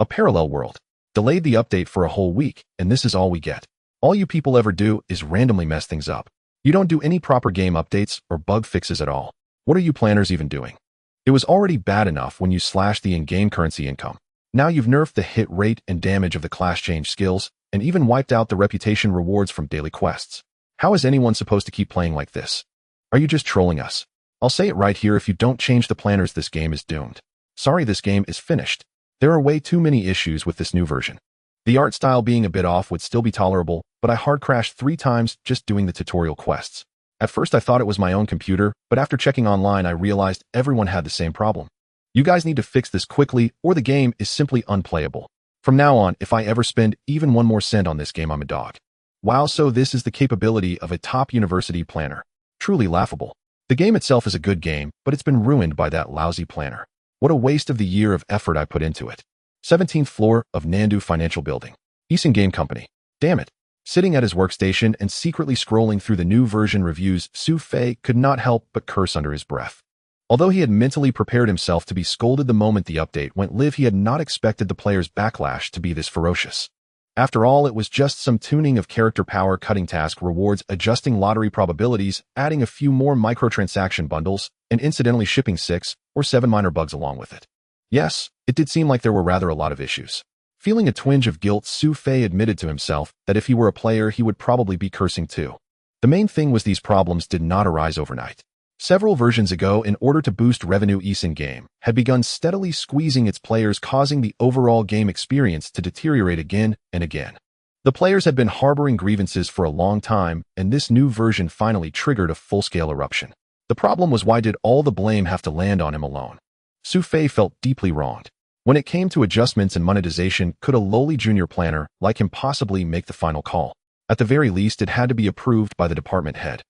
A parallel world. Delayed the update for a whole week, and this is all we get. All you people ever do is randomly mess things up. You don't do any proper game updates or bug fixes at all. What are you planners even doing? It was already bad enough when you slashed the in-game currency income. Now you've nerfed the hit rate and damage of the class change skills, and even wiped out the reputation rewards from daily quests. How is anyone supposed to keep playing like this? Are you just trolling us? I'll say it right here, if you don't change the planners, this game is doomed. Sorry, this game is finished. There are way too many issues with this new version. The art style being a bit off would still be tolerable, but I hard crashed 3 times just doing the tutorial quests. At first I thought it was my own computer, but after checking online I realized everyone had the same problem. You guys need to fix this quickly, or the game is simply unplayable. From now on, if I ever spend even 1 more cent on this game, I'm a dog. Wow, so this is the capability of a top university planner. Truly laughable. The game itself is a good game, but it's been ruined by that lousy planner. What a waste of the year of effort I put into it. 17th floor of Nandu Financial Building. Eason Game Company. Damn it. Sitting at his workstation and secretly scrolling through the new version reviews, Su Fei could not help but curse under his breath. Although he had mentally prepared himself to be scolded the moment the update went live, he had not expected the players' backlash to be this ferocious. After all, it was just some tuning of character power, cutting task rewards, adjusting lottery probabilities, adding a few more microtransaction bundles, and incidentally shipping 6 or 7 minor bugs along with it. Yes, it did seem like there were rather a lot of issues. Feeling a twinge of guilt, Su Fei admitted to himself that if he were a player, he would probably be cursing too. The main thing was these problems did not arise overnight. Several versions ago, in order to boost revenue, Eason Game had begun steadily squeezing its players, causing the overall game experience to deteriorate again and again. The players had been harboring grievances for a long time, and this new version finally triggered a full-scale eruption. The problem was, why did all the blame have to land on him alone? Su Fei felt deeply wronged. When it came to adjustments and monetization, could a lowly junior planner like him possibly make the final call? At the very least, it had to be approved by the department head.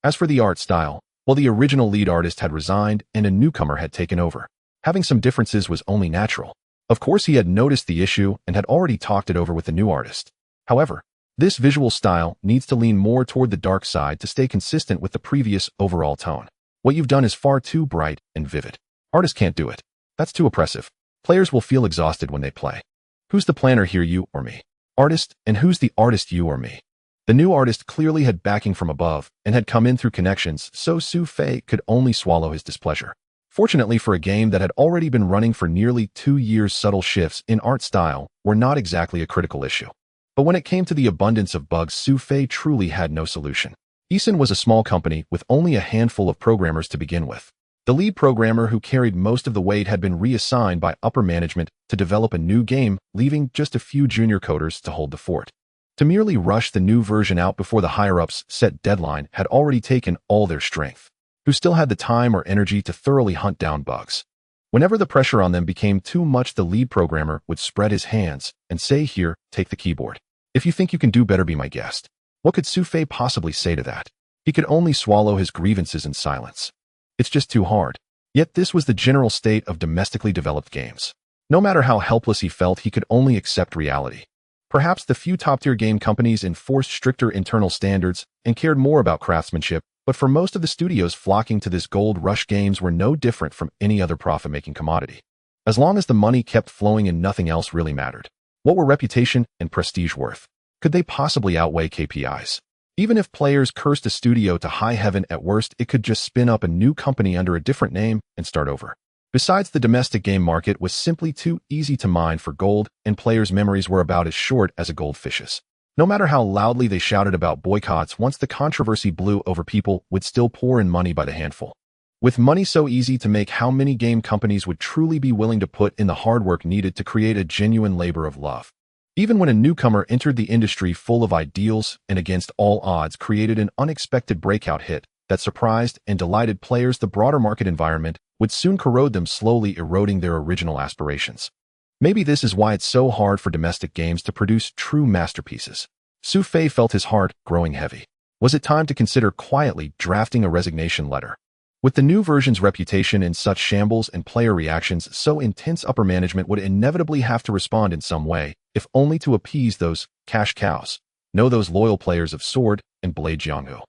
As for the art style, well, the original lead artist had resigned and a newcomer had taken over. Having some differences was only natural. Of course, he had noticed the issue and had already talked it over with the new artist. However, this visual style needs to lean more toward the dark side to stay consistent with the previous overall tone. What you've done is far too bright and vivid. Artists can't do it. That's too oppressive. Players will feel exhausted when they play. Who's the planner here, you or me? Artist, and who's the artist, you or me? The new artist clearly had backing from above and had come in through connections, so Su Fei could only swallow his displeasure. Fortunately for a game that had already been running for nearly 2 years, subtle shifts in art style were not exactly a critical issue. But when it came to the abundance of bugs, Su Fei truly had no solution. Eason was a small company with only a handful of programmers to begin with. The lead programmer, who carried most of the weight, had been reassigned by upper management to develop a new game, leaving just a few junior coders to hold the fort. To merely rush the new version out before the higher-ups' set deadline had already taken all their strength. Who still had the time or energy to thoroughly hunt down bugs? Whenever the pressure on them became too much, the lead programmer would spread his hands and say, "Here, take the keyboard. If you think you can do better, be my guest." What could Su Fei possibly say to that? He could only swallow his grievances in silence. It's just too hard. Yet this was the general state of domestically developed games. No matter how helpless he felt, he could only accept reality. Perhaps the few top-tier game companies enforced stricter internal standards and cared more about craftsmanship, but for most of the studios flocking to this gold rush, games were no different from any other profit-making commodity. As long as the money kept flowing and nothing else really mattered. What were reputation and prestige worth? Could they possibly outweigh KPIs? Even if players cursed a studio to high heaven, at worst, it could just spin up a new company under a different name and start over. Besides, the domestic game market was simply too easy to mine for gold, and players' memories were about as short as a goldfish's. No matter how loudly they shouted about boycotts, once the controversy blew over, people would still pour in money by the handful. With money so easy to make, how many game companies would truly be willing to put in the hard work needed to create a genuine labor of love? Even when a newcomer entered the industry full of ideals and against all odds created an unexpected breakout hit that surprised and delighted players, the broader market environment would soon corrode them, slowly eroding their original aspirations. Maybe this is why it's so hard for domestic games to produce true masterpieces. Su Fei felt his heart growing heavy. Was it time to consider quietly drafting a resignation letter? With the new version's reputation in such shambles and player reactions so intense, upper management would inevitably have to respond in some way, if only to appease those cash cows. No, those loyal players of Sword and Blade Jianghu.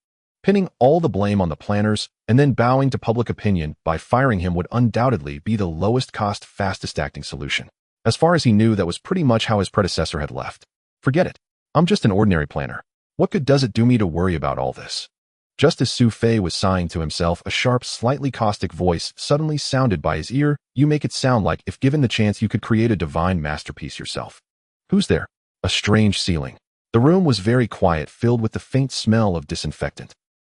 Pinning all the blame on the planners and then bowing to public opinion by firing him would undoubtedly be the lowest cost, fastest acting solution. As far as he knew, that was pretty much how his predecessor had left. Forget it. I'm just an ordinary planner. What good does it do me to worry about all this? Just as Su Fei was sighing to himself, a sharp, slightly caustic voice suddenly sounded by his ear. You make it sound like if given the chance you could create a divine masterpiece yourself. Who's there? A strange ceiling. The room was very quiet, filled with the faint smell of disinfectant.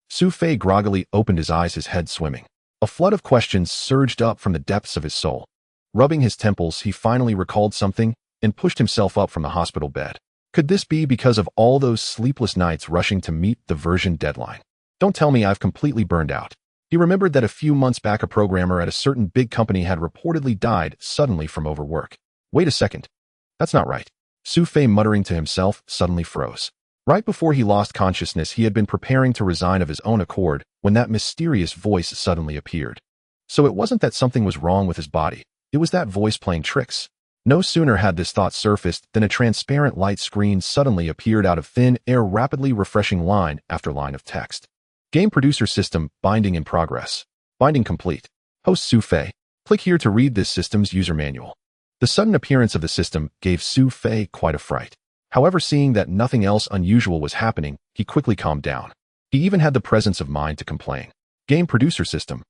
Su Fei groggily opened his eyes, his head swimming. A flood of questions surged up from the depths of his soul. Rubbing his temples, he finally recalled something and pushed himself up from the hospital bed. Could this be because of all those sleepless nights rushing to meet the version deadline? Don't tell me I've completely burned out. He remembered that a few months back a programmer at a certain big company had reportedly died suddenly from overwork. Wait a second. That's not right. Su Fei, muttering to himself, suddenly froze. Right before he lost consciousness, he had been preparing to resign of his own accord when that mysterious voice suddenly appeared. So it wasn't that something was wrong with his body. It was that voice playing tricks. No sooner had this thought surfaced than a transparent light screen suddenly appeared out of thin air, rapidly refreshing line after line of text. Game producer system, binding in progress. Binding complete. Host Su Fei. Click here to read this system's user manual. The sudden appearance of the system gave Su Fei quite a fright. However, seeing that nothing else unusual was happening, he quickly calmed down. He even had the presence of mind to complain. Game producer system.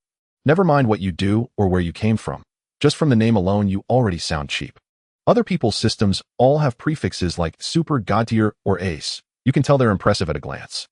Never mind what you do or where you came from. Just from the name alone, you already sound cheap. Other people's systems all have prefixes like super, god tier, or ace. You can tell they're impressive at a glance.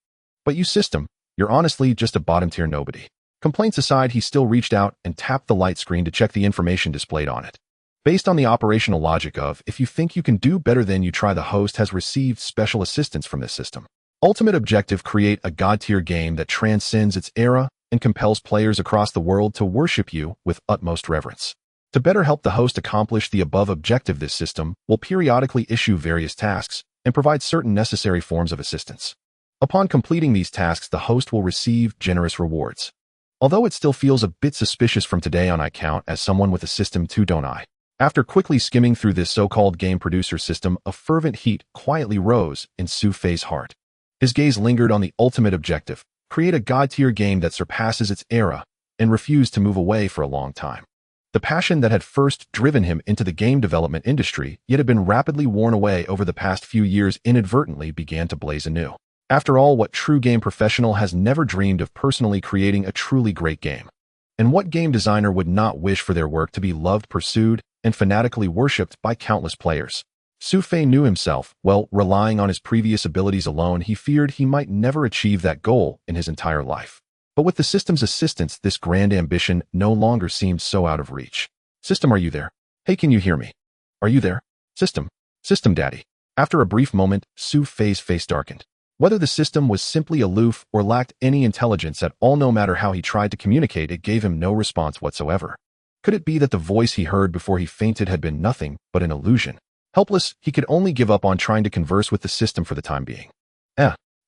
But you system, you're honestly just a bottom tier nobody. Complaints aside, he still reached out and tapped the light screen to check the information displayed on it. Based on the operational logic of, if you think you can do better than you try, the host has received special assistance from this system. Ultimate objective: create a god-tier game that transcends its era and compels players across the world to worship you with utmost reverence. To better help the host accomplish the above objective, this system will periodically issue various tasks and provide certain necessary forms of assistance. Upon completing these tasks, the host will receive generous rewards. Although it still feels a bit suspicious from today on, I count as someone with a system too, don't I? After quickly skimming through this so-called game producer system, a fervent heat quietly rose in Su Fei's heart. His gaze lingered on the ultimate objective: create a god-tier game that surpasses its era, and refused to move away for a long time. The passion that had first driven him into the game development industry, yet had been rapidly worn away over the past few years, inadvertently began to blaze anew. After all, what true game professional has never dreamed of personally creating a truly great game? And what game designer would not wish for their work to be loved, pursued, and fanatically worshipped by countless players? Su Fei knew himself, well, relying on his previous abilities alone, he feared he might never achieve that goal in his entire life. But with the system's assistance, this grand ambition no longer seemed so out of reach. System, are you there? Hey, can you hear me? Are you there? System. System daddy. After a brief moment, Su Fei's face darkened. Whether the system was simply aloof or lacked any intelligence at all, no matter how he tried to communicate, it gave him no response whatsoever. Could it be that the voice he heard before he fainted had been nothing but an illusion? Helpless, he could only give up on trying to converse with the system for the time being.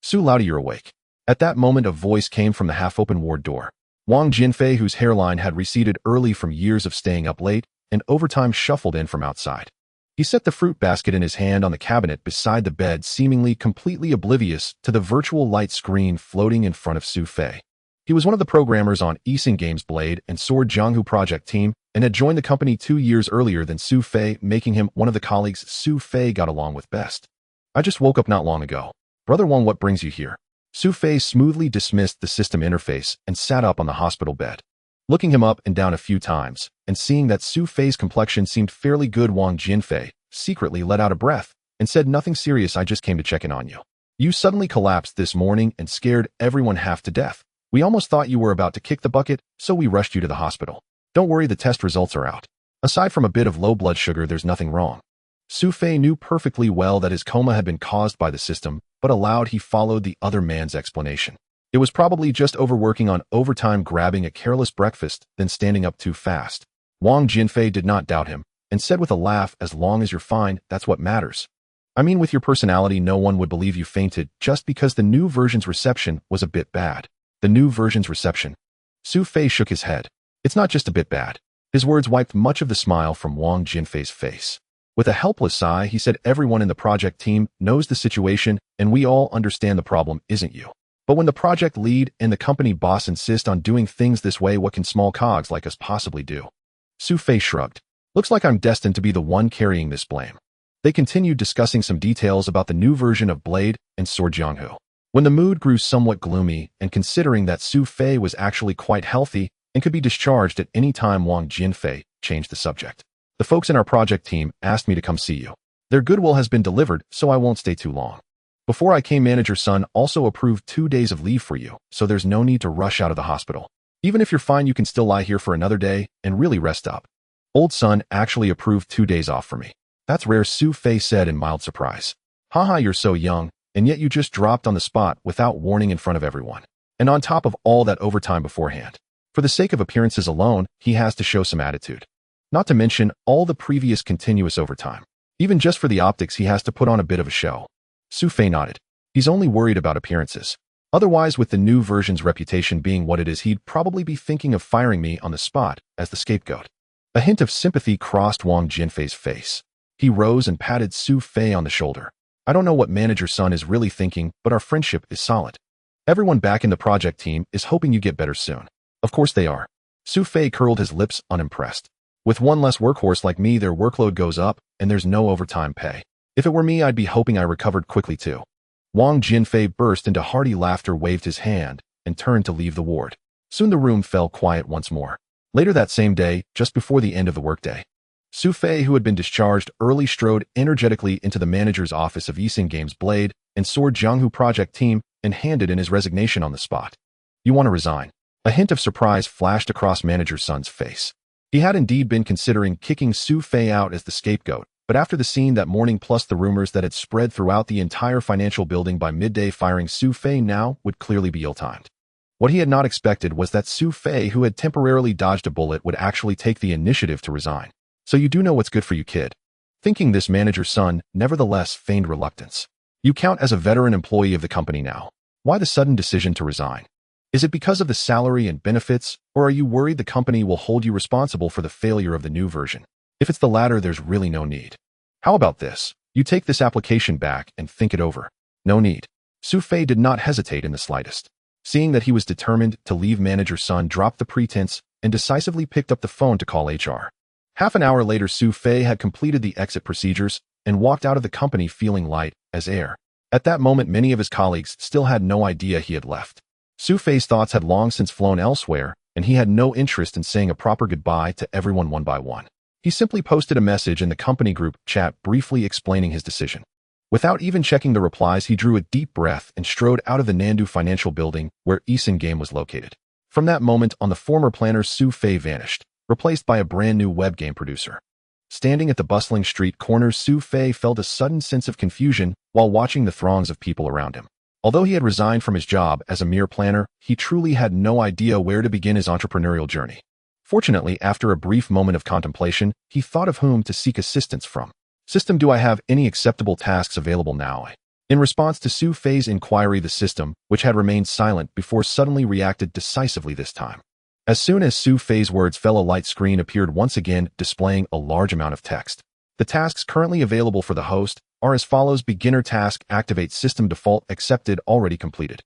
Su Laudi, you're awake. At that moment, a voice came from the half-open ward door. Wang Jinfei, whose hairline had receded early from years of staying up late and overtime, shuffled in from outside. He set the fruit basket in his hand on the cabinet beside the bed, seemingly completely oblivious to the virtual light screen floating in front of Su Fei. He was one of the programmers on Easing Games' Blade and Sword Jianghu project team and had joined the company 2 years earlier than Su Fei, making him one of the colleagues Su Fei got along with best. I just woke up not long ago. Brother Wang, what brings you here? Su Fei smoothly dismissed the system interface and sat up on the hospital bed. Looking him up and down a few times, and seeing that Su Fei's complexion seemed fairly good, Wang Jinfei secretly let out a breath and said, nothing serious, I just came to check in on you. You suddenly collapsed this morning and scared everyone half to death. We almost thought you were about to kick the bucket, so we rushed you to the hospital. Don't worry, the test results are out. Aside from a bit of low blood sugar, there's nothing wrong. Su Fei knew perfectly well that his coma had been caused by the system, but aloud he followed the other man's explanation. It was probably just overworking on overtime, grabbing a careless breakfast, then standing up too fast. Wang Jinfei did not doubt him, and said with a laugh, as long as you're fine, that's what matters. I mean, with your personality, no one would believe you fainted just because the new version's reception was a bit bad. The new version's reception? Su Fei shook his head. It's not just a bit bad. His words wiped much of the smile from Wang Jinfei's face. With a helpless sigh, he said, everyone in the project team knows the situation, and we all understand the problem isn't you. But when the project lead and the company boss insist on doing things this way, what can small cogs like us possibly do? Su Fei shrugged. Looks like I'm destined to be the one carrying this blame. They continued discussing some details about the new version of Blade and Sword Jianghu. When the mood grew somewhat gloomy, and considering that Su Fei was actually quite healthy and could be discharged at any time, Wang Jinfei changed the subject. The folks in our project team asked me to come see you. Their goodwill has been delivered, so I won't stay too long. Before I came, Manager Sun also approved 2 days of leave for you, so there's no need to rush out of the hospital. Even if you're fine, you can still lie here for another day and really rest up. Old Sun actually approved 2 days off for me. That's rare, Su Fei said in mild surprise. Haha, you're so young, and yet you just dropped on the spot without warning in front of everyone. And on top of all that overtime beforehand. For the sake of appearances alone, he has to show some attitude. Not to mention all the previous continuous overtime. Even just for the optics, he has to put on a bit of a show. Su Fei nodded. He's only worried about appearances. Otherwise, with the new version's reputation being what it is, he'd probably be thinking of firing me on the spot as the scapegoat. A hint of sympathy crossed Wang Jinfei's face. He rose and patted Su Fei on the shoulder. I don't know what Manager Sun is really thinking, but our friendship is solid. Everyone back in the project team is hoping you get better soon. Of course they are. Su Fei curled his lips, unimpressed. With one less workhorse like me, their workload goes up, and there's no overtime pay. If it were me, I'd be hoping I recovered quickly too. Wang Jinfei burst into hearty laughter, waved his hand, and turned to leave the ward. Soon the room fell quiet once more. Later that same day, just before the end of the workday, Su Fei, who had been discharged early, strode energetically into the manager's office of Yixing Games Blade and Sword Jianghu project team and handed in his resignation on the spot. You want to resign? A hint of surprise flashed across Manager Sun's face. He had indeed been considering kicking Su Fei out as the scapegoat, but after the scene that morning plus the rumors that had spread throughout the entire financial building by midday, firing Su Fei now would clearly be ill-timed. What he had not expected was that Su Fei, who had temporarily dodged a bullet, would actually take the initiative to resign. So you do know what's good for you, kid. Thinking this, Manager Sun nevertheless feigned reluctance. You count as a veteran employee of the company now. Why the sudden decision to resign? Is it because of the salary and benefits, or are you worried the company will hold you responsible for the failure of the new version? If it's the latter, there's really no need. How about this? You take this application back and think it over. No need. Su Fei did not hesitate in the slightest. Seeing that he was determined to leave, Manager Sun dropped the pretense and decisively picked up the phone to call HR. Half an hour later, Su Fei had completed the exit procedures and walked out of the company feeling light as air. At that moment, many of his colleagues still had no idea he had left. Su Fei's thoughts had long since flown elsewhere, and he had no interest in saying a proper goodbye to everyone one by one. He simply posted a message in the company group chat briefly explaining his decision. Without even checking the replies, he drew a deep breath and strode out of the Nandu Financial Building where Yixing Game was located. From that moment on, the former planner Su Fei vanished, replaced by a brand new web game producer. Standing at the bustling street corners, Su Fei felt a sudden sense of confusion while watching the throngs of people around him. Although he had resigned from his job as a mere planner, he truly had no idea where to begin his entrepreneurial journey. Fortunately, after a brief moment of contemplation, he thought of whom to seek assistance from. System, do I have any acceptable tasks available now? In response to Su Fei's inquiry, the system, which had remained silent before, suddenly reacted decisively this time. As soon as Su Fei's words fell, a light screen appeared once again, displaying a large amount of text. The tasks currently available for the host are as follows: beginner task, activate system default, accepted, already completed.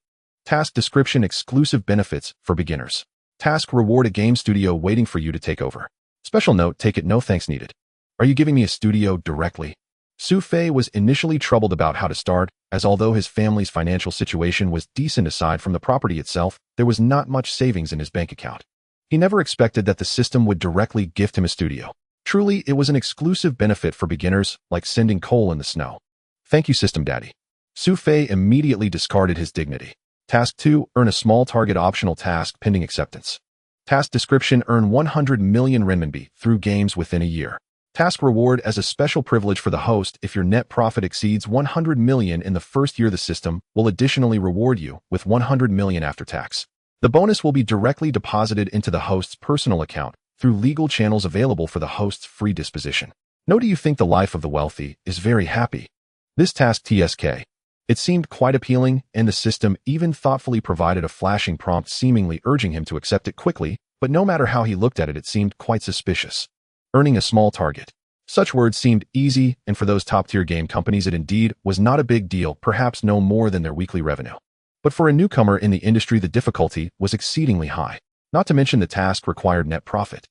Task description, exclusive benefits for beginners. Task reward, a game studio waiting for you to take over. Special note, take it, no thanks needed. Are you giving me a studio directly? Su Fei was initially troubled about how to start, as although his family's financial situation was decent aside from the property itself, there was not much savings in his bank account. He never expected that the system would directly gift him a studio. Truly, it was an exclusive benefit for beginners, like sending coal in the snow. Thank you, System Daddy. Su Fei immediately discarded his dignity. Task 2, earn a small target, optional task pending acceptance. Task description, earn 100 million renminbi through games within a year. Task reward, as a special privilege for the host, if your net profit exceeds 100 million in the first year, the system will additionally reward you with 100 million after tax. The bonus will be directly deposited into the host's personal account through legal channels available for the host's free disposition. No, do you think the life of the wealthy is very happy? This task, TSK. It seemed quite appealing, and the system even thoughtfully provided a flashing prompt seemingly urging him to accept it quickly, but no matter how he looked at it, it seemed quite suspicious. Earning a small target. Such words seemed easy, and for those top-tier game companies it indeed was not a big deal, perhaps no more than their weekly revenue. But for a newcomer in the industry, the difficulty was exceedingly high. Not to mention the task required net profit.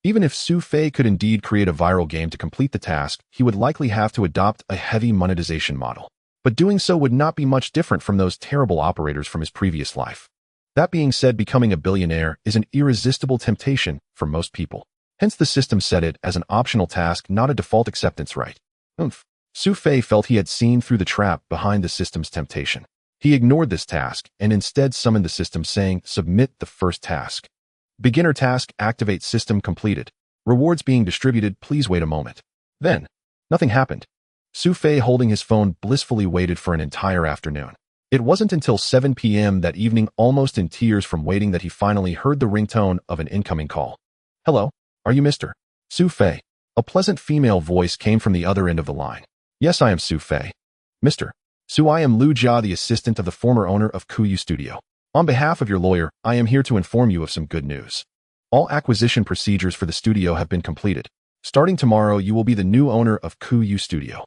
Even if Su Fei could indeed create a viral game to complete the task, he would likely have to adopt a heavy monetization model. But doing so would not be much different from those terrible operators from his previous life. That being said, becoming a billionaire is an irresistible temptation for most people. Hence the system set it as an optional task, not a default acceptance right. Su Fei felt he had seen through the trap behind the system's temptation. He ignored this task and instead summoned the system saying, "Submit the first task. Beginner task, activate system completed. Rewards being distributed, please wait a moment." Then, nothing happened. Su Fei, holding his phone, blissfully waited for an entire afternoon. It wasn't until 7 p.m. that evening, almost in tears from waiting, that he finally heard the ringtone of an incoming call. "Hello, are you Mr. Su Fei?" A pleasant female voice came from the other end of the line. "Yes, I am Su Fei. Mr. Su, I am Lu Jia, the assistant of the former owner of Kuyu Studio. On behalf of your lawyer, I am here to inform you of some good news. All acquisition procedures for the studio have been completed. Starting tomorrow, you will be the new owner of Kuyu Studio."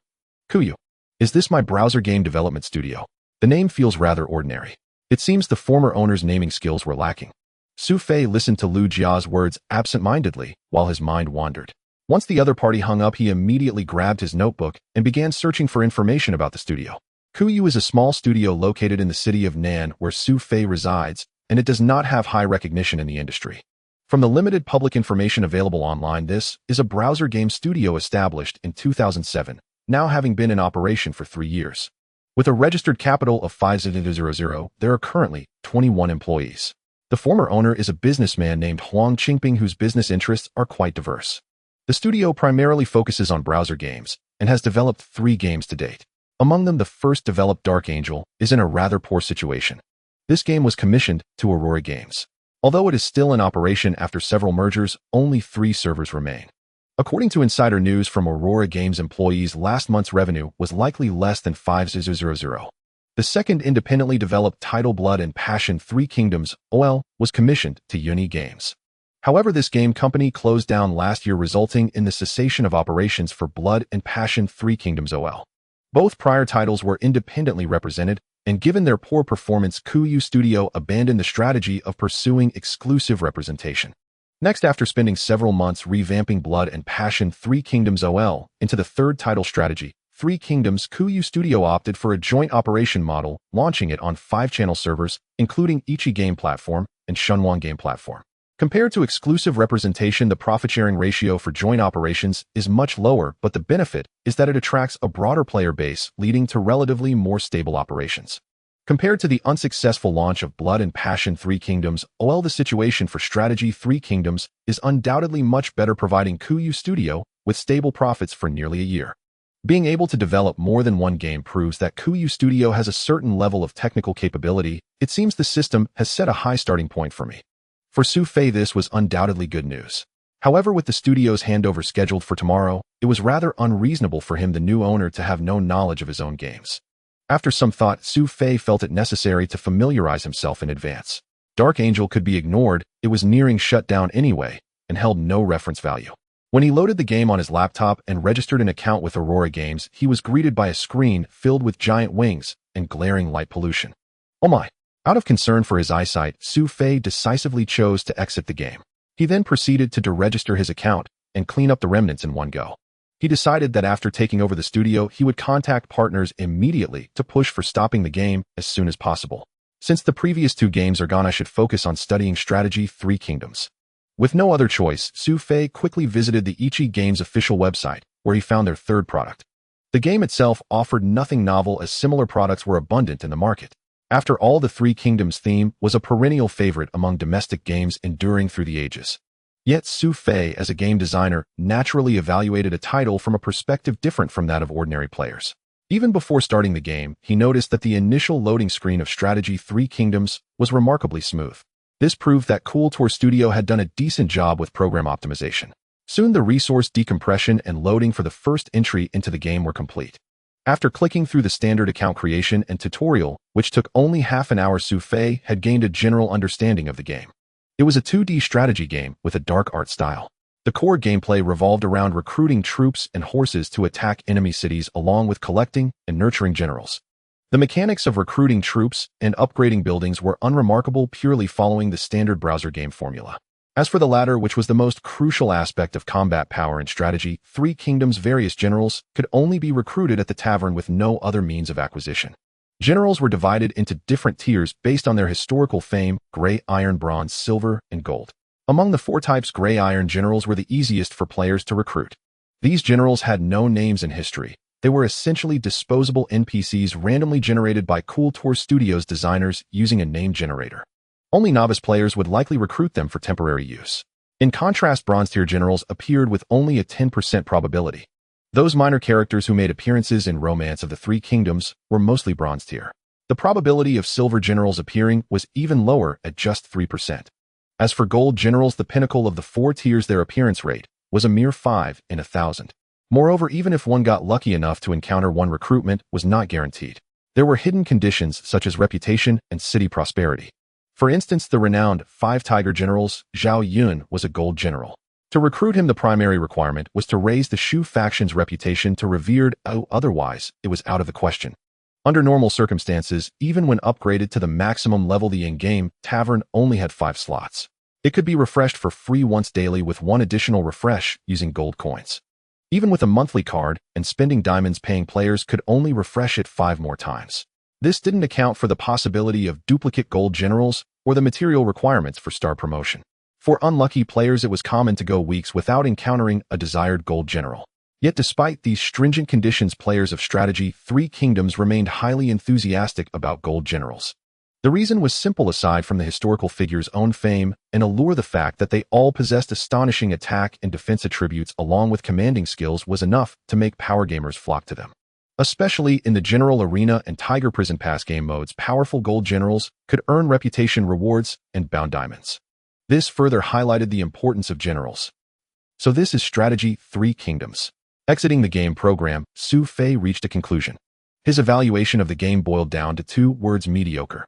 Kuyu. Is this my browser game development studio? The name feels rather ordinary. It seems the former owner's naming skills were lacking. Su Fei listened to Lu Jia's words absent-mindedly while his mind wandered. Once the other party hung up, he immediately grabbed his notebook and began searching for information about the studio. Kuyu is a small studio located in the city of Nan, where Su Fei resides, and it does not have high recognition in the industry. From the limited public information available online, this is a browser game studio established in 2007, now having been in operation for 3 years. With a registered capital of 500, there are currently 21 employees. The former owner is a businessman named Huang Qingping, whose business interests are quite diverse. The studio primarily focuses on browser games and has developed 3 games to date. Among them, the first, developed Dark Angel, is in a rather poor situation. This game was commissioned to Aurora Games. Although it is still in operation after several mergers, only 3 servers remain. According to insider news from Aurora Games employees, last month's revenue was likely less than 500. The second independently developed title, Blood and Passion 3 Kingdoms, OL, was commissioned to Uni Games. However, this game company closed down last year, resulting in the cessation of operations for Blood and Passion 3 Kingdoms OL. Both prior titles were independently represented, and given their poor performance, Kuyu Studio abandoned the strategy of pursuing exclusive representation. Next, after spending several months revamping Blood and Passion 3 Kingdoms OL into the third title strategy, 3 Kingdoms, Kuyu Studio opted for a joint operation model, launching it on 5-channel servers, including Ichi Game Platform and Shunwang Game Platform. Compared to exclusive representation, the profit-sharing ratio for joint operations is much lower, but the benefit is that it attracts a broader player base, leading to relatively more stable operations. Compared to the unsuccessful launch of Blood and Passion 3 Kingdoms OL, the situation for Strategy 3 Kingdoms is undoubtedly much better, providing Kuyu Studio with stable profits for nearly a year. Being able to develop more than one game proves that Kuyu Studio has a certain level of technical capability. It seems the system has set a high starting point for me. For Su Fei, this was undoubtedly good news. However, with the studio's handover scheduled for tomorrow, it was rather unreasonable for him, the new owner, to have no knowledge of his own games. After some thought, Su Fei felt it necessary to familiarize himself in advance. Dark Angel could be ignored, it was nearing shutdown anyway, and held no reference value. When he loaded the game on his laptop and registered an account with Aurora Games, he was greeted by a screen filled with giant wings and glaring light pollution. Oh my! Out of concern for his eyesight, Su Fei decisively chose to exit the game. He then proceeded to deregister his account and clean up the remnants in one go. He decided that after taking over the studio, he would contact partners immediately to push for stopping the game as soon as possible. Since the previous 2 games are gone, I should focus on studying Strategy 3 Kingdoms. With no other choice, Su Fei quickly visited the Ichi Games official website, where he found their third product. The game itself offered nothing novel, as similar products were abundant in the market. After all, the 3 Kingdoms theme was a perennial favorite among domestic games enduring through the ages. Yet Su Fei, as a game designer, naturally evaluated a title from a perspective different from that of ordinary players. Even before starting the game, he noticed that the initial loading screen of Strategy 3 Kingdoms was remarkably smooth. This proved that Kultor Studio had done a decent job with program optimization. Soon the resource decompression and loading for the first entry into the game were complete. After clicking through the standard account creation and tutorial, which took only half an hour, Su Fei had gained a general understanding of the game. It was a 2D strategy game with a dark art style. The core gameplay revolved around recruiting troops and horses to attack enemy cities, along with collecting and nurturing generals. The mechanics of recruiting troops and upgrading buildings were unremarkable, purely following the standard browser game formula. As for the latter, which was the most crucial aspect of combat power and strategy, Three Kingdoms' various generals could only be recruited at the tavern with no other means of acquisition. Generals were divided into different tiers based on their historical fame: gray, iron, bronze, silver, and gold. Among the four types, gray iron generals were the easiest for players to recruit. These generals had no names in history. They were essentially disposable NPCs randomly generated by Cool Tour Studios designers using a name generator. Only novice players would likely recruit them for temporary use. In contrast, bronze-tier generals appeared with only a 10% probability. Those minor characters who made appearances in Romance of the Three Kingdoms were mostly bronze-tier. The probability of silver generals appearing was even lower at just 3%. As for gold generals, the pinnacle of the four tiers, their appearance rate was a mere 5 in 1,000. Moreover, even if one got lucky enough to encounter one, recruitment was not guaranteed. There were hidden conditions such as reputation and city prosperity. For instance, the renowned 5 Tiger Generals, Zhao Yun was a gold general. To recruit him, the primary requirement was to raise the Shu faction's reputation to revered, otherwise it was out of the question. Under normal circumstances, even when upgraded to the maximum level, the in-game tavern only had 5 slots. It could be refreshed for free once daily with one additional refresh using gold coins. Even with a monthly card and spending diamonds, paying players could only refresh it 5 more times. This didn't account for the possibility of duplicate gold generals or the material requirements for star promotion. For unlucky players, it was common to go weeks without encountering a desired gold general. Yet despite these stringent conditions, players of strategy Three Kingdoms remained highly enthusiastic about gold generals. The reason was simple. Aside from the historical figure's own fame and allure, the fact that they all possessed astonishing attack and defense attributes along with commanding skills was enough to make power gamers flock to them. Especially in the General Arena and Tiger Prison Pass game modes, powerful gold generals could earn reputation rewards and bound diamonds. This further highlighted the importance of generals. So this is Strategy Three Kingdoms. Exiting the game program, Su Fei reached a conclusion. His evaluation of the game boiled down to 2 words: mediocre.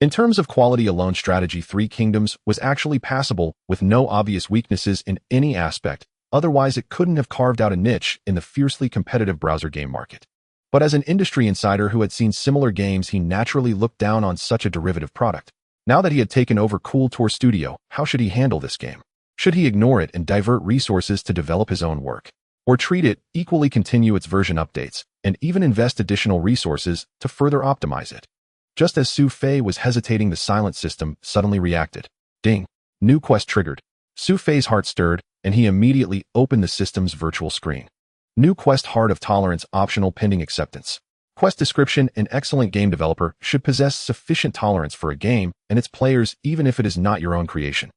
In terms of quality alone, Strategy Three Kingdoms was actually passable with no obvious weaknesses in any aspect. Otherwise, it couldn't have carved out a niche in the fiercely competitive browser game market. But as an industry insider who had seen similar games, he naturally looked down on such a derivative product. Now that he had taken over Cool Tour Studio, how should he handle this game? Should he ignore it and divert resources to develop his own work? Or treat it equally, continue its version updates, and even invest additional resources to further optimize it? Just as Su Fei was hesitating, the silent system suddenly reacted. Ding! New quest triggered. Su Fei's heart stirred, and he immediately opened the system's virtual screen. New quest: Heart of Tolerance, optional, pending acceptance. Quest description: an excellent game developer should possess sufficient tolerance for a game and its players, even if it is not your own creation.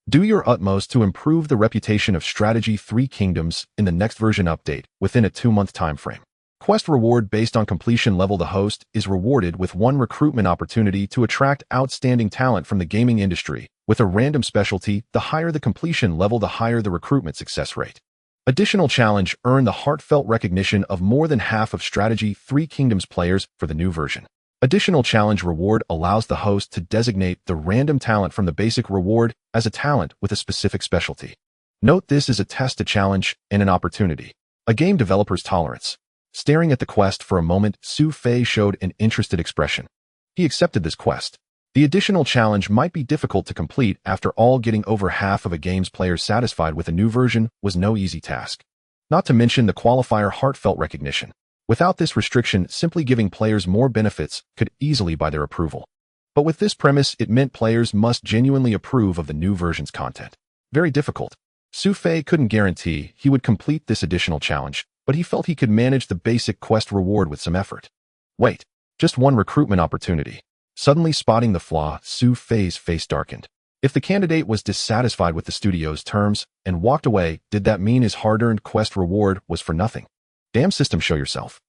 Do your utmost to improve the reputation of Strategy Three Kingdoms in the next version update within a 2-month time frame. Quest reward: based on completion level, the host is rewarded with 1 recruitment opportunity to attract outstanding talent from the gaming industry. With a random specialty, the higher the completion level, the higher the recruitment success rate. Additional challenge: earn the heartfelt recognition of more than half of Strategy Three Kingdoms players for the new version. Additional challenge reward allows the host to designate the random talent from the basic reward as a talent with a specific specialty. Note, this is a test, a challenge, and an opportunity. A game developer's tolerance. Staring at the quest for a moment, Su Fei showed an interested expression. He accepted this quest. The additional challenge might be difficult to complete. After all, getting over half of a game's players satisfied with a new version was no easy task. Not to mention the qualifier heartfelt recognition. Without this restriction, simply giving players more benefits could easily buy their approval. But with this premise, it meant players must genuinely approve of the new version's content. Very difficult. Su Fei couldn't guarantee he would complete this additional challenge, but he felt he could manage the basic quest reward with some effort. Wait, just 1 recruitment opportunity. Suddenly spotting the flaw, Su Fei's face darkened. If the candidate was dissatisfied with the studio's terms and walked away, did that mean his hard-earned quest reward was for nothing? Damn system, show yourself.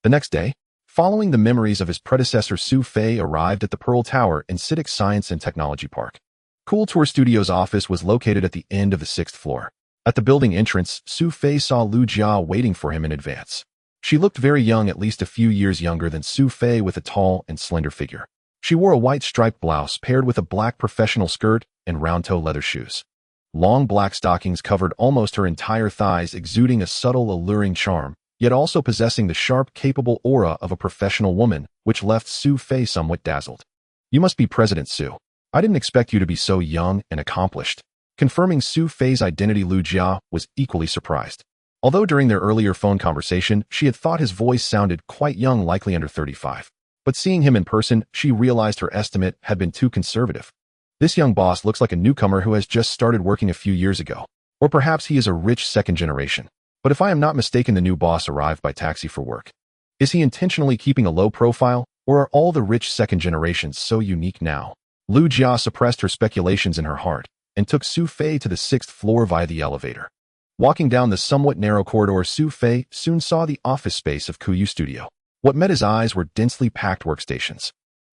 The next day, following the memories of his predecessor, Su Fei arrived at the Pearl Tower in CITIC Science and Technology Park. Cool Tour Studios' office was located at the end of the 6th floor. At the building entrance, Su Fei saw Lu Jia waiting for him in advance. She looked very young, at least a few years younger than Su Fei, with a tall and slender figure. She wore a white striped blouse paired with a black professional skirt and round-toe leather shoes. Long black stockings covered almost her entire thighs, exuding a subtle, alluring charm, yet also possessing the sharp, capable aura of a professional woman, which left Su Fei somewhat dazzled. You must be President Su. I didn't expect you to be so young and accomplished. Confirming Su Fei's identity, Lu Jia was equally surprised. Although during their earlier phone conversation, she had thought his voice sounded quite young, likely under 35. But seeing him in person, she realized her estimate had been too conservative. This young boss looks like a newcomer who has just started working a few years ago. Or perhaps he is a rich second generation. But if I am not mistaken, the new boss arrived by taxi for work. Is he intentionally keeping a low profile, or are all the rich second generations so unique now? Lu Jia suppressed her speculations in her heart and took Su Fei to the 6th floor via the elevator. Walking down the somewhat narrow corridor, Su Fei soon saw the office space of Kuyu Studio. What met his eyes were densely packed workstations.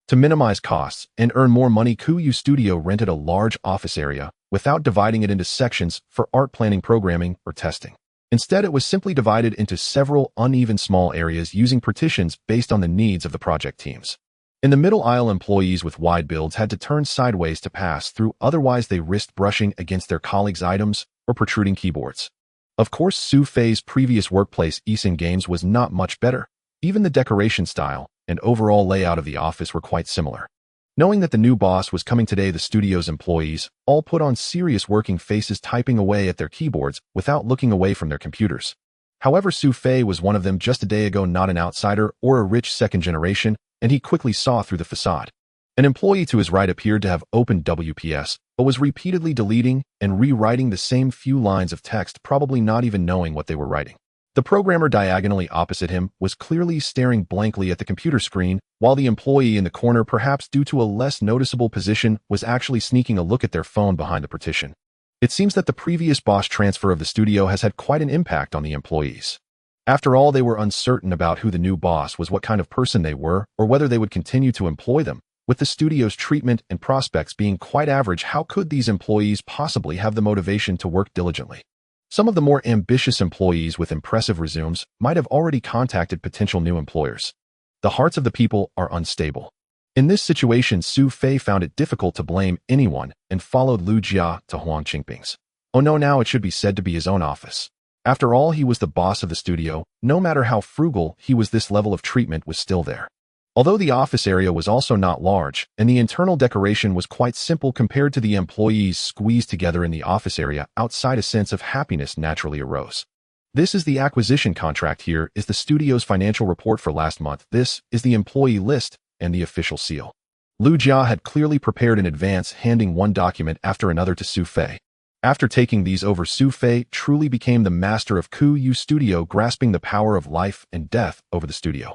To minimize costs and earn more money, Kuyu Studio rented a large office area without dividing it into sections for art planning, programming, or testing. Instead, it was simply divided into several uneven small areas using partitions based on the needs of the project teams. In the middle aisle, employees with wide builds had to turn sideways to pass through, otherwise they risked brushing against their colleagues' items or protruding keyboards. Of course, Su Fei's previous workplace, Eason Games, was not much better. Even the decoration style and overall layout of the office were quite similar. Knowing that the new boss was coming today, the studio's employees all put on serious working faces, typing away at their keyboards without looking away from their computers. However, Su Fei was one of them just a day ago, not an outsider or a rich second generation, and he quickly saw through the facade. An employee to his right appeared to have opened WPS, but was repeatedly deleting and rewriting the same few lines of text, probably not even knowing what they were writing. The programmer diagonally opposite him was clearly staring blankly at the computer screen, while the employee in the corner, perhaps due to a less noticeable position, was actually sneaking a look at their phone behind the partition. It seems that the previous boss transfer of the studio has had quite an impact on the employees. After all, they were uncertain about who the new boss was, what kind of person they were, or whether they would continue to employ them. With the studio's treatment and prospects being quite average, how could these employees possibly have the motivation to work diligently? Some of the more ambitious employees with impressive resumes might have already contacted potential new employers. The hearts of the people are unstable. In this situation, Su Fei found it difficult to blame anyone and followed Lu Jia to Huang Qingping's. Oh no, now it should be said to be his own office. After all, he was the boss of the studio. No matter how frugal he was, this level of treatment was still there. Although the office area was also not large, and the internal decoration was quite simple compared to the employees squeezed together in the office area, outside, a sense of happiness naturally arose. This is the acquisition contract. Here is the studio's financial report for last month. This is the employee list and the official seal. Lu Jia had clearly prepared in advance, handing one document after another to Su Fei. After taking these over, Su Fei truly became the master of Kuyu Studio, grasping the power of life and death over the studio.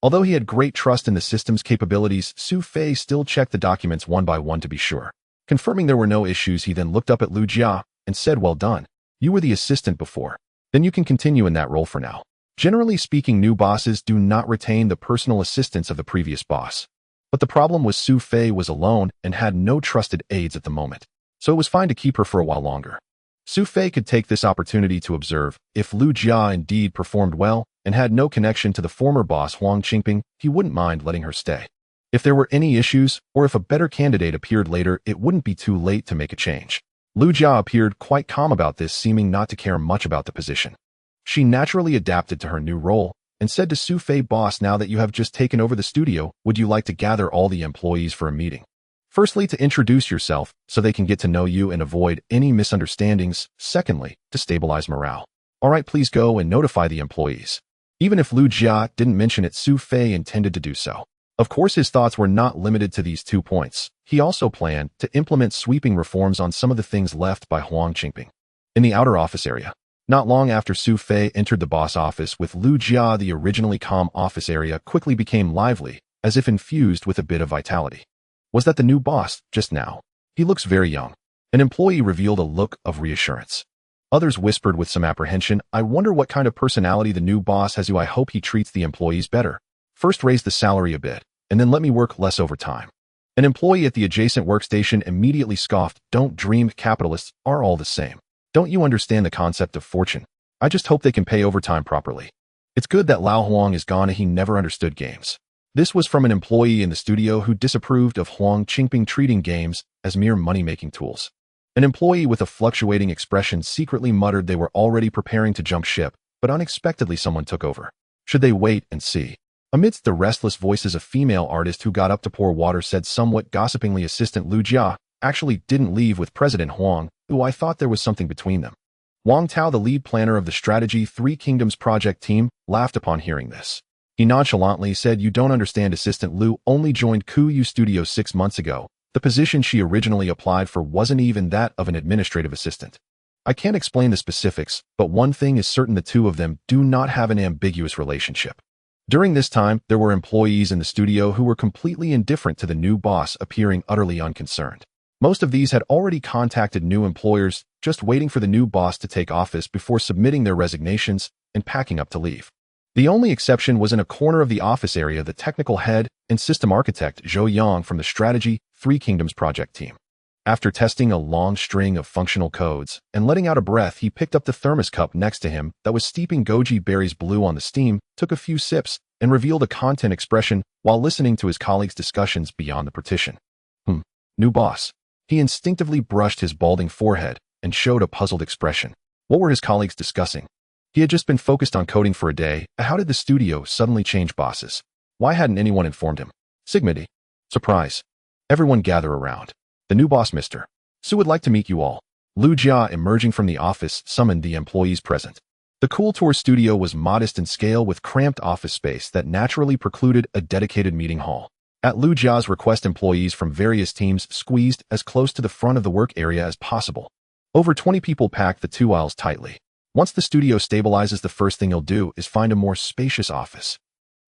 Although he had great trust in the system's capabilities, Su Fei still checked the documents one by one to be sure. Confirming there were no issues, he then looked up at Lu Jia and said, "Well done. You were the assistant before. Then you can continue in that role for now." Generally speaking, new bosses do not retain the personal assistance of the previous boss. But the problem was Su Fei was alone and had no trusted aides at the moment, so it was fine to keep her for a while longer. Su Fei could take this opportunity to observe. If Lu Jia indeed performed well and had no connection to the former boss Huang Qingping, he wouldn't mind letting her stay. If there were any issues, or if a better candidate appeared later, it wouldn't be too late to make a change. Lu Jia appeared quite calm about this, seeming not to care much about the position. She naturally adapted to her new role and said to Su Fei, "Boss, now that you have just taken over the studio, would you like to gather all the employees for a meeting? Firstly, to introduce yourself so they can get to know you and avoid any misunderstandings. Secondly, to stabilize morale. All right, please go and notify the employees." Even if Lu Jia didn't mention it, Su Fei intended to do so. Of course, his thoughts were not limited to these 2 points. He also planned to implement sweeping reforms on some of the things left by Huang Qingping. In the outer office area, not long after Su Fei entered the boss office with Lu Jia, the originally calm office area quickly became lively, as if infused with a bit of vitality. Was that the new boss just now? He looks very young. An employee revealed a look of reassurance. Others whispered with some apprehension, "I wonder what kind of personality the new boss has. I hope he treats the employees better. First raise the salary a bit, and then let me work less overtime." An employee at the adjacent workstation immediately scoffed, "Don't dream, capitalists are all the same. Don't you understand the concept of fortune? I just hope they can pay overtime properly. It's good that Lao Huang is gone. He never understood games." This was from an employee in the studio who disapproved of Huang Qingping treating games as mere money-making tools. An employee with a fluctuating expression secretly muttered they were already preparing to jump ship, but unexpectedly someone took over. Should they wait and see? Amidst the restless voices, a female artist who got up to pour water said somewhat gossipingly, "Assistant Lu Jia, actually didn't leave with President Huang, who I thought there was something between them. Wang Tao, the lead planner of the Strategy Three Kingdoms project team, laughed upon hearing this. He nonchalantly said, "You don't understand, Assistant Liu only joined Kuyu Studio 6 months ago. The position she originally applied for wasn't even that of an administrative assistant. I can't explain the specifics, but one thing is certain: the two of them do not have an ambiguous relationship." During this time, there were employees in the studio who were completely indifferent to the new boss, appearing utterly unconcerned. Most of these had already contacted new employers, just waiting for the new boss to take office before submitting their resignations and packing up to leave. The only exception was in a corner of the office area the technical head and system architect Zhou Yang from the Strategy Three Kingdoms project team. After testing a long string of functional codes and letting out a breath, he picked up the thermos cup next to him that was steeping goji berries blue on the steam, took a few sips, and revealed a content expression while listening to his colleagues' discussions beyond the partition. New boss. He instinctively brushed his balding forehead and showed a puzzled expression. What were his colleagues discussing? He had just been focused on coding for a day. How did the studio suddenly change bosses? Why hadn't anyone informed him? Sigmedy. Surprise. Everyone gather around. The new boss, Mr. Su, would like to meet you all. Lu Jia, emerging from the office, summoned the employees present. The Cool Tour studio was modest in scale with cramped office space that naturally precluded a dedicated meeting hall. At Lu Jia's request, employees from various teams squeezed as close to the front of the work area as possible. Over 20 people packed the two aisles tightly. Once the studio stabilizes, the first thing he'll do is find a more spacious office.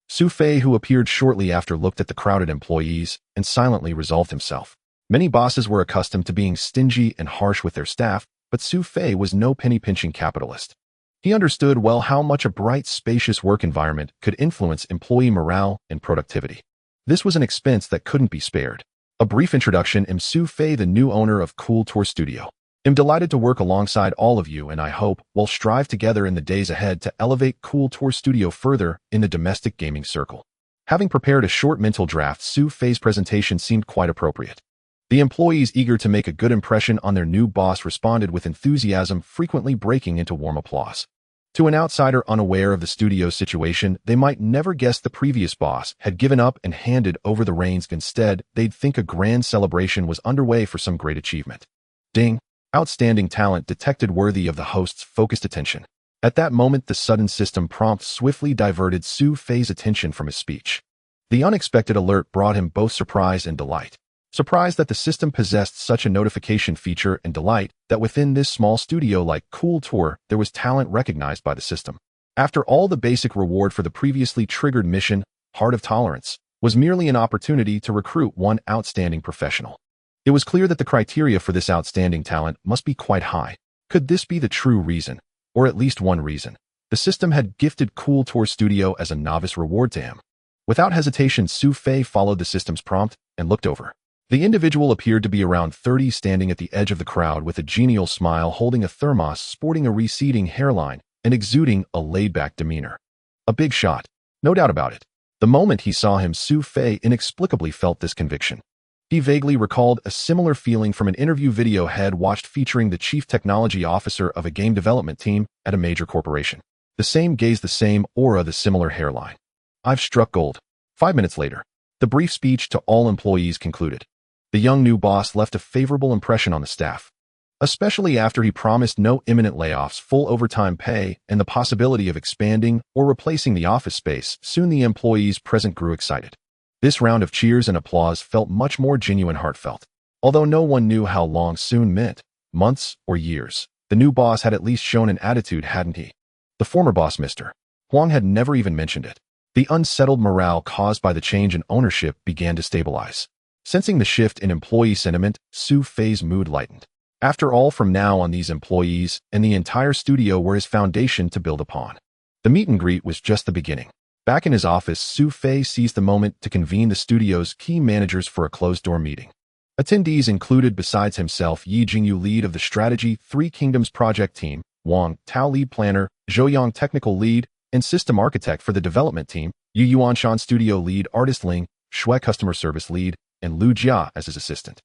Su Fei, who appeared shortly after, looked at the crowded employees and silently resolved himself. Many bosses were accustomed to being stingy and harsh with their staff, but Su Fei was no penny-pinching capitalist. He understood well how much a bright, spacious work environment could influence employee morale and productivity. This was an expense that couldn't be spared. A brief introduction. I'm Su Fei, the new owner of Cool Tour Studio. I'm delighted to work alongside all of you, and I hope we'll strive together in the days ahead to elevate Cool Tour Studio further in the domestic gaming circle. Having prepared a short mental draft, Su Fei's presentation seemed quite appropriate. The employees, eager to make a good impression on their new boss, responded with enthusiasm, frequently breaking into warm applause. To an outsider unaware of the studio's situation, they might never guess the previous boss had given up and handed over the reins. Instead, they'd think a grand celebration was underway for some great achievement. Ding! Outstanding talent detected, worthy of the host's focused attention. At that moment, the sudden system prompt swiftly diverted Su Fei's attention from his speech. The unexpected alert brought him both surprise and delight. Surprise that the system possessed such a notification feature, and delight that within this small studio like Cool Tour there was talent recognized by the system. After all, the basic reward for the previously triggered mission, Heart of Tolerance, was merely an opportunity to recruit one outstanding professional. It was clear that the criteria for this outstanding talent must be quite high. Could this be the true reason, or at least one reason, the system had gifted Cool Tour Studio as a novice reward to him? Without hesitation, Su Fei followed the system's prompt and looked over. The individual appeared to be around 30, standing at the edge of the crowd with a genial smile, holding a thermos, sporting a receding hairline, and exuding a laid-back demeanor. A big shot, no doubt about it. The moment he saw him, Su Fei inexplicably felt this conviction. He vaguely recalled a similar feeling from an interview video had watched featuring the chief technology officer of a game development team at a major corporation. The same gaze, the same aura, the similar hairline. I've struck gold. 5 minutes later, the brief speech to all employees concluded. The young new boss left a favorable impression on the staff, especially after he promised no imminent layoffs, full overtime pay, and the possibility of expanding or replacing the office space. Soon the employees present grew excited. This round of cheers and applause felt much more genuine, heartfelt. Although no one knew how long soon meant, months or years, the new boss had at least shown an attitude, hadn't he? The former boss, Mr. Huang, had never even mentioned it. The unsettled morale caused by the change in ownership began to stabilize. Sensing the shift in employee sentiment, Su Fei's mood lightened. After all, from now on, these employees and the entire studio were his foundation to build upon. The meet and greet was just the beginning. Back in his office, Su Fei seized the moment to convene the studio's key managers for a closed-door meeting. Attendees included, besides himself, Yi Jingyu, lead of the Strategy Three Kingdoms project team, Wang Tao, lead planner, Zhou Yang, technical lead and system architect for the development team, Yu Yuanshan, studio lead, artist Ling, Shui, customer service lead, and Lu Jia as his assistant.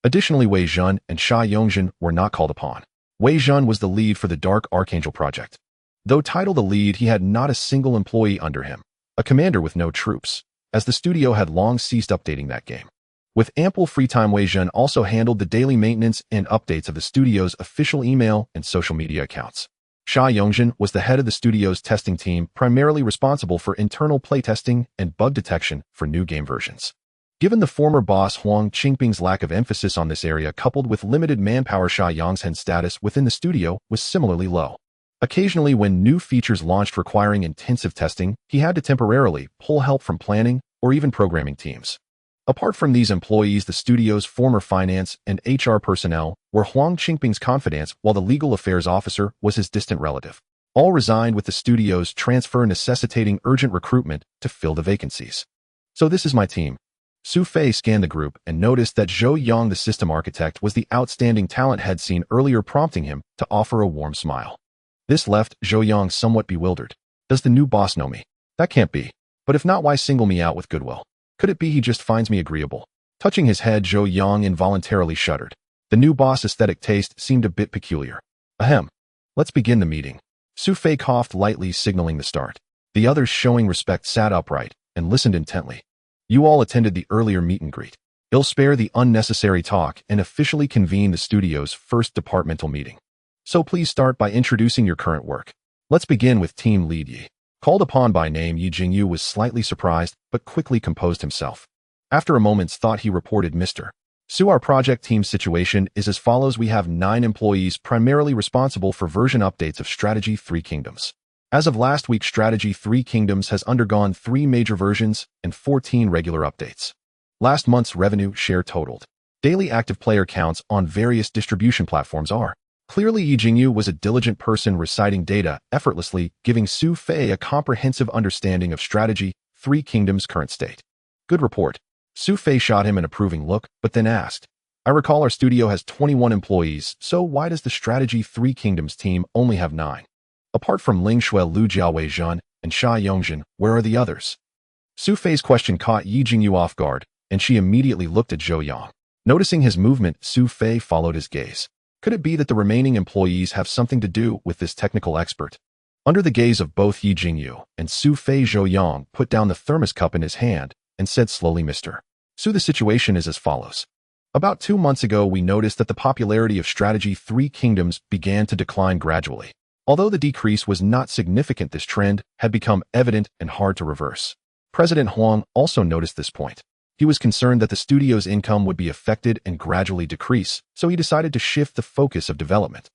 Additionally, Wei Zhun and Sha Yongzhen were not called upon. Wei Zhun was the lead for the Dark Archangel project. Though titled a lead, he had not a single employee under him, a commander with no troops, as the studio had long ceased updating that game. With ample free time, Wei Zhen also handled the daily maintenance and updates of the studio's official email and social media accounts. Xia Yongzhen was the head of the studio's testing team, primarily responsible for internal playtesting and bug detection for new game versions. Given the former boss Huang Qingping's lack of emphasis on this area coupled with limited manpower, Xia Yongzhen's status within the studio was similarly low. Occasionally, when new features launched requiring intensive testing, he had to temporarily pull help from planning or even programming teams. Apart from these employees, the studio's former finance and HR personnel were Huang Qingping's confidants, while the legal affairs officer was his distant relative. All resigned with the studio's transfer, necessitating urgent recruitment to fill the vacancies. So this is my team. Su Fei scanned the group and noticed that Zhou Yang, the system architect, was the outstanding talent had seen earlier, prompting him to offer a warm smile. This left Zhou Yang somewhat bewildered. Does the new boss know me? That can't be. But if not, why single me out with goodwill? Could it be he just finds me agreeable? Touching his head, Zhou Yang involuntarily shuddered. The new boss' aesthetic taste seemed a bit peculiar. Ahem. Let's begin the meeting. Su Fei coughed lightly, signaling the start. The others, showing respect, sat upright and listened intently. You all attended the earlier meet and greet. I'll spare the unnecessary talk and officially convene the studio's first departmental meeting. So please start by introducing your current work. Let's begin with Team Lead Yi. Called upon by name, Yi Jingyu was slightly surprised, but quickly composed himself. After a moment's thought, he reported, Mr. Su, our project team's situation is as follows. We have 9 employees primarily responsible for version updates of Strategy 3 Kingdoms. As of last week, Strategy 3 Kingdoms has undergone 3 major versions and 14 regular updates. Last month's revenue share totaled. Daily active player counts on various distribution platforms are. Clearly, Yi Jingyu was a diligent person, reciting data effortlessly, giving Su Fei a comprehensive understanding of Strategy 3 Kingdoms' current state. Good report. Su Fei shot him an approving look, but then asked, I recall our studio has 21 employees, so why does the Strategy 3 Kingdoms team only have 9? Apart from Ling Shui, Lu Jiao, Wei Zhen, and Xia Yongzhen, where are the others? Su Fei's question caught Yi Jingyu off guard, and she immediately looked at Zhou Yang. Noticing his movement, Su Fei followed his gaze. Could it be that the remaining employees have something to do with this technical expert? Under the gaze of both Yi Jingyu and Su Fei, Zhou Yang put down the thermos cup in his hand and said slowly, Mr. Su, the situation is as follows. About 2 months ago, we noticed that the popularity of Strategy 3 Kingdoms began to decline gradually. Although the decrease was not significant, this trend had become evident and hard to reverse. President Huang also noticed this point. He was concerned that the studio's income would be affected and gradually decrease, so he decided to shift the focus of development.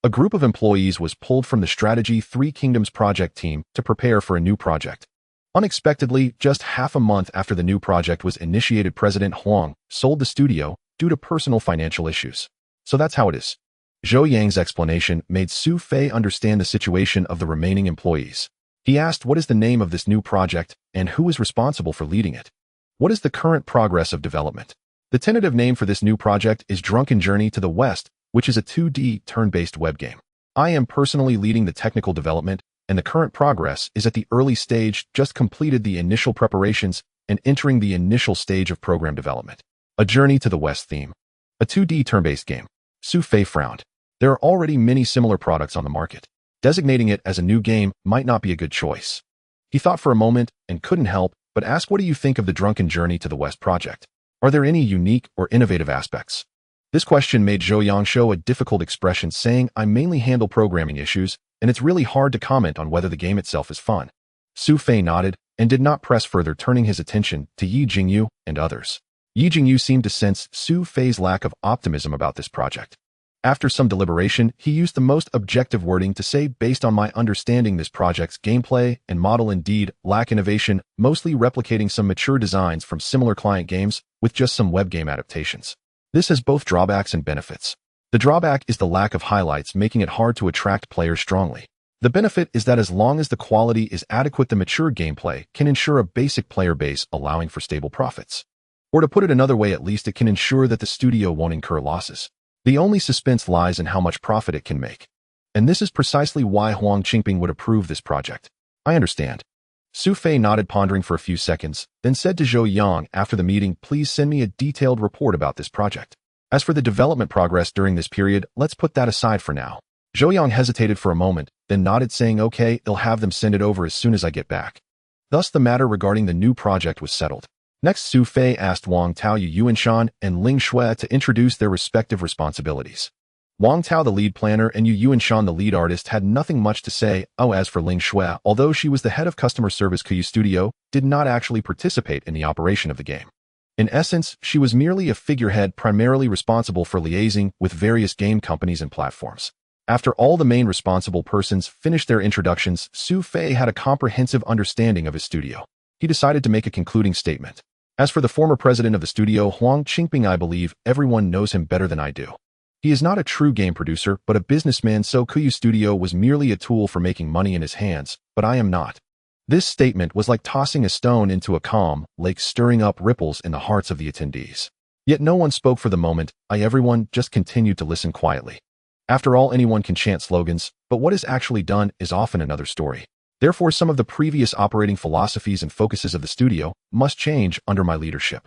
A group of employees was pulled from the Strategy 3 Kingdoms project team to prepare for a new project. Unexpectedly, just half a month after the new project was initiated, President Huang sold the studio due to personal financial issues. So that's how it is. Zhou Yang's explanation made Su Fei understand the situation of the remaining employees. He asked, what is the name of this new project and who is responsible for leading it? What is the current progress of development? The tentative name for this new project is Drunken Journey to the West, which is a 2D turn-based web game. I am personally leading the technical development, and the current progress is at the early stage, just completed the initial preparations and entering the initial stage of program development. A Journey to the West theme. A 2D turn-based game. Su Fei frowned. There are already many similar products on the market. Designating it as a new game might not be a good choice. He thought for a moment and couldn't help but ask, what do you think of the Drunken Journey to the West project? Are there any unique or innovative aspects? This question made Zhou Yang show a difficult expression, saying, I mainly handle programming issues, and it's really hard to comment on whether the game itself is fun. Su Fei nodded and did not press further, turning his attention to Yi Jingyu and others. Yi Jingyu seemed to sense Su Fei's lack of optimism about this project. After some deliberation, he used the most objective wording to say, based on my understanding, this project's gameplay and model indeed lack innovation, mostly replicating some mature designs from similar client games with just some web game adaptations. This has both drawbacks and benefits. The drawback is the lack of highlights, making it hard to attract players strongly. The benefit is that as long as the quality is adequate, the mature gameplay can ensure a basic player base, allowing for stable profits. Or to put it another way, at least it can ensure that the studio won't incur losses. The only suspense lies in how much profit it can make. And this is precisely why Huang Qingping would approve this project. I understand. Su Fei nodded, pondering for a few seconds, then said to Zhou Yang after the meeting, please send me a detailed report about this project. As for the development progress during this period, let's put that aside for now. Zhou Yang hesitated for a moment, then nodded, saying, okay, I'll have them send it over as soon as I get back. Thus the matter regarding the new project was settled. Next, Su Fei asked Wang Tao, Yuanshan, and Ling Shui to introduce their respective responsibilities. Wang Tao, the lead planner, and Yuanshan, the lead artist, had nothing much to say. As for Ling Shui, although she was the head of customer service Kuyu Studio, did not actually participate in the operation of the game. In essence, she was merely a figurehead primarily responsible for liaising with various game companies and platforms. After all the main responsible persons finished their introductions, Su Fei had a comprehensive understanding of his studio. He decided to make a concluding statement. As for the former president of the studio, Huang Qingping, I believe everyone knows him better than I do. He is not a true game producer, but a businessman, so Kuyu Studio was merely a tool for making money in his hands, but I am not. This statement was like tossing a stone into a calm lake, stirring up ripples in the hearts of the attendees. Yet no one spoke for the moment. Everyone just continued to listen quietly. After all, anyone can chant slogans, but what is actually done is often another story. Therefore, some of the previous operating philosophies and focuses of the studio must change under my leadership.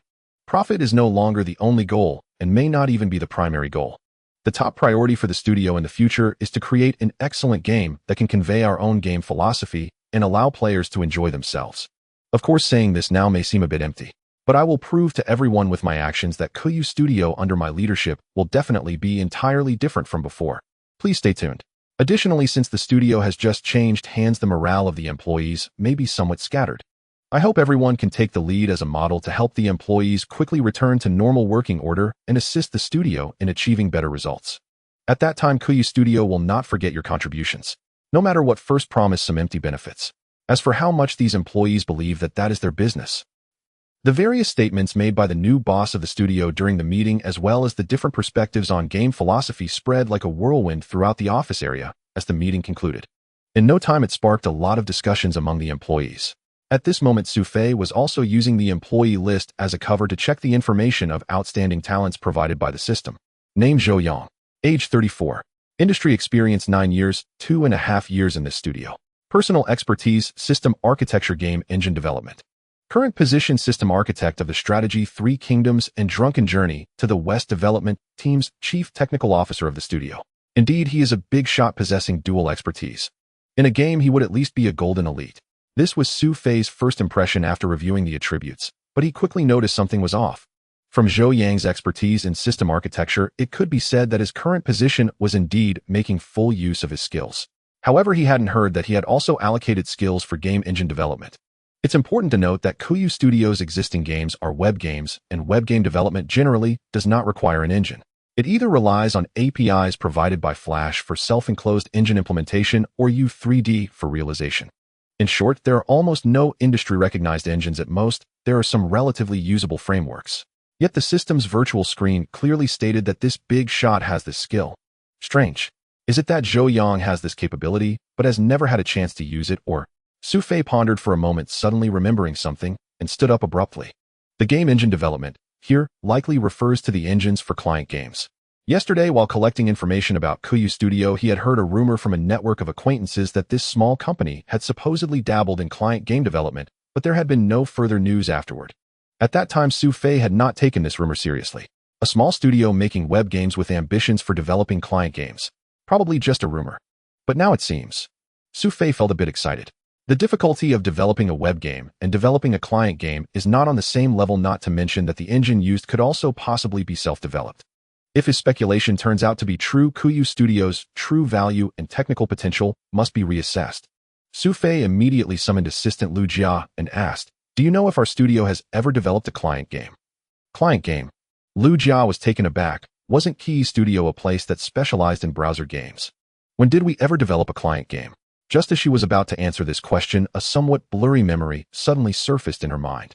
Profit is no longer the only goal and may not even be the primary goal. The top priority for the studio in the future is to create an excellent game that can convey our own game philosophy and allow players to enjoy themselves. Of course, saying this now may seem a bit empty, but I will prove to everyone with my actions that Kuyu Studio under my leadership will definitely be entirely different from before. Please stay tuned. Additionally, since the studio has just changed hands, the morale of the employees may be somewhat scattered. I hope everyone can take the lead as a model to help the employees quickly return to normal working order and assist the studio in achieving better results. At that time, Kuyu Studio will not forget your contributions, no matter what first promise some empty benefits. As for how much these employees believe that is their business. The various statements made by the new boss of the studio during the meeting, as well as the different perspectives on game philosophy, spread like a whirlwind throughout the office area as the meeting concluded. In no time, it sparked a lot of discussions among the employees. At this moment, Su Fei was also using the employee list as a cover to check the information of outstanding talents provided by the system. Name: Zhou Yang. Age 34. Industry experience 9 years, 2.5 years in this studio. Personal expertise: system architecture, game engine development. Current position: system architect of the strategy Three Kingdoms and Drunken Journey to the West development team's chief technical officer of the studio. Indeed, he is a big shot possessing dual expertise. In a game, he would at least be a golden elite. This was Su Fei's first impression after reviewing the attributes, but he quickly noticed something was off. From Zhou Yang's expertise in system architecture, it could be said that his current position was indeed making full use of his skills. However, he hadn't heard that he had also allocated skills for game engine development. It's important to note that Kuyu Studio's existing games are web games, and web game development generally does not require an engine. It either relies on APIs provided by Flash for self-enclosed engine implementation or U3D for realization. In short, there are almost no industry-recognized engines. At most, there are some relatively usable frameworks. Yet the system's virtual screen clearly stated that this big shot has this skill. Strange. Is it that Zhou Yang has this capability, but has never had a chance to use it, or? Su Fei pondered for a moment, suddenly remembering something, and stood up abruptly. The game engine development, here, likely refers to the engines for client games. Yesterday, while collecting information about Kuyu Studio, he had heard a rumor from a network of acquaintances that this small company had supposedly dabbled in client game development, but there had been no further news afterward. At that time, Su Fei had not taken this rumor seriously. A small studio making web games with ambitions for developing client games. Probably just a rumor. But now it seems. Su Fei felt a bit excited. The difficulty of developing a web game and developing a client game is not on the same level, not to mention that the engine used could also possibly be self-developed. If his speculation turns out to be true, Kuyu Studio's true value and technical potential must be reassessed. Su Fei immediately summoned assistant Lu Jia and asked, "Do you know if our studio has ever developed a client game?" Client game? Lu Jia was taken aback. Wasn't Kuyu Studio a place that specialized in browser games? When did we ever develop a client game? Just as she was about to answer this question, a somewhat blurry memory suddenly surfaced in her mind.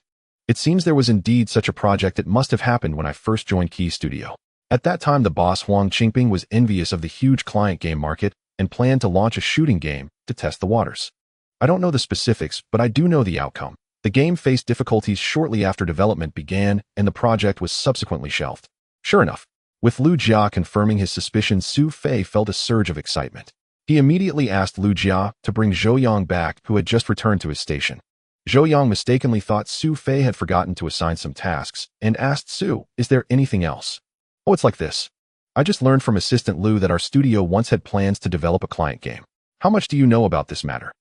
It seems there was indeed such a project. It must have happened when I first joined Kuyu Studio. At that time, the boss Huang Qingping was envious of the huge client game market and planned to launch a shooting game to test the waters. I don't know the specifics, but I do know the outcome. The game faced difficulties shortly after development began, and the project was subsequently shelved. Sure enough, with Lu Jia confirming his suspicions, Su Fei felt a surge of excitement. He immediately asked Lu Jia to bring Zhou Yang back, who had just returned to his station. Zhou Yang mistakenly thought Su Fei had forgotten to assign some tasks, and asked Su, "Is there anything else?" "Oh, it's like this. I just learned from Assistant Lu that our studio once had plans to develop a client game. How much do you know about this matter?"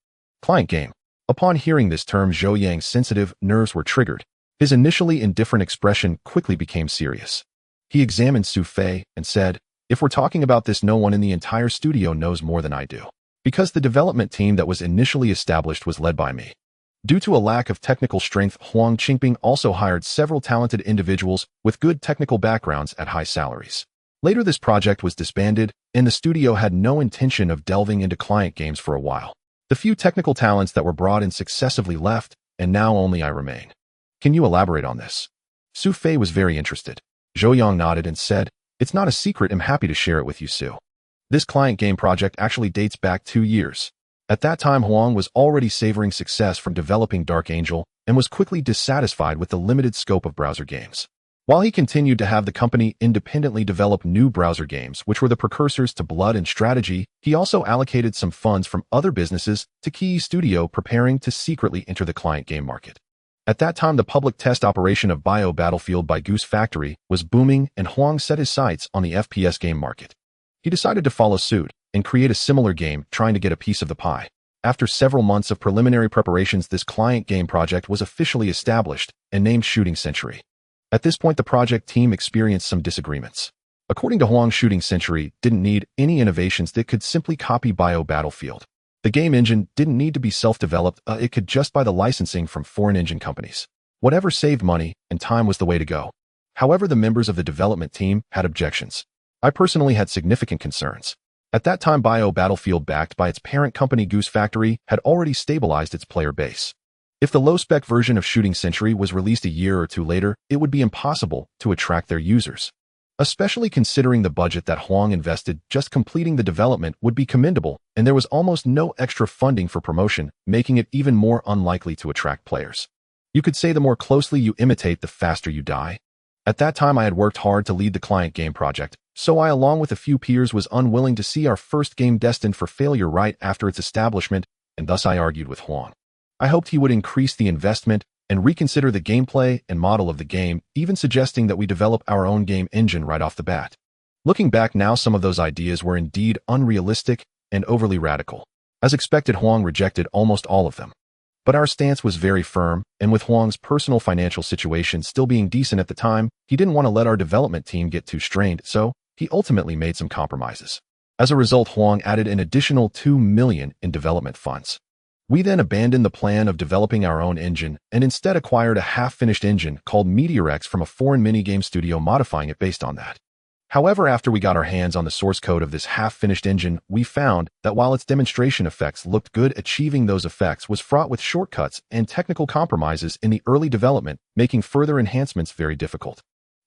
Client game. Upon hearing this term, Zhou Yang's sensitive nerves were triggered. His initially indifferent expression quickly became serious. He examined Su Fei and said, "If we're talking about this, no one in the entire studio knows more than I do. Because the development team that was initially established was led by me. Due to a lack of technical strength, Huang Qingping also hired several talented individuals with good technical backgrounds at high salaries. Later, this project was disbanded, and the studio had no intention of delving into client games for a while. The few technical talents that were brought in successively left, and now only I remain. Can you elaborate on this?" Su Fei was very interested. Zhou Yang nodded and said, "It's not a secret. I'm happy to share it with you, Su. This client game project actually dates back 2 years. At that time, Huang was already savoring success from developing Dark Angel and was quickly dissatisfied with the limited scope of browser games. While he continued to have the company independently develop new browser games, which were the precursors to Blood and Strategy, he also allocated some funds from other businesses to Key Studio, preparing to secretly enter the client game market. At that time, the public test operation of Bio Battlefield by Goose Factory was booming, and Huang set his sights on the FPS game market. He decided to follow suit and create a similar game, trying to get a piece of the pie. After several months of preliminary preparations, this client game project was officially established and named Shooting Century. At this point, the project team experienced some disagreements. According to Huang, Shooting Century didn't need any innovations that could simply copy Bio Battlefield. The game engine didn't need to be self-developed, it could just buy the licensing from foreign engine companies. Whatever saved money and time was the way to go. However, the members of the development team had objections. I personally had significant concerns. At that time, Bio Battlefield, backed by its parent company Goose Factory, had already stabilized its player base. If the low-spec version of Shooting Century was released a year or two later, it would be impossible to attract their users. Especially considering the budget that Huang invested, just completing the development would be commendable, and there was almost no extra funding for promotion, making it even more unlikely to attract players. You could say the more closely you imitate, the faster you die. At that time, I had worked hard to lead the client game project, so I, along with a few peers, was unwilling to see our first game destined for failure right after its establishment, and thus I argued with Huang. I hoped he would increase the investment and reconsider the gameplay and model of the game, even suggesting that we develop our own game engine right off the bat. Looking back now, some of those ideas were indeed unrealistic and overly radical. As expected, Huang rejected almost all of them. But our stance was very firm, and with Huang's personal financial situation still being decent at the time, he didn't want to let our development team get too strained, so he ultimately made some compromises. As a result, Huang added an additional 2 million in development funds. We then abandoned the plan of developing our own engine and instead acquired a half-finished engine called MeteorX from a foreign minigame studio, modifying it based on that. However, after we got our hands on the source code of this half-finished engine, we found that while its demonstration effects looked good, achieving those effects was fraught with shortcuts and technical compromises in the early development, making further enhancements very difficult.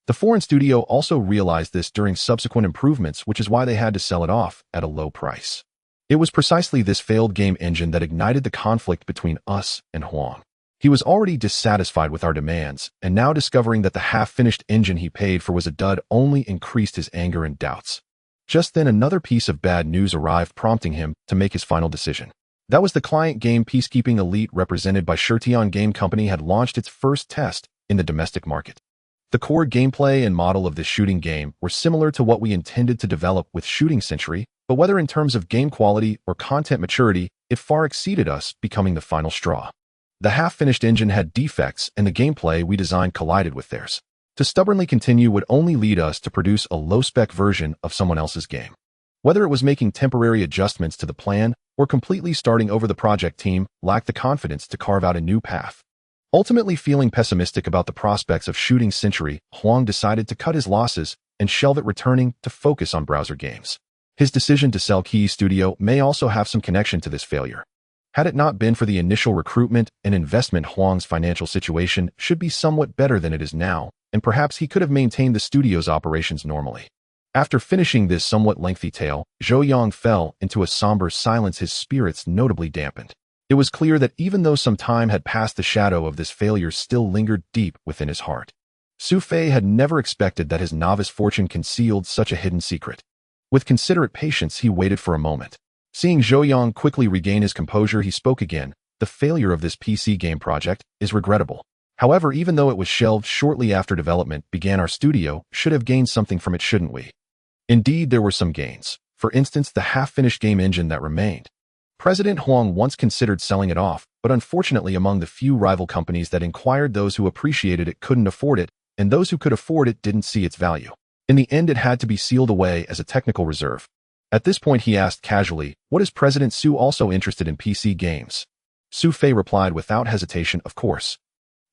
The foreign studio also realized this during subsequent improvements, which is why they had to sell it off at a low price. It was precisely this failed game engine that ignited the conflict between us and Huang. He was already dissatisfied with our demands, and now discovering that the half-finished engine he paid for was a dud only increased his anger and doubts. Just then, another piece of bad news arrived, prompting him to make his final decision. That was the client game Peacekeeping Elite, represented by Shirtion Game Company, had launched its first test in the domestic market. The core gameplay and model of this shooting game were similar to what we intended to develop with Shooting Century, but whether in terms of game quality or content maturity, it far exceeded us, becoming the final straw. The half-finished engine had defects, and the gameplay we designed collided with theirs. To stubbornly continue would only lead us to produce a low-spec version of someone else's game. Whether it was making temporary adjustments to the plan or completely starting over, the project team lacked the confidence to carve out a new path. Ultimately, feeling pessimistic about the prospects of Shooting Century, Huang decided to cut his losses and shelve it, returning to focus on browser games. His decision to sell Key Studio may also have some connection to this failure. Had it not been for the initial recruitment and investment, Huang's financial situation should be somewhat better than it is now, and perhaps he could have maintained the studio's operations normally. After finishing this somewhat lengthy tale, Zhou Yang fell into a somber silence, his spirits notably dampened. It was clear that even though some time had passed, the shadow of this failure still lingered deep within his heart. Su Fei had never expected that his novice fortune concealed such a hidden secret. With considerate patience, he waited for a moment. Seeing Zhou Yang quickly regain his composure, he spoke again. The failure of this PC game project is regrettable. However, even though it was shelved shortly after development began, our studio should have gained something from it, shouldn't we? Indeed, there were some gains. For instance, the half-finished game engine that remained. President Huang once considered selling it off, but unfortunately among the few rival companies that inquired, those who appreciated it couldn't afford it, and those who could afford it didn't see its value. In the end, it had to be sealed away as a technical reserve. At this point, he asked casually, "What is President Su also interested in PC games?" Su Fei replied without hesitation, "Of course.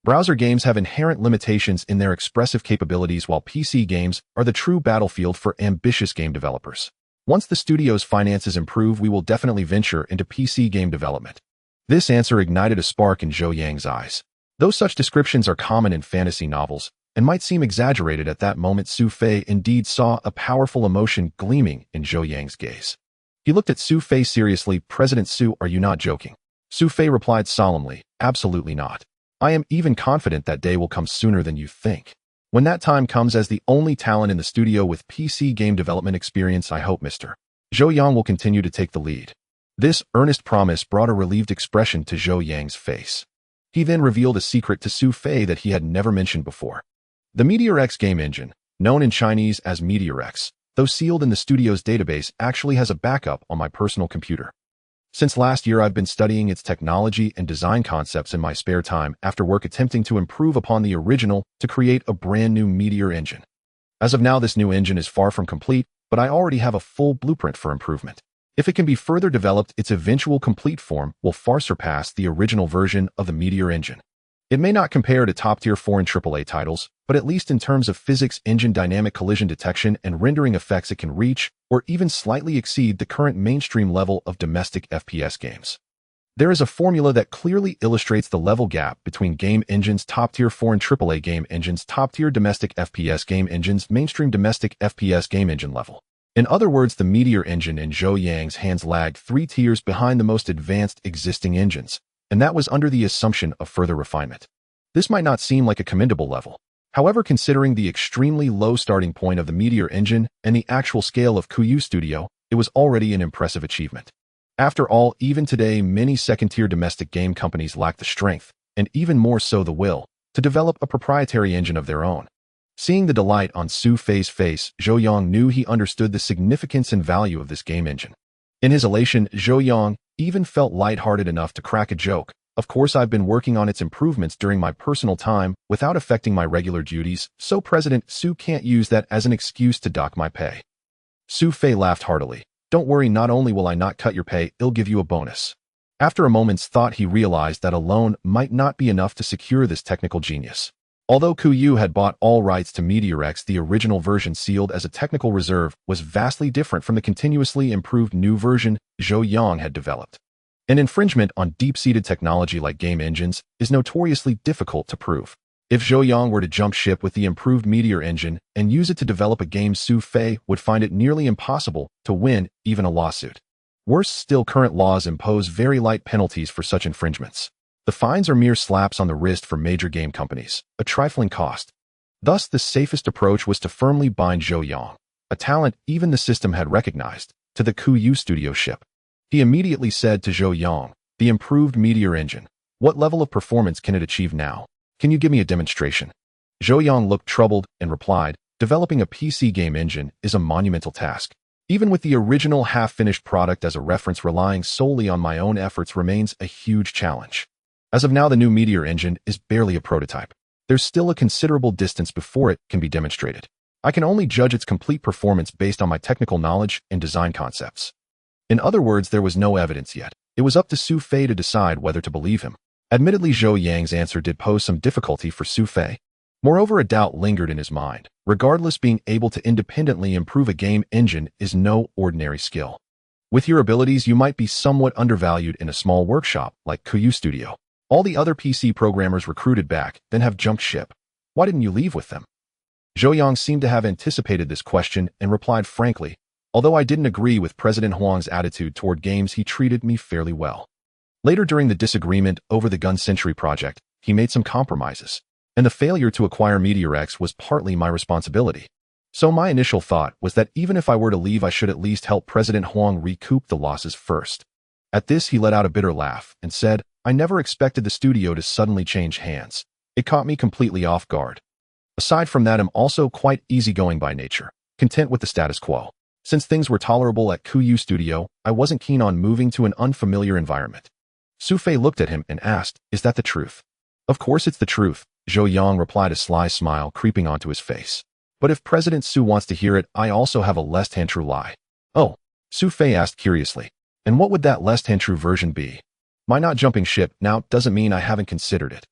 Browser games have inherent limitations in their expressive capabilities, while PC games are the true battlefield for ambitious game developers. Once the studio's finances improve, we will definitely venture into PC game development." This answer ignited a spark in Zhou Yang's eyes. Though such descriptions are common in fantasy novels and might seem exaggerated at that moment, Su Fei indeed saw a powerful emotion gleaming in Zhou Yang's gaze. He looked at Su Fei seriously. "President Su, are you not joking?" Su Fei replied solemnly, "Absolutely not. I am even confident that day will come sooner than you think. When that time comes, as the only talent in the studio with PC game development experience, I hope Mr. Zhou Yang will continue to take the lead." This earnest promise brought a relieved expression to Zhou Yang's face. He then revealed a secret to Su Fei that he had never mentioned before. The Meteor X game engine, known in Chinese as Meteor X, though sealed in the studio's database, actually has a backup on my personal computer. Since last year, I've been studying its technology and design concepts in my spare time after work, attempting to improve upon the original to create a brand new Meteor engine. As of now, this new engine is far from complete, but I already have a full blueprint for improvement. If it can be further developed, its eventual complete form will far surpass the original version of the Meteor engine. It may not compare to top-tier foreign AAA titles, but at least in terms of physics, engine dynamic collision detection, and rendering effects, it can reach, or even slightly exceed, the current mainstream level of domestic FPS games. There is a formula that clearly illustrates the level gap between game engines, top-tier foreign AAA game engines, top-tier domestic FPS game engines, mainstream domestic FPS game engine level. In other words, the Meteor engine in Zhou Yang's hands lagged 3 tiers behind the most advanced existing engines, and that was under the assumption of further refinement. This might not seem like a commendable level. However, considering the extremely low starting point of the Meteor engine and the actual scale of Kuyu Studio, it was already an impressive achievement. After all, even today, many second-tier domestic game companies lack the strength, and even more so the will, to develop a proprietary engine of their own. Seeing the delight on Su Fei's face, Zhou Yang knew he understood the significance and value of this game engine. In his elation, Zhou Yang even felt lighthearted enough to crack a joke. "Of course, I've been working on its improvements during my personal time without affecting my regular duties, so President Su can't use that as an excuse to dock my pay." Su Fei laughed heartily. "Don't worry, not only will I not cut your pay, I'll give you a bonus." After a moment's thought, he realized that a loan might not be enough to secure this technical genius. Although Kuyu had bought all rights to Meteor X, the original version sealed as a technical reserve was vastly different from the continuously improved new version Zhou Yang had developed. An infringement on deep-seated technology like game engines is notoriously difficult to prove. If Zhou Yang were to jump ship with the improved Meteor engine and use it to develop a game, Su Fei would find it nearly impossible to win even a lawsuit. Worse still, current laws impose very light penalties for such infringements. The fines are mere slaps on the wrist for major game companies, a trifling cost. Thus, the safest approach was to firmly bind Zhou Yang, a talent even the system had recognized, to the Kuyu Studio ship. He immediately said to Zhou Yang, "The improved Meteor engine, what level of performance can it achieve now? Can you give me a demonstration?" Zhou Yang looked troubled and replied, "Developing a PC game engine is a monumental task. Even with the original half-finished product as a reference, relying solely on my own efforts remains a huge challenge. As of now, the new Meteor engine is barely a prototype. There's still a considerable distance before it can be demonstrated. I can only judge its complete performance based on my technical knowledge and design concepts." In other words, there was no evidence yet. It was up to Su Fei to decide whether to believe him. Admittedly, Zhou Yang's answer did pose some difficulty for Su Fei. Moreover, a doubt lingered in his mind. Regardless, being able to independently improve a game engine is no ordinary skill. With your abilities, you might be somewhat undervalued in a small workshop like Kuyu Studio. All the other PC programmers recruited back, then have jumped ship. Why didn't you leave with them? Zhou Yang seemed to have anticipated this question and replied frankly, "Although I didn't agree with President Huang's attitude toward games, he treated me fairly well." Later, during the disagreement over the Gun Century project, he made some compromises, and the failure to acquire Meteor X was partly my responsibility. So my initial thought was that even if I were to leave, I should at least help President Huang recoup the losses first. At this, he let out a bitter laugh and said, "I never expected the studio to suddenly change hands. It caught me completely off guard. Aside from that, I'm also quite easygoing by nature, content with the status quo. Since things were tolerable at Kuyu Studio, I wasn't keen on moving to an unfamiliar environment. Su Fei looked at him and asked, "Is that the truth?" "Of course it's the truth," Zhou Yang replied, a sly smile creeping onto his face. "But if President Su wants to hear it, I also have a less-than true lie." "Oh," Su Fei asked curiously. "And what would that less-than true version be?" "My not jumping ship now doesn't mean I haven't considered it.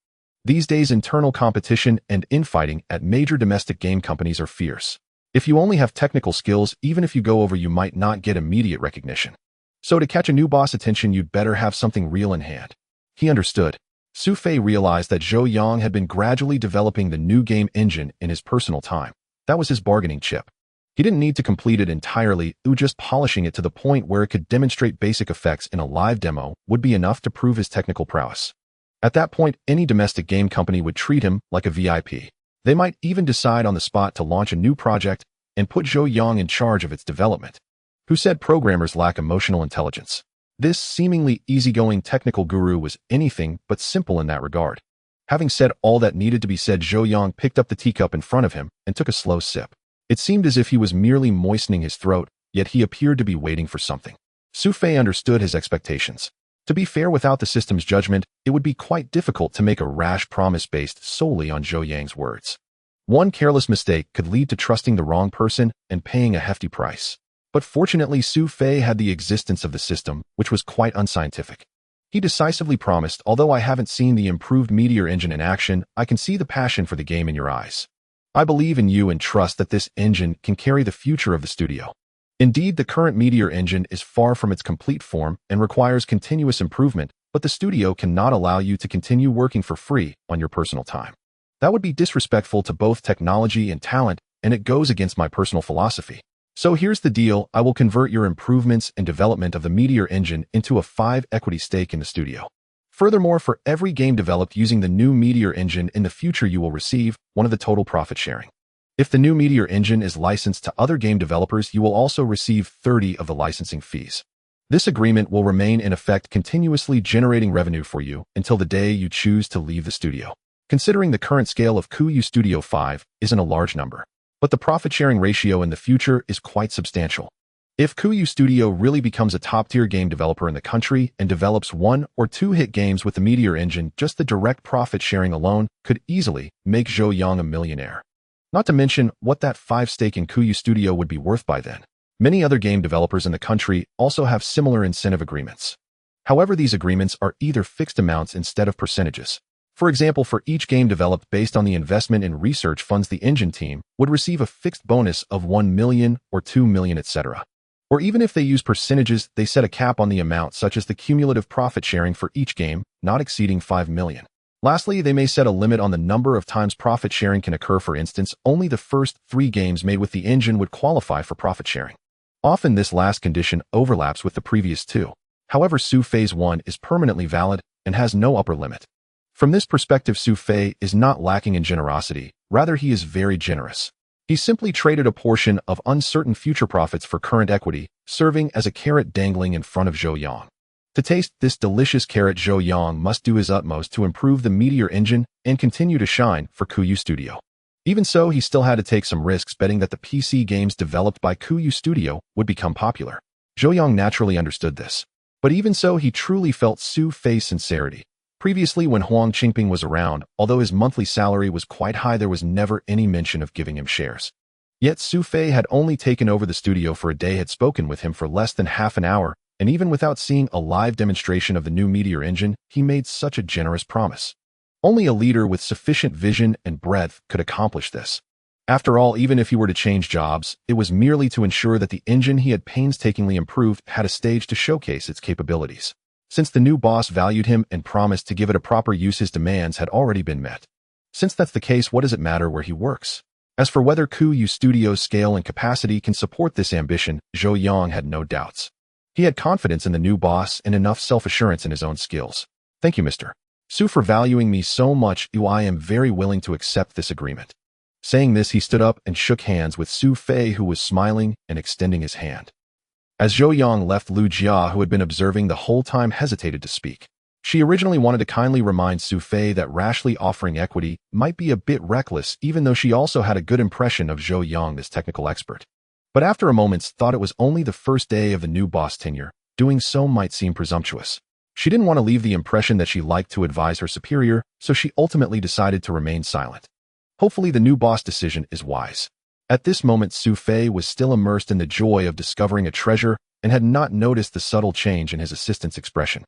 These days internal competition and infighting at major domestic game companies are fierce. If you only have technical skills, even if you go over, you might not get immediate recognition. So to catch a new boss' attention, you'd better have something real in hand." He understood. Su Fei realized that Zhou Yang had been gradually developing the new game engine in his personal time. That was his bargaining chip. He didn't need to complete it entirely, just polishing it to the point where it could demonstrate basic effects in a live demo would be enough to prove his technical prowess. At that point, any domestic game company would treat him like a VIP. They might even decide on the spot to launch a new project and put Zhou Yang in charge of its development. Who said programmers lack emotional intelligence? This seemingly easygoing technical guru was anything but simple in that regard. Having said all that needed to be said, Zhou Yang picked up the teacup in front of him and took a slow sip. It seemed as if he was merely moistening his throat, yet he appeared to be waiting for something. Su Fei understood his expectations. To be fair, without the system's judgment, it would be quite difficult to make a rash promise based solely on Zhou Yang's words. One careless mistake could lead to trusting the wrong person and paying a hefty price. But fortunately, Su Fei had the existence of the system, which was quite unscientific. He decisively promised, "Although I haven't seen the improved Meteor engine in action, I can see the passion for the game in your eyes. I believe in you and trust that this engine can carry the future of the studio." Indeed, the current Meteor engine is far from its complete form and requires continuous improvement, but the studio cannot allow you to continue working for free on your personal time. That would be disrespectful to both technology and talent, and it goes against my personal philosophy. So here's the deal: I will convert your improvements and development of the Meteor engine into a 5 equity stake in the studio. Furthermore, for every game developed using the new Meteor engine in the future, you will receive one of the total profit sharing. If the new Meteor engine is licensed to other game developers, you will also receive 30 of the licensing fees. This agreement will remain in effect, continuously generating revenue for you until the day you choose to leave the studio. Considering the current scale of Kuyu Studio 5 isn't a large number, but the profit-sharing ratio in the future is quite substantial. If Kuyu Studio really becomes a top-tier game developer in the country and develops 1 or 2 hit games with the Meteor engine, just the direct profit sharing alone could easily make Zhou Yang a millionaire. Not to mention what that 5 stake in Kuyu Studio would be worth by then. Many other game developers in the country also have similar incentive agreements. However, these agreements are either fixed amounts instead of percentages. For example, for each game developed based on the investment in research funds, the engine team would receive a fixed bonus of 1 million or 2 million, etc. Or even if they use percentages, they set a cap on the amount, such as the cumulative profit sharing for each game, not exceeding 5 million. Lastly, they may set a limit on the number of times profit sharing can occur. For instance, only the first 3 games made with the engine would qualify for profit sharing. Often this last condition overlaps with the previous 2. However, Su Fei's 1 is permanently valid and has no upper limit. From this perspective, Su Fei is not lacking in generosity, rather he is very generous. He simply traded a portion of uncertain future profits for current equity, serving as a carrot dangling in front of Zhou Yang. To taste this delicious carrot, Zhou Yang must do his utmost to improve the Meteor engine and continue to shine for Kuyu Studio. Even so, he still had to take some risks, betting that the PC games developed by Kuyu Studio would become popular. Zhou Yang naturally understood this. But even so, he truly felt Su Fei's sincerity. Previously, when Huang Qingping was around, although his monthly salary was quite high, there was never any mention of giving him shares. Yet Su Fei had only taken over the studio for a day, had spoken with him for less than half an hour, and even without seeing a live demonstration of the new Meteor engine, he made such a generous promise. Only a leader with sufficient vision and breadth could accomplish this. After all, even if he were to change jobs, it was merely to ensure that the engine he had painstakingly improved had a stage to showcase its capabilities. Since the new boss valued him and promised to give it a proper use, his demands had already been met. Since that's the case, what does it matter where he works? As for whether Kuyu Studio's scale and capacity can support this ambition, Zhou Yang had no doubts. He had confidence in the new boss and enough self-assurance in his own skills. "Thank you, Mr. Su, for valuing me so much. I am very willing to accept this agreement." Saying this, he stood up and shook hands with Su Fei, who was smiling and extending his hand. As Zhou Yang left, Lu Jia, who had been observing the whole time, hesitated to speak. She originally wanted to kindly remind Su Fei that rashly offering equity might be a bit reckless, even though she also had a good impression of Zhou Yang, this technical expert. But after a moment's thought, it was only the first day of the new boss tenure. Doing so might seem presumptuous. She didn't want to leave the impression that she liked to advise her superior, so she ultimately decided to remain silent. Hopefully the new boss' decision is wise. At this moment, Su Fei was still immersed in the joy of discovering a treasure and had not noticed the subtle change in his assistant's expression.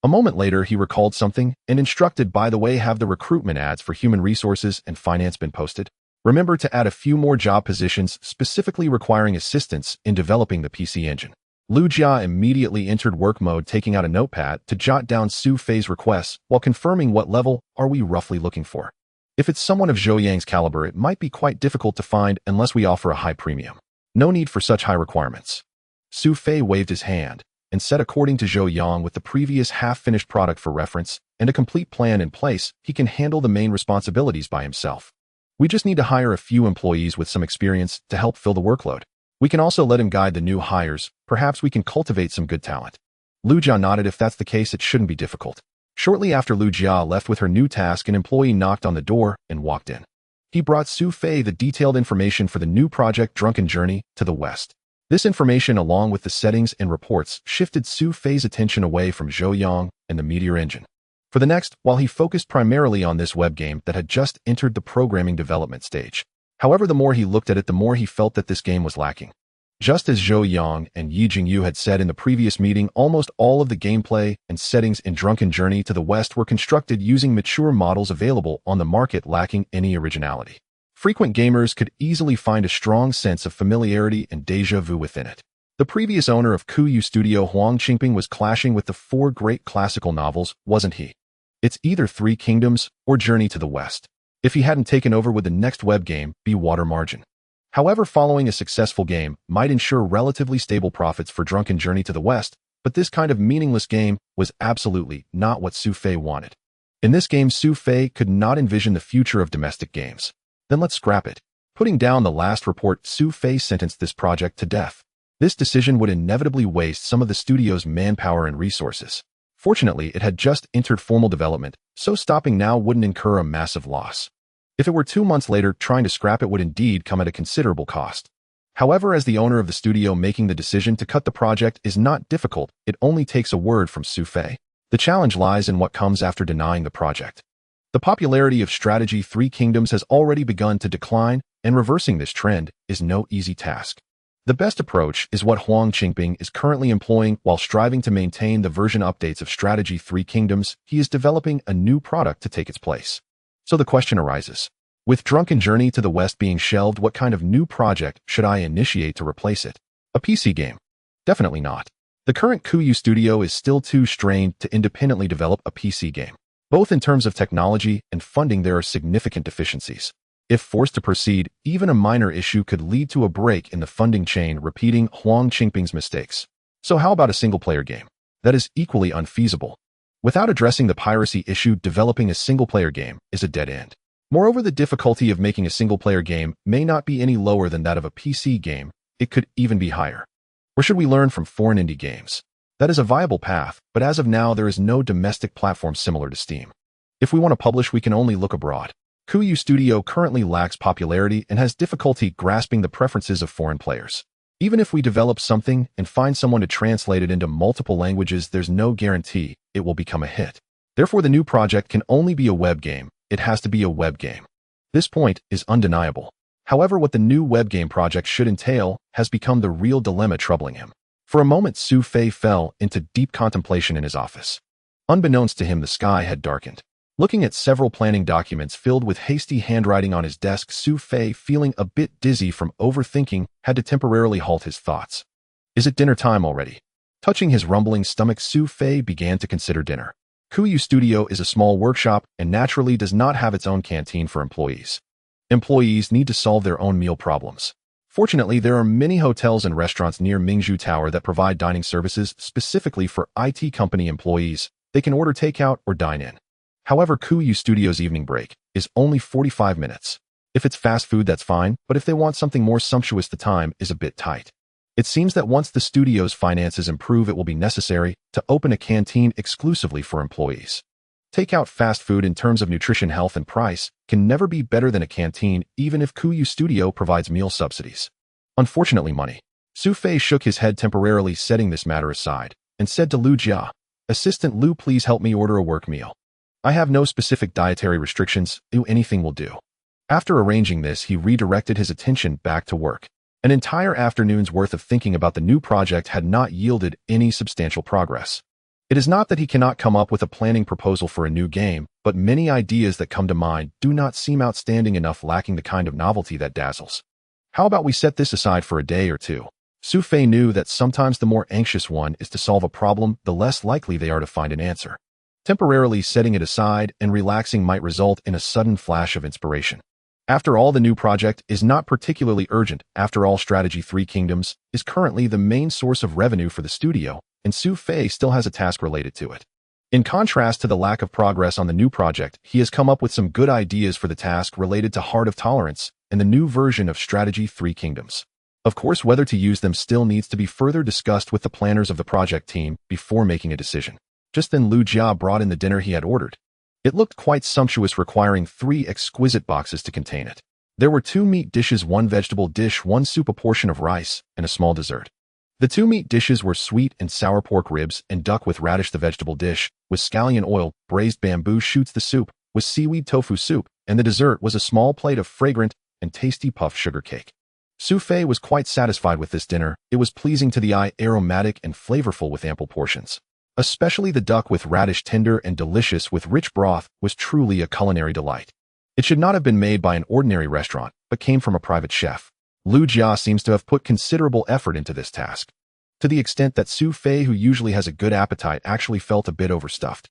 A moment later, he recalled something and instructed, "By the way, have the recruitment ads for human resources and finance been posted? Remember to add a few more job positions specifically requiring assistance in developing the PC engine." Lu Jia immediately entered work mode, taking out a notepad to jot down Su Fei's requests while confirming what level are we roughly looking for. If it's someone of Zhou Yang's caliber, it might be quite difficult to find unless we offer a high premium. No need for such high requirements. Su Fei waved his hand and said, according to Zhou Yang, with the previous half-finished product for reference and a complete plan in place, he can handle the main responsibilities by himself. We just need to hire a few employees with some experience to help fill the workload. We can also let him guide the new hires. Perhaps we can cultivate some good talent. Lu Jia nodded. If that's the case, it shouldn't be difficult. Shortly after Lu Jia left with her new task, an employee knocked on the door and walked in. He brought Su Fei the detailed information for the new project Drunken Journey to the West. This information, along with the settings and reports, shifted Su Fei's attention away from Zhou Yang and the Meteor engine. For the next, while he focused primarily on this web game that had just entered the programming development stage. However, the more he looked at it, the more he felt that this game was lacking. Just as Zhou Yang and Yi Jingyu had said in the previous meeting, almost all of the gameplay and settings in Drunken Journey to the West were constructed using mature models available on the market, lacking any originality. Frequent gamers could easily find a strong sense of familiarity and déjà vu within it. The previous owner of Kuyu Studio, Huang Qingping, was clashing with the four great classical novels, wasn't he? It's either Three Kingdoms or Journey to the West. If he hadn't taken over with the next web game, Be Water Margin. However, following a successful game might ensure relatively stable profits for Drunken Journey to the West, but this kind of meaningless game was absolutely not what Su Fei wanted. In this game, Su Fei could not envision the future of domestic games. Then let's scrap it. Putting down the last report, Su Fei sentenced this project to death. This decision would inevitably waste some of the studio's manpower and resources. Fortunately, it had just entered formal development, so stopping now wouldn't incur a massive loss. If it were 2 months later, trying to scrap it would indeed come at a considerable cost. However, as the owner of the studio, making the decision to cut the project is not difficult. It only takes a word from Su Fei. The challenge lies in what comes after denying the project. The popularity of strategy Three Kingdoms has already begun to decline, and reversing this trend is no easy task. The best approach is what Huang Qingping is currently employing. While striving to maintain the version updates of strategy Three Kingdoms, he is developing a new product to take its place. So the question arises, with Drunken Journey to the West being shelved, what kind of new project should I initiate to replace it? A PC game? Definitely not. The current Kuyu studio is still too strained to independently develop a PC game. Both in terms of technology and funding, there are significant deficiencies. If forced to proceed, even a minor issue could lead to a break in the funding chain, repeating Huang Qingping's mistakes. So how about a single-player game? That is equally unfeasible. Without addressing the piracy issue, developing a single-player game is a dead end. Moreover, the difficulty of making a single-player game may not be any lower than that of a PC game. It could even be higher. Or should we learn from foreign indie games? That is a viable path, but as of now, there is no domestic platform similar to Steam. If we want to publish, we can only look abroad. Kuyu Studio currently lacks popularity and has difficulty grasping the preferences of foreign players. Even if we develop something and find someone to translate it into multiple languages, there's no guarantee it will become a hit. Therefore, the new project can only be a web game. It has to be a web game. This point is undeniable. However, what the new web game project should entail has become the real dilemma troubling him. For a moment, Su Fei fell into deep contemplation in his office. Unbeknownst to him, the sky had darkened. Looking at several planning documents filled with hasty handwriting on his desk, Su Fei, feeling a bit dizzy from overthinking, had to temporarily halt his thoughts. Is it dinner time already? Touching his rumbling stomach, Su Fei began to consider dinner. Kuyu Studio is a small workshop and naturally does not have its own canteen for employees. Employees need to solve their own meal problems. Fortunately, there are many hotels and restaurants near Mingzhu Tower that provide dining services specifically for IT company employees. They can order takeout or dine in. However, Kuyu Studio's evening break is only 45 minutes. If it's fast food, that's fine, but if they want something more sumptuous, the time is a bit tight. It seems that once the studio's finances improve, it will be necessary to open a canteen exclusively for employees. Takeout fast food in terms of nutrition, health, and price can never be better than a canteen, even if Kuyu Studio provides meal subsidies. Unfortunately, money. Su Fei shook his head temporarily, setting this matter aside, and said to Lu Jia, Assistant Lu, please help me order a work meal. I have no specific dietary restrictions, anything will do. After arranging this, he redirected his attention back to work. An entire afternoon's worth of thinking about the new project had not yielded any substantial progress. It is not that he cannot come up with a planning proposal for a new game, but many ideas that come to mind do not seem outstanding enough, lacking the kind of novelty that dazzles. How about we set this aside for a day or two? Su Fei knew that sometimes the more anxious one is to solve a problem, the less likely they are to find an answer. Temporarily setting it aside and relaxing might result in a sudden flash of inspiration. After all, the new project is not particularly urgent. After all, Strategy 3 Kingdoms is currently the main source of revenue for the studio, and Su Fei still has a task related to it. In contrast to the lack of progress on the new project, he has come up with some good ideas for the task related to Heart of Tolerance and the new version of Strategy 3 Kingdoms. Of course, whether to use them still needs to be further discussed with the planners of the project team before making a decision. Just then Lu Jia brought in the dinner he had ordered. It looked quite sumptuous, requiring 3 exquisite boxes to contain it. There were 2 meat dishes, 1 vegetable dish, 1 soup, a portion of rice, and a small dessert. The 2 meat dishes were sweet and sour pork ribs and duck with radish. The vegetable dish was scallion oil, braised bamboo shoots. The soup was seaweed tofu soup, and the dessert was a small plate of fragrant and tasty puffed sugar cake. Su Fei was quite satisfied with this dinner. It was pleasing to the eye, aromatic and flavorful with ample portions. Especially the duck with radish, tender and delicious with rich broth, was truly a culinary delight. It should not have been made by an ordinary restaurant, but came from a private chef. Lu Jia seems to have put considerable effort into this task, to the extent that Su Fei, who usually has a good appetite, actually felt a bit overstuffed.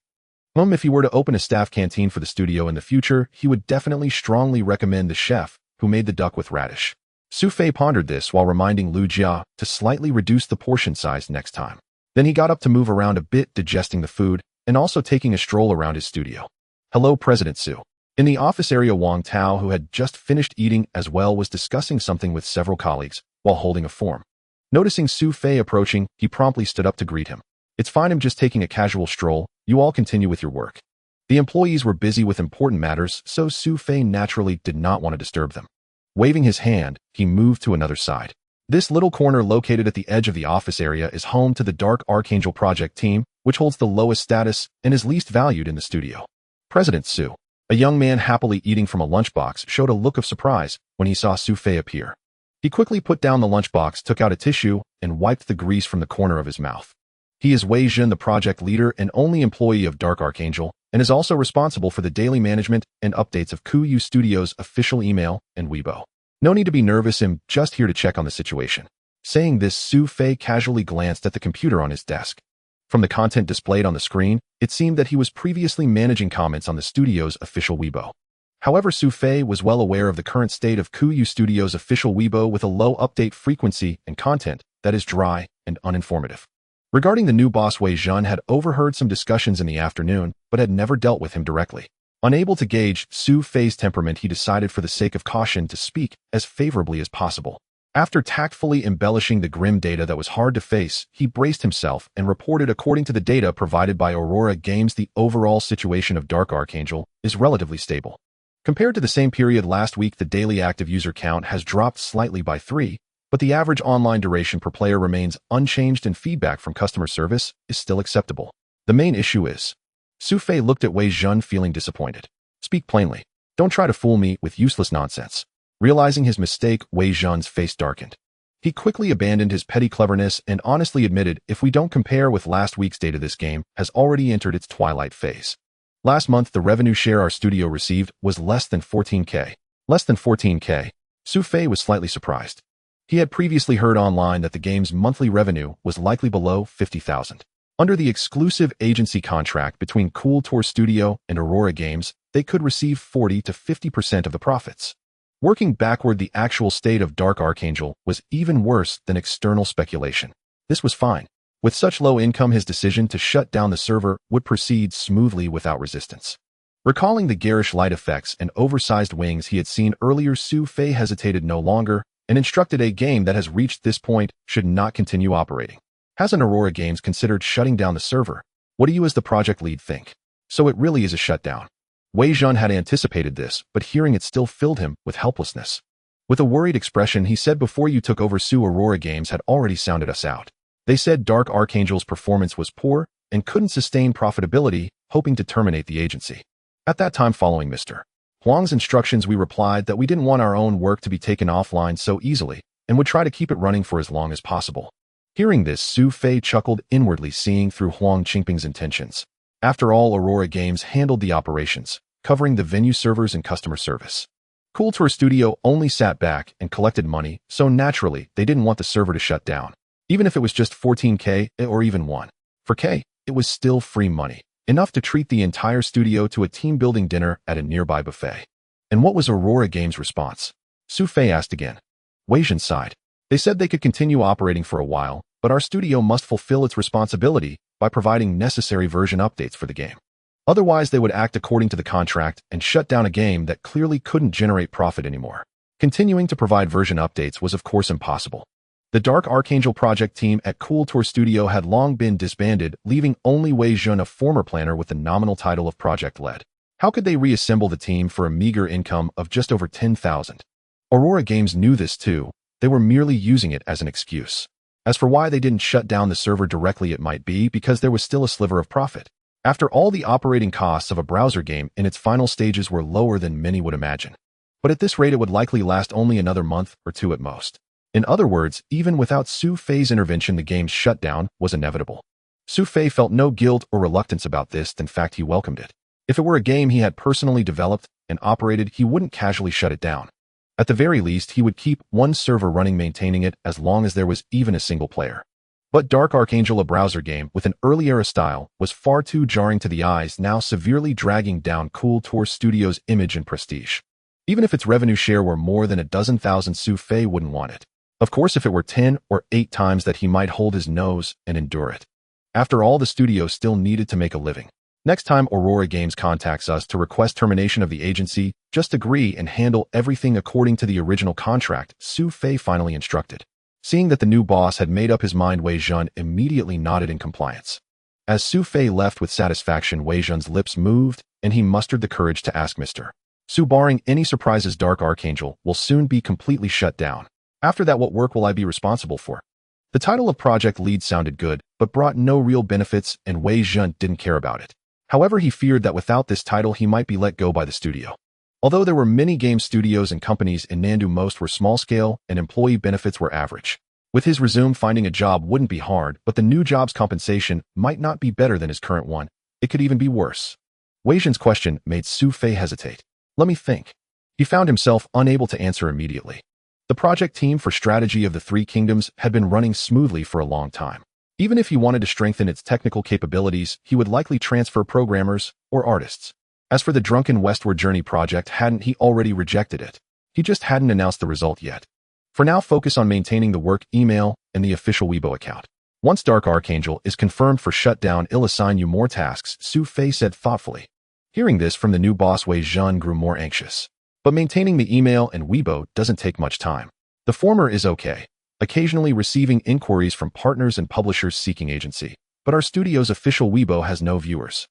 If he were to open a staff canteen for the studio in the future, he would definitely strongly recommend the chef who made the duck with radish. Su Fei pondered this while reminding Lu Jia to slightly reduce the portion size next time. Then he got up to move around a bit, digesting the food and also taking a stroll around his studio. Hello, President Su. In the office area, Wang Tao, who had just finished eating as well, was discussing something with several colleagues while holding a form. Noticing Su Fei approaching, he promptly stood up to greet him. It's fine, I'm just taking a casual stroll. You all continue with your work. The employees were busy with important matters, so Su Fei naturally did not want to disturb them. Waving his hand, he moved to another side. This little corner located at the edge of the office area is home to the Dark Archangel project team, which holds the lowest status and is least valued in the studio. President Su, a young man happily eating from a lunchbox, showed a look of surprise when he saw Su Fei appear. He quickly put down the lunchbox, took out a tissue, and wiped the grease from the corner of his mouth. He is Wei Jun, the project leader and only employee of Dark Archangel, and is also responsible for the daily management and updates of Kuyu Studio's official email and Weibo. No need to be nervous, I'm just here to check on the situation. Saying this, Su Fei casually glanced at the computer on his desk. From the content displayed on the screen, it seemed that he was previously managing comments on the studio's official Weibo. However, Su Fei was well aware of the current state of Kuyu Studio's official Weibo with a low update frequency and content that is dry and uninformative. Regarding the new boss, Wei Jun had overheard some discussions in the afternoon, but had never dealt with him directly. Unable to gauge Su Fei's temperament, he decided for the sake of caution to speak as favorably as possible. After tactfully embellishing the grim data that was hard to face, he braced himself and reported, according to the data provided by Aurora Games, the overall situation of Dark Archangel is relatively stable. Compared to the same period last week, the daily active user count has dropped slightly by 3, but the average online duration per player remains unchanged and feedback from customer service is still acceptable. The main issue is... Su Fei looked at Wei Jun, feeling disappointed. Speak plainly. Don't try to fool me with useless nonsense. Realizing his mistake, Wei Jun's face darkened. He quickly abandoned his petty cleverness and honestly admitted, if we don't compare with last week's data, this game has already entered its twilight phase. Last month, the revenue share our studio received was less than 14K. Less than 14K? Su Fei was slightly surprised. He had previously heard online that the game's monthly revenue was likely below 50,000. Under the exclusive agency contract between Cool Tour Studio and Aurora Games, they could receive 40 to 50% of the profits. Working backward, the actual state of Dark Archangel was even worse than external speculation. This was fine. With such low income, his decision to shut down the server would proceed smoothly without resistance. Recalling the garish light effects and oversized wings he had seen earlier, Su Fei hesitated no longer and instructed, a game that has reached this point should not continue operating. Hasn't Aurora Games considered shutting down the server? What do you as the project lead think? So it really is a shutdown. Wei Jun had anticipated this, but hearing it still filled him with helplessness. With a worried expression, he said, before you took over, Aurora Games had already sounded us out. They said Dark Archangel's performance was poor and couldn't sustain profitability, hoping to terminate the agency. At that time, following Mr. Huang's instructions, we replied that we didn't want our own work to be taken offline so easily and would try to keep it running for as long as possible. Hearing this, Su Fei chuckled inwardly, seeing through Huang Qingping's intentions. After all, Aurora Games handled the operations, covering the venue servers and customer service. Cool Tour Studio only sat back and collected money, so naturally, they didn't want the server to shut down. Even if it was just 14K or even 1. For K, it was still free money, enough to treat the entire studio to a team-building dinner at a nearby buffet. And what was Aurora Games' response? Su Fei asked again. Wei Zhen sighed. They said they could continue operating for a while, but our studio must fulfill its responsibility by providing necessary version updates for the game. Otherwise, they would act according to the contract and shut down a game that clearly couldn't generate profit anymore. Continuing to provide version updates was of course impossible. The Dark Archangel project team at Cool Tour Studio had long been disbanded, leaving only Wei Zhen, a former planner, with the nominal title of project lead. How could they reassemble the team for a meager income of just over 10,000? Aurora Games knew this too. They were merely using it as an excuse. As for why they didn't shut down the server directly, it might be because there was still a sliver of profit. After all, the operating costs of a browser game in its final stages were lower than many would imagine. But at this rate, it would likely last only another month or two at most. In other words, even without Su Fei's intervention, the game's shutdown was inevitable. Su Fei felt no guilt or reluctance about this. In fact, he welcomed it. If it were a game he had personally developed and operated, he wouldn't casually shut it down. At the very least, he would keep one server running, maintaining it as long as there was even a single player. But Dark Archangel, a browser game with an early-era style, was far too jarring to the eyes, now severely dragging down Cool Tour Studio's image and prestige. Even if its revenue share were more than 12,000, Su Fei wouldn't want it. Of course, if it were 10 or 8 times that, he might hold his nose and endure it. After all, the studio still needed to make a living. Next time Aurora Games contacts us to request termination of the agency, just agree and handle everything according to the original contract, Su Fei finally instructed. Seeing that the new boss had made up his mind, Wei Zhen immediately nodded in compliance. As Su Fei left with satisfaction, Wei Zhen's lips moved, and he mustered the courage to ask Mr. Su, barring any surprises, Dark Archangel will soon be completely shut down. After that, what work will I be responsible for? The title of project lead sounded good, but brought no real benefits, and Wei Zhen didn't care about it. However, he feared that without this title, he might be let go by the studio. Although there were many game studios and companies in Nandu, most were small-scale and employee benefits were average. With his resume, finding a job wouldn't be hard, but the new job's compensation might not be better than his current one. It could even be worse. Wei Zhen's question made Su Fei hesitate. Let me think. He found himself unable to answer immediately. The project team for strategy of the Three Kingdoms had been running smoothly for a long time. Even if he wanted to strengthen its technical capabilities, he would likely transfer programmers or artists. As for the Drunken Westward Journey project, hadn't he already rejected it? He just hadn't announced the result yet. For now, focus on maintaining the work email and the official Weibo account. Once Dark Archangel is confirmed for shutdown, I'll assign you more tasks, Su Fei said thoughtfully. Hearing this from the new boss, Wei Zhen grew more anxious. But maintaining the email and Weibo doesn't take much time. The former is okay, occasionally receiving inquiries from partners and publishers seeking agency. But our studio's official Weibo has no viewers.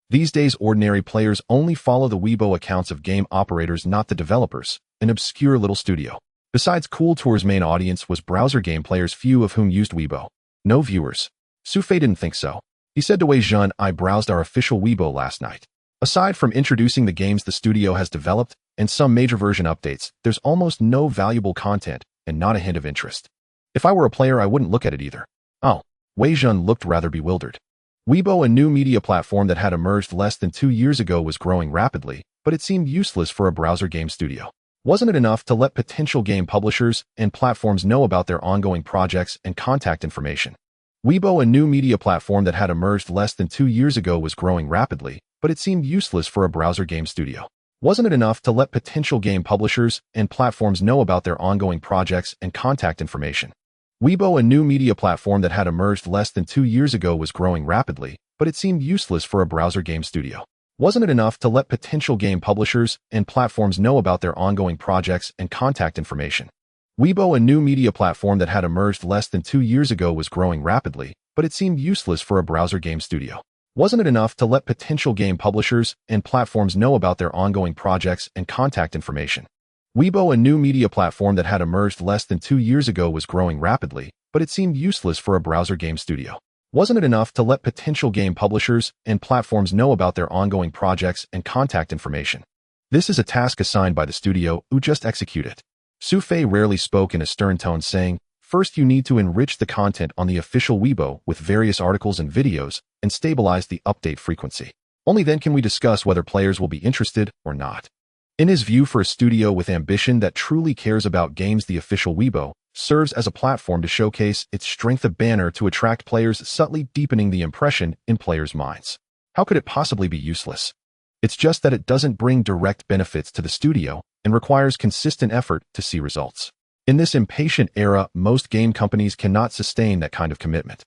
These days, ordinary players only follow the Weibo accounts of game operators, not the developers, an obscure little studio. Besides, Cool Tour's main audience was browser game players, few of whom used Weibo. No viewers. Su Fei didn't think so. He said to Wei Zhen, I browsed our official Weibo last night. Aside from introducing the games the studio has developed and some major version updates, there's almost no valuable content and not a hint of interest. If I were a player, I wouldn't look at it either. Oh, Wei Zhen looked rather bewildered. Weibo, a new media platform that had emerged less than 2 years ago, was growing rapidly, but it seemed useless for a browser game studio. Wasn't it enough to let potential game publishers and platforms know about their ongoing projects and contact information? Weibo, a new media platform that had emerged less than 2 years ago, was growing rapidly, but it seemed useless for a browser game studio. Wasn't it enough to let potential game publishers and platforms know about their ongoing projects and contact information? Weibo, a new media platform that had emerged less than 2 years ago, was growing rapidly, but it seemed useless for a browser game studio. Wasn't it enough to let potential game publishers and platforms know about their ongoing projects and contact information? Weibo, a new media platform that had emerged less than 2 years ago, was growing rapidly, but it seemed useless for a browser game studio. Wasn't it enough to let potential game publishers and platforms know about their ongoing projects and contact information? Weibo, a new media platform that had emerged less than 2 years ago, was growing rapidly, but it seemed useless for a browser game studio. Wasn't it enough to let potential game publishers and platforms know about their ongoing projects and contact information? This is a task assigned by the studio who just execute it. Su Fei rarely spoke in a stern tone, saying, "First, you need to enrich the content on the official Weibo with various articles and videos and stabilize the update frequency. Only then can we discuss whether players will be interested or not." In his view, for a studio with ambition that truly cares about games, the official Weibo serves as a platform to showcase its strength, a banner to attract players, subtly deepening the impression in players' minds. How could it possibly be useless? It's just that it doesn't bring direct benefits to the studio and requires consistent effort to see results. In this impatient era, most game companies cannot sustain that kind of commitment.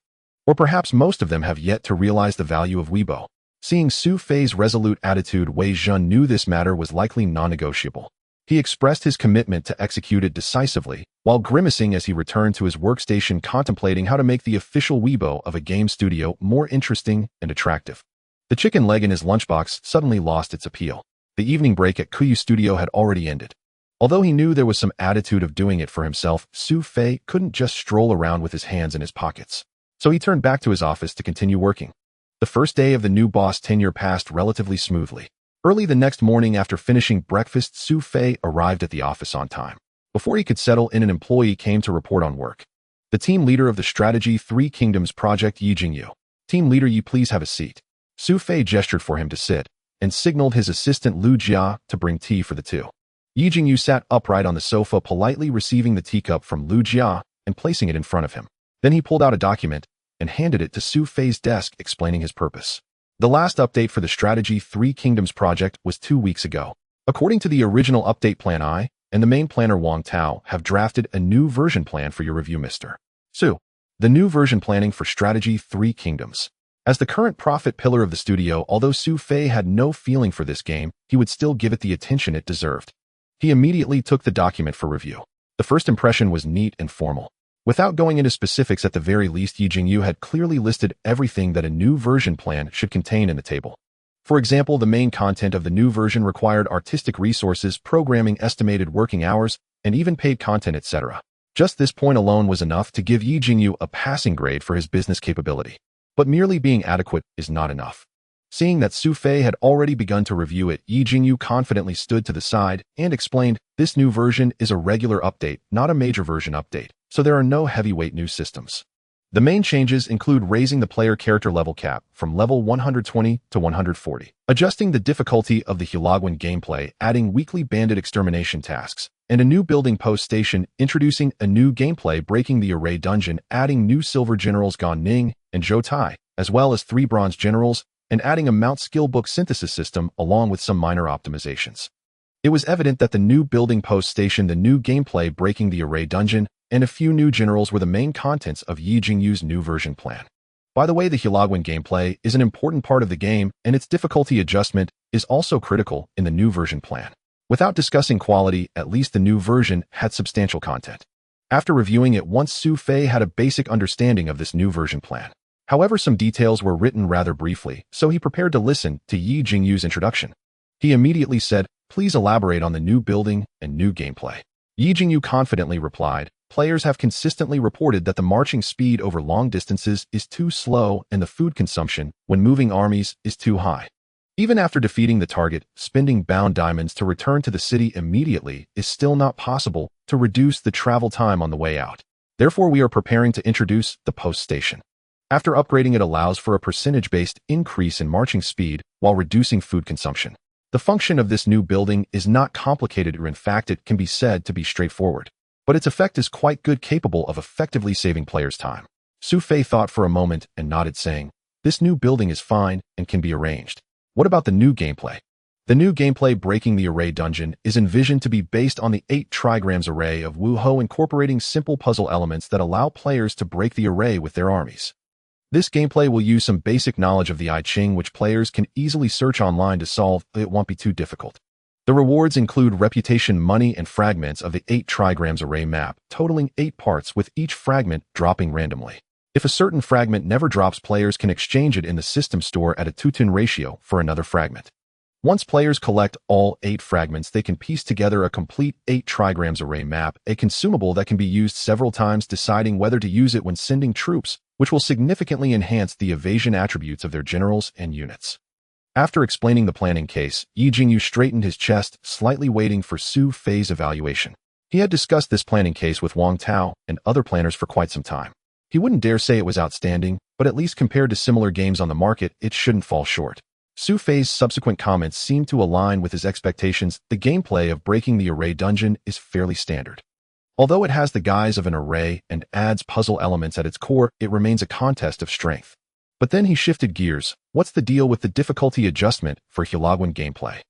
Or perhaps most of them have yet to realize the value of Weibo. Seeing Su Fei's resolute attitude, Wei Zhen knew this matter was likely non-negotiable. He expressed his commitment to execute it decisively, while grimacing as he returned to his workstation, contemplating how to make the official Weibo of a game studio more interesting and attractive. The chicken leg in his lunchbox suddenly lost its appeal. The evening break at Kuyu Studio had already ended. Although he knew there was some attitude of doing it for himself, Su Fei couldn't just stroll around with his hands in his pockets. So he turned back to his office to continue working. The first day of the new boss tenure passed relatively smoothly. Early the next morning, after finishing breakfast, Su Fei arrived at the office on time. Before he could settle in, an employee came to report on work. The team leader of the Strategy 3 Kingdoms project, Yi Jingyu. "Team leader, you please have a seat." Su Fei gestured for him to sit, and signaled his assistant Lu Jia to bring tea for the two. Yi Jingyu sat upright on the sofa, politely receiving the teacup from Lu Jia and placing it in front of him. Then he pulled out a document and handed it to Su Fei's desk, explaining his purpose. The last update for the Strategy 3 Kingdoms project was 2 weeks ago. According to the original update plan, I and the main planner Wang Tao have drafted a new version plan for your review, Mr. Su. The new version planning for Strategy 3 Kingdoms. As the current profit pillar of the studio, although Su Fei had no feeling for this game, he would still give it the attention it deserved. He immediately took the document for review. The first impression was neat and formal. Without going into specifics, at the very least, Yi Jingyu had clearly listed everything that a new version plan should contain in the table. For example, the main content of the new version required artistic resources, programming, estimated working hours, and even paid content, etc. Just this point alone was enough to give Yi Jingyu a passing grade for his business capability. But merely being adequate is not enough. Seeing that Su Fei had already begun to review it, Yi Jingyu confidently stood to the side and explained, "This new version is a regular update, not a major version update, so there are no heavyweight new systems. The main changes include raising the player character level cap from level 120 to 140, adjusting the difficulty of the Hulagwan gameplay, adding weekly bandit extermination tasks, and a new building post station, introducing a new gameplay, breaking the array dungeon, adding new silver generals Gan Ning and Zhou Tai, as well as 3 bronze generals, and adding a mount skill book synthesis system along with some minor optimizations." It was evident that the new building post station, the new gameplay, breaking the array dungeon, and a few new generals were the main contents of Yi Jingyu's new version plan. By the way, the Hulagwan gameplay is an important part of the game, and its difficulty adjustment is also critical in the new version plan. Without discussing quality, at least the new version had substantial content. After reviewing it once, Su Fei had a basic understanding of this new version plan. However, some details were written rather briefly, so he prepared to listen to Yi Jingyu's introduction. He immediately said, "Please elaborate on the new building and new gameplay." Yi Jingyu confidently replied, "Players have consistently reported that the marching speed over long distances is too slow and the food consumption when moving armies is too high. Even after defeating the target, spending bound diamonds to return to the city immediately is still not possible to reduce the travel time on the way out. Therefore, we are preparing to introduce the post station. After upgrading, it allows for a percentage-based increase in marching speed while reducing food consumption. The function of this new building is not complicated, or in fact it can be said to be straightforward. But its effect is quite good, capable of effectively saving players' time." Su Fei thought for a moment and nodded, saying, "This new building is fine and can be arranged. What about the new gameplay?" The new gameplay, breaking the array dungeon, is envisioned to be based on the 8 trigrams array of Wu Ho, incorporating simple puzzle elements that allow players to break the array with their armies. This gameplay will use some basic knowledge of the I Ching, which players can easily search online to solve. It won't be too difficult. The rewards include reputation, money, and fragments of the 8 trigrams array map, totaling 8 parts, with each fragment dropping randomly. If a certain fragment never drops, players can exchange it in the system store at a 2-to-1 ratio for another fragment. Once players collect all 8 fragments, they can piece together a complete 8 trigrams array map, a consumable that can be used several times, deciding whether to use it when sending troops which will significantly enhance the evasion attributes of their generals and units. After explaining the planning case, Yi Jingyu straightened his chest, slightly waiting for Su Fei's evaluation. He had discussed this planning case with Wang Tao and other planners for quite some time. He wouldn't dare say it was outstanding, but at least compared to similar games on the market, it shouldn't fall short. Su Fei's subsequent comments seemed to align with his expectations. The gameplay of breaking the array dungeon is fairly standard. Although it has the guise of an array and adds puzzle elements at its core, it remains a contest of strength. But then he shifted gears. What's the deal with the difficulty adjustment for Hilagwan gameplay?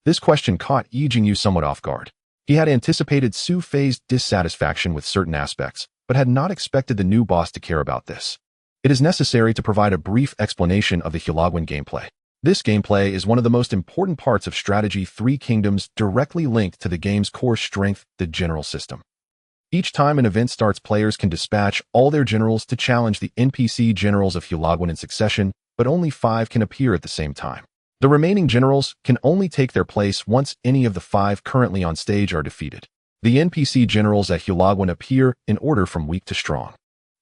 This question caught Yi Jingyu somewhat off guard. He had anticipated Su Fei's dissatisfaction with certain aspects, but had not expected the new boss to care about this. It is necessary to provide a brief explanation of the Hilagwan gameplay. This gameplay is one of the most important parts of Strategy 3 Kingdoms, directly linked to the game's core strength, the general system. Each time an event starts, players can dispatch all their generals to challenge the NPC generals of Hilagwan in succession, but only 5 can appear at the same time. The remaining generals can only take their place once any of the 5 currently on stage are defeated. The NPC generals at Hilagwan appear in order from weak to strong.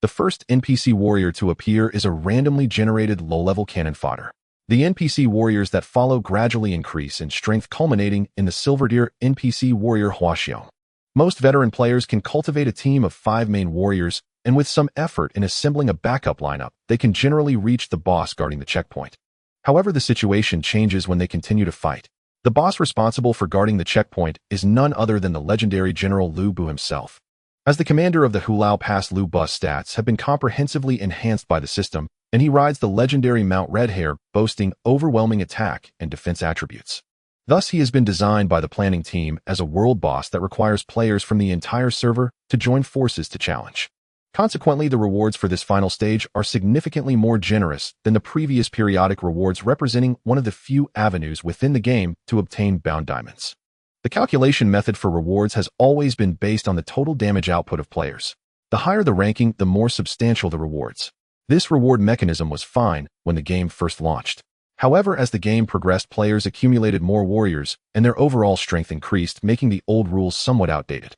The first NPC warrior to appear is a randomly generated low-level cannon fodder. The NPC warriors that follow gradually increase in strength, culminating in the Silver Deer NPC warrior Huaxiong. Most veteran players can cultivate a team of 5 main warriors, and with some effort in assembling a backup lineup, they can generally reach the boss guarding the checkpoint. However, the situation changes when they continue to fight. The boss responsible for guarding the checkpoint is none other than the legendary General Lu Bu himself. As the commander of the Hulao Pass, Lu Bu's stats have been comprehensively enhanced by the system, and he rides the legendary Mount Red Hair, boasting overwhelming attack and defense attributes. Thus, he has been designed by the planning team as a world boss that requires players from the entire server to join forces to challenge. Consequently, the rewards for this final stage are significantly more generous than the previous periodic rewards, representing one of the few avenues within the game to obtain bound diamonds. The calculation method for rewards has always been based on the total damage output of players. The higher the ranking, the more substantial the rewards. This reward mechanism was fine when the game first launched. However, as the game progressed, players accumulated more warriors, and their overall strength increased, making the old rules somewhat outdated.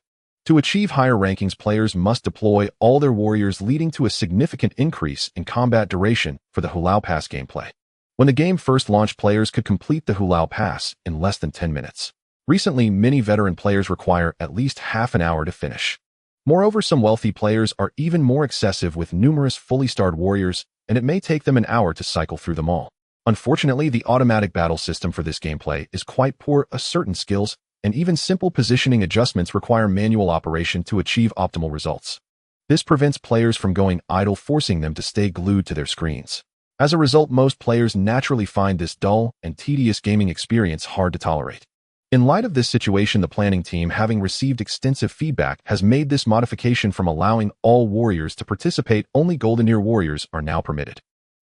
To achieve higher rankings, players must deploy all their warriors, leading to a significant increase in combat duration for the Hulao Pass gameplay. When the game first launched, players could complete the Hulao Pass in less than 10 minutes. Recently, many veteran players require at least half an hour to finish. Moreover, some wealthy players are even more excessive with numerous fully starred warriors, and it may take them an hour to cycle through them all. Unfortunately, the automatic battle system for this gameplay is quite poor. Certain skills and even simple positioning adjustments require manual operation to achieve optimal results. This prevents players from going idle, forcing them to stay glued to their screens. As a result, most players naturally find this dull and tedious gaming experience hard to tolerate. In light of this situation, the planning team, having received extensive feedback, has made this modification from allowing all warriors to participate. Only Golden Ear warriors are now permitted.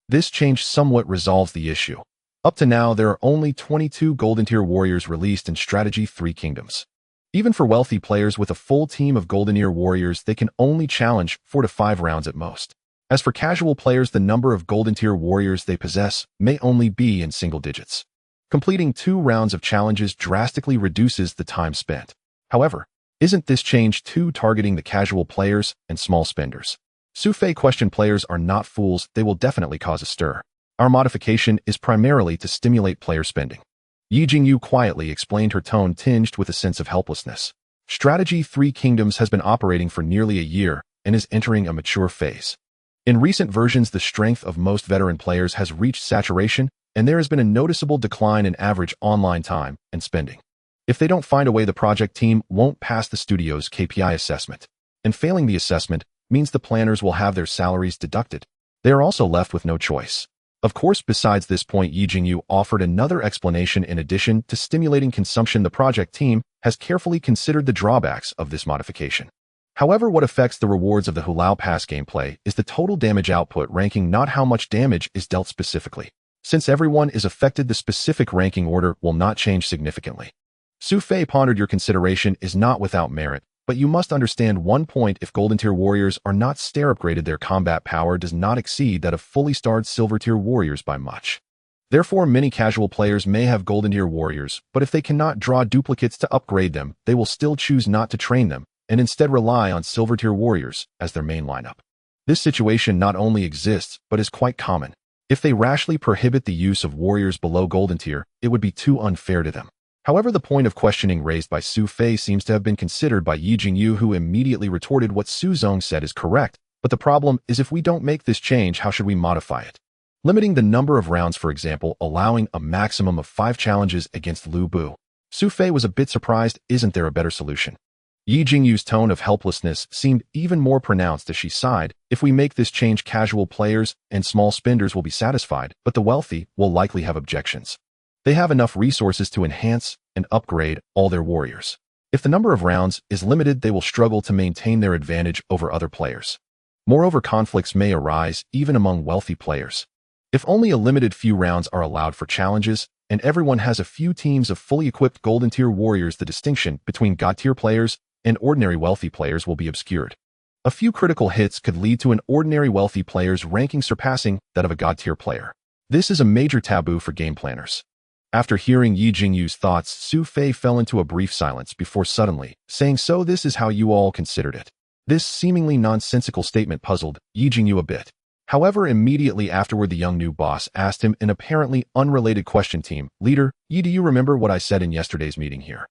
This change somewhat resolves the issue. Up to now, there are only 22 Golden Tier warriors released in Strategy 3 Kingdoms. Even for wealthy players with a full team of Golden Ear warriors, they can only challenge 4 to 5 rounds at most. As for casual players, the number of Golden Tier warriors they possess may only be in single digits. Completing 2 rounds of challenges drastically reduces the time spent. However, isn't this change too targeting the casual players and small spenders? Su Fei questioned. Players are not fools, they will definitely cause a stir. Our modification is primarily to stimulate player spending. Yi Jingyu quietly explained, her tone tinged with a sense of helplessness. Strategy 3 Kingdoms has been operating for nearly a year and is entering a mature phase. In recent versions, the strength of most veteran players has reached saturation, and there has been a noticeable decline in average online time and spending. If they don't find a way, the project team won't pass the studio's KPI assessment. And failing the assessment means the planners will have their salaries deducted. They are also left with no choice. Of course, besides this point, Yi Jingyu offered another explanation. In addition to stimulating consumption, the project team has carefully considered the drawbacks of this modification. However, what affects the rewards of the Hulao Pass gameplay is the total damage output ranking, not how much damage is dealt specifically. Since everyone is affected, the specific ranking order will not change significantly. Su Fei pondered, your consideration is not without merit, but you must understand one point: if Golden Tier warriors are not star upgraded, their combat power does not exceed that of fully starred Silver Tier warriors by much. Therefore, many casual players may have Golden Tier warriors, but if they cannot draw duplicates to upgrade them, they will still choose not to train them, and instead rely on Silver Tier warriors as their main lineup. This situation not only exists, but is quite common. If they rashly prohibit the use of warriors below golden tier, it would be too unfair to them. However, the point of questioning raised by Su Fei seems to have been considered by Yi Jingyu, who immediately retorted what Su Zong said is correct, but the problem is if we don't make this change, how should we modify it? Limiting the number of rounds, for example, allowing a maximum of 5 challenges against Lu Bu. Su Fei was a bit surprised. Isn't there a better solution? Yi Jingyu's tone of helplessness seemed even more pronounced as she sighed. If we make this change, casual players and small spenders will be satisfied, but the wealthy will likely have objections. They have enough resources to enhance and upgrade all their warriors. If the number of rounds is limited, they will struggle to maintain their advantage over other players. Moreover, conflicts may arise even among wealthy players. If only a limited few rounds are allowed for challenges, and everyone has a few teams of fully equipped golden tier warriors, the distinction between god tier players and ordinary wealthy players will be obscured. A few critical hits could lead to an ordinary wealthy player's ranking surpassing that of a god tier player. This is a major taboo for game planners. After hearing Yi Jingyu's thoughts, Su Fei fell into a brief silence before suddenly saying, "So this is how you all considered it." This seemingly nonsensical statement puzzled Yi Jingyu a bit. However, immediately afterward, the young new boss asked him an apparently unrelated question. "Team leader, Yi, do you remember what I said in yesterday's meeting here?"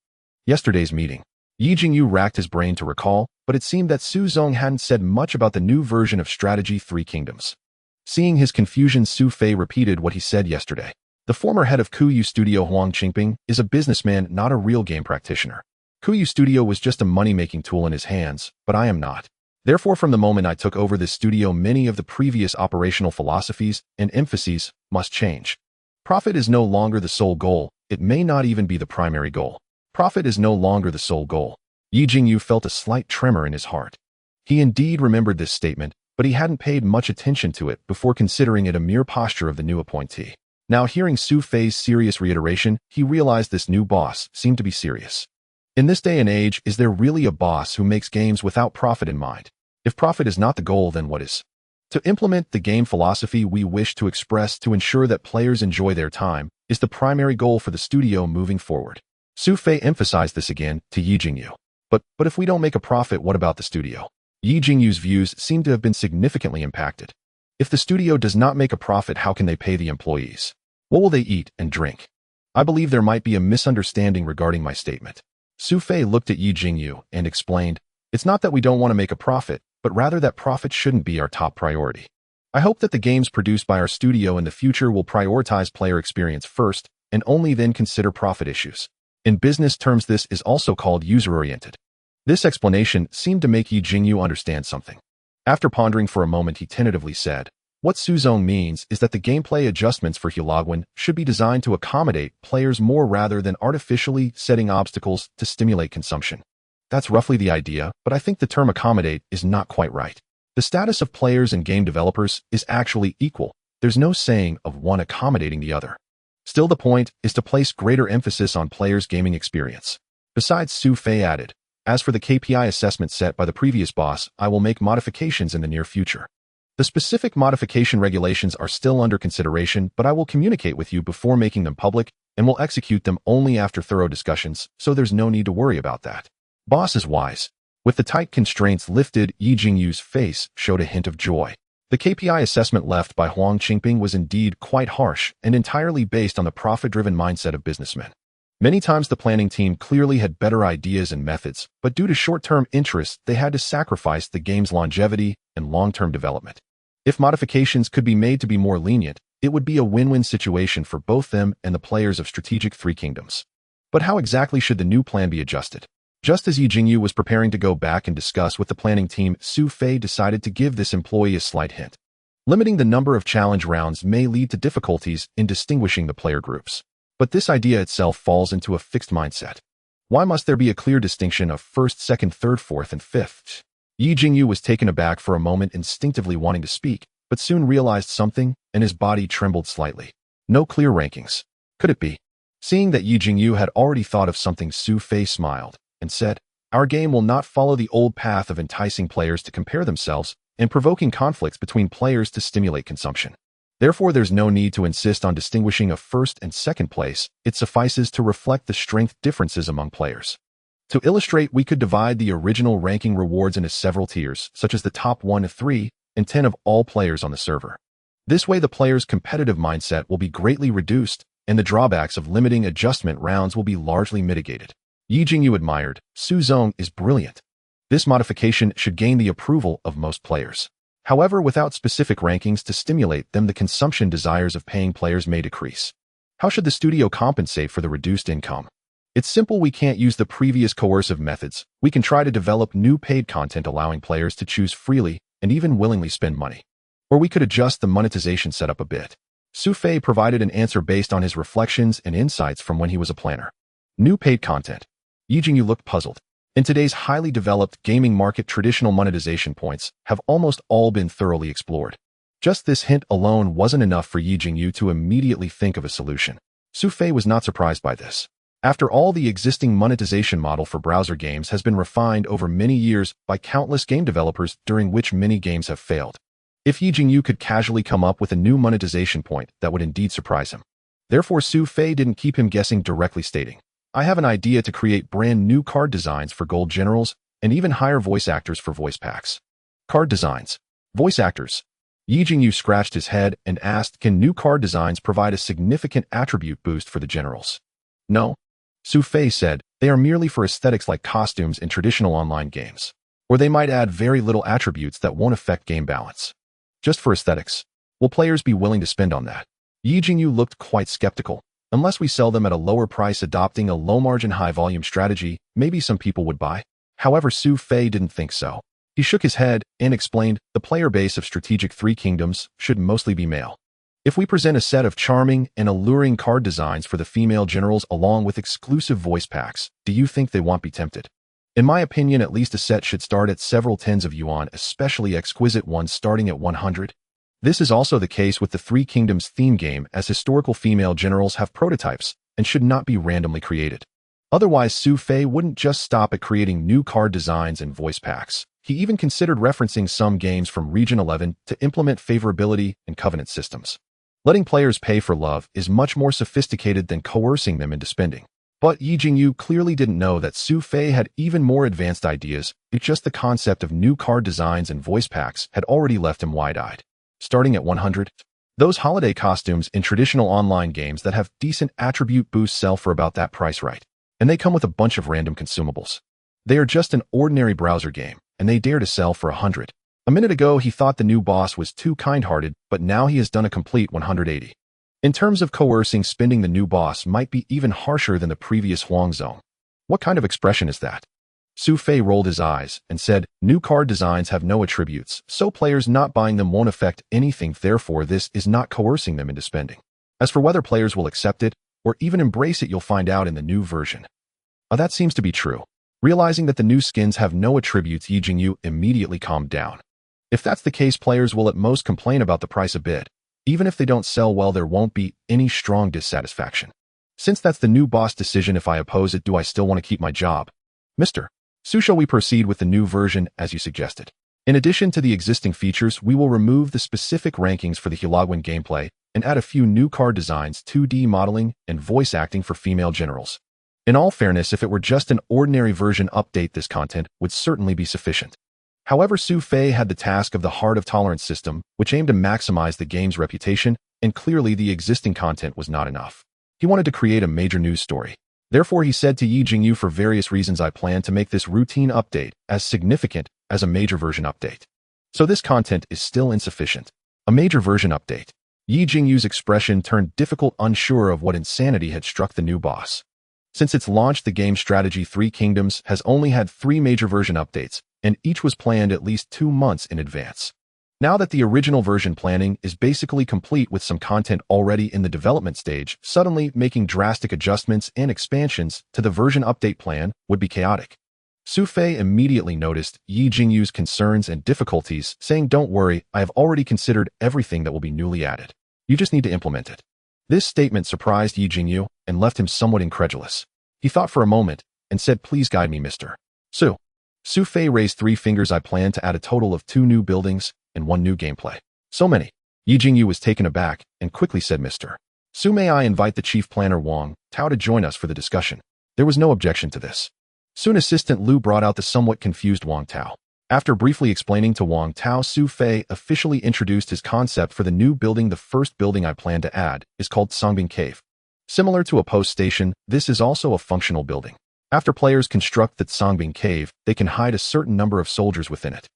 Yesterday's meeting. Yi Jingyu racked his brain to recall, but it seemed that Su Zong hadn't said much about the new version of Strategy 3 Kingdoms. Seeing his confusion, Su Fei repeated what he said yesterday. The former head of Kuyu Studio, Huang Qingping, is a businessman, not a real game practitioner. Kuyu Studio was just a money-making tool in his hands, but I am not. Therefore, from the moment I took over this studio, many of the previous operational philosophies and emphases must change. Profit is no longer the sole goal. It may not even be the primary goal. Profit is no longer the sole goal. Yi Jingyu felt a slight tremor in his heart. He indeed remembered this statement, but he hadn't paid much attention to it before, considering it a mere posture of the new appointee. Now, hearing Su Fei's serious reiteration, he realized this new boss seemed to be serious. In this day and age, is there really a boss who makes games without profit in mind? If profit is not the goal, then what is? To implement the game philosophy we wish to express to ensure that players enjoy their time is the primary goal for the studio moving forward. Su Fei emphasized this again to Yi Jingyu. But if we don't make a profit, what about the studio? Yi Jingyu's views seem to have been significantly impacted. If the studio does not make a profit, how can they pay the employees? What will they eat and drink? I believe there might be a misunderstanding regarding my statement. Su Fei looked at Yi Jingyu and explained, "It's not that we don't want to make a profit, but rather that profit shouldn't be our top priority. I hope that the games produced by our studio in the future will prioritize player experience first and only then consider profit issues. In business terms, this is also called user-oriented." This explanation seemed to make Yi Jingyu understand something. After pondering for a moment, he tentatively said, "What Su Zong means is that the gameplay adjustments for Hulagwan should be designed to accommodate players more rather than artificially setting obstacles to stimulate consumption." That's roughly the idea, but I think the term accommodate is not quite right. The status of players and game developers is actually equal. There's no saying of one accommodating the other. Still, the point is to place greater emphasis on players' gaming experience. Besides, Su Fei added, "As for the KPI assessment set by the previous boss, I will make modifications in the near future. The specific modification regulations are still under consideration, but I will communicate with you before making them public and will execute them only after thorough discussions, so there's no need to worry about that." Boss is wise. With the tight constraints lifted, Yi Jingyu's face showed a hint of joy. The KPI assessment left by Huang Qingping was indeed quite harsh and entirely based on the profit-driven mindset of businessmen. Many times the planning team clearly had better ideas and methods, but due to short-term interests, they had to sacrifice the game's longevity and long-term development. If modifications could be made to be more lenient, it would be a win-win situation for both them and the players of Strategic 3 Kingdoms. But how exactly should the new plan be adjusted? Just as Yi Jingyu was preparing to go back and discuss with the planning team, Su Fei decided to give this employee a slight hint. Limiting the number of challenge rounds may lead to difficulties in distinguishing the player groups. But this idea itself falls into a fixed mindset. Why must there be a clear distinction of first, second, third, fourth, and fifth? Yi Jingyu was taken aback for a moment, instinctively wanting to speak, but soon realized something, and his body trembled slightly. No clear rankings. Could it be? Seeing that Yi Jingyu had already thought of something, Su Fei smiled and said, "Our game will not follow the old path of enticing players to compare themselves and provoking conflicts between players to stimulate consumption. Therefore, there's no need to insist on distinguishing a first and second place. It suffices to reflect the strength differences among players. To illustrate, we could divide the original ranking rewards into several tiers, such as the top 1 to 3, and 10 of all players on the server. This way, the player's competitive mindset will be greatly reduced, and the drawbacks of limiting adjustment rounds will be largely mitigated. Yi Jingyu admired, Su Zong is brilliant. This modification should gain the approval of most players. However, without specific rankings to stimulate them, the consumption desires of paying players may decrease. How should the studio compensate for the reduced income? It's simple. We can't use the previous coercive methods. We can try to develop new paid content allowing players to choose freely and even willingly spend money. Or we could adjust the monetization setup a bit. Su Fei provided an answer based on his reflections and insights from when he was a planner. New paid content. Yi Jingyu looked puzzled. In today's highly developed gaming market, traditional monetization points have almost all been thoroughly explored. Just this hint alone wasn't enough for Yi Jingyu to immediately think of a solution. Su Fei was not surprised by this. After all, the existing monetization model for browser games has been refined over many years by countless game developers, during which many games have failed. If Yi Jingyu could casually come up with a new monetization point, that would indeed surprise him. Therefore, Su Fei didn't keep him guessing, directly stating, I have an idea to create brand new card designs for gold generals and even hire voice actors for voice packs. Card designs. Voice actors. Yi Jingyu scratched his head and asked, can new card designs provide a significant attribute boost for the generals? No. Su Fei said, they are merely for aesthetics like costumes in traditional online games. Or they might add very little attributes that won't affect game balance. Just for aesthetics. Will players be willing to spend on that? Yi Jingyu looked quite skeptical. Unless we sell them at a lower price, adopting a low-margin, high-volume strategy, maybe some people would buy. However, Su Fei didn't think so. He shook his head and explained, the player base of Strategic Three Kingdoms should mostly be male. If we present a set of charming and alluring card designs for the female generals along with exclusive voice packs, do you think they won't be tempted? In my opinion, at least a set should start at several tens of yuan, especially exquisite ones starting at 100. This is also the case with the Three Kingdoms theme game, as historical female generals have prototypes and should not be randomly created. Otherwise, Su Fei wouldn't just stop at creating new card designs and voice packs. He even considered referencing some games from Region 11 to implement favorability and covenant systems. Letting players pay for love is much more sophisticated than coercing them into spending. But Yi Jingyu clearly didn't know that Su Fei had even more advanced ideas. It's just the concept of new card designs and voice packs had already left him wide-eyed. Starting at 100, those holiday costumes in traditional online games that have decent attribute boosts sell for about that price, right? And they come with a bunch of random consumables. They are just an ordinary browser game, and they dare to sell for 100. A minute ago, he thought the new boss was too kind-hearted, but now he has done a complete 180. In terms of coercing spending, the new boss might be even harsher than the previous Huang Zong. What kind of expression is that? Su Fei rolled his eyes and said, new card designs have no attributes, so players not buying them won't affect anything. Therefore, this is not coercing them into spending. As for whether players will accept it or even embrace it, you'll find out in the new version. That seems to be true. Realizing that the new skins have no attributes, Yi Jingyu immediately calmed down. If that's the case, players will at most complain about the price a bit. Even if they don't sell well, there won't be any strong dissatisfaction. Since that's the new boss decision, if I oppose it, do I still want to keep my job? Mr. Su, shall we proceed with the new version as you suggested? In addition to the existing features, we will remove the specific rankings for the Hulagwan gameplay and add a few new card designs, 2D modeling, and voice acting for female generals. In all fairness, if it were just an ordinary version update, this content would certainly be sufficient. However, Su Fei had the task of the Heart of Tolerance system, which aimed to maximize the game's reputation, and clearly the existing content was not enough. He wanted to create a major news story. Therefore, he said to Yi Jingyu, for various reasons, I plan to make this routine update as significant as a major version update. So this content is still insufficient. A major version update. Yi Jingyu's expression turned difficult, unsure of what insanity had struck the new boss. Since its launch, the game Strategy Three Kingdoms has only had 3 major version updates, and each was planned at least 2 months in advance. Now that the original version planning is basically complete with some content already in the development stage, suddenly making drastic adjustments and expansions to the version update plan would be chaotic. Su Fei immediately noticed Yi Jingyu's concerns and difficulties, saying, don't worry, I have already considered everything that will be newly added. You just need to implement it. This statement surprised Yi Jingyu and left him somewhat incredulous. He thought for a moment and said, please guide me, Mr. Su. Su Fei raised 3 fingers. I plan to add a total of 2 new buildings and 1 new gameplay. So many. Yi Jingyu was taken aback and quickly said, Mr. Su, may I invite the chief planner Wang Tao to join us for the discussion? There was no objection to this. Soon Assistant Lu brought out the somewhat confused Wang Tao. After briefly explaining to Wang Tao, Su Fei officially introduced his concept for the new building. The first building I plan to add is called Songbin Cave. Similar to a post station, this is also a functional building. After players construct the Songbin Cave, they can hide a certain number of soldiers within it.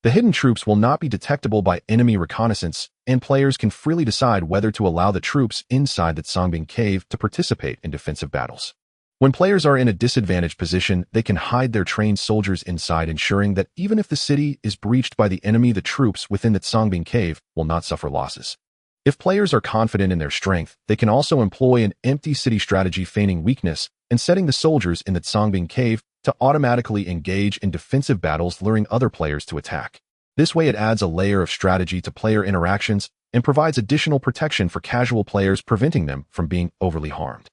The hidden troops will not be detectable by enemy reconnaissance, and players can freely decide whether to allow the troops inside the Songbin Cave to participate in defensive battles. When players are in a disadvantaged position, they can hide their trained soldiers inside, ensuring that even if the city is breached by the enemy, the troops within the Songbin Cave will not suffer losses. If players are confident in their strength, they can also employ an empty city strategy, feigning weakness and setting the soldiers in the Songbin Cave to automatically engage in defensive battles, luring other players to attack. This way, it adds a layer of strategy to player interactions and provides additional protection for casual players, preventing them from being overly harmed.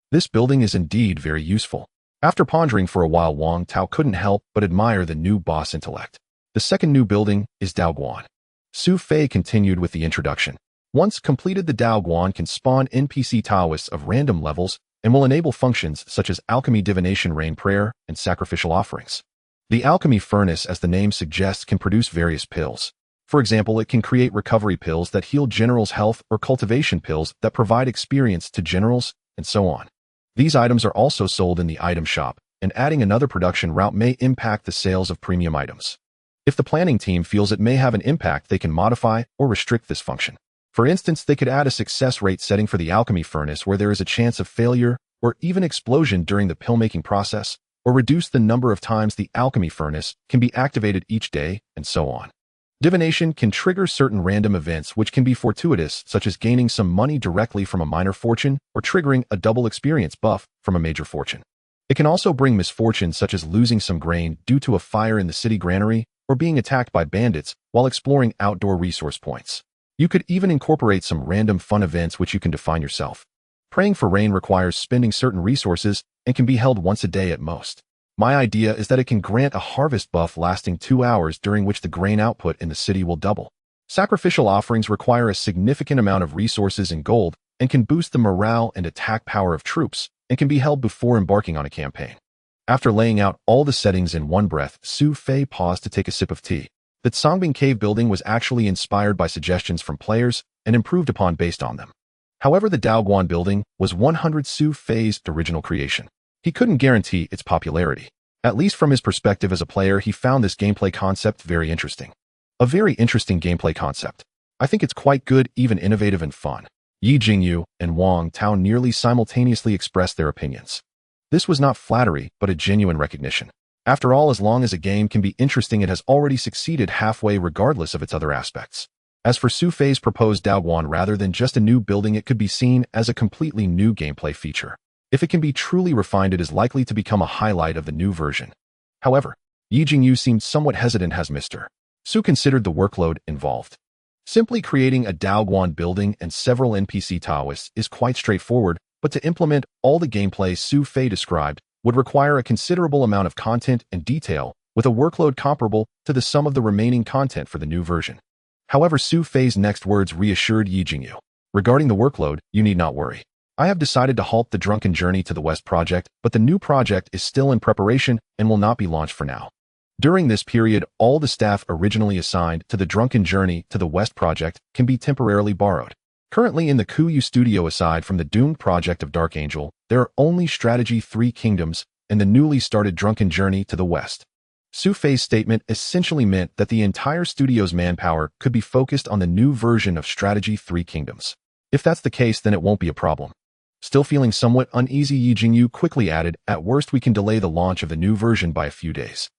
This building is indeed very useful. After pondering for a while, Wang Tao couldn't help but admire the new boss intellect. The second new building is Daoguan. Su Fei continued with the introduction. Once completed, the Daoguan can spawn NPC Taoists of random levels and will enable functions such as alchemy, divination, rain prayer, and sacrificial offerings. The alchemy furnace, as the name suggests, can produce various pills. For example, it can create recovery pills that heal generals' health or cultivation pills that provide experience to generals, and so on. These items are also sold in the item shop, and adding another production route may impact the sales of premium items. If the planning team feels it may have an impact, they can modify or restrict this function. For instance, they could add a success rate setting for the alchemy furnace where there is a chance of failure or even explosion during the pill-making process, or reduce the number of times the alchemy furnace can be activated each day, and so on. Divination can trigger certain random events which can be fortuitous, such as gaining some money directly from a minor fortune or triggering a double experience buff from a major fortune. It can also bring misfortune, such as losing some grain due to a fire in the city granary or being attacked by bandits while exploring outdoor resource points. You could even incorporate some random fun events which you can define yourself. Praying for rain requires spending certain resources and can be held once a day at most. My idea is that it can grant a harvest buff lasting 2 hours, during which the grain output in the city will double. Sacrificial offerings require a significant amount of resources and gold and can boost the morale and attack power of troops and can be held before embarking on a campaign. After laying out all the settings in one breath, Su Fei paused to take a sip of tea. The Songbin Cave building was actually inspired by suggestions from players and improved upon based on them. However, the Daoguan building was 100% Su Fei's original creation. He couldn't guarantee its popularity. At least from his perspective as a player, he found this gameplay concept very interesting. A very interesting gameplay concept. I think it's quite good, even innovative and fun. Yi Jingyu and Wang Tao nearly simultaneously expressed their opinions. This was not flattery, but a genuine recognition. After all, as long as a game can be interesting, it has already succeeded halfway regardless of its other aspects. As for Su Fei's proposed Daoguan, rather than just a new building, it could be seen as a completely new gameplay feature. If it can be truly refined, it is likely to become a highlight of the new version. However, Yi Jingyu seemed somewhat hesitant as Mr. Su considered the workload involved. Simply creating a Daoguan building and several NPC Taoists is quite straightforward, but to implement all the gameplay Su Fei described would require a considerable amount of content and detail, with a workload comparable to the sum of the remaining content for the new version. However, Su Fei's next words reassured Yi Jingyu. Regarding the workload, you need not worry. I have decided to halt the Drunken Journey to the West project, but the new project is still in preparation and will not be launched for now. During this period, all the staff originally assigned to the Drunken Journey to the West project can be temporarily borrowed. Currently in the Kuyu studio, aside from the doomed project of Dark Angel, there are only Strategy 3 Kingdoms and the newly started Drunken Journey to the West. Su Fei's statement essentially meant that the entire studio's manpower could be focused on the new version of Strategy 3 Kingdoms. If that's the case, then it won't be a problem. Still feeling somewhat uneasy, Yi Jingyu quickly added, at worst we can delay the launch of the new version by a few days.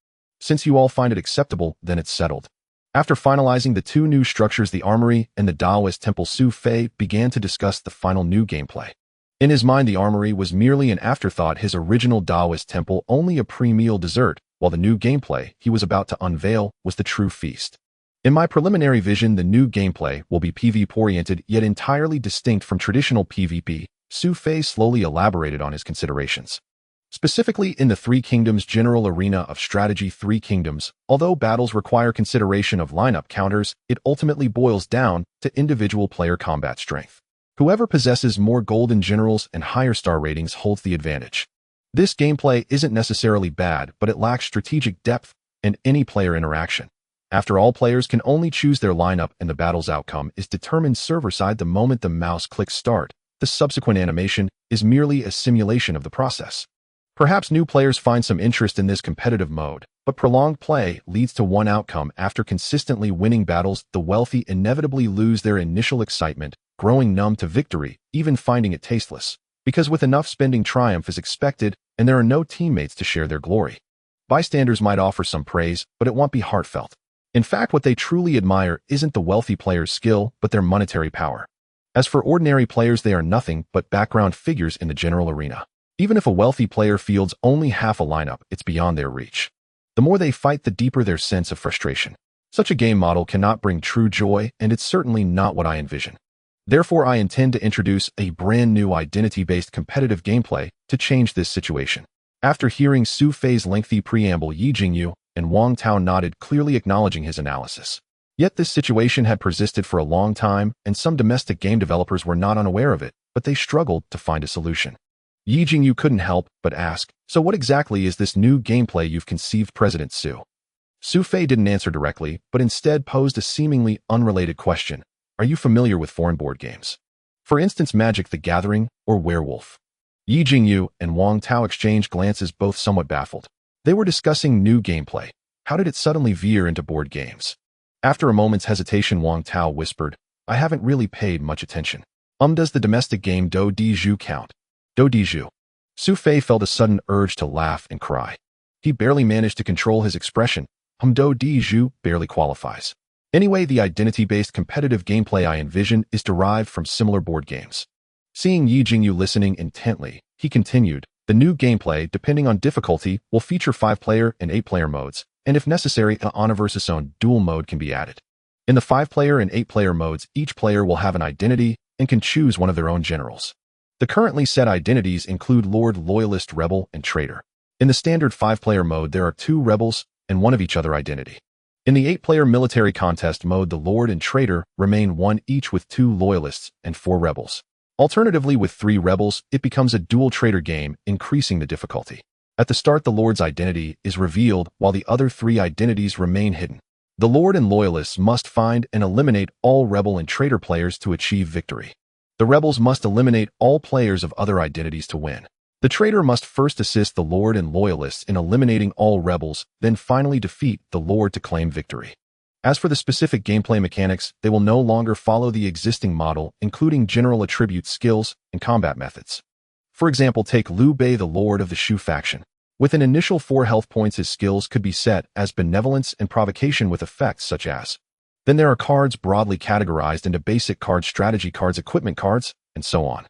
Since you all find it acceptable, then it's settled. After finalizing the two new structures, the armory and the Taoist temple, Su Fei began to discuss the final new gameplay. In his mind, the armory was merely an afterthought, his original Taoist temple only a pre-meal dessert, while the new gameplay he was about to unveil was the true feast. In my preliminary vision, the new gameplay will be PvP-oriented, yet entirely distinct from traditional PvP. Su Fei slowly elaborated on his considerations. Specifically, in the Three Kingdoms general arena of Strategy 3 Kingdoms, although battles require consideration of lineup counters, it ultimately boils down to individual player combat strength. Whoever possesses more golden generals and higher star ratings holds the advantage. This gameplay isn't necessarily bad, but it lacks strategic depth and any player interaction. After all, players can only choose their lineup and the battle's outcome is determined server-side the moment the mouse clicks start. The subsequent animation is merely a simulation of the process. Perhaps new players find some interest in this competitive mode, but prolonged play leads to one outcome. After consistently winning battles, the wealthy inevitably lose their initial excitement, growing numb to victory, even finding it tasteless. Because with enough spending, triumph is expected, and there are no teammates to share their glory. Bystanders might offer some praise, but it won't be heartfelt. In fact, what they truly admire isn't the wealthy player's skill, but their monetary power. As for ordinary players, they are nothing but background figures in the general arena. Even if a wealthy player fields only half a lineup, it's beyond their reach. The more they fight, the deeper their sense of frustration. Such a game model cannot bring true joy, and it's certainly not what I envision. Therefore, I intend to introduce a brand new identity-based competitive gameplay to change this situation. After hearing Su Fei's lengthy preamble, Yi Jingyu and Wang Tao nodded, clearly acknowledging his analysis. Yet this situation had persisted for a long time, and some domestic game developers were not unaware of it, but they struggled to find a solution. Yi Jingyu couldn't help but ask, "So what exactly is this new gameplay you've conceived, President Su?" Su Fei didn't answer directly, but instead posed a seemingly unrelated question. Are you familiar with foreign board games? For instance, Magic the Gathering or Werewolf? Yi Jingyu and Wang Tao exchanged glances, both somewhat baffled. They were discussing new gameplay. How did it suddenly veer into board games? After a moment's hesitation, Wang Tao whispered, "I haven't really paid much attention. Does the domestic game Do Di Zhu count?" Do Di Zhu. Su Fei felt a sudden urge to laugh and cry. He barely managed to control his expression. Do Di Zhu barely qualifies. Anyway, the identity-based competitive gameplay I envision is derived from similar board games. Seeing Yi Jingyu listening intently, he continued, "The new gameplay, depending on difficulty, will feature 5-player and 8-player modes, and if necessary, an honor versus own duel mode can be added. In the 5-player and 8-player modes, each player will have an identity and can choose one of their own generals. The currently set identities include Lord, Loyalist, Rebel, and Traitor. In the standard 5-player mode, there are 2 rebels and one of each other identity. In the 8-player military contest mode, the Lord and Traitor remain one each with 2 Loyalists and 4 rebels. Alternatively, with 3 rebels, it becomes a dual traitor game, increasing the difficulty. At the start, the Lord's identity is revealed, while the other 3 identities remain hidden. The Lord and Loyalists must find and eliminate all Rebel and Traitor players to achieve victory. The Rebels must eliminate all players of other identities to win. The Traitor must first assist the Lord and Loyalists in eliminating all Rebels, then finally defeat the Lord to claim victory. As for the specific gameplay mechanics, they will no longer follow the existing model, including general attributes, skills, and combat methods. For example, take Liu Bei, the Lord of the Shu faction. With an initial 4 health points, his skills could be set as Benevolence and Provocation with effects such as. Then there are cards broadly categorized into basic cards, strategy cards, equipment cards, and so on.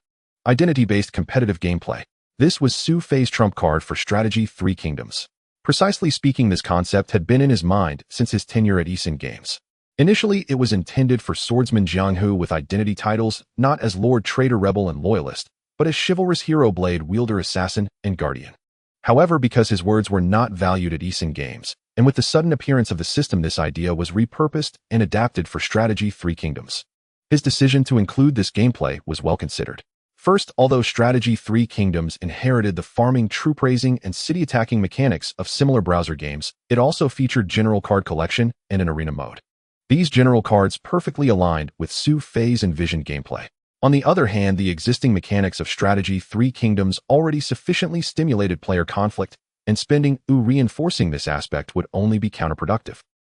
Identity-based competitive gameplay. This was Su Fei's trump card for Strategy 3 Kingdoms. Precisely speaking, this concept had been in his mind since his tenure at Eisen Games. Initially, it was intended for swordsman Jiang Hu with identity titles, not as Lord, Traitor, Rebel, and Loyalist, but as chivalrous hero, blade wielder, assassin, and guardian. However, because his words were not valued at Eisen Games, and with the sudden appearance of the system, this idea was repurposed and adapted for Strategy 3 Kingdoms. His decision to include this gameplay was well considered. First, although Strategy 3 Kingdoms inherited the farming, troop raising, and city attacking mechanics of similar browser games, it also featured general card collection and an arena mode. These general cards perfectly aligned with Su Fei's envisioned gameplay. On the other hand, the existing mechanics of Strategy 3 Kingdoms already sufficiently stimulated player conflict, and spending reinforcing this aspect would only be counterproductive.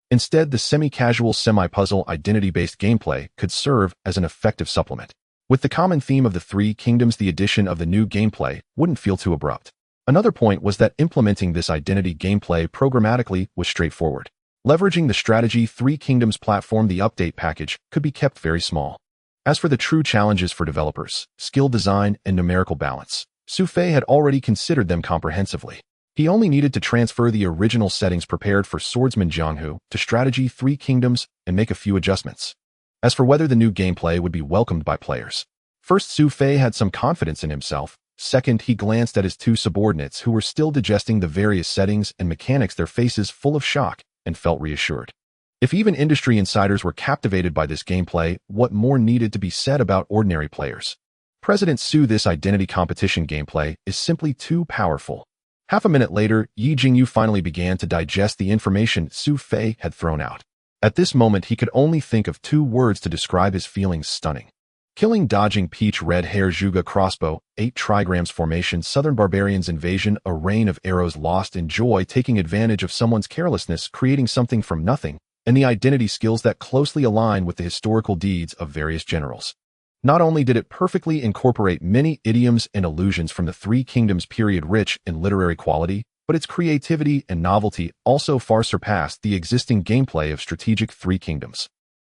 Instead, the semi-casual, semi-puzzle identity-based gameplay could serve as an effective supplement. With the common theme of the 3 Kingdoms, the addition of the new gameplay wouldn't feel too abrupt. Another point was that implementing this identity gameplay programmatically was straightforward. Leveraging the Strategy 3 Kingdoms platform, the update package could be kept very small. As for the true challenges for developers, skill design, and numerical balance, Su Fei had already considered them comprehensively. He only needed to transfer the original settings prepared for Swordsman Jiang Hu to Strategy 3 Kingdoms and make a few adjustments. As for whether the new gameplay would be welcomed by players, first, Su Fei had some confidence in himself. Second, he glanced at his 2 subordinates who were still digesting the various settings and mechanics, their faces full of shock, and felt reassured. If even industry insiders were captivated by this gameplay, what more needed to be said about ordinary players? President Su, this identity competition gameplay is simply too powerful. Half a minute later, Yi Jingyu finally began to digest the information Su Fei had thrown out. At this moment, he could only think of 2 words to describe his feelings: stunning. Killing, dodging, peach, red hair, Zhuge crossbow, 8 trigrams formation, southern barbarians invasion, a rain of arrows lost in joy, taking advantage of someone's carelessness, creating something from nothing, and the identity skills that closely align with the historical deeds of various generals. Not only did it perfectly incorporate many idioms and allusions from the Three Kingdoms period rich in literary quality, but its creativity and novelty also far surpassed the existing gameplay of strategic Three Kingdoms.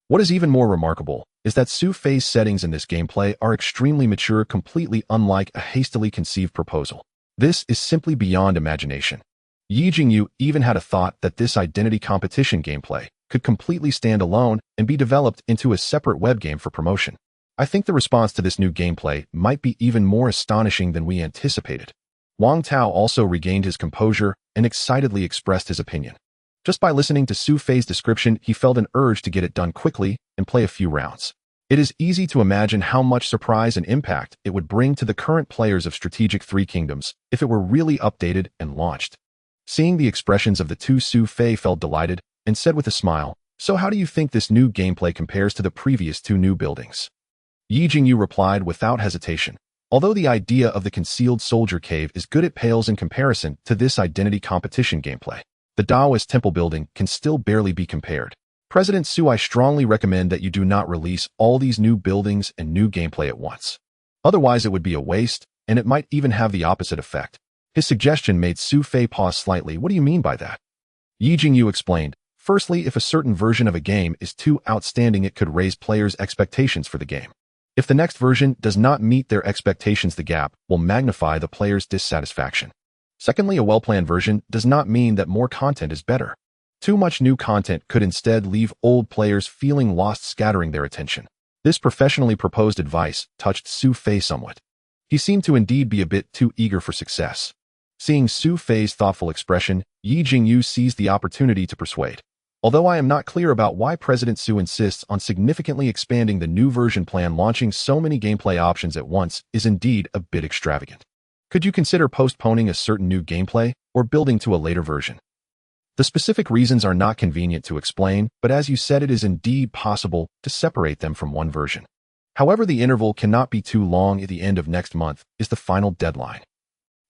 What is even more remarkable is that Su Fei's settings in this gameplay are extremely mature, completely unlike a hastily conceived proposal. This is simply beyond imagination. Yi Jingyu even had a thought that this identity competition gameplay could completely stand alone and be developed into a separate web game for promotion. I think the response to this new gameplay might be even more astonishing than we anticipated. Wang Tao also regained his composure and excitedly expressed his opinion. Just by listening to Su Fei's description, he felt an urge to get it done quickly and play a few rounds. It is easy to imagine how much surprise and impact it would bring to the current players of Strategic Three Kingdoms if it were really updated and launched. Seeing the expressions of the two, Su Fei felt delighted and said with a smile, "So how do you think this new gameplay compares to the previous 2 new buildings?" Yi Jingyu replied without hesitation. Although the idea of the concealed soldier cave is good, it pales in comparison to this identity competition gameplay. The Taoist temple building can still barely be compared. President Su, I strongly recommend that you do not release all these new buildings and new gameplay at once. Otherwise it would be a waste, and it might even have the opposite effect. His suggestion made Su Fei pause slightly. What do you mean by that? Yi Jingyu explained. Firstly, if a certain version of a game is too outstanding, it could raise players' expectations for the game. If the next version does not meet their expectations, the gap will magnify the player's dissatisfaction. Secondly, a well-planned version does not mean that more content is better. Too much new content could instead leave old players feeling lost, scattering their attention. This professionally proposed advice touched Su Fei somewhat. He seemed to indeed be a bit too eager for success. Seeing Su Fei's thoughtful expression, Yi Jingyu seized the opportunity to persuade. Although I am not clear about why President Su insists on significantly expanding the new version plan, launching so many gameplay options at once is indeed a bit extravagant. Could you consider postponing a certain new gameplay or building to a later version? The specific reasons are not convenient to explain, but as you said, it is indeed possible to separate them from one version. However, the interval cannot be too long. At the end of next month is the final deadline.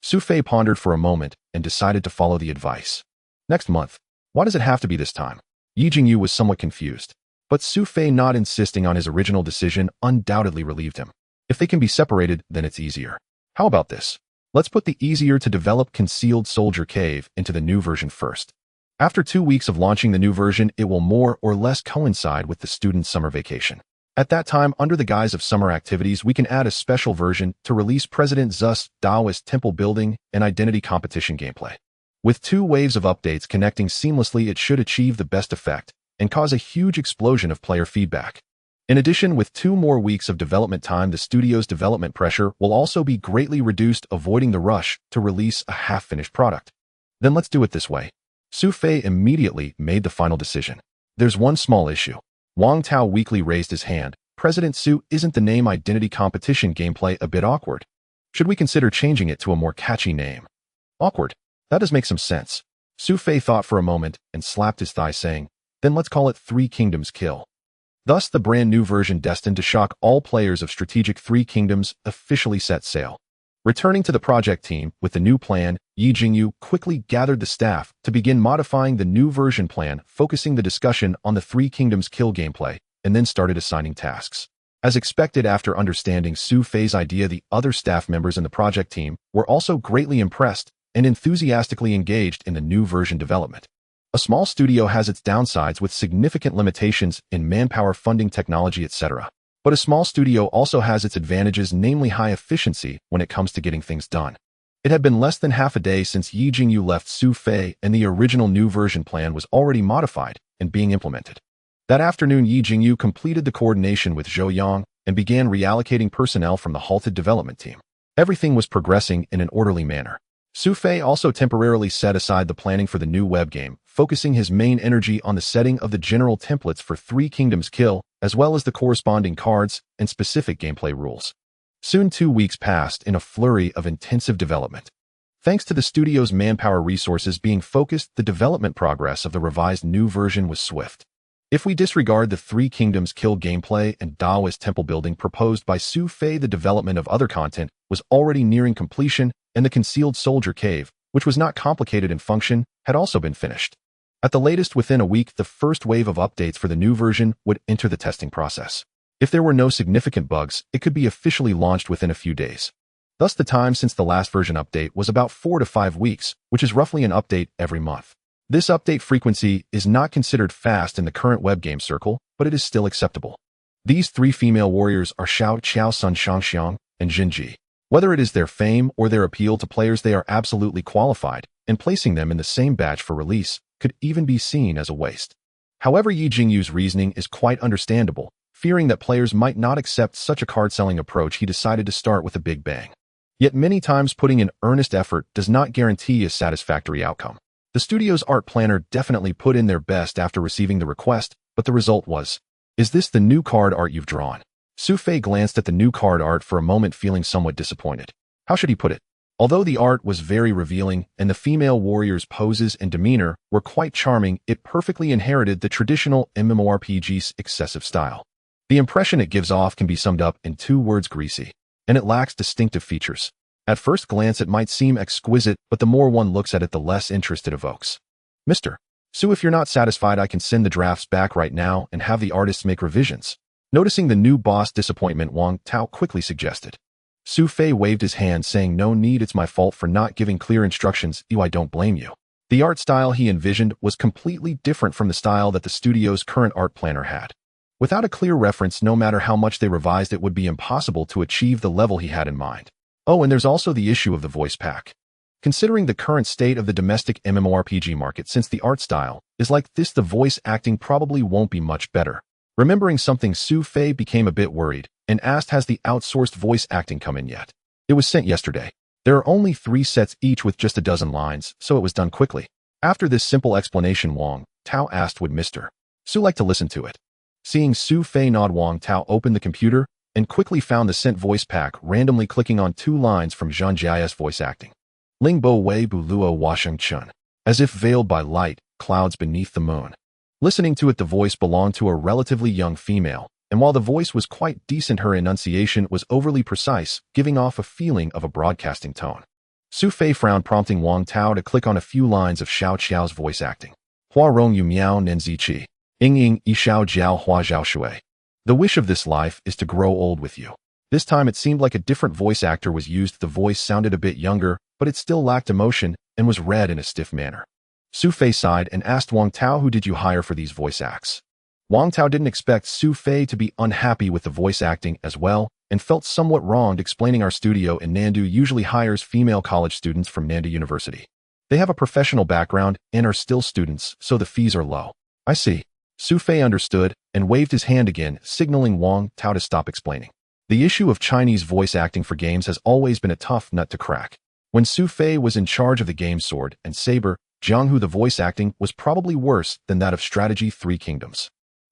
Su Fei pondered for a moment and decided to follow the advice. Next month? Why does it have to be this time? Yi Jingyu was somewhat confused, but Su Fei not insisting on his original decision undoubtedly relieved him. If they can be separated, then it's easier. How about this? Let's put the easier to develop concealed soldier cave into the new version first. After 2 weeks of launching the new version, it will more or less coincide with the students' summer vacation. At that time, under the guise of summer activities, we can add a special version to release President Zu's Taoist temple building and identity competition gameplay. With 2 waves of updates connecting seamlessly, it should achieve the best effect and cause a huge explosion of player feedback. In addition, with 2 more weeks of development time, the studio's development pressure will also be greatly reduced, avoiding the rush to release a half-finished product. Then let's do it this way. Su Fei immediately made the final decision. There's one small issue. Wang Tao weakly raised his hand. President Su, isn't the name identity competition gameplay a bit awkward? Should we consider changing it to a more catchy name? Awkward? That does make some sense. Su Fei thought for a moment and slapped his thigh, saying, then let's call it Three Kingdoms Kill. Thus, the brand new version destined to shock all players of Strategic Three Kingdoms officially set sail. Returning to the project team with the new plan, Yi Jingyu quickly gathered the staff to begin modifying the new version plan, focusing the discussion on the Three Kingdoms Kill gameplay, and then started assigning tasks. As expected, after understanding Su Fei's idea, the other staff members in the project team were also greatly impressed and enthusiastically engaged in the new version development. A small studio has its downsides with significant limitations in manpower, funding, technology, etc. But a small studio also has its advantages, namely high efficiency when it comes to getting things done. It had been less than half a day since Yi Jingyu left Su Fei, and the original new version plan was already modified and being implemented. That afternoon, Yi Jingyu completed the coordination with Zhou Yang and began reallocating personnel from the halted development team. Everything was progressing in an orderly manner. Su Fei also temporarily set aside the planning for the new web game, focusing his main energy on the setting of the general templates for Three Kingdoms Kill, as well as the corresponding cards and specific gameplay rules. Soon 2 weeks passed in a flurry of intensive development. Thanks to the studio's manpower resources being focused, the development progress of the revised new version was swift. If we disregard the Three Kingdoms kill gameplay and Daoist temple building proposed by Su Fei, the development of other content was already nearing completion, and the concealed soldier cave, which was not complicated in function, had also been finished. At the latest, within a week, the first wave of updates for the new version would enter the testing process. If there were no significant bugs, it could be officially launched within a few days. Thus, the time since the last version update was about 4 to 5 weeks, which is roughly an update every month. This update frequency is not considered fast in the current web game circle, but it is still acceptable. These three female warriors are Xiao Qiao Sun Shangxiang and Jinji. Whether it is their fame or their appeal to players, they are absolutely qualified, and placing them in the same batch for release could even be seen as a waste. However, Yi Jingyu's reasoning is quite understandable. Fearing that players might not accept such a card-selling approach, he decided to start with a big bang. Yet many times putting in earnest effort does not guarantee a satisfactory outcome. The studio's art planner definitely put in their best after receiving the request, but the result was, "Is this the new card art you've drawn?" Su Fei glanced at the new card art for a moment, feeling somewhat disappointed. How should he put it? Although the art was very revealing and the female warriors' poses and demeanor were quite charming, it perfectly inherited the traditional MMORPG's excessive style. The impression it gives off can be summed up in 2 words: greasy. And it lacks distinctive features. At first glance, it might seem exquisite, but the more one looks at it, the less interest it evokes. Mr. Su, if you're not satisfied, I can send the drafts back right now and have the artists make revisions. Noticing the new boss disappointment, Wang Tao quickly suggested. Su Fei waved his hand, saying, "No need, it's my fault for not giving clear instructions. I don't blame you." The art style he envisioned was completely different from the style that the studio's current art planner had. Without a clear reference, no matter how much they revised, it would be impossible to achieve the level he had in mind. Oh, and there's also the issue of the voice pack. Considering the current state of the domestic MMORPG market, since the art style is like this, the voice acting probably won't be much better. Remembering something, Su Fei became a bit worried and asked, "Has the outsourced voice acting come in yet?" "It was sent yesterday. There are only 3 sets each with just a dozen lines, so it was done quickly." After this simple explanation, Wang Tao asked, "Would Mr. Su like to listen to it?" Seeing Su Fei nod, Wang Tao opened the computer and quickly found the sent voice pack, randomly clicking on 2 lines from Zhang Jia's voice acting. "Ling Bo Wei Bu Luo Wa Sheng Chun. As if veiled by light, clouds beneath the moon." Listening to it, the voice belonged to a relatively young female, and while the voice was quite decent, her enunciation was overly precise, giving off a feeling of a broadcasting tone. Su Fei frowned, prompting Wang Tao to click on a few lines of Xiao Qiao's voice acting. "Hua Rong Yu Miao Nen Zi Qi. Ying Ying Yi Xiao Jiao Hua Zhao Shui. The wish of this life is to grow old with you." This time it seemed like a different voice actor was used. The voice sounded a bit younger, but it still lacked emotion and was read in a stiff manner. Su Fei sighed and asked Wang Tao, "Who did you hire for these voice acts?" Wang Tao didn't expect Su Fei to be unhappy with the voice acting as well, and felt somewhat wronged, explaining, "Our studio in Nandu usually hires female college students from Nandu University. They have a professional background and are still students, so the fees are low." "I see." Su Fei understood and waved his hand again, signaling Wang Tao to stop explaining. The issue of Chinese voice acting for games has always been a tough nut to crack. When Su Fei was in charge of the game Sword and Saber, Jianghu, the voice acting was probably worse than that of Strategy 3 Kingdoms.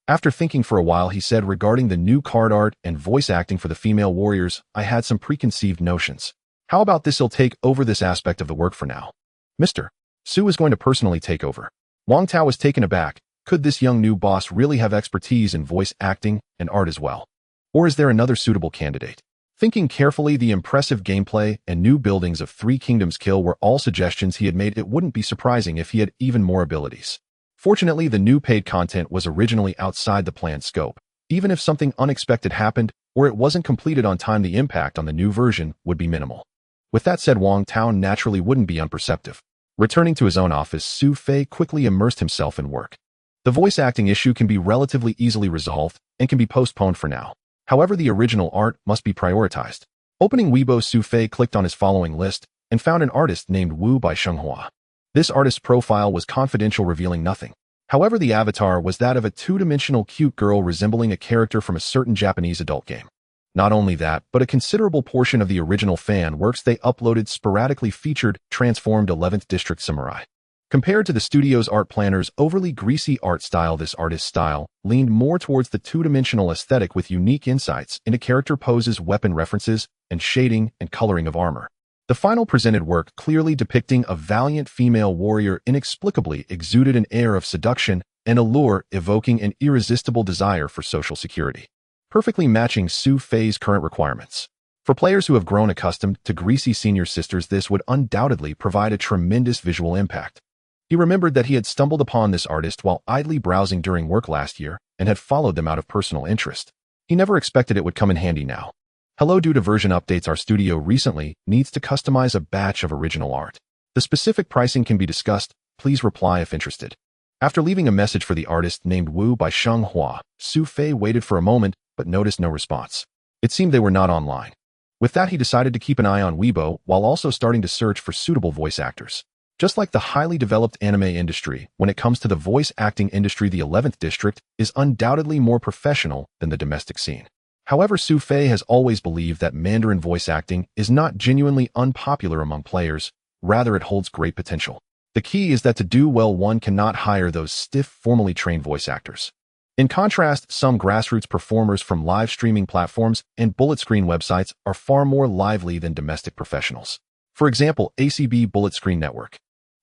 After thinking for a while, he said, "Regarding the new card art and voice acting for the female warriors, I had some preconceived notions. How about this? He'll take over this aspect of the work for now. Mr. Su is going to personally take over." Wang Tao was taken aback. Could this young new boss really have expertise in voice acting and art as well? Or is there another suitable candidate? Thinking carefully, the impressive gameplay and new buildings of Three Kingdoms Kill were all suggestions he had made. It wouldn't be surprising if he had even more abilities. Fortunately, the new paid content was originally outside the planned scope. Even if something unexpected happened, or it wasn't completed on time, the impact on the new version would be minimal. With that said, Wang Tao naturally wouldn't be unperceptive. Returning to his own office, Su Fei quickly immersed himself in work. The voice acting issue can be relatively easily resolved and can be postponed for now. However, the original art must be prioritized. Opening Weibo, Su Fei clicked on his following list and found an artist named Wu by Shenghua. This artist's profile was confidential, revealing nothing. However, the avatar was that of a 2-dimensional cute girl resembling a character from a certain Japanese adult game. Not only that, but a considerable portion of the original fan works they uploaded sporadically featured transformed 11th District Samurai. Compared to the studio's art planner's overly greasy art style, this artist's style leaned more towards the 2-dimensional aesthetic with unique insights into character poses, weapon references, and shading and coloring of armor. The final presented work, clearly depicting a valiant female warrior, inexplicably exuded an air of seduction and allure, evoking an irresistible desire for social security, perfectly matching Su Fei's current requirements. For players who have grown accustomed to greasy senior sisters, this would undoubtedly provide a tremendous visual impact. He remembered that he had stumbled upon this artist while idly browsing during work last year and had followed them out of personal interest. He never expected it would come in handy now. Hello, due to version updates, our studio recently needs to customize a batch of original art. The specific pricing can be discussed. Please reply if interested. After leaving a message for the artist named Wu by Sheng Hua, Su Fei waited for a moment but noticed no response. It seemed they were not online. With that, he decided to keep an eye on Weibo while also starting to search for suitable voice actors. Just like the highly developed anime industry, when it comes to the voice acting industry, the 11th district is undoubtedly more professional than the domestic scene. However, Su Fei has always believed that Mandarin voice acting is not genuinely unpopular among players, rather it holds great potential. The key is that to do well, one cannot hire those stiff, formally trained voice actors. In contrast, some grassroots performers from live streaming platforms and bullet screen websites are far more lively than domestic professionals. For example, ACB Bullet Screen Network.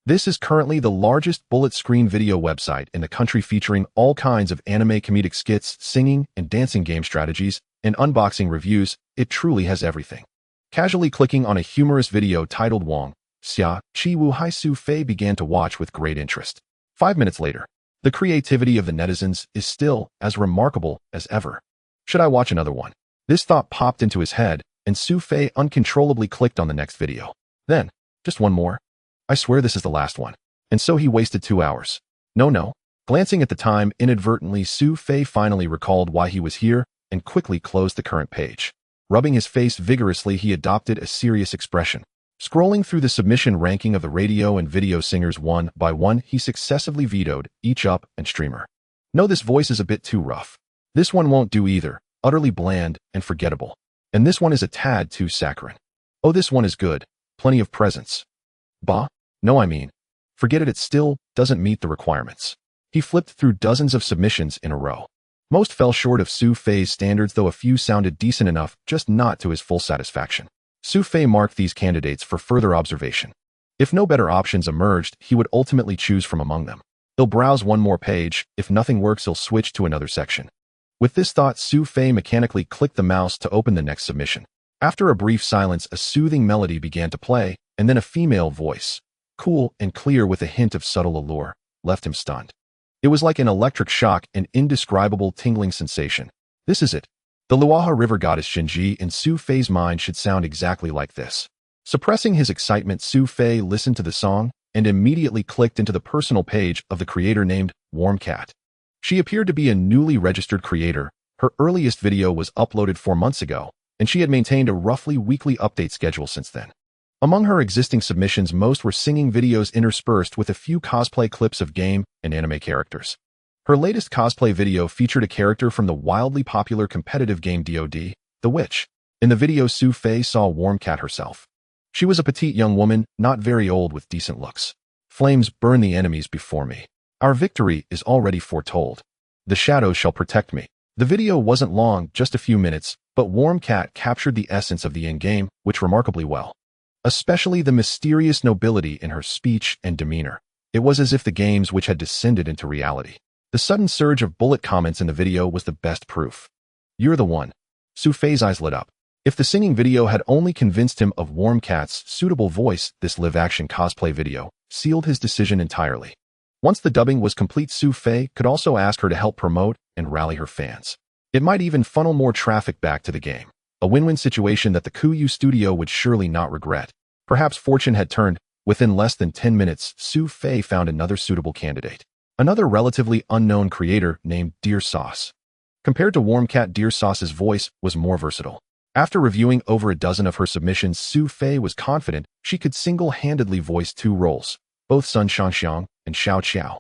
This is currently the largest bullet screen video website in the country, featuring all kinds of anime comedic skits, singing and dancing game strategies, and unboxing reviews. It truly has everything. Casually clicking on a humorous video titled Wang Xia Chi Wu Hai, Su Fei began to watch with great interest. 5 minutes later, the creativity of the netizens is still as remarkable as ever. Should I watch another one? This thought popped into his head, and Su Fei uncontrollably clicked on the next video. Then, just one more. I swear this is the last one. And so he wasted 2 hours. No. Glancing at the time, inadvertently, Su Fei finally recalled why he was here and quickly closed the current page. Rubbing his face vigorously, he adopted a serious expression. Scrolling through the submission ranking of the radio and video singers one by one, he successively vetoed each up and streamer. No, this voice is a bit too rough. This one won't do either, utterly bland and forgettable. And this one is a tad too saccharine. Oh, this one is good, plenty of presence. Bah? No, I mean, forget it, it still doesn't meet the requirements. He flipped through dozens of submissions in a row. Most fell short of Su Fei's standards, though a few sounded decent enough, just not to his full satisfaction. Su Fei marked these candidates for further observation. If no better options emerged, he would ultimately choose from among them. He'll browse one more page. If nothing works, he'll switch to another section. With this thought, Su Fei mechanically clicked the mouse to open the next submission. After a brief silence, a soothing melody began to play, and then a female voice, cool and clear with a hint of subtle allure, left him stunned. It was like an electric shock, an indescribable tingling sensation. This is it. The Luoha River goddess Shinji in Su Fei's mind should sound exactly like this. Suppressing his excitement, Su Fei listened to the song and immediately clicked into the personal page of the creator named Warm Cat. She appeared to be a newly registered creator. Her earliest video was uploaded 4 months ago, and she had maintained a roughly weekly update schedule since then. Among her existing submissions, most were singing videos interspersed with a few cosplay clips of game and anime characters. Her latest cosplay video featured a character from the wildly popular competitive game DoD, The Witch. In the video, Su Fei saw Warm Cat herself. She was a petite young woman, not very old, with decent looks. Flames burn the enemies before me. Our victory is already foretold. The shadows shall protect me. The video wasn't long, just a few minutes, but Warm Cat captured the essence of the in-game, which remarkably well. Especially the mysterious nobility in her speech and demeanor. It was as if the games which had descended into reality. The sudden surge of bullet comments in the video was the best proof. You're the one. Su Fei's eyes lit up. If the singing video had only convinced him of Warm Cat's suitable voice, this live-action cosplay video sealed his decision entirely. Once the dubbing was complete, Su Fei could also ask her to help promote and rally her fans. It might even funnel more traffic back to the game. A win-win situation that the Kuyu studio would surely not regret. Perhaps fortune had turned. Within less than 10 minutes, Su Fei found another suitable candidate. Another relatively unknown creator named Dear Sauce. Compared to Warm Cat, Dear Sauce's voice was more versatile. After reviewing over a dozen of her submissions, Su Fei was confident she could single-handedly voice 2 roles, both Sun Shangxiang and Xiao Qiao.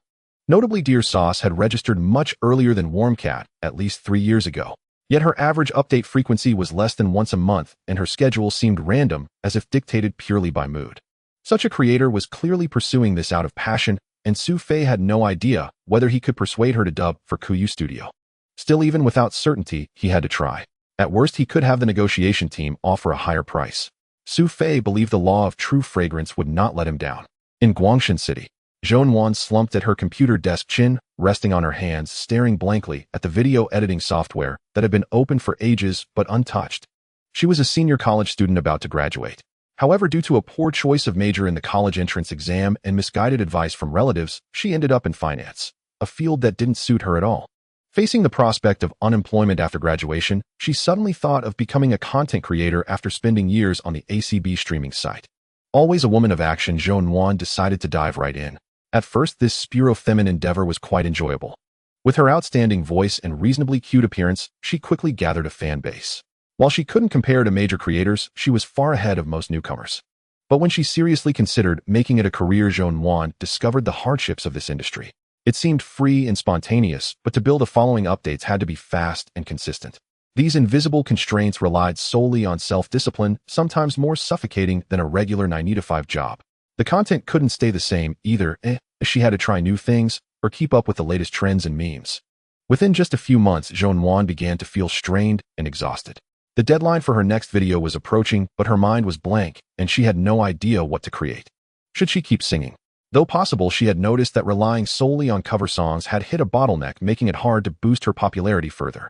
Notably, Dear Sauce had registered much earlier than Warm Cat, at least 3 years ago. Yet her average update frequency was less than once a month, and her schedule seemed random, as if dictated purely by mood. Such a creator was clearly pursuing this out of passion, and Su Fei had no idea whether he could persuade her to dub for Kuyu Studio. Still, even without certainty, he had to try. At worst, he could have the negotiation team offer a higher price. Su Fei believed the law of true fragrance would not let him down. In Guangshan City, Zhou Wan slumped at her computer desk, chin resting on her hands, staring blankly at the video editing software that had been open for ages but untouched. She was a senior college student about to graduate. However, due to a poor choice of major in the college entrance exam and misguided advice from relatives, she ended up in finance, a field that didn't suit her at all. Facing the prospect of unemployment after graduation, she suddenly thought of becoming a content creator after spending years on the ACB streaming site. Always a woman of action, Zhou Wan decided to dive right in. At first, this spiro-feminine endeavor was quite enjoyable. With her outstanding voice and reasonably cute appearance, she quickly gathered a fan base. While she couldn't compare to major creators, she was far ahead of most newcomers. But when she seriously considered making it a career, Zhou Wan discovered the hardships of this industry. It seemed free and spontaneous, but to build a following, updates had to be fast and consistent. These invisible constraints relied solely on self-discipline, sometimes more suffocating than a regular 9-to-5 job. The content couldn't stay the same either. She had to try new things or keep up with the latest trends and memes. Within just a few months, Zhou Wan began to feel strained and exhausted. The deadline for her next video was approaching, but her mind was blank, and she had no idea what to create. Should she keep singing? Though possible, she had noticed that relying solely on cover songs had hit a bottleneck, making it hard to boost her popularity further.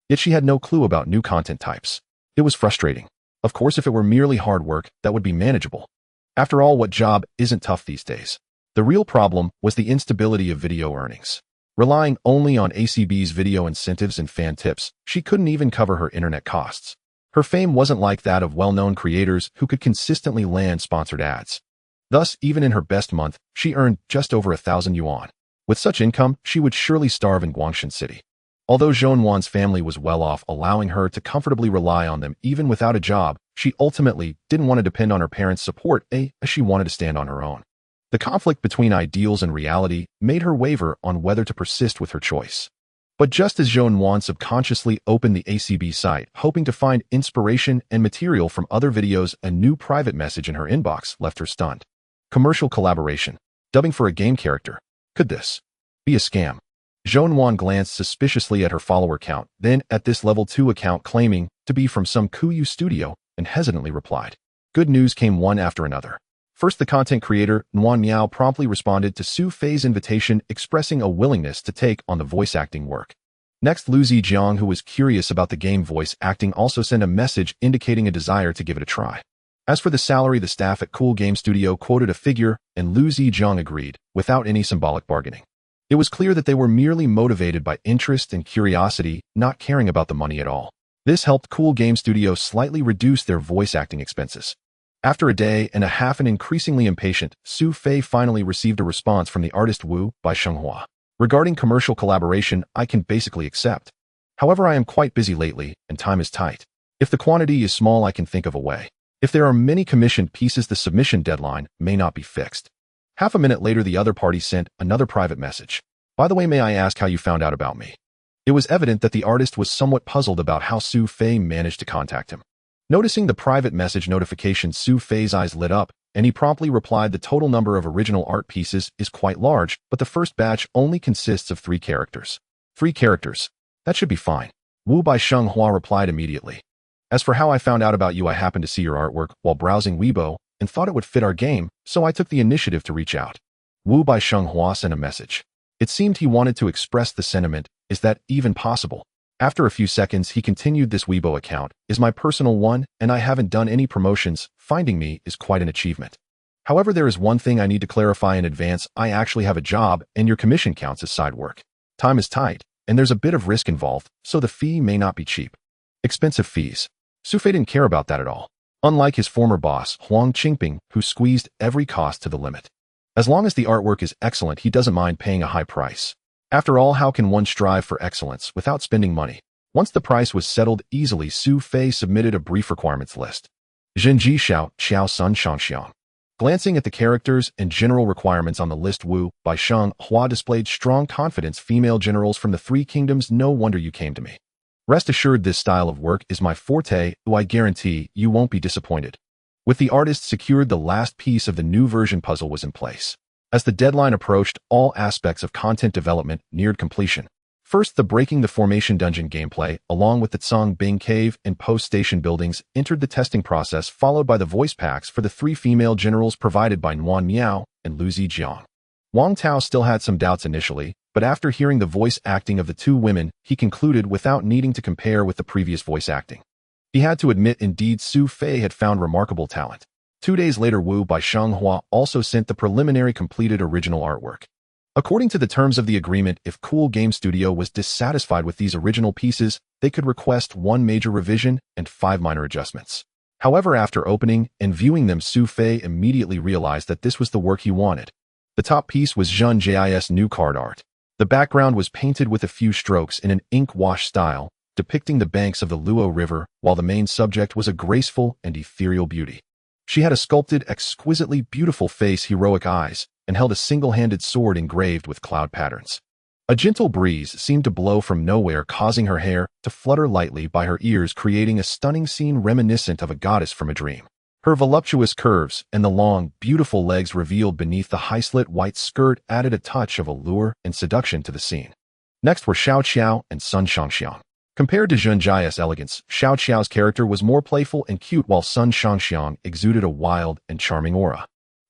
Yet she had no clue about new content types. It was frustrating. Of course, if it were merely hard work, that would be manageable. After all, what job isn't tough these days? The real problem was the instability of video earnings. Relying only on ACB's video incentives and fan tips, she couldn't even cover her internet costs. Her fame wasn't like that of well-known creators who could consistently land sponsored ads. Thus, even in her best month, she earned just over 1,000 yuan. With such income, she would surely starve in Guangshan City. Although Zhou Wan's family was well off, allowing her to comfortably rely on them even without a job, she ultimately didn't want to depend on her parents' support, as she wanted to stand on her own. The conflict between ideals and reality made her waver on whether to persist with her choice. But just as Zhou Wan subconsciously opened the ACB site, hoping to find inspiration and material from other videos, a new private message in her inbox left her stunned. Commercial collaboration. Dubbing for a game character. Could this be a scam? Zhou Wan glanced suspiciously at her follower count, then at this level 2 account claiming to be from some Kuyu studio, and hesitantly replied. Good news came one after another. First, the content creator, Nguyen Miao, promptly responded to Su Fei's invitation, expressing a willingness to take on the voice acting work. Next, Lu Zijiang, who was curious about the game voice acting, also sent a message indicating a desire to give it a try. As for the salary, the staff at Cool Game Studio quoted a figure, and Lu Zijiang agreed, without any symbolic bargaining. It was clear that they were merely motivated by interest and curiosity, not caring about the money at all. This helped Cool Game Studio slightly reduce their voice acting expenses. After a day and a half and increasingly impatient, Su Fei finally received a response from the artist Wu by Shenghua. Regarding commercial collaboration, I can basically accept. However, I am quite busy lately, and time is tight. If the quantity is small, I can think of a way. If there are many commissioned pieces, the submission deadline may not be fixed. Half a minute later, the other party sent another private message. By the way, may I ask how you found out about me? It was evident that the artist was somewhat puzzled about how Su Fei managed to contact him. Noticing the private message notification, Su Fei's eyes lit up, and he promptly replied, the total number of original art pieces is quite large, but the first batch only consists of 3 characters. 3 characters. That should be fine. Wu Bai Shenghua replied immediately. As for how I found out about you, I happened to see your artwork while browsing Weibo and thought it would fit our game, so I took the initiative to reach out. Wu Bai Shenghua sent a message. It seemed he wanted to express the sentiment, is that even possible? After a few seconds, he continued, this Weibo account is my personal one, and I haven't done any promotions. Finding me is quite an achievement. However, there is one thing I need to clarify in advance. I actually have a job, and your commission counts as side work. Time is tight, and there's a bit of risk involved, so the fee may not be cheap. Expensive fees. Su Fei didn't care about that at all. Unlike his former boss, Huang Qingping, who squeezed every cost to the limit. As long as the artwork is excellent, he doesn't mind paying a high price. After all, how can one strive for excellence without spending money? Once the price was settled easily, Su Fei submitted a brief requirements list. Zhenji Xiao, Xiao Sun Shangxiang. Glancing at the characters and general requirements on the list, Wu Bai Shenghua displayed strong confidence. Female generals from the 3 kingdoms, no wonder you came to me. Rest assured, this style of work is my forte, I guarantee you won't be disappointed. With the artist secured, the last piece of the new version puzzle was in place. As the deadline approached, all aspects of content development neared completion. First, the Breaking the Formation dungeon gameplay, along with the Tsang Bing Cave and post-station buildings, entered the testing process, followed by the voice packs for the 3 female generals provided by Nguyen Miao and Lu Zijiang. Wang Tao still had some doubts initially, but after hearing the voice acting of the 2 women, he concluded without needing to compare with the previous voice acting. He had to admit indeed Su Fei had found remarkable talent. 2 days later, Wu by Shanghua also sent the preliminary completed original artwork. According to the terms of the agreement, if Cool Game Studio was dissatisfied with these original pieces, they could request 1 major revision and 5 minor adjustments. However, after opening and viewing them, Su Fei immediately realized that this was the work he wanted. The top piece was Zhun Jis' new card art. The background was painted with a few strokes in an ink wash style, depicting the banks of the Luo River, while the main subject was a graceful and ethereal beauty. She had a sculpted, exquisitely beautiful face, heroic eyes, and held a single-handed sword engraved with cloud patterns. A gentle breeze seemed to blow from nowhere, causing her hair to flutter lightly by her ears, creating a stunning scene reminiscent of a goddess from a dream. Her voluptuous curves and the long, beautiful legs revealed beneath the high-slit white skirt added a touch of allure and seduction to the scene. Next were Xiao Qiao and Sun Shangxiang. Compared to Zhun Jis' elegance, Xiao Qiao's character was more playful and cute, while Sun Shangxiang exuded a wild and charming aura.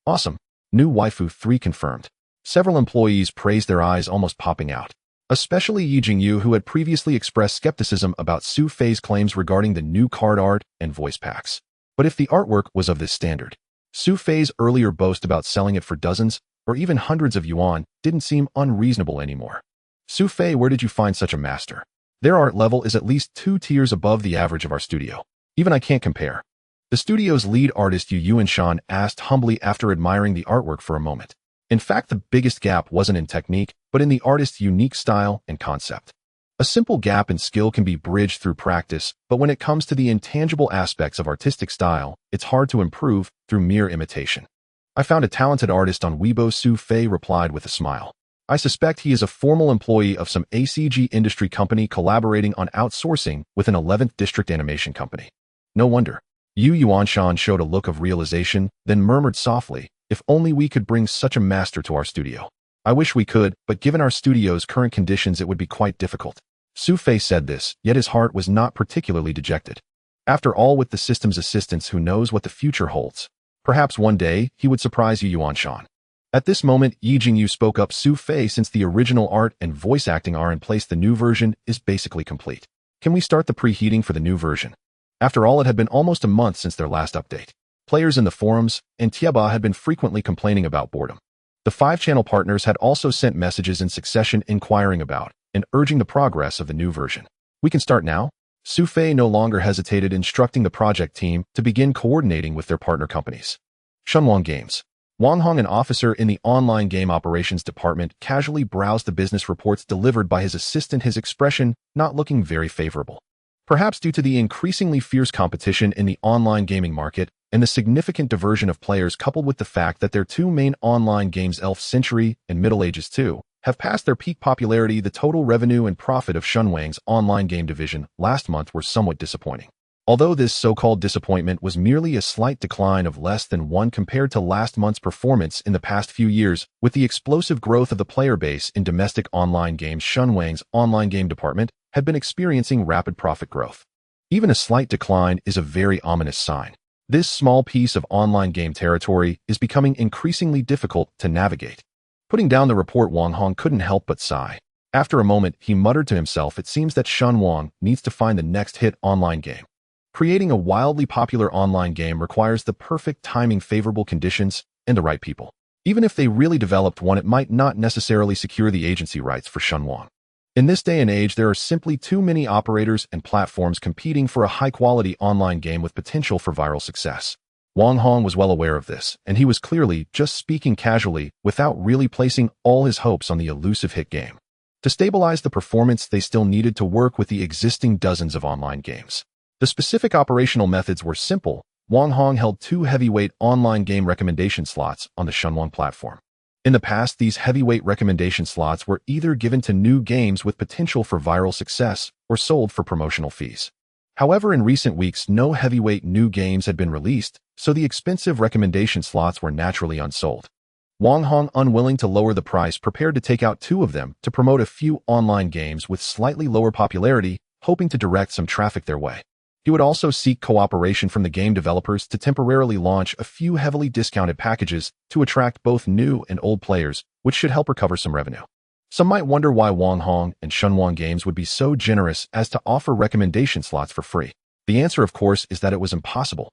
Awesome. New Waifu 3 confirmed. Several employees praised, their eyes almost popping out. Especially Yi Jingyu, who had previously expressed skepticism about Su Fei's claims regarding the new card art and voice packs. But if the artwork was of this standard, Su Fei's earlier boast about selling it for dozens or even hundreds of yuan didn't seem unreasonable anymore. Su Fei, where did you find such a master? Their art level is at least 2 tiers above the average of our studio. Even I can't compare. The studio's lead artist Yu Yuanshan asked humbly after admiring the artwork for a moment. In fact, the biggest gap wasn't in technique, but in the artist's unique style and concept. A simple gap in skill can be bridged through practice, but when it comes to the intangible aspects of artistic style, it's hard to improve through mere imitation. I found a talented artist on Weibo, Su Fei replied with a smile. I suspect he is a formal employee of some ACG industry company collaborating on outsourcing with an 11th district animation company. No wonder. Yu Yuanshan showed a look of realization, then murmured softly, if only we could bring such a master to our studio. I wish we could, but given our studio's current conditions it would be quite difficult. Su Fei said this, yet his heart was not particularly dejected. After all, with the system's assistance, who knows what the future holds? Perhaps one day, he would surprise Yu Yuanshan. At this moment, Yi Jingyu spoke up. Su Fei, since the original art and voice acting are in place, the new version is basically complete. Can we start the preheating for the new version? After all, it had been almost a month since their last update. Players in the forums and Tieba had been frequently complaining about boredom. The 5-channel partners had also sent messages in succession inquiring about and urging the progress of the new version. We can start now? Su Fei no longer hesitated, instructing the project team to begin coordinating with their partner companies. Shunwang Games. Wang Hong, an officer in the online game operations department, casually browsed the business reports delivered by his assistant, his expression not looking very favorable. Perhaps due to the increasingly fierce competition in the online gaming market and the significant diversion of players, coupled with the fact that their 2 main online games, Elf Century and Middle Ages 2, have passed their peak popularity, the total revenue and profit of Shunwang's online game division last month were somewhat disappointing. Although this so-called disappointment was merely a slight decline of less than 1 compared to last month's performance in the past few years, with the explosive growth of the player base in domestic online games, Shunwang's online game department had been experiencing rapid profit growth. Even a slight decline is a very ominous sign. This small piece of online game territory is becoming increasingly difficult to navigate. Putting down the report, Wang Hong couldn't help but sigh. After a moment, he muttered to himself, it seems that Shunwang needs to find the next hit online game. Creating a wildly popular online game requires the perfect timing, favorable conditions, and the right people. Even if they really developed one, it might not necessarily secure the agency rights for Shunwang. In this day and age, there are simply too many operators and platforms competing for a high-quality online game with potential for viral success. Wang Hong was well aware of this, and he was clearly just speaking casually without really placing all his hopes on the elusive hit game. To stabilize the performance, they still needed to work with the existing dozens of online games. The specific operational methods were simple. Wang Hong held 2 heavyweight online game recommendation slots on the Shunwang platform. In the past, these heavyweight recommendation slots were either given to new games with potential for viral success or sold for promotional fees. However, in recent weeks, no heavyweight new games had been released, so the expensive recommendation slots were naturally unsold. Wang Hong, unwilling to lower the price, prepared to take out two of them to promote a few online games with slightly lower popularity, hoping to direct some traffic their way. He would also seek cooperation from the game developers to temporarily launch a few heavily discounted packages to attract both new and old players, which should help recover some revenue. Some might wonder why Wang Hong and Shunwang Games would be so generous as to offer recommendation slots for free. The answer, of course, is that it was impossible.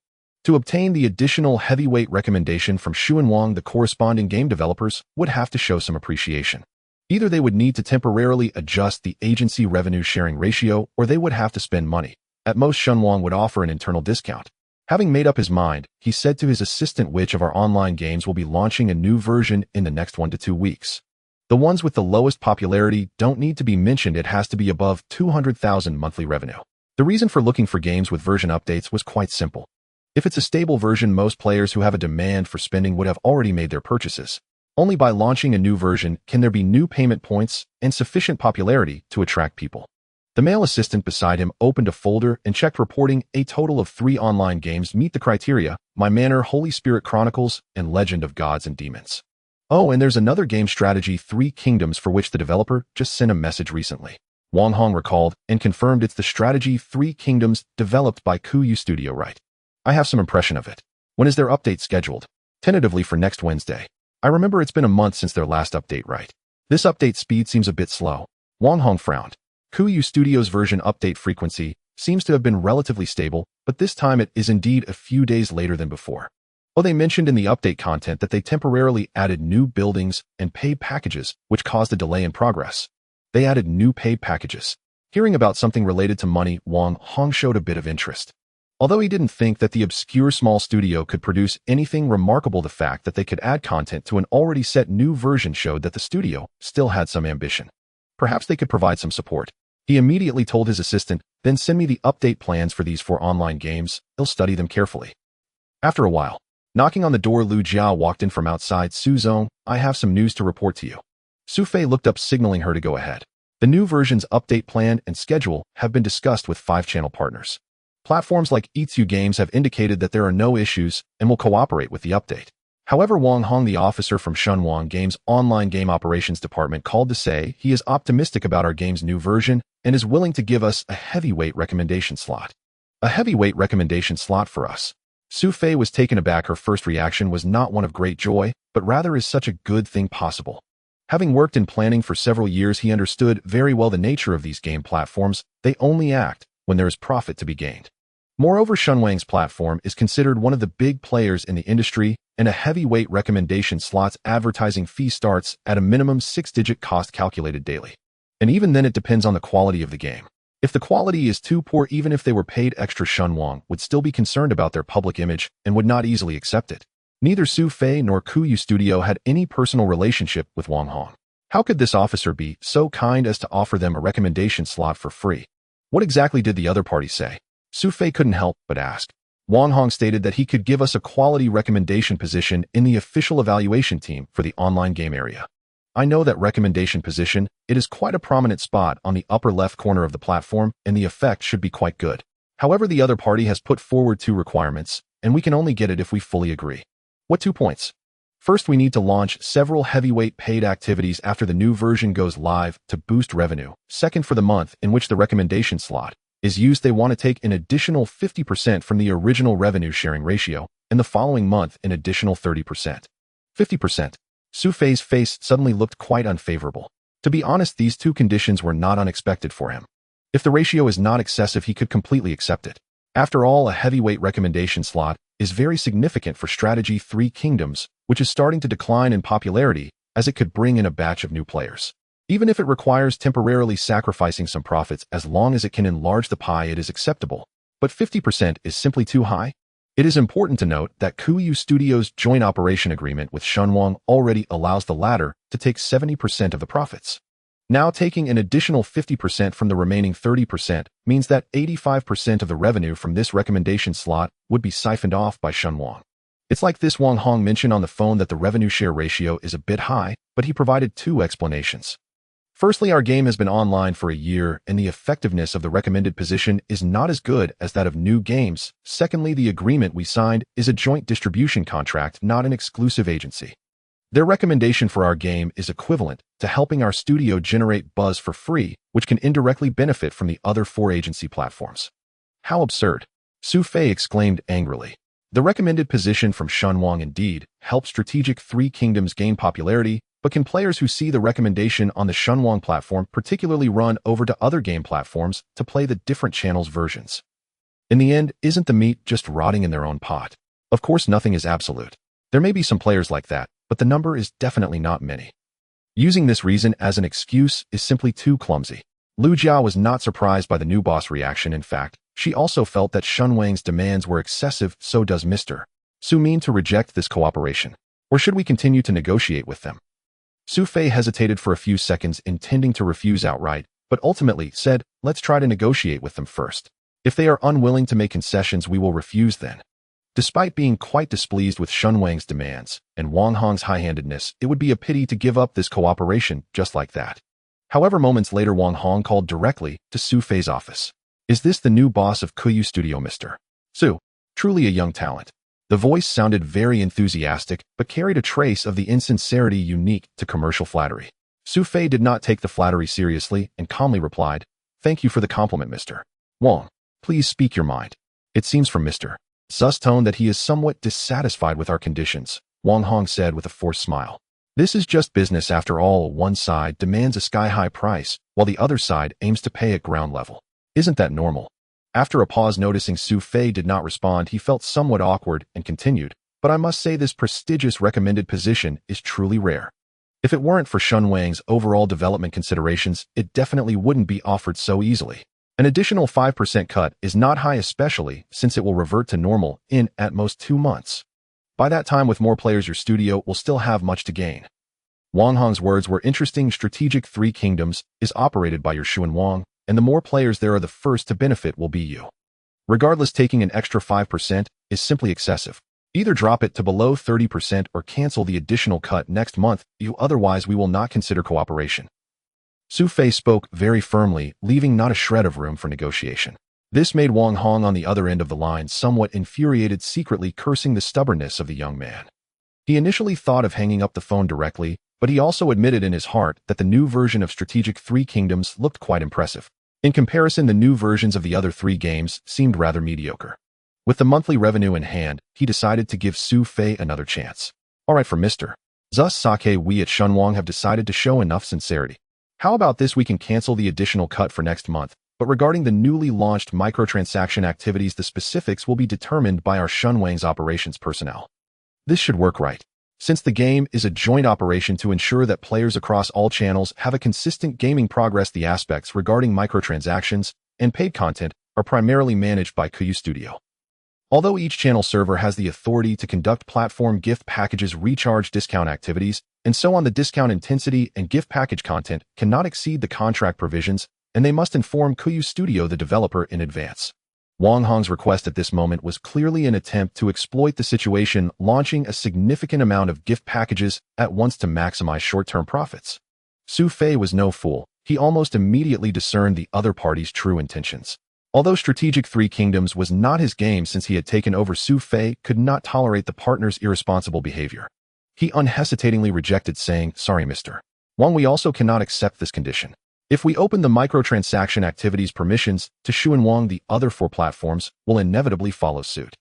To obtain the additional heavyweight recommendation from Shunwang, the corresponding game developers would have to show some appreciation. Either they would need to temporarily adjust the agency revenue-sharing ratio, or they would have to spend money. At most, Shunwang would offer an internal discount. Having made up his mind, he said to his assistant, which of our online games will be launching a new version in the next 1 to 2 weeks. The ones with the lowest popularity don't need to be mentioned. It has to be above 200,000 monthly revenue. The reason for looking for games with version updates was quite simple. If it's a stable version, most players who have a demand for spending would have already made their purchases. Only by launching a new version can there be new payment points and sufficient popularity to attract people. The male assistant beside him opened a folder and checked, reporting a total of 3 online games meet the criteria: My Manor, Holy Spirit Chronicles, and Legend of Gods and Demons. Oh, and there's another game, Strategy 3 Kingdoms, for which the developer just sent a message recently. Wang Hong recalled and confirmed it's the Strategy 3 Kingdoms developed by Kuyu Studio, right? I have some impression of it. When is their update scheduled? Tentatively for next Wednesday. I remember it's been a month since their last update, right? This update speed seems a bit slow. Wang Hong frowned. Kuyu Studio's version update frequency seems to have been relatively stable, but this time it is indeed a few days later than before. Oh, they mentioned in the update content that they temporarily added new buildings and paid packages, which caused a delay in progress. They added new paid packages. Hearing about something related to money, Wang Hong showed a bit of interest. Although he didn't think that the obscure small studio could produce anything remarkable, the fact that they could add content to an already set new version showed that the studio still had some ambition. Perhaps they could provide some support. He immediately told his assistant, then send me the update plans for these 4 online games. He'll study them carefully. After a while, knocking on the door, Lu Jiao walked in from outside. Su Zong, I have some news to report to you. Su Fei looked up, signaling her to go ahead. The new version's update plan and schedule have been discussed with 5 channel partners. Platforms like Itsu Games have indicated that there are no issues and will cooperate with the update. However, Wang Hong, the officer from Shunwang Games' online game operations department, called to say he is optimistic about our game's new version and is willing to give us a heavyweight recommendation slot. A heavyweight recommendation slot for us. Su Fei was taken aback. Her first reaction was not one of great joy, but rather, is such a good thing possible? Having worked in planning for several years, he understood very well the nature of these game platforms. They only act when there is profit to be gained. Moreover, Shunwang's platform is considered one of the big players in the industry, and a heavyweight recommendation slot's advertising fee starts at a minimum 6-digit cost calculated daily. And even then, it depends on the quality of the game. If the quality is too poor, even if they were paid extra, Shunwang would still be concerned about their public image and would not easily accept it. Neither Su Fei nor Kuyu Studio had any personal relationship with Wang Hong. How could this officer be so kind as to offer them a recommendation slot for free? What exactly did the other party say? Su Fei couldn't help but ask. Wang Hong stated that he could give us a quality recommendation position in the official evaluation team for the online game area. I know that recommendation position. It is quite a prominent spot on the upper left corner of the platform, and the effect should be quite good. However, the other party has put forward 2 requirements, and we can only get it if we fully agree. What 2 points? First, we need to launch several heavyweight paid activities after the new version goes live to boost revenue. Second, for the month in which the recommendation slot is used, they want to take an additional 50% from the original revenue sharing ratio, and the following month an additional 30%. 50%. Su Fei's face suddenly looked quite unfavorable. To be honest, these 2 conditions were not unexpected for him. If the ratio is not excessive, he could completely accept it. After all, a heavyweight recommendation slot is very significant for Strategy 3 Kingdoms, which is starting to decline in popularity, as it could bring in a batch of new players. Even if it requires temporarily sacrificing some profits, as long as it can enlarge the pie, it is acceptable. But 50% is simply too high. It is important to note that Kuyu Studio's joint operation agreement with Shunwang already allows the latter to take 70% of the profits. Now, taking an additional 50% from the remaining 30% means that 85% of the revenue from this recommendation slot would be siphoned off by Shunwang. It's like this: Wang Hong mentioned on the phone that the revenue share ratio is a bit high, but he provided 2 explanations. Firstly, our game has been online for a year, and the effectiveness of the recommended position is not as good as that of new games. Secondly, the agreement we signed is a joint distribution contract, not an exclusive agency. Their recommendation for our game is equivalent to helping our studio generate buzz for free, which can indirectly benefit from the other 4 agency platforms. How absurd! Su Fei exclaimed angrily. The recommended position from Shun Wang indeed helps strategic Three Kingdoms gain popularity, but can players who see the recommendation on the Shun Wang platform particularly run over to other game platforms to play the different channels' versions? In the end, isn't the meat just rotting in their own pot? Of course, nothing is absolute. There may be some players like that, but the number is definitely not many. Using this reason as an excuse is simply too clumsy. Lu Jia was not surprised by the new boss reaction. In fact, she also felt that Shun Wang's demands were excessive. So does Mr. Su mean to reject this cooperation? Or should we continue to negotiate with them? Su Fei hesitated for a few seconds, intending to refuse outright, but ultimately said, let's try to negotiate with them first. If they are unwilling to make concessions, we will refuse then. Despite being quite displeased with Shun Wang's demands and Wang Hong's high-handedness, it would be a pity to give up this cooperation just like that. However, moments later, Wang Hong called directly to Su Fei's office. Is this the new boss of Kuyu Studio, Mr. Su? Truly a young talent. The voice sounded very enthusiastic, but carried a trace of the insincerity unique to commercial flattery. Su Fei did not take the flattery seriously and calmly replied, Thank you for the compliment, Mr. Wang. Please speak your mind. It seems from Mr. Zu's tone that he is somewhat dissatisfied with our conditions, Wang Hong said with a forced smile. This is just business after all. One side demands a sky-high price, while the other side aims to pay at ground level. Isn't that normal? After a pause, noticing Su Fei did not respond, he felt somewhat awkward and continued, but I must say this prestigious recommended position is truly rare. If it weren't for Shun Wang's overall development considerations, it definitely wouldn't be offered so easily. An additional 5% cut is not high, especially since it will revert to normal in, at most, 2 months. By that time, with more players, your studio will still have much to gain. Wang Hong's words were interesting. Strategic Three Kingdoms is operated by your Shun Wang, and the more players there are, the first to benefit will be you. Regardless, taking an extra 5% is simply excessive. Either drop it to below 30% or cancel the additional cut next month, otherwise we will not consider cooperation. Su Fei spoke very firmly, leaving not a shred of room for negotiation. This made Wang Hong on the other end of the line somewhat infuriated, secretly cursing the stubbornness of the young man. He initially thought of hanging up the phone directly, but he also admitted in his heart that the new version of Strategic Three Kingdoms looked quite impressive. In comparison, the new versions of the other 3 games seemed rather mediocre. With the monthly revenue in hand, he decided to give Su Fei another chance. All right, for Mr. Zu's sake, we at Shun Wang have decided to show enough sincerity. How about this? We can cancel the additional cut for next month, but regarding the newly launched microtransaction activities, the specifics will be determined by our Shun Wang's operations personnel. This should work right. Since the game is a joint operation to ensure that players across all channels have a consistent gaming progress, the aspects regarding microtransactions and paid content are primarily managed by Kuyu Studio. Although each channel server has the authority to conduct platform gift packages, recharge discount activities, and so on, the discount intensity and gift package content cannot exceed the contract provisions, and they must inform Kuyu Studio, the developer, in advance. Wang Hong's request at this moment was clearly an attempt to exploit the situation, launching a significant amount of gift packages at once to maximize short-term profits. Su Fei was no fool. He almost immediately discerned the other party's true intentions. Although Strategic Three Kingdoms was not his game since he had taken over, Su Fei could not tolerate the partner's irresponsible behavior. He unhesitatingly rejected, saying, Sorry, Mr. Wang, we also cannot accept this condition. If we open the microtransaction activities permissions to Shun Wang, the other 4 platforms will inevitably follow suit.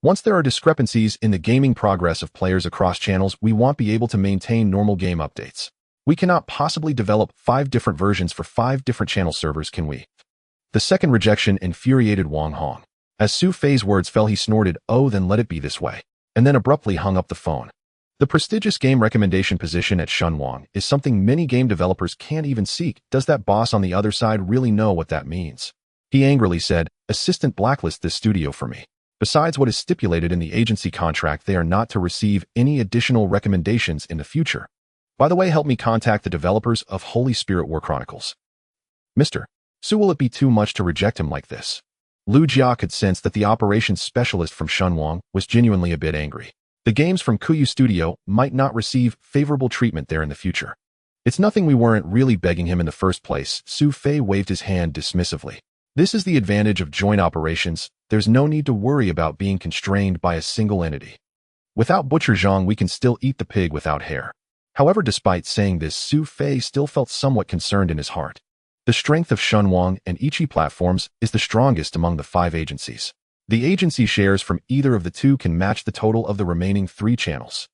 Once there are discrepancies in the gaming progress of players across channels, we won't be able to maintain normal game updates. We cannot possibly develop 5 different versions for 5 different channel servers, can we? The second rejection infuriated Wang Hong. As Su Fei's words fell, he snorted, Oh, then let it be this way, and then abruptly hung up the phone. The prestigious game recommendation position at Shun Wang is something many game developers can't even seek. Does that boss on the other side really know what that means? He angrily said, Assistant, blacklist this studio for me. Besides what is stipulated in the agency contract, they are not to receive any additional recommendations in the future. By the way, help me contact the developers of Holy Spirit War Chronicles. Mr. Su, will it be too much to reject him like this? Lu Jia could sense that the operations specialist from Shun Wang was genuinely a bit angry. The games from Kuyu Studio might not receive favorable treatment there in the future. It's nothing, we weren't really begging him in the first place. Su Fei waved his hand dismissively. This is the advantage of joint operations. There's no need to worry about being constrained by a single entity. Without Butcher Zhang, we can still eat the pig without hair. However, despite saying this, Su Fei still felt somewhat concerned in his heart. The strength of Shunwang and Ichi platforms is the strongest among the 5 agencies. The agency shares from either of the two can match the total of the remaining 3 channels.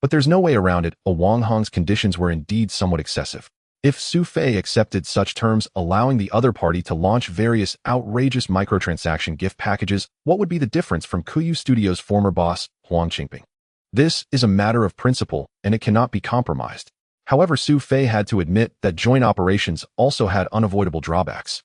But there's no way around it. Wang Hong's conditions were indeed somewhat excessive. If Su Fei accepted such terms, allowing the other party to launch various outrageous microtransaction gift packages, what would be the difference from Kuyu Studios' former boss, Huang Qingping? This is a matter of principle, and it cannot be compromised. However, Su Fei had to admit that joint operations also had unavoidable drawbacks.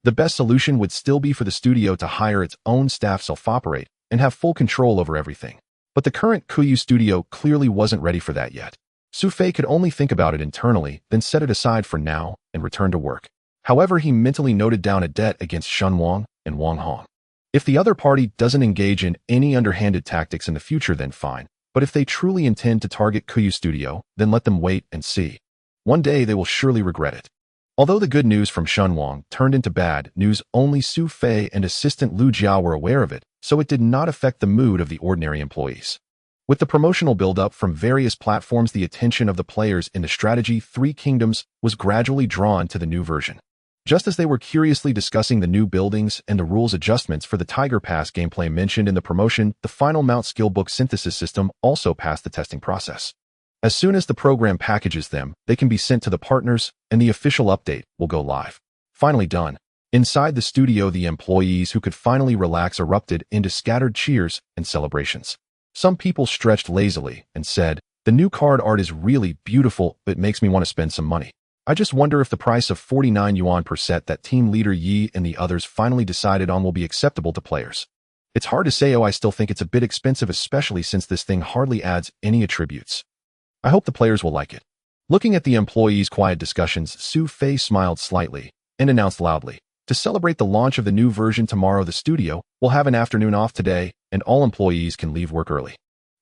The best solution would still be for the studio to hire its own staff self-operate and have full control over everything. But the current Kuyu studio clearly wasn't ready for that yet. Su Fei could only think about it internally, then set it aside for now and return to work. However, he mentally noted down a debt against Shunwang and Wang Hong. If the other party doesn't engage in any underhanded tactics in the future, then fine. But if they truly intend to target Kuyu Studio, then let them wait and see. One day they will surely regret it. Although the good news from Shunwang turned into bad news, only Su Fei and assistant Lu Jiao were aware of it, so it did not affect the mood of the ordinary employees. With the promotional build-up from various platforms, the attention of the players in the strategy 3 Kingdoms was gradually drawn to the new version. Just as they were curiously discussing the new buildings and the rules adjustments for the Tiger Pass gameplay mentioned in the promotion, the final Mount Skill Book synthesis system also passed the testing process. As soon as the program packages them, they can be sent to the partners, and the official update will go live. Finally done. Inside the studio, the employees who could finally relax erupted into scattered cheers and celebrations. Some people stretched lazily and said, "The new card art is really beautiful, but makes me want to spend some money. I just wonder if the price of 49 yuan per set that team leader Yi and the others finally decided on will be acceptable to players. It's hard to say. I still think it's a bit expensive, especially since this thing hardly adds any attributes. I hope the players will like it." Looking at the employees' quiet discussions, Su Fei smiled slightly and announced loudly, "To celebrate the launch of the new version tomorrow, the studio will have an afternoon off today, and all employees can leave work early.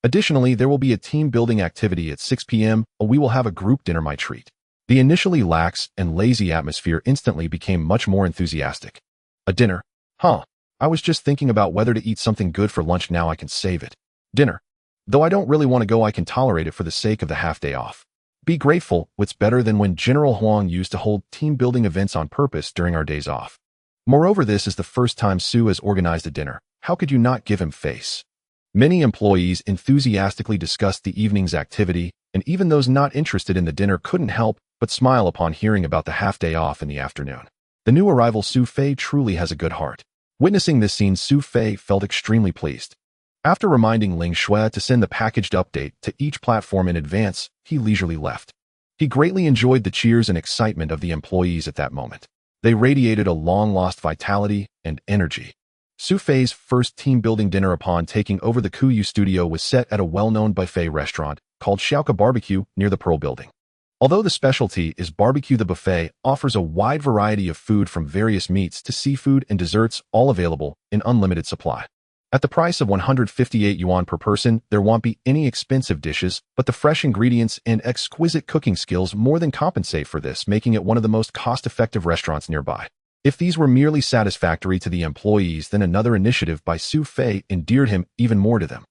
Additionally, there will be a team-building activity at 6 p.m. We will have a group dinner, my treat." The initially lax and lazy atmosphere instantly became much more enthusiastic. "A dinner? Huh. I was just thinking about whether to eat something good for lunch. Now I can save it. Dinner. Though I don't really want to go, I can tolerate it for the sake of the half-day off. Be grateful. What's better than when General Huang used to hold team-building events on purpose during our days off? Moreover, this is the first time Su has organized a dinner. How could you not give him face?" Many employees enthusiastically discussed the evening's activity, and even those not interested in the dinner couldn't help but smile upon hearing about the half-day off in the afternoon. The new arrival Su Fei truly has a good heart. Witnessing this scene, Su Fei felt extremely pleased. After reminding Ling Shui to send the packaged update to each platform in advance, he leisurely left. He greatly enjoyed the cheers and excitement of the employees at that moment. They radiated a long-lost vitality and energy. Su Fei's first team-building dinner upon taking over the Kuyu studio was set at a well-known buffet restaurant called Xiaoka Barbecue near the Pearl Building. Although the specialty is barbecue, the buffet offers a wide variety of food from various meats to seafood and desserts, all available in unlimited supply. At the price of 158 yuan per person, there won't be any expensive dishes, but the fresh ingredients and exquisite cooking skills more than compensate for this, making it one of the most cost-effective restaurants nearby. If these were merely satisfactory to the employees, then another initiative by Su Fei endeared him even more to them.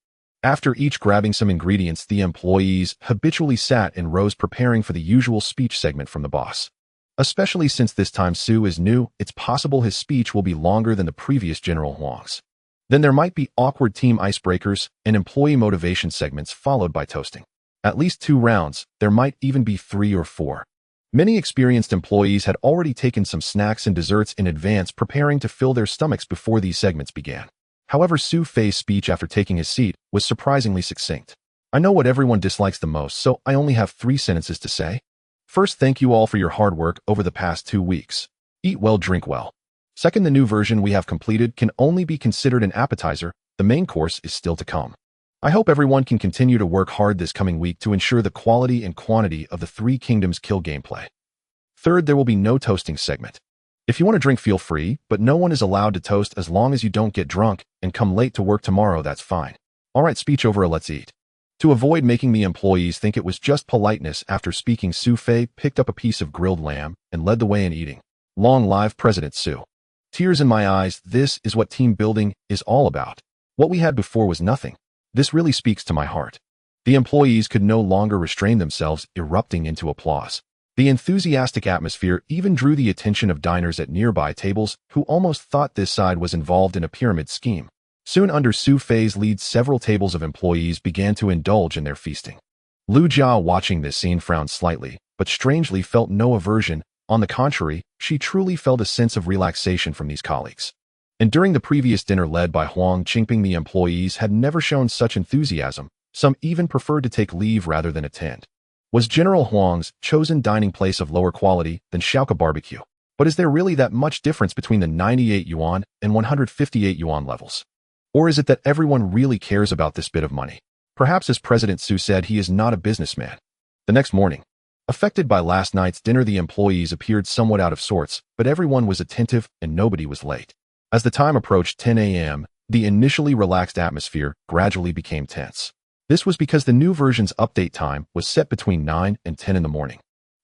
After each grabbing some ingredients, the employees habitually sat in rows preparing for the usual speech segment from the boss. Especially since this time Su is new, it's possible his speech will be longer than the previous General Huang's. Then there might be awkward team icebreakers and employee motivation segments followed by toasting. At least 2 rounds, there might even be 3 or 4. Many experienced employees had already taken some snacks and desserts in advance, preparing to fill their stomachs before these segments began. However, Su Fei's speech after taking his seat was surprisingly succinct. "I know what everyone dislikes the most, so I only have 3 sentences to say. First, thank you all for your hard work over the past 2 weeks. Eat well, drink well. Second, the new version we have completed can only be considered an appetizer. The main course is still to come. I hope everyone can continue to work hard this coming week to ensure the quality and quantity of the 3 Kingdoms kill gameplay. Third, there will be no toasting segment. If you want to drink, feel free, but no one is allowed to toast as long as you don't get drunk and come late to work tomorrow. That's fine. Alright, speech over, let's eat." To avoid making the employees think it was just politeness after speaking, Su Fei picked up a piece of grilled lamb and led the way in eating. Long live President Su. Tears in my eyes, this is what team building is all about. What we had before was nothing. This really speaks to my heart. The employees could no longer restrain themselves, erupting into applause. The enthusiastic atmosphere even drew the attention of diners at nearby tables who almost thought this side was involved in a pyramid scheme. Soon under Su Fei's lead, several tables of employees began to indulge in their feasting. Lu Jia, watching this scene, frowned slightly, but strangely felt no aversion. On the contrary, she truly felt a sense of relaxation from these colleagues. And during the previous dinner led by Huang Qingping, the employees had never shown such enthusiasm. Some even preferred to take leave rather than attend. Was General Huang's chosen dining place of lower quality than Shaoka Barbecue? But is there really that much difference between the 98 yuan and 158 yuan levels? Or is it that everyone really cares about this bit of money? Perhaps, as President Su said, he is not a businessman. The next morning, affected by last night's dinner, the employees appeared somewhat out of sorts, but everyone was attentive and nobody was late. As the time approached 10 a.m., the initially relaxed atmosphere gradually became tense. This was because the new version's update time was set between 9 and 10 in the morning.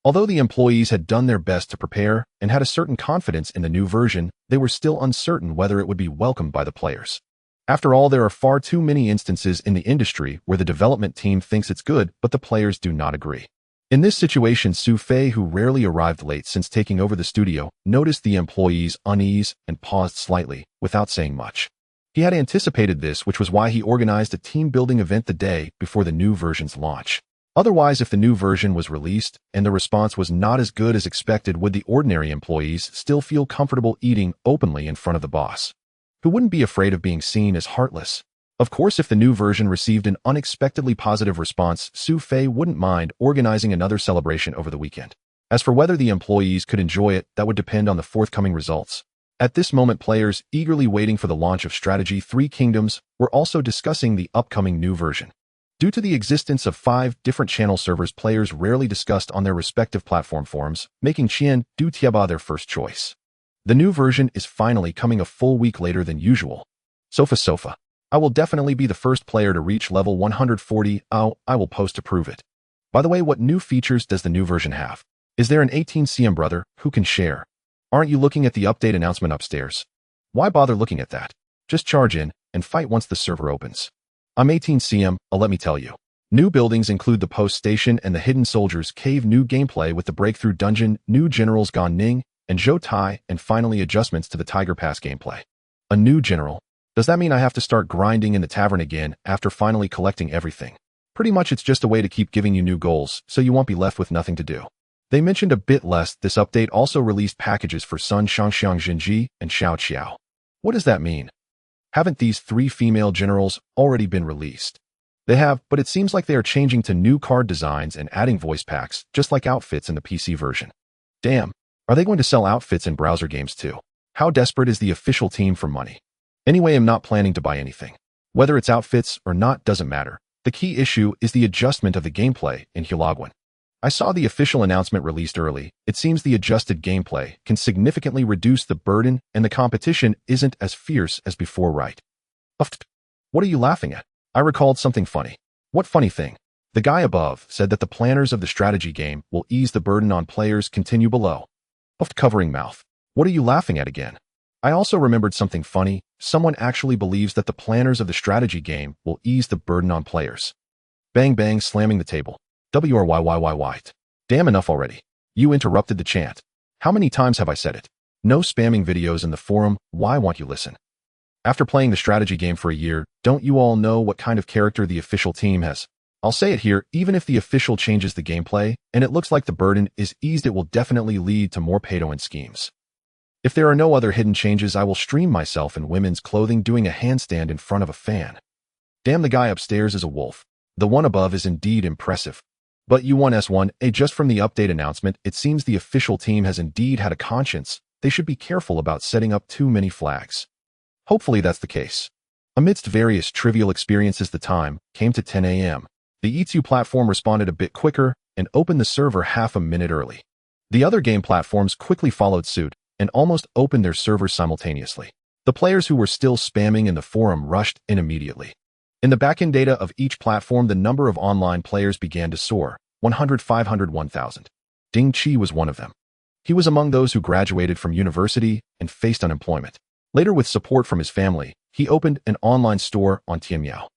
Although the employees had done their best to prepare and had a certain confidence in the new version, they were still uncertain whether it would be welcomed by the players. After all, there are far too many instances in the industry where the development team thinks it's good, but the players do not agree. In this situation, Su Fei, who rarely arrived late since taking over the studio, noticed the employees' unease and paused slightly, without saying much. He had anticipated this, which was why he organized a team-building event the day before the new version's launch. Otherwise, if the new version was released and the response was not as good as expected, would the ordinary employees still feel comfortable eating openly in front of the boss, who wouldn't be afraid of being seen as heartless? Of course, if the new version received an unexpectedly positive response, Su Fei wouldn't mind organizing another celebration over the weekend. As for whether the employees could enjoy it, that would depend on the forthcoming results. At this moment, players, eagerly waiting for the launch of Strategy 3 Kingdoms, were also discussing the upcoming new version. Due to the existence of 5 different channel servers, players rarely discussed on their respective platform forums, making Qian Du Tiaba their first choice. The new version is finally coming a full week later than usual. Sofa. I will definitely be the first player to reach level 140. I will post to prove it. By the way, what new features does the new version have? Is there an 18cm brother who can share? Aren't you looking at the update announcement upstairs? Why bother looking at that? Just charge in and fight once the server opens. I'm 18cm, let me tell you. New buildings include the post station and the hidden soldiers cave, new gameplay with the breakthrough dungeon, new generals Gan Ning and Zhou Tai, and finally adjustments to the Tiger Pass gameplay. A new general. Does that mean I have to start grinding in the tavern again after finally collecting everything? Pretty much it's just a way to keep giving you new goals, so you won't be left with nothing to do. They mentioned a bit less. This update also released packages for Sun Shangxiang Jinji and Xiao Qiao. What does that mean? Haven't these 3 female generals already been released? They have, but it seems like they are changing to new card designs and adding voice packs, just like outfits in the PC version. Damn, are they going to sell outfits in browser games too? How desperate is the official team for money? Anyway, I'm not planning to buy anything. Whether it's outfits or not doesn't matter. The key issue is the adjustment of the gameplay in Hulaguan. I saw the official announcement released early. It seems the adjusted gameplay can significantly reduce the burden and the competition isn't as fierce as before, right? What are you laughing at? I recalled something funny. What funny thing? The guy above said that the planners of the strategy game will ease the burden on players. Continue below. Covering mouth. What are you laughing at again? I also remembered something funny. Someone actually believes that the planners of the strategy game will ease the burden on players. Bang bang, slamming the table. WRYYY. Damn, enough already. You interrupted the chant. How many times have I said it? No spamming videos in the forum. Why won't you listen? After playing the strategy game for a year, don't you all know what kind of character the official team has? I'll say it here, even if the official changes the gameplay, and it looks like the burden is eased, it will definitely lead to more pay-to-win schemes. If there are no other hidden changes, I will stream myself in women's clothing doing a handstand in front of a fan. Damn, the guy upstairs is a wolf. The one above is indeed impressive. But U1S1A, just from the update announcement, it seems the official team has indeed had a conscience. They should be careful about setting up too many flags. Hopefully that's the case. Amidst various trivial experiences, the time came to 10 a.m. The E2 platform responded a bit quicker and opened the server half a minute early. The other game platforms quickly followed suit and almost opened their servers simultaneously. The players who were still spamming in the forum rushed in immediately. In the backend data of each platform, the number of online players began to soar, 100, 500, 1,000. Ding Chi was one of them. He was among those who graduated from university and faced unemployment. Later, with support from his family, he opened an online store on Tianyao.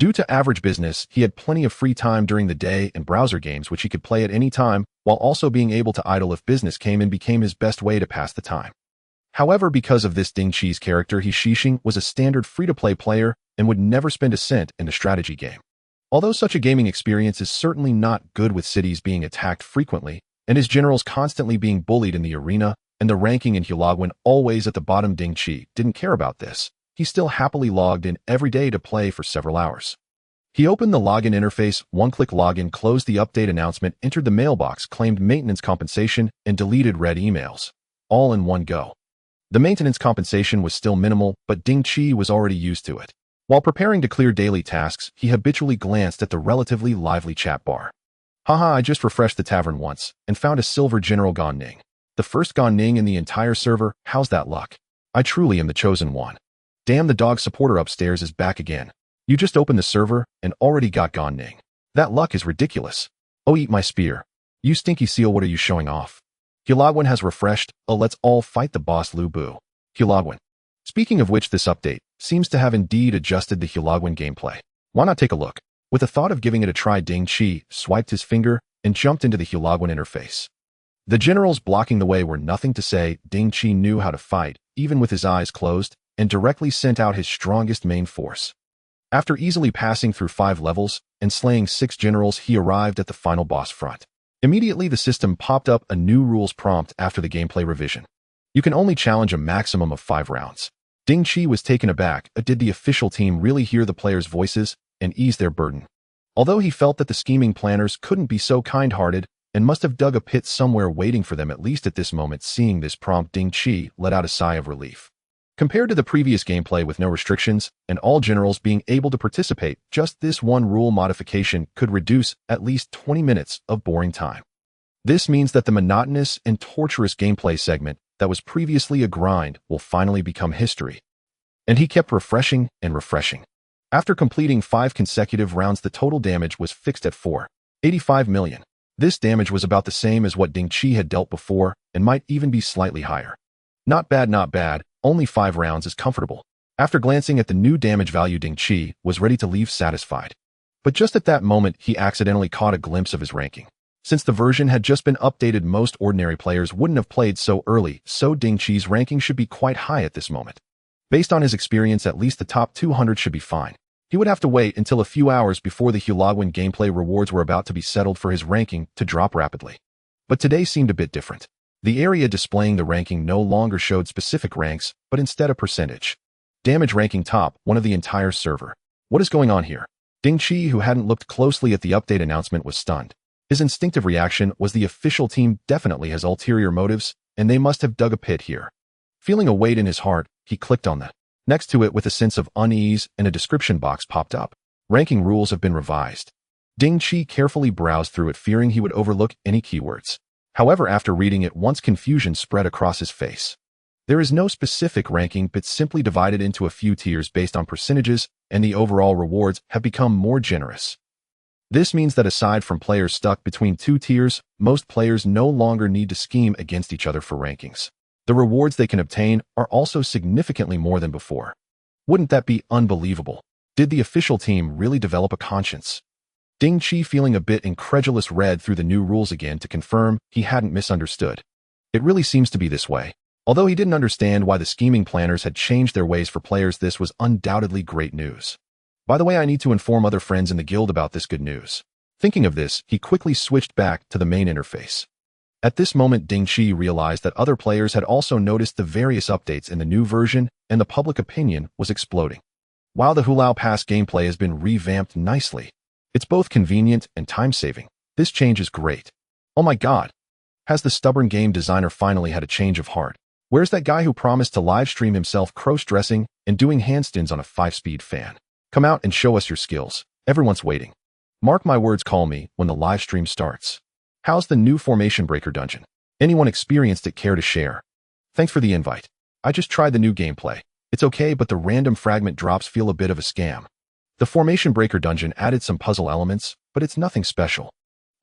Due to average business, he had plenty of free time during the day and browser games which he could play at any time, while also being able to idle if business came and became his best way to pass the time. However, because of this Ding Chi's character, He Shixing was a standard free-to-play player and would never spend a cent in a strategy game. Although such a gaming experience is certainly not good with cities being attacked frequently, and his generals constantly being bullied in the arena, and the ranking in Hulagwan always at the bottom, Ding Chi didn't care about this. He still happily logged in every day to play for several hours. He opened the login interface, one-click login, closed the update announcement, entered the mailbox, claimed maintenance compensation, and deleted red emails. All in one go. The maintenance compensation was still minimal, but Ding Chi was already used to it. While preparing to clear daily tasks, he habitually glanced at the relatively lively chat bar. Haha, I just refreshed the tavern once, and found a silver general Gan Ning. The first Gan Ning in the entire server, how's that luck? I truly am the chosen one. Damn, the dog supporter upstairs is back again. You just opened the server and already got Gan Ning. That luck is ridiculous. Oh, eat my spear. You stinky seal, what are you showing off? Hulagwan has refreshed. Oh, let's all fight the boss Lu Bu. Hulagwan. Speaking of which, this update seems to have indeed adjusted the Hulagwan gameplay. Why not take a look? With the thought of giving it a try, Ding Chi swiped his finger and jumped into the Hulagwan interface. The generals blocking the way were nothing to say. Ding Chi knew how to fight, even with his eyes closed, and directly sent out his strongest main force. After easily passing through 5 levels and slaying 6 generals, he arrived at the final boss front. Immediately, the system popped up a new rules prompt after the gameplay revision. You can only challenge a maximum of 5 rounds. Ding Chi was taken aback. Did the official team really hear the players' voices and ease their burden? Although he felt that the scheming planners couldn't be so kind-hearted and must have dug a pit somewhere waiting for them, at least at this moment, seeing this prompt, Ding Chi let out a sigh of relief. Compared to the previous gameplay with no restrictions and all generals being able to participate, just this one rule modification could reduce at least 20 minutes of boring time. This means that the monotonous and torturous gameplay segment that was previously a grind will finally become history. And he kept refreshing and refreshing. After completing 5 consecutive rounds, the total damage was fixed at 485 million. This damage was about the same as what Ding Chi had dealt before and might even be slightly higher. Not bad, not bad. Only 5 rounds is comfortable. After glancing at the new damage value, Ding Chi was ready to leave satisfied. But just at that moment, he accidentally caught a glimpse of his ranking. Since the version had just been updated, most ordinary players wouldn't have played so early, so Ding Chi's ranking should be quite high at this moment. Based on his experience, at least the top 200 should be fine. He would have to wait until a few hours before the Hulagwan gameplay rewards were about to be settled for his ranking to drop rapidly. But today seemed a bit different. The area displaying the ranking no longer showed specific ranks, but instead a percentage. Damage ranking top 1 of the entire server. What is going on here? Ding Chi, who hadn't looked closely at the update announcement, was stunned. His instinctive reaction was the official team definitely has ulterior motives, and they must have dug a pit here. Feeling a weight in his heart, he clicked on that. Next to it, with a sense of unease, and a description box popped up. Ranking rules have been revised. Ding Chi carefully browsed through it, fearing he would overlook any keywords. However, after reading it once, confusion spread across his face. There is no specific ranking, but simply divided into a few tiers based on percentages, and the overall rewards have become more generous. This means that aside from players stuck between 2 tiers, most players no longer need to scheme against each other for rankings. The rewards they can obtain are also significantly more than before. Wouldn't that be unbelievable? Did the official team really develop a conscience? Ding Chi, feeling a bit incredulous, read through the new rules again to confirm he hadn't misunderstood. It really seems to be this way. Although he didn't understand why the scheming planners had changed their ways for players, this was undoubtedly great news. By the way, I need to inform other friends in the guild about this good news. Thinking of this, he quickly switched back to the main interface. At this moment, Ding Chi realized that other players had also noticed the various updates in the new version, and the public opinion was exploding. While the Hulao Pass gameplay has been revamped nicely, it's both convenient and time-saving. This change is great. Oh my god. Has the stubborn game designer finally had a change of heart? Where's that guy who promised to livestream himself cross-dressing and doing handstands on a 5-speed fan? Come out and show us your skills. Everyone's waiting. Mark my words, call me when the livestream starts. How's the new Formation Breaker dungeon? Anyone experienced it care to share? Thanks for the invite. I just tried the new gameplay. It's okay, but the random fragment drops feel a bit of a scam. The Formation Breaker dungeon added some puzzle elements, but it's nothing special.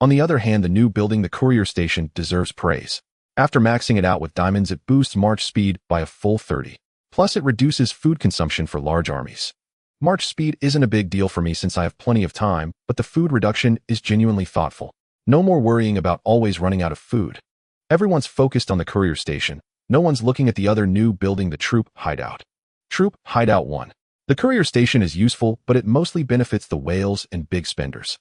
On the other hand, the new building, the courier station, deserves praise. After maxing it out with diamonds, it boosts march speed by a full 30. Plus, it reduces food consumption for large armies. March speed isn't a big deal for me since I have plenty of time, but the food reduction is genuinely thoughtful. No more worrying about always running out of food. Everyone's focused on the courier station. No one's looking at the other new building, the Troop Hideout. Troop Hideout 1. The courier station is useful, but it mostly benefits the whales and big spenders.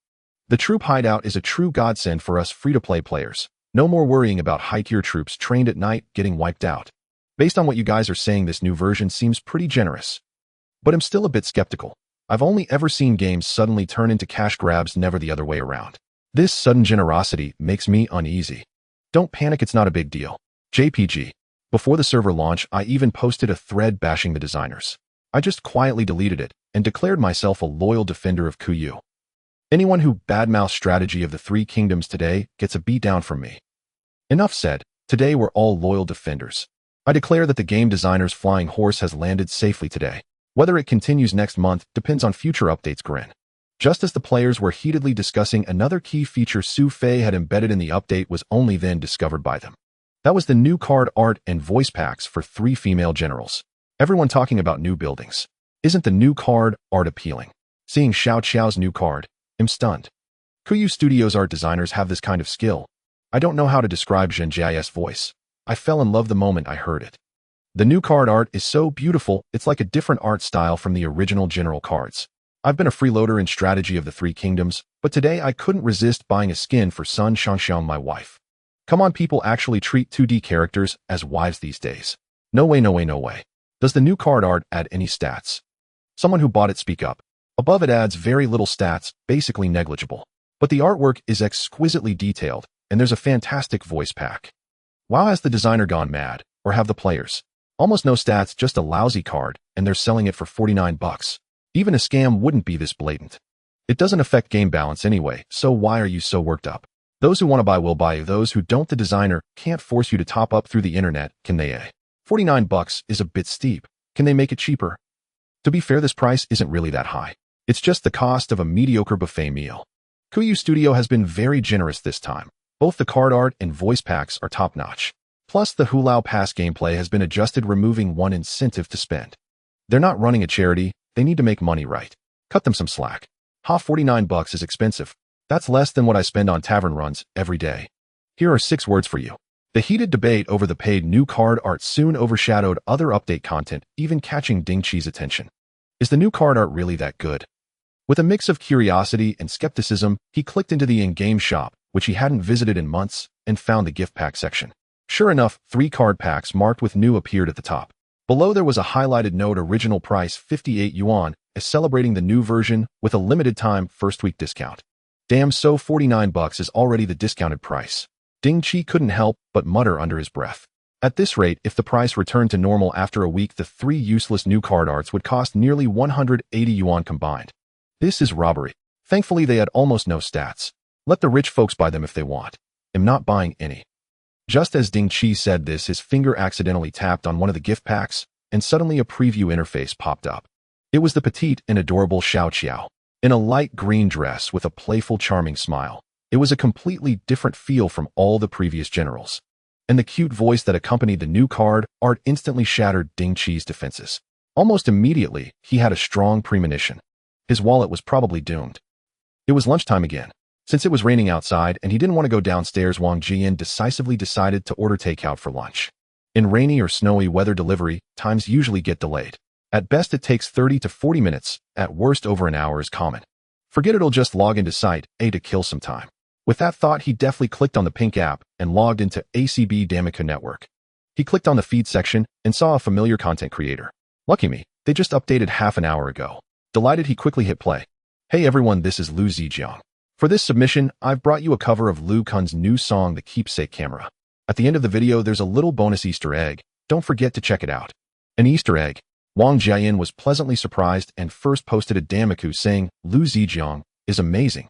The Troop Hideout is a true godsend for us free-to-play players. No more worrying about high-tier troops trained at night getting wiped out. Based on what you guys are saying, this new version seems pretty generous. But I'm still a bit skeptical. I've only ever seen games suddenly turn into cash grabs, never the other way around. This sudden generosity makes me uneasy. Don't panic, it's not a big deal. JPG. Before the server launch, I even posted a thread bashing the designers. I just quietly deleted it and declared myself a loyal defender of Kuyu. Anyone who badmouths strategy of the Three Kingdoms today gets a beatdown from me. Enough said. Today we're all loyal defenders. I declare that the game designer's flying horse has landed safely today. Whether it continues next month depends on future updates. Grin. Just as the players were heatedly discussing, another key feature Su Fei had embedded in the update was only then discovered by them. That was the new card art and voice packs for 3 female generals. Everyone talking about new buildings. Isn't the new card art appealing? Seeing Xiao Qiao's new card, I'm stunned. Kuyu Studios art designers have this kind of skill. I don't know how to describe Zhen Jia's voice. I fell in love the moment I heard it. The new card art is so beautiful, it's like a different art style from the original general cards. I've been a freeloader in strategy of the Three Kingdoms, but today I couldn't resist buying a skin for Sun Shangxiang, my wife. Come on, people actually treat 2D characters as wives these days. No way, no way, no way. Does the new card art add any stats? Someone who bought it, speak up. Above it adds very little stats, basically negligible. But the artwork is exquisitely detailed, and there's a fantastic voice pack. Wow, has the designer gone mad? Or have the players? Almost no stats, just a lousy card, and they're selling it for 49 bucks. Even a scam wouldn't be this blatant. It doesn't affect game balance anyway, so why are you so worked up? Those who want to buy will buy. Those who don't, the designer can't force you to top up through the internet, can they? 49 bucks is a bit steep. Can they make it cheaper? To be fair, this price isn't really that high. It's just the cost of a mediocre buffet meal. Kuyu Studio has been very generous this time. Both the card art and voice packs are top-notch. Plus, the Hulao Pass gameplay has been adjusted, removing one incentive to spend. They're not running a charity, they need to make money, right? Cut them some slack. 49 bucks is expensive. That's less than what I spend on tavern runs every day. Here are 6 words for you. The heated debate over the paid new card art soon overshadowed other update content, even catching Ding Chi's attention. Is the new card art really that good? With a mix of curiosity and skepticism, he clicked into the in-game shop, which he hadn't visited in months, and found the gift pack section. Sure enough, 3 card packs marked with new appeared at the top. Below there was a highlighted note, original price 58 yuan, as celebrating the new version with a limited time first week discount. Damn, so 49 bucks is already the discounted price. Ding Chi couldn't help but mutter under his breath. At this rate, if the price returned to normal after a week, the 3 useless new card arts would cost nearly 180 yuan combined. This is robbery. Thankfully, they had almost no stats. Let the rich folks buy them if they want. I'm not buying any. Just as Ding Chi said this, his finger accidentally tapped on one of the gift packs, and suddenly a preview interface popped up. It was the petite and adorable Xiao Qiao, in a light green dress with a playful, charming smile. It was a completely different feel from all the previous generals. And the cute voice that accompanied the new card art instantly shattered Ding Chi's defenses. Almost immediately, he had a strong premonition. His wallet was probably doomed. It was lunchtime again. Since it was raining outside and he didn't want to go downstairs, Wang Jian decisively decided to order takeout for lunch. In rainy or snowy weather, delivery times usually get delayed. At best, it takes 30 to 40 minutes. At worst, over an hour is common. Forget it'll just log into site A to kill some time. With that thought, he deftly clicked on the pink app and logged into ACB Damica Network. He clicked on the feed section and saw a familiar content creator. Lucky me, they just updated half an hour ago. Delighted, he quickly hit play. Hey everyone, this is Lu Zijiang. For this submission, I've brought you a cover of Lu Kun's new song, The Keepsake Camera. At the end of the video, there's a little bonus Easter egg. Don't forget to check it out. An Easter egg. Wang Jian was pleasantly surprised and first posted a Damiku saying, Lu Zijiang is amazing.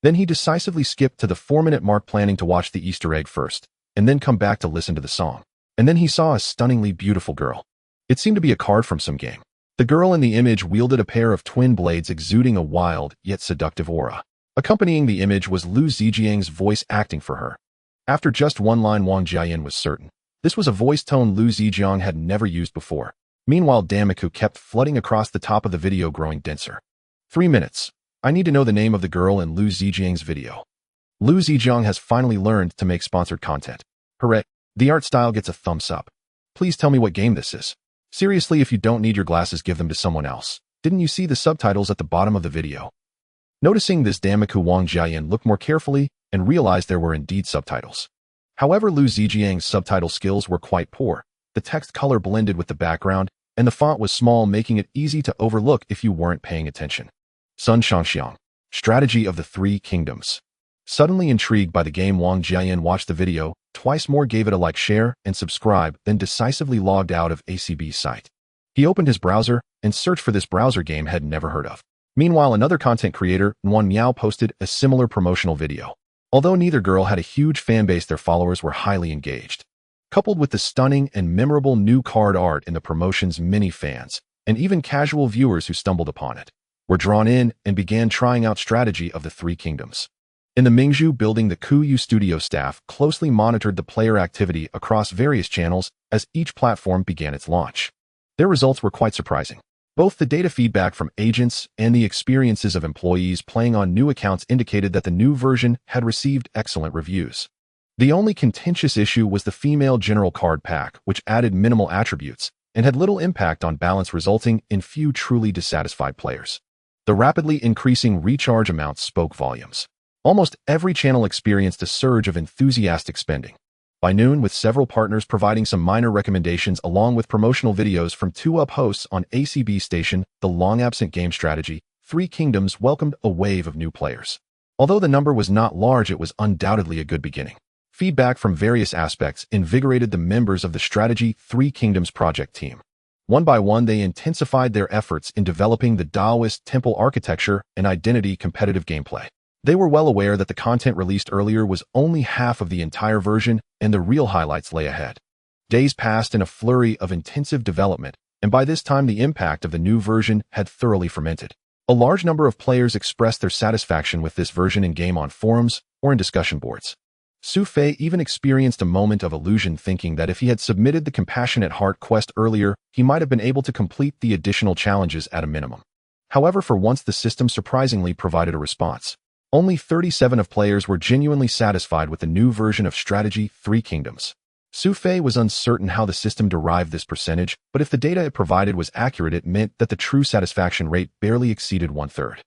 Then he decisively skipped to the 4-minute mark, planning to watch the Easter egg first, and then come back to listen to the song. And then he saw a stunningly beautiful girl. It seemed to be a card from some game. The girl in the image wielded a pair of twin blades, exuding a wild yet seductive aura. Accompanying the image was Lu Zijiang's voice acting for her. After just one line, Wang Jian was certain. This was a voice tone Lu Zijiang had never used before. Meanwhile, Damiku kept flooding across the top of the video, growing denser. 3 minutes. I need to know the name of the girl in Liu Zijiang's video. Liu Zijiang has finally learned to make sponsored content. Hooray. The art style gets a thumbs up. Please tell me what game this is. Seriously, if you don't need your glasses, give them to someone else. Didn't you see the subtitles at the bottom of the video? Noticing this, Damiku Wang Jiayan looked more carefully and realized there were indeed subtitles. However, Liu Zijiang's subtitle skills were quite poor. The text color blended with the background, and the font was small, making it easy to overlook if you weren't paying attention. Sun Shangxiang. Strategy of the Three Kingdoms. Suddenly intrigued by the game, Wang Jiayan watched the video, twice more, gave it a like, share, and subscribe, then decisively logged out of ACB's site. He opened his browser and searched for this browser game had never heard of. Meanwhile, another content creator, Nguyen Miao, posted a similar promotional video. Although neither girl had a huge fanbase, their followers were highly engaged. Coupled with the stunning and memorable new card art in the promotions, many fans, and even casual viewers who stumbled upon it, were drawn in and began trying out Strategy of the Three Kingdoms. In the Mingzhu building, the Kuyu studio staff closely monitored the player activity across various channels as each platform began its launch. Their results were quite surprising. Both the data feedback from agents and the experiences of employees playing on new accounts indicated that the new version had received excellent reviews. The only contentious issue was the female general card pack, which added minimal attributes and had little impact on balance, resulting in few truly dissatisfied players. The rapidly increasing recharge amounts spoke volumes. Almost every channel experienced a surge of enthusiastic spending. By noon, with several partners providing some minor recommendations along with promotional videos from 2UP hosts on ACB station, the long-absent game Strategy, Three Kingdoms welcomed a wave of new players. Although the number was not large, it was undoubtedly a good beginning. Feedback from various aspects invigorated the members of the Strategy Three Kingdoms project team. One by one, they intensified their efforts in developing the Daoist temple architecture and identity competitive gameplay. They were well aware that the content released earlier was only half of the entire version, and the real highlights lay ahead. Days passed in a flurry of intensive development, and by this time the impact of the new version had thoroughly fermented. A large number of players expressed their satisfaction with this version in-game on forums or in discussion boards. Su Fei even experienced a moment of illusion, thinking that if he had submitted the Compassionate Heart quest earlier, he might have been able to complete the additional challenges at a minimum. However, for once the system surprisingly provided a response. Only 37 of players were genuinely satisfied with the new version of Strategy Three Kingdoms. Su Fei was uncertain how the system derived this percentage, but if the data it provided was accurate, it meant that the true satisfaction rate barely exceeded 1/3.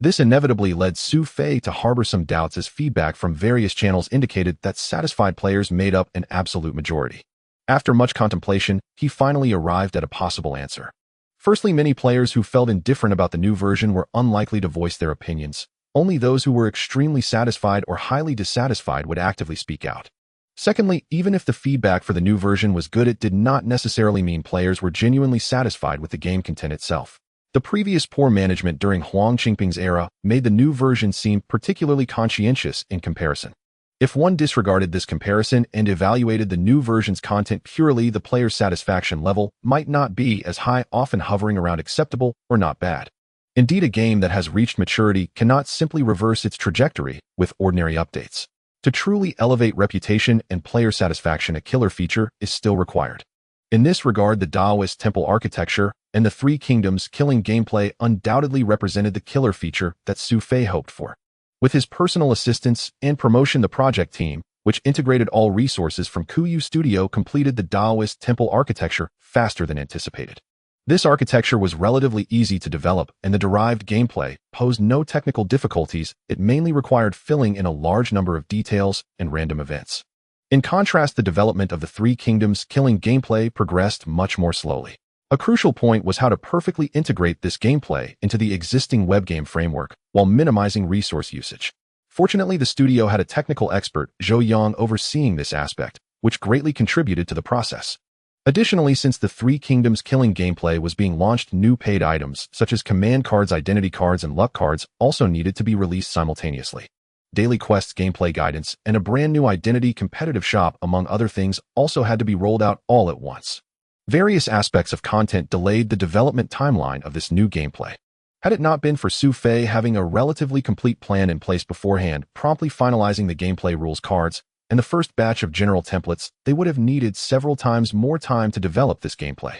This inevitably led Su Fei to harbor some doubts, as feedback from various channels indicated that satisfied players made up an absolute majority. After much contemplation, he finally arrived at a possible answer. Firstly, many players who felt indifferent about the new version were unlikely to voice their opinions. Only those who were extremely satisfied or highly dissatisfied would actively speak out. Secondly, even if the feedback for the new version was good, it did not necessarily mean players were genuinely satisfied with the game content itself. The previous poor management during Huang Qingping's era made the new version seem particularly conscientious in comparison. If one disregarded this comparison and evaluated the new version's content purely, the player's satisfaction level might not be as high, often hovering around acceptable or not bad. Indeed, a game that has reached maturity cannot simply reverse its trajectory with ordinary updates. To truly elevate reputation and player satisfaction, a killer feature is still required. In this regard, the Daoist temple architecture and the Three Kingdoms killing gameplay undoubtedly represented the killer feature that Su Fei hoped for. With his personal assistance and promotion, the project team, which integrated all resources from Kuyu Studio, completed the Daoist temple architecture faster than anticipated. This architecture was relatively easy to develop, and the derived gameplay posed no technical difficulties. It mainly required filling in a large number of details and random events. In contrast, the development of the Three Kingdoms killing gameplay progressed much more slowly. A crucial point was how to perfectly integrate this gameplay into the existing webgame framework while minimizing resource usage. Fortunately, the studio had a technical expert, Zhou Yang, overseeing this aspect, which greatly contributed to the process. Additionally, since the Three Kingdoms killing gameplay was being launched, new paid items, such as command cards, identity cards, and luck cards, also needed to be released simultaneously. Daily quests, gameplay guidance, and a brand new identity competitive shop, among other things, also had to be rolled out all at once. Various aspects of content delayed the development timeline of this new gameplay. Had it not been for Su Fei having a relatively complete plan in place beforehand, promptly finalizing the gameplay rules cards, and the first batch of general templates, they would have needed several times more time to develop this gameplay.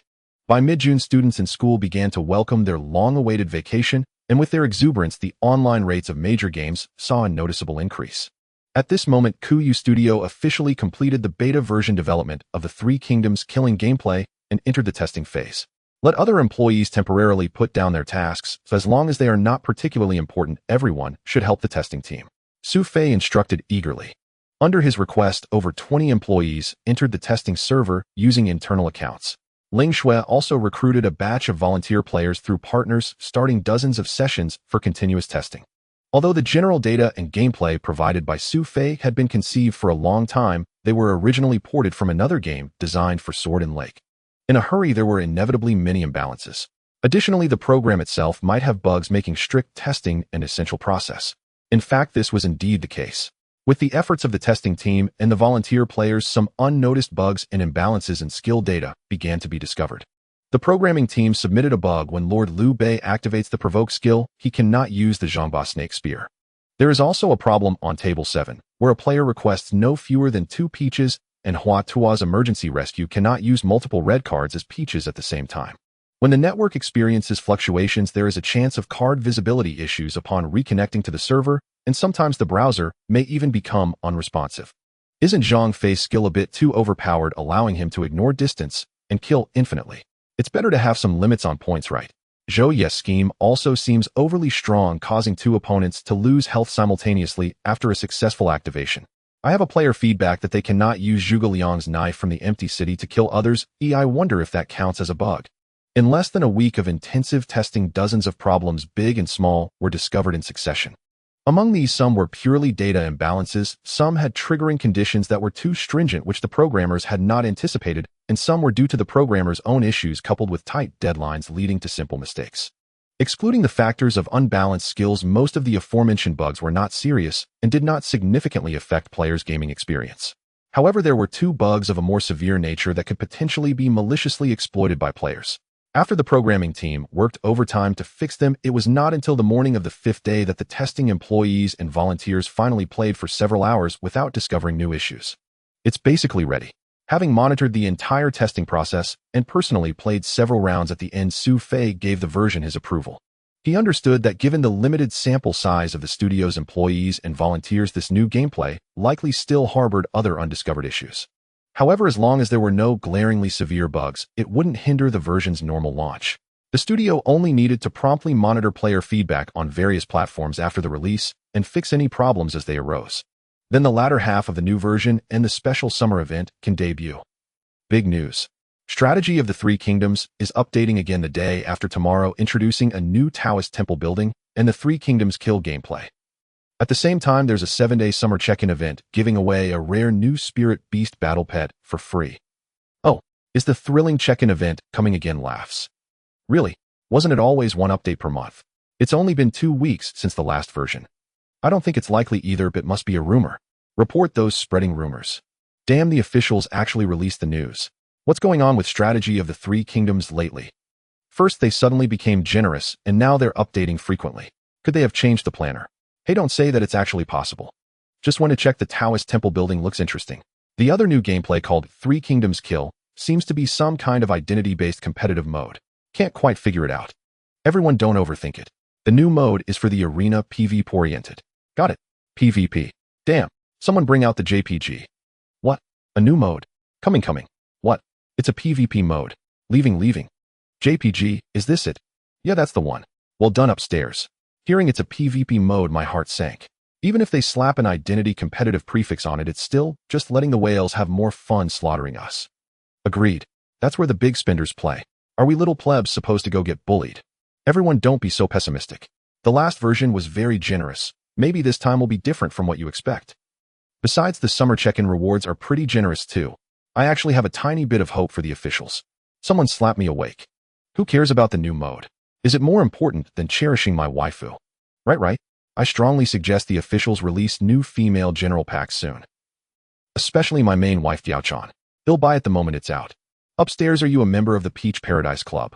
By mid-June, students in school began to welcome their long-awaited vacation, and with their exuberance, the online rates of major games saw a noticeable increase. At this moment, Kuyu Studio officially completed the beta version development of the Three Kingdoms killing gameplay and entered the testing phase. Let other employees temporarily put down their tasks, so as long as they are not particularly important, everyone should help the testing team. Su Fei instructed eagerly. Under his request, over 20 employees entered the testing server using internal accounts. Ling Shui also recruited a batch of volunteer players through partners, starting dozens of sessions for continuous testing. Although the general data and gameplay provided by Su Fei had been conceived for a long time, they were originally ported from another game designed for Sword and Lake. In a hurry, there were inevitably many imbalances. Additionally, the program itself might have bugs making strict testing an essential process. In fact, this was indeed the case. With the efforts of the testing team and the volunteer players, some unnoticed bugs and imbalances in skill data began to be discovered. The programming team submitted a bug: when Lord Liu Bei activates the provoke skill, he cannot use the Zhongba Snake Spear. There is also a problem on Table 7, where a player requests no fewer than 2 peaches, and Hua Tua's emergency rescue cannot use multiple red cards as peaches at the same time. When the network experiences fluctuations, there is a chance of card visibility issues upon reconnecting to the server, and sometimes the browser may even become unresponsive. Isn't Zhang Fei's skill a bit too overpowered, allowing him to ignore distance and kill infinitely? It's better to have some limits on points, right? Zhou Ye's scheme also seems overly strong, causing 2 opponents to lose health simultaneously after a successful activation. I have a player feedback that they cannot use Zhuge Liang's knife from the empty city to kill others. I wonder if that counts as a bug. In less than a week of intensive testing, dozens of problems, big and small, were discovered in succession. Among these, some were purely data imbalances, some had triggering conditions that were too stringent which the programmers had not anticipated, and some were due to the programmers' own issues coupled with tight deadlines leading to simple mistakes. Excluding the factors of unbalanced skills, most of the aforementioned bugs were not serious and did not significantly affect players' gaming experience. However, there were 2 bugs of a more severe nature that could potentially be maliciously exploited by players. After the programming team worked overtime to fix them, it was not until the morning of the 5th day that the testing employees and volunteers finally played for several hours without discovering new issues. It's basically ready. Having monitored the entire testing process and personally played several rounds at the end, Su Fei gave the version his approval. He understood that given the limited sample size of the studio's employees and volunteers, this new gameplay likely still harbored other undiscovered issues. However, as long as there were no glaringly severe bugs, it wouldn't hinder the version's normal launch. The studio only needed to promptly monitor player feedback on various platforms after the release and fix any problems as they arose. Then the latter half of the new version and the special summer event can debut. Big news. Strategy of the Three Kingdoms is updating again the day after tomorrow, introducing a new Taoist temple building and the Three Kingdoms kill gameplay. At the same time, there's a 7-day summer check-in event giving away a rare new spirit beast battle pet for free. Oh, is the thrilling check-in event coming again? Laughs. Really? Wasn't it always 1 update per month? It's only been 2 weeks since the last version. I don't think it's likely either, but must be a rumor. Report those spreading rumors. Damn, the officials actually released the news. What's going on with strategy of the Three Kingdoms lately? First, they suddenly became generous, and now they're updating frequently. Could they have changed the planner? Hey, don't say that it's actually possible. Just want to check. The Taoist temple building looks interesting. The other new gameplay, called Three Kingdoms Kill, seems to be some kind of identity-based competitive mode. Can't quite figure it out. Everyone, don't overthink it. The new mode is for the arena PvP-oriented. Got it. PvP. Damn. Someone bring out the JPG. What? A new mode? Coming. What? It's a PvP mode. Leaving. JPG, is this it? Yeah, that's the one. Well done. Upstairs. Hearing it's a PvP mode, my heart sank. Even if they slap an identity competitive prefix on it, it's still just letting the whales have more fun slaughtering us. Agreed. That's where the big spenders play. Are we little plebs supposed to go get bullied? Everyone, don't be so pessimistic. The last version was very generous. Maybe this time will be different from what you expect. Besides, the summer check-in rewards are pretty generous too. I actually have a tiny bit of hope for the officials. Someone slap me awake. Who cares about the new mode? Is it more important than cherishing my waifu? Right. I strongly suggest the officials release new female general packs soon. Especially my main wife, Diaochan. He'll buy it the moment it's out. Upstairs, are you a member of the Peach Paradise Club?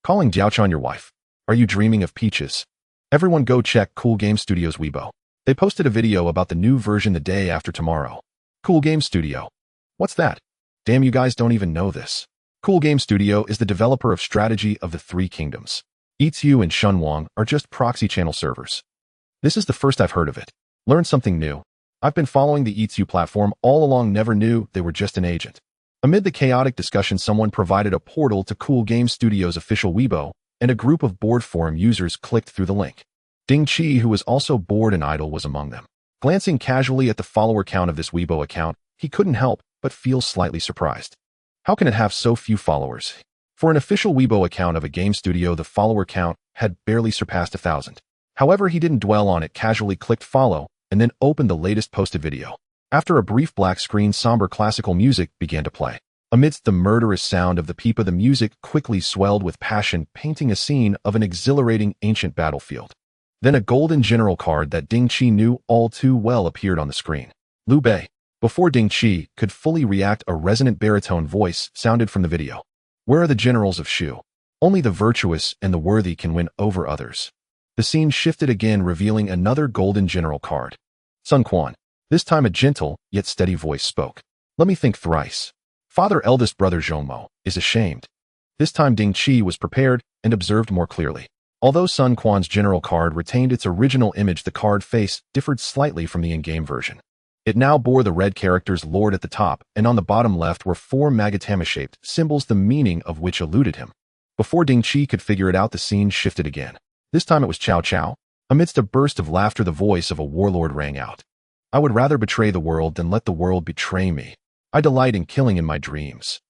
Calling Diaochan your wife. Are you dreaming of peaches? Everyone go check Cool Game Studios Weibo. They posted a video about the new version the day after tomorrow. Cool Game Studio. What's that? Damn, you guys don't even know this. Cool Game Studio is the developer of Strategy of the Three Kingdoms. Eatsu and Shunwang are just proxy channel servers. This is the first I've heard of it. Learn something new. I've been following the Eatsu platform all along, never knew they were just an agent. Amid the chaotic discussion, someone provided a portal to Cool Game Studio's official Weibo, and a group of bored forum users clicked through the link. Ding Chi, who was also bored and idle, was among them. Glancing casually at the follower count of this Weibo account, he couldn't help but feel slightly surprised. How can it have so few followers? For an official Weibo account of a game studio, the follower count had barely surpassed 1,000. However, he didn't dwell on it, casually clicked follow, and then opened the latest posted video. After a brief black screen, somber classical music began to play. Amidst the murderous sound of the pipa, the music quickly swelled with passion, painting a scene of an exhilarating ancient battlefield. Then a golden general card that Ding Chi knew all too well appeared on the screen. Liu Bei. Before Ding Chi could fully react, a resonant baritone voice sounded from the video. Where are the generals of Shu? Only the virtuous and the worthy can win over others. The scene shifted again, revealing another golden general card. Sun Quan. This time a gentle, yet steady voice spoke. Let me think thrice. Father, eldest brother Zhongmo is ashamed. This time Ding Chi was prepared and observed more clearly. Although Sun Quan's general card retained its original image, the card face differed slightly from the in-game version. It now bore the red characters Lord at the top, and on the bottom left were 4 magatama-shaped symbols, the meaning of which eluded him. Before Ding Chi could figure it out, the scene shifted again. This time it was Cao Cao. Amidst a burst of laughter, the voice of a warlord rang out. I would rather betray the world than let the world betray me. I delight in killing in my dreams.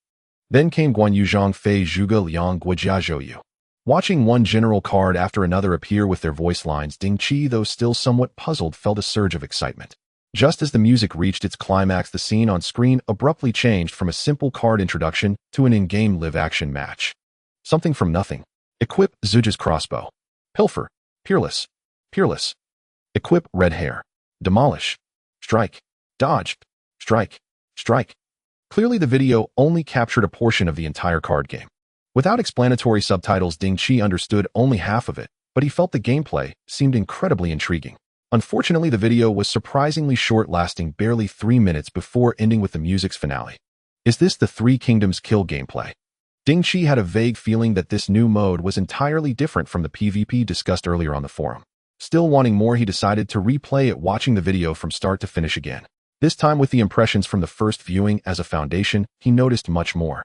Then came Guan Yu Zhang Fei Zhuge Liang Guojia Zhouyu. Watching one general card after another appear with their voice lines, Ding Chi, though still somewhat puzzled, felt a surge of excitement. Just as the music reached its climax, the scene on screen abruptly changed from a simple card introduction to an in-game live-action match. Something from nothing. Equip Zuja's crossbow. Pilfer. Peerless. Peerless. Equip red hair. Demolish. Strike. Dodge. Strike. Strike. Clearly the video only captured a portion of the entire card game. Without explanatory subtitles, Ding Chi understood only half of it, but he felt the gameplay seemed incredibly intriguing. Unfortunately, the video was surprisingly short, lasting barely 3 minutes before ending with the music's finale. Is this the Three Kingdoms kill gameplay? Ding Chi had a vague feeling that this new mode was entirely different from the PvP discussed earlier on the forum. Still wanting more, he decided to replay it, watching the video from start to finish again. This time with the impressions from the first viewing as a foundation, he noticed much more.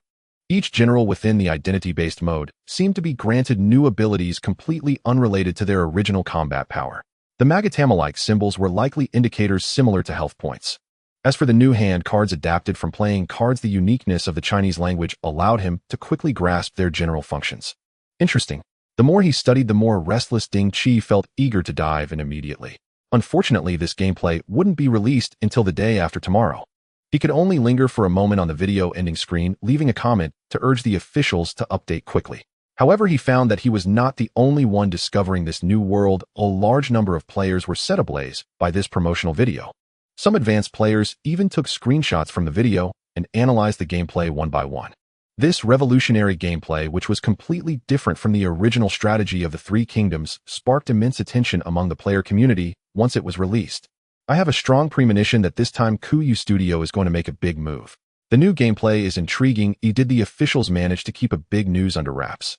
Each general within the identity-based mode seemed to be granted new abilities completely unrelated to their original combat power. The magatama-like symbols were likely indicators similar to health points. As for the new hand cards adapted from playing cards, the uniqueness of the Chinese language allowed him to quickly grasp their general functions. Interesting. The more he studied, the more restless Ding Chi felt, eager to dive in immediately. Unfortunately, this gameplay wouldn't be released until the day after tomorrow. He could only linger for a moment on the video ending screen, leaving a comment to urge the officials to update quickly. However, he found that he was not the only one discovering this new world. A large number of players were set ablaze by this promotional video. Some advanced players even took screenshots from the video and analyzed the gameplay one by one. This revolutionary gameplay, which was completely different from the original strategy of the Three Kingdoms, sparked immense attention among the player community once it was released. I have a strong premonition that this time Kuyu Studio is going to make a big move. The new gameplay is intriguing. Did the officials manage to keep a big news under wraps?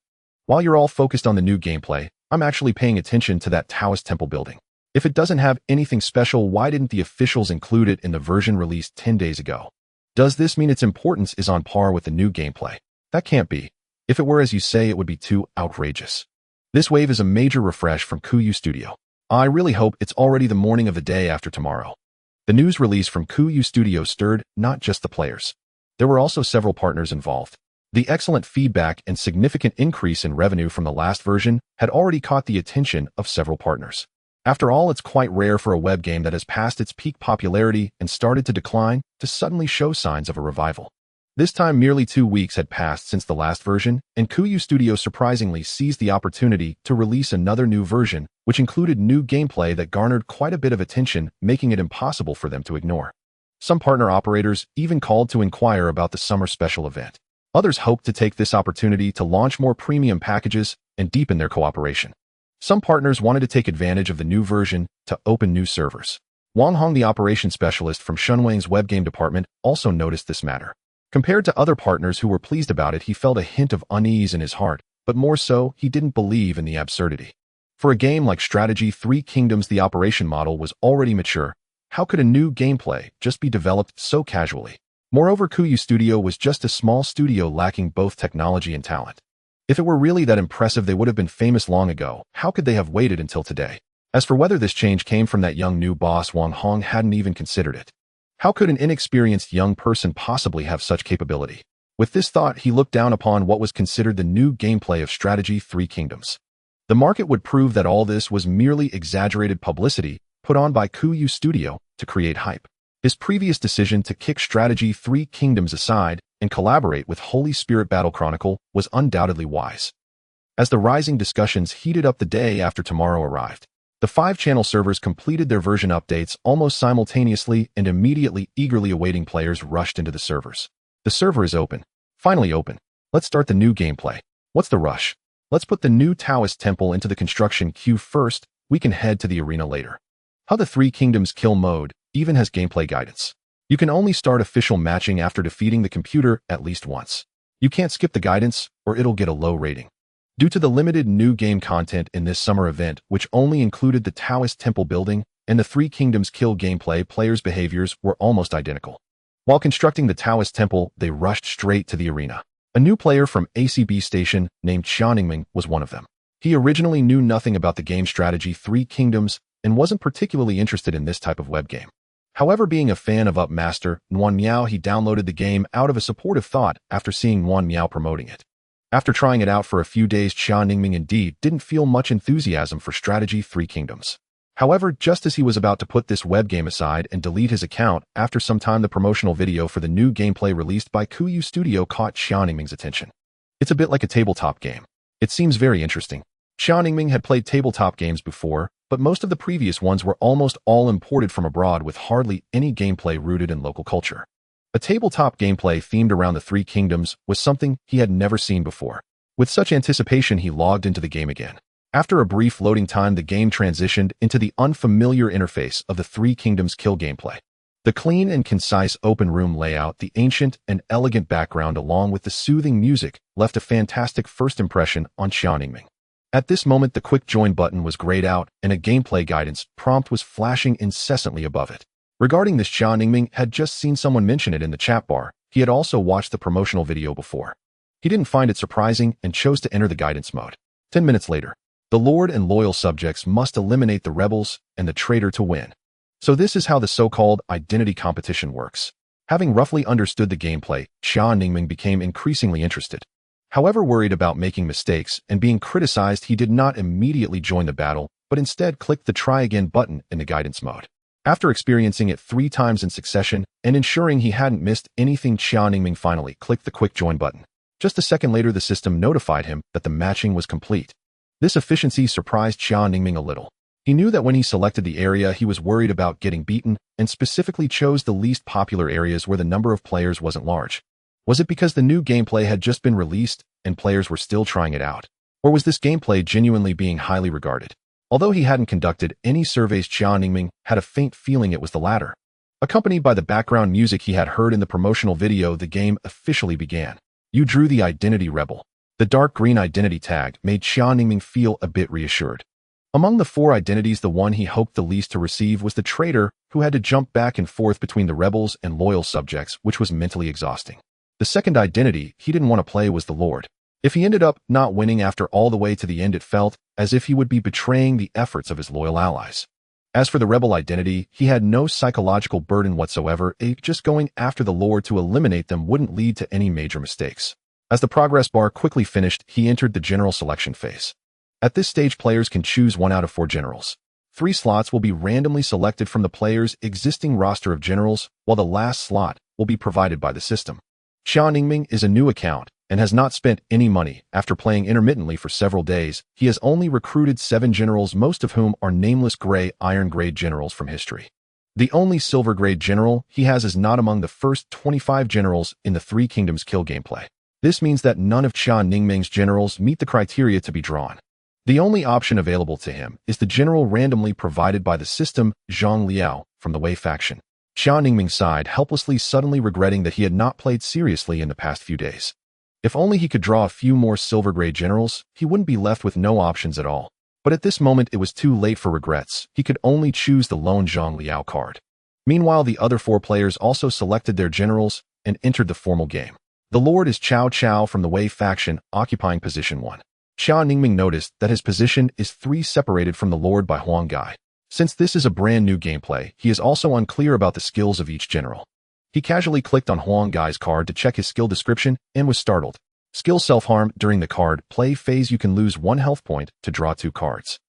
While you're all focused on the new gameplay, I'm actually paying attention to that Taoist temple building. If it doesn't have anything special, why didn't the officials include it in the version released 10 days ago? Does this mean its importance is on par with the new gameplay? That can't be. If it were as you say, it would be too outrageous. This wave is a major refresh from Kuyu Studio. I really hope it's already the morning of the day after tomorrow. The news release from Kuyu Studio stirred not just the players. There were also several partners involved. The excellent feedback and significant increase in revenue from the last version had already caught the attention of several partners. After all, it's quite rare for a web game that has passed its peak popularity and started to decline to suddenly show signs of a revival. This time, merely 2 weeks had passed since the last version, and Kuyu Studio surprisingly seized the opportunity to release another new version, which included new gameplay that garnered quite a bit of attention, making it impossible for them to ignore. Some partner operators even called to inquire about the summer special event. Others hoped to take this opportunity to launch more premium packages and deepen their cooperation. Some partners wanted to take advantage of the new version to open new servers. Wang Hong, the operations specialist from Shunwang's web game department, also noticed this matter. Compared to other partners who were pleased about it, he felt a hint of unease in his heart, but more so, he didn't believe in the absurdity. For a game like Strategy 3 Kingdoms, the operation model was already mature. How could a new gameplay just be developed so casually? Moreover, Kuyu Studio was just a small studio lacking both technology and talent. If it were really that impressive, they would have been famous long ago. How could they have waited until today? As for whether this change came from that young new boss, Wang Hong hadn't even considered it. How could an inexperienced young person possibly have such capability? With this thought, he looked down upon what was considered the new gameplay of Strategy 3 Kingdoms. The market would prove that all this was merely exaggerated publicity put on by Kuyu Studio to create hype. His previous decision to kick Strategy 3 Kingdoms aside and collaborate with Holy Spirit Battle Chronicle was undoubtedly wise. As the rising discussions heated up the day after tomorrow arrived, the 5-channel servers completed their version updates almost simultaneously, and immediately eagerly awaiting players rushed into the servers. The server is open. Finally open. Let's start the new gameplay. What's the rush? Let's put the new Taoist temple into the construction queue first. We can head to the arena later. How the 3 Kingdoms kill mode even has gameplay guidance. You can only start official matching after defeating the computer at least once. You can't skip the guidance or it'll get a low rating. Due to the limited new game content in this summer event, which only included the Taoist temple building and the 3 Kingdoms kill gameplay, players' behaviors were almost identical. While constructing the Taoist temple, they rushed straight to the arena. A new player from ACB Station named Xianingming was one of them. He originally knew nothing about the game Strategy 3 Kingdoms and wasn't particularly interested in this type of web game. However, being a fan of Up Master Nguyen Miao, he downloaded the game out of a supportive thought after seeing Nguyen Miao promoting it. After trying it out for a few days, Xianingming indeed didn't feel much enthusiasm for Strategy 3 Kingdoms. However, just as he was about to put this web game aside and delete his account, after some time the promotional video for the new gameplay released by Kuyu Studio caught Xianingming's attention. It's a bit like a tabletop game. It seems very interesting. Xianingming had played tabletop games before, but most of the previous ones were almost all imported from abroad with hardly any gameplay rooted in local culture. A tabletop gameplay themed around the 3 Kingdoms was something he had never seen before. With such anticipation, he logged into the game again. After a brief loading time, the game transitioned into the unfamiliar interface of the 3 Kingdoms kill gameplay. The clean and concise open room layout, the ancient and elegant background along with the soothing music left a fantastic first impression on Xianingming. At this moment, the quick join button was grayed out and a gameplay guidance prompt was flashing incessantly above it. Regarding this, Xianingming had just seen someone mention it in the chat bar. He had also watched the promotional video before. He didn't find it surprising and chose to enter the guidance mode. 10 minutes later, the Lord and loyal subjects must eliminate the rebels and the traitor to win. So this is how the so-called identity competition works. Having roughly understood the gameplay, Xianingming became increasingly interested. However, worried about making mistakes and being criticized, he did not immediately join the battle, but instead clicked the try again button in the guidance mode. After experiencing it 3 times in succession and ensuring he hadn't missed anything, Xianingming finally clicked the quick join button. Just a second later, the system notified him that the matching was complete. This efficiency surprised Xianingming a little. He knew that when he selected the area, he was worried about getting beaten and specifically chose the least popular areas where the number of players wasn't large. Was it because the new gameplay had just been released and players were still trying it out? Or was this gameplay genuinely being highly regarded? Although he hadn't conducted any surveys, Xianingming had a faint feeling it was the latter. Accompanied by the background music he had heard in the promotional video, the game officially began. You drew the identity rebel. The dark green identity tag made Xianingming feel a bit reassured. Among the 4 identities, the one he hoped the least to receive was the traitor, who had to jump back and forth between the rebels and loyal subjects, which was mentally exhausting. The second identity he didn't want to play was the Lord. If he ended up not winning after all the way to the end, it felt as if he would be betraying the efforts of his loyal allies. As for the rebel identity, he had no psychological burden whatsoever. Just going after the Lord to eliminate them wouldn't lead to any major mistakes. As the progress bar quickly finished, he entered the general selection phase. At this stage, players can choose 1 out of 4 generals. 3 slots will be randomly selected from the player's existing roster of generals, while the last slot will be provided by the system. Xianingming is a new account and has not spent any money. After playing intermittently for several days, he has only recruited 7 generals, most of whom are nameless gray iron grade generals from history. The only silver grade general he has is not among the first 25 generals in the 3 Kingdoms kill gameplay. This means that none of Xianingming's generals meet the criteria to be drawn. The only option available to him is the general randomly provided by the system, Zhang Liao, from the Wei faction. Xia Ningming sighed helplessly, suddenly regretting that he had not played seriously in the past few days. If only he could draw a few more silver gray generals, he wouldn't be left with no options at all. But at this moment it was too late for regrets. He could only choose the lone Zhang Liao card. Meanwhile, the other 4 players also selected their generals and entered the formal game. The Lord is Cao Cao from the Wei faction, occupying position 1. Xia Ningming noticed that his position is 3 separated from the Lord by Huang Gai. Since this is a brand new gameplay, he is also unclear about the skills of each general. He casually clicked on Huang Gai's card to check his skill description and was startled. Skill self-harm. During the card play phase you can lose 1 health point to draw 2 cards.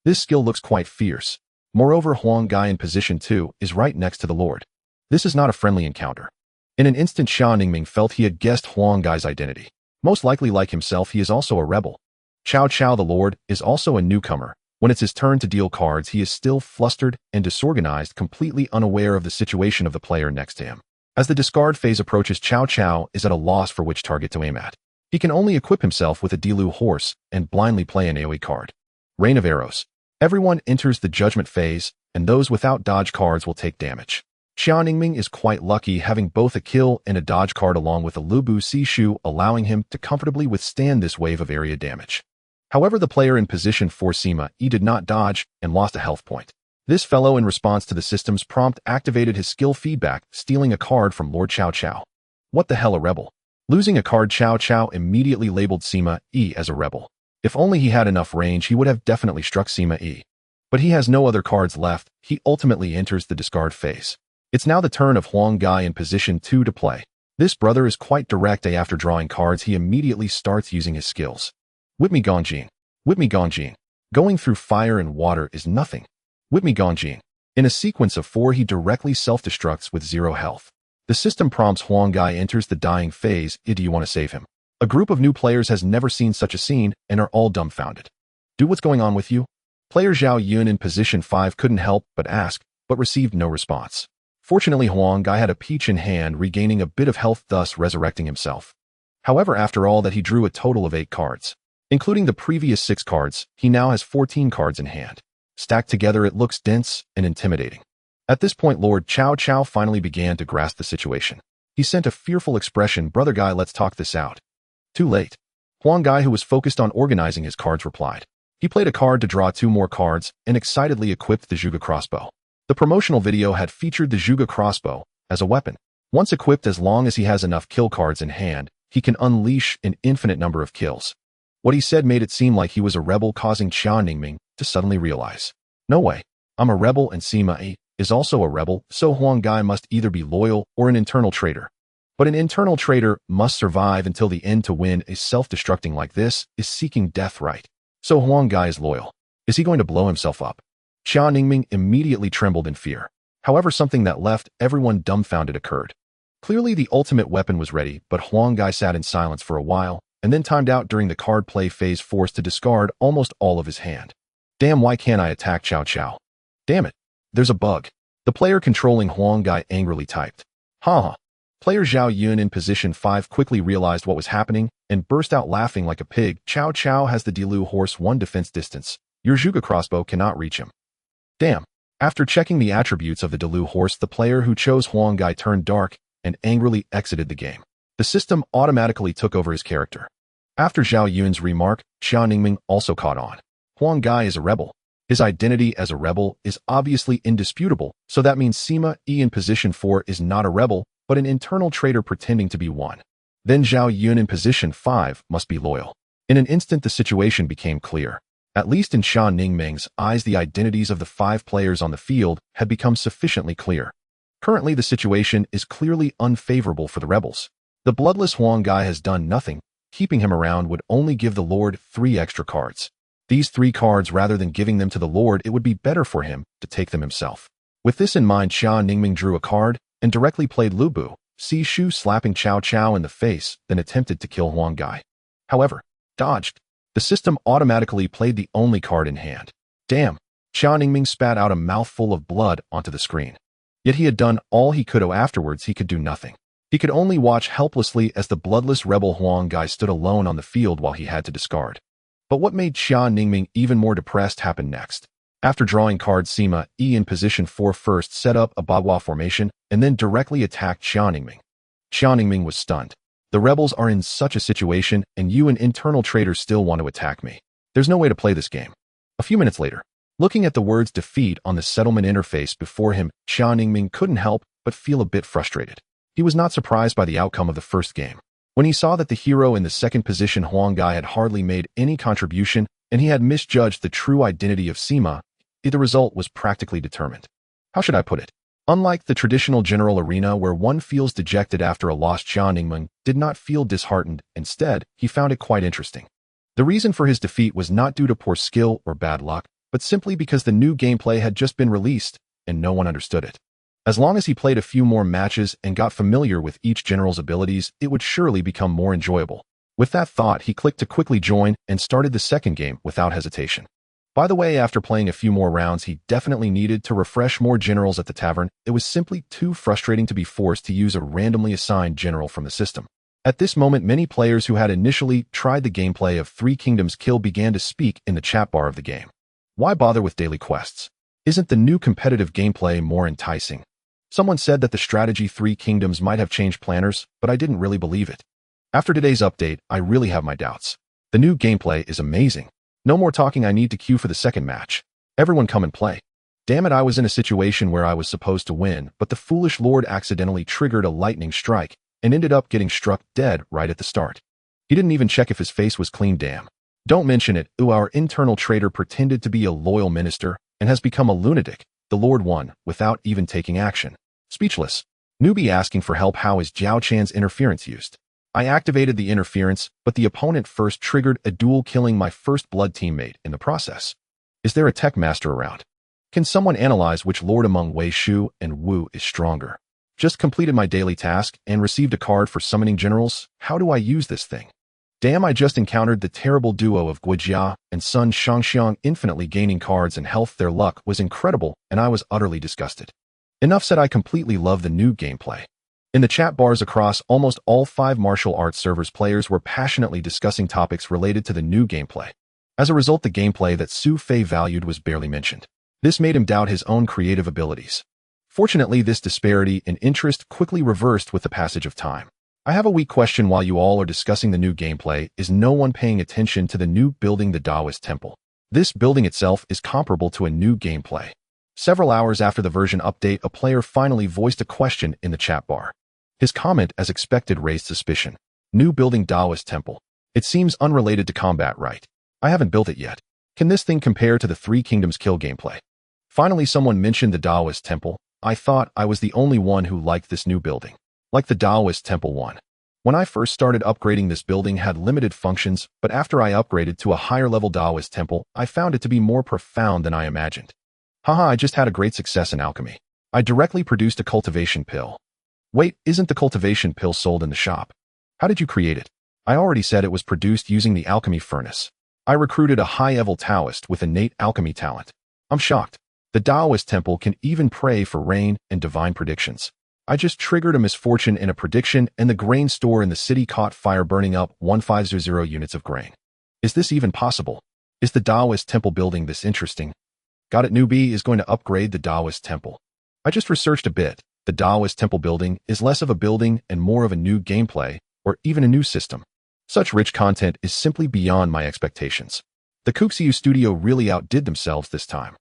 This skill looks quite fierce. Moreover, Huang Gai in position 2 is right next to the Lord. This is not a friendly encounter. In an instant, Xia Ningming felt he had guessed Huang Gai's identity. Most likely, like himself, he is also a rebel. Cao Cao the Lord is also a newcomer. When it's his turn to deal cards, he is still flustered and disorganized, completely unaware of the situation of the player next to him. As the discard phase approaches, Cao Cao is at a loss for which target to aim at. He can only equip himself with a Dilu horse and blindly play an AoE card. Rain of Arrows. Everyone enters the judgment phase, and those without dodge cards will take damage. Xia Ningming is quite lucky, having both a kill and a dodge card along with a Lubu Sishu, allowing him to comfortably withstand this wave of area damage. However, the player in position 4 Sima Yi did not dodge and lost a health point. This fellow, in response to the system's prompt, activated his skill feedback, stealing a card from Lord Cao Cao. What the hell, a rebel? Losing a card, Cao Cao immediately labeled Sima Yi as a rebel. If only he had enough range, he would have definitely struck Sima Yi. But he has no other cards left. He ultimately enters the discard phase. It's now the turn of Huang Gai in position 2 to play. This brother is quite direct. After drawing cards, he immediately starts using his skills. Whip me Gongjing. Whip me Gongjing. Going through fire and water is nothing. Whip me Gongjing. In a sequence of 4, he directly self-destructs with 0 health. The system prompts Huang Gai enters the dying phase. Do you want to save him? A group of new players has never seen such a scene and are all dumbfounded. Do what's going on with you? Player Zhao Yun in position 5 couldn't help but ask, but received no response. Fortunately, Huang Gai had a peach in hand, regaining a bit of health, thus resurrecting himself. However, after all that, he drew a total of 8 cards. Including the previous 6 cards, he now has 14 cards in hand. Stacked together, it looks dense and intimidating. At this point, Lord Cao Cao finally began to grasp the situation. He sent a fearful expression. Brother Gai, let's talk this out. Too late. Huang Gai, who was focused on organizing his cards, replied. He played a card to draw 2 more cards and excitedly equipped the Zhuge crossbow. The promotional video had featured the Zhuge crossbow as a weapon. Once equipped, as long as he has enough kill cards in hand, he can unleash an infinite number of kills. What he said made it seem like he was a rebel, causing Xia Ningming to suddenly realize. No way. I'm a rebel and Sima Yi is also a rebel, so Huang Gai must either be loyal or an internal traitor. But an internal traitor must survive until the end. To win a self-destructing like this is seeking death, right? So Huang Gai is loyal. Is he going to blow himself up? Xia Ningming immediately trembled in fear. However, something that left everyone dumbfounded occurred. Clearly the ultimate weapon was ready, but Huang Gai sat in silence for a while, and then timed out during the card play phase, forced to discard almost all of his hand. Damn, why can't I attack Cao Cao? Damn it. There's a bug. The player controlling Huang Gai angrily typed. Ha. Player Zhao Yun in position 5 quickly realized what was happening and burst out laughing like a pig. Cao Cao has the Dilu horse 1 defense distance. Your Zhuge crossbow cannot reach him. Damn. After checking the attributes of the Dilu horse, the player who chose Huang Gai turned dark and angrily exited the game. The system automatically took over his character. After Zhao Yun's remark, Xia Ningming also caught on. Huang Gai is a rebel. His identity as a rebel is obviously indisputable, so that means Sima Yi in position 4 is not a rebel, but an internal traitor pretending to be one. Then Zhao Yun in position 5 must be loyal. In an instant, the situation became clear. At least in Xia Ningming's eyes, the identities of the 5 players on the field had become sufficiently clear. Currently, the situation is clearly unfavorable for the rebels. The bloodless Huang Gai has done nothing. Keeping him around would only give the Lord 3 extra cards. These 3 cards, rather than giving them to the Lord, it would be better for him to take them himself. With this in mind, Xia Ningming drew a card and directly played Lubu Sishu, slapping Cao Cao in the face, then attempted to kill Huang Gai. However, dodged. The system automatically played the only card in hand. Damn. Xia Ningming spat out a mouthful of blood onto the screen. Yet he had done all he could. Afterwards, he could do nothing. He could only watch helplessly as the bloodless rebel Huang Gai stood alone on the field while he had to discard. But what made Xia Ningming even more depressed happened next. After drawing card Sima, E in position 4 first set up a Bagua formation and then directly attacked Xiaoningming. Xiaoningming was stunned. The rebels are in such a situation and you and internal traitors still want to attack me. There's no way to play this game. A few minutes later, looking at the words defeat on the settlement interface before him, Xiaoningming couldn't help but feel a bit frustrated. He was not surprised by the outcome of the first game. When he saw that the hero in the second position Huanggai had hardly made any contribution and he had misjudged the true identity of Sima, the result was practically determined. How should I put it? Unlike the traditional general arena where one feels dejected after a loss, Xiaoningming did not feel disheartened. Instead, he found it quite interesting. The reason for his defeat was not due to poor skill or bad luck, but simply because the new gameplay had just been released and no one understood it. As long as he played a few more matches and got familiar with each general's abilities, it would surely become more enjoyable. With that thought, he clicked to quickly join and started the second game without hesitation. By the way, after playing a few more rounds, he definitely needed to refresh more generals at the tavern. It was simply too frustrating to be forced to use a randomly assigned general from the system. At this moment, many players who had initially tried the gameplay of Three Kingdoms Kill began to speak in the chat bar of the game. Why bother with daily quests? Isn't the new competitive gameplay more enticing? Someone said that the strategy Three Kingdoms might have changed planners, but I didn't really believe it. After today's update, I really have my doubts. The new gameplay is amazing. No more talking, I need to queue for the second match. Everyone come and play. Damn it, I was in a situation where I was supposed to win, but the foolish lord accidentally triggered a lightning strike and ended up getting struck dead right at the start. He didn't even check if his face was clean, damn. Don't mention it, our internal traitor pretended to be a loyal minister and has become a lunatic. The lord won without even taking action. Speechless. Newbie asking for help. How is Zhao Chan's interference used? I activated the interference, but the opponent first triggered a duel, killing my first blood teammate in the process. Is there a tech master around? Can someone analyze which lord among Wei Shu and Wu is stronger? Just completed my daily task and received a card for summoning generals. How do I use this thing? Damn, I just encountered the terrible duo of Guijia and Sun Shangxiang infinitely gaining cards and health. Their luck was incredible and I was utterly disgusted. Enough said, I completely love the new gameplay. In the chat bars across almost all 5 martial arts servers, players were passionately discussing topics related to the new gameplay. As a result, the gameplay that Su Fei valued was barely mentioned. This made him doubt his own creative abilities. Fortunately, this disparity in interest quickly reversed with the passage of time. I have a weak question. While you all are discussing the new gameplay, is no one paying attention to the new building, the Taoist Temple? This building itself is comparable to a new gameplay. Several hours after the version update, a player finally voiced a question in the chat bar. His comment, as expected, raised suspicion. New building, Taoist Temple. It seems unrelated to combat, right? I haven't built it yet. Can this thing compare to the Three Kingdoms Kill gameplay? Finally, someone mentioned the Taoist Temple. I thought I was the only one who liked this new building. Like the Taoist Temple one. When I first started upgrading, this building had limited functions, but after I upgraded to a higher level Taoist Temple, I found it to be more profound than I imagined. Haha, I just had a great success in alchemy. I directly produced a cultivation pill. Wait, isn't the cultivation pill sold in the shop? How did you create it? I already said it was produced using the alchemy furnace. I recruited a high-level Taoist with innate alchemy talent. I'm shocked. The Taoist Temple can even pray for rain and divine predictions. I just triggered a misfortune in a prediction and the grain store in the city caught fire, burning up 1500 units of grain. Is this even possible? Is the Taoist Temple building this interesting? Got it, newbie is going to upgrade the Taoist Temple. I just researched a bit. The Taoist Temple building is less of a building and more of a new gameplay, or even a new system. Such rich content is simply beyond my expectations. The Kuxiu studio really outdid themselves this time.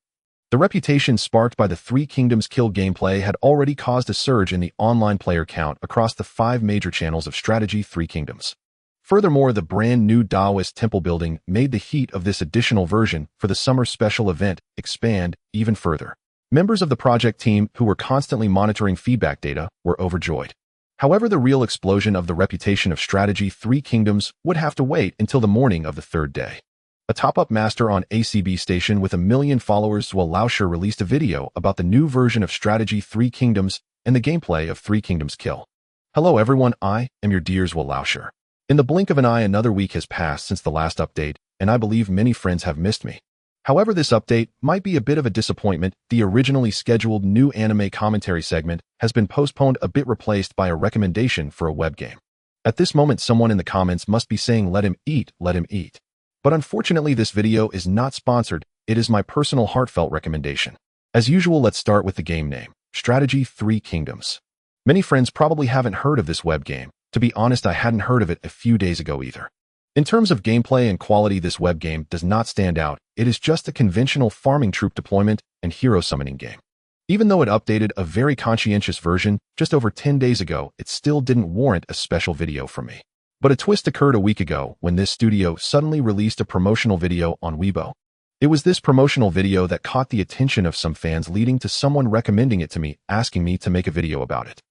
The reputation sparked by the Three Kingdoms Kill gameplay had already caused a surge in the online player count across the 5 major channels of strategy Three Kingdoms. Furthermore, the brand new Taoist Temple building made the heat of this additional version for the summer special event expand even further. Members of the project team, who were constantly monitoring feedback data, were overjoyed. However, the real explosion of the reputation of strategy Three Kingdoms would have to wait until the morning of the 3rd day. A top-up master on ACB station with 1 million followers, Zhuo Laoshe, released a video about the new version of strategy Three Kingdoms and the gameplay of Three Kingdoms Kill. Hello everyone, I am your dear Zhuo Laoshe. In the blink of an eye, another week has passed since the last update, and I believe many friends have missed me. However, this update might be a bit of a disappointment. The originally scheduled new anime commentary segment has been postponed a bit, replaced by a recommendation for a web game. At this moment, someone in the comments must be saying, let him eat, let him eat. But unfortunately, this video is not sponsored, it is my personal heartfelt recommendation. As usual, let's start with the game name, Strategy 3 Kingdoms. Many friends probably haven't heard of this web game. To be honest, I hadn't heard of it a few days ago either. In terms of gameplay and quality, this web game does not stand out. It is just a conventional farming troop deployment and hero summoning game. Even though it updated a very conscientious version just over 10 days ago, it still didn't warrant a special video from me. But a twist occurred a week ago when this studio suddenly released a promotional video on Weibo. It was this promotional video that caught the attention of some fans, leading to someone recommending it to me, asking me to make a video about it.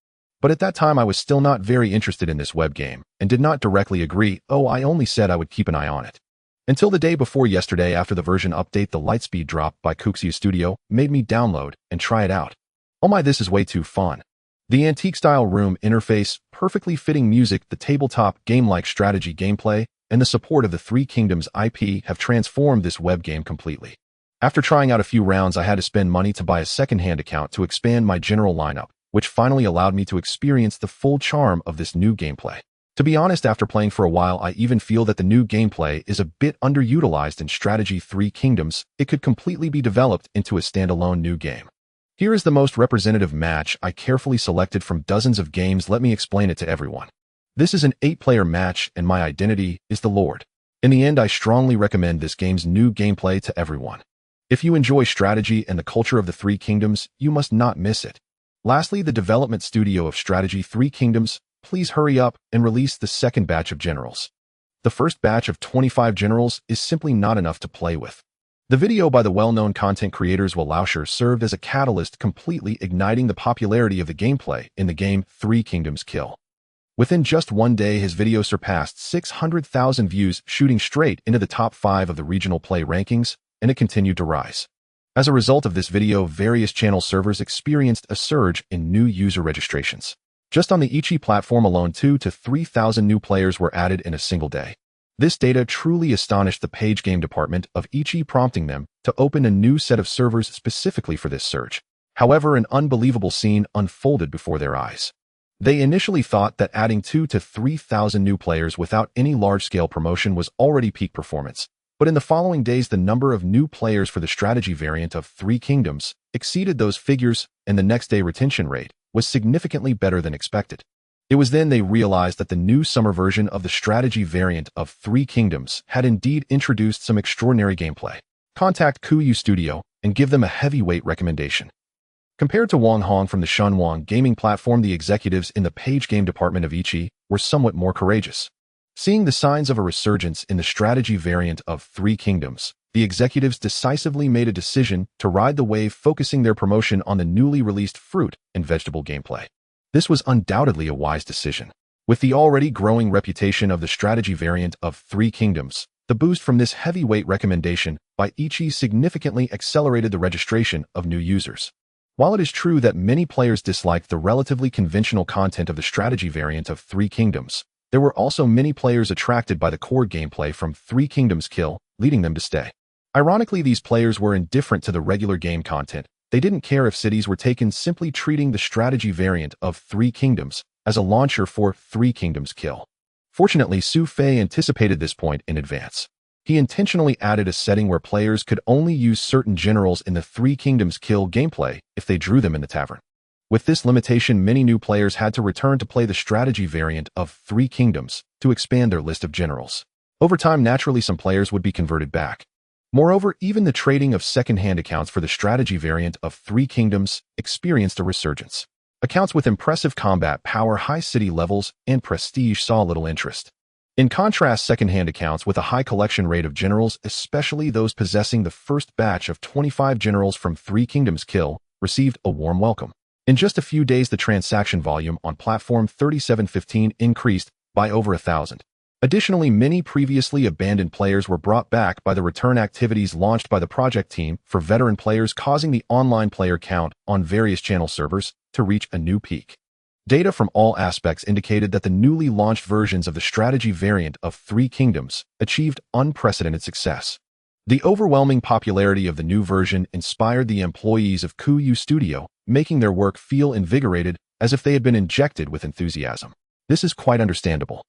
But at that time, I was still not very interested in this web game and did not directly agree. I only said I would keep an eye on it. Until the day before yesterday, after the version update, the Lightspeed drop by Kuxia Studio made me download and try it out. Oh my, this is way too fun. The antique-style room interface, perfectly fitting music, the tabletop game-like strategy gameplay, and the support of the Three Kingdoms IP have transformed this web game completely. After trying out a few rounds, I had to spend money to buy a second-hand account to expand my general lineup, which finally allowed me to experience the full charm of this new gameplay. To be honest, after playing for a while, I even feel that the new gameplay is a bit underutilized in Strategy 3 Kingdoms. It could completely be developed into a standalone new game. Here is the most representative match I carefully selected from dozens of games. Let me explain it to everyone. This is an 8-player match, and my identity is the Lord. In the end, I strongly recommend this game's new gameplay to everyone. If you enjoy strategy and the culture of the Three Kingdoms, you must not miss it. Lastly, the development studio of Strategy 3 Kingdoms, please hurry up and release the second batch of generals. The first batch of 25 generals is simply not enough to play with. The video by the well-known content creators Lauscher served as a catalyst, completely igniting the popularity of the gameplay in the game Three Kingdoms Kill. Within just one day, his video surpassed 600,000 views, shooting straight into the top 5 of the regional play rankings, and it continued to rise. As a result of this video, various channel servers experienced a surge in new user registrations. Just on the Ichi platform alone, 2,000 to 3,000 new players were added in a single day. This data truly astonished the page game department of Ichi, prompting them to open a new set of servers specifically for this surge. However, an unbelievable scene unfolded before their eyes. They initially thought that adding 2,000 to 3,000 new players without any large-scale promotion was already peak performance. But in the following days, the number of new players for the strategy variant of Three Kingdoms exceeded those figures, and the next day retention rate was significantly better than expected. It was then they realized that the new summer version of the strategy variant of Three Kingdoms had indeed introduced some extraordinary gameplay. Contact Kuxia Studio and give them a heavyweight recommendation. Compared to Wang Hong from the Shunwang gaming platform, the executives in the page game department of Ichi were somewhat more courageous. Seeing the signs of a resurgence in the strategy variant of Three Kingdoms, the executives decisively made a decision to ride the wave, focusing their promotion on the newly released fruit and vegetable gameplay. This was undoubtedly a wise decision. With the already growing reputation of the strategy variant of Three Kingdoms, the boost from this heavyweight recommendation by Ichi significantly accelerated the registration of new users. While it is true that many players disliked the relatively conventional content of the strategy variant of Three Kingdoms, there were also many players attracted by the core gameplay from Three Kingdoms Kill, leading them to stay. Ironically, these players were indifferent to the regular game content. They didn't care if cities were taken, simply treating the strategy variant of Three Kingdoms as a launcher for Three Kingdoms Kill. Fortunately, Su Fei anticipated this point in advance. He intentionally added a setting where players could only use certain generals in the Three Kingdoms Kill gameplay if they drew them in the tavern. With this limitation, many new players had to return to play the strategy variant of Three Kingdoms to expand their list of generals. Over time, naturally, some players would be converted back. Moreover, even the trading of second-hand accounts for the strategy variant of Three Kingdoms experienced a resurgence. Accounts with impressive combat power, high city levels, and prestige saw little interest. In contrast, second-hand accounts with a high collection rate of generals, especially those possessing the first batch of 25 generals from Three Kingdoms Kill, received a warm welcome. In just a few days, the transaction volume on platform 3715 increased by over 1,000. Additionally, many previously abandoned players were brought back by the return activities launched by the project team for veteran players, causing the online player count on various channel servers to reach a new peak. Data from all aspects indicated that the newly launched versions of the strategy variant of Three Kingdoms achieved unprecedented success. The overwhelming popularity of the new version inspired the employees of Kuxia Studio, making their work feel invigorated as if they had been injected with enthusiasm. This is quite understandable.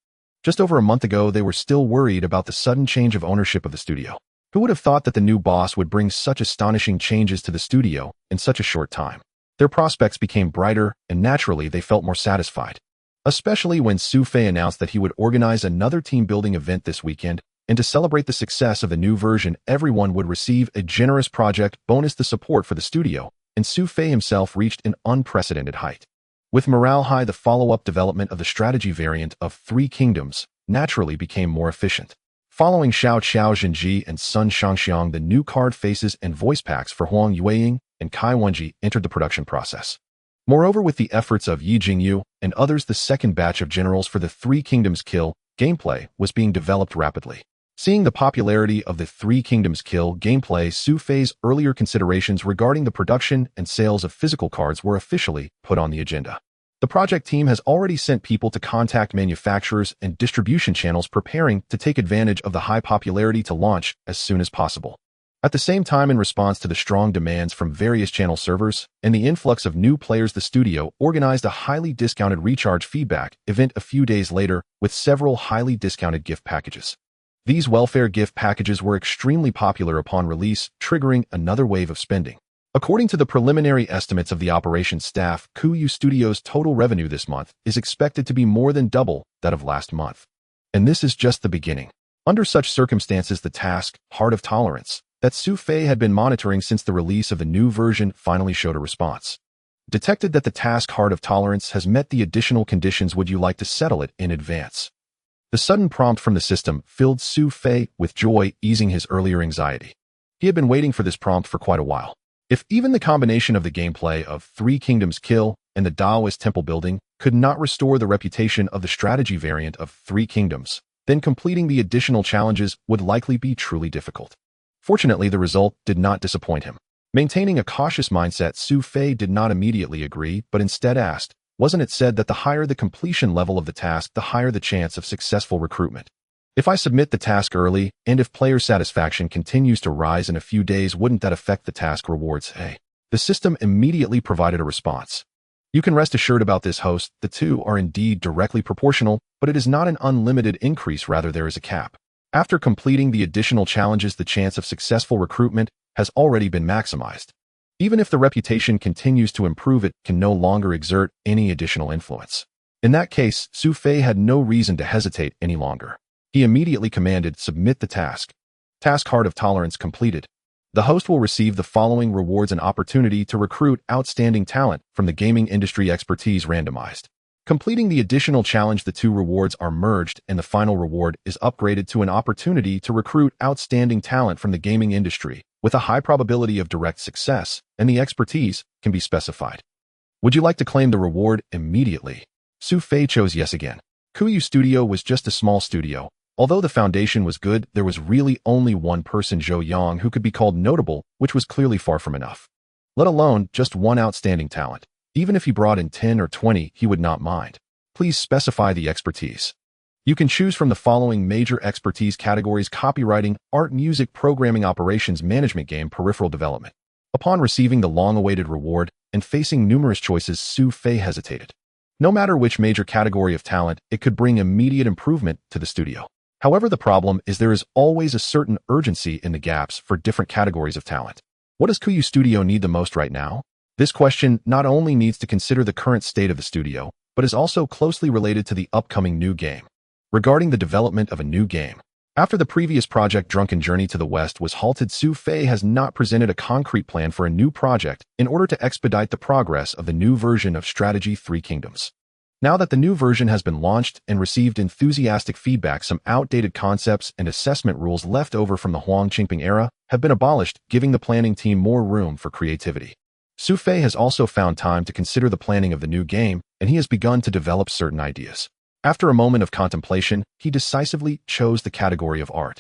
Just over a month ago, they were still worried about the sudden change of ownership of the studio. Who would have thought that the new boss would bring such astonishing changes to the studio in such a short time? Their prospects became brighter, and naturally they felt more satisfied. Especially when Su Fei announced that he would organize another team-building event this weekend, and to celebrate the success of the new version, everyone would receive a generous project bonus. The support for the studio, and Su Fei himself reached an unprecedented height. With morale high, the follow-up development of the strategy variant of Three Kingdoms naturally became more efficient. Following Xiao Jinji and Sun Shangxiang, the new card faces and voice packs for Huang Yueying and Kai Wenji entered the production process. Moreover, with the efforts of Yi Jingyu and others, the second batch of generals for the Three Kingdoms Kill gameplay was being developed rapidly. Seeing the popularity of the Three Kingdoms Kill gameplay, Su Fei's earlier considerations regarding the production and sales of physical cards were officially put on the agenda. The project team has already sent people to contact manufacturers and distribution channels, preparing to take advantage of the high popularity to launch as soon as possible. At the same time, in response to the strong demands from various channel servers and the influx of new players, the studio organized a highly discounted recharge feedback event a few days later with several highly discounted gift packages. These welfare gift packages were extremely popular upon release, triggering another wave of spending. According to the preliminary estimates of the operations staff, Kuyu Studio's total revenue this month is expected to be more than double that of last month. And this is just the beginning. Under such circumstances, the task, Heart of Tolerance, that Su Fei had been monitoring since the release of the new version finally showed a response. Detected that the task Heart of Tolerance has met the additional conditions. Would you like to settle it in advance? The sudden prompt from the system filled Su Fei with joy, easing his earlier anxiety. He had been waiting for this prompt for quite a while. If even the combination of the gameplay of Three Kingdoms Kill and the Daoist temple building could not restore the reputation of the strategy variant of Three Kingdoms, then completing the additional challenges would likely be truly difficult. Fortunately, the result did not disappoint him. Maintaining a cautious mindset, Su Fei did not immediately agree, but instead asked, "Wasn't it said that the higher the completion level of the task, the higher the chance of successful recruitment? If I submit the task early, and if player satisfaction continues to rise in a few days, wouldn't that affect the task rewards?" The system immediately provided a response. "You can rest assured about this, host. The two are indeed directly proportional, but it is not an unlimited increase, rather there is a cap. After completing the additional challenges, the chance of successful recruitment has already been maximized. Even if the reputation continues to improve, it can no longer exert any additional influence." In that case, Su Fei had no reason to hesitate any longer. He immediately commanded, "Submit the task." Task Heart of Tolerance completed. The host will receive the following rewards: an opportunity to recruit outstanding talent from the gaming industry, expertise randomized. Completing the additional challenge, the two rewards are merged, and the final reward is upgraded to an opportunity to recruit outstanding talent from the gaming industry with a high probability of direct success, and the expertise can be specified. Would you like to claim the reward immediately? Su Fei chose yes again. Kuyu Studio was just a small studio. Although the foundation was good, there was really only one person, Zhou Yang, who could be called notable, which was clearly far from enough. Let alone just one outstanding talent. Even if he brought in 10 or 20, he would not mind. Please specify the expertise. You can choose from the following major expertise categories: copywriting, art, music, programming, operations management, game, peripheral development. Upon receiving the long-awaited reward and facing numerous choices, Su Fei hesitated. No matter which major category of talent, it could bring immediate improvement to the studio. However, the problem is there is always a certain urgency in the gaps for different categories of talent. What does Kuyu Studio need the most right now? This question not only needs to consider the current state of the studio, but is also closely related to the upcoming new game. Regarding the development of a new game, after the previous project Drunken Journey to the West was halted, Su Fei has not presented a concrete plan for a new project in order to expedite the progress of the new version of Strategy Three Kingdoms. Now that the new version has been launched and received enthusiastic feedback, some outdated concepts and assessment rules left over from the Huang Qingping era have been abolished, giving the planning team more room for creativity. Su Fei has also found time to consider the planning of the new game, and he has begun to develop certain ideas. After a moment of contemplation, he decisively chose the category of art.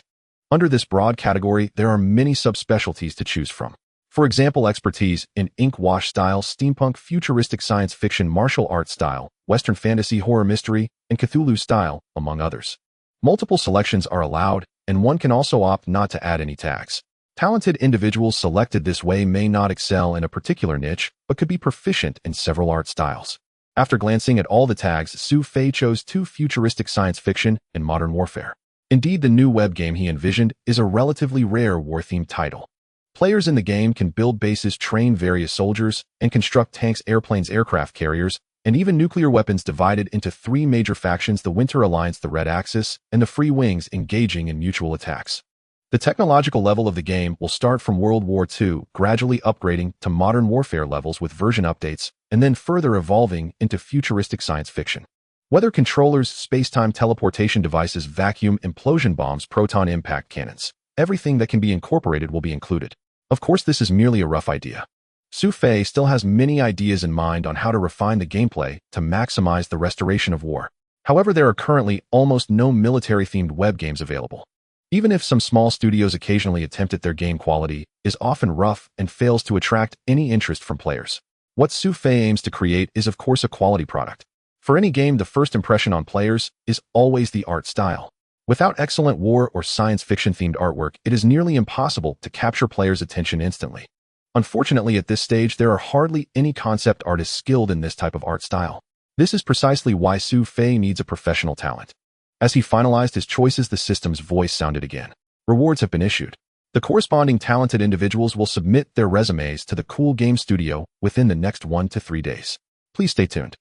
Under this broad category, there are many subspecialties to choose from. For example, expertise in ink wash style, steampunk, futuristic science fiction, martial arts style, Western fantasy, horror mystery, and Cthulhu style, among others. Multiple selections are allowed, and one can also opt not to add any tags. Talented individuals selected this way may not excel in a particular niche, but could be proficient in several art styles. After glancing at all the tags, Su Fei chose 2: futuristic science fiction and modern warfare. Indeed, the new web game he envisioned is a relatively rare war-themed title. Players in the game can build bases, train various soldiers, and construct tanks, airplanes, aircraft carriers, and even nuclear weapons divided into three major factions: the Winter Alliance, the Red Axis, and the Free Wings, engaging in mutual attacks. The technological level of the game will start from World War II, gradually upgrading to modern warfare levels with version updates, and then further evolving into futuristic science fiction. Weather controllers, space-time teleportation devices, vacuum implosion bombs, proton impact cannons. Everything that can be incorporated will be included. Of course, this is merely a rough idea. Su Fei still has many ideas in mind on how to refine the gameplay to maximize the restoration of war. However, there are currently almost no military-themed web games available. Even if some small studios occasionally attempt it, their game quality is often rough and fails to attract any interest from players. What Su Fei aims to create is, of course, a quality product. For any game, the first impression on players is always the art style. Without excellent war or science fiction-themed artwork, it is nearly impossible to capture players' attention instantly. Unfortunately, at this stage, there are hardly any concept artists skilled in this type of art style. This is precisely why Su Fei needs a professional talent. As he finalized his choices, the system's voice sounded again. Rewards have been issued. The corresponding talented individuals will submit their resumes to the Cool Game Studio within the next 1 to 3 days. Please stay tuned.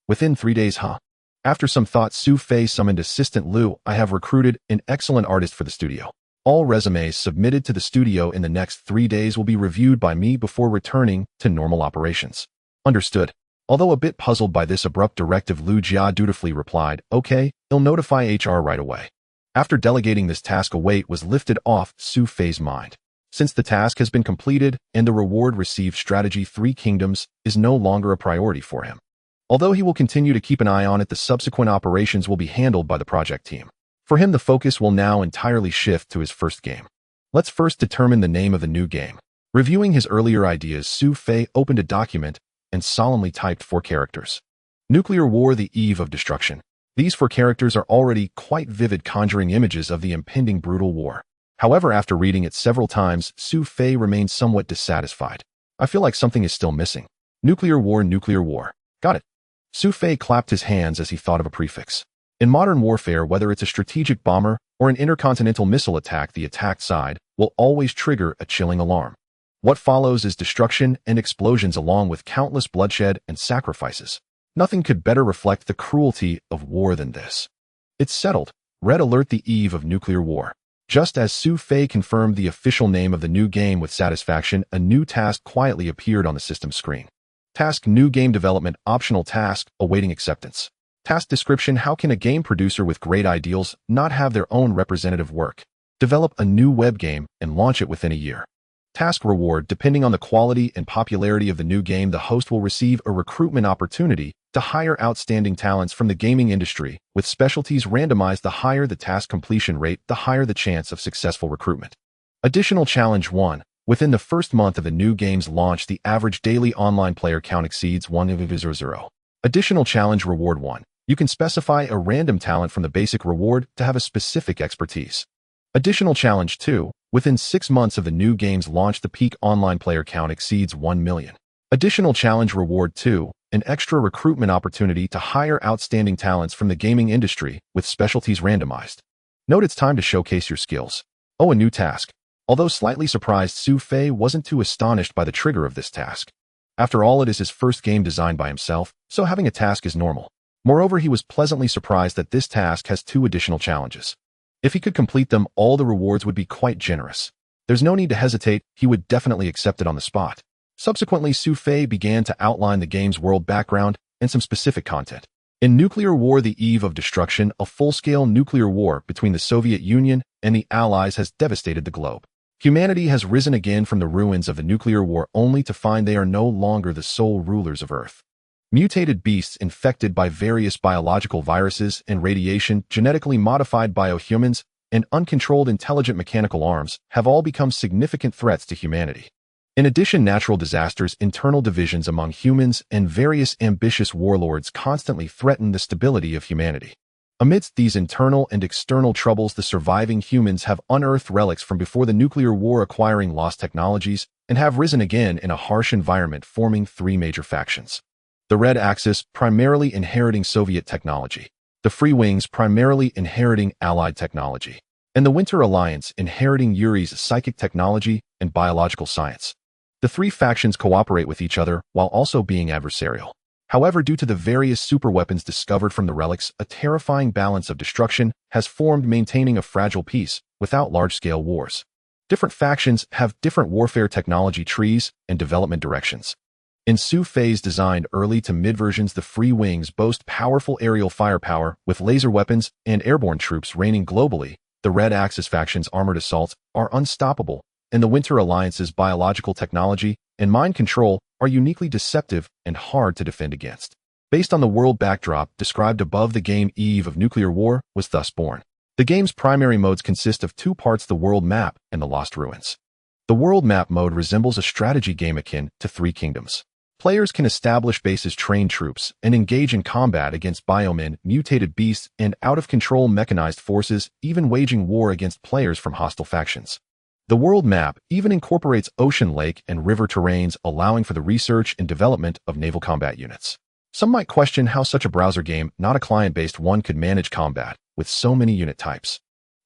Within 3 days, huh? After some thought, Su Fei summoned Assistant Liu. I have recruited an excellent artist for the studio. All resumes submitted to the studio in the next 3 days will be reviewed by me before returning to normal operations. Understood. Although a bit puzzled by this abrupt directive, Liu Jia dutifully replied, okay, he'll notify HR right away. After delegating this task, a weight was lifted off Su Fei's mind. Since the task has been completed and the reward received, strategy Three Kingdoms is no longer a priority for him. Although he will continue to keep an eye on it, the subsequent operations will be handled by the project team. For him, the focus will now entirely shift to his first game. Let's first determine the name of the new game. Reviewing his earlier ideas, Su Fei opened a document and solemnly typed 4 characters. Nuclear War, the Eve of Destruction. These 4 characters are already quite vivid, conjuring images of the impending brutal war. However, after reading it several times, Su Fei remained somewhat dissatisfied. I feel like something is still missing. Nuclear War, Nuclear War. Got it. Su Fei clapped his hands as he thought of a prefix. In modern warfare, whether it's a strategic bomber or an intercontinental missile attack, the attacked side will always trigger a chilling alarm. What follows is destruction and explosions, along with countless bloodshed and sacrifices. Nothing could better reflect the cruelty of war than this. It's settled. Red alert, the eve of nuclear war. Just as Su Fei confirmed the official name of the new game with satisfaction, a new task quietly appeared on the system screen. Task: New Game Development. Optional task: Awaiting acceptance. Task description: How can a game producer with great ideals not have their own representative work? Develop a new web game and launch it within a year. Task reward: Depending on the quality and popularity of the new game, the host will receive a recruitment opportunity to hire outstanding talents from the gaming industry, with specialties randomized. The higher the task completion rate, the higher the chance of successful recruitment. Additional challenge 1. Within the first month of the new game's launch, the average daily online player count exceeds 100. Additional challenge reward 1. You can specify a random talent from the basic reward to have a specific expertise. Additional challenge 2. Within 6 months of the new game's launch, the peak online player count exceeds 1 million. Additional challenge reward 2. An extra recruitment opportunity to hire outstanding talents from the gaming industry with specialties randomized. Note it's time to showcase your skills. Oh, a new task. Although slightly surprised, Su Fei wasn't too astonished by the trigger of this task. After all, it is his first game designed by himself, so having a task is normal. Moreover, he was pleasantly surprised that this task has 2 additional challenges. If he could complete them, all the rewards would be quite generous. There's no need to hesitate, he would definitely accept it on the spot. Subsequently, Su Fei began to outline the game's world background and some specific content. In Nuclear War, the Eve of Destruction, a full-scale nuclear war between the Soviet Union and the Allies has devastated the globe. Humanity has risen again from the ruins of the nuclear war, only to find they are no longer the sole rulers of Earth. Mutated beasts infected by various biological viruses and radiation, genetically modified biohumans, and uncontrolled intelligent mechanical arms have all become significant threats to humanity. In addition, natural disasters, internal divisions among humans, and various ambitious warlords constantly threaten the stability of humanity. Amidst these internal and external troubles, the surviving humans have unearthed relics from before the nuclear war, acquiring lost technologies, and have risen again in a harsh environment, forming 3 major factions. The Red Axis, primarily inheriting Soviet technology. The the Free Wings primarily inheriting Allied technology, and the Winter Alliance inheriting Yuri's psychic technology and biological science. The three factions cooperate with each other while also being adversarial. However, due to the various superweapons discovered from the relics, a terrifying balance of destruction has formed, maintaining a fragile peace without large-scale wars. Different factions have different warfare technology trees and development directions. In Su Fei's designed early to mid-versions, the Free Wings boast powerful aerial firepower with laser weapons and airborne troops reigning globally. The Red Axis faction's armored assaults are unstoppable, and the Winter Alliance's biological technology and mind control are uniquely deceptive and hard to defend against. Based on the world backdrop described above, the game Eve of Nuclear War was thus born. The game's primary modes consist of two parts: the world map and the Lost Ruins. The world map mode resembles a strategy game akin to Three Kingdoms. Players can establish bases, train troops, and engage in combat against biomen, mutated beasts, and out-of-control mechanized forces, even waging war against players from hostile factions. The world map even incorporates ocean, lake, and river terrains, allowing for the research and development of naval combat units. Some might question how such a browser game, not a client-based one, could manage combat with so many unit types.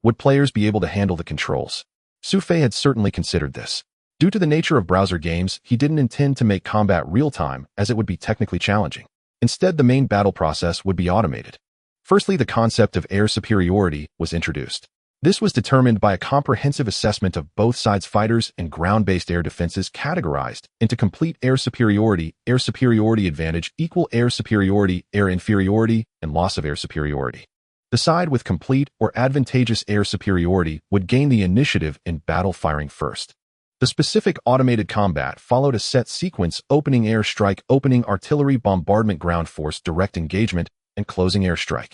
Would players be able to handle the controls? Su Fei had certainly considered this. Due to the nature of browser games, he didn't intend to make combat real-time, as it would be technically challenging. Instead, the main battle process would be automated. Firstly, the concept of air superiority was introduced. This was determined by a comprehensive assessment of both sides' fighters and ground-based air defenses, categorized into complete air superiority advantage, equal air superiority, air inferiority, and loss of air superiority. The side with complete or advantageous air superiority would gain the initiative in battle, firing first. The specific automated combat followed a set sequence: opening airstrike, opening artillery, bombardment, ground force, direct engagement, and closing airstrike.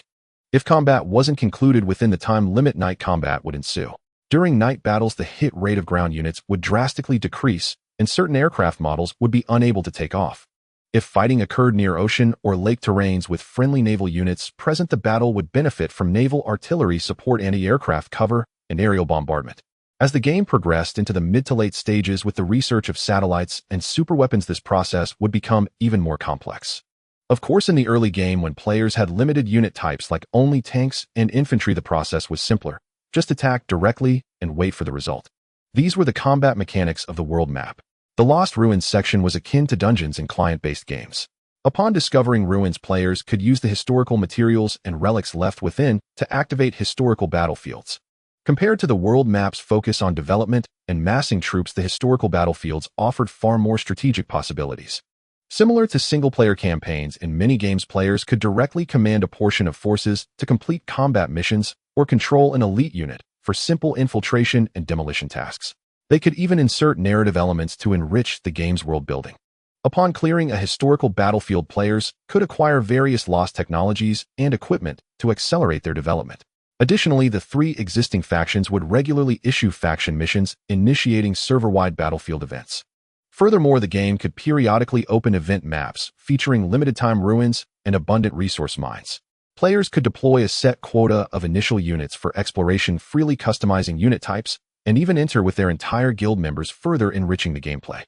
If combat wasn't concluded within the time limit, night combat would ensue. During night battles, the hit rate of ground units would drastically decrease, and certain aircraft models would be unable to take off. If fighting occurred near ocean or lake terrains with friendly naval units present, the battle would benefit from naval artillery support, anti-aircraft cover, and aerial bombardment. As the game progressed into the mid to late stages with the research of satellites and superweapons, this process would become even more complex. Of course, in the early game, when players had limited unit types like only tanks and infantry, the process was simpler. Just attack directly and wait for the result. These were the combat mechanics of the world map. The Lost Ruins section was akin to dungeons in client-based games. Upon discovering ruins, players could use the historical materials and relics left within to activate historical battlefields. Compared to the world map's focus on development and massing troops, the historical battlefields offered far more strategic possibilities. Similar to single-player campaigns in many games, players could directly command a portion of forces to complete combat missions or control an elite unit for simple infiltration and demolition tasks. They could even insert narrative elements to enrich the game's world building. Upon clearing a historical battlefield, players could acquire various lost technologies and equipment to accelerate their development. Additionally, the three existing factions would regularly issue faction missions, initiating server-wide battlefield events. Furthermore, the game could periodically open event maps featuring limited-time ruins and abundant resource mines. Players could deploy a set quota of initial units for exploration, freely customizing unit types, and even enter with their entire guild members, further enriching the gameplay.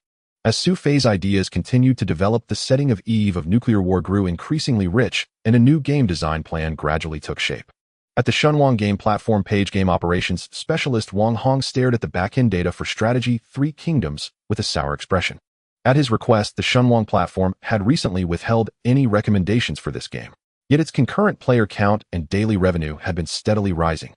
As Su Fei's ideas continued to develop, the setting of Eve of Nuclear War grew increasingly rich, and a new game design plan gradually took shape. At the Shunwang game platform page, game operations specialist Wang Hong stared at the backend data for strategy Three Kingdoms with a sour expression. At his request, the Shunwang platform had recently withheld any recommendations for this game. Yet its concurrent player count and daily revenue had been steadily rising.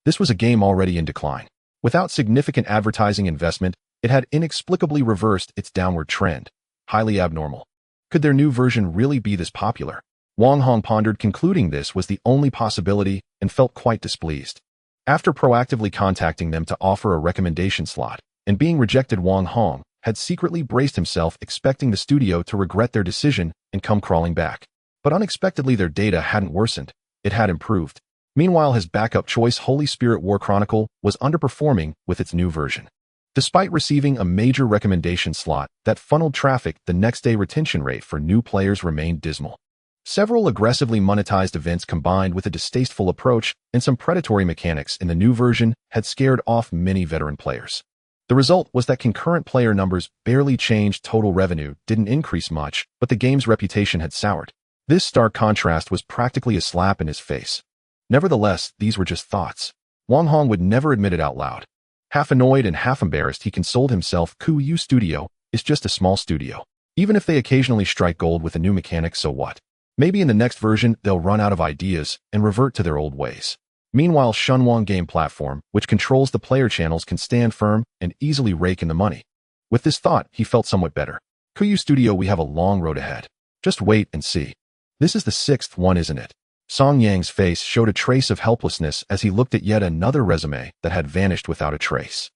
This was a game already in decline. Without significant advertising investment, it had inexplicably reversed its downward trend. Highly abnormal. Could their new version really be this popular? Wang Hong pondered, concluding this was the only possibility, and felt quite displeased. After proactively contacting them to offer a recommendation slot and being rejected, Wang Hong had secretly braced himself, expecting the studio to regret their decision and come crawling back. But unexpectedly, their data hadn't worsened, it had improved. Meanwhile, his backup choice, Holy Spirit War Chronicle, was underperforming with its new version. Despite receiving a major recommendation slot that funneled traffic, the next-day retention rate for new players remained dismal. Several aggressively monetized events combined with a distasteful approach and some predatory mechanics in the new version had scared off many veteran players. The result was that concurrent player numbers barely changed, total revenue didn't increase much, but the game's reputation had soured. This stark contrast was practically a slap in his face. Nevertheless, these were just thoughts. Wang Hong would never admit it out loud. Half annoyed and half embarrassed, he consoled himself, Ku Studio is just a small studio. Even if they occasionally strike gold with a new mechanic, so what? Maybe in the next version, they'll run out of ideas and revert to their old ways. Meanwhile, Shunwang Game Platform, which controls the player channels, can stand firm and easily rake in the money. With this thought, he felt somewhat better. Ku Studio, we have a long road ahead. Just wait and see. This is the sixth one, isn't it? Song Yang's face showed a trace of helplessness as he looked at yet another resume that had vanished without a trace.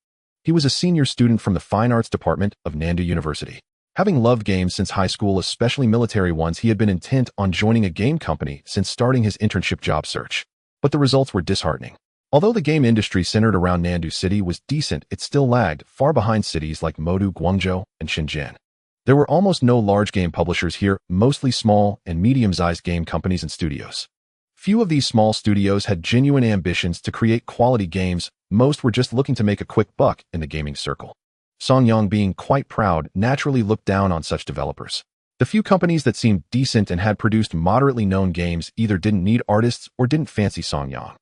He was a senior student from the Fine Arts Department of Nandu University. Having loved games since high school, especially military ones, he had been intent on joining a game company since starting his internship job search. But the results were disheartening. Although the game industry centered around Nandu City was decent, it still lagged far behind cities like Modu, Guangzhou, and Shenzhen. There were almost no large game publishers here, mostly small and medium-sized game companies and studios. Few of these small studios had genuine ambitions to create quality games. Most were just looking to make a quick buck in the gaming circle. Song Yang, being quite proud, naturally looked down on such developers. The few companies that seemed decent and had produced moderately known games either didn't need artists or didn't fancy Song Yang.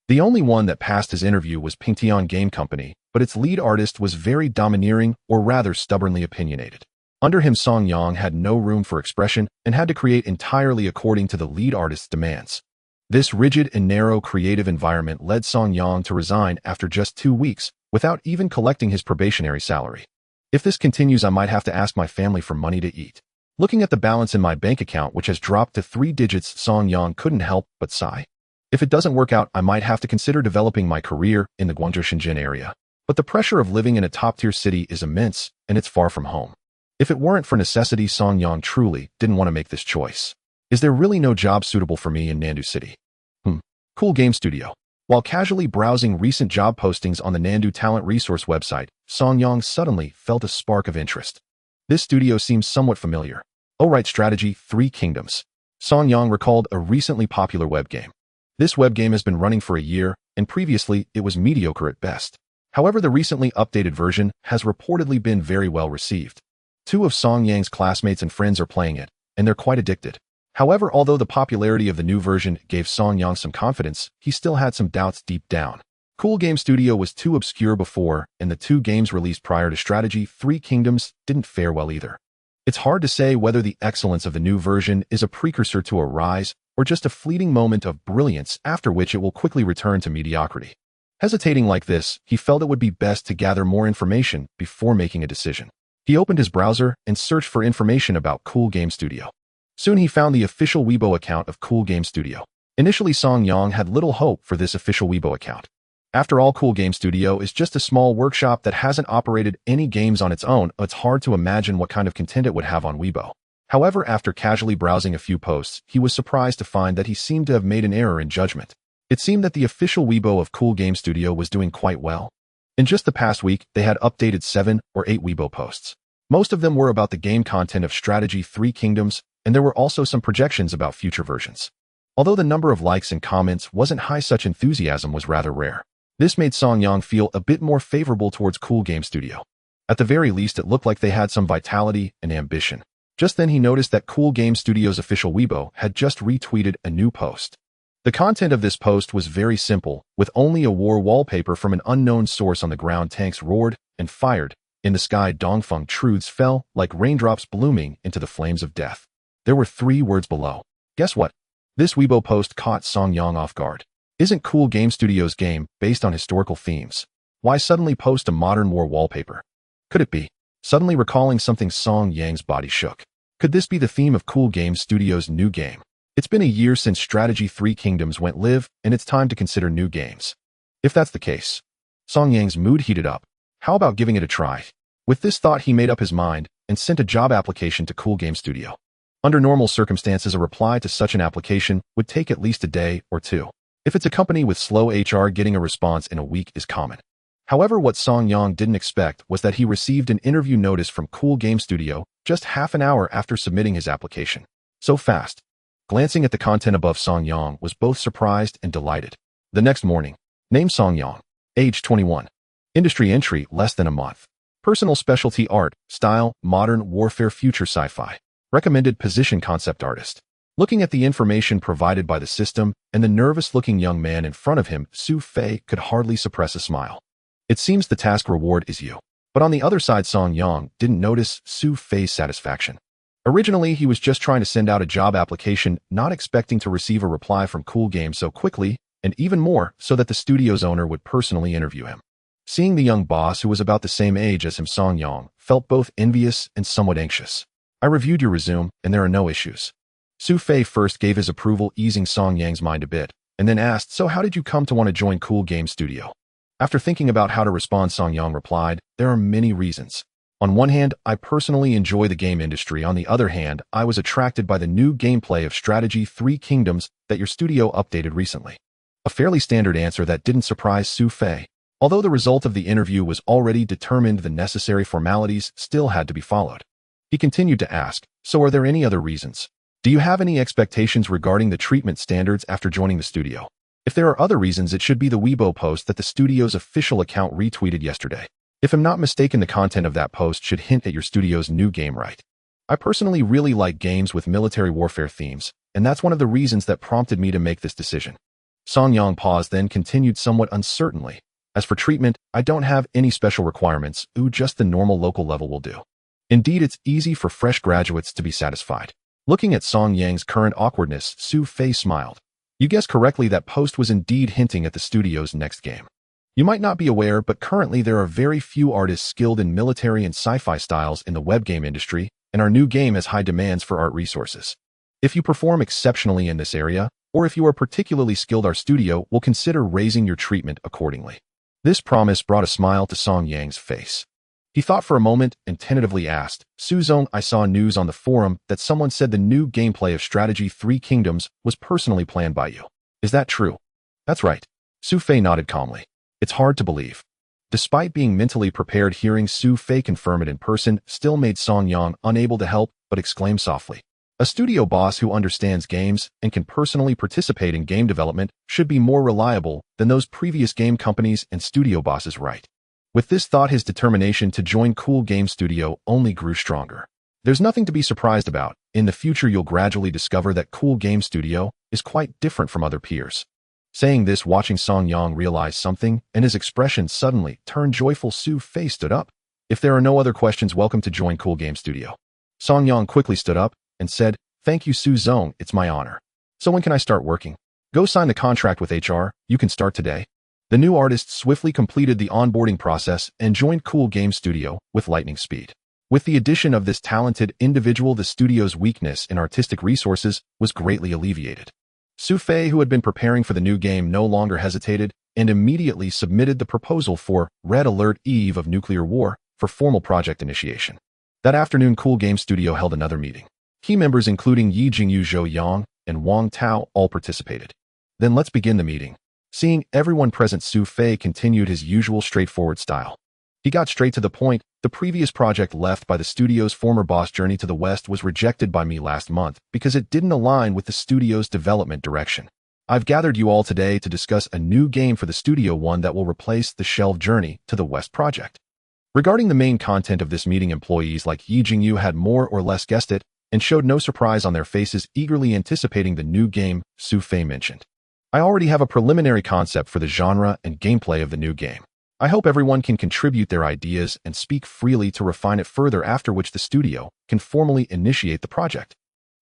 The only one that passed his interview was Pingtian Game Company, but its lead artist was very domineering, or rather stubbornly opinionated. Under him, Song Yang had no room for expression and had to create entirely according to the lead artist's demands. This rigid and narrow creative environment led Song Yang to resign after just 2 weeks, without even collecting his probationary salary. If this continues, I might have to ask my family for money to eat. Looking at the balance in my bank account, which has dropped to 3 digits, Song Yang couldn't help but sigh. If it doesn't work out, I might have to consider developing my career in the Guangzhou-Shenzhen area. But the pressure of living in a top-tier city is immense, and it's far from home. If it weren't for necessity, Song Yang truly didn't want to make this choice. Is there really no job suitable for me in Nandu City? Cool Game Studio. While casually browsing recent job postings on the Nandu Talent Resource website, Song Yang suddenly felt a spark of interest. This studio seems somewhat familiar. Oh right, Strategy 3 Kingdoms. Song Yang recalled a recently popular web game. This web game has been running for a year, and previously it was mediocre at best. However, the recently updated version has reportedly been very well received. 2 of Song Yang's classmates and friends are playing it, and they're quite addicted. However, although the popularity of the new version gave Song Yang some confidence, he still had some doubts deep down. Cool Game Studio was too obscure before, and the 2 games released prior to Strategy 3 Kingdoms didn't fare well either. It's hard to say whether the excellence of the new version is a precursor to a rise, or just a fleeting moment of brilliance after which it will quickly return to mediocrity. Hesitating like this, he felt it would be best to gather more information before making a decision. He opened his browser and searched for information about Cool Game Studio. Soon he found the official Weibo account of Cool Game Studio. Initially, Song Yang had little hope for this official Weibo account. After all, Cool Game Studio is just a small workshop that hasn't operated any games on its own. It's hard to imagine what kind of content it would have on Weibo. However, after casually browsing a few posts, he was surprised to find that he seemed to have made an error in judgment. It seemed that the official Weibo of Cool Game Studio was doing quite well. In just the past week, they had updated 7 or 8 Weibo posts. Most of them were about the game content of Strategy 3 Kingdoms, and there were also some projections about future versions. Although the number of likes and comments wasn't high, such enthusiasm was rather rare. This made Song Yang feel a bit more favorable towards Cool Game Studio. At the very least, it looked like they had some vitality and ambition. Just then he noticed that Cool Game Studio's official Weibo had just retweeted a new post. The content of this post was very simple, with only a war wallpaper from an unknown source on the ground. Tanks roared and fired. In the sky, Dongfeng truths fell like raindrops blooming into the flames of death. There were 3 words below. Guess what? This Weibo post caught Song Yang off guard. Isn't Cool Game Studio's game based on historical themes? Why suddenly post a modern war wallpaper? Could it be? Suddenly recalling something, Song Yang's body shook. Could this be the theme of Cool Game Studio's new game? It's been a year since Strategy 3 Kingdoms went live, and it's time to consider new games. If that's the case, Song Yang's mood heated up. How about giving it a try? With this thought, he made up his mind and sent a job application to Cool Game Studio. Under normal circumstances, a reply to such an application would take at least a day or 2. If it's a company with slow HR, getting a response in a week is common. However, what Song Yang didn't expect was that he received an interview notice from Cool Game Studio just half an hour after submitting his application. So fast. Glancing at the content above, Song Yang was both surprised and delighted. The next morning. Name: Song Yang. Age: 21. Industry entry: less than a month. Personal specialty: art, style, modern warfare, future sci-fi. Recommended position: concept artist. Looking at the information provided by the system and the nervous-looking young man in front of him, Su Fei could hardly suppress a smile. It seems the task reward is you. But on the other side, Song Yang didn't notice Su Fei's satisfaction. Originally, he was just trying to send out a job application, not expecting to receive a reply from Cool Games so quickly, and even more so that the studio's owner would personally interview him. Seeing the young boss, who was about the same age as him, Song Yang felt both envious and somewhat anxious. I reviewed your resume, and there are no issues. Su Fei first gave his approval, easing Song Yang's mind a bit, and then asked, so how did you come to want to join Cool Games Studio? After thinking about how to respond, Song Yang replied, there are many reasons. On one hand, I personally enjoy the game industry. On the other hand, I was attracted by the new gameplay of Strategy 3 Kingdoms that your studio updated recently. A fairly standard answer that didn't surprise Su Fei. Although the result of the interview was already determined, the necessary formalities still had to be followed. He continued to ask, so are there any other reasons? Do you have any expectations regarding the treatment standards after joining the studio? If there are other reasons, it should be the Weibo post that the studio's official account retweeted yesterday. If I'm not mistaken, the content of that post should hint at your studio's new game, right? I personally really like games with military warfare themes, and that's one of the reasons that prompted me to make this decision. Song Yang paused, then continued somewhat uncertainly. As for treatment, I don't have any special requirements. Just the normal local level will do. Indeed, it's easy for fresh graduates to be satisfied. Looking at Song Yang's current awkwardness, Su Fei smiled. You guessed correctly, that post was indeed hinting at the studio's next game. You might not be aware, but currently there are very few artists skilled in military and sci-fi styles in the web game industry, and our new game has high demands for art resources. If you perform exceptionally in this area, or if you are particularly skilled, our studio will consider raising your treatment accordingly. This promise brought a smile to Song Yang's face. He thought for a moment and tentatively asked, Suzong, I saw news on the forum that someone said the new gameplay of Strategy 3 Kingdoms was personally planned by you. Is that true? That's right. Su Fei nodded calmly. It's hard to believe. Despite being mentally prepared, hearing Su Fei confirm it in person still made Song Yang unable to help but exclaim softly. A studio boss who understands games and can personally participate in game development should be more reliable than those previous game companies and studio bosses, right? With this thought, his determination to join Cool Games Studio only grew stronger. There's nothing to be surprised about. In the future, you'll gradually discover that Cool Games Studio is quite different from other peers. Saying this, watching Song Yang realize something, and his expression suddenly turned joyful, Su Fei stood up. If there are no other questions, welcome to join Cool Games Studio. Song Yang quickly stood up and said, thank you, Suzong, it's my honor. So when can I start working? Go sign the contract with HR, you can start today. The new artist swiftly completed the onboarding process and joined Cool Games Studio with lightning speed. With the addition of this talented individual, the studio's weakness in artistic resources was greatly alleviated. Su Fei, who had been preparing for the new game, no longer hesitated and immediately submitted the proposal for Red Alert Eve of Nuclear War for formal project initiation. That afternoon, Cool Games Studio held another meeting. Key members including Yi Jingyu, Zhou Yang, and Wang Tao all participated. Then let's begin the meeting. Seeing everyone present, Su Fei continued his usual straightforward style. He got straight to the point. The previous project left by the studio's former boss, Journey to the West, was rejected by me last month because it didn't align with the studio's development direction. I've gathered you all today to discuss a new game for the studio, one that will replace the shelved Journey to the West project. Regarding the main content of this meeting, employees like Yi Jingyu had more or less guessed it and showed no surprise on their faces, eagerly anticipating the new game. Su Fei mentioned, I already have a preliminary concept for the genre and gameplay of the new game. I hope everyone can contribute their ideas and speak freely to refine it further, after which the studio can formally initiate the project.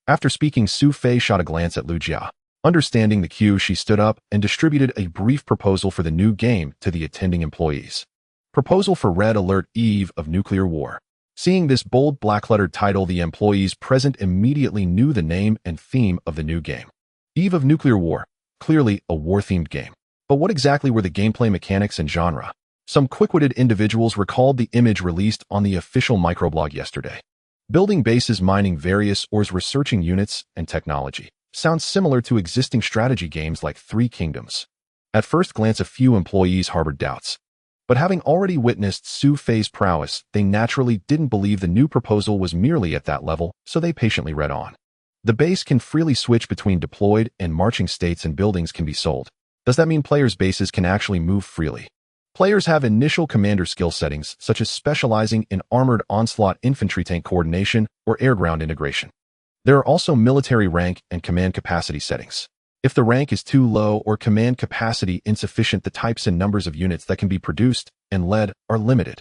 After speaking, Su Fei shot a glance at Lu Jia. Understanding the cue, she stood up and distributed a brief proposal for the new game to the attending employees. Proposal for Red Alert Eve of Nuclear War. Seeing this bold black-lettered title, the employees present immediately knew the name and theme of the new game. Eve of Nuclear War. Clearly a war-themed game. But what exactly were the gameplay mechanics and genre? Some quick-witted individuals recalled the image released on the official microblog yesterday. Building bases, mining various ores, researching units, and technology. Sounds similar to existing strategy games like Three Kingdoms. At first glance, a few employees harbored doubts. But having already witnessed Su Fei's prowess, they naturally didn't believe the new proposal was merely at that level, so they patiently read on. The base can freely switch between deployed and marching states, and buildings can be sold. Does that mean players' bases can actually move freely? Players have initial commander skill settings, such as specializing in armored onslaught, infantry tank coordination, or air-ground integration. There are also military rank and command capacity settings. If the rank is too low or command capacity insufficient, the types and numbers of units that can be produced and led are limited.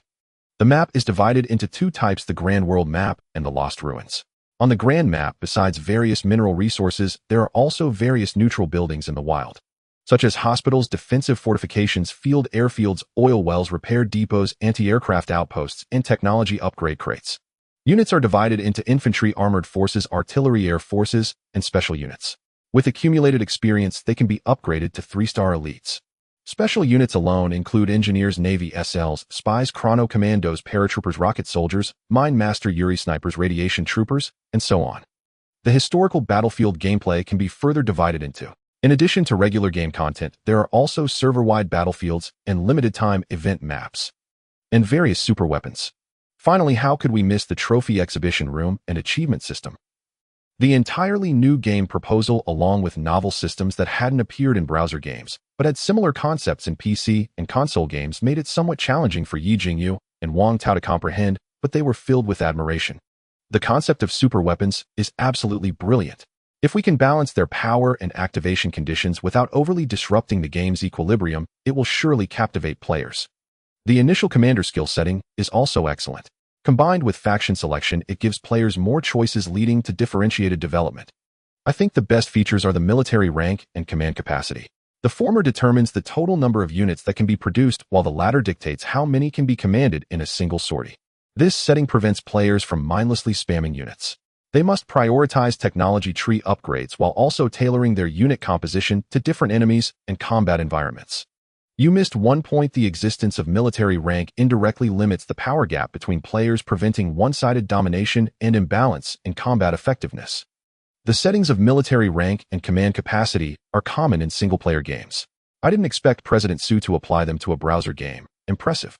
The map is divided into two types: the Grand World Map and the Lost Ruins. On the Grand Map, besides various mineral resources, there are also various neutral buildings in the wild, such as hospitals, defensive fortifications, field airfields, oil wells, repair depots, anti-aircraft outposts, and technology upgrade crates. Units are divided into infantry, armored forces, artillery, air forces, and special units. With accumulated experience, they can be upgraded to 3-star elites. Special units alone include engineers, Navy SLs, spies, chrono commandos, paratroopers, rocket soldiers, mine master, Yuri snipers, radiation troopers, and so on. The historical battlefield gameplay can be further divided into. In addition to regular game content, there are also server-wide battlefields and limited-time event maps, and various super weapons. Finally, how could we miss the trophy exhibition room and achievement system? The entirely new game proposal, along with novel systems that hadn't appeared in browser games, but had similar concepts in PC and console games, made it somewhat challenging for Yi Jingyu and Wang Tao to comprehend, but they were filled with admiration. The concept of super weapons is absolutely brilliant. If we can balance their power and activation conditions without overly disrupting the game's equilibrium, it will surely captivate players. The initial commander skill setting is also excellent. Combined with faction selection, it gives players more choices, leading to differentiated development. I think the best features are the military rank and command capacity. The former determines the total number of units that can be produced, while the latter dictates how many can be commanded in a single sortie. This setting prevents players from mindlessly spamming units. They must prioritize technology tree upgrades while also tailoring their unit composition to different enemies and combat environments. You missed one point: the existence of military rank indirectly limits the power gap between players, preventing one-sided domination and imbalance in combat effectiveness. The settings of military rank and command capacity are common in single-player games. I didn't expect President Su to apply them to a browser game. Impressive.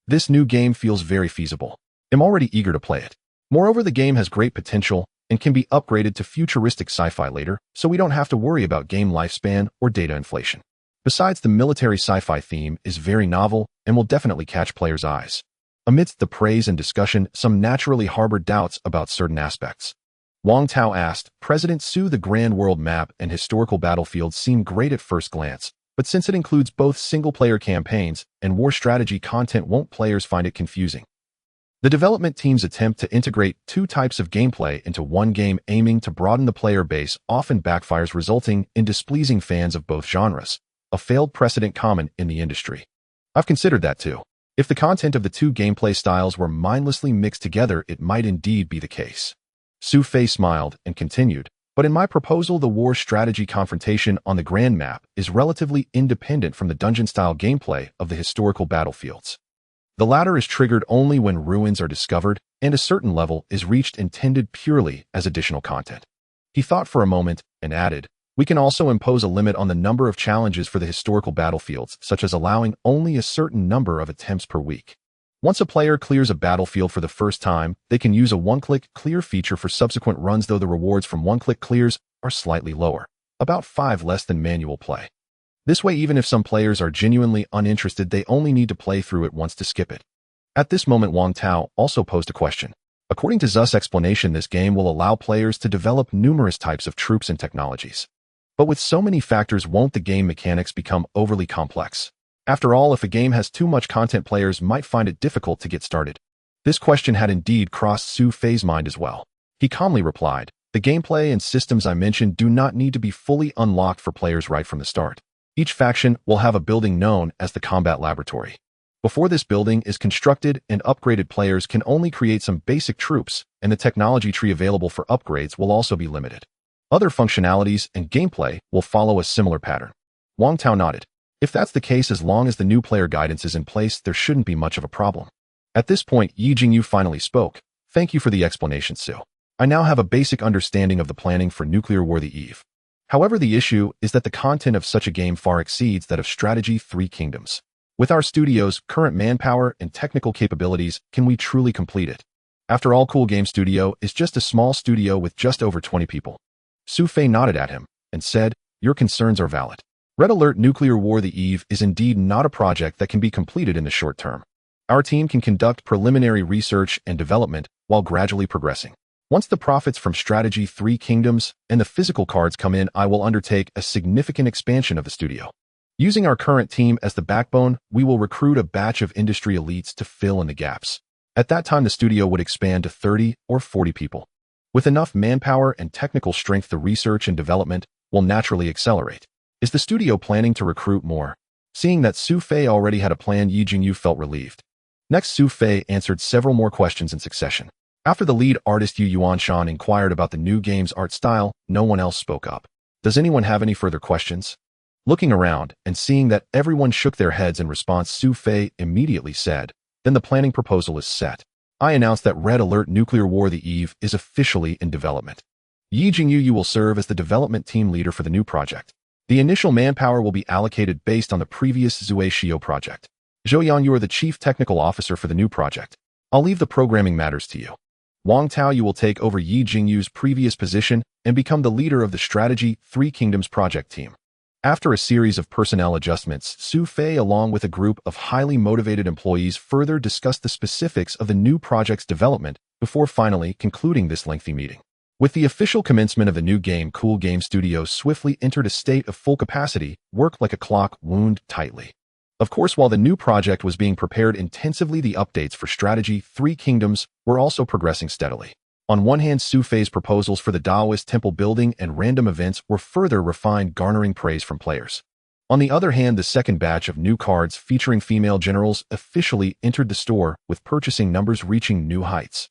This new game feels very feasible. I'm already eager to play it. Moreover, the game has great potential and can be upgraded to futuristic sci-fi later, so we don't have to worry about game lifespan or data inflation. Besides, the military sci-fi theme is very novel and will definitely catch players' eyes. Amidst the praise and discussion, some naturally harbored doubts about certain aspects. Wang Tao asked, President Su, the Grand World Map and historical battlefields seem great at first glance, but since it includes both single-player campaigns and war strategy content, won't players find it confusing? The development team's attempt to integrate two types of gameplay into one game, aiming to broaden the player base, often backfires, resulting in displeasing fans of both genres, a failed precedent common in the industry. I've considered that too. If the content of the two gameplay styles were mindlessly mixed together, it might indeed be the case. Su Fei smiled and continued, but in my proposal, the war strategy confrontation on the Grand Map is relatively independent from the dungeon-style gameplay of the historical battlefields. The latter is triggered only when ruins are discovered and a certain level is reached, intended purely as additional content. He thought for a moment and added, we can also impose a limit on the number of challenges for the historical battlefields, such as allowing only a certain number of attempts per week. Once a player clears a battlefield for the first time, they can use a one-click clear feature for subsequent runs, though the rewards from one-click clears are slightly lower, about 5 less than manual play. This way, even if some players are genuinely uninterested, they only need to play through it once to skip it. At this moment, Wang Tao also posed a question. According to Zu's explanation, this game will allow players to develop numerous types of troops and technologies. But with so many factors, won't the game mechanics become overly complex? After all, if a game has too much content, players might find it difficult to get started. This question had indeed crossed Su Fei's mind as well. He calmly replied, the gameplay and systems I mentioned do not need to be fully unlocked for players right from the start. Each faction will have a building known as the Combat Laboratory. Before this building is constructed and upgraded, players can only create some basic troops, and the technology tree available for upgrades will also be limited. Other functionalities and gameplay will follow a similar pattern. Wang Tao nodded. If that's the case, as long as the new player guidance is in place, there shouldn't be much of a problem. At this point, Yi Jingyu finally spoke. Thank you for the explanation, Su. I now have a basic understanding of the planning for Nuclear War: The Eve. However, the issue is that the content of such a game far exceeds that of Strategy 3 Kingdoms. With our studio's current manpower and technical capabilities, can we truly complete it? After all, Cool Game Studio is just a small studio with just over 20 people. Su Fei nodded at him and said, your concerns are valid. Red Alert: Nuclear War: The Eve is indeed not a project that can be completed in the short term. Our team can conduct preliminary research and development while gradually progressing. Once the profits from Strategy 3 Kingdoms and the physical cards come in, I will undertake a significant expansion of the studio. Using our current team as the backbone, we will recruit a batch of industry elites to fill in the gaps. At that time, the studio would expand to 30 or 40 people. With enough manpower and technical strength, the research and development will naturally accelerate. Is the studio planning to recruit more? Seeing that Su Fei already had a plan, Yi Jingyu felt relieved. Next, Su Fei answered several more questions in succession. After the lead artist Yu Yuanshan inquired about the new game's art style, no one else spoke up. Does anyone have any further questions? Looking around and seeing that everyone shook their heads in response, Su Fei immediately said, "Then the planning proposal is set. I announce that Red Alert Nuclear War The Eve is officially in development. Yi Jingyu, you will serve as the development team leader for the new project. The initial manpower will be allocated based on the previous Zue Shio project. Zhou Yan, you are the chief technical officer for the new project. I'll leave the programming matters to you. Wang Tao, you will take over Yi Jingyu's previous position and become the leader of the Strategy 3 Kingdoms project team." After a series of personnel adjustments, Su Fei, along with a group of highly motivated employees, further discussed the specifics of the new project's development before finally concluding this lengthy meeting. With the official commencement of the new game, Cool Game Studio swiftly entered a state of full capacity, worked like a clock, wound tightly. Of course, while the new project was being prepared intensively, the updates for Strategy 3 Kingdoms were also progressing steadily. On one hand, Su Fei's proposals for the Daoist temple building and random events were further refined, garnering praise from players. On the other hand, the second batch of new cards featuring female generals officially entered the store, with purchasing numbers reaching new heights.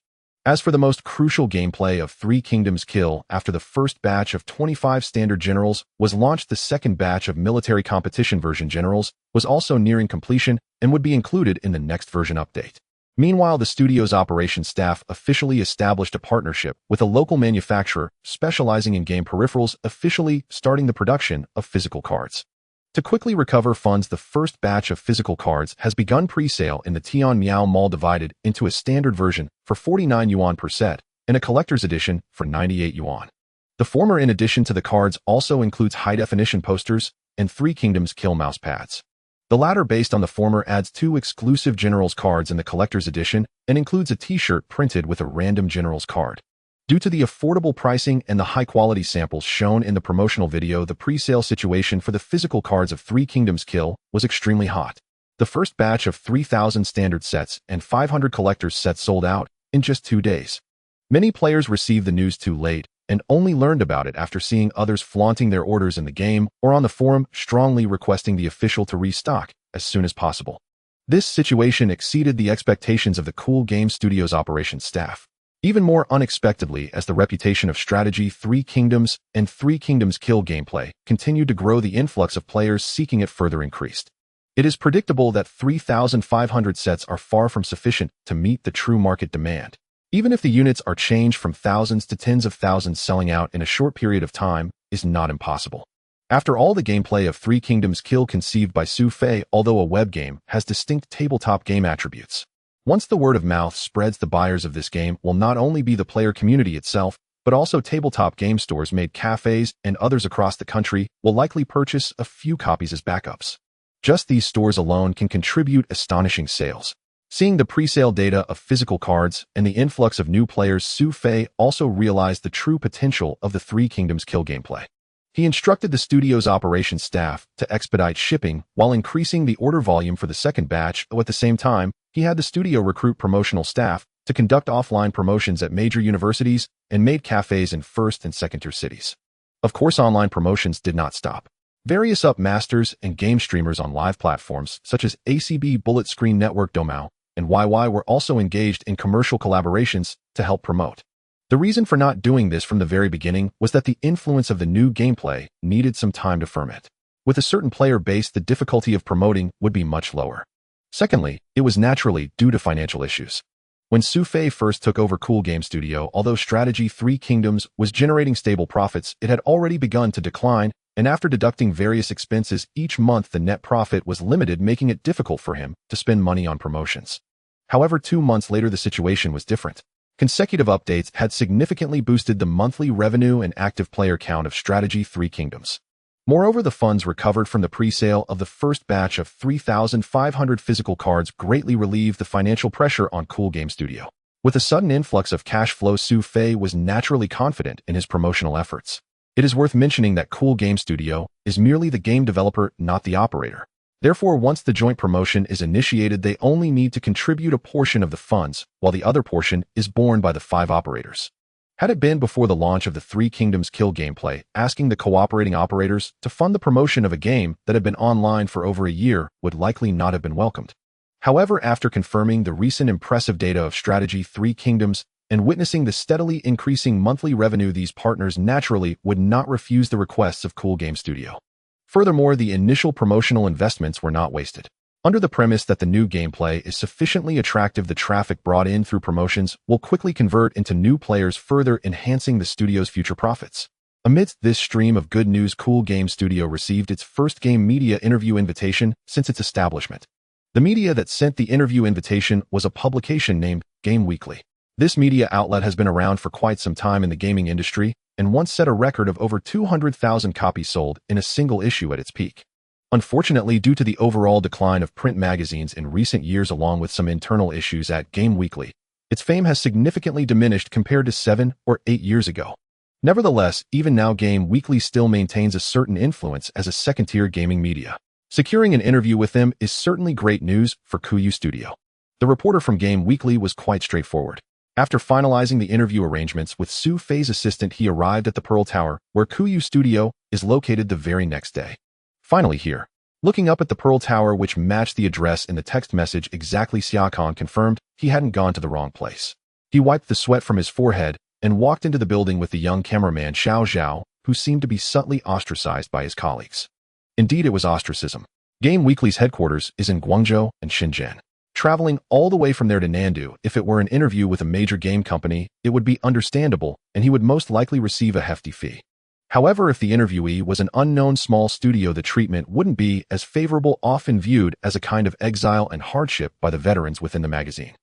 As for the most crucial gameplay of 3 Kingdoms Kill, after the first batch of 25 standard generals was launched, the second batch of military competition version generals was also nearing completion and would be included in the next version update. Meanwhile, the studio's operations staff officially established a partnership with a local manufacturer specializing in game peripherals, officially starting the production of physical cards. To quickly recover funds, the first batch of physical cards has begun pre-sale in the Tian Miao Mall, divided into a standard version for 49 yuan per set and a collector's edition for 98 yuan. The former, in addition to the cards, also includes high-definition posters and 3 Kingdoms Kill mouse pads. The latter, based on the former, adds 2 exclusive Generals cards in the collector's edition and includes a t-shirt printed with a random Generals card. Due to the affordable pricing and the high-quality samples shown in the promotional video, the pre-sale situation for the physical cards of 3 Kingdoms Kill was extremely hot. The first batch of 3,000 standard sets and 500 collector's sets sold out in just 2 days. Many players received the news too late and only learned about it after seeing others flaunting their orders in the game or on the forum, strongly requesting the official to restock as soon as possible. This situation exceeded the expectations of the Cool Game Studios operations staff. Even more unexpectedly, as the reputation of Strategy 3 Kingdoms and 3 Kingdoms Kill gameplay continued to grow, the influx of players seeking it further increased. It is predictable that 3,500 sets are far from sufficient to meet the true market demand. Even if the units are changed from thousands to tens of thousands, selling out in a short period of time is not impossible. After all, the gameplay of 3 Kingdoms Kill, conceived by Su Fei, although a web game, has distinct tabletop game attributes. Once the word of mouth spreads, the buyers of this game will not only be the player community itself, but also tabletop game stores, made cafes, and others across the country will likely purchase a few copies as backups. Just these stores alone can contribute astonishing sales. Seeing the pre-sale data of physical cards and the influx of new players, Su Fei also realized the true potential of the 3 Kingdoms Kill gameplay. He instructed the studio's operations staff to expedite shipping while increasing the order volume for the second batch, though at the same time, he had the studio recruit promotional staff to conduct offline promotions at major universities and maid cafes in first and second-tier cities. Of course, online promotions did not stop. Various up-masters and game streamers on live platforms such as ACB, Bullet Screen Network, Domao, and YY were also engaged in commercial collaborations to help promote. The reason for not doing this from the very beginning was that the influence of the new gameplay needed some time to ferment. With a certain player base, the difficulty of promoting would be much lower. Secondly, it was naturally due to financial issues. When Su Fei first took over Cool Game Studio, although Strategy 3 Kingdoms was generating stable profits, it had already begun to decline, and after deducting various expenses each month, the net profit was limited, making it difficult for him to spend money on promotions. However, 2 months later, the situation was different. Consecutive updates had significantly boosted the monthly revenue and active player count of Strategy 3 Kingdoms. Moreover, the funds recovered from the pre-sale of the first batch of 3,500 physical cards greatly relieved the financial pressure on Cool Game Studio. With a sudden influx of cash flow, Su Fei was naturally confident in his promotional efforts. It is worth mentioning that Cool Game Studio is merely the game developer, not the operator. Therefore, once the joint promotion is initiated, they only need to contribute a portion of the funds, while the other portion is borne by the 5 operators. Had it been before the launch of the Three Kingdoms Kill gameplay, asking the cooperating operators to fund the promotion of a game that had been online for over a year would likely not have been welcomed. However, after confirming the recent impressive data of Strategy 3 Kingdoms and witnessing the steadily increasing monthly revenue, these partners naturally would not refuse the requests of Cool Game Studio. Furthermore, the initial promotional investments were not wasted. Under the premise that the new gameplay is sufficiently attractive, the traffic brought in through promotions will quickly convert into new players, further enhancing the studio's future profits. Amidst this stream of good news, Cool Game Studio received its first game media interview invitation since its establishment. The media that sent the interview invitation was a publication named Game Weekly. This media outlet has been around for quite some time in the gaming industry and once set a record of over 200,000 copies sold in a single issue at its peak. Unfortunately, due to the overall decline of print magazines in recent years along with some internal issues at Game Weekly, its fame has significantly diminished compared to 7 or 8 years ago. Nevertheless, even now Game Weekly still maintains a certain influence as a second-tier gaming media. Securing an interview with them is certainly great news for Kuyu Studio. The reporter from Game Weekly was quite straightforward. After finalizing the interview arrangements with Su Fei's assistant, he arrived at the Pearl Tower, where Kuyu Studio is located, the very next day. Finally here. Looking up at the Pearl Tower, which matched the address in the text message exactly, Xiaokong confirmed he hadn't gone to the wrong place. He wiped the sweat from his forehead and walked into the building with the young cameraman Xiao Zhao, who seemed to be subtly ostracized by his colleagues. Indeed, it was ostracism. Game Weekly's headquarters is in Guangzhou and Shenzhen. Traveling all the way from there to Nandu, if it were an interview with a major game company, it would be understandable, and he would most likely receive a hefty fee. However, if the interviewee was an unknown small studio, the treatment wouldn't be as favorable, often viewed as a kind of exile and hardship by the veterans within the magazine.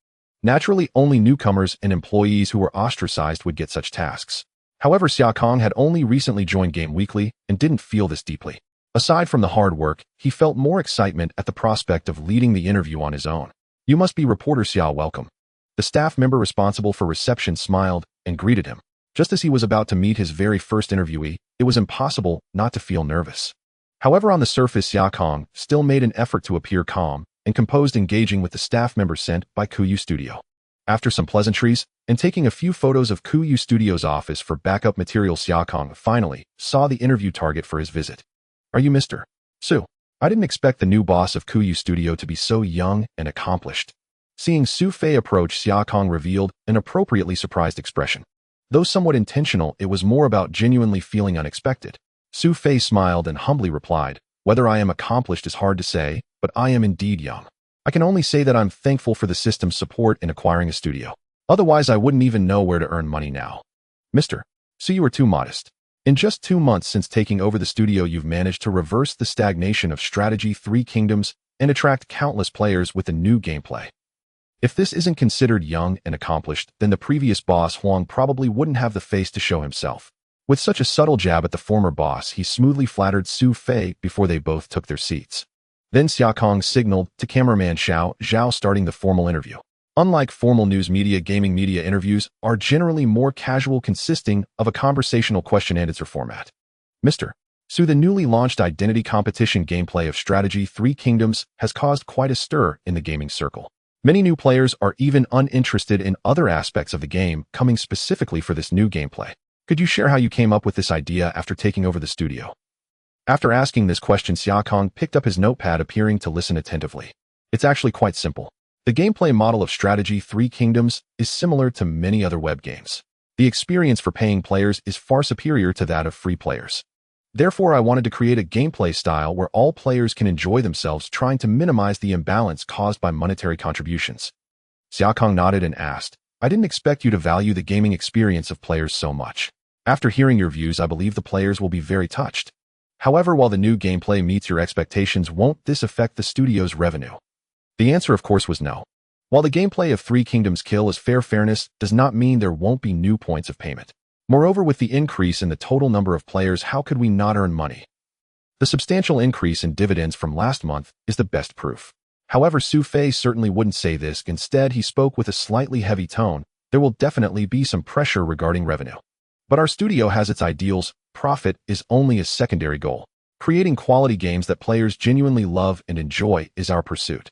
Naturally, only newcomers and employees who were ostracized would get such tasks. However, Xiaokong had only recently joined Game Weekly and didn't feel this deeply. Aside from the hard work, he felt more excitement at the prospect of leading the interview on his own. "You must be reporter Xiao, welcome." The staff member responsible for reception smiled and greeted him. Just as he was about to meet his very first interviewee, it was impossible not to feel nervous. However, on the surface, Xiaokong still made an effort to appear calm and composed, engaging with the staff member sent by Kuyu Studio. After some pleasantries and taking a few photos of Kuyu Studio's office for backup material, Xiaokong finally saw the interview target for his visit. "Are you Mr. Su?" "I didn't expect the new boss of Kuyu Studio to be so young and accomplished." Seeing Su Fei approach, Xiaokong revealed an appropriately surprised expression. Though somewhat intentional, it was more about genuinely feeling unexpected. Su Fei smiled and humbly replied, "Whether I am accomplished is hard to say, but I am indeed young. I can only say that I'm thankful for the system's support in acquiring a studio. Otherwise, I wouldn't even know where to earn money now." "Mr. Su, you are too modest. In just 2 months since taking over the studio, you've managed to reverse the stagnation of Strategy 3 Kingdoms and attract countless players with a new gameplay. If this isn't considered young and accomplished, then the previous boss Huang probably wouldn't have the face to show himself." With such a subtle jab at the former boss, he smoothly flattered Su Fei before they both took their seats. Then Xiaokong signaled to cameraman Xiao Zhao, starting the formal interview. Unlike formal news media, gaming media interviews are generally more casual, consisting of a conversational question-and-answer format. "Mr. Su, the newly launched identity competition gameplay of Strategy 3 Kingdoms has caused quite a stir in the gaming circle. Many new players are even uninterested in other aspects of the game, coming specifically for this new gameplay. Could you share how you came up with this idea after taking over the studio?" After asking this question, Xiaokong picked up his notepad, appearing to listen attentively. "It's actually quite simple. The gameplay model of Strategy 3 Kingdoms is similar to many other web games. The experience for paying players is far superior to that of free players. Therefore, I wanted to create a gameplay style where all players can enjoy themselves, trying to minimize the imbalance caused by monetary contributions." Xiaokong nodded and asked, "I didn't expect you to value the gaming experience of players so much. After hearing your views, I believe the players will be very touched. However, while the new gameplay meets your expectations, won't this affect the studio's revenue?" The answer, of course, was no. While the gameplay of Three Kingdoms Kill is fairness does not mean there won't be new points of payment. Moreover, with the increase in the total number of players, how could we not earn money? The substantial increase in dividends from last month is the best proof. However, Su Fei certainly wouldn't say this. Instead, he spoke with a slightly heavy tone. There will definitely be some pressure regarding revenue. But our studio has its ideals. Profit is only a secondary goal. Creating quality games that players genuinely love and enjoy is our pursuit.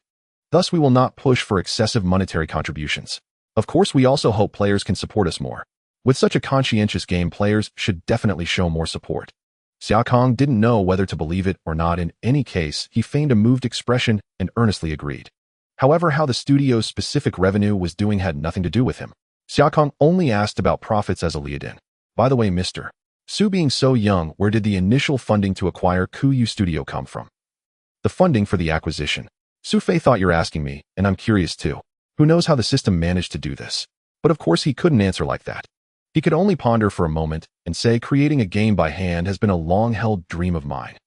Thus, we will not push for excessive monetary contributions. Of course, we also hope players can support us more. With such a conscientious game, players should definitely show more support. Xia Kong didn't know whether to believe it or not. In any case, he feigned a moved expression and earnestly agreed. However, how the studio's specific revenue was doing had nothing to do with him. Xia Kong only asked about profits as a lead-in. By the way, Mr. Su, being so young, where did the initial funding to acquire Kuyu Studio come from? The funding for the acquisition. Su Fei thought you're asking me, and I'm curious too. Who knows how the system managed to do this? But of course he couldn't answer like that. He could only ponder for a moment and say creating a game by hand has been a long-held dream of mine.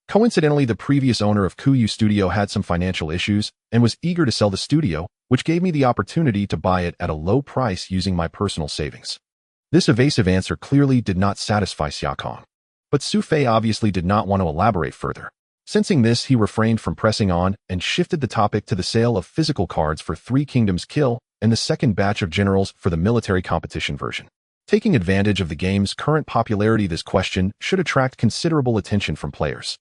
Coincidentally, the previous owner of Kuyu Studio had some financial issues and was eager to sell the studio, which gave me the opportunity to buy it at a low price using my personal savings. This evasive answer clearly did not satisfy Xia Kong. But Su Fei obviously did not want to elaborate further. Sensing this, he refrained from pressing on and shifted the topic to the sale of physical cards for Three Kingdoms Kill and the second batch of generals for the military competition version. Taking advantage of the game's current popularity, this question should attract considerable attention from players.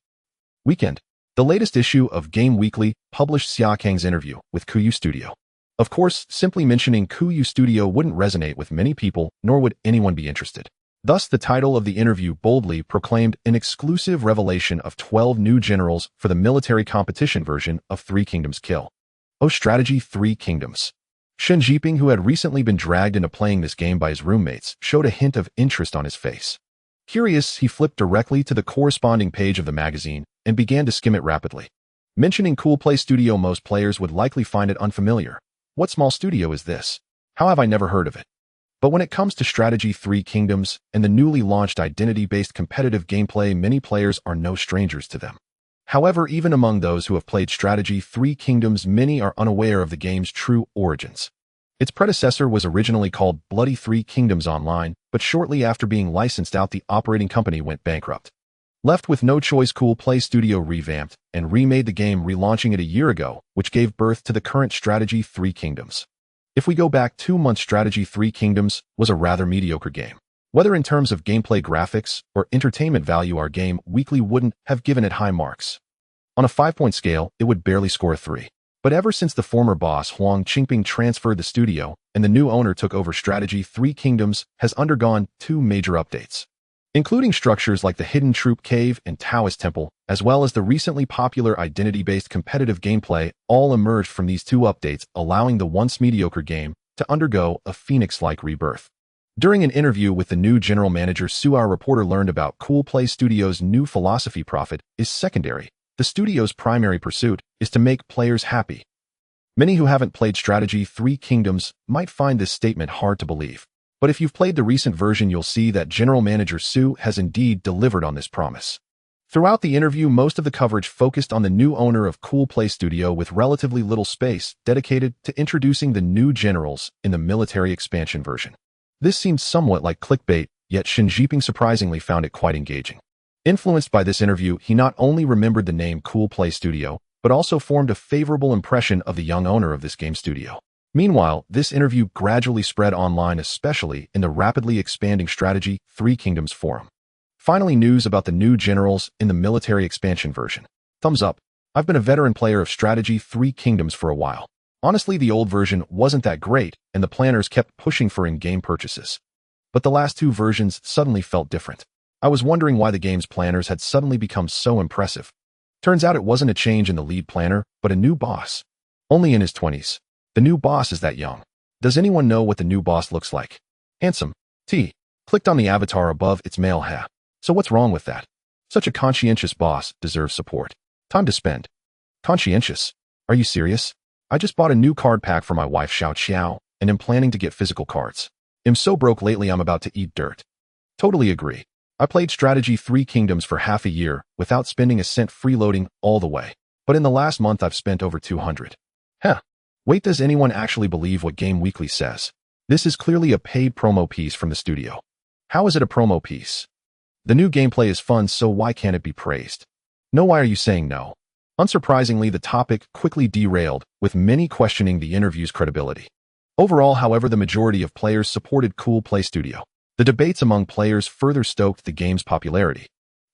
Weekend. The latest issue of Game Weekly published Xia Kang's interview with Kuyu Studio. Of course, simply mentioning Kuyu Studio wouldn't resonate with many people, nor would anyone be interested. Thus, the title of the interview boldly proclaimed an exclusive revelation of 12 new generals for the military competition version of Three Kingdoms Kill. Strategy Three Kingdoms. Shen Jiping, who had recently been dragged into playing this game by his roommates, showed a hint of interest on his face. Curious, he flipped directly to the corresponding page of the magazine and began to skim it rapidly. Mentioning Cool Play Studio, most players would likely find it unfamiliar. What small studio is this? How have I never heard of it? But when it comes to Strategy Three Kingdoms and the newly launched identity-based competitive gameplay, many players are no strangers to them. However, even among those who have played Strategy Three Kingdoms, many are unaware of the game's true origins. Its predecessor was originally called Bloody Three Kingdoms Online, but shortly after being licensed out, the operating company went bankrupt. Left with no choice, Cool Play Studio revamped and remade the game, relaunching it a year ago, which gave birth to the current Strategy Three Kingdoms. If we go back 2 months, Strategy Three Kingdoms was a rather mediocre game. Whether in terms of gameplay, graphics, or entertainment value, our Game Weekly wouldn't have given it high marks. On a 5-point scale, it would barely score a 3. But ever since the former boss Huang Qingping transferred the studio and the new owner took over, Strategy Three Kingdoms has undergone 2 major updates, including structures like the Hidden Troop Cave and Taoist Temple, as well as the recently popular identity-based competitive gameplay, all emerged from these 2 updates, allowing the once mediocre game to undergo a phoenix-like rebirth. During an interview with the new general manager Su, our reporter learned about Cool Play Studio's new philosophy: profit is secondary. The studio's primary pursuit is to make players happy. Many who haven't played Strategy Three Kingdoms might find this statement hard to believe. But if you've played the recent version, you'll see that General Manager Su has indeed delivered on this promise. Throughout the interview, most of the coverage focused on the new owner of Cool Play Studio, with relatively little space dedicated to introducing the new generals in the military expansion version. This seemed somewhat like clickbait, yet Shen Jiping surprisingly found it quite engaging. Influenced by this interview, he not only remembered the name Cool Play Studio, but also formed a favorable impression of the young owner of this game studio. Meanwhile, this interview gradually spread online, especially in the rapidly expanding Strategy Three Kingdoms forum. Finally, news about the new generals in the military expansion version. Thumbs up. I've been a veteran player of Strategy Three Kingdoms for a while. Honestly, the old version wasn't that great, and the planners kept pushing for in-game purchases. But the last 2 versions suddenly felt different. I was wondering why the game's planners had suddenly become so impressive. Turns out it wasn't a change in the lead planner, but a new boss. Only in his 20s. The new boss is that young. Does anyone know what the new boss looks like? Handsome. T. Clicked on the avatar above, it's male. So what's wrong with that? Such a conscientious boss deserves support. Time to spend. Conscientious? Are you serious? I just bought a new card pack for my wife Xiao Xiao, and am planning to get physical cards. I'm so broke lately I'm about to eat dirt. Totally agree. I played Strategy Three Kingdoms for half a year without spending a cent, freeloading all the way. But in the last month I've spent over 200. Wait, does anyone actually believe what Game Weekly says? This is clearly a paid promo piece from the studio. How is it a promo piece? The new gameplay is fun, so why can't it be praised? No, why are you saying no? Unsurprisingly, the topic quickly derailed, with many questioning the interview's credibility. Overall, however, the majority of players supported Cool Play Studio. The debates among players further stoked the game's popularity.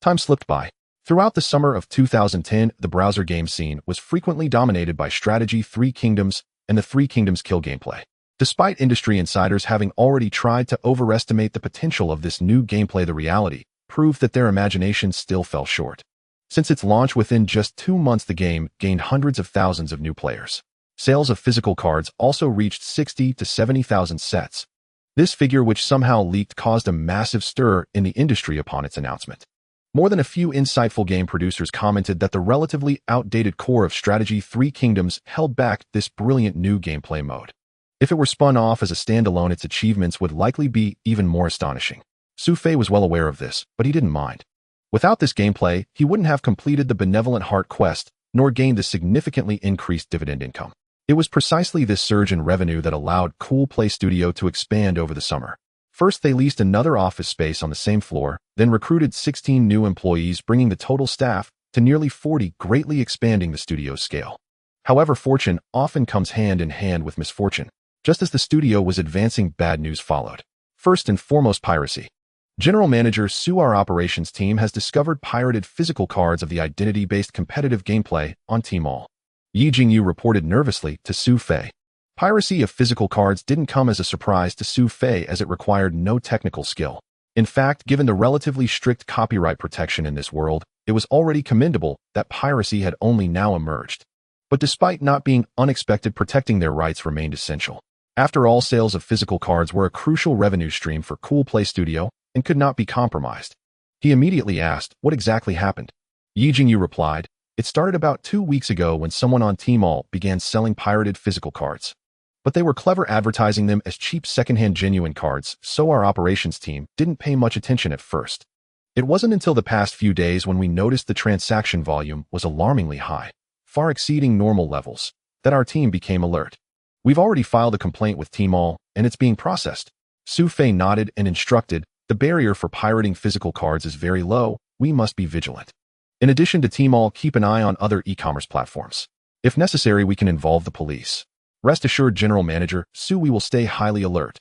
Time slipped by. Throughout the summer of 2010, the browser game scene was frequently dominated by strategy Three Kingdoms and the Three Kingdoms kill gameplay. Despite industry insiders having already tried to overestimate the potential of this new gameplay, the reality proved that their imaginations still fell short. Since its launch within just 2 months, the game gained hundreds of thousands of new players. Sales of physical cards also reached 60 to 70,000 sets. This figure, which somehow leaked, caused a massive stir in the industry upon its announcement. More than a few insightful game producers commented that the relatively outdated core of strategy Three Kingdoms held back this brilliant new gameplay mode. If it were spun off as a standalone, its achievements would likely be even more astonishing. Su Fei was well aware of this, but he didn't mind. Without this gameplay, he wouldn't have completed the Benevolent Heart quest, nor gained the significantly increased dividend income. It was precisely this surge in revenue that allowed Cool Play Studio to expand over the summer. First, they leased another office space on the same floor, then recruited 16 new employees, bringing the total staff to nearly 40, greatly expanding the studio's scale. However, fortune often comes hand in hand with misfortune. Just as the studio was advancing, bad news followed. First and foremost, piracy. General Manager Su, our operations team, has discovered pirated physical cards of the identity-based competitive gameplay on Tmall. Yi Jingyu reported nervously to Su Fei. Piracy of physical cards didn't come as a surprise to Su Fei, as it required no technical skill. In fact, given the relatively strict copyright protection in this world, it was already commendable that piracy had only now emerged. But despite not being unexpected, protecting their rights remained essential. After all, sales of physical cards were a crucial revenue stream for Cool Play Studio and could not be compromised. He immediately asked, "What exactly happened?" Yi Jingyu replied, "It started about 2 weeks ago when someone on Tmall began selling pirated physical cards. But they were clever advertising them as cheap secondhand genuine cards, so our operations team didn't pay much attention at first. It wasn't until the past few days when we noticed the transaction volume was alarmingly high, far exceeding normal levels, that our team became alert. We've already filed a complaint with Tmall, and it's being processed." Su Fei nodded and instructed, "The barrier for pirating physical cards is very low. We must be vigilant. In addition to Tmall, keep an eye on other e-commerce platforms. If necessary, we can involve the police. Rest assured, General Manager Su, we will stay highly alert.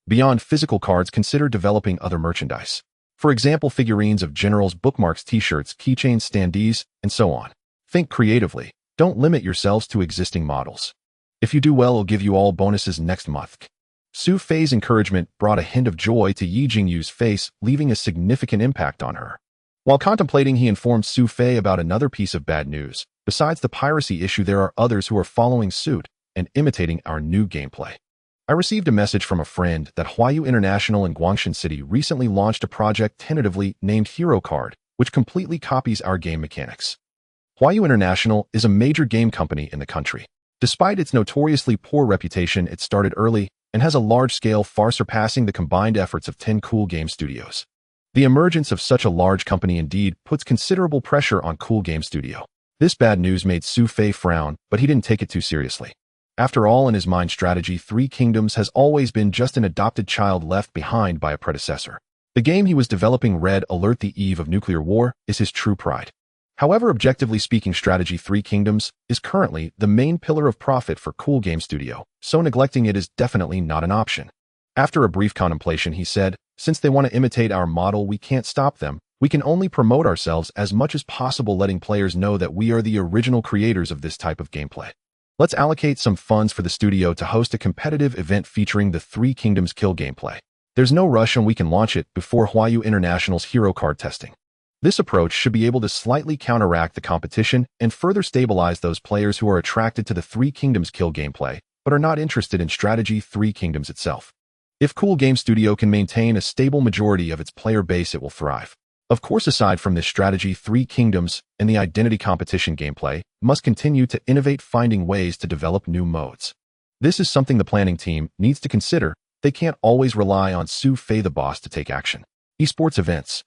Beyond physical cards, consider developing other merchandise. For example, figurines of generals, bookmarks, t-shirts, keychains, standees, and so on. Think creatively. Don't limit yourselves to existing models. If you do well, I'll give you all bonuses next month." Su Fei's encouragement brought a hint of joy to Yi Jingyu's face, leaving a significant impact on her. While contemplating, he informed Su Fei about another piece of bad news. Besides the piracy issue, there are others who are following suit and imitating our new gameplay. "I received a message from a friend that Huayu International in Guangshan City recently launched a project tentatively named Hero Card, which completely copies our game mechanics." Huayu International is a major game company in the country. Despite its notoriously poor reputation, it started early and has a large scale far surpassing the combined efforts of 10 Cool Game Studios. The emergence of such a large company indeed puts considerable pressure on Cool Game Studio. This bad news made Su Fei frown, but he didn't take it too seriously. After all, in his mind, strategy Three Kingdoms has always been just an adopted child left behind by a predecessor. The game he was developing, Red Alert: The Eve of Nuclear War, is his true pride. However, objectively speaking, strategy Three Kingdoms is currently the main pillar of profit for Cool Game Studio, so neglecting it is definitely not an option. After a brief contemplation, he said, "Since they want to imitate our model, we can't stop them. We can only promote ourselves as much as possible, letting players know that we are the original creators of this type of gameplay. Let's allocate some funds for the studio to host a competitive event featuring the Three Kingdoms kill gameplay. There's no rush and we can launch it before Huayu International's hero card testing. This approach should be able to slightly counteract the competition and further stabilize those players who are attracted to the Three Kingdoms kill gameplay, but are not interested in strategy Three Kingdoms itself. If Cool Game Studio can maintain a stable majority of its player base, it will thrive. Of course, aside from this, strategy Three Kingdoms and the identity competition gameplay must continue to innovate, finding ways to develop new modes. This is something the planning team needs to consider. They can't always rely on Su Fei the boss to take action. Esports events.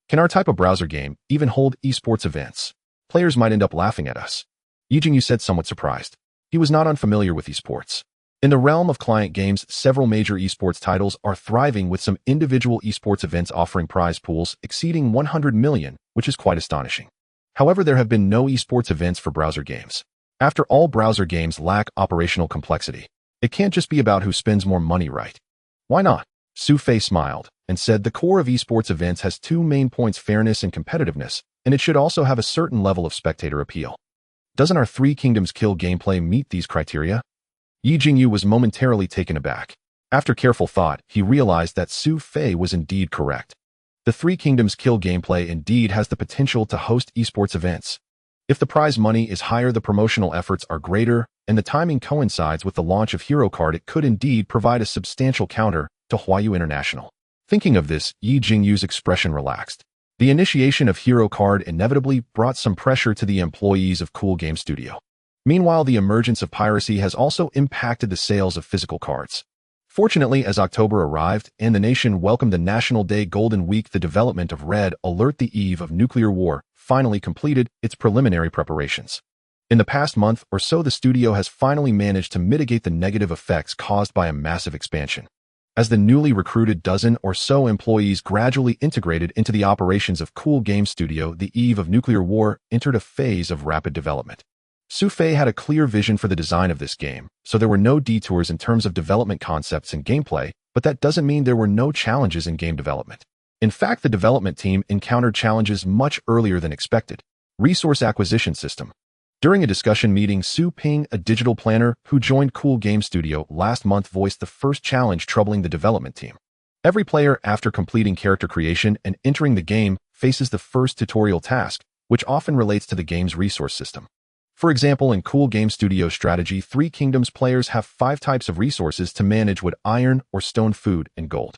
Can our type of browser game even hold esports events? Players might end up laughing at us. Yi Jingyu said, somewhat surprised. He was not unfamiliar with esports. In the realm of client games, several major esports titles are thriving, with some individual esports events offering prize pools exceeding 100 million, which is quite astonishing. However, there have been no esports events for browser games. After all, browser games lack operational complexity. It can't just be about who spends more money, right? Why not? Su Fei smiled and said the core of esports events has two main points: fairness and competitiveness, and it should also have a certain level of spectator appeal. Doesn't our Three Kingdoms kill gameplay meet these criteria? Yi Jingyu was momentarily taken aback. After careful thought, he realized that Su Fei was indeed correct. The Three Kingdoms kill gameplay indeed has the potential to host esports events. If the prize money is higher, the promotional efforts are greater, and the timing coincides with the launch of Hero Card, it could indeed provide a substantial counter to Huayu International. Thinking of this, Yi Jingyu's expression relaxed. The initiation of Hero Card inevitably brought some pressure to the employees of Cool Game Studio. Meanwhile, the emergence of piracy has also impacted the sales of physical cards. Fortunately, as October arrived and the nation welcomed the National Day Golden Week, the development of Red Alert: The Eve of Nuclear War finally completed its preliminary preparations. In the past month or so, the studio has finally managed to mitigate the negative effects caused by a massive expansion. As the newly recruited dozen or so employees gradually integrated into the operations of Cool Game Studio, The Eve of Nuclear War entered a phase of rapid development. Su Fei had a clear vision for the design of this game, so there were no detours in terms of development concepts and gameplay, but that doesn't mean there were no challenges in game development. In fact, the development team encountered challenges much earlier than expected. Resource acquisition system. During a discussion meeting, Su Ping, a digital planner who joined Cool Game Studio last month, voiced the first challenge troubling the development team. Every player, after completing character creation and entering the game, faces the first tutorial task, which often relates to the game's resource system. For example, in Cool Game Studio Strategy, Three Kingdoms, players have 5 types of resources to manage: wood, iron, or stone, food, and gold.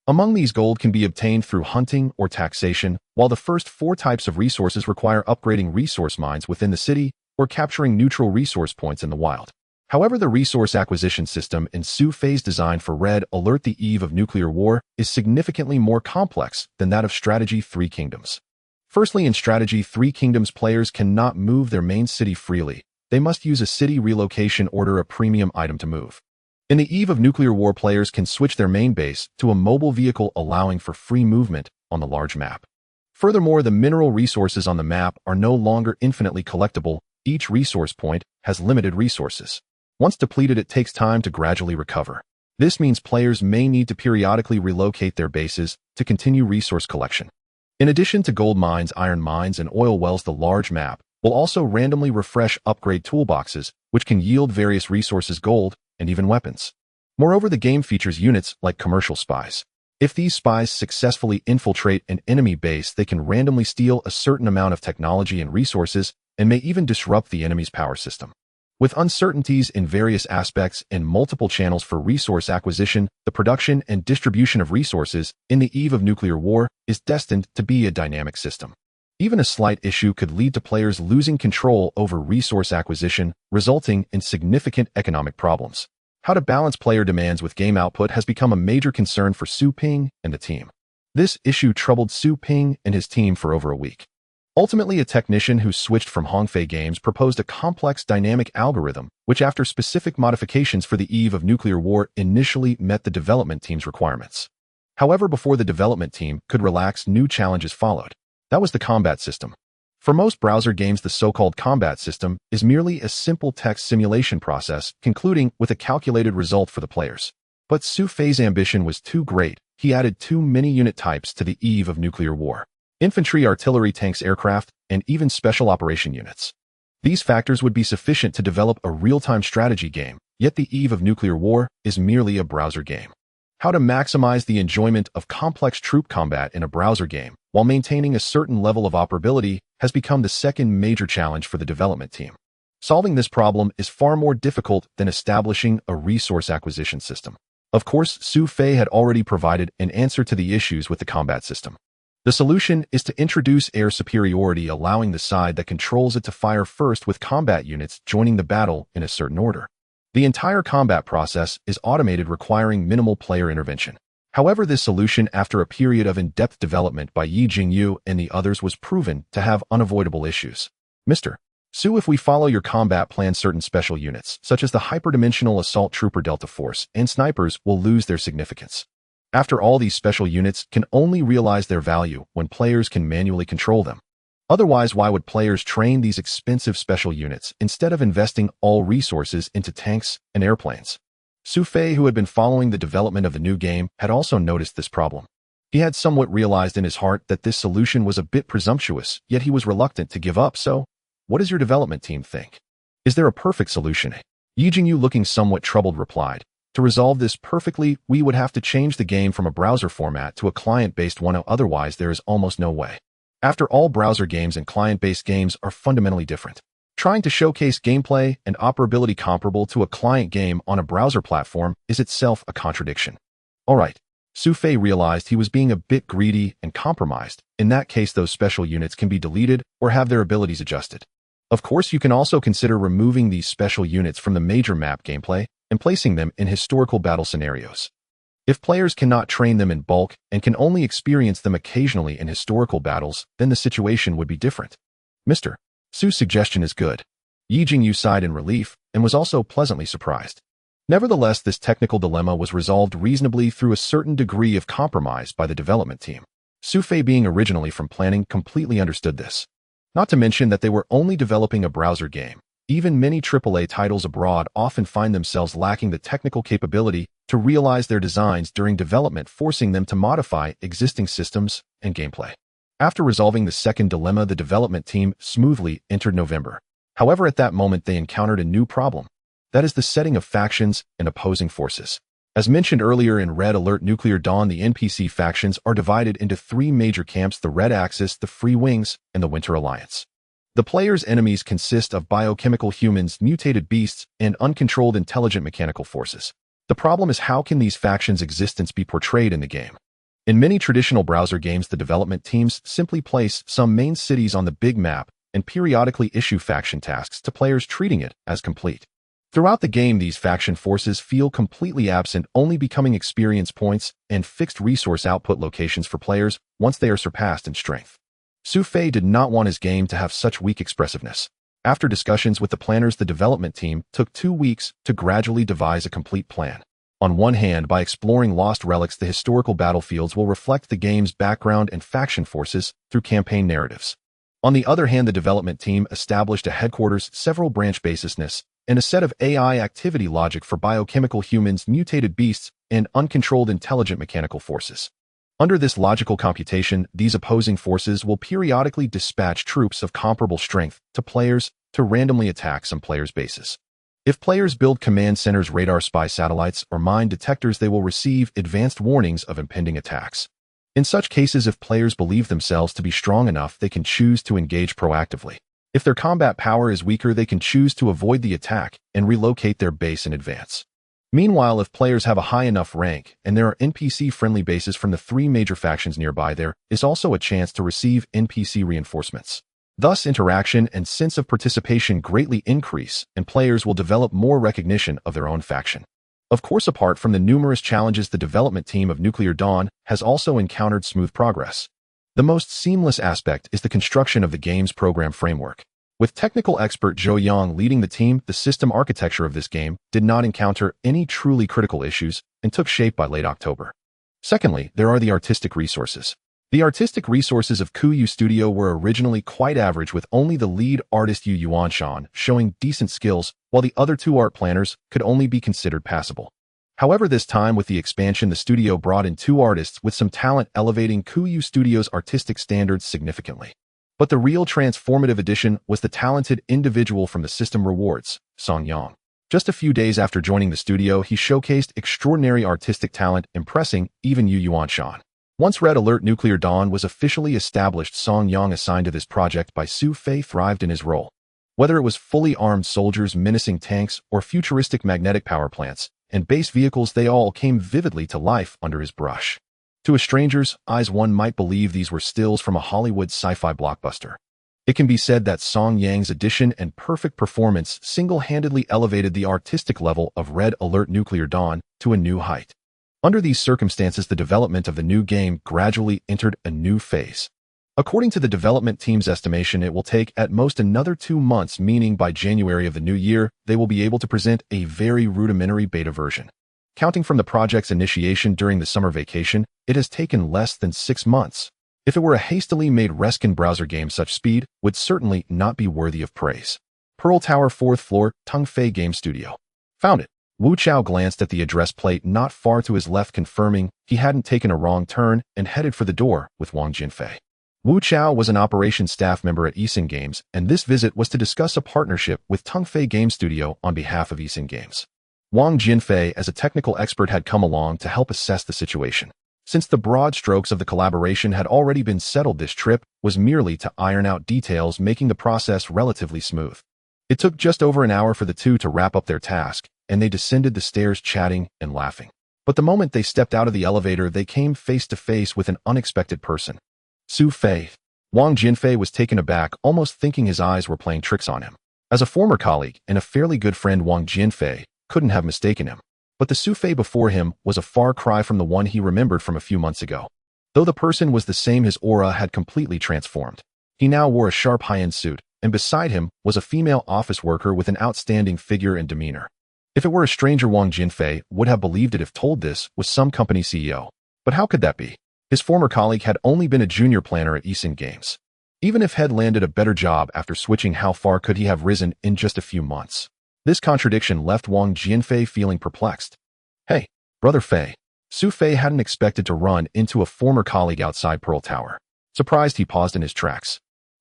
Among these, gold can be obtained through hunting or taxation, while the first 4 types of resources require upgrading resource mines within the city or capturing neutral resource points in the wild. However, the resource acquisition system in Su Fei's design for Red Alert: The Eve of Nuclear War is significantly more complex than that of Strategy Three Kingdoms. Firstly, in Strategy Three Kingdoms, players cannot move their main city freely. They must use a city relocation order, a premium item, to move. In the Eve of Nuclear War, players can switch their main base to a mobile vehicle, allowing for free movement on the large map. Furthermore, the mineral resources on the map are no longer infinitely collectible. Each resource point has limited resources. Once depleted, it takes time to gradually recover. This means players may need to periodically relocate their bases to continue resource collection. In addition to gold mines, iron mines, and oil wells, the large map will also randomly refresh upgrade toolboxes, which can yield various resources, gold, and even weapons. Moreover, the game features units like commercial spies. If these spies successfully infiltrate an enemy base, they can randomly steal a certain amount of technology and resources, and may even disrupt the enemy's power system. With uncertainties in various aspects and multiple channels for resource acquisition, the production and distribution of resources in the Eve of Nuclear War is destined to be a dynamic system. Even a slight issue could lead to players losing control over resource acquisition, resulting in significant economic problems. How to balance player demands with game output has become a major concern for Su Ping and the team. This issue troubled Su Ping and his team for over a week. Ultimately, a technician who switched from Hongfei Games proposed a complex dynamic algorithm, which, after specific modifications for the Eve of Nuclear War, initially met the development team's requirements. However, before the development team could relax, new challenges followed. That was the combat system. For most browser games, the so-called combat system is merely a simple text simulation process, concluding with a calculated result for the players. But Su Fei's ambition was too great. He added 2 mini-unit types to the Eve of Nuclear War: infantry, artillery, tanks, aircraft, and even special operation units. These factors would be sufficient to develop a real-time strategy game, yet the Eve of Nuclear War is merely a browser game. How to maximize the enjoyment of complex troop combat in a browser game while maintaining a certain level of operability has become the second major challenge for the development team. Solving this problem is far more difficult than establishing a resource acquisition system. Of course, Su Fei had already provided an answer to the issues with the combat system. The solution is to introduce air superiority, allowing the side that controls it to fire first, with combat units joining the battle in a certain order. The entire combat process is automated, requiring minimal player intervention. However, this solution, after a period of in-depth development by Yi Jingyu and the others, was proven to have unavoidable issues. Mr. Su, if we follow your combat plan, certain special units, such as the hyperdimensional assault trooper Delta Force and snipers, will lose their significance. After all, these special units can only realize their value when players can manually control them. Otherwise, why would players train these expensive special units instead of investing all resources into tanks and airplanes? Su Fei, who had been following the development of the new game, had also noticed this problem. He had somewhat realized in his heart that this solution was a bit presumptuous, yet he was reluctant to give up. So, what does your development team think? Is there a perfect solution? Yi Jingyu, looking somewhat troubled, replied, to resolve this perfectly, we would have to change the game from a browser format to a client-based one, otherwise there is almost no way. After all, browser games and client-based games are fundamentally different. Trying to showcase gameplay and operability comparable to a client game on a browser platform is itself a contradiction. Alright, Su Fei realized he was being a bit greedy and compromised. In that case, those special units can be deleted or have their abilities adjusted. Of course, you can also consider removing these special units from the major map gameplay and placing them in historical battle scenarios. If players cannot train them in bulk and can only experience them occasionally in historical battles, then the situation would be different. Mr. Su's suggestion is good. Yi Jingyu sighed in relief and was also pleasantly surprised. Nevertheless, this technical dilemma was resolved reasonably through a certain degree of compromise by the development team. Su Fei, being originally from planning, completely understood this. Not to mention that they were only developing a browser game. Even many AAA titles abroad often find themselves lacking the technical capability to realize their designs during development, forcing them to modify existing systems and gameplay. After resolving the second dilemma, the development team smoothly entered November. However, at that moment they encountered a new problem. That is the setting of factions and opposing forces. As mentioned earlier in Red Alert Nuclear Dawn, the NPC factions are divided into three major camps: the Red Axis, the Free Wings, and the Winter Alliance. The player's enemies consist of biochemical humans, mutated beasts, and uncontrolled intelligent mechanical forces. The problem is, how can these factions' existence be portrayed in the game? In many traditional browser games, the development teams simply place some main cities on the big map and periodically issue faction tasks to players, treating it as complete. Throughout the game, these faction forces feel completely absent, only becoming experience points and fixed resource output locations for players once they are surpassed in strength. Su Fei did not want his game to have such weak expressiveness. After discussions with the planners, the development team took 2 weeks to gradually devise a complete plan. On one hand, by exploring lost relics, the historical battlefields will reflect the game's background and faction forces through campaign narratives. On the other hand, the development team established a headquarters, several branch bases, and a set of AI activity logic for biochemical humans, mutated beasts, and uncontrolled intelligent mechanical forces. Under this logical computation, these opposing forces will periodically dispatch troops of comparable strength to players to randomly attack some players' bases. If players build command centers, radar spy satellites, or mine detectors, they will receive advanced warnings of impending attacks. In such cases, if players believe themselves to be strong enough, they can choose to engage proactively. If their combat power is weaker, they can choose to avoid the attack and relocate their base in advance. Meanwhile, if players have a high enough rank and there are NPC-friendly bases from the three major factions nearby, there is also a chance to receive NPC reinforcements. Thus, interaction and sense of participation greatly increase, and players will develop more recognition of their own faction. Of course, apart from the numerous challenges, the development team of Nuclear Dawn has also encountered smooth progress. The most seamless aspect is the construction of the game's program framework. With technical expert Zhou Yang leading the team, the system architecture of this game did not encounter any truly critical issues and took shape by late October. Secondly, there are the artistic resources. The artistic resources of Kuyu Studio were originally quite average, with only the lead artist Yu Yuanshan showing decent skills, while the other two art planners could only be considered passable. However, this time with the expansion, the studio brought in 2 artists with some talent, elevating Kuyu Studio's artistic standards significantly. But the real transformative addition was the talented individual from the system Rewards, Song Yang. Just a few days after joining the studio, he showcased extraordinary artistic talent, impressing even Yu Yuanshan. Once Red Alert Nuclear Dawn was officially established, Song Yang, assigned to this project by Su Fei, thrived in his role. Whether it was fully armed soldiers, menacing tanks, or futuristic magnetic power plants and base vehicles, they all came vividly to life under his brush. To a stranger's eyes, one might believe these were stills from a Hollywood sci-fi blockbuster. It can be said that Song Yang's addition and perfect performance single-handedly elevated the artistic level of Red Alert Nuclear Dawn to a new height. Under these circumstances, the development of the new game gradually entered a new phase. According to the development team's estimation, it will take at most another 2 months, meaning by January of the new year, they will be able to present a very rudimentary beta version. Counting from the project's initiation during the summer vacation, it has taken less than 6 months. If it were a hastily made reskin browser game, such speed would certainly not be worthy of praise. Pearl Tower, 4th floor, Tongfei Game Studio. Found it. Wu Chao glanced at the address plate not far to his left, confirming he hadn't taken a wrong turn, and headed for the door with Wang Jinfei. Wu Chao was an operations staff member at Eason Games, and this visit was to discuss a partnership with Tongfei Game Studio on behalf of Eason Games. Wang Jinfei, as a technical expert, had come along to help assess the situation. Since the broad strokes of the collaboration had already been settled, this trip was merely to iron out details, making the process relatively smooth. It took just over an hour for the two to wrap up their task, and they descended the stairs chatting and laughing. But the moment they stepped out of the elevator, they came face to face with an unexpected person. Su Fei. Wang Jinfei was taken aback, almost thinking his eyes were playing tricks on him. As a former colleague and a fairly good friend, Wang Jinfei couldn't have mistaken him. But the Su Fei before him was a far cry from the one he remembered from a few months ago. Though the person was the same, his aura had completely transformed. He now wore a sharp high-end suit, and beside him was a female office worker with an outstanding figure and demeanor. If it were a stranger, Wang Jinfei would have believed it if told this was some company CEO. But how could that be? His former colleague had only been a junior planner at Eason Games. Even if had landed a better job after switching, how far could he have risen in just a few months? This contradiction left Wang Jinfei feeling perplexed. Hey, Brother Fei. Su Fei hadn't expected to run into a former colleague outside Pearl Tower. Surprised, he paused in his tracks.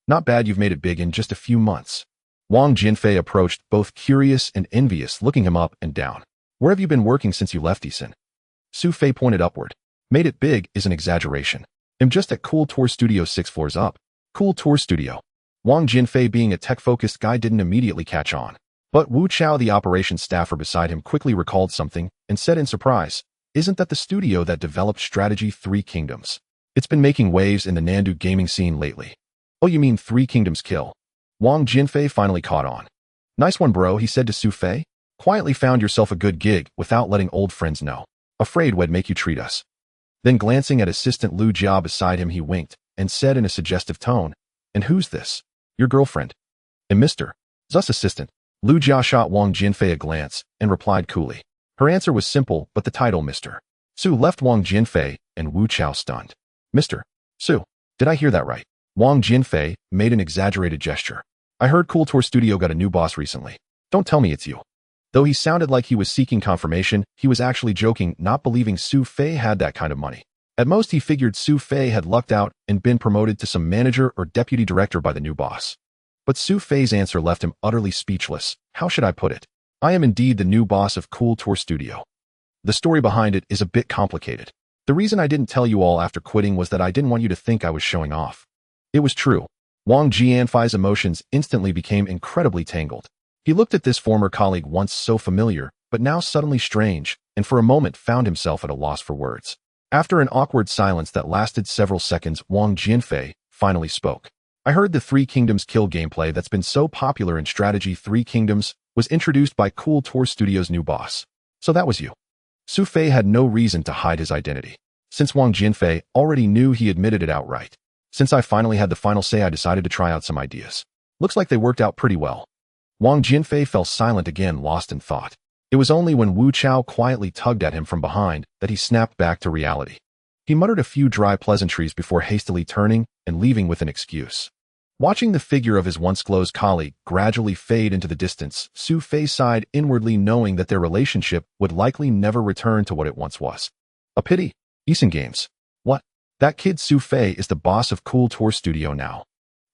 Not bad, you've made it big in just a few months. Wang Jinfei approached, both curious and envious, looking him up and down. Where have you been working since you left Eason? Su Fei pointed upward. Made it big is an exaggeration. I'm just at Cool Tour Studio, 6 floors up. Cool Tour Studio. Wang Jinfei, being a tech-focused guy, didn't immediately catch on. But Wu Chao, the operations staffer beside him, quickly recalled something and said in surprise, "Isn't that the studio that developed Strategy 3 Kingdoms? It's been making waves in the Nandu gaming scene lately." "Oh, you mean 3 Kingdoms Kill?" Wang Jinfei finally caught on. "Nice one, bro," he said to Su Fei. "Quietly found yourself a good gig without letting old friends know. Afraid we'd make you treat us." Then, glancing at assistant Lu Jia beside him, he winked and said in a suggestive tone, "And who's this? Your girlfriend?" "And Mr. Z's assistant." Lu Jia shot Wang Jinfei a glance and replied coolly. Her answer was simple, but the title Mr. Su left Wang Jinfei and Wu Chao stunned. "Mr. Su, did I hear that right?" Wang Jinfei made an exaggerated gesture. "I heard Cool Tour Studio got a new boss recently. Don't tell me it's you." Though he sounded like he was seeking confirmation, he was actually joking, not believing Su Fei had that kind of money. At most, he figured Su Fei had lucked out and been promoted to some manager or deputy director by the new boss. But Su Fei's answer left him utterly speechless. "How should I put it? I am indeed the new boss of Cool Tour Studio. The story behind it is a bit complicated. The reason I didn't tell you all after quitting was that I didn't want you to think I was showing off." It was true. Wang Jianfei's emotions instantly became incredibly tangled. He looked at this former colleague, once so familiar, but now suddenly strange, and for a moment found himself at a loss for words. After an awkward silence that lasted several seconds, Wang Jinfei finally spoke. "I heard the 3 Kingdoms Kill gameplay that's been so popular in Strategy 3 Kingdoms was introduced by Cool Tour Studio's new boss. So that was you." Su Fei had no reason to hide his identity. Since Wang Jinfei already knew, he admitted it outright. "Since I finally had the final say, I decided to try out some ideas. Looks like they worked out pretty well." Wang Jinfei fell silent again, lost in thought. It was only when Wu Chao quietly tugged at him from behind that he snapped back to reality. He muttered a few dry pleasantries before hastily turning and leaving with an excuse. Watching the figure of his once close colleague gradually fade into the distance, Su Fei sighed inwardly, knowing that their relationship would likely never return to what it once was. A pity. Eason Games. What? That kid Su Fei is the boss of Cool Tour Studio now.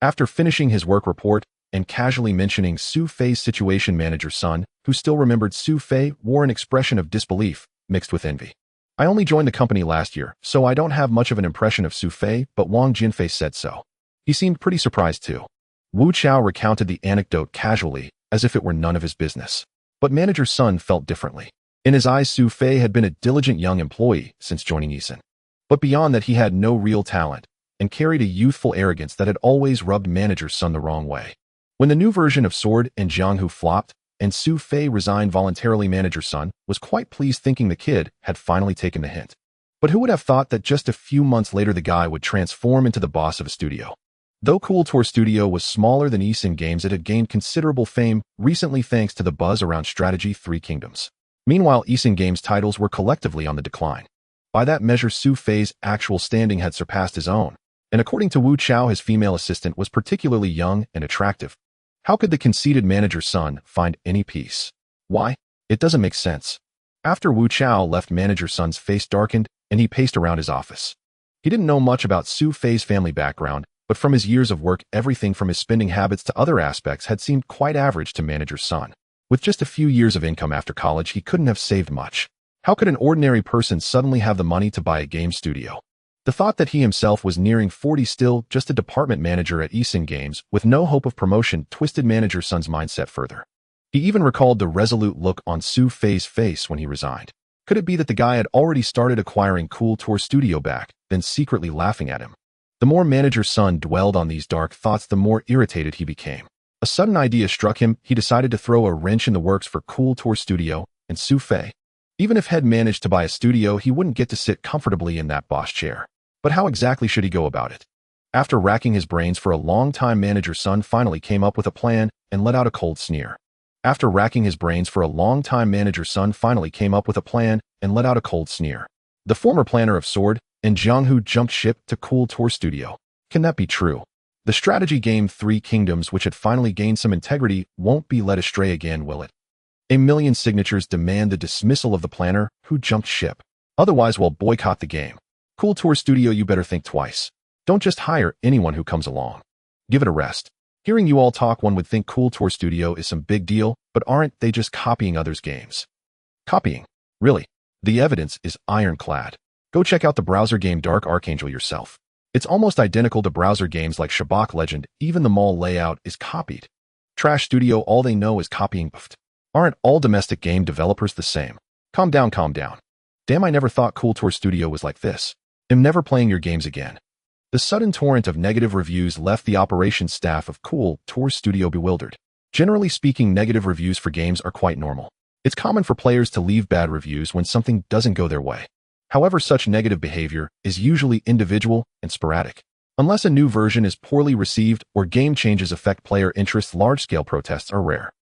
After finishing his work report and casually mentioning Su Fei's situation, manager Sun, who still remembered Su Fei, wore an expression of disbelief mixed with envy. "I only joined the company last year, so I don't have much of an impression of Su Fei, but Wang Jinfei said so." He seemed pretty surprised too. Wu Chao recounted the anecdote casually, as if it were none of his business. But manager Sun felt differently. In his eyes, Su Fei had been a diligent young employee since joining Eason. But beyond that, he had no real talent and carried a youthful arrogance that had always rubbed manager Sun the wrong way. When the new version of Sword and Jianghu flopped and Su Fei resigned voluntarily, manager Sun was quite pleased, thinking the kid had finally taken the hint. But who would have thought that just a few months later the guy would transform into the boss of a studio? Though Cool Tour Studio was smaller than Eason Games, it had gained considerable fame recently thanks to the buzz around Strategy 3 Kingdoms. Meanwhile, Eason Games titles were collectively on the decline. By that measure, Su Fei's actual standing had surpassed his own, And according to Wu Chao, his female assistant was particularly young and attractive. How could the conceited manager's son find any peace? Why? It doesn't make sense. After Wu Chao left, manager Sun's face darkened and he paced around his office. He didn't know much about Su Fei's family background, but from his years of work, everything from his spending habits to other aspects had seemed quite average to manager Sun. With just a few years of income after college, he couldn't have saved much. How could an ordinary person suddenly have the money to buy a game studio? The thought that he himself was nearing 40, still just a department manager at Eason Games with no hope of promotion, twisted manager Sun's mindset further. He even recalled the resolute look on Su Fei's face when he resigned. Could it be that the guy had already started acquiring Cool Tour Studio back, then secretly laughing at him? The more manager Sun dwelled on these dark thoughts, the more irritated he became. A sudden idea struck him. He decided to throw a wrench in the works for Cool Tour Studio and Su Fei. Even if Head managed to buy a studio, he wouldn't get to sit comfortably in that boss chair. But how exactly should he go about it? After racking his brains for a long time, manager Sun finally came up with a plan and let out a cold sneer. After racking his brains for a long time, manager Sun finally came up with a plan and let out a cold sneer. The former planner of Sword and Jianghu jumped ship to Cool Tour Studio. Can that be true? The strategy game Three Kingdoms, which had finally gained some integrity, won't be led astray again, will it? A million signatures demand the dismissal of the planner who jumped ship. Otherwise, we'll boycott the game. Cool Tour Studio, you better think twice. Don't just hire anyone who comes along. Give it a rest. Hearing you all talk, one would think Cool Tour Studio is some big deal, but aren't they just copying others' games? Copying? Really? The evidence is ironclad. Go check out the browser game Dark Archangel yourself. It's almost identical to browser games like Shabak Legend. Even the mall layout is copied. Trash Studio, all they know is copying. Aren't all domestic game developers the same? Calm down, calm down. Damn, I never thought Cool Tour Studio was like this. I'm never playing your games again. The sudden torrent of negative reviews left the operations staff of Cool Tour Studio bewildered. Generally speaking, negative reviews for games are quite normal. It's common for players to leave bad reviews when something doesn't go their way. However, such negative behavior is usually individual and sporadic. Unless a new version is poorly received or game changes affect player interest, large-scale protests are rare.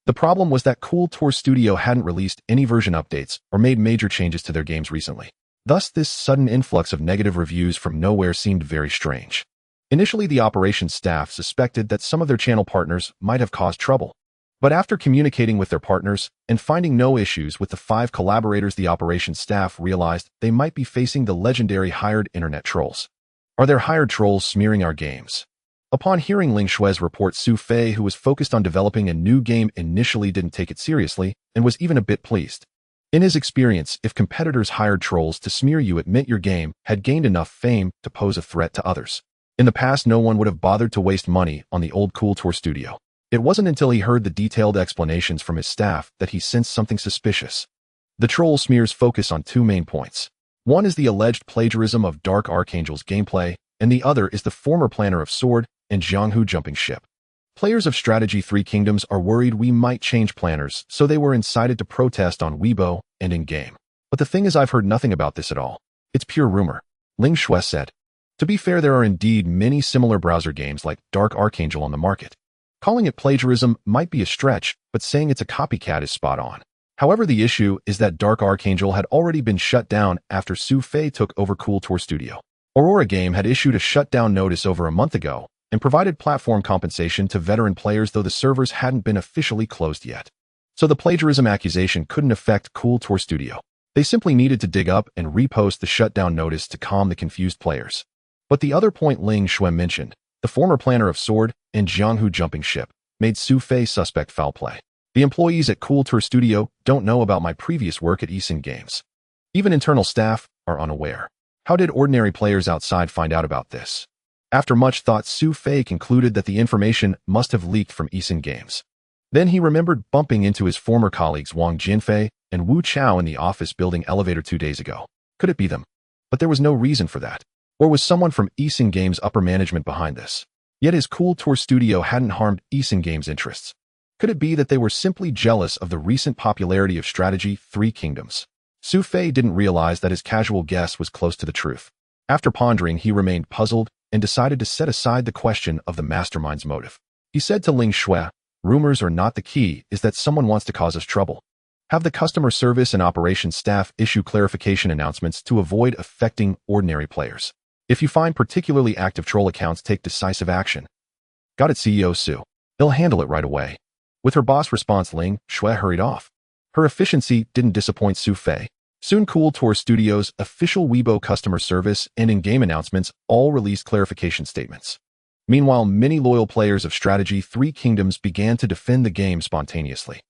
The problem was that Cool Tour Studio hadn't released any version updates or made major changes to their games recently. Thus, this sudden influx of negative reviews from nowhere seemed very strange. Initially, the operations staff suspected that some of their channel partners might have caused trouble. But after communicating with their partners and finding no issues with the 5 collaborators, the operations staff realized they might be facing the legendary hired internet trolls. Are there hired trolls smearing our games? Upon hearing Ling Xue's report, Su Fei, who was focused on developing a new game, initially didn't take it seriously and was even a bit pleased. In his experience, if competitors hired trolls to smear you, it meant your game had gained enough fame to pose a threat to others. In the past, no one would have bothered to waste money on the old Cool Tour Studio. It wasn't until he heard the detailed explanations from his staff that he sensed something suspicious. The troll smears focus on 2 main points. One is the alleged plagiarism of Dark Archangel's gameplay, and the other is the former planner of Sword and Jianghu jumping ship. Players of Strategy 3 Kingdoms are worried we might change planners, so they were incited to protest on Weibo and in-game. But the thing is, I've heard nothing about this at all. It's pure rumor, Ling Xue said. To be fair, there are indeed many similar browser games like Dark Archangel on the market. Calling it plagiarism might be a stretch, but saying it's a copycat is spot on. However, the issue is that Dark Archangel had already been shut down after Su Fei took over Cool Tour Studio. Aurora Game had issued a shutdown notice over a month ago and provided platform compensation to veteran players, though the servers hadn't been officially closed yet. So the plagiarism accusation couldn't affect Cool Tour Studio. They simply needed to dig up and repost the shutdown notice to calm the confused players. But the other point Ling Xue mentioned, the former planner of Sword and Jianghu jumping ship, made Su Fei suspect foul play. The employees at Cool Tour Studio don't know about my previous work at Eason Games. Even internal staff are unaware. How did ordinary players outside find out about this? After much thought, Su Fei concluded that the information must have leaked from Eason Games. Then he remembered bumping into his former colleagues Wang Jinfei and Wu Chao in the office building elevator 2 days ago. Could it be them? But there was no reason for that. Or was someone from Eason Games' upper management behind this? Yet his Cool Tour Studio hadn't harmed Eason Games' interests. Could it be that they were simply jealous of the recent popularity of Strategy 3 Kingdoms? Su Fei didn't realize that his casual guess was close to the truth. After pondering, he remained puzzled and decided to set aside the question of the mastermind's motive. He said to Ling Xue, rumors are not the key, is that someone wants to cause us trouble. Have the customer service and operations staff issue clarification announcements to avoid affecting ordinary players. If you find particularly active troll accounts, take decisive action. Got it, CEO Sue. He'll handle it right away. With her boss response, Ling Shui hurried off. Her efficiency didn't disappoint Su Fei. Soon Cool Tour Studios' official Weibo customer service and in-game announcements all released clarification statements. Meanwhile, many loyal players of Strategy 3 Kingdoms began to defend the game spontaneously.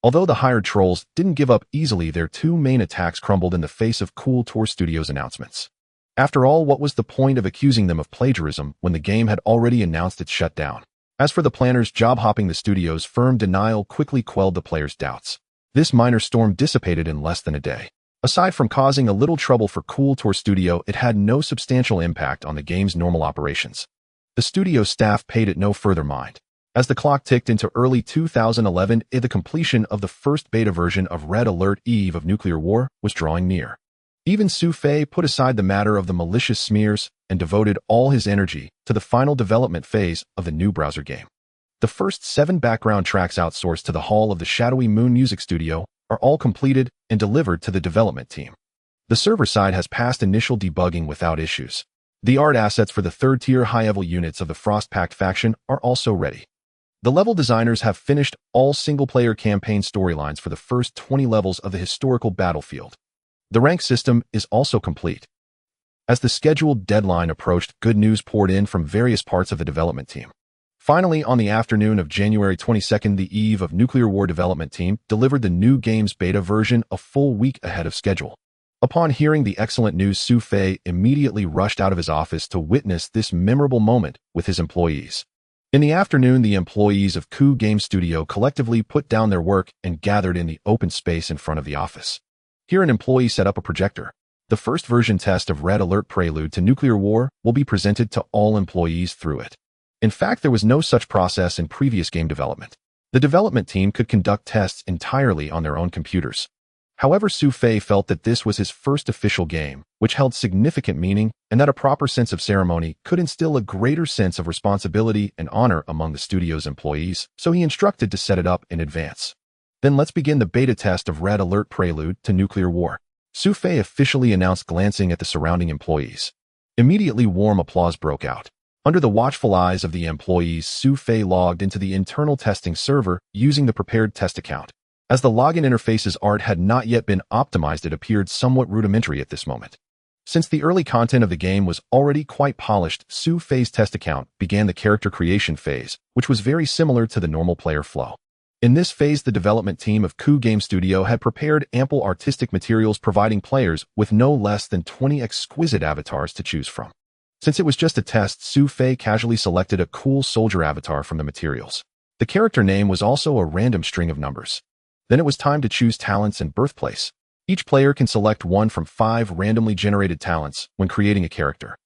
Although the hired trolls didn't give up easily, their two main attacks crumbled in the face of Cool Tour Studios' announcements. After all, what was the point of accusing them of plagiarism when the game had already announced its shutdown? As for the planners job-hopping, the studio's firm denial quickly quelled the players' doubts. This minor storm dissipated in less than a day. Aside from causing a little trouble for Cool Tour Studio, it had no substantial impact on the game's normal operations. The studio staff paid it no further mind. As the clock ticked into early 2011, the completion of the first beta version of Red Alert Eve of Nuclear War was drawing near. Even Su Fei put aside the matter of the malicious smears and devoted all his energy to the final development phase of the new browser game. The first 7 background tracks outsourced to the Hall of the Shadowy Moon Music Studio are all completed and delivered to the development team. The server side has passed initial debugging without issues. The art assets for the third-tier high-level units of the Frostpact faction are also ready. The level designers have finished all single-player campaign storylines for the first 20 levels of the historical battlefield. The rank system is also complete. As the scheduled deadline approached, good news poured in from various parts of the development team. Finally, on the afternoon of January 22nd, the Eve of Nuclear War development team delivered the new game's beta version a full week ahead of schedule. Upon hearing the excellent news, Su Fei immediately rushed out of his office to witness this memorable moment with his employees. In the afternoon, the employees of Ku Game Studio collectively put down their work and gathered in the open space in front of the office. Here, an employee set up a projector. The first version test of Red Alert Prelude to Nuclear War will be presented to all employees through it. In fact, there was no such process in previous game development. The development team could conduct tests entirely on their own computers. However, Su Fei felt that this was his first official game, which held significant meaning, and that a proper sense of ceremony could instill a greater sense of responsibility and honor among the studio's employees, so he instructed to set it up in advance. Then let's begin the beta test of Red Alert Prelude to Nuclear War. Su Fei officially announced, glancing at the surrounding employees. Immediately, warm applause broke out. Under the watchful eyes of the employees, Su Fei logged into the internal testing server using the prepared test account. As the login interface's art had not yet been optimized, it appeared somewhat rudimentary at this moment. Since the early content of the game was already quite polished, Su Fei's test account began the character creation phase, which was very similar to the normal player flow. In this phase, the development team of Ku Game Studio had prepared ample artistic materials, providing players with no less than 20 exquisite avatars to choose from. Since it was just a test, Su Fei casually selected a cool soldier avatar from the materials. The character name was also a random string of numbers. Then it was time to choose talents and birthplace. Each player can select one from 5 randomly generated talents when creating a character.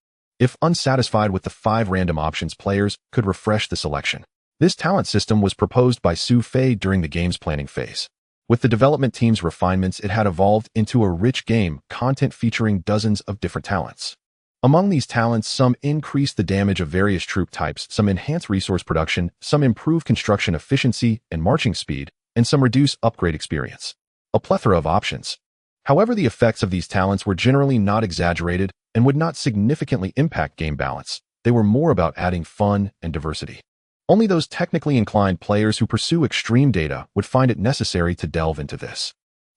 If unsatisfied with the 5 random options, players could refresh the selection. This talent system was proposed by Su Fei during the game's planning phase. With the development team's refinements, it had evolved into a rich game content featuring dozens of different talents. Among these talents, some increase the damage of various troop types, some enhance resource production, some improve construction efficiency and marching speed, and some reduce upgrade experience. A plethora of options. However, the effects of these talents were generally not exaggerated and would not significantly impact game balance. They were more about adding fun and diversity. Only those technically inclined players who pursue extreme data would find it necessary to delve into this.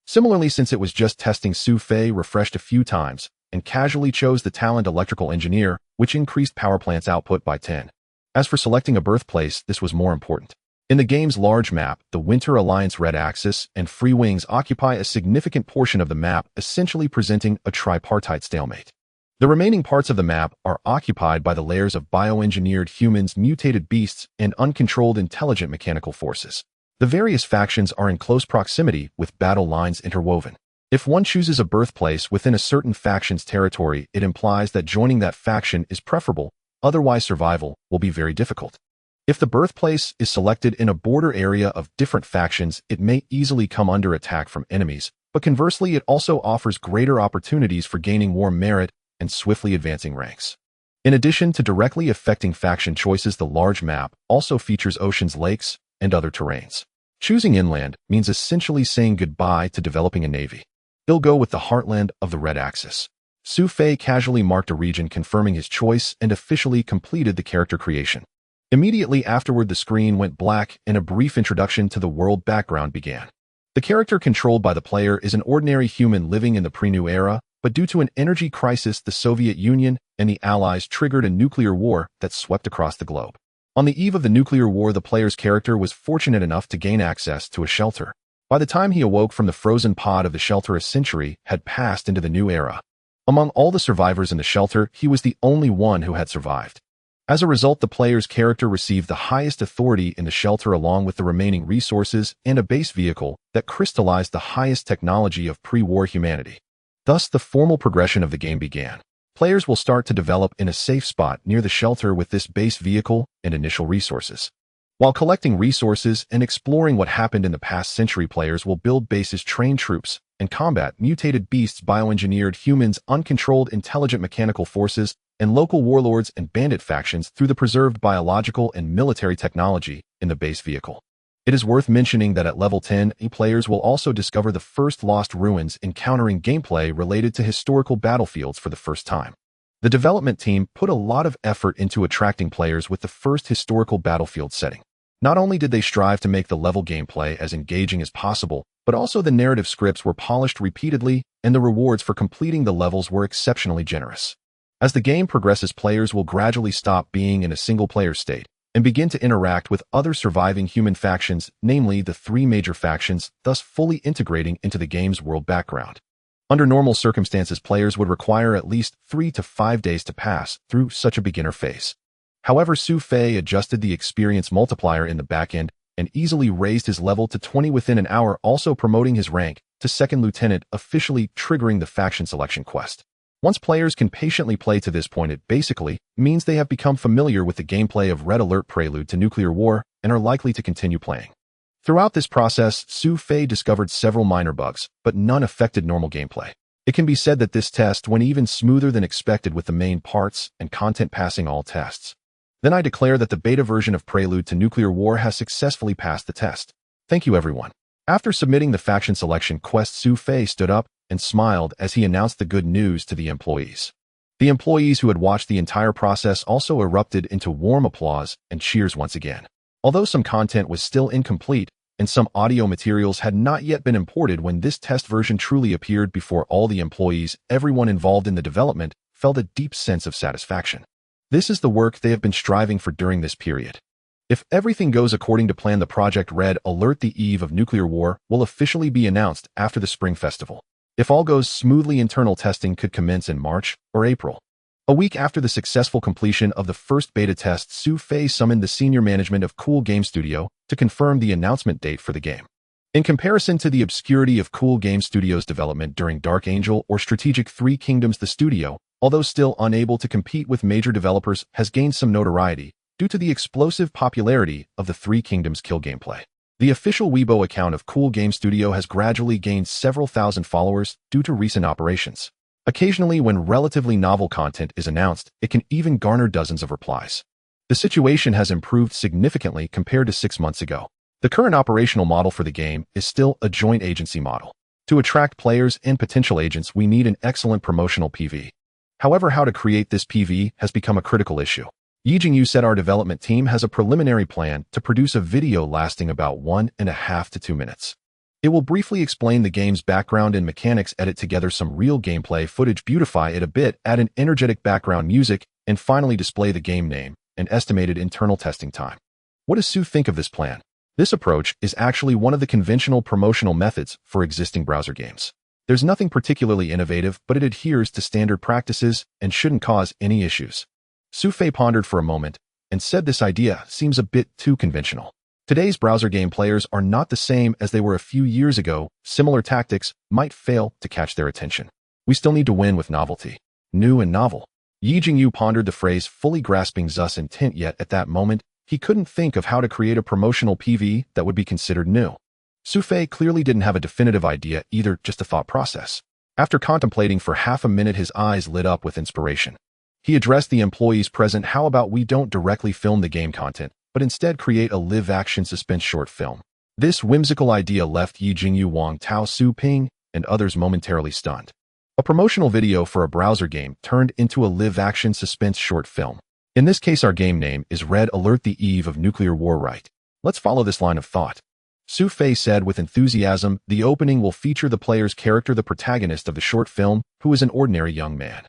Similarly, since it was just testing, Su Fei refreshed a few times and casually chose the talent Electrical Engineer, which increased power plant's output by 10. As for selecting a birthplace, this was more important. In the game's large map, the Winter Alliance Red Axis and Free Wings occupy a significant portion of the map, essentially presenting a tripartite stalemate. The remaining parts of the map are occupied by the layers of bioengineered humans, mutated beasts, and uncontrolled intelligent mechanical forces. The various factions are in close proximity with battle lines interwoven. If one chooses a birthplace within a certain faction's territory, it implies that joining that faction is preferable, otherwise survival will be very difficult. If the birthplace is selected in a border area of different factions, it may easily come under attack from enemies, but conversely, it also offers greater opportunities for gaining war merit and swiftly advancing ranks. In addition to directly affecting faction choices, the large map also features oceans, lakes, and other terrains. Choosing inland means essentially saying goodbye to developing a navy. It'll go with the heartland of the Red Axis. Su Fei casually marked a region confirming his choice and officially completed the character creation. Immediately afterward, the screen went black and a brief introduction to the world background began. The character controlled by the player is an ordinary human living in the pre-new era, but due to an energy crisis, the Soviet Union and the Allies triggered a nuclear war that swept across the globe. On the eve of the nuclear war, the player's character was fortunate enough to gain access to a shelter. By the time he awoke from the frozen pod of the shelter, a century had passed into the new era. Among all the survivors in the shelter, he was the only one who had survived. As a result, the player's character received the highest authority in the shelter along with the remaining resources and a base vehicle that crystallized the highest technology of pre-war humanity. Thus, the formal progression of the game began. Players will start to develop in a safe spot near the shelter with this base vehicle and initial resources. While collecting resources and exploring what happened in the past century, players will build bases, train troops, and combat mutated beasts, bioengineered humans, uncontrolled intelligent mechanical forces, and local warlords and bandit factions through the preserved biological and military technology in the base vehicle. It is worth mentioning that at level 10, players will also discover the first lost ruins, encountering gameplay related to historical battlefields for the first time. The development team put a lot of effort into attracting players with the first historical battlefield setting. Not only did they strive to make the level gameplay as engaging as possible, but also the narrative scripts were polished repeatedly, and the rewards for completing the levels were exceptionally generous. As the game progresses, players will gradually stop being in a single-player state and begin to interact with other surviving human factions, namely the three major factions, thus fully integrating into the game's world background. Under normal circumstances, players would require at least 3 to 5 days to pass through such a beginner phase. However, Su Fei adjusted the experience multiplier in the backend and easily raised his level to 20 within an hour, also promoting his rank to second lieutenant, officially triggering the faction selection quest. Once players can patiently play to this point, it basically means they have become familiar with the gameplay of Red Alert Prelude to Nuclear War and are likely to continue playing. Throughout this process, Su Fei discovered several minor bugs, but none affected normal gameplay. It can be said that this test went even smoother than expected, with the main parts and content passing all tests. Then I declare that the beta version of Prelude to Nuclear War has successfully passed the test. Thank you, everyone. After submitting the faction selection quest, Su Fei stood up and smiled as he announced the good news to the employees. The employees who had watched the entire process also erupted into warm applause and cheers once again. Although some content was still incomplete and some audio materials had not yet been imported, when this test version truly appeared before all the employees, everyone involved in the development felt a deep sense of satisfaction. This is the work they have been striving for during this period. If everything goes according to plan, the Project Red Alert, the eve of nuclear war, will officially be announced after the Spring Festival. If all goes smoothly, internal testing could commence in March or April. A week after the successful completion of the first beta test, Su Fei summoned the senior management of Cool Game Studio to confirm the announcement date for the game. In comparison to the obscurity of Cool Game Studio's development during Dark Angel or Strategic 3 Kingdoms, the studio, although still unable to compete with major developers, has gained some notoriety due to the explosive popularity of the 3 Kingdoms kill gameplay. The official Weibo account of Cool Game Studio has gradually gained several thousand followers due to recent operations. Occasionally, when relatively novel content is announced, it can even garner dozens of replies. The situation has improved significantly compared to 6 months ago. The current operational model for the game is still a joint agency model. To attract players and potential agents, we need an excellent promotional PV. However, how to create this PV has become a critical issue. Yi Jingyu said our development team has a preliminary plan to produce a video lasting about 1.5 to 2 minutes. It will briefly explain the game's background and mechanics, edit together some real gameplay footage, beautify it a bit, add an energetic background music, and finally display the game name and estimated internal testing time. What does Su think of this plan? This approach is actually one of the conventional promotional methods for existing browser games. There's nothing particularly innovative, but it adheres to standard practices and shouldn't cause any issues. Su Fei pondered for a moment and said this idea seems a bit too conventional. Today's browser game players are not the same as they were a few years ago. Similar tactics might fail to catch their attention. We still need to win with novelty. New and novel. Yi Jingyu pondered the phrase, fully grasping Zu's intent, yet at that moment, he couldn't think of how to create a promotional PV that would be considered new. Su Fei clearly didn't have a definitive idea either, just a thought process. After contemplating for half a minute, his eyes lit up with inspiration. He addressed the employees present. How about we don't directly film the game content, but instead create a live-action suspense short film? This whimsical idea left Yi Jingyu, Wang Tao, Su Ping, and others momentarily stunned. A promotional video for a browser game turned into a live-action suspense short film. In this case, our game name is Red Alert: The Eve of Nuclear War. Right. Let's follow this line of thought. Su Fei said with enthusiasm, the opening will feature the player's character, the protagonist of the short film, who is an ordinary young man.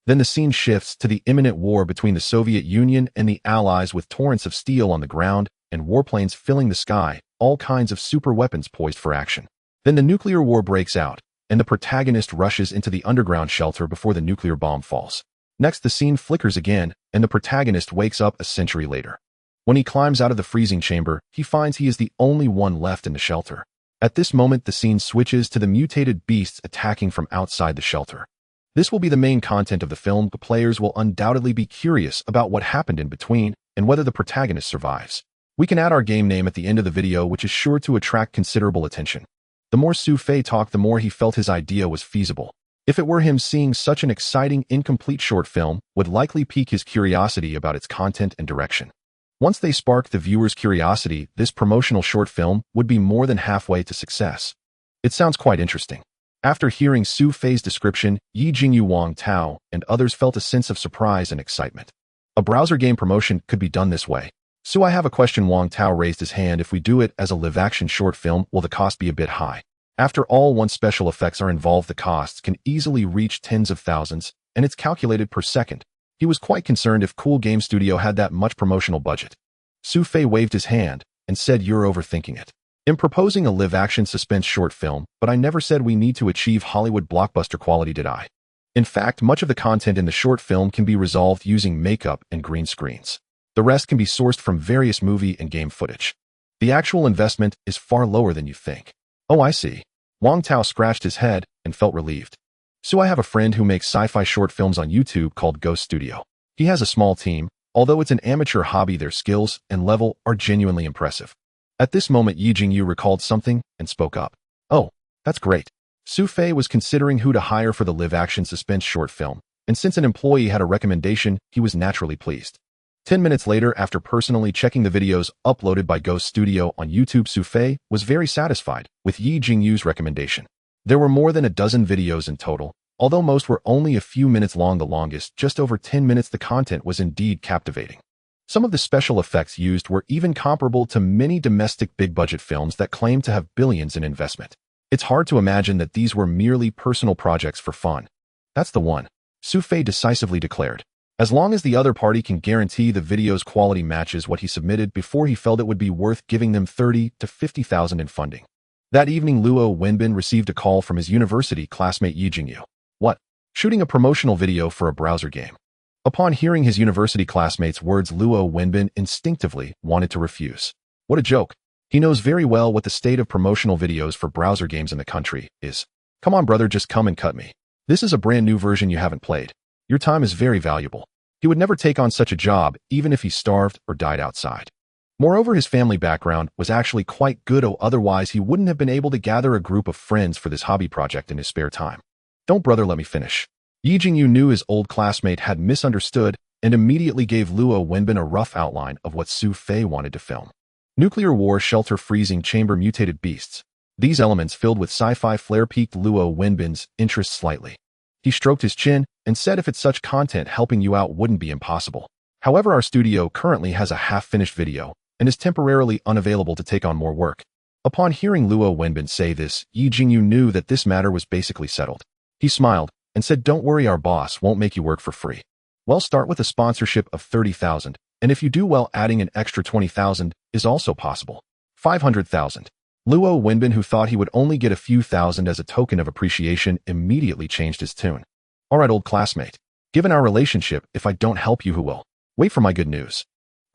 Then the scene shifts to the imminent war between the Soviet Union and the Allies, with torrents of steel on the ground and warplanes filling the sky, all kinds of super weapons poised for action. Then the nuclear war breaks out, and the protagonist rushes into the underground shelter before the nuclear bomb falls. Next, the scene flickers again, and the protagonist wakes up a century later. When he climbs out of the freezing chamber, he finds he is the only one left in the shelter. At this moment, the scene switches to the mutated beasts attacking from outside the shelter. This will be the main content of the film. The players will undoubtedly be curious about what happened in between and whether the protagonist survives. We can add our game name at the end of the video, which is sure to attract considerable attention. The more Su Fei talked, the more he felt his idea was feasible. If it were him, seeing such an exciting, incomplete short film would likely pique his curiosity about its content and direction. Once they sparked the viewer's curiosity, this promotional short film would be more than halfway to success. It sounds quite interesting. After hearing Su Fei's description, Yi Jingyu, Wang Tao, and others felt a sense of surprise and excitement. A browser game promotion could be done this way. So I have a question. Wang Tao raised his hand. If we do it as a live-action short film, will the cost be a bit high? After all, once special effects are involved, the costs can easily reach tens of thousands, and it's calculated per second. He was quite concerned if Cool Game Studio had that much promotional budget. Su Fei waved his hand and said, "You're overthinking it. I'm proposing a live-action suspense short film, but I never said we need to achieve Hollywood blockbuster quality, did I? In fact, much of the content in the short film can be resolved using makeup and green screens. The rest can be sourced from various movie and game footage. The actual investment is far lower than you think." "Oh, I see." Wang Tao scratched his head and felt relieved. "So I have a friend who makes sci-fi short films on YouTube called Ghost Studio. He has a small team. Although it's an amateur hobby, their skills and level are genuinely impressive." At this moment, Yi Jingyu recalled something and spoke up. "Oh, that's great." Su Fei was considering who to hire for the live-action suspense short film, and since an employee had a recommendation, he was naturally pleased. 10 minutes later, after personally checking the videos uploaded by Ghost Studio on YouTube, Su Fei was very satisfied with Yi Jingyu's recommendation. There were more than a dozen videos in total, although most were only a few minutes long. The longest, just over 10 minutes, the content was indeed captivating. Some of the special effects used were even comparable to many domestic big-budget films that claim to have billions in investment. It's hard to imagine that these were merely personal projects for fun. "That's the one," Su Fei decisively declared. As long as the other party can guarantee the video's quality matches what he submitted before, he felt it would be worth giving them 30 to 50,000 in funding. That evening, Luo Wenbin received a call from his university classmate Yi Jingyu. "What? Shooting a promotional video for a browser game?" Upon hearing his university classmate's words, Luo Wenbin instinctively wanted to refuse. What a joke. He knows very well what the state of promotional videos for browser games in the country is. "Come on, brother, just come and cut me. This is a brand new version you haven't played. Your time is very valuable." He would never take on such a job, even if he starved or died outside. Moreover, his family background was actually quite good, otherwise he wouldn't have been able to gather a group of friends for this hobby project in his spare time. "Don't, brother, let me finish." Yi Jingyu knew his old classmate had misunderstood and immediately gave Luo Wenbin a rough outline of what Su Fei wanted to film. Nuclear war, shelter, freezing chamber, mutated beasts. These elements filled with sci-fi flair piqued Luo Wenbin's interest slightly. He stroked his chin and said, "If it's such content, helping you out wouldn't be impossible. However, our studio currently has a half-finished video and is temporarily unavailable to take on more work." Upon hearing Luo Wenbin say this, Yi Jingyu knew that this matter was basically settled. He smiled and said, "Don't worry, our boss won't make you work for free. Well, start with a sponsorship of 30,000, and if you do well, adding an extra 20,000 is also possible. 500,000. Luo Wenbin, who thought he would only get a few thousand as a token of appreciation, immediately changed his tune. "All right, old classmate. Given our relationship, if I don't help you, who will? Wait for my good news."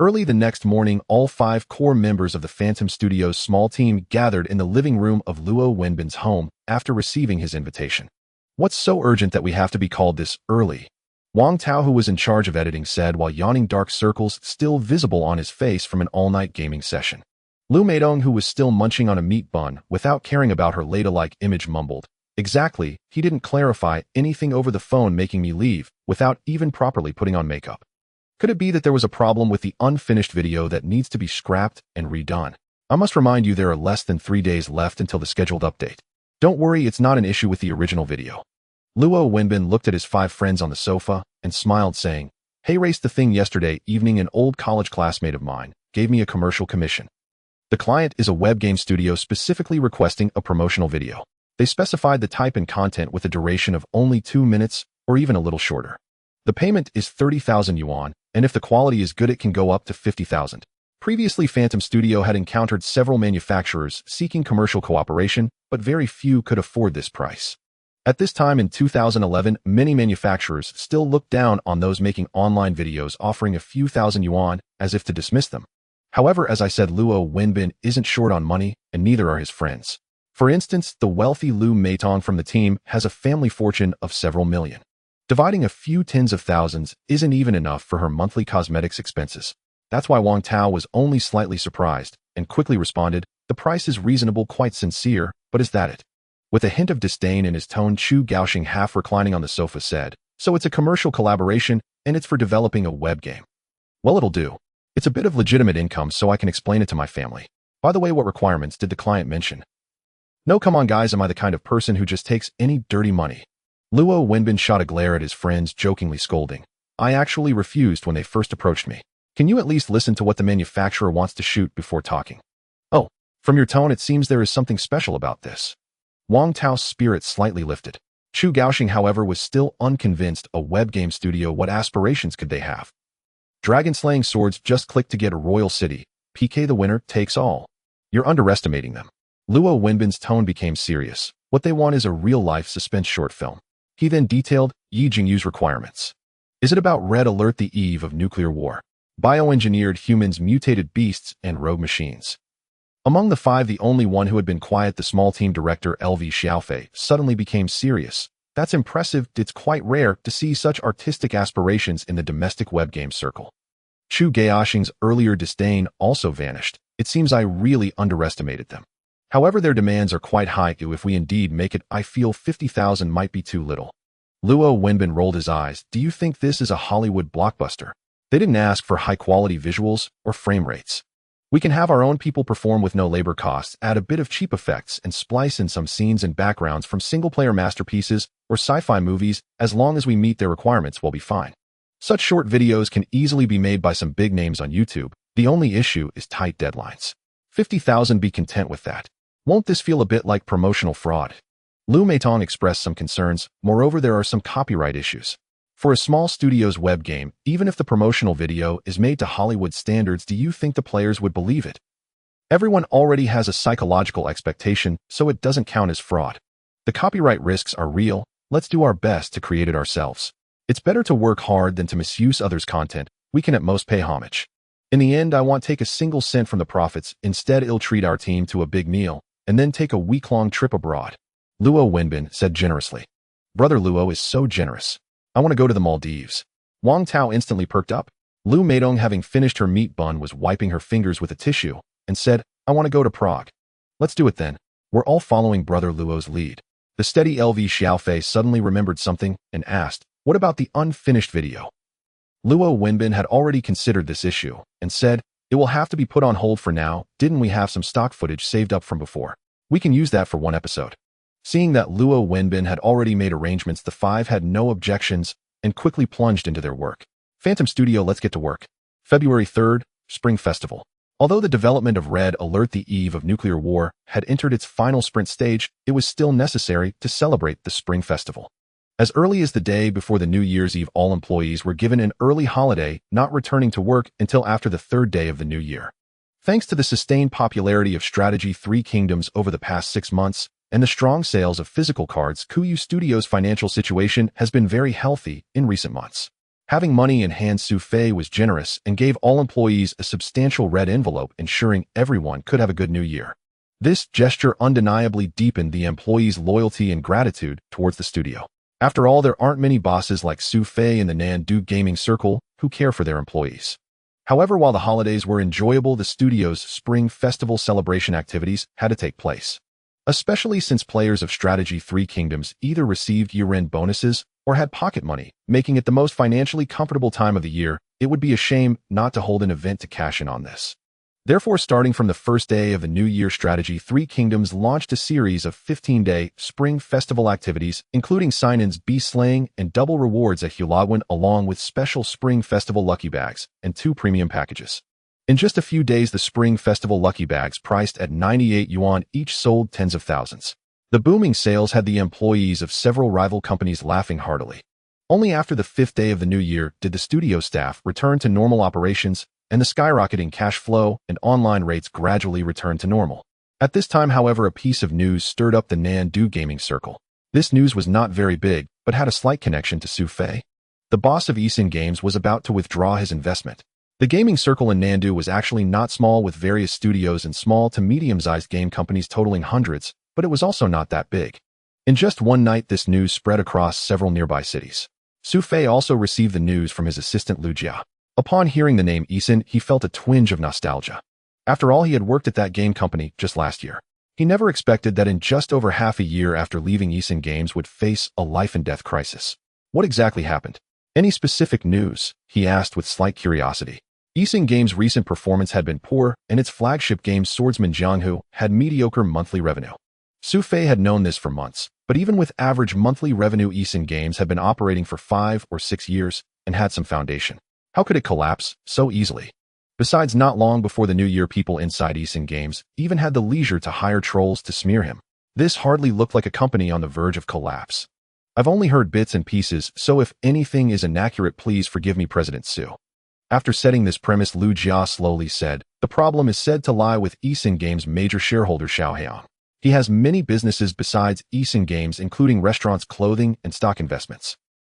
Early the next morning, all 5 core members of the Phantom Studios' small team gathered in the living room of Luo Wenbin's home after receiving his invitation. "What's so urgent that we have to be called this early?" Wang Tao, who was in charge of editing, said while yawning, dark circles still visible on his face from an all-night gaming session. Lu Meidong, who was still munching on a meat bun without caring about her Leda-like image, mumbled, "Exactly, he didn't clarify anything over the phone, making me leave without even properly putting on makeup. Could it be that there was a problem with the unfinished video that needs to be scrapped and redone? I must remind you there are less than 3 days left until the scheduled update. Don't worry, it's not an issue with the original video." Luo Wenbin looked at his 5 friends on the sofa and smiled, saying, "Hey, raced the thing yesterday evening. An old college classmate of mine gave me a commercial commission. The client is a web game studio specifically requesting a promotional video. They specified the type and content with a duration of only 2 minutes or even a little shorter. The payment is 30,000 yuan, and if the quality is good, it can go up to 50,000. Previously, Phantom Studio had encountered several manufacturers seeking commercial cooperation, but very few could afford this price. At this time in 2011, many manufacturers still looked down on those making online videos offering a few thousand yuan as if to dismiss them. However, as I said, Luo Wenbin isn't short on money, and neither are his friends. For instance, the wealthy Lu Meitong from the team has a family fortune of several million. Dividing a few tens of thousands isn't even enough for her monthly cosmetics expenses. That's why Wang Tao was only slightly surprised and quickly responded, "The price is reasonable, quite sincere, but is that it?" With a hint of disdain in his tone, Chu Gaoxing, half reclining on the sofa, said, "So it's a commercial collaboration, and it's for developing a web game. Well, it'll do. It's a bit of legitimate income, so I can explain it to my family. By the way, what requirements did the client mention?" "No, come on, guys, am I the kind of person who just takes any dirty money?" Luo Wenbin shot a glare at his friends, jokingly scolding, "I actually refused when they first approached me. Can you at least listen to what the manufacturer wants to shoot before talking?" "Oh, from your tone, it seems there is something special about this." Wang Tao's spirit slightly lifted. Chu Gaoxing, however, was still unconvinced. A web game studio, what aspirations could they have? Dragon-slaying swords just click to get a royal city. PK, the winner takes all. You're underestimating them. Luo Wenbin's tone became serious. What they want is a real-life suspense short film. He then detailed Yi Jingyu's requirements. Is it about Red Alert, the eve of nuclear war? Bioengineered humans, mutated beasts, and rogue machines. Among the 5, the only one who had been quiet, the small team director LV Xiaofei, suddenly became serious. That's impressive. It's quite rare to see such artistic aspirations in the domestic web game circle. Chu Gaoxing's earlier disdain also vanished. It seems I really underestimated them. However, their demands are quite high. If we indeed make it, I feel 50,000 might be too little. Luo Wenbin rolled his eyes. Do you think this is a Hollywood blockbuster? They didn't ask for high-quality visuals or frame rates. We can have our own people perform with no labor costs, add a bit of cheap effects, and splice in some scenes and backgrounds from single-player masterpieces or sci-fi movies. As long as we meet their requirements, we'll be fine. Such short videos can easily be made by some big names on YouTube. The only issue is tight deadlines. 50,000, be content with that. Won't this feel a bit like promotional fraud?" Lu Meitong expressed some concerns. Moreover, there are some copyright issues. For a small studio's web game, even if the promotional video is made to Hollywood standards, do you think the players would believe it? Everyone already has a psychological expectation, so it doesn't count as fraud. The copyright risks are real. Let's do our best to create it ourselves. It's better to work hard than to misuse others' content. We can at most pay homage. In the end, I won't take a single cent from the profits. Instead, I'll treat our team to a big meal and then take a week-long trip abroad." Luo Wenbin said generously. "Brother Luo is so generous. I want to go to the Maldives." Wang Tao instantly perked up. Lu Meitong, having finished her meat bun, was wiping her fingers with a tissue and said, "I want to go to Prague." "Let's do it then." We're all following Brother Luo's lead. The steady LV Xiaofei suddenly remembered something and asked, "What about the unfinished video?" Luo Wenbin had already considered this issue and said, "It will have to be put on hold for now. Didn't we have some stock footage saved up from before? We can use that for one episode." Seeing that Luo Wenbin had already made arrangements, the 5 had no objections and quickly plunged into their work. Phantom Studio, let's get to work. February 3rd, Spring Festival. Although the development of Red Alert, the eve of nuclear war, had entered its final sprint stage, it was still necessary to celebrate the Spring Festival. As early as the day before the New Year's Eve, all employees were given an early holiday, not returning to work until after the 3rd day of the new year. Thanks to the sustained popularity of Strategy 3 Kingdoms over the past 6 months, and the strong sales of physical cards, Kuyu Studio's financial situation has been very healthy in recent months. Having money in hand, Su Fei was generous and gave all employees a substantial red envelope, ensuring everyone could have a good new year. This gesture undeniably deepened the employees' loyalty and gratitude towards the studio. After all, there aren't many bosses like Su Fei in the Nandu gaming circle who care for their employees. However, while the holidays were enjoyable, the studio's Spring Festival celebration activities had to take place. Especially since players of Strategy 3 Kingdoms either received year-end bonuses or had pocket money, making it the most financially comfortable time of the year. It would be a shame not to hold an event to cash in on this. Therefore, starting from the first day of the New Year strategy, Three Kingdoms launched a series of 15-day Spring Festival activities, including sign-ins, beast slaying, and double rewards at Hulagwan, along with special Spring Festival lucky bags and 2 premium packages. In just a few days, the Spring Festival lucky bags, priced at 98 yuan each, sold tens of thousands. The booming sales had the employees of several rival companies laughing heartily. Only after the 5th day of the new year did the studio staff return to normal operations, and the skyrocketing cash flow and online rates gradually returned to normal. At this time, however, a piece of news stirred up the Nandu gaming circle. This news was not very big, but had a slight connection to Su Fei. The boss of Eason Games was about to withdraw his investment. The gaming circle in Nandu was actually not small, with various studios and small to medium-sized game companies totaling hundreds, but it was also not that big. In just one night, this news spread across several nearby cities. Su Fei also received the news from his assistant Lu Jia. Upon hearing the name Eason, he felt a twinge of nostalgia. After all, he had worked at that game company just last year. He never expected that in just over half a year after leaving Eason Games would face a life-and-death crisis. What exactly happened? Any specific news? He asked with slight curiosity. Eason Games' recent performance had been poor, and its flagship game Swordsman Jianghu had mediocre monthly revenue. Su Fei had known this for months, but even with average monthly revenue, Eason Games had been operating for 5 or 6 years and had some foundation. How could it collapse so easily? Besides, not long before the new year, people inside Eason Games even had the leisure to hire trolls to smear him. This hardly looked like a company on the verge of collapse. I've only heard bits and pieces, so if anything is inaccurate, please forgive me, President Su. After setting this premise, Lu Jia slowly said, the problem is said to lie with Eason Games' major shareholder Xiao Heong. He has many businesses besides Eason Games, including restaurants, clothing, and stock investments.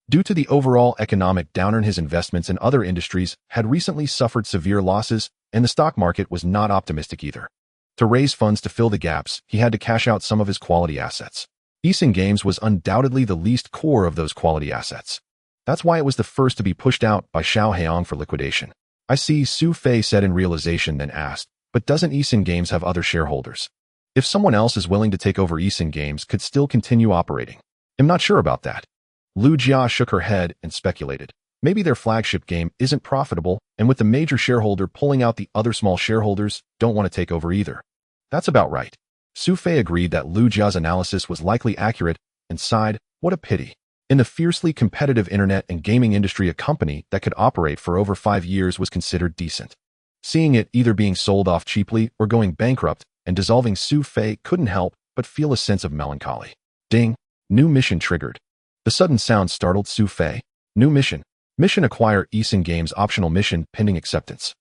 Due to the overall economic downturn, his investments in other industries had recently suffered severe losses, and the stock market was not optimistic either. To raise funds to fill the gaps, he had to cash out some of his quality assets. Eason Games was undoubtedly the least core of those quality assets. That's why it was the first to be pushed out by Xiao Heong for liquidation. I see, Su Fei said in realization, then asked, but doesn't Eason Games have other shareholders? If someone else is willing to take over, Eason Games could still continue operating. I'm not sure about that. Lu Jia shook her head and speculated. Maybe their flagship game isn't profitable, and with the major shareholder pulling out, the other small shareholders don't want to take over either. That's about right. Su Fei agreed that Lu Jia's analysis was likely accurate and sighed, what a pity. In the fiercely competitive internet and gaming industry, a company that could operate for over 5 years was considered decent. Seeing it either being sold off cheaply or going bankrupt and dissolving, Su Fei couldn't help but feel a sense of melancholy. Ding! New mission triggered. The sudden sound startled Su Fei. New mission. Mission: acquire Eason Games. Optional mission pending acceptance.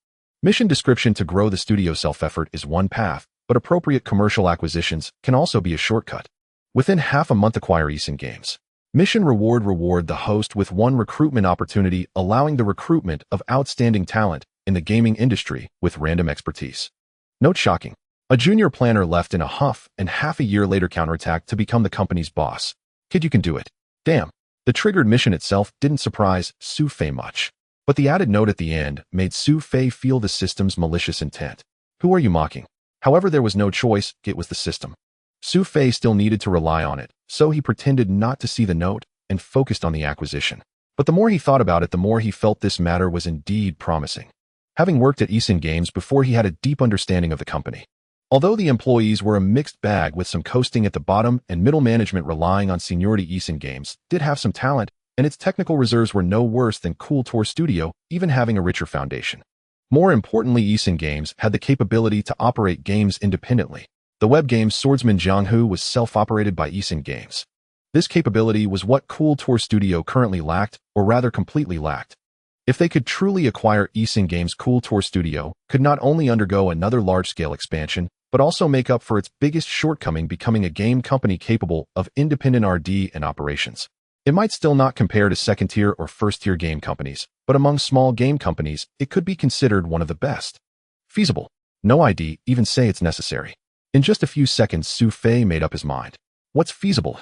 Mission description: to grow the studio. Self-effort is one path, but appropriate commercial acquisitions can also be a shortcut. Within half a month, acquire Eason Games. Mission reward: reward the host with 1 recruitment opportunity, allowing the recruitment of outstanding talent in the gaming industry with random expertise. Note: shocking. A junior planner left in a huff and half a year later counterattacked to become the company's boss. Kid, you can do it. Damn. The triggered mission itself didn't surprise Su Fei much, but the added note at the end made Su Fei feel the system's malicious intent. Who are you mocking? However, there was no choice, it was the system. Su Fei still needed to rely on it, so he pretended not to see the note and focused on the acquisition. But the more he thought about it, the more he felt this matter was indeed promising. Having worked at Eason Games before, he had a deep understanding of the company. Although the employees were a mixed bag with some coasting at the bottom and middle management relying on seniority, Eason Games did have some talent, and its technical reserves were no worse than Kultor Studio, even having a richer foundation. More importantly, Eason Games had the capability to operate games independently. The web game Swordsman Jianghu was self-operated by Eason Games. This capability was what Kultor Studio currently lacked, or rather completely lacked. If they could truly acquire Eason Games, Kultor Studio could not only undergo another large-scale expansion, but also make up for its biggest shortcoming, becoming a game company capable of independent R&D and operations. It might still not compare to second-tier or first-tier game companies, but among small game companies, it could be considered one of the best. Feasible. No ID, even say it's necessary. In just a few seconds, Su Fei made up his mind. What's feasible?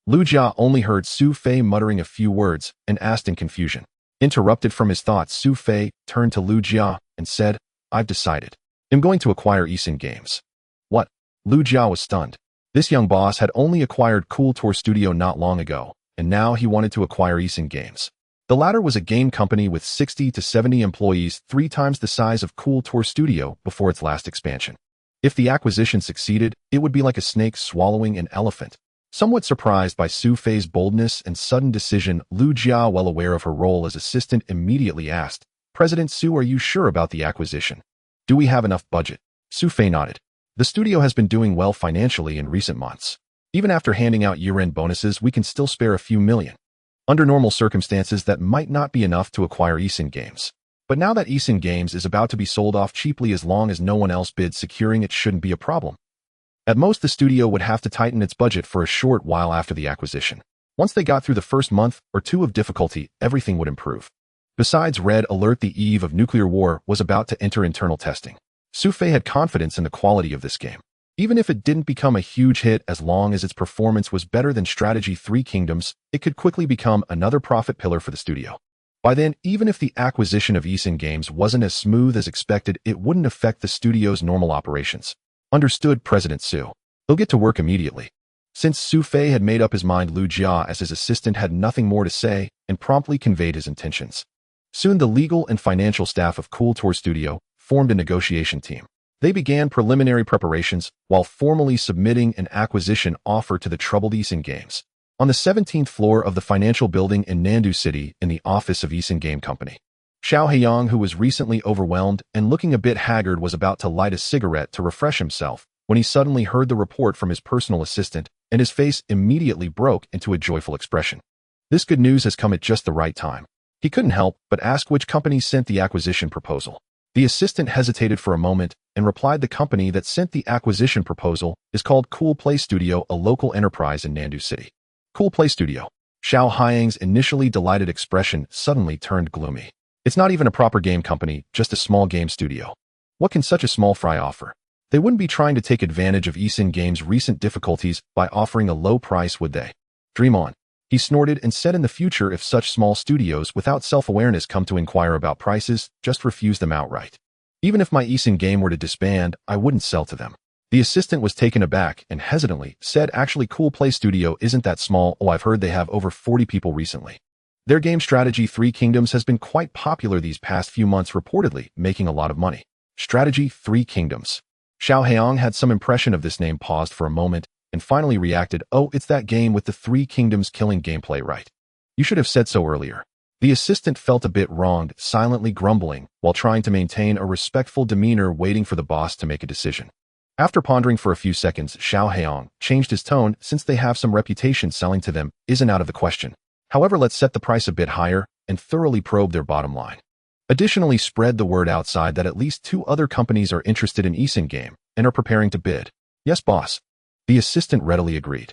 Lu Jia only heard Su Fei muttering a few words and asked in confusion. Interrupted from his thoughts, Su Fei turned to Lu Jia and said, I've decided. I'm going to acquire Eason Games. What? Lu Jia was stunned. This young boss had only acquired Kultor Studio not long ago, and now he wanted to acquire Eason Games. The latter was a game company with 60 to 70 employees, 3 times the size of Cool Tour Studio before its last expansion. If the acquisition succeeded, it would be like a snake swallowing an elephant. Somewhat surprised by Su Fei's boldness and sudden decision, Lu Jia, well aware of her role as assistant, immediately asked, "President Su, are you sure about the acquisition? Do we have enough budget?" Su Fei nodded. The studio has been doing well financially in recent months. Even after handing out year-end bonuses, we can still spare a few million. Under normal circumstances, that might not be enough to acquire Eason Games. But now that Eason Games is about to be sold off cheaply, as long as no one else bids, securing it shouldn't be a problem. At most, the studio would have to tighten its budget for a short while after the acquisition. Once they got through the first month or two of difficulty, everything would improve. Besides, Red Alert, the eve of nuclear war, was about to enter internal testing. Su Fei had confidence in the quality of this game. Even if it didn't become a huge hit, as long as its performance was better than Strategy 3 Kingdoms, it could quickly become another profit pillar for the studio. By then, even if the acquisition of Eason Games wasn't as smooth as expected, it wouldn't affect the studio's normal operations. Understood, President Su. He'll get to work immediately. Since Su Fei had made up his mind, Lu Jia, as his assistant, had nothing more to say and promptly conveyed his intentions. Soon, the legal and financial staff of Cool Tour Studio formed a negotiation team. They began preliminary preparations while formally submitting an acquisition offer to the troubled Eason Games. On the 17th floor of the financial building in Nandu City, in the office of Eason Game Company, Xiao Heiyang, who was recently overwhelmed and looking a bit haggard, was about to light a cigarette to refresh himself when he suddenly heard the report from his personal assistant, and his face immediately broke into a joyful expression. This good news has come at just the right time. He couldn't help but ask which company sent the acquisition proposal. The assistant hesitated for a moment and replied, "The company that sent the acquisition proposal is called Cool Play Studio, a local enterprise in Nandu City." Cool Play Studio. Xiao Haiyang's initially delighted expression suddenly turned gloomy. It's not even a proper game company, just a small game studio. What can such a small fry offer? They wouldn't be trying to take advantage of Eason Games' recent difficulties by offering a low price, would they? Dream on. He snorted and said, "In the future, if such small studios without self-awareness come to inquire about prices, just refuse them outright. Even if my Eason game were to disband, I wouldn't sell to them." The assistant was taken aback and hesitantly said, "Actually, Cool Play Studio isn't that small. Oh, I've heard they have over 40 people recently. Their game Strategy 3 Kingdoms has been quite popular these past few months, reportedly making a lot of money." Strategy 3 Kingdoms. Xiao Heiyang had some impression of this name, paused for a moment, and finally reacted, "Oh, it's that game with the 3 kingdoms killing gameplay, right? You should have said so earlier." The assistant felt a bit wronged, silently grumbling, while trying to maintain a respectful demeanor, waiting for the boss to make a decision. After pondering for a few seconds, Xiao Heiyang changed his tone. "Since they have some reputation, selling to them isn't out of the question. However, let's set the price a bit higher and thoroughly probe their bottom line. Additionally, spread the word outside that at least 2 other companies are interested in Eason Game and are preparing to bid." "Yes, boss." The assistant readily agreed.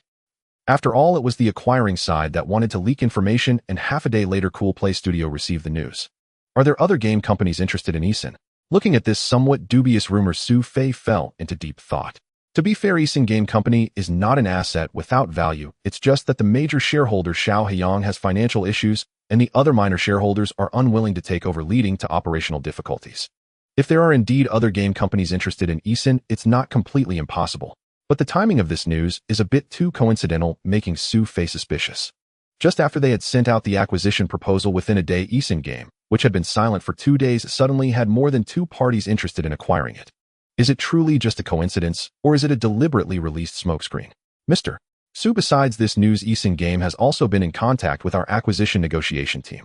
After all, it was the acquiring side that wanted to leak information, and half a day later, Cool Play Studio received the news. Are there other game companies interested in Eason? Looking at this somewhat dubious rumor, Su Fei fell into deep thought. To be fair, Eason Game Company is not an asset without value. It's just that the major shareholder, Xiao Heiyang, has financial issues, and the other minor shareholders are unwilling to take over, leading to operational difficulties. If there are indeed other game companies interested in Eason, it's not completely impossible. But the timing of this news is a bit too coincidental, making Su Fei suspicious. Just after they had sent out the acquisition proposal, within a day, Eason Game, which had been silent for 2 days, suddenly had more than 2 parties interested in acquiring it. Is it truly just a coincidence, or is it a deliberately released smokescreen? Mr. Su, besides this news, Eason Game has also been in contact with our acquisition negotiation team.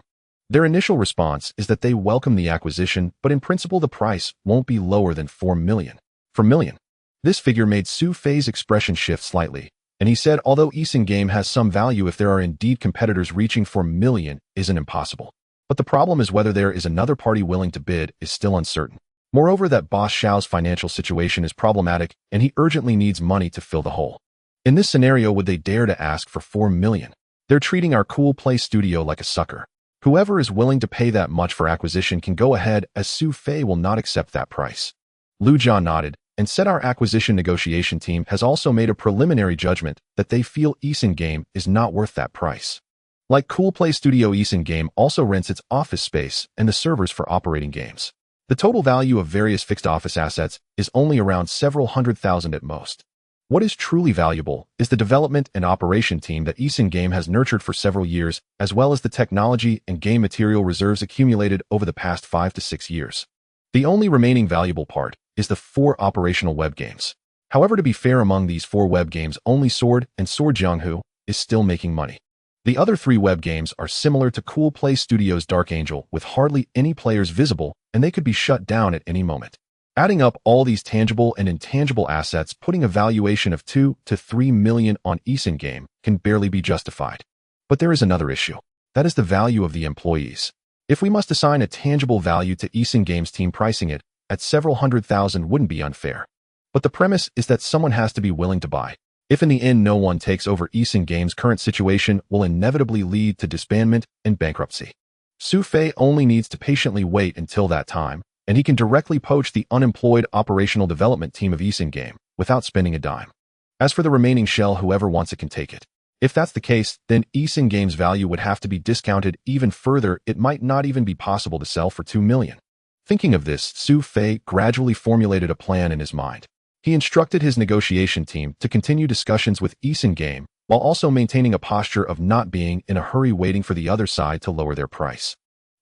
Their initial response is that they welcome the acquisition, but in principle the price won't be lower than 4 million. 4 million. This figure made Su Fei's expression shift slightly, and he said, although Eason Game has some value, if there are indeed competitors, reaching 4 million isn't impossible. But the problem is whether there is another party willing to bid is still uncertain. Moreover, that boss Xiao's financial situation is problematic, and he urgently needs money to fill the hole. In this scenario, would they dare to ask for 4 million? They're treating our Cool Play Studio like a sucker. Whoever is willing to pay that much for acquisition can go ahead, as Su Fei will not accept that price. Lu Jia nodded and said, our acquisition negotiation team has also made a preliminary judgment that they feel Eason Game is not worth that price. Like Cool Play Studio, Eason Game also rents its office space and the servers for operating games. The total value of various fixed office assets is only around several 100,000 at most. What is truly valuable is the development and operation team that Eason Game has nurtured for several years, as well as the technology and game material reserves accumulated over the past 5 to 6 years. The only remaining valuable part is the 4 operational web games. However, to be fair, among these 4 web games, only Sword and Sword Jianghu is still making money. The other 3 web games are similar to Cool Play Studios' Dark Angel, with hardly any players visible, and they could be shut down at any moment. Adding up all these tangible and intangible assets, putting a valuation of 2 to 3 million on Eason Game can barely be justified. But there is another issue. That is the value of the employees. If we must assign a tangible value to Eason Game's team, pricing it at several $100,000 wouldn't be unfair. But the premise is that someone has to be willing to buy. If in the end no one takes over, Eason Game's current situation will inevitably lead to disbandment and bankruptcy. Su Fei only needs to patiently wait until that time, and he can directly poach the unemployed operational development team of Eason Game without spending a dime. As for the remaining shell, whoever wants it can take it. If that's the case, then Eason Game's value would have to be discounted even further. It might not even be possible to sell for 2 million. Thinking of this, Su Fei gradually formulated a plan in his mind. He instructed his negotiation team to continue discussions with Eason Game while also maintaining a posture of not being in a hurry, waiting for the other side to lower their price.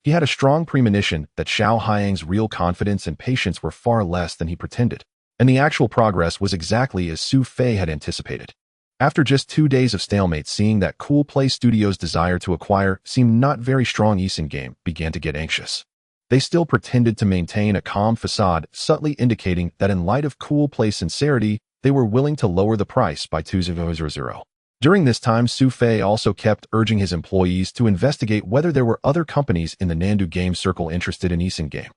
He had a strong premonition that Xiao Haiyang's real confidence and patience were far less than he pretended, and the actual progress was exactly as Su Fei had anticipated. After just 2 days of stalemate, seeing that Cool Play Studios' desire to acquire seemed not very strong, Eason Game began to get anxious. They still pretended to maintain a calm facade, subtly indicating that in light of Cool Play's sincerity, they were willing to lower the price by 2,000. During this time, Su Fei also kept urging his employees to investigate whether there were other companies in the Nandu game circle interested in Eason Game.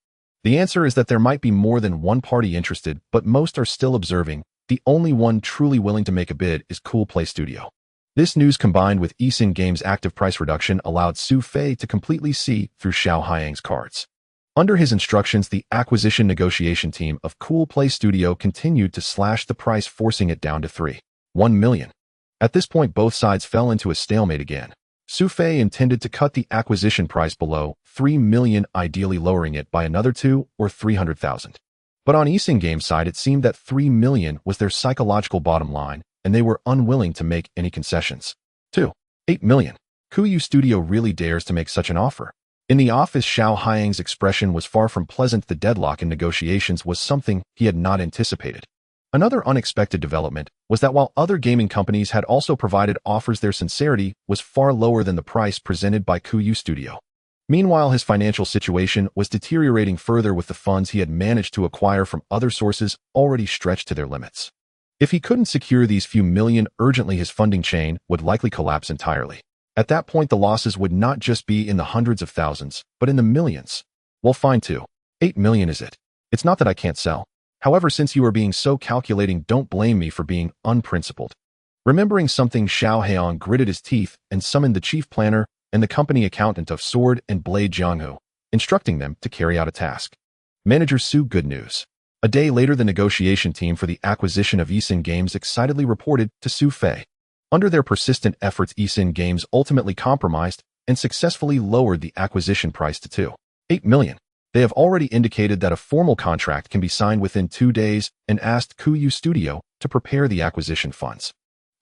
The answer is that there might be more than one party interested, but most are still observing. The only one truly willing to make a bid is Cool Play Studio. This news, combined with Eason Game's active price reduction, allowed Su Fei to completely see through Xiao Haiyang's cards. Under his instructions, the acquisition negotiation team of Cool Play Studio continued to slash the price, forcing it down to 1 million. At this point, both sides fell into a stalemate again. Su Fei intended to cut the acquisition price below 3 million, ideally lowering it by another 2 or 300,000. But on Eason Game's side, it seemed that 3 million was their psychological bottom line, and they were unwilling to make any concessions. 8 million. Kuyu Studio really dares to make such an offer. In the office, Xiao Haiyang's expression was far from pleasant. The deadlock in negotiations was something he had not anticipated. Another unexpected development was that while other gaming companies had also provided offers, their sincerity was far lower than the price presented by Kuyu Studio. Meanwhile, his financial situation was deteriorating further, with the funds he had managed to acquire from other sources already stretched to their limits. If he couldn't secure these few million urgently, his funding chain would likely collapse entirely. At that point, the losses would not just be in the hundreds of thousands, but in the millions. Well, fine too. 8 million is it? It's not that I can't sell. However, since you are being so calculating, don't blame me for being unprincipled. Remembering something, Xiao Haiyang gritted his teeth and summoned the chief planner and the company accountant of Sword and Blade Jianghu, instructing them to carry out a task. Manager Su, good news. A day later, the negotiation team for the acquisition of Eason Games excitedly reported to Su Fei. Under their persistent efforts, Eason Games ultimately compromised and successfully lowered the acquisition price to 8 million. They have already indicated that a formal contract can be signed within 2 days and asked Kuyu Studio to prepare the acquisition funds.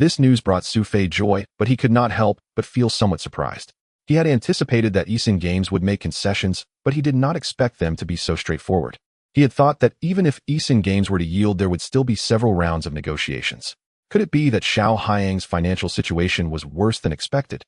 This news brought Su Fei joy, but he could not help but feel somewhat surprised. He had anticipated that Eason Games would make concessions, but he did not expect them to be so straightforward. He had thought that even if Eason Games were to yield, there would still be several rounds of negotiations. Could it be that Xiao Haiyang's financial situation was worse than expected?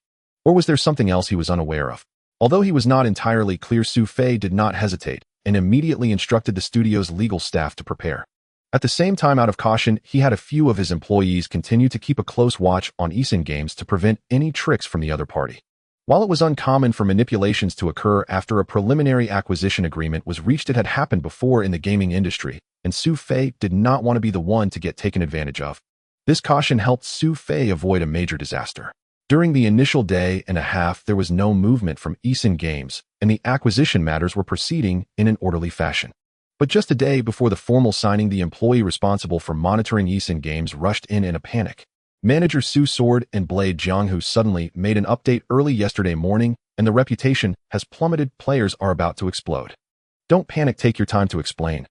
Or was there something else he was unaware of? Although he was not entirely clear, Su Fei did not hesitate and immediately instructed the studio's legal staff to prepare. At the same time, out of caution, he had a few of his employees continue to keep a close watch on Eason Games to prevent any tricks from the other party. While it was uncommon for manipulations to occur after a preliminary acquisition agreement was reached, it had happened before in the gaming industry, and Su Fei did not want to be the one to get taken advantage of. This caution helped Su Fei avoid a major disaster. During the initial day and a half, there was no movement from Eason Games, and the acquisition matters were proceeding in an orderly fashion. But just a day before the formal signing, the employee responsible for monitoring Eason Games rushed in a panic. Manager Su Sword and Blade Jianghu suddenly made an update early yesterday morning, and the reputation has plummeted. Players are about to explode. Don't panic, take your time to explain.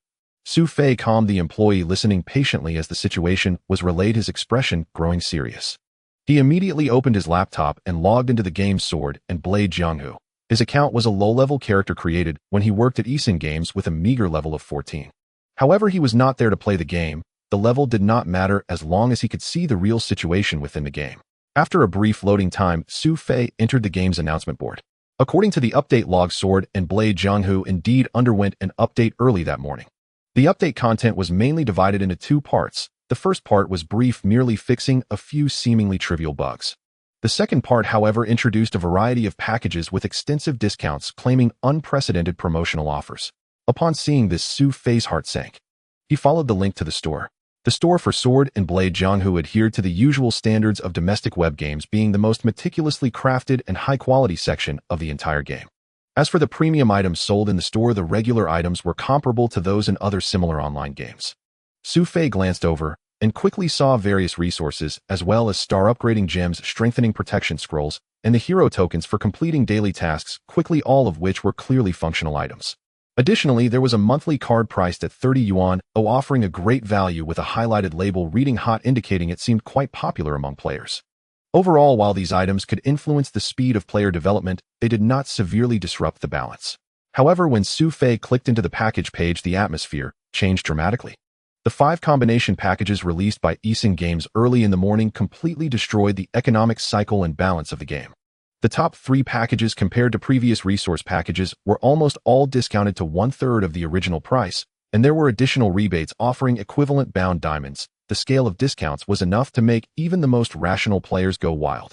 Su Fei calmed the employee, listening patiently as the situation was relayed, his expression growing serious. He immediately opened his laptop and logged into the game's Sword and Blade Jianghu. His account was a low-level character created when he worked at Eason Games with a meager level of 14. However, he was not there to play the game. The level did not matter as long as he could see the real situation within the game. After a brief loading time, Su Fei entered the game's announcement board. According to the update log, Sword and Blade Jianghu indeed underwent an update early that morning. The update content was mainly divided into two parts. The first part was brief, merely fixing a few seemingly trivial bugs. The second part, however, introduced a variety of packages with extensive discounts, claiming unprecedented promotional offers. Upon seeing this, Su Fei's heart sank. He followed the link to the store. The store for Sword and Blade Jianghu adhered to the usual standards of domestic web games, being the most meticulously crafted and high-quality section of the entire game. As for the premium items sold in the store, the regular items were comparable to those in other similar online games. Su Fei glanced over and quickly saw various resources, as well as star upgrading gems, strengthening protection scrolls, and the hero tokens for completing daily tasks, quickly, all of which were clearly functional items. Additionally, there was a monthly card priced at 30 yuan, offering a great value with a highlighted label reading hot, indicating it seemed quite popular among players. Overall, while these items could influence the speed of player development, they did not severely disrupt the balance. However, when Su Fei clicked into the package page, the atmosphere changed dramatically. The 5 combination packages released by Eason Games early in the morning completely destroyed the economic cycle and balance of the game. The top 3 packages compared to previous resource packages were almost all discounted to 1/3 of the original price, and there were additional rebates offering equivalent bound diamonds. The scale of discounts was enough to make even the most rational players go wild.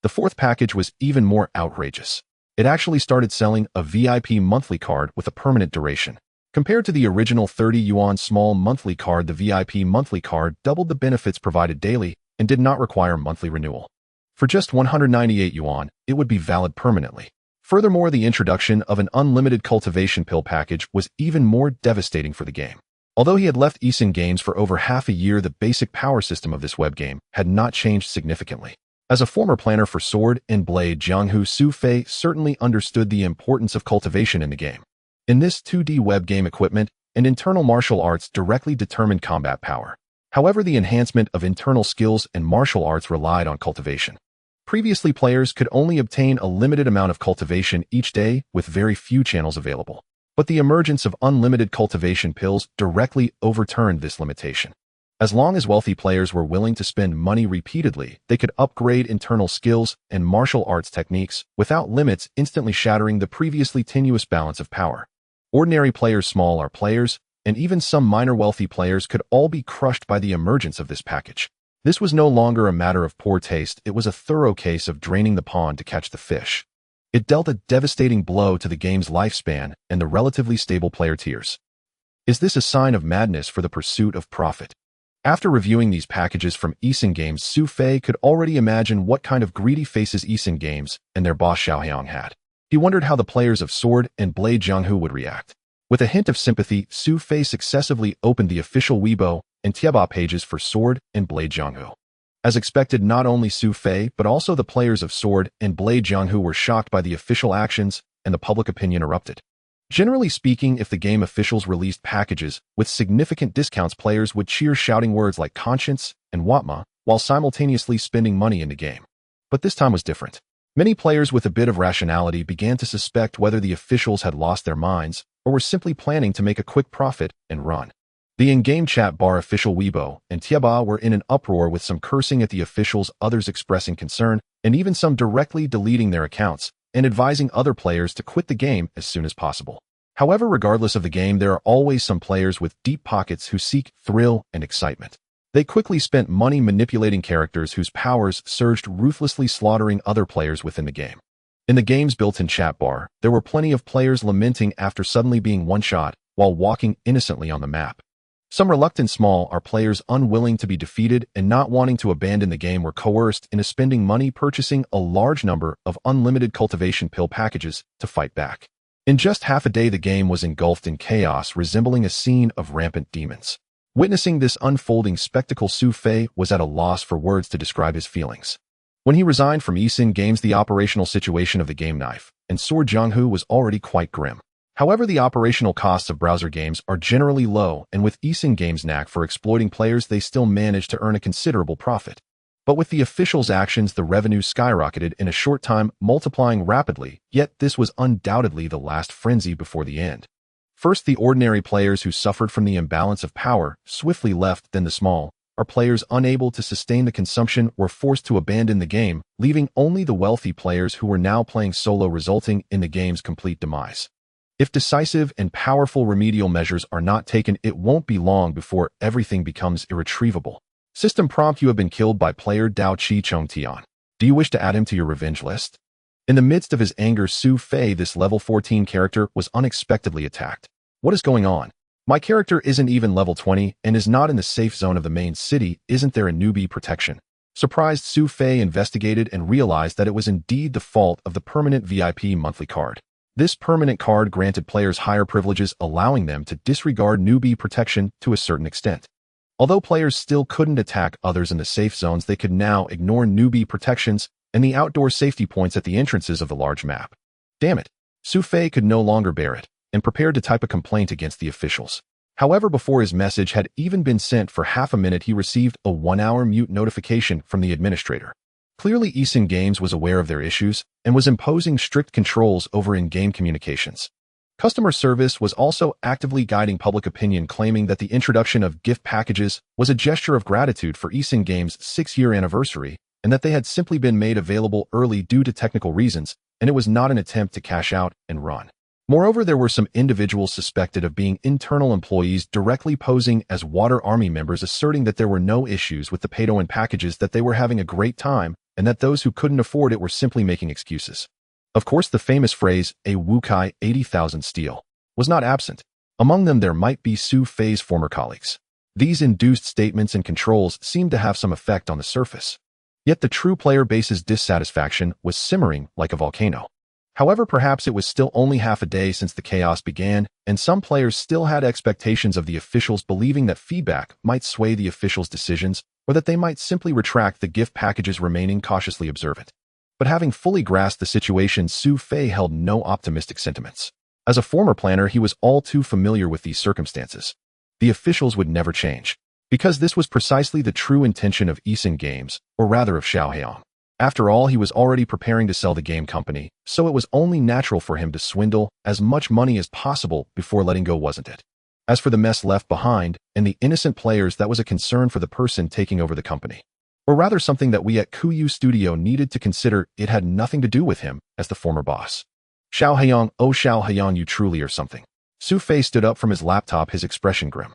The 4th package was even more outrageous. It actually started selling a VIP monthly card with a permanent duration. Compared to the original 30 yuan small monthly card, the VIP monthly card doubled the benefits provided daily and did not require monthly renewal. For just 198 yuan, it would be valid permanently. Furthermore, the introduction of an unlimited cultivation pill package was even more devastating for the game. Although he had left Eason Games for over half a year, the basic power system of this web game had not changed significantly. As a former planner for Sword and Blade Jianghu, Su Fei certainly understood the importance of cultivation in the game. In this 2D web game, equipment and internal martial arts directly determined combat power. However, the enhancement of internal skills and martial arts relied on cultivation. Previously, players could only obtain a limited amount of cultivation each day with very few channels available. But the emergence of unlimited cultivation pills directly overturned this limitation. As long as wealthy players were willing to spend money repeatedly, they could upgrade internal skills and martial arts techniques without limits, instantly shattering the previously tenuous balance of power. Ordinary players, smaller players, and even some minor wealthy players could all be crushed by the emergence of this package. This was no longer a matter of poor taste, it was a thorough case of draining the pond to catch the fish. It dealt a devastating blow to the game's lifespan and the relatively stable player tiers. Is this a sign of madness for the pursuit of profit? After reviewing these packages from Eason Games, Su Fei could already imagine what kind of greedy faces Eason Games and their boss Xiaohyang had. He wondered how the players of Sword and Blade Jianghu would react. With a hint of sympathy, Su Fei successively opened the official Weibo and Tieba pages for Sword and Blade Jianghu. As expected, not only Su Fei, but also the players of Sword and Blade Jianghu were shocked by the official actions, and the public opinion erupted. Generally speaking, if the game officials released packages with significant discounts, players would cheer, shouting words like conscience and Watma, while simultaneously spending money in the game. But this time was different. Many players with a bit of rationality began to suspect whether the officials had lost their minds or were simply planning to make a quick profit and run. The in-game chat bar official Weibo and Tieba were in an uproar, with some cursing at the officials, others expressing concern, and even some directly deleting their accounts and advising other players to quit the game as soon as possible. However, regardless of the game, there are always some players with deep pockets who seek thrill and excitement. They quickly spent money manipulating characters whose powers surged, ruthlessly slaughtering other players within the game. In the game's built-in chat bar, there were plenty of players lamenting after suddenly being one-shot while walking innocently on the map. Some reluctant small are players unwilling to be defeated and not wanting to abandon the game were coerced into spending money purchasing a large number of unlimited cultivation pill packages to fight back. In just half a day, the game was engulfed in chaos, resembling a scene of rampant demons. Witnessing this unfolding spectacle, Su Fei was at a loss for words to describe his feelings. When he resigned from Eason Games, the operational situation of the game Knife and Sword Jianghu was already quite grim. However, the operational costs of browser games are generally low, and with eSIM Games' knack for exploiting players, they still manage to earn a considerable profit. But with the officials' actions, the revenue skyrocketed in a short time, multiplying rapidly, yet this was undoubtedly the last frenzy before the end. First, the ordinary players who suffered from the imbalance of power swiftly left, then the small, or players unable to sustain the consumption were forced to abandon the game, leaving only the wealthy players who were now playing solo, resulting in the game's complete demise. If decisive and powerful remedial measures are not taken, it won't be long before everything becomes irretrievable. System prompt: you have been killed by player Dao Chi Chong Tian. Do you wish to add him to your revenge list? In the midst of his anger, Su Fei, this level 14 character, was unexpectedly attacked. What is going on? My character isn't even level 20 and is not in the safe zone of the main city. Isn't there a newbie protection? Surprised, Su Fei investigated and realized that it was indeed the fault of the permanent VIP monthly card. This permanent card granted players higher privileges, allowing them to disregard newbie protection to a certain extent. Although players still couldn't attack others in the safe zones, they could now ignore newbie protections and the outdoor safety points at the entrances of the large map. Damn it! Su Fei could no longer bear it, and prepared to type a complaint against the officials. However, before his message had even been sent for half a minute, he received a 1-hour mute notification from the administrator. Clearly, eSIM Games was aware of their issues and was imposing strict controls over in-game communications. Customer service was also actively guiding public opinion, claiming that the introduction of gift packages was a gesture of gratitude for eSIM Games' 6-year anniversary, and that they had simply been made available early due to technical reasons, and it was not an attempt to cash out and run. Moreover, there were some individuals suspected of being internal employees directly posing as Water Army members, asserting that there were no issues with the pay-to-win packages, that they were having a great time, and that those who couldn't afford it were simply making excuses. Of course, the famous phrase, "a Wukai 80,000 steal," was not absent. Among them, there might be Su Fei's former colleagues. These induced statements and controls seemed to have some effect on the surface. Yet the true player base's dissatisfaction was simmering like a volcano. However, perhaps it was still only half a day since the chaos began, and some players still had expectations of the officials, believing that feedback might sway the officials' decisions, or that they might simply retract the gift packages, remaining cautiously observant. But having fully grasped the situation, Su Fei held no optimistic sentiments. As a former planner, he was all too familiar with these circumstances. The officials would never change, because this was precisely the true intention of eSIM Games, or rather of Xiao Heong. After all, he was already preparing to sell the game company, so it was only natural for him to swindle as much money as possible before letting go, wasn't it? As for the mess left behind and the innocent players, that was a concern for the person taking over the company. Or rather, something that we at Kuyu Studio needed to consider. It had nothing to do with him as the former boss. Xiao Heong, oh Xiao Heong, you truly are something. Su Fei stood up from his laptop, his expression grim.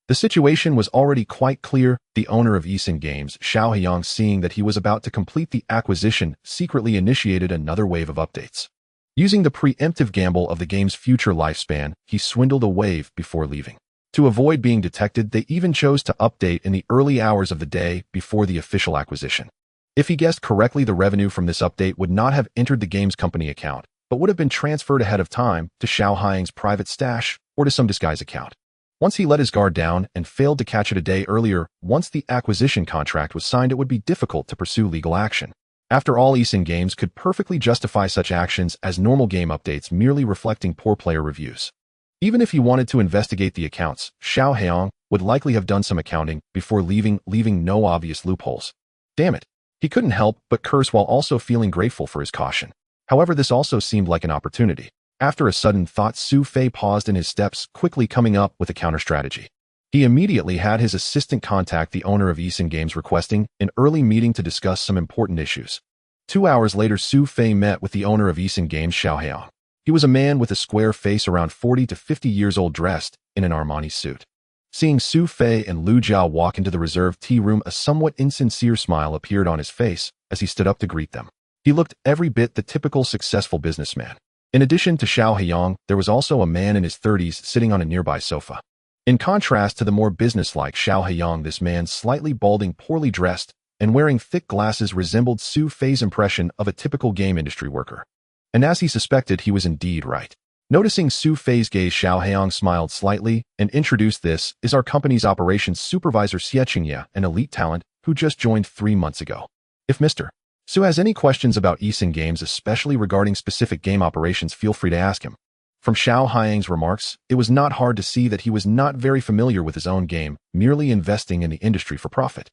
The situation was already quite clear. The owner of eSIM Games, Xiao Heong, seeing that he was about to complete the acquisition, secretly initiated another wave of updates. Using the preemptive gamble of the game's future lifespan, he swindled a wave before leaving. To avoid being detected, they even chose to update in the early hours of the day before the official acquisition. If he guessed correctly, the revenue from this update would not have entered the game's company account, but would have been transferred ahead of time to Xiao Heong's private stash or to some disguise account. Once he let his guard down and failed to catch it a day earlier, once the acquisition contract was signed, it would be difficult to pursue legal action. After all, eSIM Games could perfectly justify such actions as normal game updates merely reflecting poor player reviews. Even if he wanted to investigate the accounts, Xiao Heong would likely have done some accounting before leaving no obvious loopholes. Damn it. He couldn't help but curse while also feeling grateful for his caution. However, this also seemed like an opportunity. After a sudden thought, Su Fei paused in his steps, quickly coming up with a counter-strategy. He immediately had his assistant contact the owner of eSIM Games, requesting an early meeting to discuss some important issues. 2 hours later, Su Fei met with the owner of eSIM Games, Xiao Heong. He was a man with a square face, around 40 to 50 years old, dressed in an Armani suit. Seeing Su Fei and Lu Jiao walk into the reserved tea room, a somewhat insincere smile appeared on his face as he stood up to greet them. He looked every bit the typical successful businessman. In addition to Xiao Heong, there was also a man in his 30s sitting on a nearby sofa. In contrast to the more businesslike Xiao Heong, this man, slightly balding, poorly dressed, and wearing thick glasses, resembled Su Fei's impression of a typical game industry worker. And as he suspected, he was indeed right. Noticing Su Fei's gaze, Xiao Heong smiled slightly and introduced, "This is our company's operations supervisor, Xie Qingye, an elite talent who just joined 3 months ago. If Mr. Su has any questions about eSIM Games, especially regarding specific game operations, feel free to ask him." From Xiao Haiyang's remarks, it was not hard to see that he was not very familiar with his own game, merely investing in the industry for profit.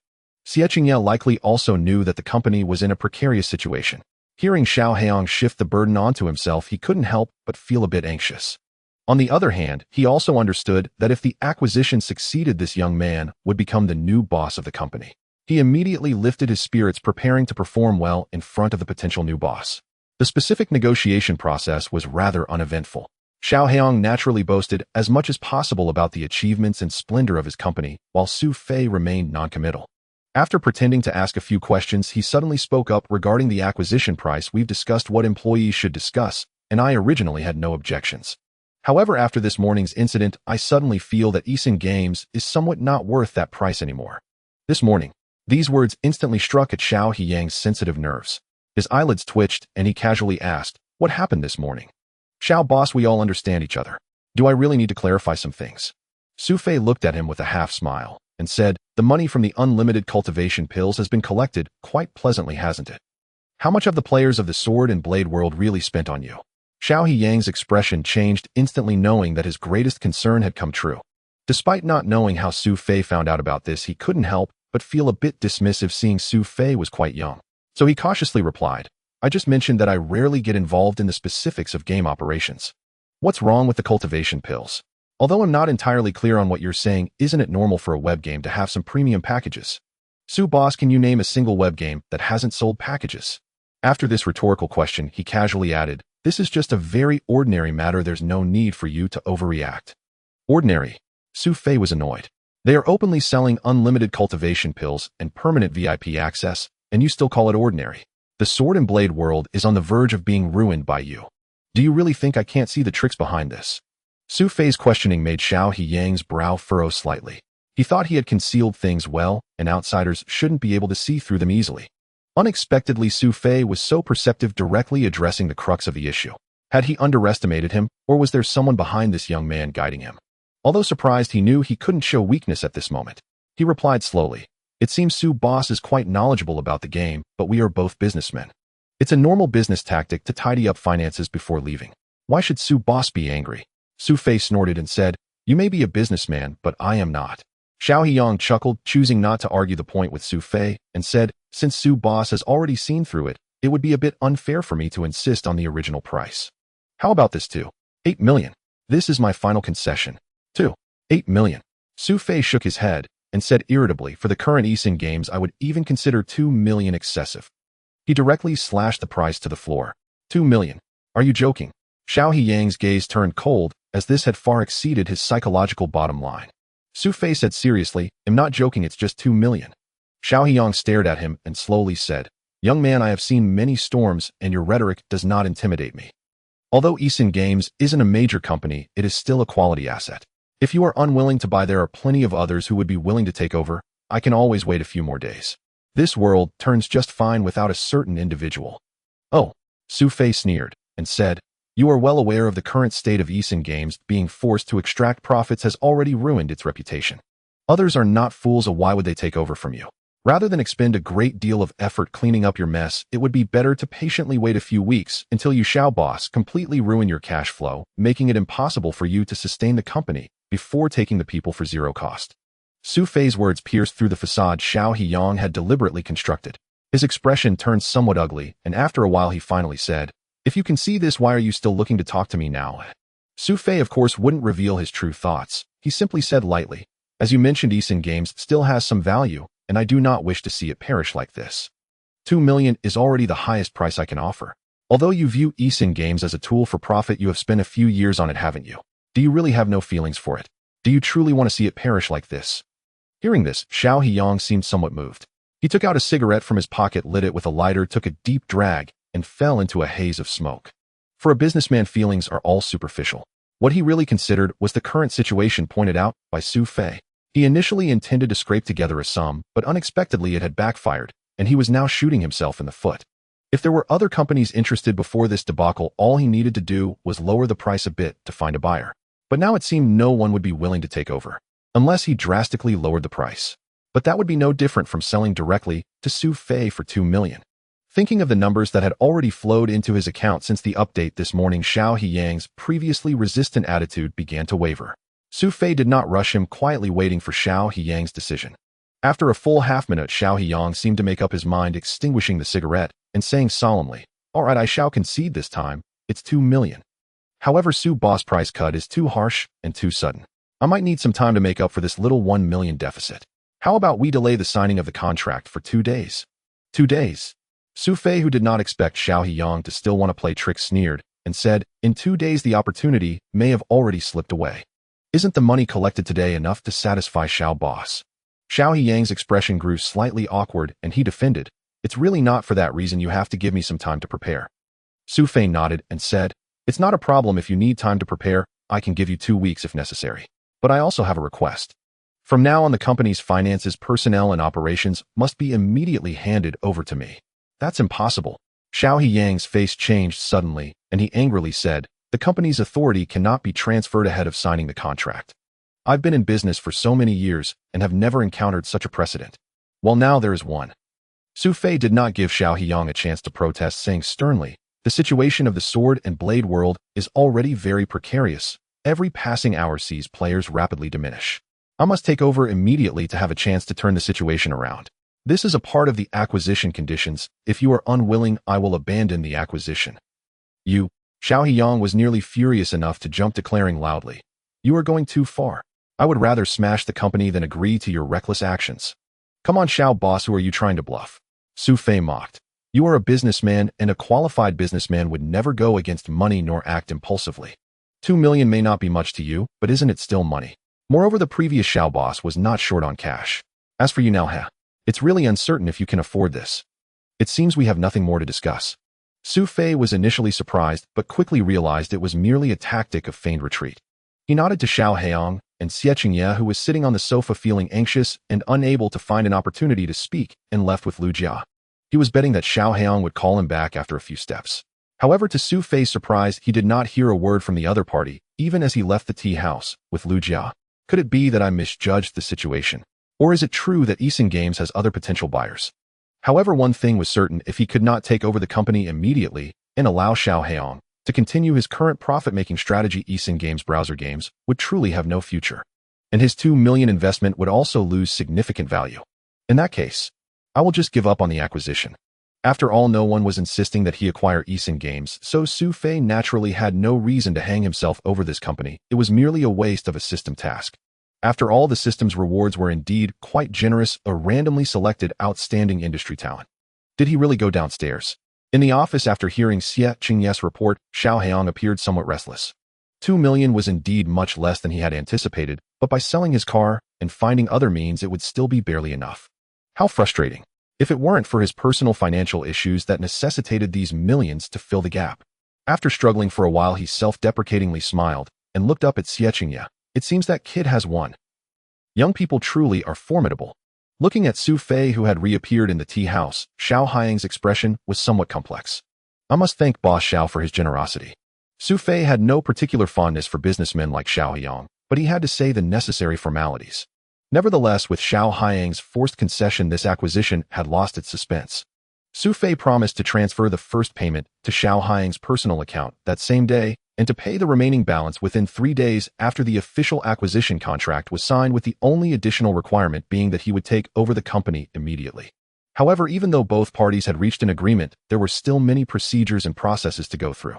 Xie Qingye likely also knew that the company was in a precarious situation. Hearing Xiao Haiyang shift the burden onto himself, he couldn't help but feel a bit anxious. On the other hand, he also understood that if the acquisition succeeded, this young man would become the new boss of the company. He immediately lifted his spirits, preparing to perform well in front of the potential new boss. The specific negotiation process was rather uneventful. Xiao Haiyang naturally boasted as much as possible about the achievements and splendor of his company, while Su Fei remained noncommittal. After pretending to ask a few questions, he suddenly spoke up regarding the acquisition price. We've discussed what employees should discuss, and I originally had no objections. However, after this morning's incident, I suddenly feel that Easun Games is somewhat not worth that price anymore. This morning, these words instantly struck at Xiao Haiyang's sensitive nerves. His eyelids twitched, and he casually asked, "What happened this morning?" "Xiao boss, we all understand each other. Do I really need to clarify some things?" Su Fei looked at him with a half smile and said, "The money from the unlimited cultivation pills has been collected quite pleasantly, hasn't it? How much have the players of the sword and blade world really spent on you?" Xiao Haiyang's expression changed instantly, knowing that his greatest concern had come true. Despite not knowing how Su Fei found out about this, he couldn't help but feel a bit dismissive, seeing Su Fei was quite young. So he cautiously replied, "I just mentioned that I rarely get involved in the specifics of game operations." "What's wrong with the cultivation pills? Although I'm not entirely clear on what you're saying, isn't it normal for a web game to have some premium packages?" "Su boss, can you name a single web game that hasn't sold packages?" After this rhetorical question, he casually added, "This is just a very ordinary matter. There's no need for you to overreact." "Ordinary?" Su Fei was annoyed. "They are openly selling unlimited cultivation pills and permanent VIP access, and you still call it ordinary? The sword and blade world is on the verge of being ruined by you. Do you really think I can't see the tricks behind this?" Su Fei's questioning made Xiao Haiyang's brow furrow slightly. He thought he had concealed things well, and outsiders shouldn't be able to see through them easily. Unexpectedly, Su Fei was so perceptive, directly addressing the crux of the issue. Had he underestimated him, or was there someone behind this young man guiding him? Although surprised, he knew he couldn't show weakness at this moment. He replied slowly, "It seems Su boss is quite knowledgeable about the game, but we are both businessmen. It's a normal business tactic to tidy up finances before leaving. Why should Su boss be angry?" Su Fei snorted and said, "You may be a businessman, but I am not." Xiao Haiyang chuckled, choosing not to argue the point with Su Fei, and said, "Since Su boss has already seen through it, it would be a bit unfair for me to insist on the original price. How about this too? 8 million. This is my final concession. 8 million. Su Fei shook his head and said irritably, "For the current Easun Games, I would even consider 2 million excessive." He directly slashed the price to the floor. 2 million. Are you joking? Xiao Haiyang's gaze turned cold, as this had far exceeded his psychological bottom line. Su Fei said seriously, "I'm not joking, it's just 2 million. Xiao Haiyang stared at him and slowly said, "Young man, I have seen many storms, and your rhetoric does not intimidate me. Although Easun Games isn't a major company, it is still a quality asset. If you are unwilling to buy, there are plenty of others who would be willing to take over. I can always wait a few more days. This world turns just fine without a certain individual." "Oh," Su Fei sneered and said, "You are well aware of the current state of Easun Games. Being forced to extract profits has already ruined its reputation. Others are not fools, so why would they take over from you? Rather than expend a great deal of effort cleaning up your mess, it would be better to patiently wait a few weeks until you, Xiao boss, completely ruin your cash flow, making it impossible for you to sustain the company before taking the people for zero cost." Su Fei's words pierced through the facade Xiao Haiyang had deliberately constructed. His expression turned somewhat ugly, and after a while he finally said, "If you can see this, why are you still looking to talk to me now?" Su Fei, of course, wouldn't reveal his true thoughts. He simply said lightly, "As you mentioned, Easun Games still has some value, and I do not wish to see it perish like this. 2 million is already the highest price I can offer. Although you view Easun Games as a tool for profit, you have spent a few years on it, haven't you? Do you really have no feelings for it? Do you truly want to see it perish like this?" Hearing this, Xiao Haiyang seemed somewhat moved. He took out a cigarette from his pocket, lit it with a lighter, took a deep drag, and fell into a haze of smoke. For a businessman, feelings are all superficial. What he really considered was the current situation pointed out by Su Fei. He initially intended to scrape together a sum, but unexpectedly it had backfired, and he was now shooting himself in the foot. If there were other companies interested before this debacle, all he needed to do was lower the price a bit to find a buyer. But now it seemed no one would be willing to take over, unless he drastically lowered the price. But that would be no different from selling directly to Su Fei for 2 million. Thinking of the numbers that had already flowed into his account since the update this morning, Xiao Hiyang's previously resistant attitude began to waver. Su Fei did not rush him, quietly waiting for Xiao Hiyang's decision. After a full half-minute, Xiao Hiyang seemed to make up his mind, extinguishing the cigarette and saying solemnly, "All right, I shall concede this time. It's 2 million. However, Su boss price cut is too harsh and too sudden. I might need some time to make up for this little 1 million deficit. How about we delay the signing of the contract for 2 days? 2 days? Su Fei, who did not expect Xiao Hiyang to still want to play tricks, sneered and said, "In 2 days the opportunity may have already slipped away. Isn't the money collected today enough to satisfy Xiao boss?" Xiao Hiyang's expression grew slightly awkward and he defended, "It's really not for that reason. You have to give me some time to prepare." Su Fei nodded and said, "It's not a problem if you need time to prepare. I can give you 2 weeks if necessary. But I also have a request. From now on, the company's finances, personnel, and operations must be immediately handed over to me." "That's impossible." Xiao Hiyang's face changed suddenly, and he angrily said, "The company's authority cannot be transferred ahead of signing the contract. I've been in business for so many years and have never encountered such a precedent. Well, now there is one." Su Fei did not give Xiao Hiyang a chance to protest, saying sternly, "The situation of the sword and blade world is already very precarious. Every passing hour sees players rapidly diminish. I must take over immediately to have a chance to turn the situation around. This is a part of the acquisition conditions. If you are unwilling, I will abandon the acquisition." "You..." Xiao Hiyang was nearly furious enough to jump, declaring loudly, "You are going too far. I would rather smash the company than agree to your reckless actions." "Come on, Xiao boss, who are you trying to bluff?" Su Fei mocked. "You are a businessman, and a qualified businessman would never go against money nor act impulsively. 2 million may not be much to you, but isn't it still money? Moreover, the previous Xiao boss was not short on cash. As for you now, it's really uncertain if you can afford this. It seems we have nothing more to discuss." Su Fei was initially surprised, but quickly realized it was merely a tactic of feigned retreat. He nodded to Xiao Hiyang and Xie Qingye, who was sitting on the sofa feeling anxious and unable to find an opportunity to speak, and left with Lu Jia. He was betting that Xiao Hiyang would call him back after a few steps. However, to Su Fei's surprise, he did not hear a word from the other party, even as he left the tea house with Lu Jia. "Could it be that I misjudged the situation? Or is it true that Eason Games has other potential buyers?" However, one thing was certain: if he could not take over the company immediately and allow Xiao Hiyang to continue his current profit-making strategy, Eason Games browser games would truly have no future. And his 2 million investment would also lose significant value. In that case, I will just give up on the acquisition. After all, no one was insisting that he acquire Eason Games, so Su Fei naturally had no reason to hang himself over this company. It was merely a waste of a system task. After all, the system's rewards were indeed quite generous, a randomly selected outstanding industry talent. Did he really go downstairs? In the office, after hearing Xie Qingye's report, Xiao Hiyang appeared somewhat restless. 2 million was indeed much less than he had anticipated, but by selling his car and finding other means, it would still be barely enough. How frustrating! If it weren't for his personal financial issues that necessitated these millions to fill the gap. After struggling for a while, he self-deprecatingly smiled and looked up at Xie Qingye. "It seems that kid has won. Young people truly are formidable." Looking at Su Fei, who had reappeared in the tea house, Xiao Hiyang's expression was somewhat complex. "I must thank Boss Xiao for his generosity." Su Fei had no particular fondness for businessmen like Xiao Hiyang, but he had to say the necessary formalities. Nevertheless, with Xiao Hiyang's forced concession, this acquisition had lost its suspense. Su Fei promised to transfer the first payment to Xiao Hiyang's personal account that same day, and to pay the remaining balance within 3 days after the official acquisition contract was signed, with the only additional requirement being that he would take over the company immediately. However, even though both parties had reached an agreement, there were still many procedures and processes to go through.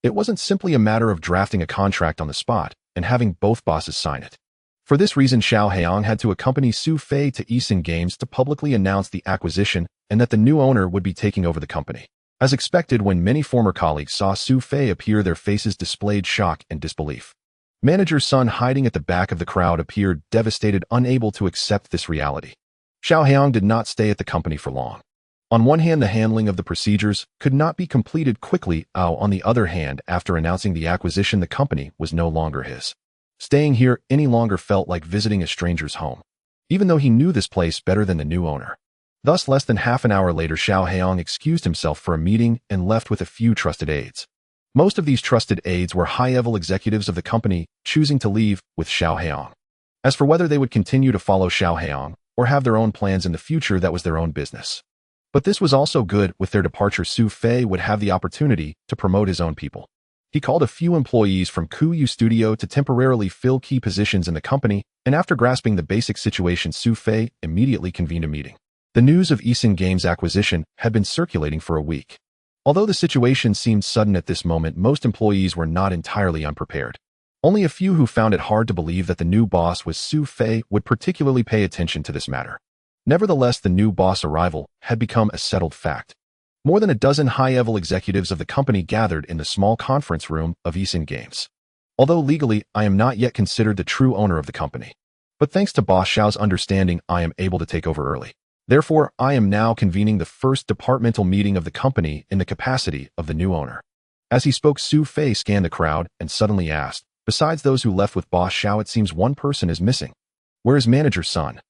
It wasn't simply a matter of drafting a contract on the spot and having both bosses sign it. For this reason, Xiao Hiyang had to accompany Su Fei to Eason Games to publicly announce the acquisition and that the new owner would be taking over the company. As expected, when many former colleagues saw Su Fei appear, their faces displayed shock and disbelief. Manager Sun, hiding at the back of the crowd, appeared devastated, unable to accept this reality. Xiao Hiyang did not stay at the company for long. On one hand, the handling of the procedures could not be completed quickly. On the other hand, after announcing the acquisition, the company was no longer his. Staying here any longer felt like visiting a stranger's home, even though he knew this place better than the new owner. Thus, less than half an hour later, Xiao Hiyang excused himself for a meeting and left with a few trusted aides. Most of these trusted aides were high-level executives of the company, choosing to leave with Xiao Hiyang. As for whether they would continue to follow Xiao Hiyang or have their own plans in the future, that was their own business. But this was also good. With their departure, Su Fei would have the opportunity to promote his own people. He called a few employees from Kuyu Studio to temporarily fill key positions in the company, and after grasping the basic situation, Su Fei immediately convened a meeting. The news of Eason Games' acquisition had been circulating for a week. Although the situation seemed sudden at this moment, most employees were not entirely unprepared. Only a few who found it hard to believe that the new boss was Su Fei would particularly pay attention to this matter. Nevertheless, the new boss' arrival had become a settled fact. More than a dozen high-level executives of the company gathered in the small conference room of Eason Games. Although legally, I am not yet considered the true owner of the company. But thanks to Boss Xiao's understanding, I am able to take over early. Therefore, I am now convening the first departmental meeting of the company in the capacity of the new owner. As he spoke, Su Fei scanned the crowd and suddenly asked, besides those who left with Boss Xiao, it seems one person is missing. Where is Manager Sun?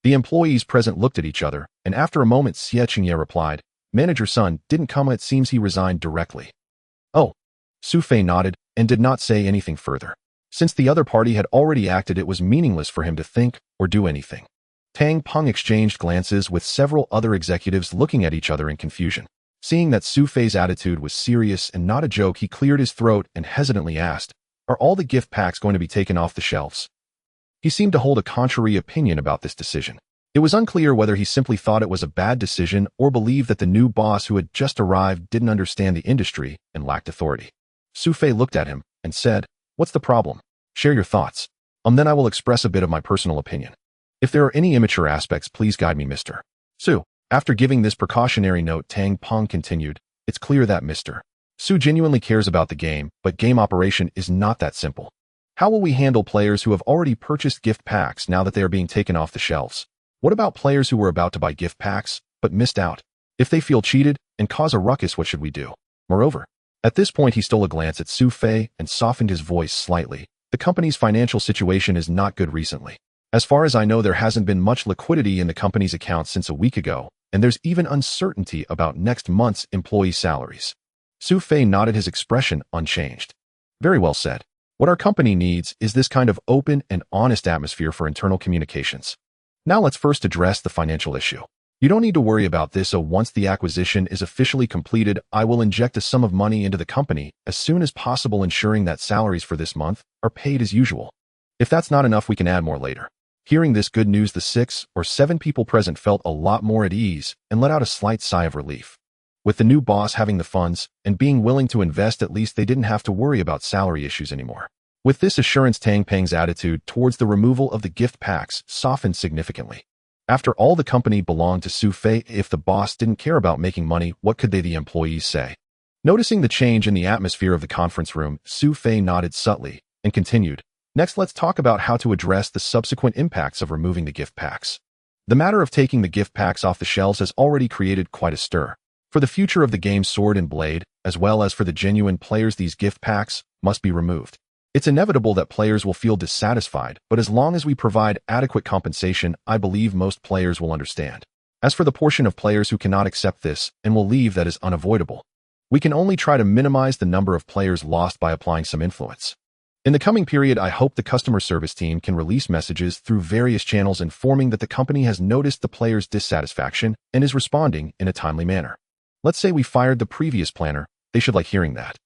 The employees present looked at each other, and after a moment, Xie Qingye replied, Manager Sun didn't come. It seems he resigned directly. Oh. Su Fei nodded and did not say anything further. Since the other party had already acted, it was meaningless for him to think or do anything. Tang Peng exchanged glances with several other executives, looking at each other in confusion. Seeing that Su Fei's attitude was serious and not a joke, he cleared his throat and hesitantly asked, Are all the gift packs going to be taken off the shelves? He seemed to hold a contrary opinion about this decision. It was unclear whether he simply thought it was a bad decision or believed that the new boss who had just arrived didn't understand the industry and lacked authority. Su Fei looked at him and said, What's the problem? Share your thoughts. Then I will express a bit of my personal opinion. If there are any immature aspects, please guide me, Mr. Su. After giving this precautionary note, Tang Peng continued, It's clear that Mr. Su genuinely cares about the game, but game operation is not that simple. How will we handle players who have already purchased gift packs now that they are being taken off the shelves? What about players who were about to buy gift packs, but missed out? If they feel cheated and cause a ruckus, what should we do? Moreover, at this point he stole a glance at Su Fei and softened his voice slightly. The company's financial situation is not good recently. As far as I know, there hasn't been much liquidity in the company's accounts since a week ago, and there's even uncertainty about next month's employee salaries. Su Fei nodded, his expression unchanged. Very well said. What our company needs is this kind of open and honest atmosphere for internal communications. Now let's first address the financial issue. You don't need to worry about this, so once the acquisition is officially completed, I will inject a sum of money into the company as soon as possible, ensuring that salaries for this month are paid as usual. If that's not enough, we can add more later. Hearing this good news, the 6 or 7 people present felt a lot more at ease and let out a slight sigh of relief. With the new boss having the funds and being willing to invest, at least they didn't have to worry about salary issues anymore. With this assurance, Tang Peng's attitude towards the removal of the gift packs softened significantly. After all, the company belonged to Su Fei. If the boss didn't care about making money, what could the employees say? Noticing the change in the atmosphere of the conference room, Su Fei nodded subtly and continued, Next, let's talk about how to address the subsequent impacts of removing the gift packs. The matter of taking the gift packs off the shelves has already created quite a stir. For the future of the game Sword and Blade, as well as for the genuine players, these gift packs must be removed. It's inevitable that players will feel dissatisfied, but as long as we provide adequate compensation, I believe most players will understand. As for the portion of players who cannot accept this and will leave, that is unavoidable. We can only try to minimize the number of players lost by applying some influence. In the coming period, I hope the customer service team can release messages through various channels informing that the company has noticed the players' dissatisfaction and is responding in a timely manner. Let's say we fired the previous planner, they should like hearing that.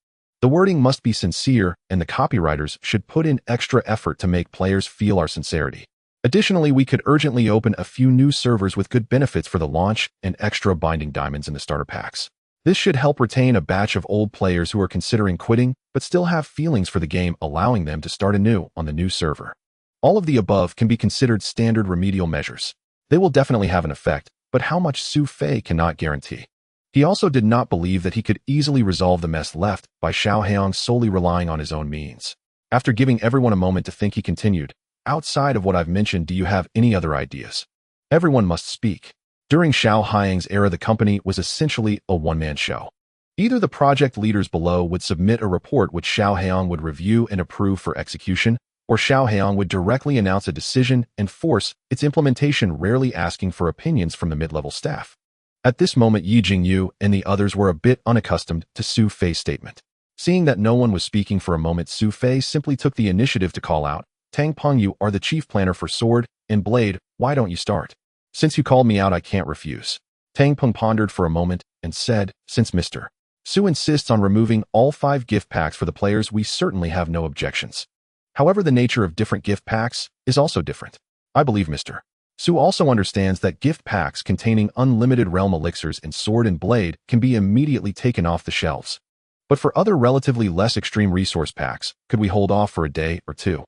The wording must be sincere, and the copywriters should put in extra effort to make players feel our sincerity. Additionally, we could urgently open a few new servers with good benefits for the launch and extra binding diamonds in the starter packs. This should help retain a batch of old players who are considering quitting but still have feelings for the game, allowing them to start anew on the new server. All of the above can be considered standard remedial measures. They will definitely have an effect, but how much Su Fei cannot guarantee. He also did not believe that he could easily resolve the mess left by Xiao Heong solely relying on his own means. After giving everyone a moment to think, he continued, Outside of what I've mentioned, do you have any other ideas? Everyone must speak. During Xiao Heong's era, the company was essentially a one-man show. Either the project leaders below would submit a report which Xiao Heong would review and approve for execution, or Xiao Heong would directly announce a decision and force its implementation, rarely asking for opinions from the mid-level staff. At this moment, Yi Jingyu and the others were a bit unaccustomed to Su Fei's statement. Seeing that no one was speaking for a moment, Su Fei simply took the initiative to call out, Tang Peng, you are the chief planner for Sword and Blade, why don't you start? Since you called me out, I can't refuse. Tang Peng pondered for a moment and said, since Mr. Su insists on removing all 5 gift packs for the players, we certainly have no objections. However, the nature of different gift packs is also different. I believe Mr. Su also understands that gift packs containing unlimited realm elixirs in Sword and Blade can be immediately taken off the shelves. But for other relatively less extreme resource packs, could we hold off for a day or two?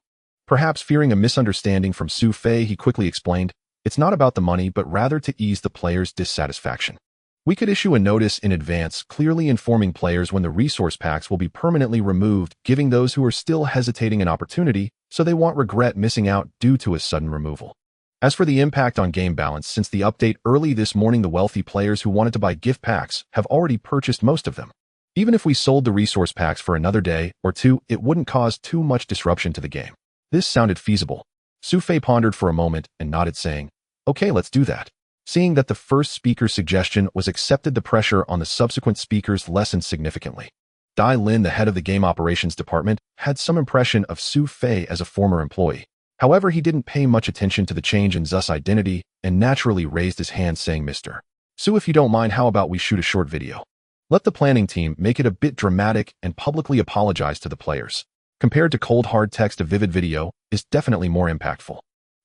Perhaps fearing a misunderstanding from Su Fei, he quickly explained, it's not about the money but rather to ease the players' dissatisfaction. We could issue a notice in advance clearly informing players when the resource packs will be permanently removed, giving those who are still hesitating an opportunity so they won't regret missing out due to a sudden removal. As for the impact on game balance, since the update early this morning, the wealthy players who wanted to buy gift packs have already purchased most of them. Even if we sold the resource packs for another day or two, it wouldn't cause too much disruption to the game. This sounded feasible. Su Fei pondered for a moment and nodded, saying, okay, let's do that. Seeing that the first speaker's suggestion was accepted, the pressure on the subsequent speakers lessened significantly. Dai Lin, the head of the game operations department, had some impression of Su Fei as a former employee. However, he didn't pay much attention to the change in Zu's identity and naturally raised his hand, saying, Mr. Su, if you don't mind, how about we shoot a short video? Let the planning team make it a bit dramatic and publicly apologize to the players. Compared to cold hard text, a vivid video is definitely more impactful.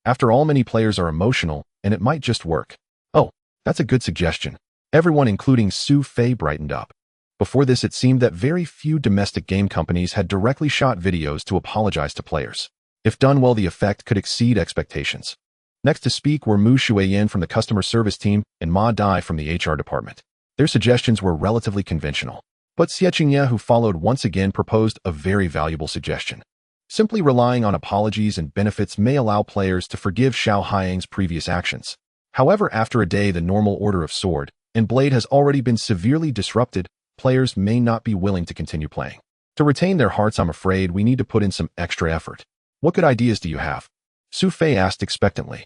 After all, many players are emotional, and it might just work. Oh, that's a good suggestion. Everyone, including Su Fei, brightened up. Before this, it seemed that very few domestic game companies had directly shot videos to apologize to players. If done well, the effect could exceed expectations. Next to speak were Mu Shuiyan from the customer service team and Ma Dai from the HR department. Their suggestions were relatively conventional. But Xie Qingye, who followed, once again proposed a very valuable suggestion. Simply relying on apologies and benefits may allow players to forgive Xiao Haiyang's previous actions. However, after a day, the normal order of Sword and Blade has already been severely disrupted. Players may not be willing to continue playing. To retain their hearts, I'm afraid we need to put in some extra effort. What good ideas do you have? Su Fei asked expectantly.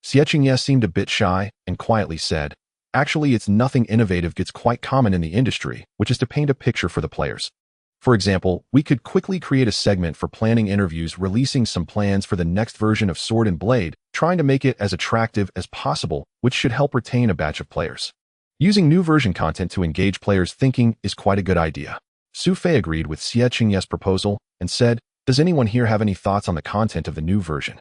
Xie Qingye seemed a bit shy and quietly said, actually, it's nothing innovative. It's quite common in the industry, which is to paint a picture for the players. For example, we could quickly create a segment for planning interviews, releasing some plans for the next version of Sword and Blade, trying to make it as attractive as possible, which should help retain a batch of players. Using new version content to engage players' thinking is quite a good idea. Su Fei agreed with Xie Qingye's proposal and said, does anyone here have any thoughts on the content of the new version?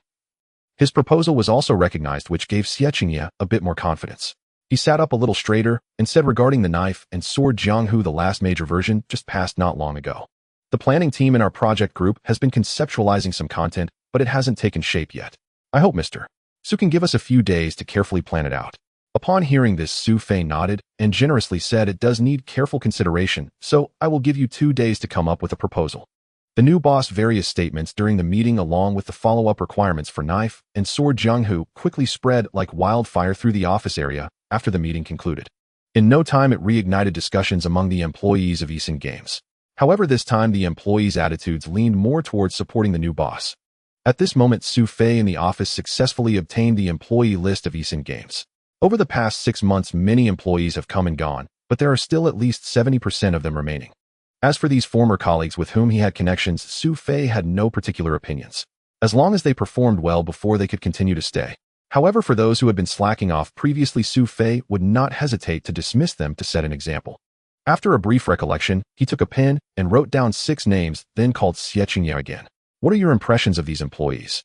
His proposal was also recognized, which gave Xie Qingye a bit more confidence. He sat up a little straighter and said, regarding the knife and sword Jianghu, the last major version just passed not long ago. The planning team in our project group has been conceptualizing some content, but it hasn't taken shape yet. I hope Mr. Su can give us a few days to carefully plan it out. Upon hearing this, Su Fei nodded and generously said, it does need careful consideration, so I will give you 2 days to come up with a proposal. The new boss various statements during the meeting, along with the follow-up requirements for knife and sword Jianghu, quickly spread like wildfire through the office area after the meeting concluded. In no time, it reignited discussions among the employees of Eason Games. However, this time the employees' attitudes leaned more towards supporting the new boss. At this moment, Su Fei in the office successfully obtained the employee list of Eason Games. Over the past 6 months, many employees have come and gone, but there are still at least 70% of them remaining. As for these former colleagues with whom he had connections, Su Fei had no particular opinions. As long as they performed well before, they could continue to stay. However, for those who had been slacking off previously, Su Fei would not hesitate to dismiss them to set an example. After a brief recollection, he took a pen and wrote down 6 names, then called Xie Qingye again. What are your impressions of these employees?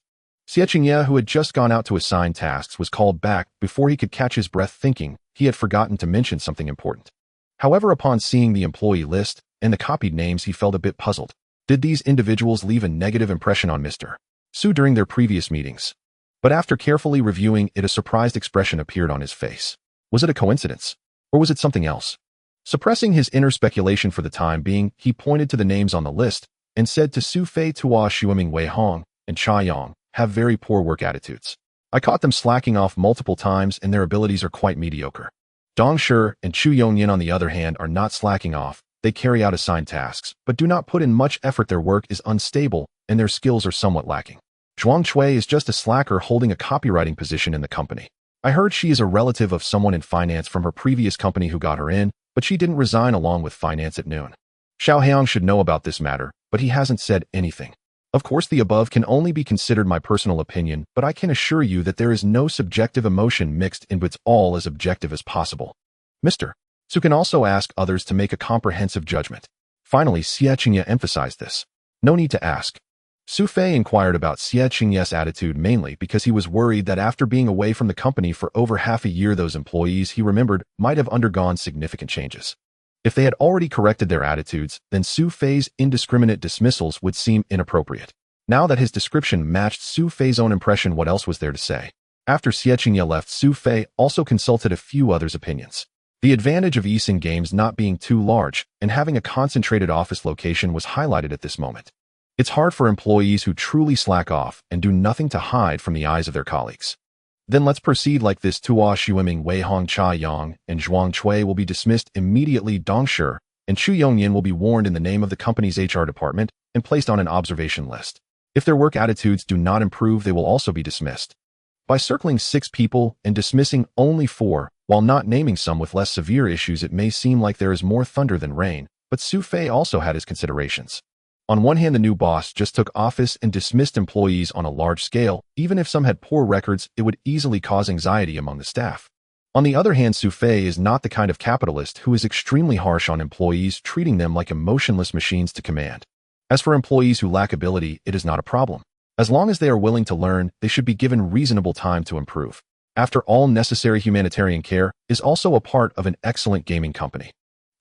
Xie Qingye, who had just gone out to assign tasks, was called back before he could catch his breath, thinking he had forgotten to mention something important. However, upon seeing the employee list and the copied names, he felt a bit puzzled. Did these individuals leave a negative impression on Mr. Su during their previous meetings? But after carefully reviewing it, a surprised expression appeared on his face. Was it a coincidence? Or was it something else? Suppressing his inner speculation for the time being, he pointed to the names on the list and said to Su Fei, Tua Xueming Wei Hong and Cha Yang have very poor work attitudes. I caught them slacking off multiple times and their abilities are quite mediocre. Dong Shi and Chu Yongyan, on the other hand, are not slacking off. They carry out assigned tasks, but do not put in much effort. Their work is unstable and their skills are somewhat lacking. Zhuang Chui is just a slacker holding a copywriting position in the company. I heard she is a relative of someone in finance from her previous company who got her in, but she didn't resign along with finance at noon. Xiao Haiyang should know about this matter, but he hasn't said anything. Of course, the above can only be considered my personal opinion, but I can assure you that there is no subjective emotion mixed in, but it's all as objective as possible. Mr. Su can also ask others to make a comprehensive judgment. Finally, Xie Qingye emphasized this. No need to ask. Su Fei inquired about Xie Qingye's attitude mainly because he was worried that after being away from the company for over half a year, those employees he remembered might have undergone significant changes. If they had already corrected their attitudes, then Su Fei's indiscriminate dismissals would seem inappropriate. Now that his description matched Su Fei's own impression, what else was there to say? After Xie Qingye left, Su Fei also consulted a few others' opinions. The advantage of Eason Games not being too large and having a concentrated office location was highlighted at this moment. It's hard for employees who truly slack off and do nothing to hide from the eyes of their colleagues. Then let's proceed like this. Tuo Xueming, Wei Hong Cha Yang, and Zhuang Chui will be dismissed immediately. Dong Shi and Chu Yongyan will be warned in the name of the company's HR department and placed on an observation list. If their work attitudes do not improve, they will also be dismissed. By circling 6 people and dismissing only 4, while not naming some with less severe issues, it may seem like there is more thunder than rain, but Su Fei also had his considerations. On one hand, the new boss just took office and dismissed employees on a large scale. Even if some had poor records, it would easily cause anxiety among the staff. On the other hand, Su Fei is not the kind of capitalist who is extremely harsh on employees, treating them like emotionless machines to command. As for employees who lack ability, it is not a problem. As long as they are willing to learn, they should be given reasonable time to improve. After all, necessary humanitarian care is also a part of an excellent gaming company.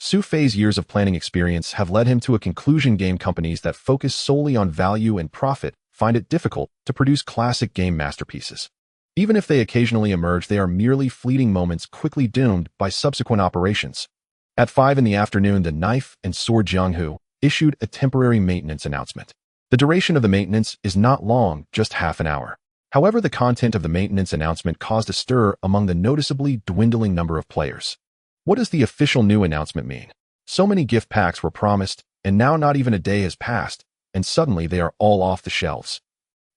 Su Fei's years of planning experience have led him to a conclusion. Game companies that focus solely on value and profit find it difficult to produce classic game masterpieces. Even if they occasionally emerge, they are merely fleeting moments quickly doomed by subsequent operations. At 5 in the afternoon, the Knife and Sword Jianghu issued a temporary maintenance announcement. The duration of the maintenance is not long, just half an hour. However, the content of the maintenance announcement caused a stir among the noticeably dwindling number of players. What does the official new announcement mean? So many gift packs were promised, and now not even a day has passed, and suddenly they are all off the shelves.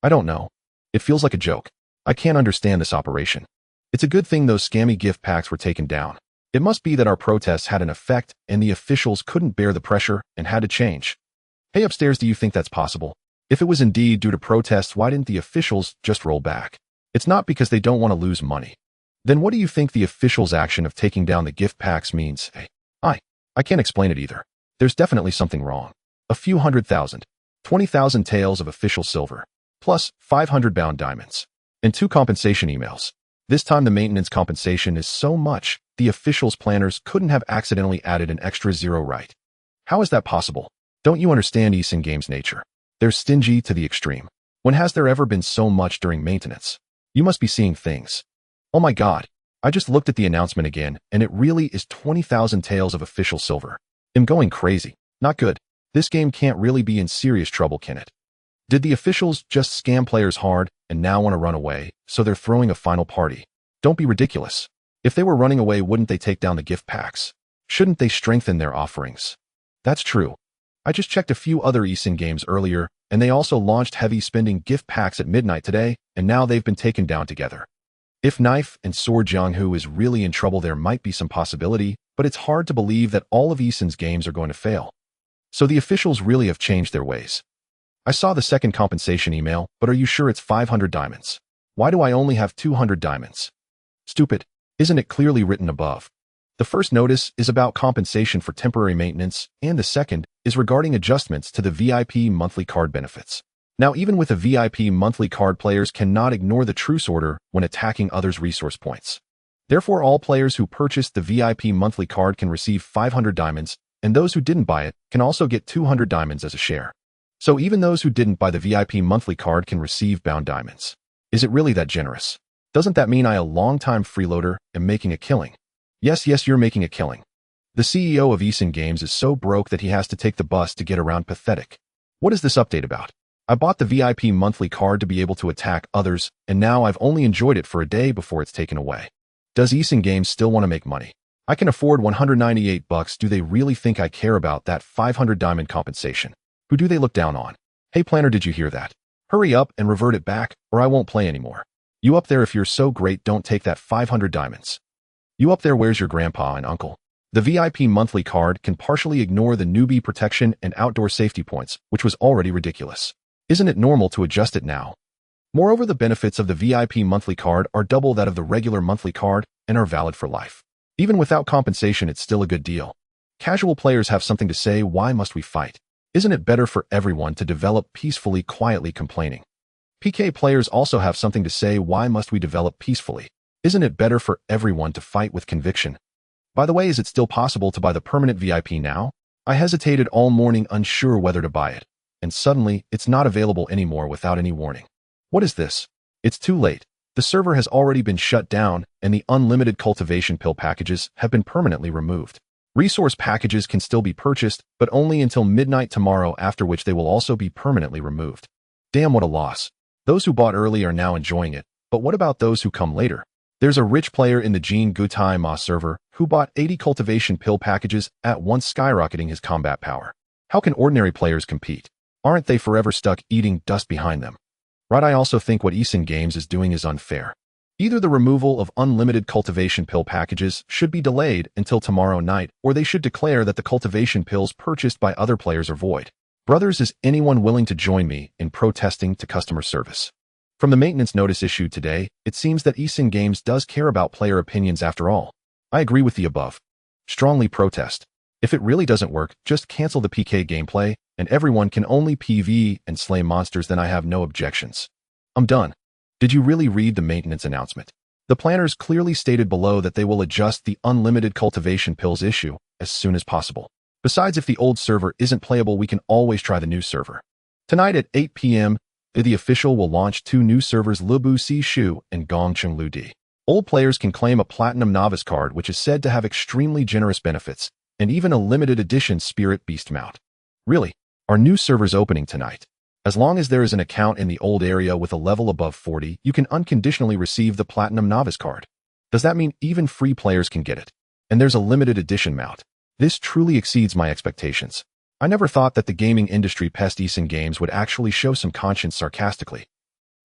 I don't know. It feels like a joke. I can't understand this operation. It's a good thing those scammy gift packs were taken down. It must be that our protests had an effect and the officials couldn't bear the pressure and had to change. Hey upstairs, do you think that's possible? If it was indeed due to protests, why didn't the officials just roll back? It's not because they don't want to lose money. Then what do you think the officials' action of taking down the gift packs means? Hey, I can't explain it either. There's definitely something wrong. A few 100,000, 20,000 taels of official silver, plus 500 bound diamonds, and 2 compensation emails. This time the maintenance compensation is so much, the officials' planners couldn't have accidentally added an extra 0, right? How is that possible? Don't you understand Eason Games' nature? They're stingy to the extreme. When has there ever been so much during maintenance? You must be seeing things. Oh my god, I just looked at the announcement again, and it really is 20,000 taels of official silver. I'm going crazy. Not good. This game can't really be in serious trouble, can it? Did the officials just scam players hard and now want to run away, so they're throwing a final party? Don't be ridiculous. If they were running away, wouldn't they take down the gift packs? Shouldn't they strengthen their offerings? That's true. I just checked a few other Eason Games earlier, and they also launched heavy spending gift packs at midnight today, and now they've been taken down together. If Knife and Sword Jianghu is really in trouble, there might be some possibility, but it's hard to believe that all of Eason's games are going to fail. So the officials really have changed their ways. I saw the second compensation email, but are you sure it's 500 diamonds? Why do I only have 200 diamonds? Stupid. Isn't it clearly written above? The first notice is about compensation for temporary maintenance, and the second is regarding adjustments to the VIP monthly card benefits. Now, even with a VIP monthly card, players cannot ignore the truce order when attacking others' resource points. Therefore, all players who purchased the VIP monthly card can receive 500 diamonds, and those who didn't buy it can also get 200 diamonds as a share. So even those who didn't buy the VIP monthly card can receive bound diamonds. Is it really that generous? Doesn't that mean I, a long-time freeloader, am making a killing? Yes, you're making a killing. The CEO of Eason Games is so broke that he has to take the bus to get around. Pathetic. What is this update about? I bought the VIP monthly card to be able to attack others, and now I've only enjoyed it for a day before it's taken away. Does Eason Games still want to make money? I can afford 198 bucks. Do they really think I care about that 500 diamond compensation? Who do they look down on? Hey planner, did you hear that? Hurry up and revert it back, or I won't play anymore. You up there, if you're so great, don't take that 500 diamonds. You up there, where's your grandpa and uncle? The VIP monthly card can partially ignore the newbie protection and outdoor safety points, which was already ridiculous. Isn't it normal to adjust it now? Moreover, the benefits of the VIP monthly card are double that of the regular monthly card and are valid for life. Even without compensation, it's still a good deal. Casual players have something to say, why must we fight? Isn't it better for everyone to develop peacefully, quietly complaining? PK players also have something to say, why must we develop peacefully? Isn't it better for everyone to fight with conviction? By the way, is it still possible to buy the permanent VIP now? I hesitated all morning, unsure whether to buy it, and suddenly it's not available anymore without any warning. What is this? It's too late. The server has already been shut down, and the unlimited cultivation pill packages have been permanently removed. Resource packages can still be purchased, but only until midnight tomorrow, after which they will also be permanently removed. Damn, what a loss. Those who bought early are now enjoying it, but what about those who come later? There's a rich player in the Jean Gutai Ma server who bought 80 cultivation pill packages, at once skyrocketing his combat power. How can ordinary players compete? Aren't they forever stuck eating dust behind them? Right, I also think what Eason Games is doing is unfair. Either the removal of unlimited cultivation pill packages should be delayed until tomorrow night, or they should declare that the cultivation pills purchased by other players are void. Brothers, is anyone willing to join me in protesting to customer service? From the maintenance notice issued today, it seems that Eason Games does care about player opinions after all. I agree with the above. Strongly protest. If it really doesn't work, just cancel the PK gameplay, and everyone can only PvE and slay monsters, then I have no objections. I'm done. Did you really read the maintenance announcement? The planners clearly stated below that they will adjust the unlimited cultivation pills issue as soon as possible. Besides, if the old server isn't playable, we can always try the new server. Tonight at 8 p.m., the official will launch 2 new servers, Lubu Si Shu and Gongcheng Lu Di. Old players can claim a Platinum Novice card, which is said to have extremely generous benefits, and even a limited edition Spirit Beast mount. Really? Are new servers opening tonight? As long as there is an account in the old area with a level above 40, you can unconditionally receive the Platinum Novice card. Does that mean even free players can get it? And there's a limited edition mount. This truly exceeds my expectations. I never thought that the gaming industry pest Eason Games would actually show some conscience sarcastically.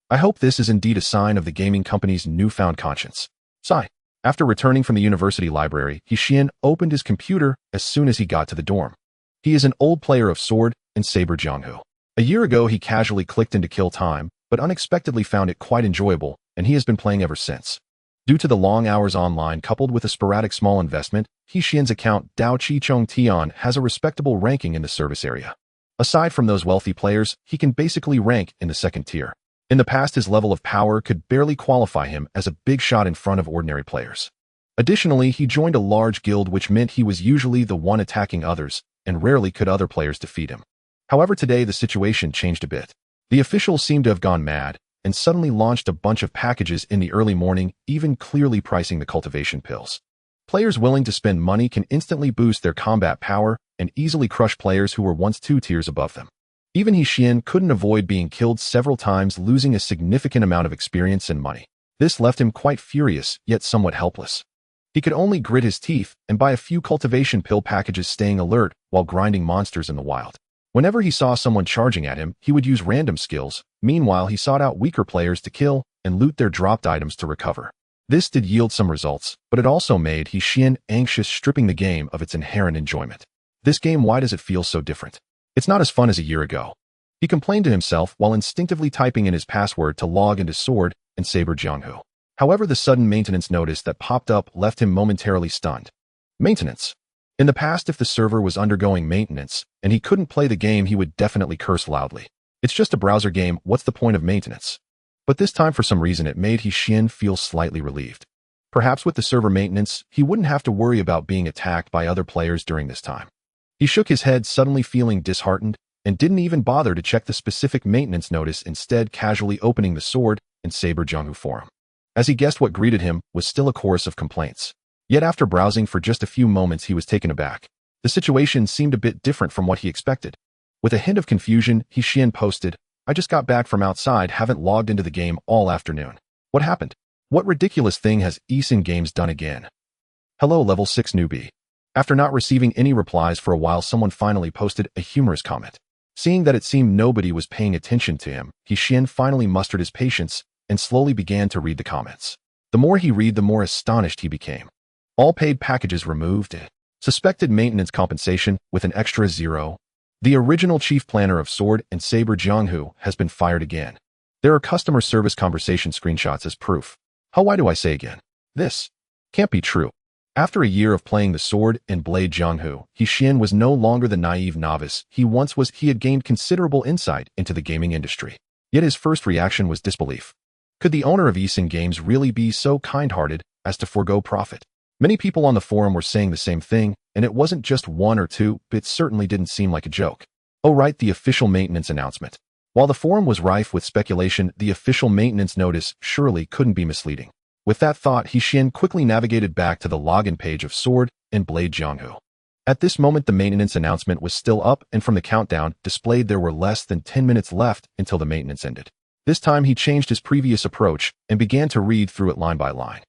I hope this is indeed a sign of the gaming company's newfound conscience. Sigh. After returning from the university library, Xian opened his computer as soon as he got to the dorm. He is an old player of Sword and Saber Jianghu. A year ago, he casually clicked into kill time, but unexpectedly found it quite enjoyable, and he has been playing ever since. Due to the long hours online coupled with a sporadic small investment, Xian's account Dao Chichong Tian has a respectable ranking in the service area. Aside from those wealthy players, he can basically rank in the second tier. In the past, his level of power could barely qualify him as a big shot in front of ordinary players. Additionally, he joined a large guild, which meant he was usually the one attacking others, and rarely could other players defeat him. However, today the situation changed a bit. The officials seemed to have gone mad, and suddenly launched a bunch of packages in the early morning, even clearly pricing the cultivation pills. Players willing to spend money can instantly boost their combat power and easily crush players who were once 2 tiers above them. Even Xian couldn't avoid being killed several times, losing a significant amount of experience and money. This left him quite furious, yet somewhat helpless. He could only grit his teeth and buy a few cultivation pill packages, staying alert while grinding monsters in the wild. Whenever he saw someone charging at him, he would use random skills. Meanwhile, he sought out weaker players to kill and loot their dropped items to recover. This did yield some results, but it also made Xian anxious, stripping the game of its inherent enjoyment. This game, why does it feel so different? It's not as fun as a year ago. He complained to himself while instinctively typing in his password to log into Sword and Saber Jianghu. However, the sudden maintenance notice that popped up left him momentarily stunned. Maintenance. In the past, if the server was undergoing maintenance and he couldn't play the game, he would definitely curse loudly. It's just a browser game, what's the point of maintenance? But this time, for some reason, it made Xian feel slightly relieved. Perhaps with the server maintenance, he wouldn't have to worry about being attacked by other players during this time. He shook his head, suddenly feeling disheartened, and didn't even bother to check the specific maintenance notice, instead casually opening the Sword and Saber Jianghu forum. As he guessed, what greeted him was still a chorus of complaints. Yet after browsing for just a few moments, he was taken aback. The situation seemed a bit different from what he expected. With a hint of confusion, Xian posted, "I just got back from outside, haven't logged into the game all afternoon. What happened? What ridiculous thing has Eason Games done again? Hello, level 6 newbie." After not receiving any replies for a while, someone finally posted a humorous comment. Seeing that it seemed nobody was paying attention to him, Xian finally mustered his patience and slowly began to read the comments. The more he read, the more astonished he became. All paid packages removed. Suspected maintenance compensation with an extra 0. The original chief planner of Sword and Saber Jianghu has been fired again. There are customer service conversation screenshots as proof. Why do I say again? This can't be true. After a year of playing the sword and blade Jianghu, Xian was no longer the naive novice he once was. He had gained considerable insight into the gaming industry. Yet his first reaction was disbelief. Could the owner of Eason Games really be so kind-hearted as to forego profit? Many people on the forum were saying the same thing, and it wasn't just one or two, but it certainly didn't seem like a joke. Oh right, the official maintenance announcement. While the forum was rife with speculation, the official maintenance notice surely couldn't be misleading. With that thought, Xian quickly navigated back to the login page of Sword and Blade Jianghu. At this moment, the maintenance announcement was still up, and from the countdown displayed there were less than 10 minutes left until the maintenance ended. This time he changed his previous approach and began to read through it line by line.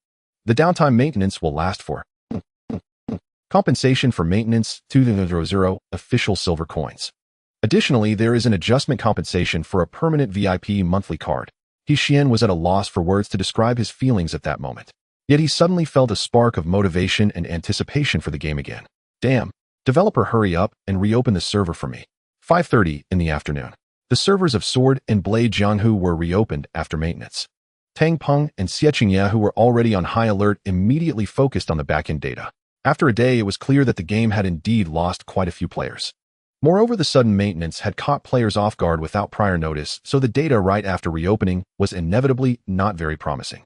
The downtime maintenance will last for compensation for maintenance 200 official silver coins. Additionally, there is an adjustment compensation for a permanent VIP monthly card. Xian was at a loss for words to describe his feelings at that moment. Yet he suddenly felt a spark of motivation and anticipation for the game again. Damn, developer, hurry up and reopen the server for me. 5:30 in the afternoon. The servers of Sword and Blade Jianghu were reopened after maintenance. Tang Peng and Xie, who were already on high alert, immediately focused on the backend data. After a day, it was clear that the game had indeed lost quite a few players. Moreover, the sudden maintenance had caught players off guard without prior notice, so the data right after reopening was inevitably not very promising.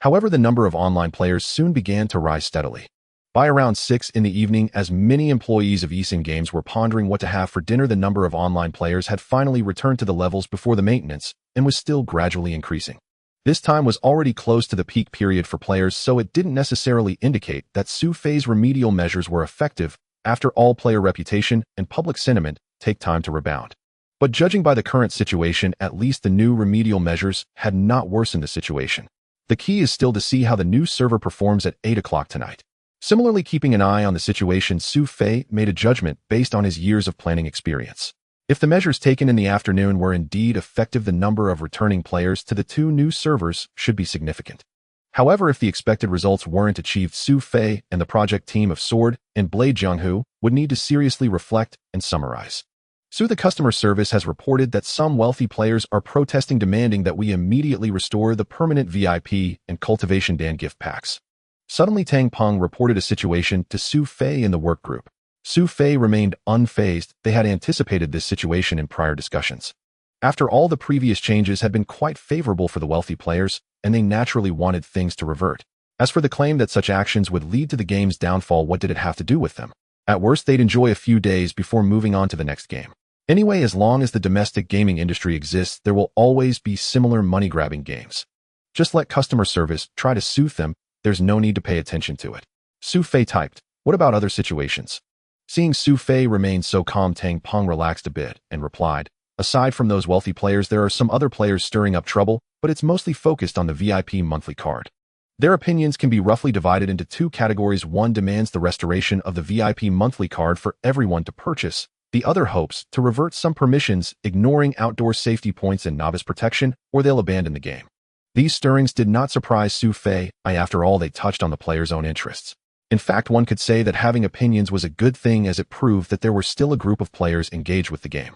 However, the number of online players soon began to rise steadily. By around 6 in the evening, as many employees of Eason Games were pondering what to have for dinner, the number of online players had finally returned to the levels before the maintenance and was still gradually increasing. This time was already close to the peak period for players, so it didn't necessarily indicate that Su Fei's remedial measures were effective. After all, player reputation and public sentiment take time to rebound. But judging by the current situation, at least the new remedial measures had not worsened the situation. The key is still to see how the new server performs at 8 o'clock tonight. Similarly, keeping an eye on the situation, Su Fei made a judgment based on his years of planning experience. If the measures taken in the afternoon were indeed effective, the number of returning players to the two new servers should be significant. However, if the expected results weren't achieved, Su Fei and the project team of Sword and Blade Jianghu would need to seriously reflect and summarize. Su, the customer service, has reported that some wealthy players are protesting, demanding that we immediately restore the permanent VIP and Cultivation Dan gift packs. Suddenly, Tang Peng reported a situation to Su Fei in the work group. Su Fei remained unfazed. They had anticipated this situation in prior discussions. After all, the previous changes had been quite favorable for the wealthy players, and they naturally wanted things to revert. As for the claim that such actions would lead to the game's downfall, what did it have to do with them? At worst, they'd enjoy a few days before moving on to the next game. Anyway, as long as the domestic gaming industry exists, there will always be similar money-grabbing games. Just let customer service try to soothe them. There's no need to pay attention to it. Su Fei typed, "What about other situations?" Seeing Su Fei remain so calm, Tang Peng relaxed a bit and replied, "Aside from those wealthy players, there are some other players stirring up trouble, but it's mostly focused on the VIP monthly card. Their opinions can be roughly divided into two categories. One demands the restoration of the VIP monthly card for everyone to purchase. The other hopes to revert some permissions, ignoring outdoor safety points and novice protection, or they'll abandon the game." These stirrings did not surprise Su Fei. After all, they touched on the players' own interests. In fact, one could say that having opinions was a good thing, as it proved that there were still a group of players engaged with the game.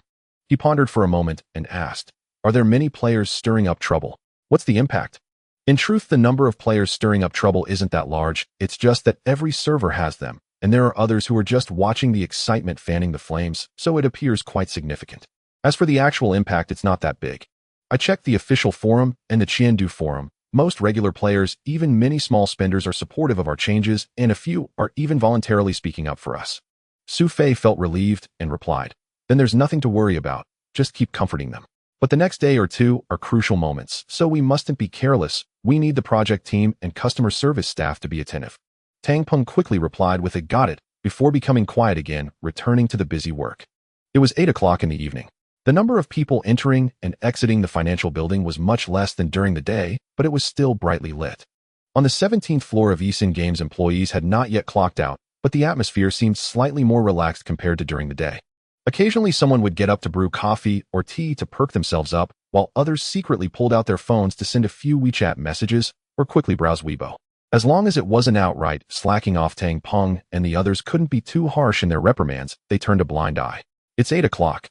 He pondered for a moment and asked, "Are there many players stirring up trouble? What's the impact?" In truth, the number of players stirring up trouble isn't that large. It's just that every server has them, and there are others who are just watching the excitement, fanning the flames, so it appears quite significant. As for the actual impact, it's not that big. I checked the official forum and the Chengdu forum. Most regular players, even many small spenders, are supportive of our changes, and a few are even voluntarily speaking up for us. Su Fei felt relieved and replied, "Then there's nothing to worry about. Just keep comforting them. But the next day or two are crucial moments, so we mustn't be careless. We need the project team and customer service staff to be attentive." Tang Peng quickly replied with a "got it," before becoming quiet again, returning to the busy work. It was 8 o'clock in the evening. The number of people entering and exiting the financial building was much less than during the day, but it was still brightly lit. On the 17th floor of Eason Games, employees had not yet clocked out, but the atmosphere seemed slightly more relaxed compared to during the day. Occasionally, someone would get up to brew coffee or tea to perk themselves up, while others secretly pulled out their phones to send a few WeChat messages or quickly browse Weibo. As long as it wasn't outright slacking off, Tang Peng and the others couldn't be too harsh in their reprimands. They turned a blind eye. It's 8 o'clock.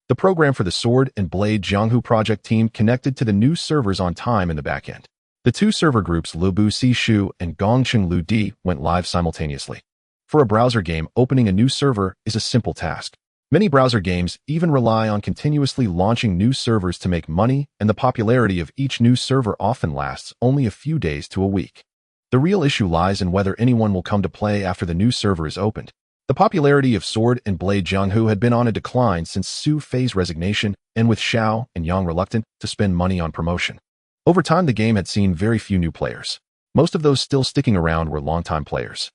The program for the Sword and Blade Jianghu project team connected to the new servers on time in the backend. The two server groups Lubu Shu and Gongcheng Lu Di went live simultaneously. For a browser game, opening a new server is a simple task. Many browser games even rely on continuously launching new servers to make money, and the popularity of each new server often lasts only a few days to a week. The real issue lies in whether anyone will come to play after the new server is opened. The popularity of Sword and Blade Jianghu had been on a decline since Su Fei's resignation, and with Xiao and Yang reluctant to spend money on promotion. Over time, the game had seen very few new players. Most of those still sticking around were longtime players.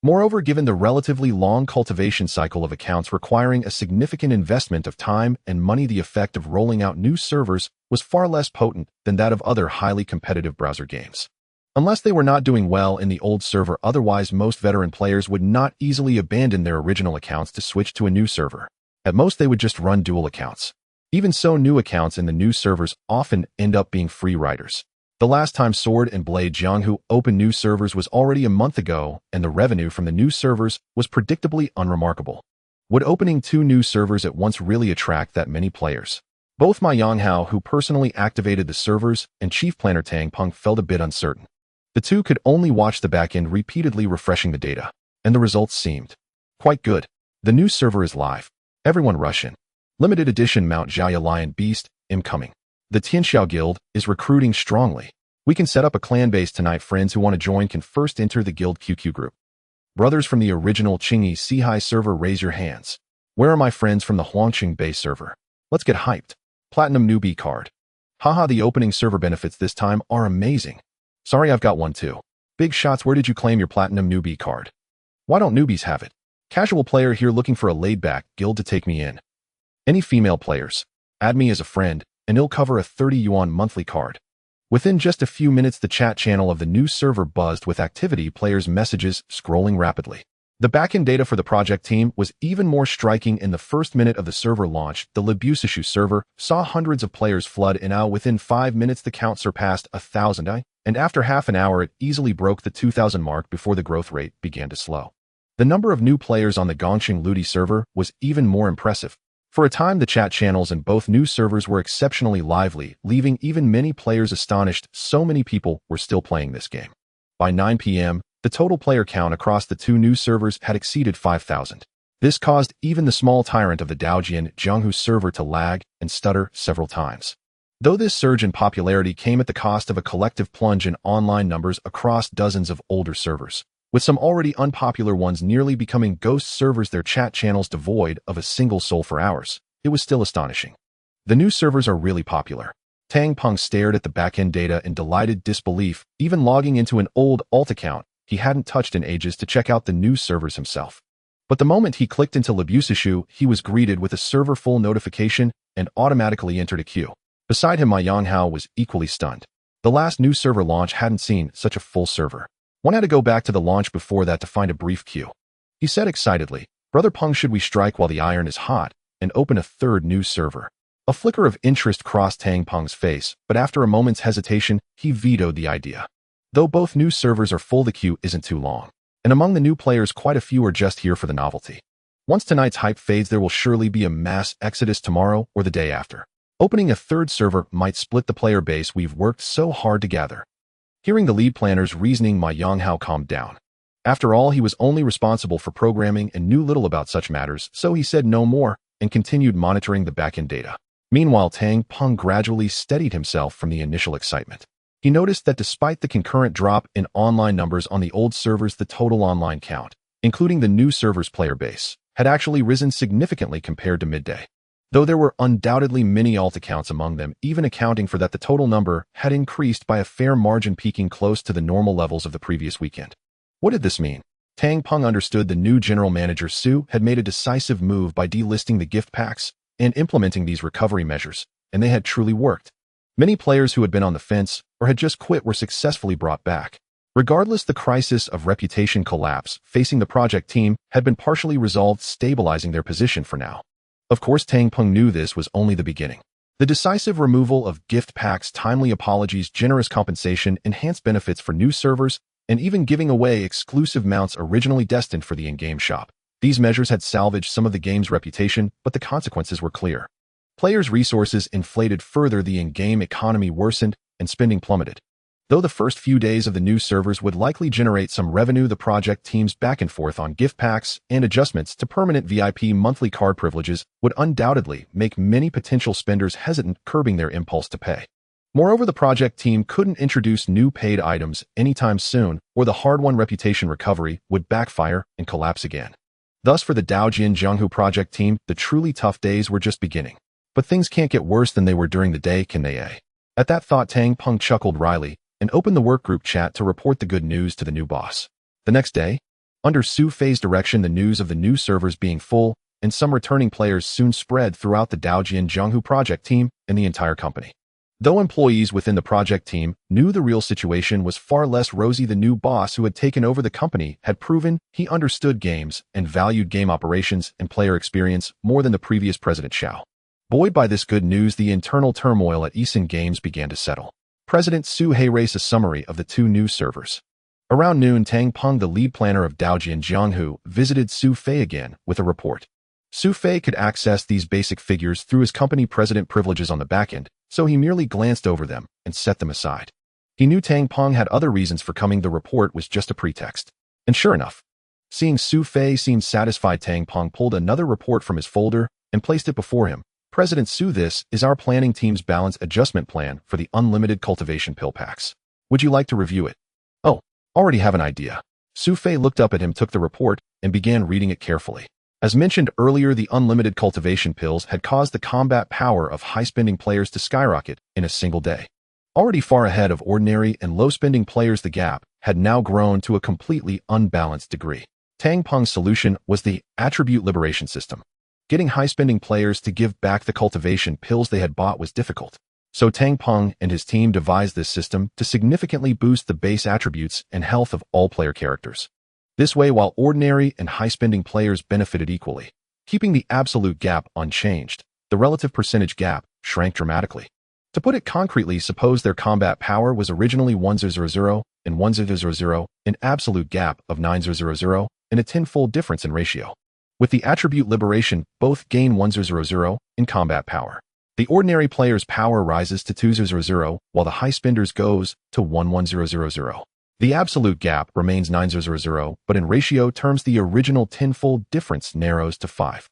Moreover, given the relatively long cultivation cycle of accounts requiring a significant investment of time and money, the effect of rolling out new servers was far less potent than that of other highly competitive browser games. Unless they were not doing well in the old server, otherwise most veteran players would not easily abandon their original accounts to switch to a new server. At most, they would just run dual accounts. Even so, new accounts in the new servers often end up being free riders. The last time Sword and Blade Jianghu opened new servers was already a month ago, and the revenue from the new servers was predictably unremarkable. Would opening two new servers at once really attract that many players? Both Ma Yanghao, who personally activated the servers, and Chief Planner Tang Peng felt a bit uncertain. The two could only watch the backend repeatedly refreshing the data, and the results seemed quite good. The new server is live. Everyone rush in. Limited edition Mount Jiaya Lion Beast, incoming. The Tianxiao Guild is recruiting strongly. We can set up a clan base tonight. Friends who want to join can first enter the guild QQ group. Brothers from the original Qingyi Sihai server, raise your hands. Where are my friends from the Huangqing base server? Let's get hyped. Platinum newbie card. Haha, the opening server benefits this time are amazing. Sorry, I've got one too. Big shots, where did you claim your platinum newbie card? Why don't newbies have it? Casual player here looking for a laid-back guild to take me in. Any female players? Add me as a friend, and it'll cover a 30 yuan monthly card. Within just a few minutes, the chat channel of the new server buzzed with activity, players' messages scrolling rapidly. The backend data for the project team was even more striking. In the first minute of the server launch, the Lebusishu server saw hundreds of players flood in. Within 5 minutes, the count surpassed 1,000, and after half an hour, it easily broke the 2,000 mark before the growth rate began to slow. The number of new players on the Gongqing Ludi server was even more impressive. For a time, the chat channels in both new servers were exceptionally lively, leaving even many players astonished. So many people were still playing this game. By 9 p.m., the total player count across the two new servers had exceeded 5,000. This caused even the small tyrant of the Daojian Jianghu server to lag and stutter several times. Though this surge in popularity came at the cost of a collective plunge in online numbers across dozens of older servers, with some already unpopular ones nearly becoming ghost servers, their chat channels devoid of a single soul for hours, it was still astonishing. The new servers are really popular. Tang Peng stared at the backend data in delighted disbelief, even logging into an old alt account he hadn't touched in ages to check out the new servers himself. But the moment he clicked into Lebusishu, he was greeted with a server full notification and automatically entered a queue. Beside him, Ma Yanghao was equally stunned. The last new server launch hadn't seen such a full server. One had to go back to the launch before that to find a brief queue. He said excitedly, "Brother Peng, should we strike while the iron is hot and open a third new server?" A flicker of interest crossed Tang Peng's face, but after a moment's hesitation, he vetoed the idea. Though both new servers are full, the queue isn't too long. And among the new players, quite a few are just here for the novelty. Once tonight's hype fades, there will surely be a mass exodus tomorrow or the day after. Opening a third server might split the player base we've worked so hard to gather. Hearing the lead planner's reasoning, Ma Yanghao calmed down. After all, he was only responsible for programming and knew little about such matters, so he said no more and continued monitoring the backend data. Meanwhile, Tang Peng gradually steadied himself from the initial excitement. He noticed that despite the concurrent drop in online numbers on the old servers, the total online count, including the new server's player base, had actually risen significantly compared to midday. Though there were undoubtedly many alt accounts among them, even accounting for that, the total number had increased by a fair margin, peaking close to the normal levels of the previous weekend. What did this mean? Tang Peng understood the new general manager Su had made a decisive move by delisting the gift packs and implementing these recovery measures, and they had truly worked. Many players who had been on the fence or had just quit were successfully brought back. Regardless, the crisis of reputation collapse facing the project team had been partially resolved, stabilizing their position for now. Of course, Tang Peng knew this was only the beginning. The decisive removal of gift packs, timely apologies, generous compensation, enhanced benefits for new servers, and even giving away exclusive mounts originally destined for the in-game shop. These measures had salvaged some of the game's reputation, but the consequences were clear. Players' resources inflated further, the in-game economy worsened, and spending plummeted. Though the first few days of the new servers would likely generate some revenue, the project team's back and forth on gift packs and adjustments to permanent VIP monthly card privileges would undoubtedly make many potential spenders hesitant, curbing their impulse to pay. Moreover, the project team couldn't introduce new paid items anytime soon, or the hard-won reputation recovery would backfire and collapse again. Thus, for the Daojin Jianghu project team, the truly tough days were just beginning. But things can't get worse than they were during the day, can they? At that thought, Tang Peng chuckled wryly and opened the workgroup chat to report the good news to the new boss. The next day, under Su Fei's direction, the news of the new servers being full and some returning players soon spread throughout the Daojin Jianghu project team and the entire company. Though employees within the project team knew the real situation was far less rosy, the new boss who had taken over the company had proven he understood games and valued game operations and player experience more than the previous President Xiao. Buoyed by this good news, the internal turmoil at Eason Games began to settle. President Su Hei raced a summary of the two new servers. Around noon, Tang Peng, the lead planner of Daojin Jianghu, visited Su Fei again with a report. Su Fei could access these basic figures through his company president privileges on the backend, so he merely glanced over them and set them aside. He knew Tang Peng had other reasons for coming. The report was just a pretext. And sure enough, seeing Su Fei seemed satisfied, Tang Peng pulled another report from his folder and placed it before him. President Su, this is our planning team's balance adjustment plan for the unlimited cultivation pill packs. Would you like to review it? Oh, already have an idea. Su Fei looked up at him, took the report, and began reading it carefully. As mentioned earlier, the unlimited cultivation pills had caused the combat power of high-spending players to skyrocket in a single day. Already far ahead of ordinary and low-spending players, the gap had now grown to a completely unbalanced degree. Tang Peng's solution was the attribute liberation system. Getting high-spending players to give back the cultivation pills they had bought was difficult. So Tang Peng and his team devised this system to significantly boost the base attributes and health of all player characters. This way, while ordinary and high-spending players benefited equally, keeping the absolute gap unchanged, the relative percentage gap shrank dramatically. To put it concretely, suppose their combat power was originally 1000 and 1000, an absolute gap of 900 and a tenfold difference in ratio. With the attribute liberation, both gain 100 in combat power. The ordinary player's power rises to 200, while the high spender's goes to 1100. The absolute gap remains 900, but in ratio terms the original tenfold difference narrows to 5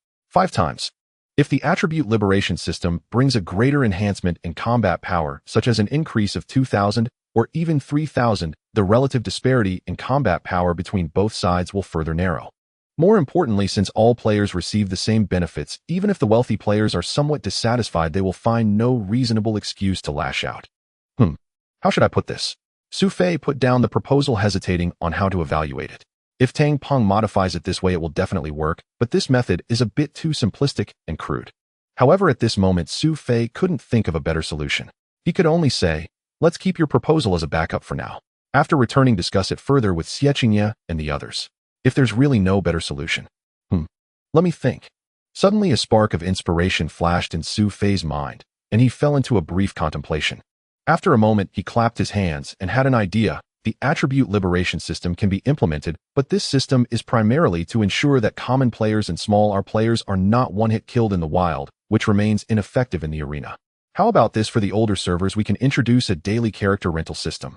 times. If the attribute liberation system brings a greater enhancement in combat power, such as an increase of 2000 or even 3000, the relative disparity in combat power between both sides will further narrow. More importantly, since all players receive the same benefits, even if the wealthy players are somewhat dissatisfied, they will find no reasonable excuse to lash out. How should I put this? Su Fei put down the proposal, hesitating on how to evaluate it. If Tang Peng modifies it this way, it will definitely work, but this method is a bit too simplistic and crude. However, at this moment, Su Fei couldn't think of a better solution. He could only say, let's keep your proposal as a backup for now. After returning, discuss it further with Xie and the others. If there's really no better solution. Let me think. Suddenly a spark of inspiration flashed in Su Fei's mind, and he fell into a brief contemplation. After a moment, he clapped his hands and had an idea. The attribute liberation system can be implemented, but this system is primarily to ensure that common players and small R players are not one-hit killed in the wild, which remains ineffective in the arena. How about this? For the older servers, we can introduce a daily character rental system.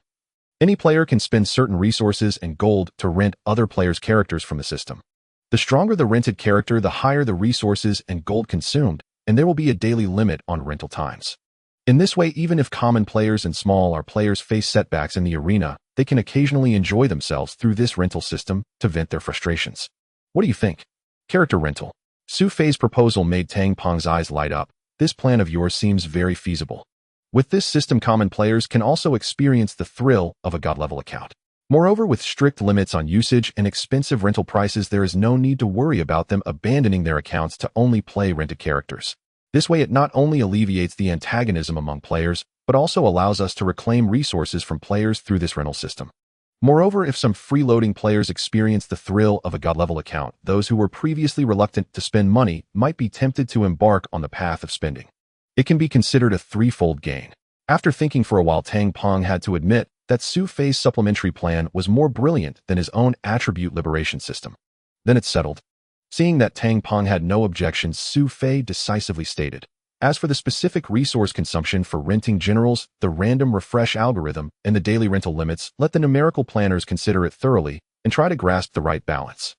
Any player can spend certain resources and gold to rent other players' characters from the system. The stronger the rented character, the higher the resources and gold consumed, and there will be a daily limit on rental times. In this way, even if common players and small R players face setbacks in the arena, they can occasionally enjoy themselves through this rental system to vent their frustrations. What do you think? Character rental. Su Fei's proposal made Tang Peng's eyes light up. This plan of yours seems very feasible. With this system, common players can also experience the thrill of a god-level account. Moreover, with strict limits on usage and expensive rental prices, there is no need to worry about them abandoning their accounts to only play rented characters. This way, it not only alleviates the antagonism among players, but also allows us to reclaim resources from players through this rental system. Moreover, if some freeloading players experience the thrill of a god-level account, those who were previously reluctant to spend money might be tempted to embark on the path of spending. It can be considered a threefold gain. After thinking for a while, Tang Peng had to admit that Su Fei's supplementary plan was more brilliant than his own attribute liberation system. Then it settled. Seeing that Tang Peng had no objections, Su Fei decisively stated, As for the specific resource consumption for renting generals, the random refresh algorithm, and the daily rental limits, let the numerical planners consider it thoroughly and try to grasp the right balance.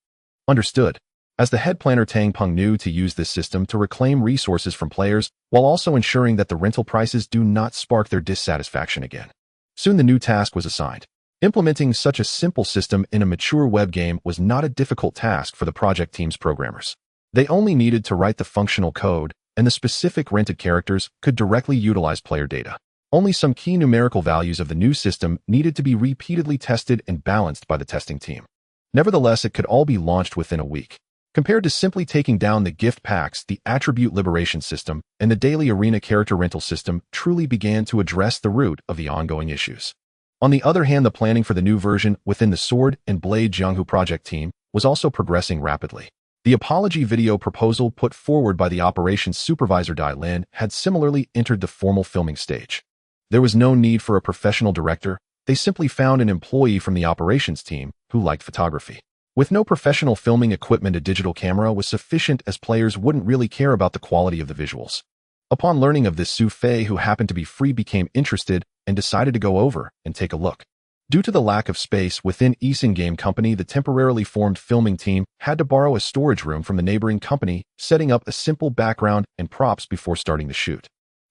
Understood. As the head planner, Tang Peng knew to use this system to reclaim resources from players while also ensuring that the rental prices do not spark their dissatisfaction again. Soon the new task was assigned. Implementing such a simple system in a mature web game was not a difficult task for the project team's programmers. They only needed to write the functional code, and the specific rented characters could directly utilize player data. Only some key numerical values of the new system needed to be repeatedly tested and balanced by the testing team. Nevertheless, it could all be launched within a week. Compared to simply taking down the gift packs, the attribute liberation system and the daily arena character rental system truly began to address the root of the ongoing issues. On the other hand, the planning for the new version within the Sword and Blade Jianghu project team was also progressing rapidly. The apology video proposal put forward by the operations supervisor Dai Lin had similarly entered the formal filming stage. There was no need for a professional director. They simply found an employee from the operations team who liked photography. With no professional filming equipment, a digital camera was sufficient, as players wouldn't really care about the quality of the visuals. Upon learning of this, Su Fei, who happened to be free, became interested and decided to go over and take a look. Due to the lack of space within Eason Game Company, the temporarily formed filming team had to borrow a storage room from the neighboring company, setting up a simple background and props before starting the shoot.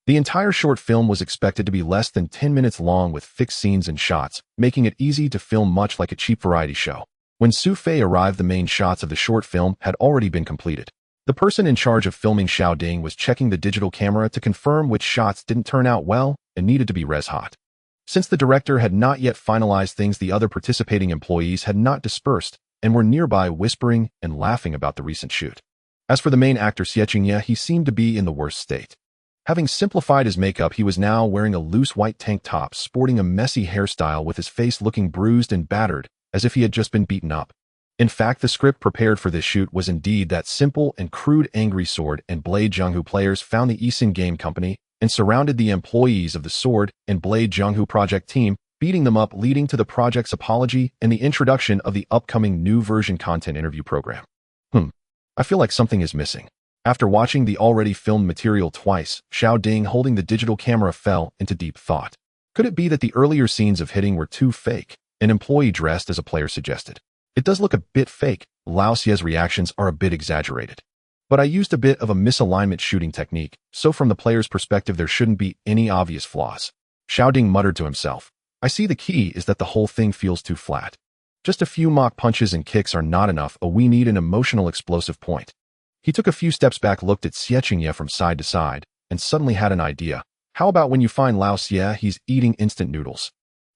The entire short film was expected to be less than 10 minutes long with fixed scenes and shots, making it easy to film, much like a cheap variety show. When Su Fei arrived, the main shots of the short film had already been completed. The person in charge of filming, Xiao Ding, was checking the digital camera to confirm which shots didn't turn out well and needed to be res hot. Since the director had not yet finalized things, the other participating employees had not dispersed and were nearby whispering and laughing about the recent shoot. As for the main actor, Xie Qingye, he seemed to be in the worst state. Having simplified his makeup, he was now wearing a loose white tank top, sporting a messy hairstyle with his face looking bruised and battered, as if he had just been beaten up. In fact, the script prepared for this shoot was indeed that simple and crude. Angry Sword and Blade Jianghu players found the Eason Game Company and surrounded the employees of the Sword and Blade Jianghu project team, beating them up, leading to the project's apology and the introduction of the upcoming new version content interview program. I feel like something is missing. After watching the already filmed material twice, Xiao Ding, holding the digital camera, fell into deep thought. Could it be that the earlier scenes of hitting were too fake? An employee dressed as a player suggested. It does look a bit fake. Lao Xie's reactions are a bit exaggerated. But I used a bit of a misalignment shooting technique, so from the player's perspective there shouldn't be any obvious flaws. Xiao Ding muttered to himself. I see, the key is that the whole thing feels too flat. Just a few mock punches and kicks are not enough. We need an emotional explosive point. He took a few steps back, looked at Xie Qingye from side to side, and suddenly had an idea. How about when you find Lao Xie, he's eating instant noodles.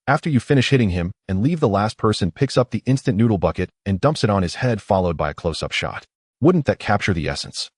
After you finish hitting him and leave, the last person picks up the instant noodle bucket and dumps it on his head, followed by a close-up shot. Wouldn't that capture the essence?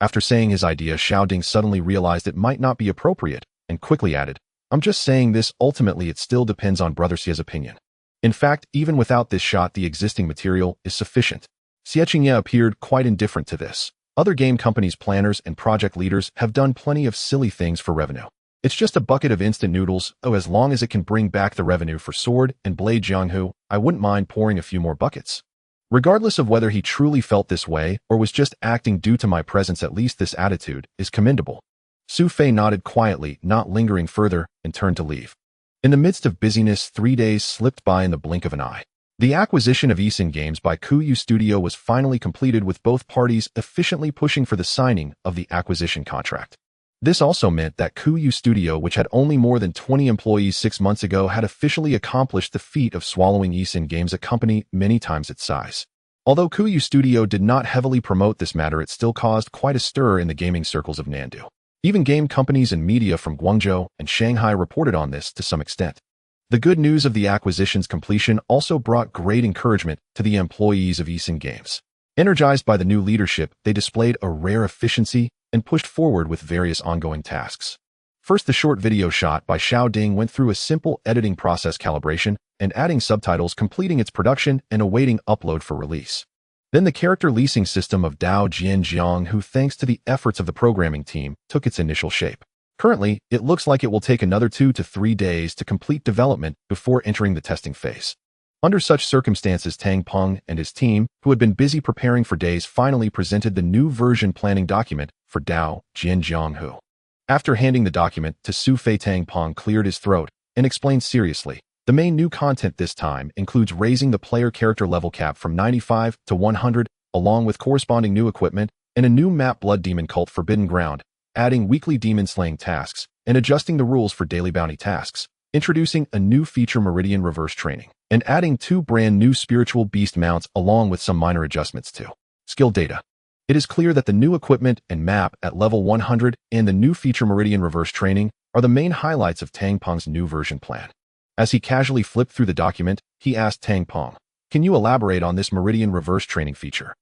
After saying his idea, Xiao Ding suddenly realized it might not be appropriate and quickly added, I'm just saying this, ultimately it still depends on Brother Xie's opinion. In fact, even without this shot, the existing material is sufficient. Xie Qingye appeared quite indifferent to this. Other game companies' planners and project leaders have done plenty of silly things for revenue. It's just a bucket of instant noodles. As long as it can bring back the revenue for Sword and Blade Jianghu, I wouldn't mind pouring a few more buckets. Regardless of whether he truly felt this way or was just acting due to my presence, at least this attitude is commendable. Su Fei nodded quietly, not lingering further, and turned to leave. In the midst of busyness, 3 days slipped by in the blink of an eye. The acquisition of Eason Games by Kuyu Studio was finally completed, with both parties efficiently pushing for the signing of the acquisition contract. This also meant that Kuyu Studio, which had only more than 20 employees 6 months ago, had officially accomplished the feat of swallowing Eason Games, a company many times its size. Although Kuyu Studio did not heavily promote this matter, it still caused quite a stir in the gaming circles of Nandu. Even game companies and media from Guangzhou and Shanghai reported on this to some extent. The good news of the acquisition's completion also brought great encouragement to the employees of Eason Games. Energized by the new leadership, they displayed a rare efficiency and pushed forward with various ongoing tasks. First, the short video shot by Xiao Ding went through a simple editing process, calibration, and adding subtitles, completing its production and awaiting upload for release. Then the character leasing system of Dao Jianjiang, who thanks to the efforts of the programming team, took its initial shape. Currently, it looks like it will take another 2 to 3 days to complete development before entering the testing phase. Under such circumstances, Tang Peng and his team, who had been busy preparing for days, finally presented the new version planning document for Dao Jianjiang. After handing the document to Su Fei, Tang Peng cleared his throat and explained seriously. The main new content this time includes raising the player character level cap from 95 to 100, along with corresponding new equipment and a new map Blood Demon Cult Forbidden Ground, adding weekly demon slaying tasks and adjusting the rules for daily bounty tasks, introducing a new feature Meridian Reverse Training, and adding 2 brand new spiritual beast mounts along with some minor adjustments to skill data. It is clear that the new equipment and map at level 100 and the new feature Meridian Reverse Training are the main highlights of Tang Peng's new version plan. As he casually flipped through the document, he asked Tang Peng, "Can you elaborate on this Meridian Reverse Training feature?"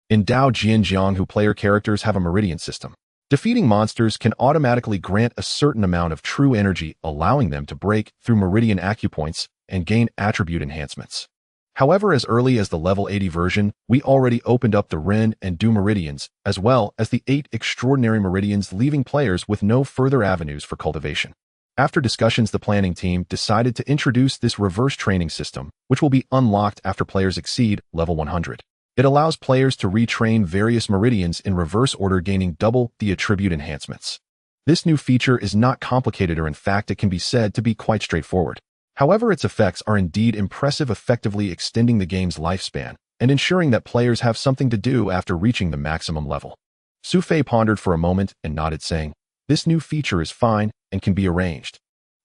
In Dao Jianjiang, player characters have a Meridian system. Defeating monsters can automatically grant a certain amount of true energy, allowing them to break through Meridian acupoints and gain attribute enhancements. However, as early as the level 80 version, we already opened up the Ren and Du Meridians, as well as the 8 Extraordinary Meridians, leaving players with no further avenues for cultivation. After discussions, the planning team decided to introduce this reverse training system, which will be unlocked after players exceed level 100. It allows players to retrain various meridians in reverse order, gaining double the attribute enhancements. This new feature is not complicated, or in fact it can be said to be quite straightforward. However, its effects are indeed impressive, effectively extending the game's lifespan and ensuring that players have something to do after reaching the maximum level. Su Fei pondered for a moment and nodded, saying, "This new feature is fine and can be arranged."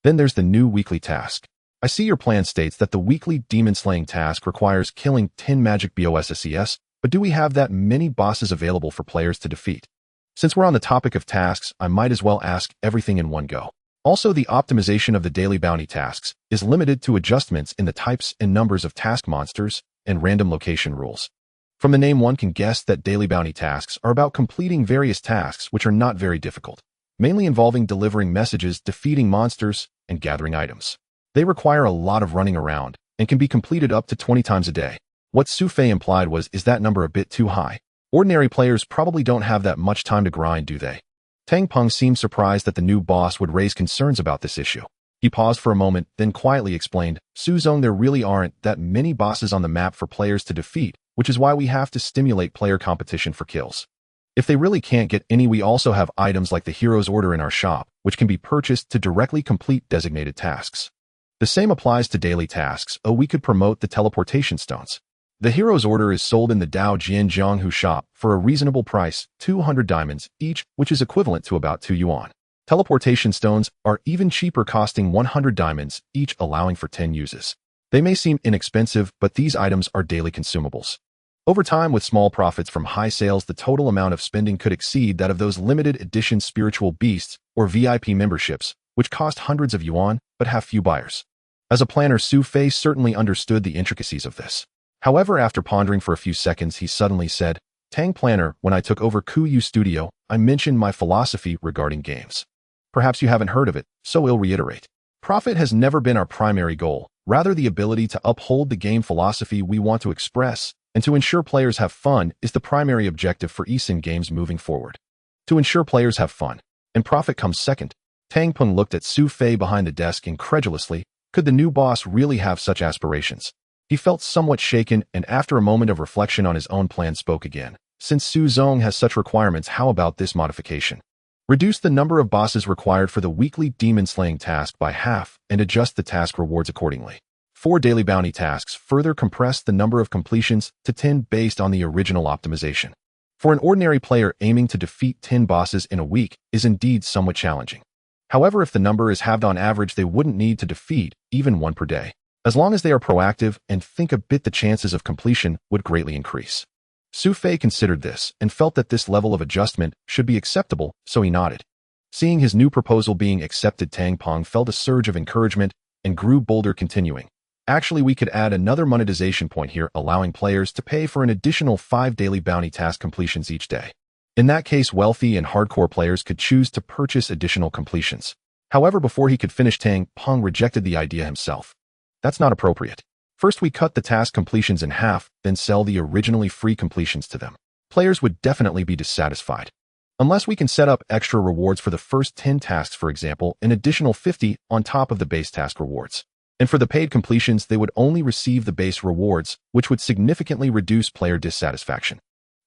Then there's the new weekly task. I see your plan states that the weekly demon slaying task requires killing 10 magic bosses, but do we have that many bosses available for players to defeat? Since we're on the topic of tasks, I might as well ask everything in one go. Also, the optimization of the daily bounty tasks is limited to adjustments in the types and numbers of task monsters and random location rules. From the name, one can guess that daily bounty tasks are about completing various tasks which are not very difficult, mainly involving delivering messages, defeating monsters, and gathering items. They require a lot of running around and can be completed up to 20 times a day. What Su Fei implied was, is that number a bit too high? Ordinary players probably don't have that much time to grind, do they? Tang Peng seemed surprised that the new boss would raise concerns about this issue. He paused for a moment, then quietly explained, "Su Zong, there really aren't that many bosses on the map for players to defeat, which is why we have to stimulate player competition for kills. If they really can't get any, we also have items like the Hero's Order in our shop, which can be purchased to directly complete designated tasks. The same applies to daily tasks. We could promote the teleportation stones. The Hero's Order is sold in the Dao Jianjiang shop for a reasonable price, 200 diamonds each, which is equivalent to about 2 yuan. Teleportation stones are even cheaper, costing 100 diamonds each, allowing for 10 uses. They may seem inexpensive, but these items are daily consumables. Over time, with small profits from high sales, the total amount of spending could exceed that of those limited edition spiritual beasts or VIP memberships, which cost hundreds of yuan but have few buyers." As a planner, Su Fei certainly understood the intricacies of this. However, after pondering for a few seconds, he suddenly said, "Tang Planner, when I took over Kuyu Studio, I mentioned my philosophy regarding games. Perhaps you haven't heard of it, so I'll reiterate. Profit has never been our primary goal, rather the ability to uphold the game philosophy we want to express and to ensure players have fun is the primary objective for eSIN games moving forward. To ensure players have fun, and profit comes second." Tang Peng looked at Su Fei behind the desk incredulously. Could the new boss really have such aspirations? He felt somewhat shaken, and after a moment of reflection on his own plan, spoke again. "Since Su Zong has such requirements, how about this modification? Reduce the number of bosses required for the weekly demon slaying task by half and adjust the task rewards accordingly. 4 daily bounty tasks, further compress the number of completions to 10 based on the original optimization. For an ordinary player, aiming to defeat 10 bosses in a week is indeed somewhat challenging. However, if the number is halved on average, they wouldn't need to defeat even 1 per day. As long as they are proactive and think a bit, the chances of completion would greatly increase." Su Fei considered this and felt that this level of adjustment should be acceptable, so he nodded. Seeing his new proposal being accepted, Tang Peng felt a surge of encouragement and grew bolder, continuing, "Actually, we could add another monetization point here, allowing players to pay for an additional 5 daily bounty task completions each day. In that case, wealthy and hardcore players could choose to purchase additional completions." However, before he could finish, Tang Peng rejected the idea himself. "That's not appropriate. First, we cut the task completions in half, then sell the originally free completions to them. Players would definitely be dissatisfied. Unless we can set up extra rewards for the first 10 tasks, for example, an additional 50 on top of the base task rewards. And for the paid completions, they would only receive the base rewards, which would significantly reduce player dissatisfaction."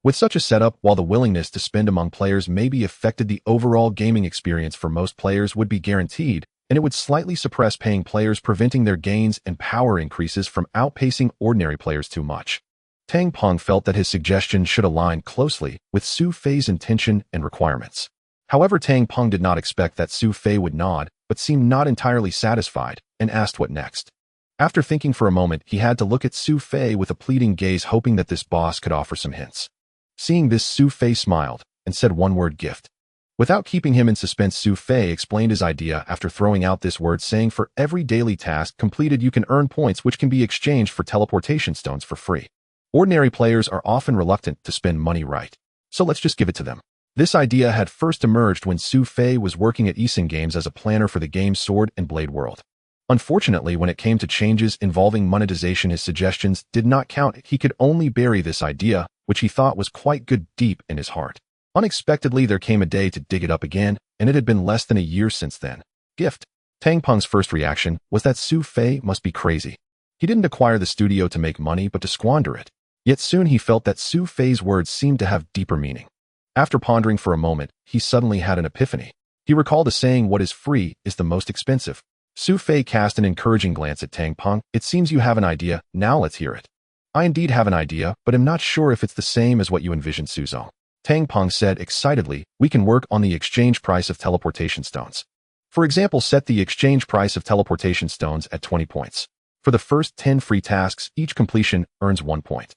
With such a setup, while the willingness to spend among players maybe affected the overall gaming experience for most players would be guaranteed, and it would slightly suppress paying players, preventing their gains and power increases from outpacing ordinary players too much. Tang Peng felt that his suggestion should align closely with Su Fei's intention and requirements. However, Tang Peng did not expect that Su Fei would nod, but seemed not entirely satisfied, and asked what next. After thinking for a moment, he had to look at Su Fei with a pleading gaze, hoping that this boss could offer some hints. Seeing this, Su Fei smiled and said one word: gift. Without keeping him in suspense, Su Fei explained his idea after throwing out this word, saying for every daily task completed you can earn points which can be exchanged for teleportation stones for free. Ordinary players are often reluctant to spend money, right? So let's just give it to them. This idea had first emerged when Su Fei was working at Eason Games as a planner for the game Sword and Blade World. Unfortunately, when it came to changes involving monetization, his suggestions did not count. He could only bury this idea, which he thought was quite good, deep in his heart. Unexpectedly, there came a day to dig it up again, and it had been less than a year since then. Gift. Tang Peng's first reaction was that Su Fei must be crazy. He didn't acquire the studio to make money, but to squander it. Yet soon he felt that Su Fei's words seemed to have deeper meaning. After pondering for a moment, he suddenly had an epiphany. He recalled a saying, "What is free is the most expensive." Su Fei cast an encouraging glance at Tang Peng. "It seems you have an idea, now let's hear it." "I indeed have an idea, but am not sure if it's the same as what you envisioned, Suzong." Tang Peng said excitedly, "We can work on the exchange price of teleportation stones. For example, set the exchange price of teleportation stones at 20 points. For the first 10 free tasks, each completion earns 1 point.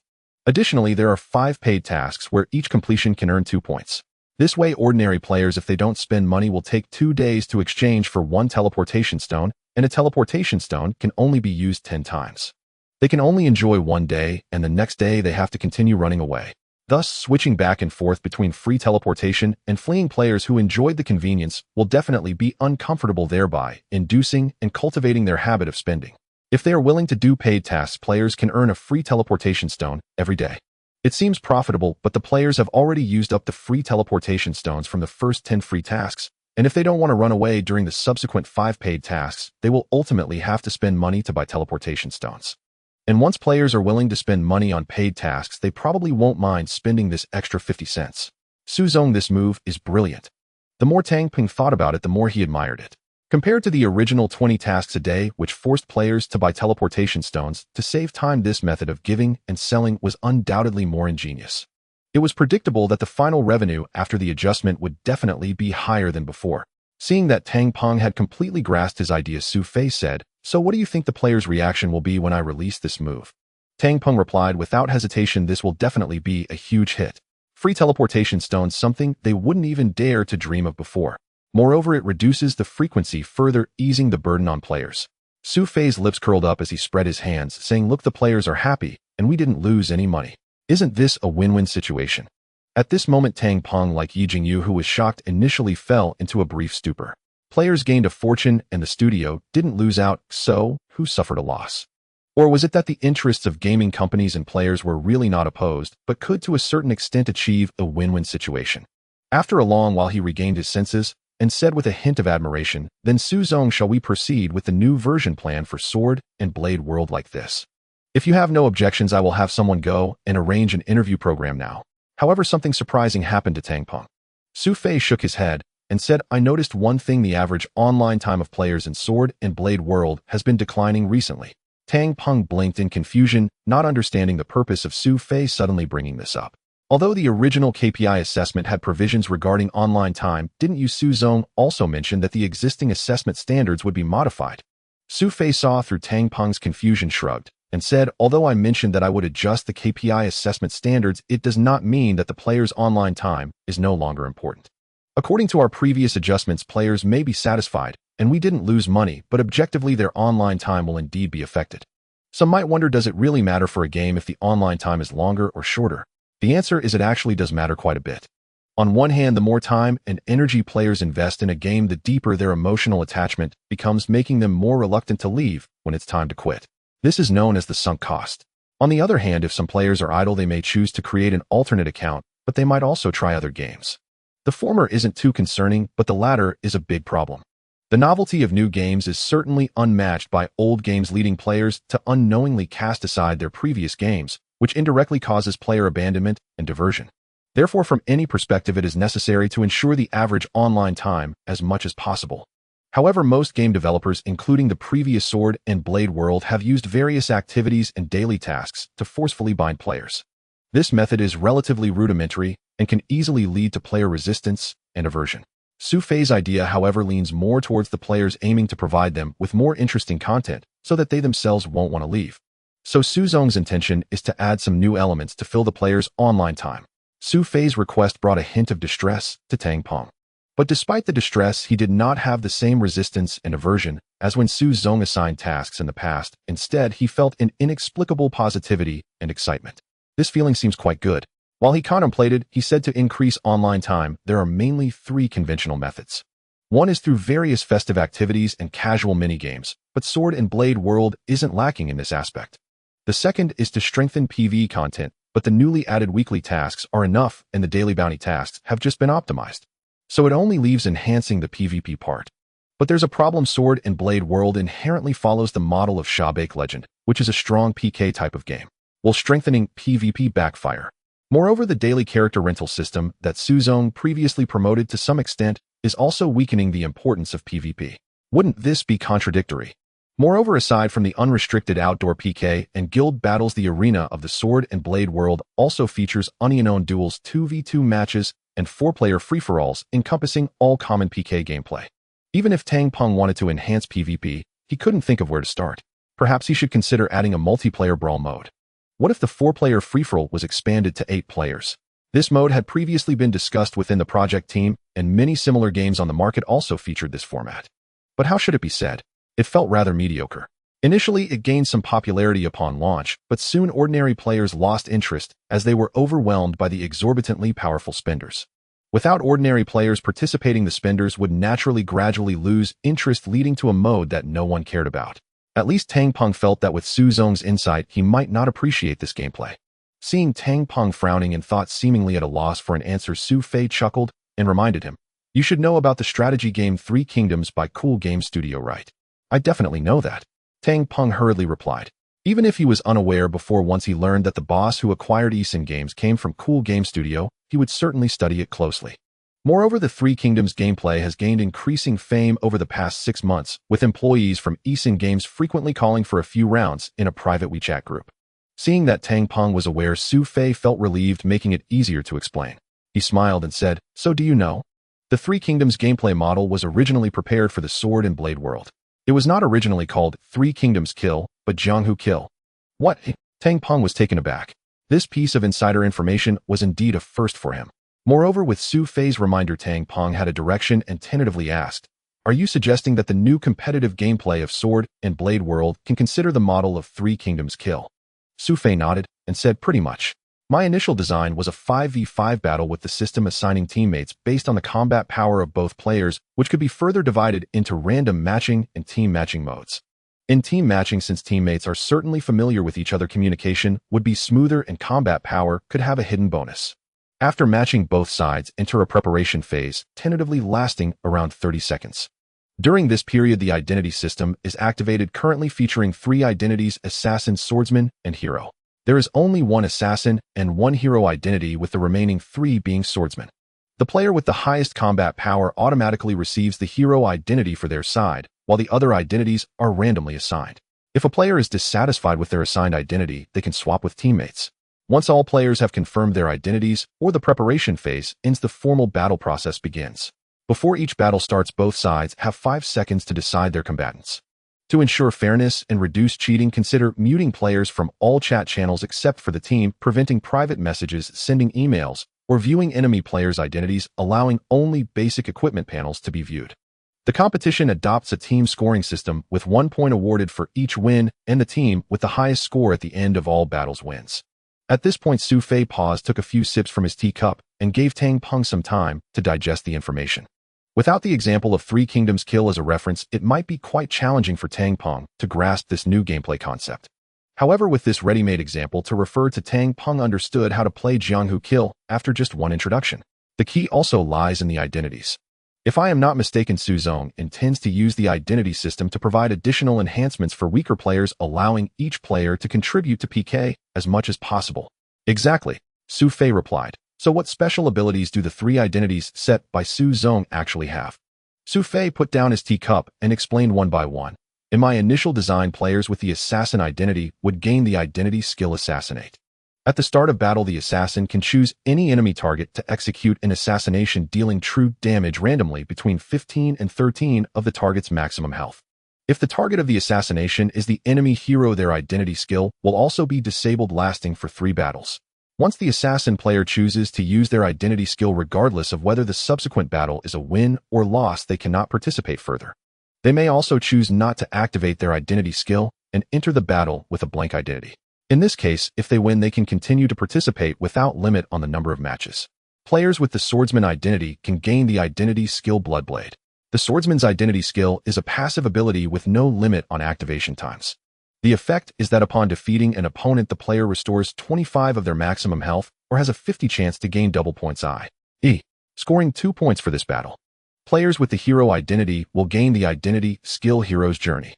Additionally, there are 5 paid tasks where each completion can earn 2 points. This way, ordinary players, if they don't spend money, will take 2 days to exchange for 1 teleportation stone, and a teleportation stone can only be used 10 times. They can only enjoy 1 day, and the next day they have to continue running away, thus switching back and forth between free teleportation and fleeing. Players who enjoyed the convenience will definitely be uncomfortable, thereby inducing and cultivating their habit of spending. If they are willing to do paid tasks, players can earn a free teleportation stone every day. It seems profitable, but the players have already used up the free teleportation stones from the first 10 free tasks, and if they don't want to run away during the subsequent 5 paid tasks, they will ultimately have to spend money to buy teleportation stones. And once players are willing to spend money on paid tasks, they probably won't mind spending this extra 50 cents. Suzong, this move is brilliant. The more Tang Peng thought about it, the more he admired it. Compared to the original 20 tasks a day, which forced players to buy teleportation stones to save time, this method of giving and selling was undoubtedly more ingenious. It was predictable that the final revenue after the adjustment would definitely be higher than before. Seeing that Tang Peng had completely grasped his idea, Su Fei said, "So what do you think the players' reaction will be when I release this move?" Tang Peng replied without hesitation, "This will definitely be a huge hit. Free teleportation stones, something they wouldn't even dare to dream of before. Moreover, it reduces the frequency, further easing the burden on players." Su Fei's lips curled up as he spread his hands, saying, "Look, the players are happy, and we didn't lose any money. Isn't this a win-win situation?" At this moment, Tang Peng, like Yi Jingyu, who was shocked initially, fell into a brief stupor. Players gained a fortune, and the studio didn't lose out, so who suffered a loss? Or was it that the interests of gaming companies and players were really not opposed, but could to a certain extent achieve a win-win situation? After a long while, he regained his senses and said with a hint of admiration, "Then Suzong, shall we proceed with the new version plan for Sword and Blade World like this? If you have no objections, I will have someone go and arrange an interview program now." However, something surprising happened to Tang Peng. Su Fei shook his head and said, "I noticed one thing: the average online time of players in Sword and Blade World has been declining recently." Tang Peng blinked in confusion, not understanding the purpose of Su Fei suddenly bringing this up. Although the original KPI assessment had provisions regarding online time, didn't you, Suzong, also mention that the existing assessment standards would be modified? Su Fei saw through Tang Peng's confusion, shrugged, and said, "Although I mentioned that I would adjust the KPI assessment standards, it does not mean that the player's online time is no longer important. According to our previous adjustments, players may be satisfied, and we didn't lose money, but objectively their online time will indeed be affected." Some might wonder, does it really matter for a game if the online time is longer or shorter? The answer is it actually does matter quite a bit. On one hand, the more time and energy players invest in a game, the deeper their emotional attachment becomes, making them more reluctant to leave when it's time to quit. This is known as the sunk cost. On the other hand, if some players are idle, they may choose to create an alternate account, but they might also try other games. The former isn't too concerning, but the latter is a big problem. The novelty of new games is certainly unmatched by old games, leading players to unknowingly cast aside their previous games, which indirectly causes player abandonment and diversion. Therefore, from any perspective, it is necessary to ensure the average online time as much as possible. However, most game developers, including the previous Sword and Blade world, have used various activities and daily tasks to forcefully bind players. This method is relatively rudimentary and can easily lead to player resistance and aversion. Su Fei's idea, however, leans more towards the players, aiming to provide them with more interesting content so that they themselves won't want to leave. So Su Zong's intention is to add some new elements to fill the player's online time. Su Fei's request brought a hint of distress to Tang Peng. But despite the distress, he did not have the same resistance and aversion as when Su Zong assigned tasks in the past. Instead, he felt an inexplicable positivity and excitement. This feeling seems quite good. While he contemplated, he said to increase online time, there are mainly 3 conventional methods. One is through various festive activities and casual mini-games, but Sword and Blade World isn't lacking in this aspect. The second is to strengthen PvE content, but the newly added weekly tasks are enough and the daily bounty tasks have just been optimized. So it only leaves enhancing the PvP part. But there's a problem. Sword and Blade World inherently follows the model of Shabake Legend, which is a strong PK type of game, while strengthening PvP backfire. Moreover, the daily character rental system that Su Zong previously promoted to some extent is also weakening the importance of PvP. Wouldn't this be contradictory? Moreover, aside from the unrestricted outdoor PK and guild battles, the arena of the Sword and Blade World also features unknown duels, 2v2 matches, and 4-player free-for-alls encompassing all common PK gameplay. Even if Tang Peng wanted to enhance PvP, he couldn't think of where to start. Perhaps he should consider adding a multiplayer brawl mode. What if the 4-player free-for-all was expanded to 8 players? This mode had previously been discussed within the project team, and many similar games on the market also featured this format. But how should it be said? It felt rather mediocre. Initially, it gained some popularity upon launch, but soon ordinary players lost interest as they were overwhelmed by the exorbitantly powerful spenders. Without ordinary players participating, the spenders would naturally gradually lose interest, leading to a mode that no one cared about. At least Tang Peng felt that with Su Zong's insight, he might not appreciate this gameplay. Seeing Tang Peng frowning and thought seemingly at a loss for an answer, Su Fei chuckled and reminded him, "You should know about the strategy game 3 Kingdoms by Cool Game Studio, right?" "I definitely know that," Tang Peng hurriedly replied. Even if he was unaware before, once he learned that the boss who acquired Eason Games came from Cool Game Studio, he would certainly study it closely. Moreover, the 3 Kingdoms gameplay has gained increasing fame over the past 6 months, with employees from Eason Games frequently calling for a few rounds in a private WeChat group. Seeing that Tang Peng was aware, Su Fei felt relieved, making it easier to explain. He smiled and said, "So do you know? The 3 Kingdoms gameplay model was originally prepared for the Sword and Blade world. It was not originally called 3 Kingdoms Kill, but Jianghu Kill." "What?" Tang Peng was taken aback. This piece of insider information was indeed a first for him. Moreover, with Su Fei's reminder, Tang Peng had a direction and tentatively asked, "Are you suggesting that the new competitive gameplay of Sword and Blade World can consider the model of 3 Kingdoms Kill?" Su Fei nodded and said, "Pretty much. My initial design was a 5v5 battle with the system assigning teammates based on the combat power of both players, which could be further divided into random matching and team matching modes. In team matching, since teammates are certainly familiar with each other, communication would be smoother and combat power could have a hidden bonus. After matching, both sides enter a preparation phase, tentatively lasting around 30 seconds. During this period, the identity system is activated, currently featuring 3 identities: assassin, swordsman, and hero. There is only 1 assassin and 1 hero identity, with the remaining 3 being swordsmen. The player with the highest combat power automatically receives the hero identity for their side, while the other identities are randomly assigned. If a player is dissatisfied with their assigned identity, they can swap with teammates. Once all players have confirmed their identities, or the preparation phase ends, the formal battle process begins. Before each battle starts, both sides have 5 seconds to decide their combatants. To ensure fairness and reduce cheating, consider muting players from all chat channels except for the team, preventing private messages, sending emails, or viewing enemy players' identities, allowing only basic equipment panels to be viewed. The competition adopts a team scoring system, with 1 point awarded for each win, and the team with the highest score at the end of all battles wins. At this point, Su Fei paused, took a few sips from his teacup, and gave Tang Peng some time to digest the information. Without the example of 3 Kingdoms Kill as a reference, it might be quite challenging for Tang Peng to grasp this new gameplay concept. However, with this ready-made example to refer to, Tang Peng understood how to play Jianghu Kill after just 1 introduction. The key also lies in the identities. If I am not mistaken, Su Zong intends to use the identity system to provide additional enhancements for weaker players, allowing each player to contribute to PK as much as possible. Exactly, Su Fei replied. So what special abilities do the three identities set by Su Zong actually have? Su Fei put down his teacup and explained one by one. In my initial design, players with the assassin identity would gain the identity skill Assassinate. At the start of battle, the assassin can choose any enemy target to execute an assassination, dealing true damage randomly between 15 and 13 of the target's maximum health. If the target of the assassination is the enemy hero, their identity skill will also be disabled, lasting for 3 battles. Once the assassin player chooses to use their identity skill, regardless of whether the subsequent battle is a win or loss, they cannot participate further. They may also choose not to activate their identity skill and enter the battle with a blank identity. In this case, if they win, they can continue to participate without limit on the number of matches. Players with the swordsman identity can gain the identity skill Bloodblade. The swordsman's identity skill is a passive ability with no limit on activation times. The effect is that upon defeating an opponent, the player restores 25 of their maximum health or has a 50 chance to gain double points, i.e., scoring 2 points for this battle. Players with the hero identity will gain the identity skill Hero's Journey.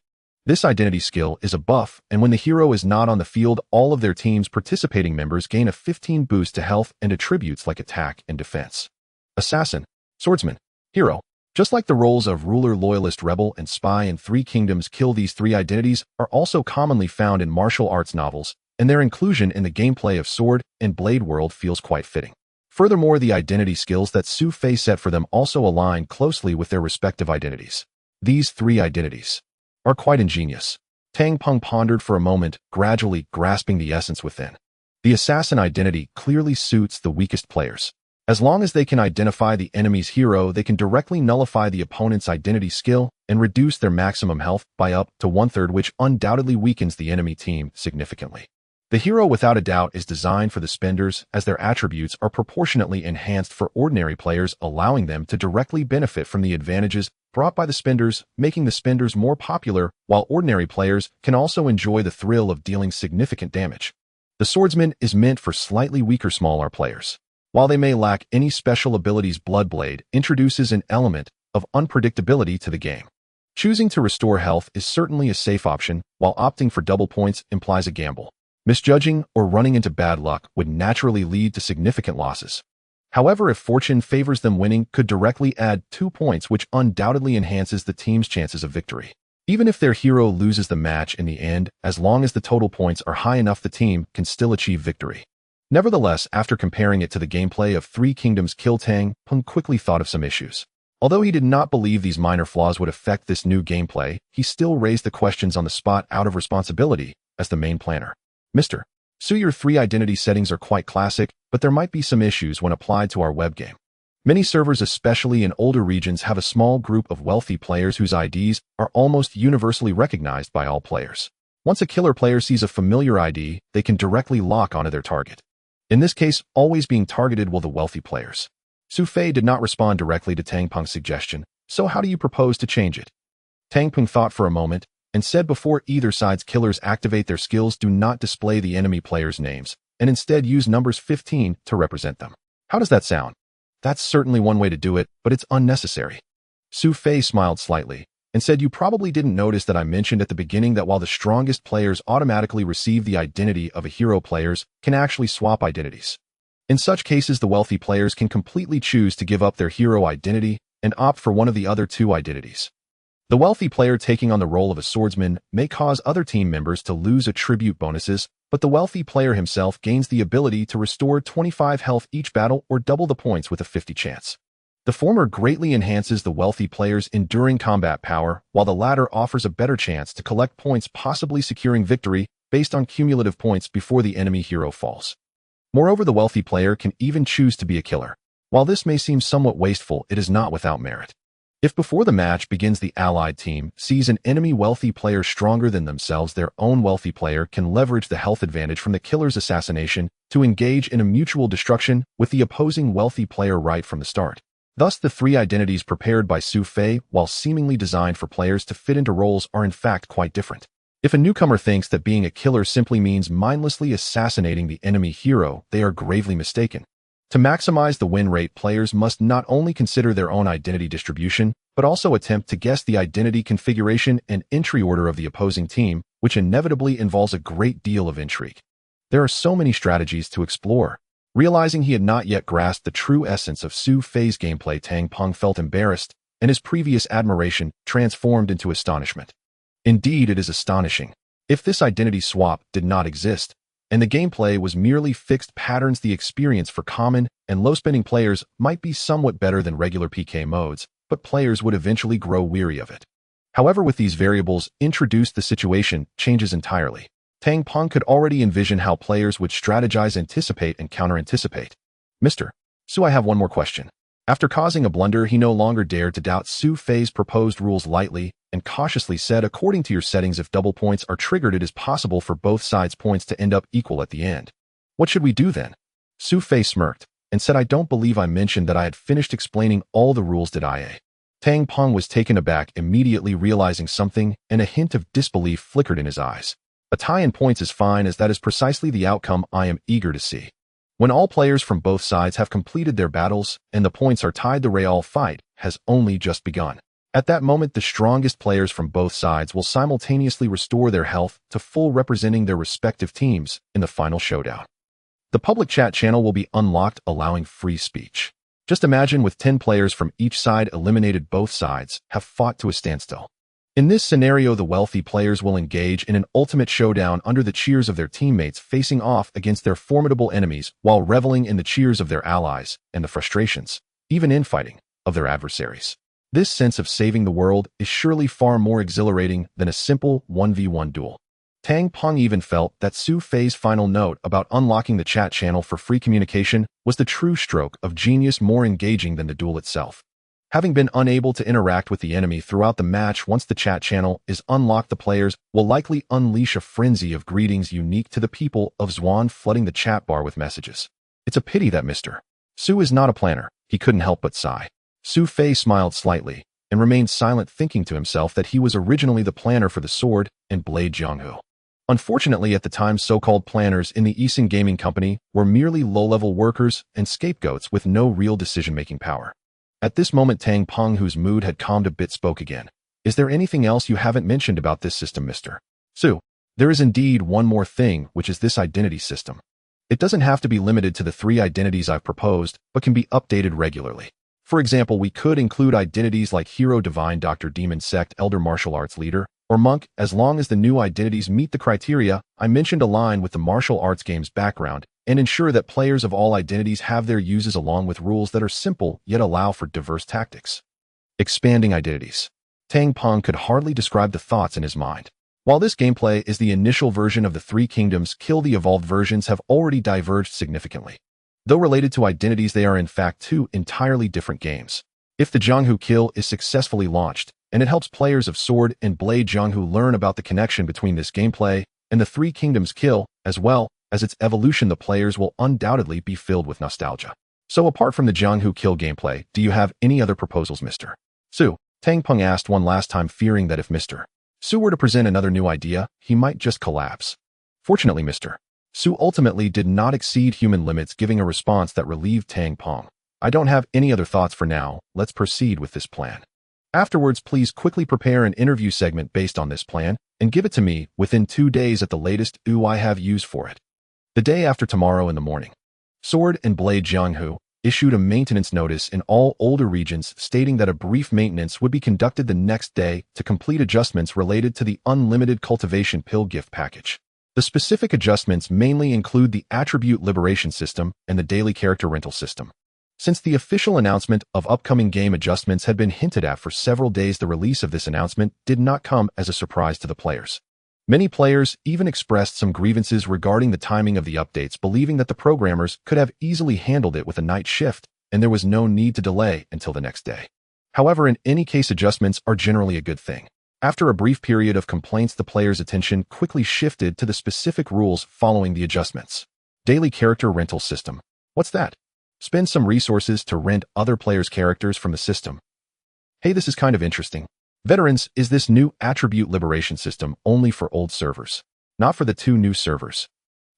This identity skill is a buff, and when the hero is not on the field, all of their team's participating members gain a 15 boost to health and attributes like attack and defense. Assassin, swordsman, hero. Just like the roles of ruler, loyalist, rebel, and spy in Three Kingdoms Kill, these three identities are also commonly found in martial arts novels, and their inclusion in the gameplay of Sword and Blade World feels quite fitting. Furthermore, the identity skills that Su Fei set for them also align closely with their respective identities. These three identities are quite ingenious. Tang Peng pondered for a moment, gradually grasping the essence within. The assassin identity clearly suits the weakest players. As long as they can identify the enemy's hero, they can directly nullify the opponent's identity skill and reduce their maximum health by up to 1/3, which undoubtedly weakens the enemy team significantly. The hero, without a doubt, is designed for the spenders, as their attributes are proportionately enhanced for ordinary players, allowing them to directly benefit from the advantages brought by the spenders, making the spenders more popular, while ordinary players can also enjoy the thrill of dealing significant damage. The swordsman is meant for slightly weaker, smaller players. While they may lack any special abilities, Bloodblade introduces an element of unpredictability to the game. Choosing to restore health is certainly a safe option, while opting for double points implies a gamble. Misjudging or running into bad luck would naturally lead to significant losses. However, if fortune favors them, winning could directly add 2 points, which undoubtedly enhances the team's chances of victory. Even if their hero loses the match in the end, as long as the total points are high enough, the team can still achieve victory. Nevertheless, after comparing it to the gameplay of Three Kingdoms Kill, Tang Peng quickly thought of some issues. Although he did not believe these minor flaws would affect this new gameplay, he still raised the questions on the spot out of responsibility as the main planner. Mr. Su, your three identity settings are quite classic, but there might be some issues when applied to our web game. Many servers, especially in older regions, have a small group of wealthy players whose IDs are almost universally recognized by all players. Once a killer player sees a familiar ID, they can directly lock onto their target. In this case, always being targeted will the wealthy players. Su Fei did not respond directly to Tang Peng's suggestion, so how do you propose to change it? Tang Peng thought for a moment and said, before either side's killers activate their skills, do not display the enemy players' names, and instead use numbers 15 to represent them. How does that sound? That's certainly one way to do it, but it's unnecessary. Su Fei smiled slightly and said, you probably didn't notice that I mentioned at the beginning that while the strongest players automatically receive the identity of a hero, players can actually swap identities. In such cases, the wealthy players can completely choose to give up their hero identity and opt for one of the other two identities. The wealthy player taking on the role of a swordsman may cause other team members to lose attribute bonuses, but the wealthy player himself gains the ability to restore 25 health each battle or double the points with a 50 chance. The former greatly enhances the wealthy player's enduring combat power, while the latter offers a better chance to collect points, possibly securing victory based on cumulative points before the enemy hero falls. Moreover, the wealthy player can even choose to be a killer. While this may seem somewhat wasteful, it is not without merit. If before the match begins the allied team sees an enemy wealthy player stronger than themselves, their own wealthy player can leverage the health advantage from the killer's assassination to engage in a mutual destruction with the opposing wealthy player right from the start. Thus, the three identities prepared by Su Fei, while seemingly designed for players to fit into roles, are in fact quite different. If a newcomer thinks that being a killer simply means mindlessly assassinating the enemy hero, they are gravely mistaken. To maximize the win rate, players must not only consider their own identity distribution, but also attempt to guess the identity configuration and entry order of the opposing team, which inevitably involves a great deal of intrigue. There are so many strategies to explore. Realizing he had not yet grasped the true essence of Su Fei's gameplay, Tang Peng felt embarrassed, and his previous admiration transformed into astonishment. Indeed, it is astonishing. If this identity swap did not exist, and the gameplay was merely fixed patterns, the experience for common and low-spending players might be somewhat better than regular PK modes, but players would eventually grow weary of it. However, with these variables introduced, the situation changes entirely. Tang Peng could already envision how players would strategize, anticipate, and counter-anticipate. Mr. Su, I have one more question. After causing a blunder, he no longer dared to doubt Su Fei's proposed rules lightly and cautiously said, according to your settings, if double points are triggered, it is possible for both sides' points to end up equal at the end. What should we do then? Su Fei smirked and said, I don't believe I mentioned that I had finished explaining all the rules, did I? Tang Peng was taken aback, immediately realizing something, and a hint of disbelief flickered in his eyes. A tie in points is fine, as that is precisely the outcome I am eager to see. When all players from both sides have completed their battles and the points are tied, the real fight has only just begun. At that moment, the strongest players from both sides will simultaneously restore their health to full, representing their respective teams in the final showdown. The public chat channel will be unlocked, allowing free speech. Just imagine with 10 players from each side eliminated, both sides have fought to a standstill. In this scenario, the wealthy players will engage in an ultimate showdown under the cheers of their teammates, facing off against their formidable enemies while reveling in the cheers of their allies and the frustrations, even infighting, of their adversaries. This sense of saving the world is surely far more exhilarating than a simple 1v1 duel. Tang Peng even felt that Su Fei's final note about unlocking the chat channel for free communication was the true stroke of genius, more engaging than the duel itself. Having been unable to interact with the enemy throughout the match, once the chat channel is unlocked, the players will likely unleash a frenzy of greetings unique to the people of Zhuan, flooding the chat bar with messages. It's a pity that Mr. Su is not a planner, he couldn't help but sigh. Su Fei smiled slightly and remained silent, thinking to himself that he was originally the planner for the sword and blade Jianghu. Unfortunately, at the time, so-called planners in the Eason Gaming Company were merely low-level workers and scapegoats with no real decision-making power. At this moment, Tang Peng, whose mood had calmed a bit, spoke again. Is there anything else you haven't mentioned about this system, Mr. Su? There is indeed one more thing, which is this identity system. It doesn't have to be limited to the 3 identities I've proposed, but can be updated regularly. For example, we could include identities like Hero, Divine, Doctor, Demon, Sect, Elder, Martial Arts Leader, or Monk, as long as the new identities meet the criteria I mentioned, align with the martial arts game's background, and ensure that players of all identities have their uses, along with rules that are simple yet allow for diverse tactics. Expanding identities. Tang Peng could hardly describe the thoughts in his mind. While this gameplay is the initial version of the 3 Kingdoms Kill, the evolved versions have already diverged significantly. Though related to identities, they are in fact 2 entirely different games. If the Jianghu Kill is successfully launched, and it helps players of Sword and Blade Jianghu learn about the connection between this gameplay and the 3 Kingdoms Kill, as well as its evolution, the players will undoubtedly be filled with nostalgia. So apart from the Jianghu Kill gameplay, do you have any other proposals, Mr. Su? Tang Peng asked one last time, fearing that if Mr. Su were to present another new idea, he might just collapse. Fortunately, Mr. Su ultimately did not exceed human limits, giving a response that relieved Tang Peng. I don't have any other thoughts for now, let's proceed with this plan. Afterwards, please quickly prepare an interview segment based on this plan, and give it to me within 2 days at the latest. I have use for it. The day after tomorrow in the morning, Sword and Blade Jianghu issued a maintenance notice in all older regions, stating that a brief maintenance would be conducted the next day to complete adjustments related to the unlimited cultivation pill gift package. The specific adjustments mainly include the attribute liberation system and the daily character rental system. Since the official announcement of upcoming game adjustments had been hinted at for several days, the release of this announcement did not come as a surprise to the players. Many players even expressed some grievances regarding the timing of the updates, believing that the programmers could have easily handled it with a night shift, and there was no need to delay until the next day. However, in any case, adjustments are generally a good thing. After a brief period of complaints, the players' attention quickly shifted to the specific rules following the adjustments. Daily character rental system. What's that? Spend some resources to rent other players' characters from the system. Hey, this is kind of interesting. Veterans, is this new attribute liberation system only for old servers, not for the 2 new servers?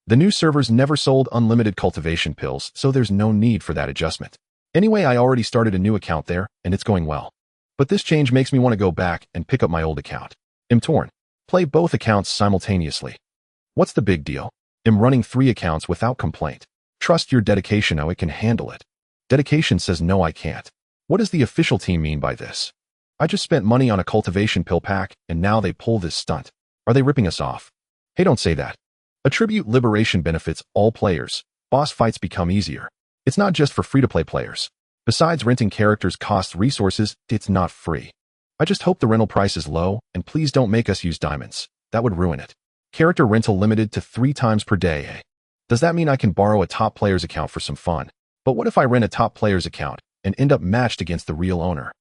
The new servers never sold unlimited cultivation pills, so there's no need for that adjustment. Anyway, I already started a new account there, and it's going well. But this change makes me want to go back and pick up my old account. I'm torn. Play both accounts simultaneously. What's the big deal? I'm running 3 accounts without complaint. Trust your dedication, how it can handle it. Dedication says no, I can't. What does the official team mean by this? I just spent money on a cultivation pill pack, and now they pull this stunt. Are they ripping us off? Hey, don't say that. Attribute liberation benefits all players. Boss fights become easier. It's not just for free-to-play players. Besides, renting characters costs resources, it's not free. I just hope the rental price is low, and please don't make us use diamonds. That would ruin it. Character rental limited to 3 times per day. Does that mean I can borrow a top player's account for some fun? But what if I rent a top player's account and end up matched against the real owner?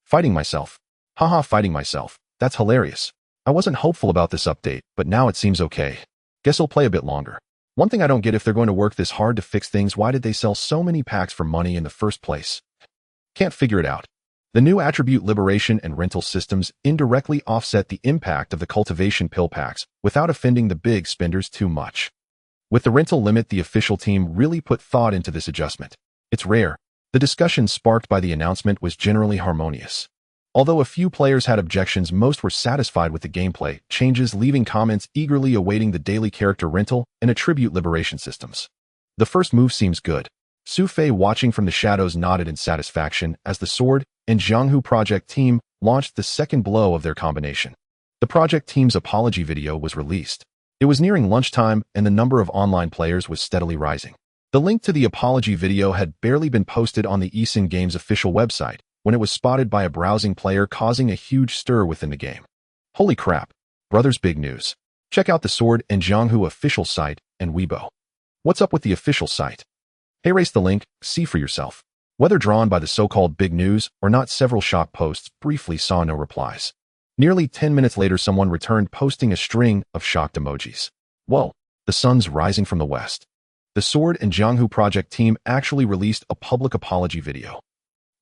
Fighting myself. Haha, fighting myself. That's hilarious. I wasn't hopeful about this update, but now it seems okay. Guess I'll play a bit longer. One thing I don't get, if they're going to work this hard to fix things, why did they sell so many packs for money in the first place? Can't figure it out. The new attribute liberation and rental systems indirectly offset the impact of the cultivation pill packs without offending the big spenders too much. With the rental limit, the official team really put thought into this adjustment. It's rare. The discussion sparked by the announcement was generally harmonious. Although a few players had objections, most were satisfied with the gameplay changes, leaving comments eagerly awaiting the daily character rental and attribute liberation systems. The first move seems good. Su Fei, watching from the shadows, nodded in satisfaction as the Sword and Jianghu project team launched the second blow of their combination. The project team's apology video was released. It was nearing lunchtime, and the number of online players was steadily rising. The link to the apology video had barely been posted on the Eason Games official website when it was spotted by a browsing player, causing a huge stir within the game. Holy crap. Brothers, big news. Check out the Sword and Jianghu official site and Weibo. What's up with the official site? Hey, race the link, see for yourself. Whether drawn by the so-called big news or not, several shock posts briefly saw no replies. Nearly 10 minutes later, someone returned, posting a string of shocked emojis. Whoa, the sun's rising from the west. The Sword and Jianghu project team actually released a public apology video.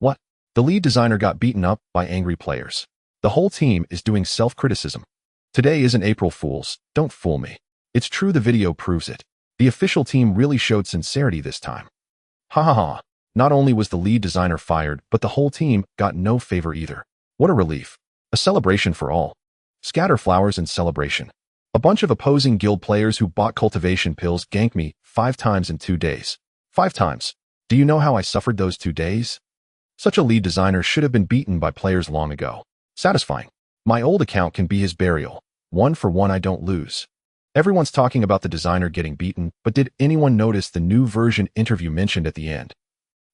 What? The lead designer got beaten up by angry players. The whole team is doing self-criticism. Today isn't April Fool's, don't fool me. It's true, the video proves it. The official team really showed sincerity this time. Ha ha ha. Not only was the lead designer fired, but the whole team got no favor either. What a relief. A celebration for all. Scatter flowers and celebration. A bunch of opposing guild players who bought cultivation pills ganked me 5 times in 2 days. 5 times. Do you know how I suffered those 2 days? Such a lead designer should have been beaten by players long ago. Satisfying. My old account can be his burial. 1 for 1, I don't lose. Everyone's talking about the designer getting beaten, but did anyone notice the new version interview mentioned at the end?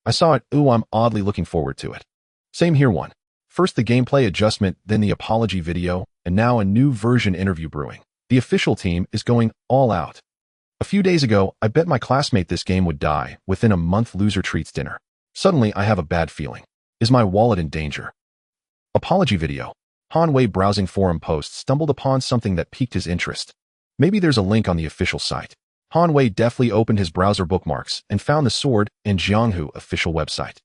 I saw it. Ooh, I'm oddly looking forward to it. Same here. One. First the gameplay adjustment, then the apology video, and now a new version interview brewing. The official team is going all out. A few days ago, I bet my classmate this game would die. Within a month, loser treats dinner. Suddenly, I have a bad feeling. Is my wallet in danger? Apology video. Han Wei, browsing forum posts, stumbled upon something that piqued his interest. Maybe there's a link on the official site. Han Wei deftly opened his browser bookmarks and found the Sword and Jianghu official website.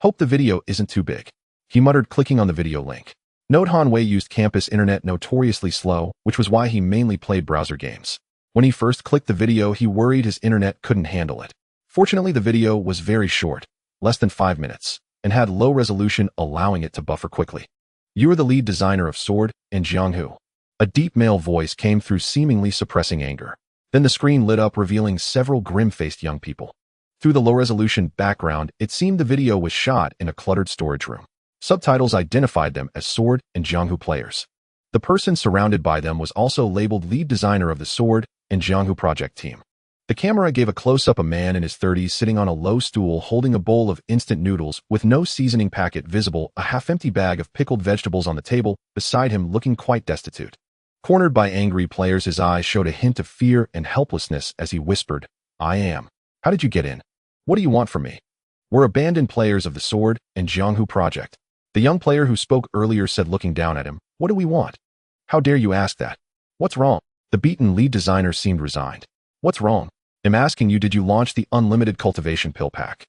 Hope the video isn't too big. He muttered, clicking on the video link. Note: Han Wei used campus internet notoriously slow, which was why he mainly played browser games. When he first clicked the video, he worried his internet couldn't handle it. Fortunately, the video was very short, less than 5 minutes, and had low resolution, allowing it to buffer quickly. You are the lead designer of Sword and Jianghu. A deep male voice came through, seemingly suppressing anger. Then the screen lit up, revealing several grim-faced young people. Through the low-resolution background, it seemed the video was shot in a cluttered storage room. Subtitles identified them as Sword and Jianghu players. The person surrounded by them was also labeled lead designer of the Sword and Jianghu project team. The camera gave a close-up, a man in his 30s sitting on a low stool holding a bowl of instant noodles with no seasoning packet visible, a half-empty bag of pickled vegetables on the table beside him, looking quite destitute. Cornered by angry players, his eyes showed a hint of fear and helplessness as he whispered, "I am. How did you get in? What do you want from me?" "We're abandoned players of the Sword and Jianghu project." The young player who spoke earlier said, looking down at him. "What do we want? How dare you ask that? What's wrong?" The beaten lead designer seemed resigned. "What's wrong? I'm asking you, did you launch the unlimited cultivation pill pack?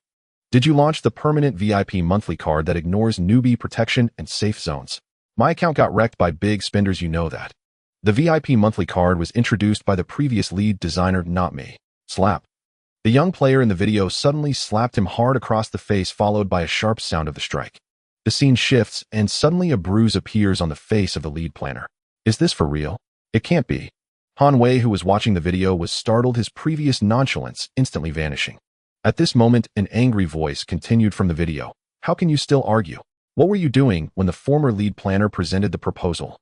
Did you launch the permanent VIP monthly card that ignores newbie protection and safe zones? My account got wrecked by big spenders, you know that. The VIP monthly card was introduced by the previous lead designer, not me." Slap. The young player in the video suddenly slapped him hard across the face, followed by a sharp sound of the strike. The scene shifts, and suddenly a bruise appears on the face of the lead planner. Is this for real? It can't be. Han Wei, who was watching the video, was startled, his previous nonchalance instantly vanishing. At this moment, an angry voice continued from the video. How can you still argue? What were you doing when the former lead planner presented the proposal?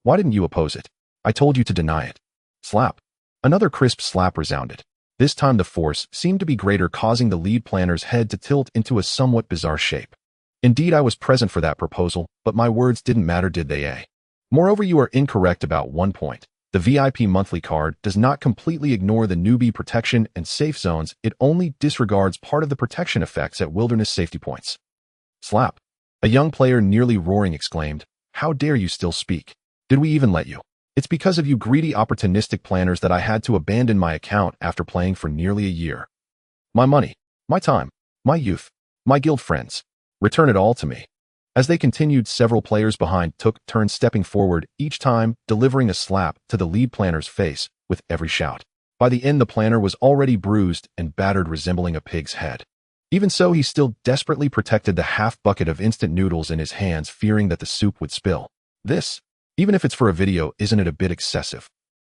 Why didn't you oppose it? I told you to deny it. Slap. Another crisp slap resounded. This time the force seemed to be greater, causing the lead planner's head to tilt into a somewhat bizarre shape. Indeed, I was present for that proposal, but my words didn't matter, did they? Moreover, you are incorrect about one point. The VIP monthly card does not completely ignore the newbie protection and safe zones, it only disregards part of the protection effects at wilderness safety points. Slap. A young player nearly roaring exclaimed, how dare you still speak? Did we even let you? It's because of you greedy opportunistic planners that I had to abandon my account after playing for nearly a year. My money, my time, my youth, my guild friends. Return it all to me. As they continued, several players behind took turns stepping forward, each time delivering a slap to the lead planner's face with every shout. By the end, the planner was already bruised and battered, resembling a pig's head. Even so, he still desperately protected the half bucket of instant noodles in his hands, fearing that the soup would spill. This, even if it's for a video, isn't it a bit excessive?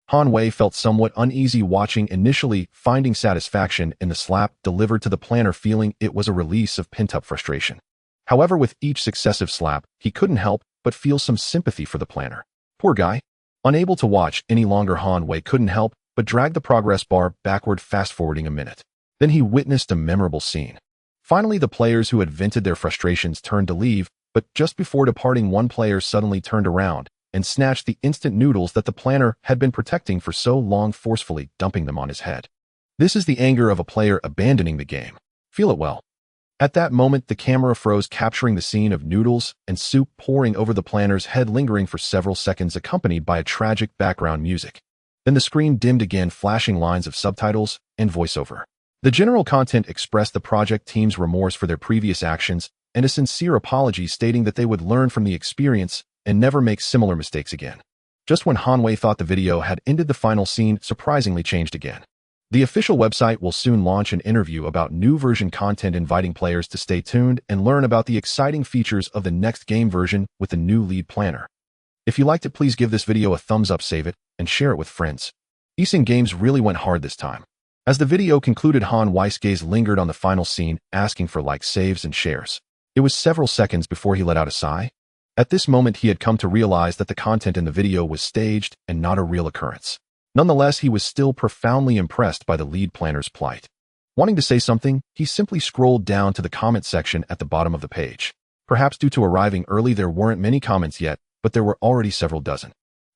Han Wei felt somewhat uneasy watching, initially finding satisfaction in the slap delivered to the planner, feeling it was a release of pent-up frustration. However, with each successive slap, he couldn't help but feel some sympathy for the planner. Poor guy. Unable to watch any longer, Han Wei couldn't help but drag the progress bar backward, fast-forwarding a minute. Then he witnessed a memorable scene. Finally, the players who had vented their frustrations turned to leave, but just before departing, one player suddenly turned around and snatched the instant noodles that the planner had been protecting for so long, forcefully dumping them on his head. This is the anger of a player abandoning the game. Feel it well. At that moment, the camera froze, capturing the scene of noodles and soup pouring over the planner's head, lingering for several seconds, accompanied by a tragic background music. Then the screen dimmed again, flashing lines of subtitles and voiceover. The general content expressed the project team's remorse for their previous actions and a sincere apology, stating that they would learn from the experience and never make similar mistakes again. Just when Han Wei thought the video had ended, the final scene surprisingly changed again. The official website will soon launch an interview about new version content, inviting players to stay tuned and learn about the exciting features of the next game version with the new lead planner. If you liked it, please give this video a thumbs up, save it, and share it with friends. Easing Games really went hard this time. As the video concluded, Han Wei's gaze lingered on the final scene, asking for likes, saves, and shares. It was several seconds before he let out a sigh. At this moment, he had come to realize that the content in the video was staged and not a real occurrence. Nonetheless, he was still profoundly impressed by the lead planner's plight. Wanting to say something, he simply scrolled down to the comment section at the bottom of the page. Perhaps due to arriving early, there weren't many comments yet, but there were already several dozen.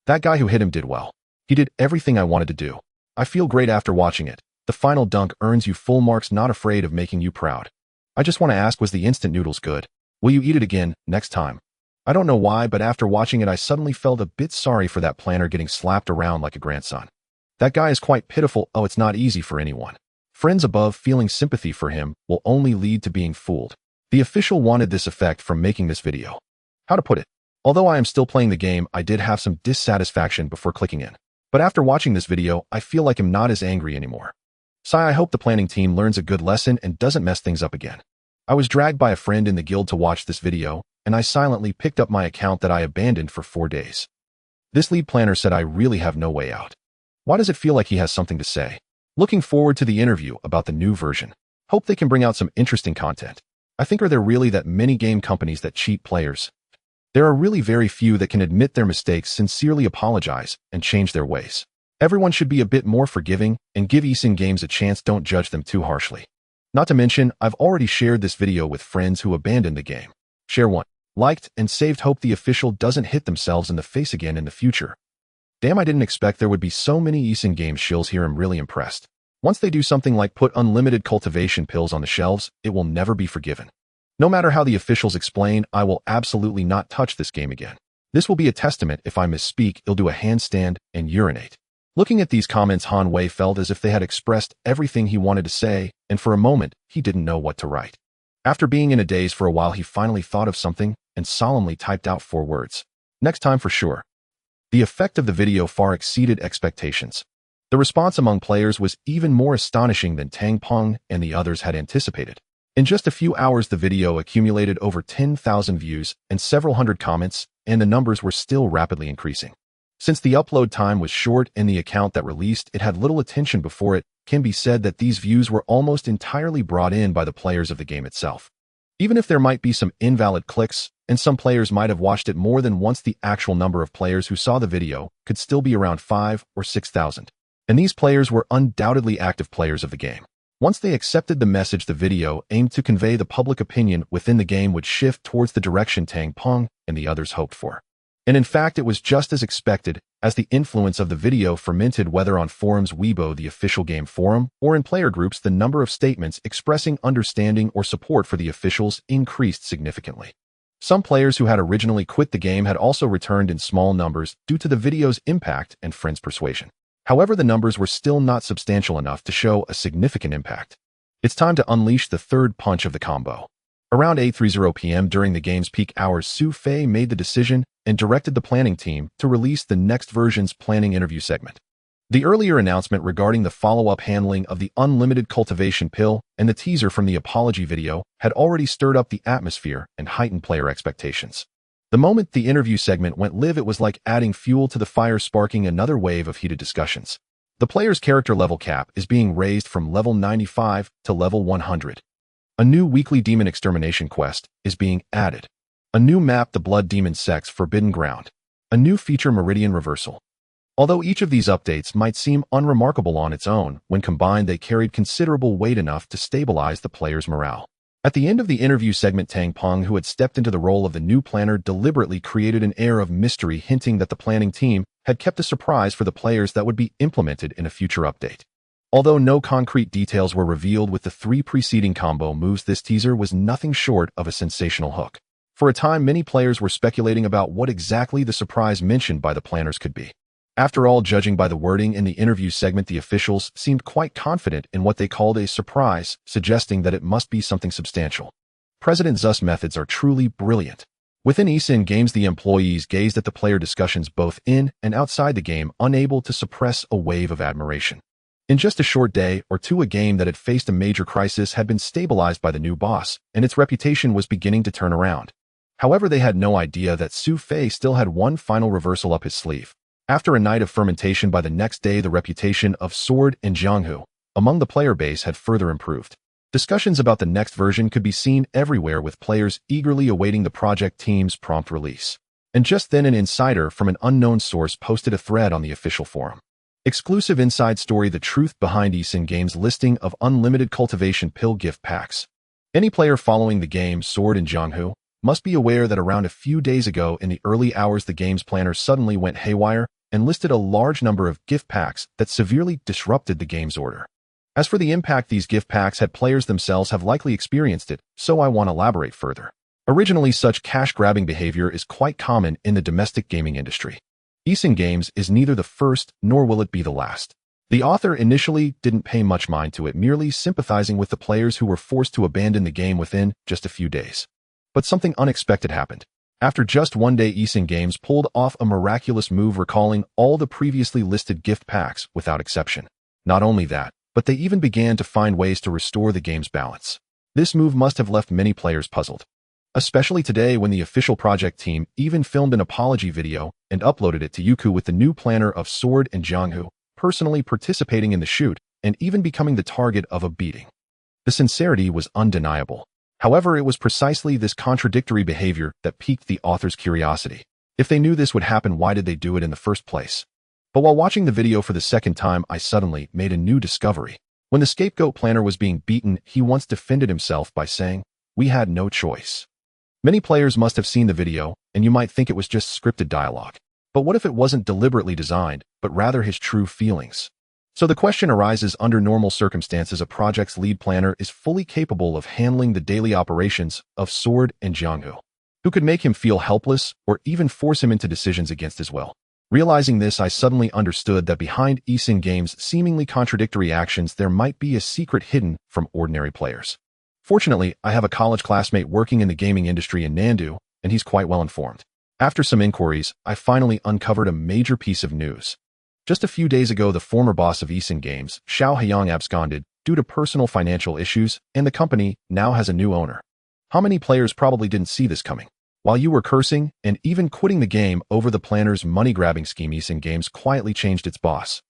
That guy who hit him did well. He did everything I wanted to do. I feel great after watching it. The final dunk earns you full marks, not afraid of making you proud. I just want to ask, was the instant noodles good? Will you eat it again next time? I don't know why, but after watching it, I suddenly felt a bit sorry for that planner getting slapped around like a grandson. That guy is quite pitiful. Oh, it's not easy for anyone. Friends above feeling sympathy for him will only lead to being fooled. The official wanted this effect from making this video. How to put it? Although I am still playing the game, I did have some dissatisfaction before clicking in. But after watching this video, I feel like I'm not as angry anymore. Sigh. I hope the planning team learns a good lesson and doesn't mess things up again. I was dragged by a friend in the guild to watch this video, and I silently picked up my account that I abandoned for 4 days. This lead planner said I really have no way out. Why does it feel like he has something to say? Looking forward to the interview about the new version. Hope they can bring out some interesting content. I think, are there really that many game companies that cheat players? There are really very few that can admit their mistakes, sincerely apologize, and change their ways. Everyone should be a bit more forgiving and give Easing Games a chance. Don't judge them too harshly. Not to mention, I've already shared this video with friends who abandoned the game. Share one, liked, and saved. Hope the official doesn't hit themselves in the face again in the future. Damn, I didn't expect there would be so many Easing Games shills here. I'm really impressed. Once they do something like put unlimited cultivation pills on the shelves, it will never be forgiven. No matter how the officials explain, I will absolutely not touch this game again. This will be a testament. If I misspeak, I'll do a handstand and urinate. Looking at these comments, Han Wei felt as if they had expressed everything he wanted to say, and for a moment, he didn't know what to write. After being in a daze for a while, he finally thought of something and solemnly typed out 4 words. Next time for sure. The effect of the video far exceeded expectations. The response among players was even more astonishing than Tang Peng and the others had anticipated. In just a few hours, the video accumulated over 10,000 views and several hundred comments, and the numbers were still rapidly increasing. Since the upload time was short and the account that released it had little attention before it, can be said that these views were almost entirely brought in by the players of the game itself. Even if there might be some invalid clicks, and some players might have watched it more than once, the actual number of players who saw the video could still be around 5 or 6,000. And these players were undoubtedly active players of the game. Once they accepted the message the video aimed to convey, the public opinion within the game would shift towards the direction Tang Peng and the others hoped for. And in fact, it was just as expected, as the influence of the video fermented, whether on forums Weibo, the official game forum, or in player groups. The number of statements expressing understanding or support for the officials increased significantly. Some players who had originally quit the game had also returned in small numbers due to the video's impact and friends' persuasion. However, the numbers were still not substantial enough to show a significant impact. It's time to unleash the third punch of the combo. Around 8:30 p.m. during the game's peak hours, Su Fei made the decision and directed the planning team to release the next version's planning interview segment. The earlier announcement regarding the follow-up handling of the unlimited cultivation pill and the teaser from the apology video had already stirred up the atmosphere and heightened player expectations. The moment the interview segment went live, it was like adding fuel to the fire, sparking another wave of heated discussions. The player's character level cap is being raised from level 95 to level 100. A new weekly demon extermination quest is being added. A new map, the Blood Demon Sect's Forbidden Ground. A new feature, Meridian Reversal. Although each of these updates might seem unremarkable on its own, when combined they carried considerable weight, enough to stabilize the player's morale. At the end of the interview segment, Tang Peng, who had stepped into the role of the new planner, deliberately created an air of mystery, hinting that the planning team had kept a surprise for the players that would be implemented in a future update. Although no concrete details were revealed with the 3 preceding combo moves, this teaser was nothing short of a sensational hook. For a time, many players were speculating about what exactly the surprise mentioned by the planners could be. After all, judging by the wording in the interview segment, the officials seemed quite confident in what they called a surprise, suggesting that it must be something substantial. President Zu's methods are truly brilliant. Within Esin Games, the employees gazed at the player discussions both in and outside the game, unable to suppress a wave of admiration. In just a short day or two, a game that had faced a major crisis had been stabilized by the new boss, and its reputation was beginning to turn around. However, they had no idea that Su Fei still had one final reversal up his sleeve. After a night of fermentation, by the next day, the reputation of Sword and Jianghu among the player base had further improved. Discussions about the next version could be seen everywhere, with players eagerly awaiting the project team's prompt release. And just then, an insider from an unknown source posted a thread on the official forum. Exclusive inside story: the truth behind Esin Games' listing of unlimited cultivation pill gift packs. Any player following the game Sword and Jianghu must be aware that around a few days ago, in the early hours, the game's planner suddenly went haywire and listed a large number of gift packs that severely disrupted the game's order. As for the impact these gift packs had, players themselves have likely experienced it, so I want to elaborate further. Originally, such cash-grabbing behavior is quite common in the domestic gaming industry. Esin Games is neither the first nor will it be the last. The author initially didn't pay much mind to it, merely sympathizing with the players who were forced to abandon the game within just a few days. But something unexpected happened. After just one day, Esin Games pulled off a miraculous move, recalling all the previously listed gift packs without exception. Not only that, but they even began to find ways to restore the game's balance. This move must have left many players puzzled. Especially today, when the official project team even filmed an apology video and uploaded it to Youku, with the new planner of Sword and Jianghu personally participating in the shoot and even becoming the target of a beating. The sincerity was undeniable. However, it was precisely this contradictory behavior that piqued the author's curiosity. If they knew this would happen, why did they do it in the first place? But while watching the video for the second time, I suddenly made a new discovery. When the scapegoat planner was being beaten, he once defended himself by saying, "We had no choice." Many players must have seen the video, and you might think it was just scripted dialogue. But what if it wasn't deliberately designed, but rather his true feelings? So the question arises: under normal circumstances, a project's lead planner is fully capable of handling the daily operations of Sword and Jianghu, who could make him feel helpless or even force him into decisions against his will. Realizing this, I suddenly understood that behind Esin Games' seemingly contradictory actions, there might be a secret hidden from ordinary players. Fortunately, I have a college classmate working in the gaming industry in Nandu, and he's quite well informed. After some inquiries, I finally uncovered a major piece of news. Just a few days ago, the former boss of Esin Games, Xiao Haiyang, absconded due to personal financial issues, and the company now has a new owner. How many players probably didn't see this coming? While you were cursing and even quitting the game over the planner's money-grabbing scheme, Esin Games quietly changed its boss.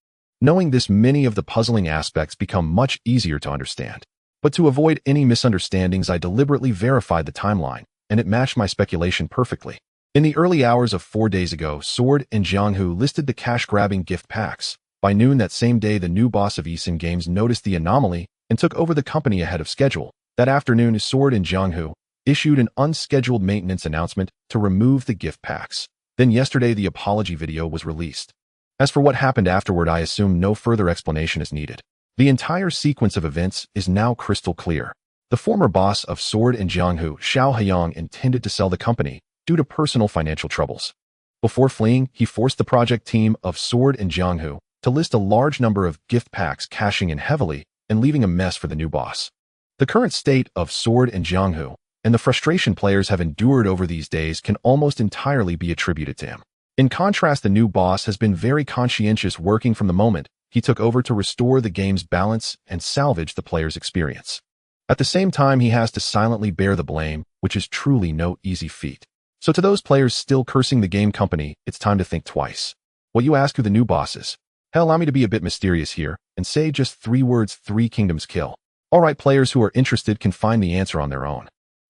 Knowing this, many of the puzzling aspects become much easier to understand. But to avoid any misunderstandings, I deliberately verified the timeline, and it matched my speculation perfectly. In the early hours of 4 days ago, Sword and Jianghu listed the cash-grabbing gift packs. By noon that same day, the new boss of Eason Games noticed the anomaly and took over the company ahead of schedule. That afternoon, Sword and Jianghu issued an unscheduled maintenance announcement to remove the gift packs. Then yesterday, the apology video was released. As for what happened afterward, I assume no further explanation is needed. The entire sequence of events is now crystal clear. The former boss of Sword and Jianghu, Xiao Haiyang, intended to sell the company due to personal financial troubles. Before fleeing, he forced the project team of Sword and Jianghu to list a large number of gift packs, cashing in heavily and leaving a mess for the new boss. The current state of Sword and Jianghu and the frustration players have endured over these days can almost entirely be attributed to him. In contrast, the new boss has been very conscientious, working from the moment he took over to restore the game's balance and salvage the player's experience. At the same time, he has to silently bear the blame, which is truly no easy feat. So to those players still cursing the game company, it's time to think twice. What, you ask who the new boss is? Hell, allow me to be a bit mysterious here and say just 3 words: 3 Kingdoms Kill. Alright, players who are interested can find the answer on their own.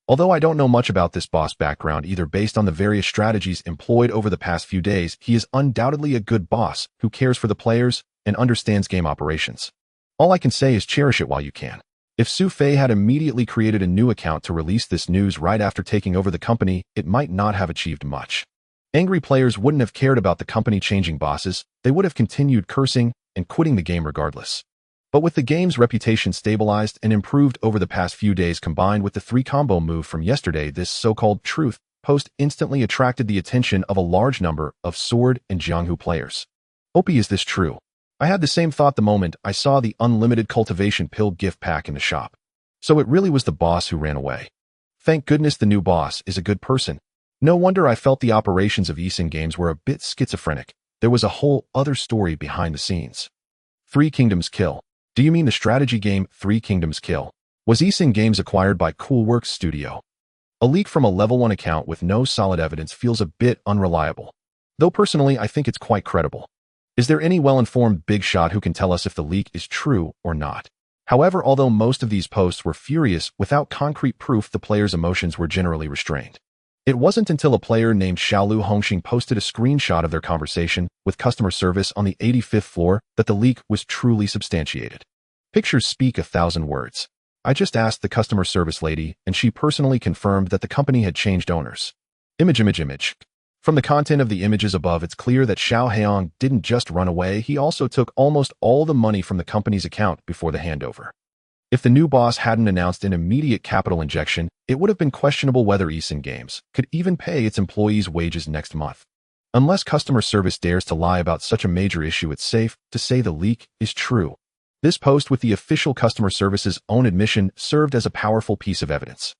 Although I don't know much about this boss background either, based on the various strategies employed over the past few days, he is undoubtedly a good boss who cares for the players and understands game operations. All I can say is cherish it while you can. If Su Fei had immediately created a new account to release this news right after taking over the company, it might not have achieved much. Angry players wouldn't have cared about the company changing bosses. They would have continued cursing and quitting the game regardless. But with the game's reputation stabilized and improved over the past few days, combined with the 3-combo move from yesterday, this so-called truth post instantly attracted the attention of a large number of Sword and Jianghu players. OP, is this true? I had the same thought the moment I saw the unlimited cultivation pill gift pack in the shop. So it really was the boss who ran away. Thank goodness the new boss is a good person. No wonder I felt the operations of Eason Games were a bit schizophrenic. There was a whole other story behind the scenes. 3 Kingdoms Kill. Do you mean the strategy game 3 Kingdoms Kill? Was Eason Games acquired by Coolworks Studio? A leak from a level 1 account with no solid evidence feels a bit unreliable. Though personally, I think it's quite credible. Is there any well-informed big shot who can tell us if the leak is true or not? However, although most of these posts were furious, without concrete proof, the players' emotions were generally restrained. It wasn't until a player named Xiaolu Hongxing posted a screenshot of their conversation with customer service on the 85th floor that the leak was truly substantiated. Pictures speak 1,000 words. I just asked the customer service lady, and she personally confirmed that the company had changed owners. Image. From the content of the images above, it's clear that Xiao Haiyang didn't just run away, he also took almost all the money from the company's account before the handover. If the new boss hadn't announced an immediate capital injection, it would have been questionable whether Eason Games could even pay its employees' wages next month. Unless customer service dares to lie about such a major issue, it's safe to say the leak is true. This post, with the official customer service's own admission, served as a powerful piece of evidence.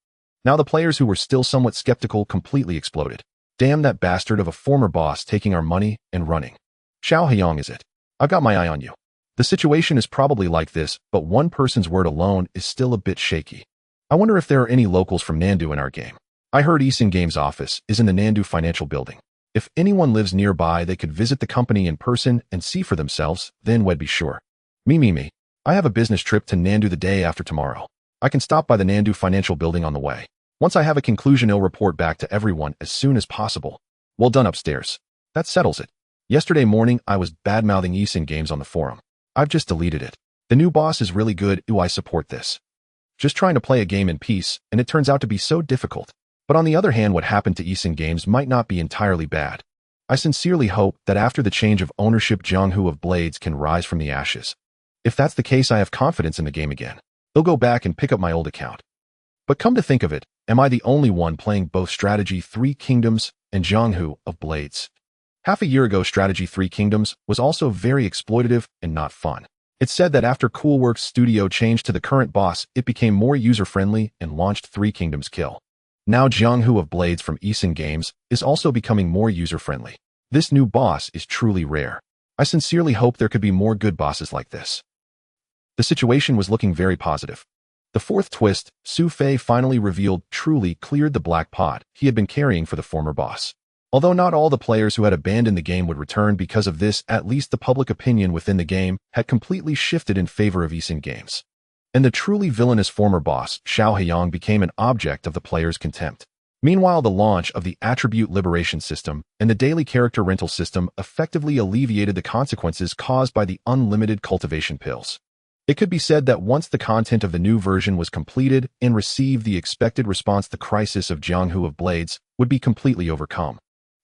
Now the players who were still somewhat skeptical completely exploded. Damn that bastard of a former boss taking our money and running. Xiao Haiyang, is it? I've got my eye on you. The situation is probably like this, but one person's word alone is still a bit shaky. I wonder if there are any locals from Nandu in our game. I heard Eason Games' office is in the Nandu Financial Building. If anyone lives nearby, they could visit the company in person and see for themselves, then we'd be sure. Me. I have a business trip to Nandu the day after tomorrow. I can stop by the Nandu Financial Building on the way. Once I have a conclusion, I'll report back to everyone as soon as possible. Well done upstairs. That settles it. Yesterday morning, I was bad-mouthing Eason Games on the forum. I've just deleted it. The new boss is really good. I support this. Just trying to play a game in peace, and it turns out to be so difficult. But on the other hand, what happened to Eason Games might not be entirely bad. I sincerely hope that after the change of ownership, Jianghu of Blades can rise from the ashes. If that's the case, I have confidence in the game again. I'll go back and pick up my old account. But come to think of it, am I the only one playing both Strategy 3 Kingdoms and Jianghu of Blades? Half a year ago, Strategy 3 Kingdoms was also very exploitative and not fun. It's said that after Coolworks Studio changed to the current boss, it became more user-friendly and launched 3 Kingdoms Kill. Now Jianghu of Blades from Eason Games is also becoming more user-friendly. This new boss is truly rare. I sincerely hope there could be more good bosses like this. The situation was looking very positive. The fourth twist, Su Fei finally revealed, truly cleared the black pot he had been carrying for the former boss. Although not all the players who had abandoned the game would return because of this, at least the public opinion within the game had completely shifted in favor of Eason games. And the truly villainous former boss, Xiao Heiyang, became an object of the players' contempt. Meanwhile, the launch of the Attribute Liberation System and the Daily Character Rental System effectively alleviated the consequences caused by the unlimited cultivation pills. It could be said that once the content of the new version was completed and received the expected response, the crisis of Jianghu of Blades would be completely overcome.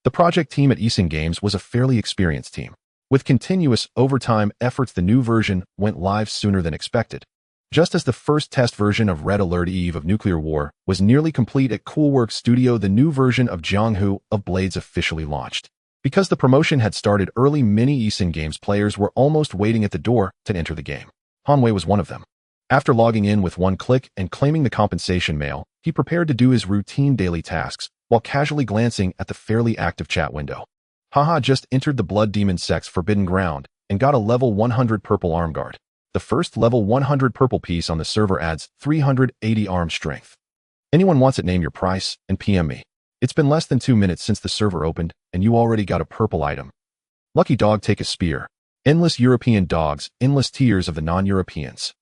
The project team at Eason Games was a fairly experienced team. With continuous overtime efforts, the new version went live sooner than expected. Just as the first test version of Red Alert Eve of Nuclear War was nearly complete at Coolworks Studio, the new version of Jianghu of Blades officially launched. Because the promotion had started early, many Eason Games players were almost waiting at the door to enter the game. Hanwei was one of them. After logging in with one click and claiming the compensation mail, he prepared to do his routine daily tasks while casually glancing at the fairly active chat window. Haha, just entered the Blood Demon Sect's Forbidden Ground and got a level 100 purple arm guard. The first level 100 purple piece on the server adds 380 arm strength. Anyone wants it, name your price and PM me. It's been less than 2 minutes since the server opened and you already got a purple item. Lucky dog, take a spear. Endless European dogs, endless tiers of the non-Europeans.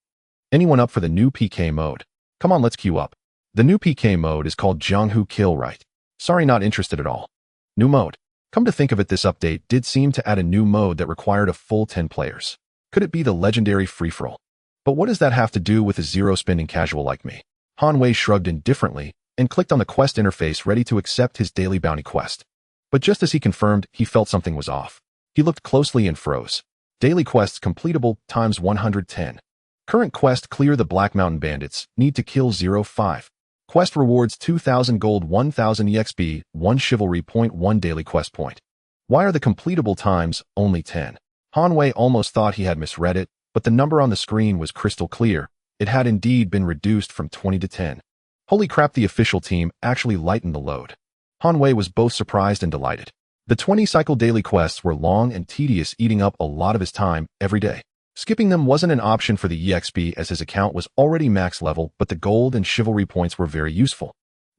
Anyone up for the new PK mode? Come on, let's queue up. The new PK mode is called Jianghu Kill Right. Sorry, not interested at all. New mode. Come to think of it, this update did seem to add a new mode that required a full 10 players. Could it be the legendary free-for-all? But what does that have to do with a zero-spending casual like me? Hanwei shrugged indifferently and clicked on the quest interface, ready to accept his daily bounty quest. But just as he confirmed, he felt something was off. He looked closely and froze. Daily quests completable times 110. Current quest, clear the Black Mountain Bandits, need to kill 05. Quest rewards 2,000 gold, 1,000 EXP, 1 chivalry point, 1 daily quest point. Why are the completable times only 10? Hanwei almost thought he had misread it, but the number on the screen was crystal clear. It had indeed been reduced from 20 to 10. Holy crap, the official team actually lightened the load. Hanwei was both surprised and delighted. The 20-cycle daily quests were long and tedious, eating up a lot of his time every day. Skipping them wasn't an option for the EXP as his account was already max level, but the gold and chivalry points were very useful.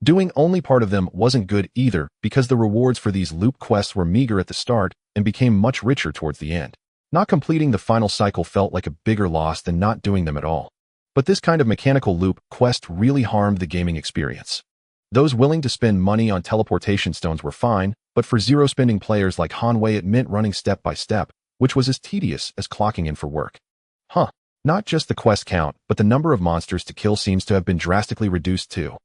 Doing only part of them wasn't good either, because the rewards for these loop quests were meager at the start and became much richer towards the end. Not completing the final cycle felt like a bigger loss than not doing them at all. But this kind of mechanical loop quest really harmed the gaming experience. Those willing to spend money on teleportation stones were fine, but for zero-spending players like Hanwei it meant running step by step, which was as tedious as clocking in for work. Not just the quest count, but the number of monsters to kill seems to have been drastically reduced too.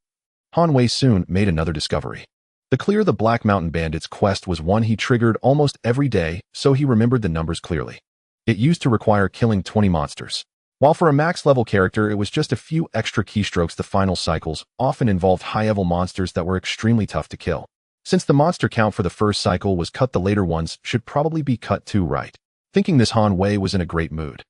Hanwei soon made another discovery. The Clear the Black Mountain Bandits quest was one he triggered almost every day, so he remembered the numbers clearly. It used to require killing 20 monsters. While for a max-level character it was just a few extra keystrokes, the final cycles often involved high-level monsters that were extremely tough to kill. Since the monster count for the first cycle was cut, the later ones should probably be cut too, right? Thinking this, Hanwei was in a great mood.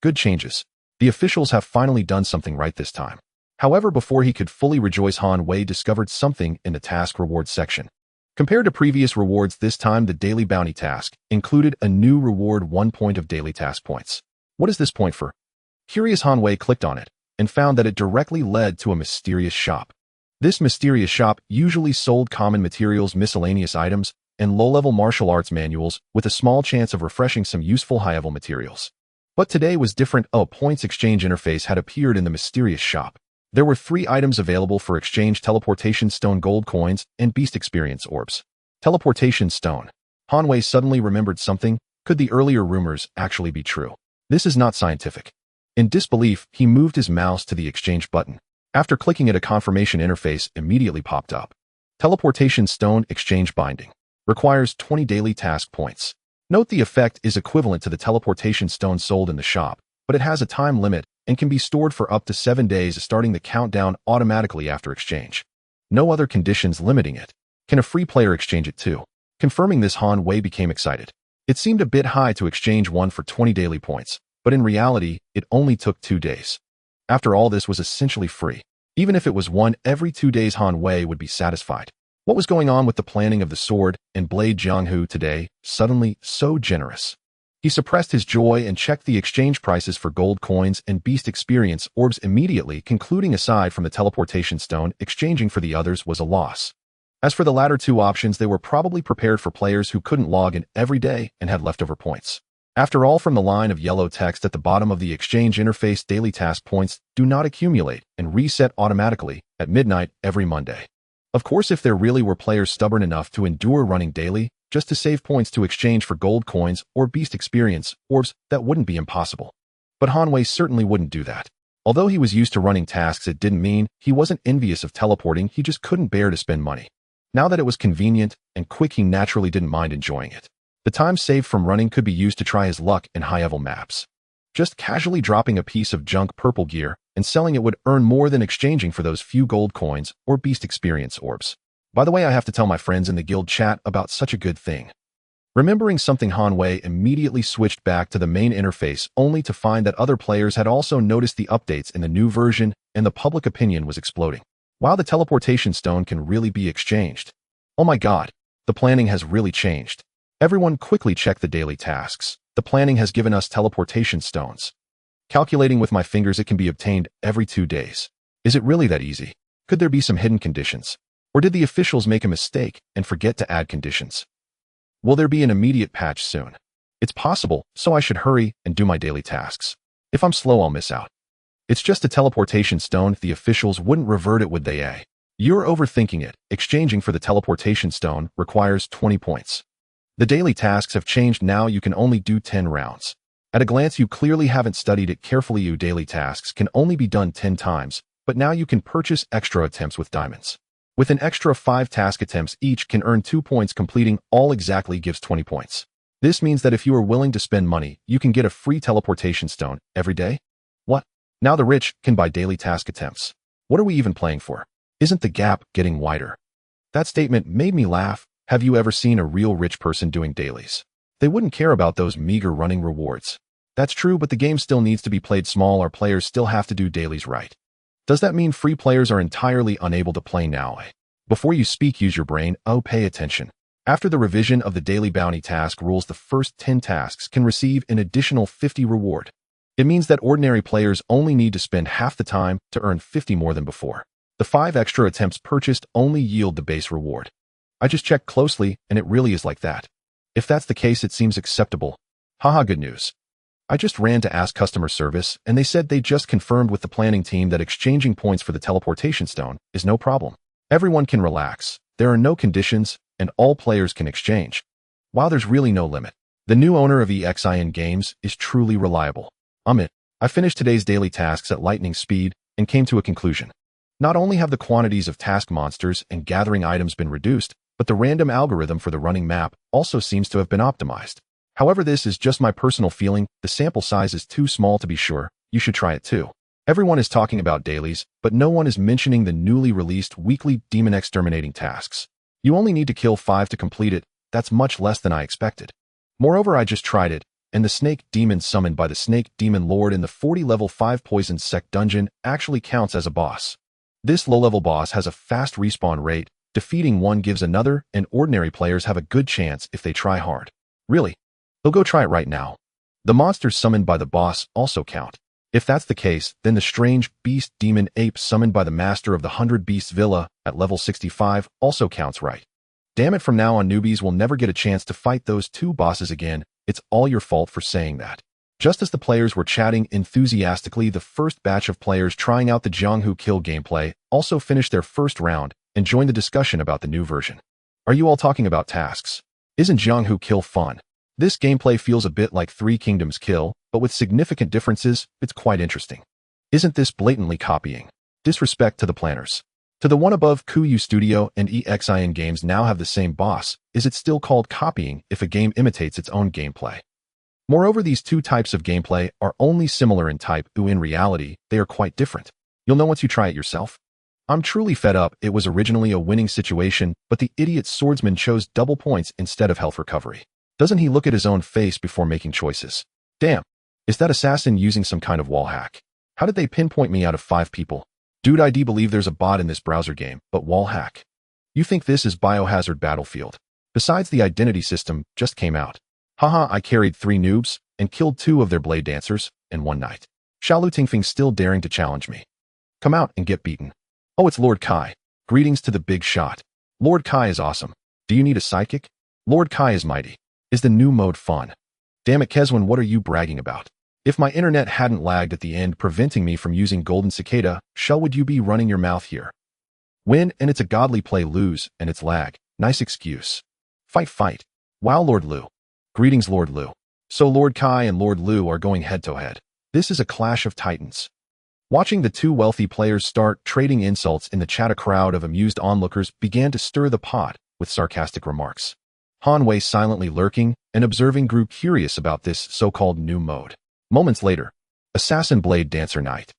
Good changes. The officials have finally done something right this time. However, before he could fully rejoice, Hanwei discovered something in the task reward section. Compared to previous rewards, this time the daily bounty task included a new reward, 1 point of daily task points. What is this point for? Curious, Hanwei clicked on it and found that it directly led to a mysterious shop. This mysterious shop usually sold common materials, miscellaneous items, and low-level martial arts manuals with a small chance of refreshing some useful high-level materials. But today was different. A points exchange interface had appeared in the mysterious shop. There were 3 items available for exchange: teleportation stone, gold coins, and beast experience orbs. Teleportation stone. Hanwei suddenly remembered something. Could the earlier rumors actually be true? This is not scientific. In disbelief, he moved his mouse to the exchange button. After clicking it, a confirmation interface immediately popped up. Teleportation stone exchange binding. Requires 20 daily task points. Note the effect is equivalent to the teleportation stone sold in the shop, but it has a time limit and can be stored for up to 7 days, starting the countdown automatically after exchange. No other conditions limiting it. Can a free player exchange it too? Confirming this, Hanwei became excited. It seemed a bit high to exchange one for 20 daily points, but in reality, it only took 2 days. After all, this was essentially free. Even if it was one every 2 days, Hanwei would be satisfied. What was going on with the planning of the sword and blade Jianghu today, suddenly so generous? He suppressed his joy and checked the exchange prices for gold coins and beast experience orbs immediately, concluding aside from the teleportation stone, exchanging for the others was a loss. As for the latter two options, they were probably prepared for players who couldn't log in every day and had leftover points. After all, from the line of yellow text at the bottom of the exchange interface, daily task points do not accumulate and reset automatically at midnight every Monday. Of course, if there really were players stubborn enough to endure running daily just to save points to exchange for gold coins or beast experience orbs, that wouldn't be impossible. But Hanwei certainly wouldn't do that. Although he was used to running tasks, it didn't mean he wasn't envious of teleporting. He just couldn't bear to spend money. Now that it was convenient and quick, he naturally didn't mind enjoying it. The time saved from running could be used to try his luck in high-level maps. Just casually dropping a piece of junk purple gear and selling it would earn more than exchanging for those few gold coins or beast experience orbs. By the way, I have to tell my friends in the guild chat about such a good thing. Remembering something, Hanwei immediately switched back to the main interface only to find that other players had also noticed the updates in the new version and the public opinion was exploding. Wow, the teleportation stone can really be exchanged. Oh my god, the planning has really changed. Everyone quickly check the daily tasks. The planning has given us teleportation stones. Calculating with my fingers, it can be obtained every 2 days. Is it really that easy? Could there be some hidden conditions? Or did the officials make a mistake and forget to add conditions? Will there be an immediate patch soon? It's possible, so I should hurry and do my daily tasks. If I'm slow, I'll miss out. It's just a teleportation stone. The officials wouldn't revert it, would they? You're overthinking it. Exchanging for the teleportation stone requires 20 points. The daily tasks have changed now. You can only do 10 rounds. At a glance, you clearly haven't studied it carefully. Your daily tasks can only be done 10 times, but now you can purchase extra attempts with diamonds. With an extra 5 task attempts, each can earn 2 points. Completing all exactly gives 20 points. This means that if you are willing to spend money, you can get a free teleportation stone every day. What? Now the rich can buy daily task attempts. What are we even playing for? Isn't the gap getting wider? That statement made me laugh. Have you ever seen a real rich person doing dailies? They wouldn't care about those meager running rewards. That's true, but the game still needs to be played small. Our players still have to do dailies right. Does that mean free players are entirely unable to play now? Before you speak, use your brain. Oh, pay attention. After the revision of the daily bounty task rules, the first 10 tasks can receive an additional 50 reward. It means that ordinary players only need to spend half the time to earn 50 more than before. The 5 extra attempts purchased only yield the base reward. I just checked closely, and it really is like that. If that's the case, it seems acceptable. Haha, good news. I just ran to ask customer service, and they said they just confirmed with the planning team that exchanging points for the teleportation stone is no problem. Everyone can relax. There are no conditions, and all players can exchange. Wow, there's really no limit. The new owner of EXIN Games is truly reliable. I finished today's daily tasks at lightning speed and came to a conclusion. Not only have the quantities of task monsters and gathering items been reduced, but the random algorithm for the running map also seems to have been optimized. However, this is just my personal feeling. The sample size is too small to be sure. You should try it too. Everyone is talking about dailies, but no one is mentioning the newly released weekly demon exterminating tasks. You only need to kill 5 to complete it. That's much less than I expected. Moreover, I just tried it, and the snake demon summoned by the snake demon lord in the 40 level 5 poison sect dungeon actually counts as a boss. This low-level boss has a fast respawn rate. Defeating one gives another, and ordinary players have a good chance if they try hard. Really? They'll go try it right now. The monsters summoned by the boss also count. If that's the case, then the strange beast demon ape summoned by the master of the 100 Beasts Villa at level 65 also counts, right? Damn it, from now on newbies will never get a chance to fight those 2 bosses again. It's all your fault for saying that. Just as the players were chatting enthusiastically, the first batch of players trying out the Jianghu Kill gameplay also finished their first round and joined the discussion about the new version. Are you all talking about tasks? Isn't Jianghu Kill fun? This gameplay feels a bit like Three Kingdoms Kill, but with significant differences. It's quite interesting. Isn't this blatantly copying? Disrespect to the planners. To the one above, Kuyu Studio and EXIN Games now have the same boss. Is it still called copying if a game imitates its own gameplay? Moreover, these 2 types of gameplay are only similar in type, though in reality, they are quite different. You'll know once you try it yourself. I'm truly fed up. It was originally a winning situation, but the idiot swordsman chose double points instead of health recovery. Doesn't he look at his own face before making choices? Damn. Is that assassin using some kind of wall hack? How did they pinpoint me out of 5 people? Dude, I do believe there's a bot in this browser game, but wall hack. You think this is Biohazard Battlefield? Besides, the identity system just came out. Haha, I carried 3 noobs and killed 2 of their blade dancers in one night. Xiaolu Tingfeng still daring to challenge me. Come out and get beaten. Oh, it's Lord Kai. Greetings to the big shot. Lord Kai is awesome. Do you need a sidekick? Lord Kai is mighty. Is the new mode fun? Damn it, Keswin, what are you bragging about? If my internet hadn't lagged at the end preventing me from using Golden Cicada, shell would you be running your mouth here? Win, and it's a godly play, lose, and it's lag. Nice excuse. Fight, fight. Wow, Lord Lu. Greetings, Lord Lu. So Lord Kai and Lord Lu are going head-to-head. This is a clash of titans. Watching the two wealthy players start trading insults in the chat, a crowd of amused onlookers began to stir the pot with sarcastic remarks. Han Wei, silently lurking and observing, grew curious about this so-called new mode. Moments later, Assassin Blade Dancer Night.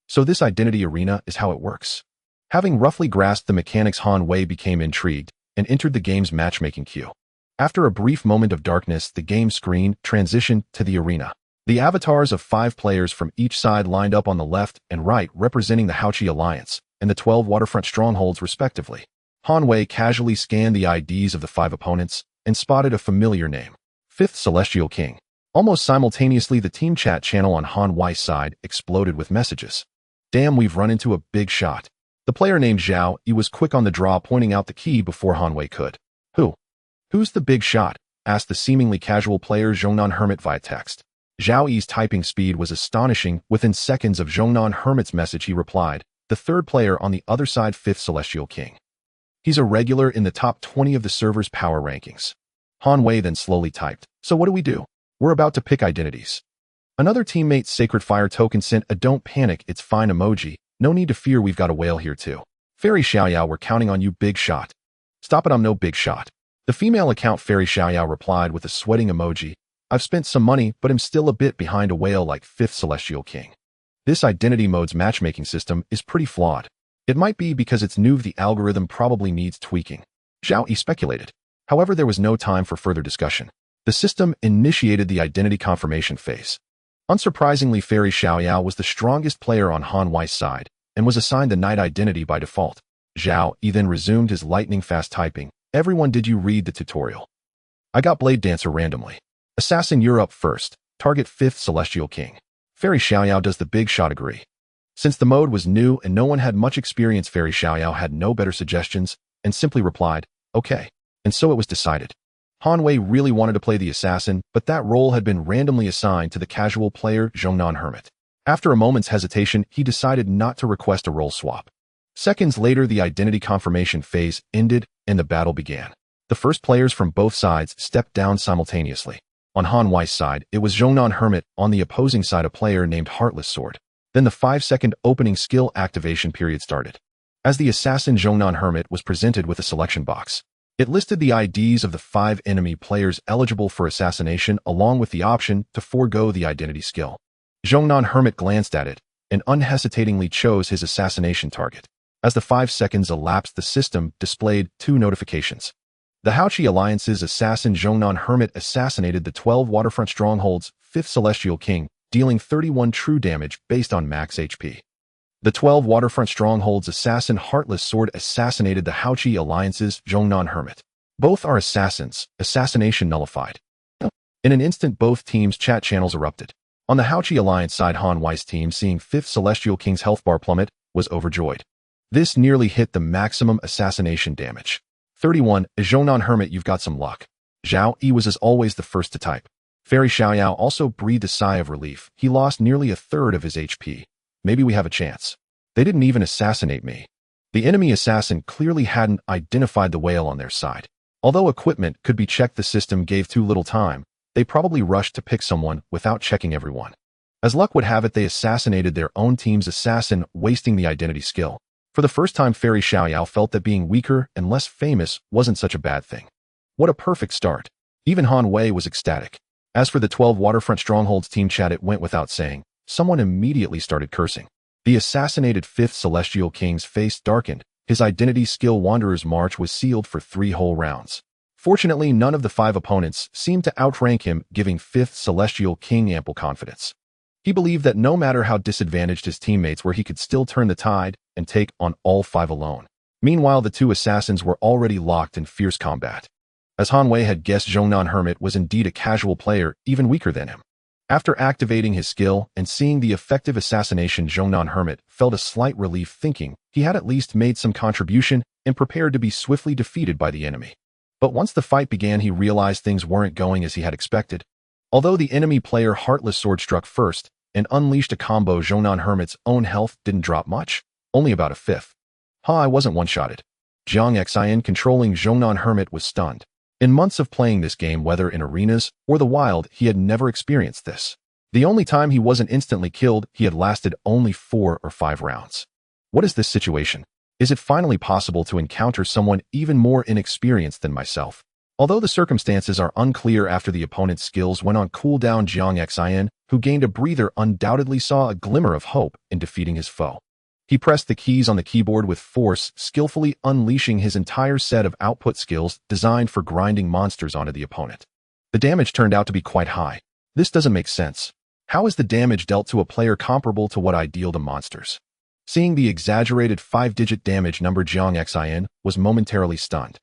So this identity arena is how it works. Having roughly grasped the mechanics, Han Wei became intrigued and entered the game's matchmaking queue. After a brief moment of darkness, the game screen transitioned to the arena. The avatars of 5 players from each side lined up on the left and right, representing the Haochi Alliance and the 12 waterfront strongholds respectively. Han Wei casually scanned the IDs of the 5 opponents and spotted a familiar name, 5th Celestial King. Almost simultaneously, the team chat channel on Han Wei's side exploded with messages. Damn, we've run into a big shot. The player named Zhao Yi was quick on the draw, pointing out the key before Han Wei could. Who's the big shot? Asked the seemingly casual player Zhongnan Hermit via text. Zhao Yi's typing speed was astonishing. Within seconds of Zhongnan Hermit's message, he replied, the third player on the other side, 5th Celestial King. He's a regular in the top 20 of the server's power rankings. Han Wei then slowly typed, so what do? We're about to pick identities. Another teammate, Sacred Fire Token, sent a don't panic, it's fine emoji. No need to fear, we've got a whale here too. Fairy Xiaoyao, we're counting on you, big shot. Stop it, I'm no big shot. The female account Fairy Xiaoyao replied with a sweating emoji. I've spent some money, but am still a bit behind a whale like 5th Celestial King. This identity mode's matchmaking system is pretty flawed. It might be because it's new, the algorithm probably needs tweaking. Zhao Yi speculated. However, there was no time for further discussion. The system initiated the identity confirmation phase. Unsurprisingly, Fairy Xiaoyao was the strongest player on Han Wei's side and was assigned the knight identity by default. Zhao Yi then resumed his lightning-fast typing. Everyone, did you read the tutorial? I got Blade Dancer randomly. Assassin, you're up first. Target 5th Celestial King. Fairy Xiaoyao, does the big shot agree? Since the mode was new and no one had much experience, Fairy Xiaoyao had no better suggestions and simply replied, okay. And so it was decided. Han Wei really wanted to play the assassin, but that role had been randomly assigned to the casual player Zhongnan Hermit. After a moment's hesitation, he decided not to request a role swap. Seconds later, the identity confirmation phase ended and the battle began. The first players from both sides stepped down simultaneously. On Han Wei's side, it was Zhongnan Hermit. On the opposing side, a player named Heartless Sword. Then the 5-second opening skill activation period started. As the assassin, Zhongnan Hermit was presented with a selection box. It listed the IDs of the 5 enemy players eligible for assassination along with the option to forego the identity skill. Zhongnan Hermit glanced at it and unhesitatingly chose his assassination target. As the 5 seconds elapsed, the system displayed 2 notifications. The Haochi Alliance's assassin Zhongnan Hermit assassinated the 12 waterfront strongholds, 5th Celestial King, dealing 31 true damage based on max HP. The 12 waterfront strongholds assassin Heartless Sword assassinated the Haochi Alliance's Zhongnan Hermit. Both are assassins, assassination nullified. In an instant, both teams' chat channels erupted. On the Haochi Alliance side, Han Wei's team, seeing 5th Celestial King's health bar plummet, was overjoyed. This nearly hit the maximum assassination damage. 31, Zhongnan Hermit, you've got some luck. Zhao Yi was as always the first to type. Fairy Xiaoyao also breathed a sigh of relief. He lost nearly a third of his HP. Maybe we have a chance. They didn't even assassinate me. The enemy assassin clearly hadn't identified the whale on their side. Although equipment could be checked, the system gave too little time. They probably rushed to pick someone without checking everyone. As luck would have it, they assassinated their own team's assassin, wasting the identity skill. For the first time, Fairy Xiaoyao felt that being weaker and less famous wasn't such a bad thing. What a perfect start. Even Han Wei was ecstatic. As for the 12 waterfront strongholds team chat, it went without saying. Someone immediately started cursing. The assassinated 5th Celestial King's face darkened. His identity skill Wanderer's March was sealed for 3 whole rounds. Fortunately, none of the 5 opponents seemed to outrank him, giving 5th Celestial King ample confidence. He believed that no matter how disadvantaged his teammates were, he could still turn the tide and take on all 5 alone. Meanwhile, the 2 assassins were already locked in fierce combat. As Han Wei had guessed, Zhongnan Hermit was indeed a casual player, even weaker than him. After activating his skill and seeing the effective assassination, Zhongnan Hermit felt a slight relief, thinking he had at least made some contribution and prepared to be swiftly defeated by the enemy. But once the fight began, he realized things weren't going as he had expected. Although the enemy player Heartless Sword struck first and unleashed a combo, Zhongnan Hermit's own health didn't drop much, only about a fifth. I wasn't one-shotted. Jiang Xian controlling Zhongnan Hermit was stunned. In months of playing this game, whether in arenas or the wild, he had never experienced this. The only time he wasn't instantly killed, he had lasted only 4 or 5 rounds. What is this situation? Is it finally possible to encounter someone even more inexperienced than myself? Although the circumstances are unclear after the opponent's skills went on cooldown, Jiang Xian, who gained a breather, undoubtedly saw a glimmer of hope in defeating his foe. He pressed the keys on the keyboard with force, skillfully unleashing his entire set of output skills designed for grinding monsters onto the opponent. The damage turned out to be quite high. This doesn't make sense. How is the damage dealt to a player comparable to what I deal to monsters? Seeing the exaggerated 5-digit damage number, Jiang Xian was momentarily stunned.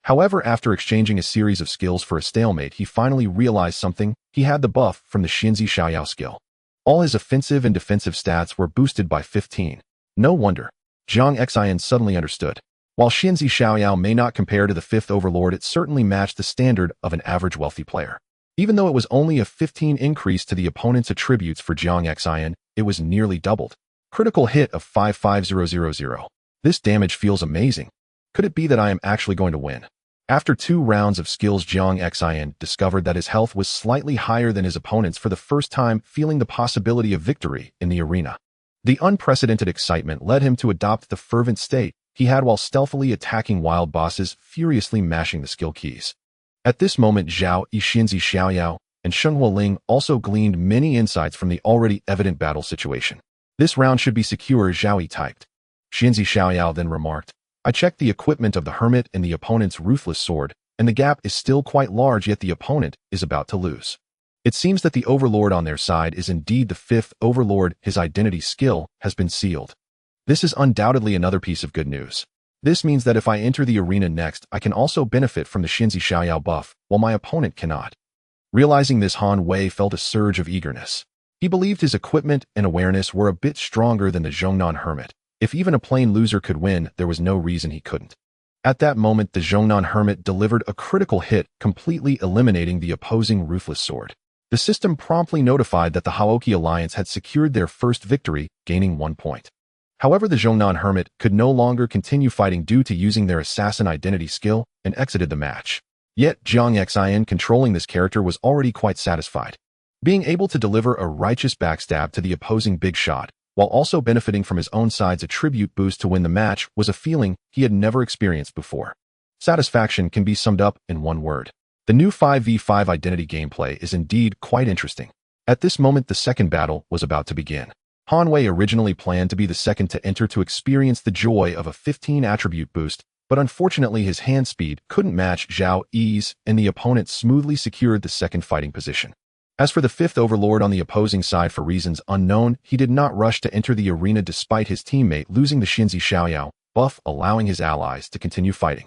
However, after exchanging a series of skills for a stalemate, he finally realized something. He had the buff from the Xinzi Xiaoyao skill. All his offensive and defensive stats were boosted by 15. No wonder. Jiang Xian suddenly understood. While Xinzi Xiaoyao may not compare to the 5th Overlord, it certainly matched the standard of an average wealthy player. Even though it was only a 15 increase to the opponent's attributes for Jiang Xian, it was nearly doubled. Critical hit of 55000. This damage feels amazing. Could it be that I am actually going to win? After 2 rounds of skills, Jiang Xian discovered that his health was slightly higher than his opponent's for the first time, feeling the possibility of victory in the arena. The unprecedented excitement led him to adopt the fervent state he had while stealthily attacking wild bosses, furiously mashing the skill keys. At this moment, Zhao Yi, Xinzi Xiaoyao, and Shenghua Ling also gleaned many insights from the already evident battle situation. This round should be secure, Zhao Yi typed. Xinzi Xiaoyao then remarked, I checked the equipment of the hermit and the opponent's ruthless sword, and the gap is still quite large, yet the opponent is about to lose. It seems that the overlord on their side is indeed the 5th overlord. His identity skill has been sealed. This is undoubtedly another piece of good news. This means that if I enter the arena next, I can also benefit from the Xinzi Xiaoyao buff, while my opponent cannot. Realizing this, Han Wei felt a surge of eagerness. He believed his equipment and awareness were a bit stronger than the Zhongnan Hermit. If even a plain loser could win, there was no reason he couldn't. At that moment, the Zhongnan Hermit delivered a critical hit, completely eliminating the opposing ruthless sword. The system promptly notified that the Haoki Alliance had secured their first victory, gaining 1 point. However, the Zhongnan Hermit could no longer continue fighting due to using their assassin identity skill and exited the match. Yet, Jiang Xian controlling this character was already quite satisfied. Being able to deliver a righteous backstab to the opposing big shot, while also benefiting from his own side's attribute boost to win the match, was a feeling he had never experienced before. Satisfaction can be summed up in one word. The new 5v5 identity gameplay is indeed quite interesting. At this moment, the second battle was about to begin. Han Wei originally planned to be the second to enter to experience the joy of a 15 attribute boost, but unfortunately his hand speed couldn't match Zhao Yi's, and the opponent smoothly secured the second fighting position. As for the 5th Overlord on the opposing side, for reasons unknown, he did not rush to enter the arena despite his teammate losing the Xinzi Xiaoyao buff, allowing his allies to continue fighting.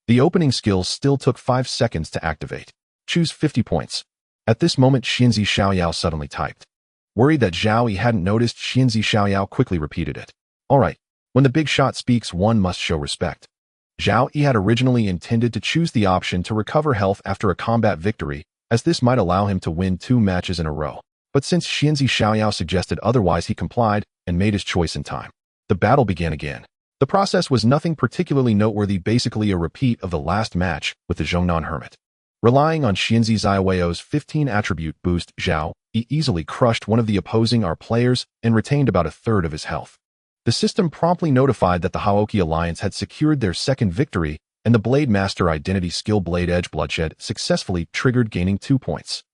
The opening skill still took 5 seconds to activate. Choose 50 points. At this moment, Xinzi Xiaoyao suddenly typed. Worried that Zhao Yi hadn't noticed, Xinzi Xiaoyao quickly repeated it. Alright, when the big shot speaks, one must show respect. Zhao Yi had originally intended to choose the option to recover health after a combat victory, as this might allow him to win 2 matches in a row. But since Xinzi Xiaoyao suggested otherwise, he complied and made his choice in time. The battle began again. The process was nothing particularly noteworthy, basically a repeat of the last match with the Zhongnan Hermit. Relying on Xinzi Xiaoyao's 15 attribute boost, Zhao Yi easily crushed one of the opposing players and retained about a third of his health. The system promptly notified that the Haoki Alliance had secured their second victory, and the Blade Master identity skill Blade Edge Bloodshed successfully triggered, gaining 2 points.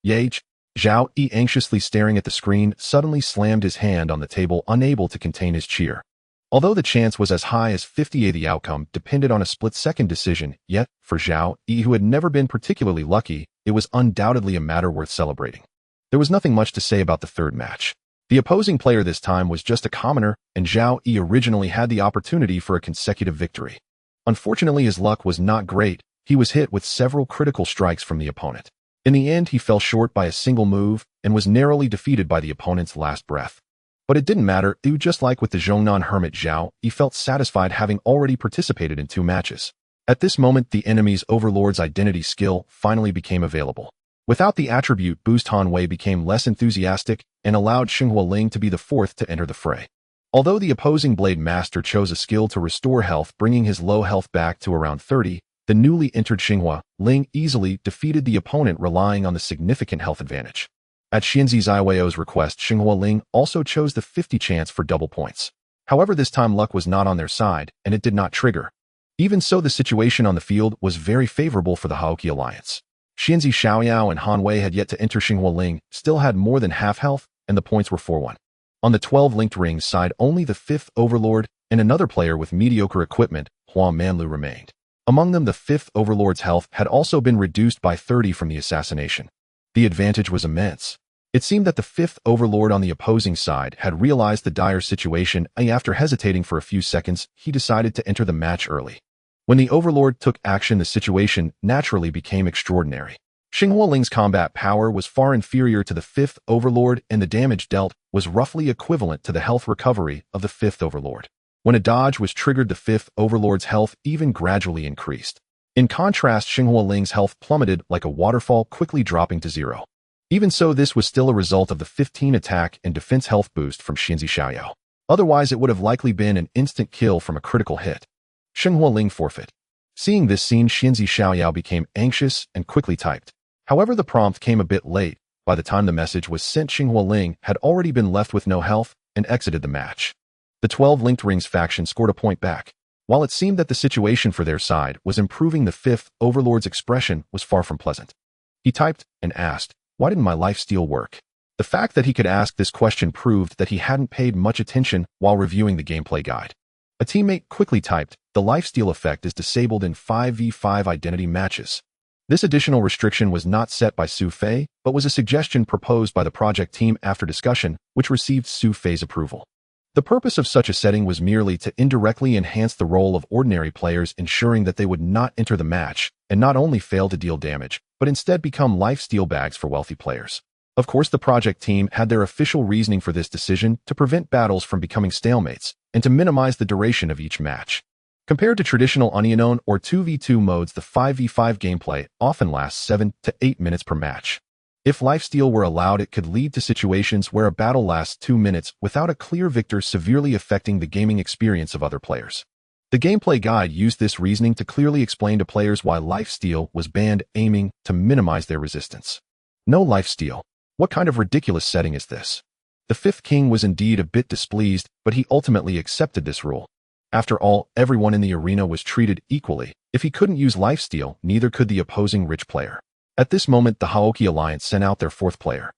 Yage, Zhao Yi, anxiously staring at the screen, suddenly slammed his hand on the table, unable to contain his cheer. Although the chance was as high as 50%, the outcome depended on a split-second decision, yet, for Zhao Yi, who had never been particularly lucky, it was undoubtedly a matter worth celebrating. There was nothing much to say about the third match. The opposing player this time was just a commoner, and Zhao Yi originally had the opportunity for a consecutive victory. Unfortunately, his luck was not great. He was hit with several critical strikes from the opponent. In the end, he fell short by a single move and was narrowly defeated by the opponent's last breath. But it didn't matter, just like with the Zhongnan Hermit Zhao, he felt satisfied having already participated in 2 matches. At this moment, the enemy's Overlord's identity skill finally became available. Without the attribute boost, Han Wei became less enthusiastic and allowed Xinghua Ling to be the 4th to enter the fray. Although the opposing Blade Master chose a skill to restore health, bringing his low health back to around 30, the newly entered Xinghua Ling easily defeated the opponent, relying on the significant health advantage. At Xianzi Zaiweo's request, Xinghua Ling also chose the 50 chance for double points. However, this time luck was not on their side, and it did not trigger. Even so, the situation on the field was very favorable for the Haoki Alliance. Xianzi Xiaoyao and Han Wei had yet to enter. Xinghua Ling still had more than half health, and the points were 4-1. On the 12 linked rings side, only the 5th Overlord and another player with mediocre equipment, Hua Manlu, remained. Among them, the 5th Overlord's health had also been reduced by 30 from the assassination. The advantage was immense. It seemed that the 5th Overlord on the opposing side had realized the dire situation, and after hesitating for a few seconds, he decided to enter the match early. When the Overlord took action, the situation naturally became extraordinary. Xinghua Ling's combat power was far inferior to the 5th Overlord, and the damage dealt was roughly equivalent to the health recovery of the 5th Overlord. When a dodge was triggered, the 5th Overlord's health even gradually increased. In contrast, Xinghua Ling's health plummeted like a waterfall, quickly dropping to 0. Even so, this was still a result of the 15 attack and defense health boost from Xianzi Xiaoyao. Otherwise, it would have likely been an instant kill from a critical hit. Xinghua Ling forfeit. Seeing this scene, Xianzi Xiaoyao became anxious and quickly typed. However, the prompt came a bit late. By the time the message was sent, Xinghua Ling had already been left with no health and exited the match. The 12 linked rings faction scored a point back. While it seemed that the situation for their side was improving, the 5th Overlord's expression was far from pleasant. He typed and asked, "Why didn't my lifesteal work?" The fact that he could ask this question proved that he hadn't paid much attention while reviewing the gameplay guide. A teammate quickly typed, "The lifesteal effect is disabled in 5v5 identity matches." This additional restriction was not set by Su Fei, but was a suggestion proposed by the project team after discussion, which received Su Fei's approval. The purpose of such a setting was merely to indirectly enhance the role of ordinary players, ensuring that they would not enter the match and not only fail to deal damage, but instead become lifesteal bags for wealthy players. Of course, the project team had their official reasoning for this decision to prevent battles from becoming stalemates and to minimize the duration of each match. Compared to traditional Unknown or 2v2 modes, the 5v5 gameplay often lasts 7 to 8 minutes per match. If lifesteal were allowed, it could lead to situations where a battle lasts 2 minutes without a clear victor, severely affecting the gaming experience of other players. The gameplay guide used this reasoning to clearly explain to players why lifesteal was banned, aiming to minimize their resistance. No lifesteal. What kind of ridiculous setting is this? The 5th king was indeed a bit displeased, but he ultimately accepted this rule. After all, everyone in the arena was treated equally. If he couldn't use lifesteal, neither could the opposing rich player. At this moment, the Haoki Alliance sent out their 4th player.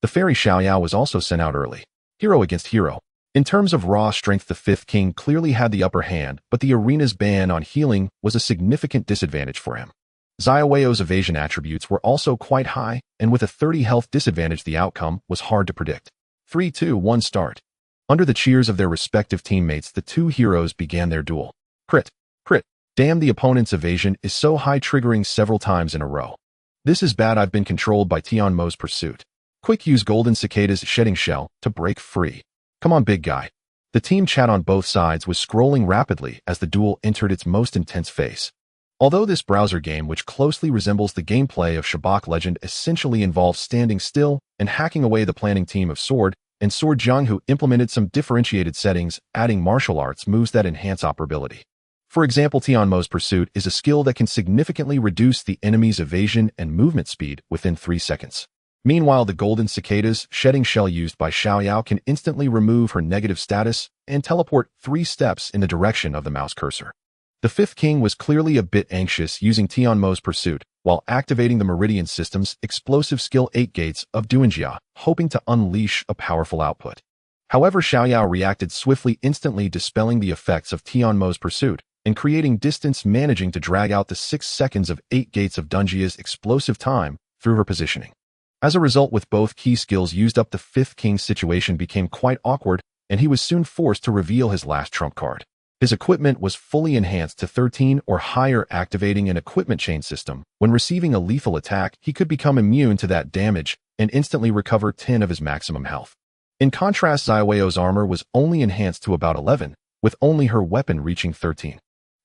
The Fairy Xiaoyao was also sent out early. Hero against hero. In terms of raw strength, the 5th king clearly had the upper hand, but the arena's ban on healing was a significant disadvantage for him. Zaiweo's evasion attributes were also quite high, and with a 30 health disadvantage, the outcome was hard to predict. 3-2-1 start. Under the cheers of their respective teammates, the two heroes began their duel. Crit. Crit. Damn, the opponent's evasion is so high, triggering several times in a row. This is bad. I've been controlled by Tianmo's pursuit. Quick, use Golden Cicada's shedding shell to break free. Come on, big guy. The team chat on both sides was scrolling rapidly as the duel entered its most intense phase. Although this browser game, which closely resembles the gameplay of Shabak Legend, essentially involves standing still and hacking away, the planning team of Sword and Sword Jiang who implemented some differentiated settings, adding martial arts moves that enhance operability. For example, Tianmo's pursuit is a skill that can significantly reduce the enemy's evasion and movement speed within 3 seconds. Meanwhile, the Golden Cicada's shedding shell used by Xiaoyao can instantly remove her negative status and teleport 3 steps in the direction of the mouse cursor. The 5th king was clearly a bit anxious using Tianmo's pursuit, while activating the Meridian System's explosive skill 8 Gates of Duanjia, hoping to unleash a powerful output. However, Xiaoyao reacted swiftly, instantly dispelling the effects of Tianmo's pursuit and creating distance, managing to drag out the 6 seconds of 8 Gates of Duanjia's explosive time through her positioning. As a result, with both key skills used up, the 5th king's situation became quite awkward, and he was soon forced to reveal his last trump card. His equipment was fully enhanced to 13 or higher, activating an equipment chain system. When receiving a lethal attack, he could become immune to that damage and instantly recover 10 of his maximum health. In contrast, Xiaoyao's armor was only enhanced to about 11, with only her weapon reaching 13.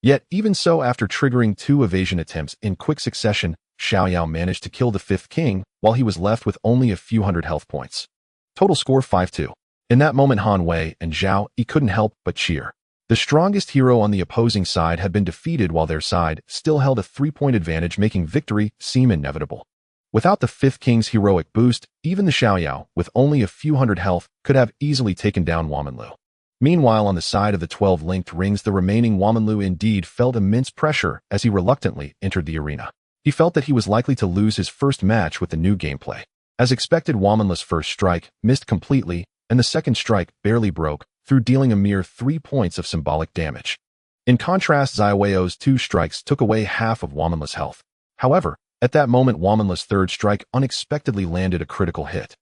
Yet, even so, after triggering 2 evasion attempts in quick succession, Xiaoyao managed to kill the 5th king while he was left with only a few hundred health points. Total score 5-2. In that moment, Han Wei and Zhao Yi couldn't help but cheer. The strongest hero on the opposing side had been defeated while their side still held a 3-point advantage, making victory seem inevitable. Without the 5th king's heroic boost, even the Xiaoyao, with only a few hundred health, could have easily taken down Wamanlu. Meanwhile, on the side of the 12 linked rings, the remaining Wamanlu indeed felt immense pressure as he reluctantly entered the arena. He felt that he was likely to lose his first match with the new gameplay. As expected, Wamanlu's first strike missed completely, and the second strike barely broke, through dealing a mere 3 points of symbolic damage. In contrast, Xiaoyao's 2 strikes took away half of Wamanlu's health. However, at that moment, Wamanlu's third strike unexpectedly landed a critical hit.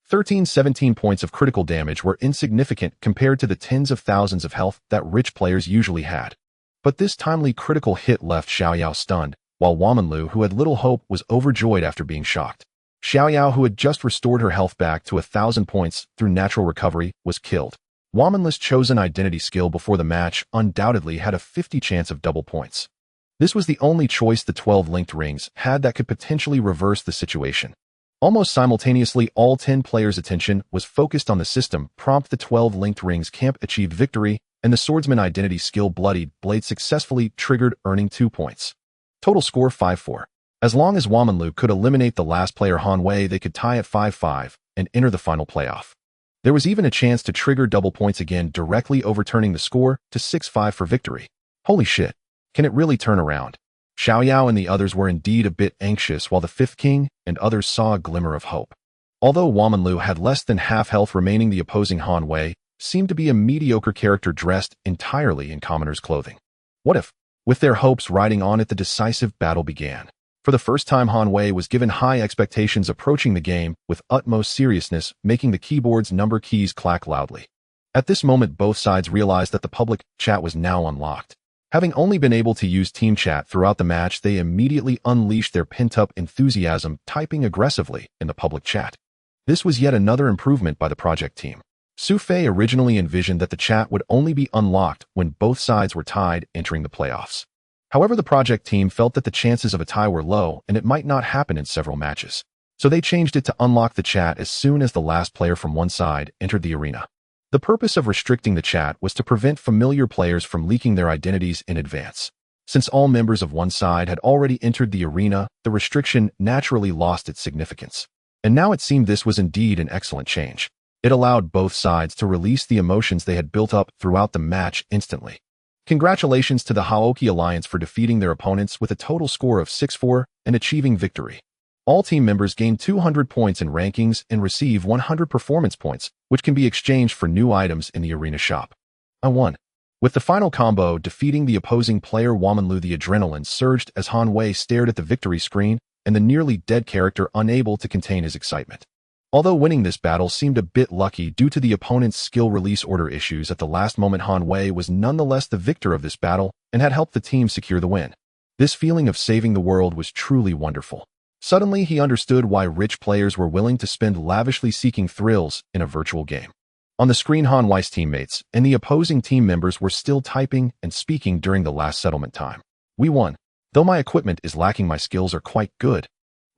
17 points of critical damage were insignificant compared to the tens of thousands of health that rich players usually had. But this timely critical hit left Xiaoyao stunned, while Wamanlu, who had little hope, was overjoyed after being shocked. Xiaoyao, who had just restored her health back to 1,000 points through natural recovery, was killed. Wamanlu's chosen identity skill before the match undoubtedly had a 50 chance of double points. This was the only choice the 12 linked rings had that could potentially reverse the situation. Almost simultaneously, all 10 players' attention was focused on the system. Prompt, the 12 linked rings camp achieved victory, and the swordsman identity skill Bloodied Blade successfully triggered, earning 2 points. Total score 5-4. As long as Wamanlu could eliminate the last player Han Wei, they could tie at 5-5 and enter the final playoff. There was even a chance to trigger double points again, directly overturning the score to 6-5 for victory. Holy shit. Can it really turn around? Xiaoyao and the others were indeed a bit anxious, while the 5th king and others saw a glimmer of hope. Although Wamanlu had less than half health remaining, the opposing Han Wei seemed to be a mediocre character dressed entirely in commoner's clothing. What if? With their hopes riding on it, the decisive battle began. For the first time, Han Wei was given high expectations, approaching the game with utmost seriousness, making the keyboard's number keys clack loudly. At this moment, both sides realized that the public chat was now unlocked. Having only been able to use team chat throughout the match, they immediately unleashed their pent-up enthusiasm, typing aggressively in the public chat. This was yet another improvement by the project team. Su Fei originally envisioned that the chat would only be unlocked when both sides were tied, entering the playoffs. However, the project team felt that the chances of a tie were low and it might not happen in several matches. So they changed it to unlock the chat as soon as the last player from one side entered the arena. The purpose of restricting the chat was to prevent familiar players from leaking their identities in advance. Since all members of one side had already entered the arena, the restriction naturally lost its significance. And now it seemed this was indeed an excellent change. It allowed both sides to release the emotions they had built up throughout the match instantly. Congratulations to the Haoki Alliance for defeating their opponents with a total score of 6-4 and achieving victory. All team members gain 200 points in rankings and receive 100 performance points, which can be exchanged for new items in the arena shop. I won. With the final combo defeating the opposing player Wamanlu, the adrenaline surged as Han Wei stared at the victory screen and the nearly dead character, unable to contain his excitement. Although winning this battle seemed a bit lucky due to the opponent's skill release order issues at the last moment, Han Wei was nonetheless the victor of this battle and had helped the team secure the win. This feeling of saving the world was truly wonderful. Suddenly, he understood why rich players were willing to spend lavishly seeking thrills in a virtual game. On the screen, Han Wei's teammates and the opposing team members were still typing and speaking during the last settlement time. We won. Though my equipment is lacking, my skills are quite good.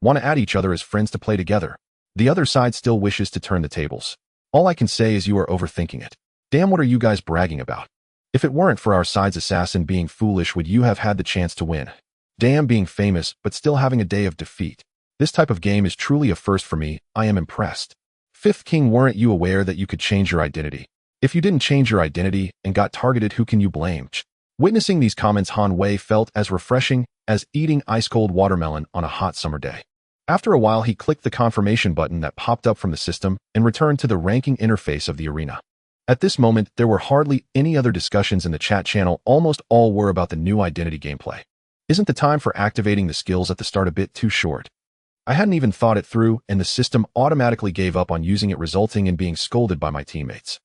Want to add each other as friends to play together. The other side still wishes to turn the tables. All I can say is you are overthinking it. Damn, what are you guys bragging about? If it weren't for our side's assassin being foolish, would you have had the chance to win? Damn, being famous, but still having a day of defeat. This type of game is truly a first for me. I am impressed. 5th King, weren't you aware that you could change your identity? If you didn't change your identity and got targeted, who can you blame? Witnessing these comments, Han Wei felt as refreshing as eating ice-cold watermelon on a hot summer day. After a while, he clicked the confirmation button that popped up from the system and returned to the ranking interface of the arena. At this moment, there were hardly any other discussions in the chat channel. Almost all were about the new identity gameplay. Isn't the time for activating the skills at the start a bit too short? I hadn't even thought it through, and the system automatically gave up on using it, resulting in being scolded by my teammates.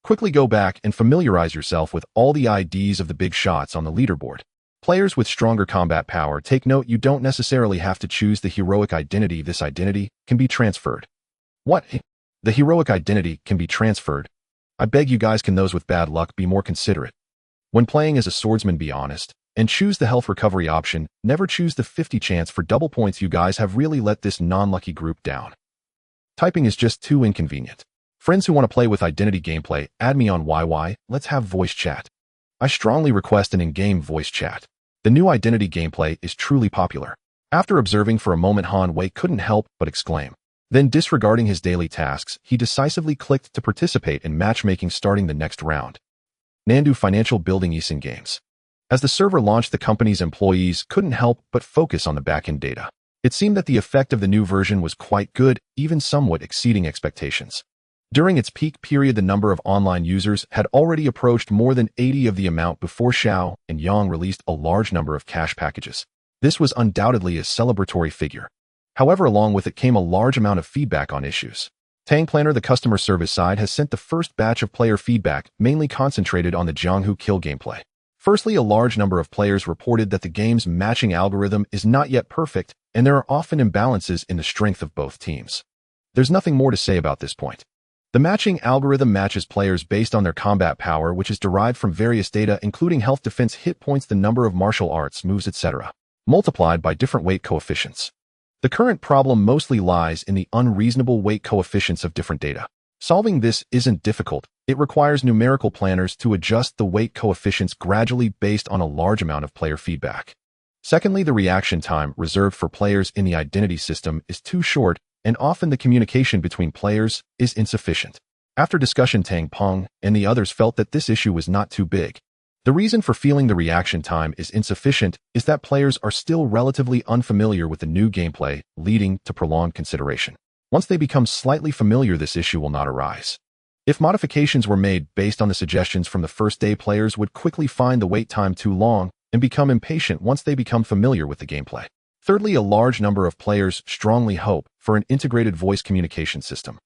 Quickly go back and familiarize yourself with all the IDs of the big shots on the leaderboard. Players with stronger combat power, take note you don't necessarily have to choose the heroic identity. This identity can be transferred. What? The heroic identity can be transferred. I beg you guys, can those with bad luck be more considerate? When playing as a swordsman, be honest and choose the health recovery option. Never choose the 50 chance for double points. You guys have really let this non-lucky group down. Typing is just too inconvenient. Friends who want to play with identity gameplay, add me on YY, let's have voice chat. I strongly request an in-game voice chat. The new identity gameplay is truly popular. After observing for a moment, Han Wei couldn't help but exclaim. Then, disregarding his daily tasks, he decisively clicked to participate in matchmaking starting the next round. Nandu Financial Building Eason Games. As the server launched, the company's employees couldn't help but focus on the back-end data. It seemed that the effect of the new version was quite good, even somewhat exceeding expectations. During its peak period, the number of online users had already approached more than 80 of the amount before Xiao and Yang released a large number of cash packages. This was undoubtedly a celebratory figure. However, along with it came a large amount of feedback on issues. Tang Planner, the customer service side, has sent the first batch of player feedback, mainly concentrated on the Jianghu kill gameplay. Firstly, a large number of players reported that the game's matching algorithm is not yet perfect, and there are often imbalances in the strength of both teams. There's nothing more to say about this point. The matching algorithm matches players based on their combat power, which is derived from various data including health, defense, hit points, the number of martial arts moves, etc., multiplied by different weight coefficients. The current problem mostly lies in the unreasonable weight coefficients of different data. Solving this isn't difficult. It requires numerical planners to adjust the weight coefficients gradually based on a large amount of player feedback. Secondly, the reaction time reserved for players in the identity system is too short, and often the communication between players is insufficient. After discussion, Tang Peng and the others felt that this issue was not too big. The reason for feeling the reaction time is insufficient is that players are still relatively unfamiliar with the new gameplay, leading to prolonged consideration. Once they become slightly familiar, this issue will not arise. If modifications were made based on the suggestions from the first day, players would quickly find the wait time too long and become impatient once they become familiar with the gameplay. Thirdly, a large number of players strongly hope for an integrated voice communication system.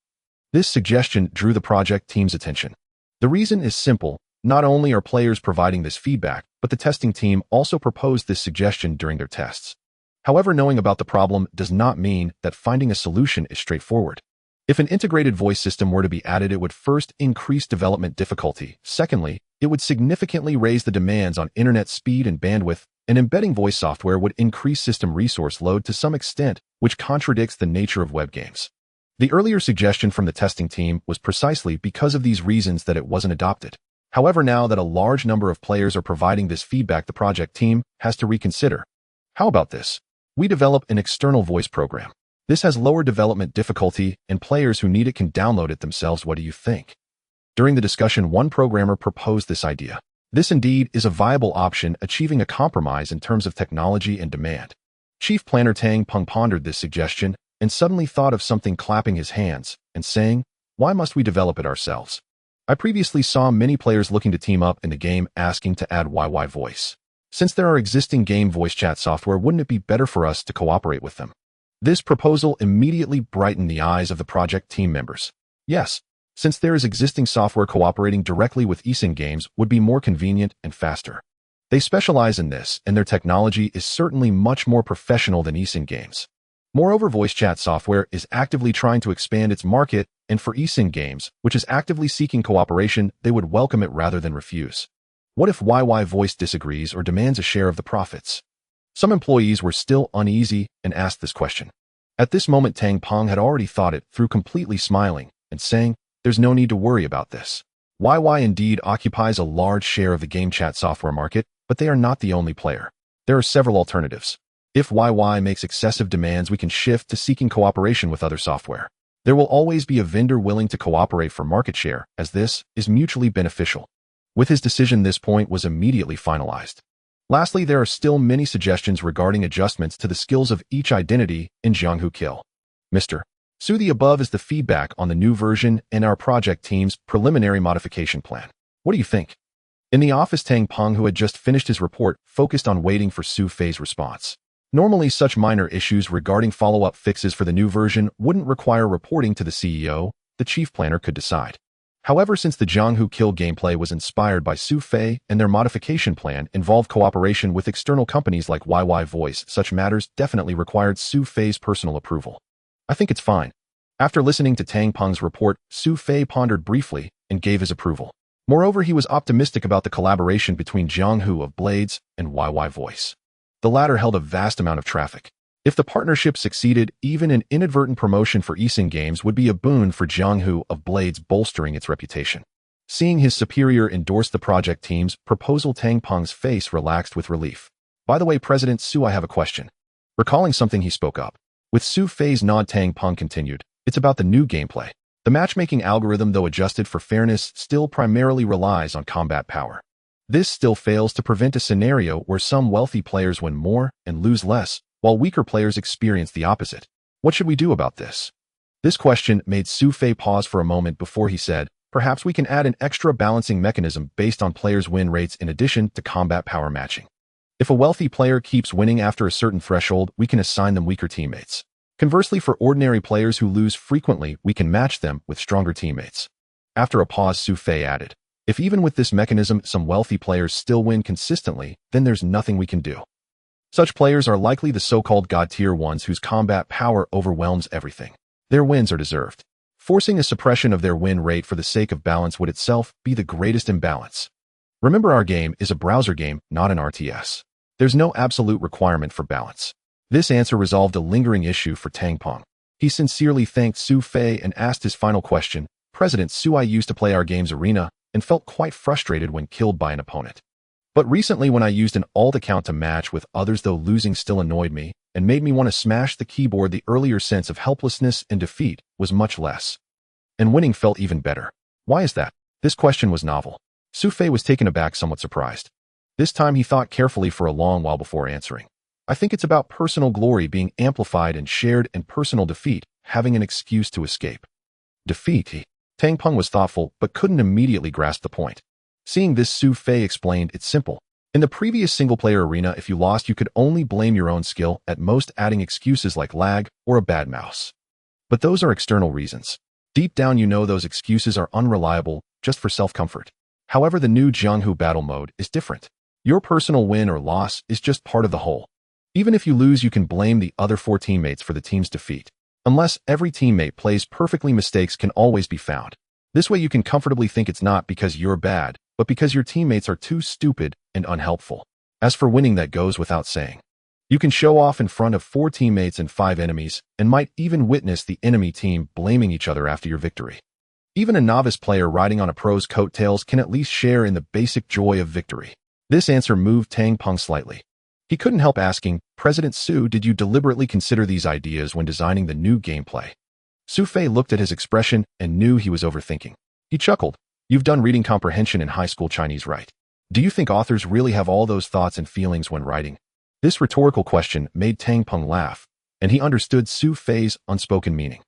This suggestion drew the project team's attention. The reason is simple. Not only are players providing this feedback, but the testing team also proposed this suggestion during their tests. However, knowing about the problem does not mean that finding a solution is straightforward. If an integrated voice system were to be added, it would first increase development difficulty. Secondly, it would significantly raise the demands on internet speed and bandwidth, and embedding voice software would increase system resource load to some extent, which contradicts the nature of web games. The earlier suggestion from the testing team was precisely because of these reasons that it wasn't adopted. However, now that a large number of players are providing this feedback, the project team has to reconsider. How about this? We develop an external voice program. This has lower development difficulty, and players who need it can download it themselves. What do you think? During the discussion, one programmer proposed this idea. This indeed is a viable option, achieving a compromise in terms of technology and demand. Chief Planner Tang Peng pondered this suggestion and suddenly thought of something, clapping his hands and saying, "Why must we develop it ourselves? I previously saw many players looking to team up in the game asking to add YY voice. Since there are existing game voice chat software, wouldn't it be better for us to cooperate with them?" This proposal immediately brightened the eyes of the project team members. Yes, since there is existing software, cooperating directly with eSIN Games would be more convenient and faster. They specialize in this, and their technology is certainly much more professional than eSIN Games. Moreover, voice chat software is actively trying to expand its market, and for eSIN Games, which is actively seeking cooperation, they would welcome it rather than refuse. What if YY Voice disagrees or demands a share of the profits? Some employees were still uneasy and asked this question. At this moment, Tang Peng had already thought it through, completely smiling and saying, "There's no need to worry about this. YY indeed occupies a large share of the game chat software market, but they are not the only player. There are several alternatives. If YY makes excessive demands, we can shift to seeking cooperation with other software. There will always be a vendor willing to cooperate for market share, as this is mutually beneficial." With his decision, this point was immediately finalized. Lastly, there are still many suggestions regarding adjustments to the skills of each identity in Jianghu Kill. Mr. Su, the above is the feedback on the new version and our project team's preliminary modification plan. What do you think? In the office, Tang Peng, who had just finished his report, focused on waiting for Su Fei's response. Normally, such minor issues regarding follow-up fixes for the new version wouldn't require reporting to the CEO. The chief planner could decide. However, since the Jianghu kill gameplay was inspired by Su Fei and their modification plan involved cooperation with external companies like YY Voice, such matters definitely required Su Fei's personal approval. I think it's fine. After listening to Tang Peng's report, Su Fei pondered briefly and gave his approval. Moreover, he was optimistic about the collaboration between Jianghu of Blades and YY Voice. The latter held a vast amount of traffic. If the partnership succeeded, even an inadvertent promotion for Eason Games would be a boon for Jianghu of Blades, bolstering its reputation. Seeing his superior endorse the project team's proposal, Tang Peng's face relaxed with relief. By the way, President Su, I have a question. Recalling something, he spoke up. With Su Fei's nod, Tang Peng continued, it's about the new gameplay. The matchmaking algorithm, though adjusted for fairness, still primarily relies on combat power. This still fails to prevent a scenario where some wealthy players win more and lose less, while weaker players experience the opposite. What should we do about this? This question made Su Fei pause for a moment before he said, perhaps we can add an extra balancing mechanism based on players' win rates in addition to combat power matching. If a wealthy player keeps winning after a certain threshold, we can assign them weaker teammates. Conversely, for ordinary players who lose frequently, we can match them with stronger teammates. After a pause, Su Fei added, if even with this mechanism some wealthy players still win consistently, then there's nothing we can do. Such players are likely the so-called God-tier ones whose combat power overwhelms everything. Their wins are deserved. Forcing a suppression of their win rate for the sake of balance would itself be the greatest imbalance. Remember, our game is a browser game, not an RTS. There's no absolute requirement for balance. This answer resolved a lingering issue for Tang Peng. He sincerely thanked Su Fei and asked his final question. President Su, I used to play our game's arena and felt quite frustrated when killed by an opponent. But recently, when I used an alt account to match with others, though losing still annoyed me and made me want to smash the keyboard, the earlier sense of helplessness and defeat was much less. And winning felt even better. Why is that? This question was novel. Su Fei was taken aback, somewhat surprised. This time he thought carefully for a long while before answering. I think it's about personal glory being amplified and shared, and personal defeat having an excuse to escape. Defeat? Tang Peng was thoughtful but couldn't immediately grasp the point. Seeing this, Su Fei explained, it's simple. In the previous single-player arena, if you lost, you could only blame your own skill, at most adding excuses like lag or a bad mouse. But those are external reasons. Deep down you know those excuses are unreliable, just for self-comfort. However, the new Jianghu battle mode is different. Your personal win or loss is just part of the whole. Even if you lose, you can blame the other 4 teammates for the team's defeat. Unless every teammate plays perfectly, mistakes can always be found. This way you can comfortably think it's not because you're bad, but because your teammates are too stupid and unhelpful. As for winning, that goes without saying. You can show off in front of 4 teammates and 5 enemies, and might even witness the enemy team blaming each other after your victory. Even a novice player riding on a pro's coattails can at least share in the basic joy of victory. This answer moved Tang Peng slightly. He couldn't help asking, President Su, did you deliberately consider these ideas when designing the new gameplay? Su Fei looked at his expression and knew he was overthinking. He chuckled. You've done reading comprehension in high school Chinese, right? Do you think authors really have all those thoughts and feelings when writing? This rhetorical question made Tang Peng laugh, and he understood Su Fei's unspoken meaning.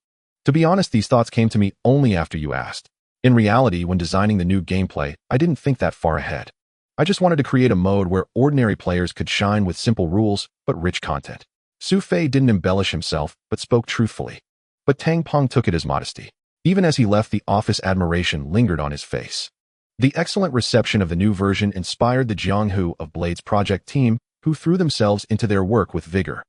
To be honest, these thoughts came to me only after you asked. In reality, when designing the new gameplay, I didn't think that far ahead. I just wanted to create a mode where ordinary players could shine with simple rules, but rich content. Su Fei didn't embellish himself, but spoke truthfully. But Tang Peng took it as modesty. Even as he left the office, admiration lingered on his face. The excellent reception of the new version inspired the Jianghu of Blades project team, who threw themselves into their work with vigor.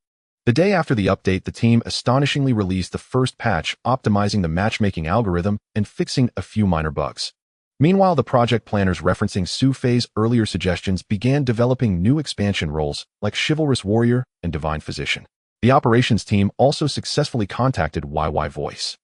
The day after the update, the team astonishingly released the first patch, optimizing the matchmaking algorithm and fixing a few minor bugs. Meanwhile, the project planners, referencing Su Fei's earlier suggestions, began developing new expansion roles like Chivalrous Warrior and Divine Physician. The operations team also successfully contacted YY Voice.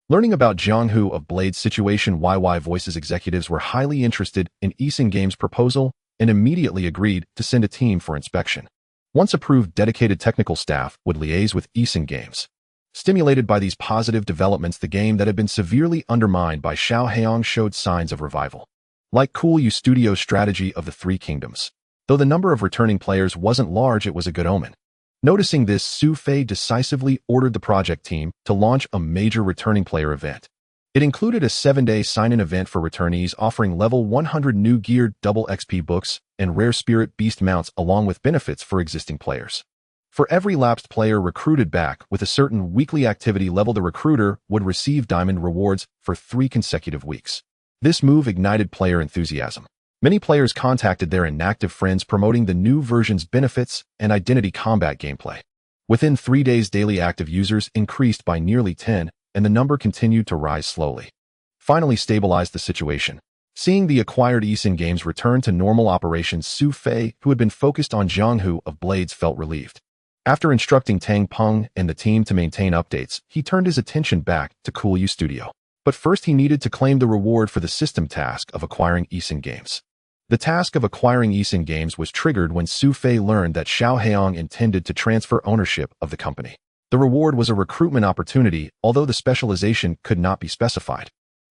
Learning about Jianghu of Blade's situation, YY Voice's executives were highly interested in Eason Games' proposal and immediately agreed to send a team for inspection. Once approved, dedicated technical staff would liaise with Eason Games. Stimulated by these positive developments, the game that had been severely undermined by Xiao Heong showed signs of revival. Like Cool U Studio's strategy of the Three Kingdoms. Though the number of returning players wasn't large, it was a good omen. Noticing this, Su Fei decisively ordered the project team to launch a major returning player event. It included a 7-day sign-in event for returnees, offering level 100 new geared double XP books and rare spirit beast mounts, along with benefits for existing players. For every lapsed player recruited back with a certain weekly activity level, the recruiter would receive diamond rewards for 3 consecutive weeks. This move ignited player enthusiasm. Many players contacted their inactive friends promoting the new version's benefits and identity combat gameplay. Within 3 days, daily active users increased by nearly 10, and the number continued to rise slowly. Finally stabilized the situation. Seeing the acquired eSIN games return to normal operations, Su Fei, who had been focused on Jianghu of Blades, felt relieved. After instructing Tang Peng and the team to maintain updates, he turned his attention back to Cool Studio. But first he needed to claim the reward for the system task of acquiring eSIN games. The task of acquiring eSIN games was triggered when Su Fei learned that Xiao Heong intended to transfer ownership of the company. The reward was a recruitment opportunity, although the specialization could not be specified.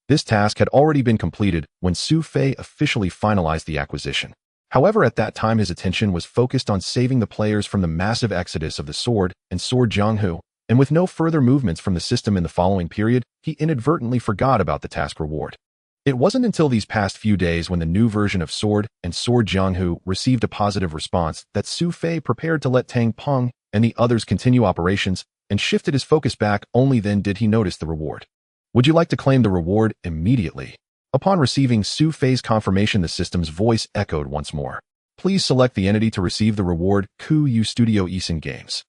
This task had already been completed when Su Fei officially finalized the acquisition. However, at that time his attention was focused on saving the players from the massive exodus of the Sword and Sword Jianghu, and with no further movements from the system in the following period, he inadvertently forgot about the task reward. It wasn't until these past few days when the new version of Sword and Sword Jianghu received a positive response that Su Fei prepared to let Tang Peng and the others continue operations and shifted his focus back. Only then did he notice the reward. Would you like to claim the reward immediately? Upon receiving Su Fei's confirmation, the system's voice echoed once more. Please select the entity to receive the reward, Cool Studio eSIN Games.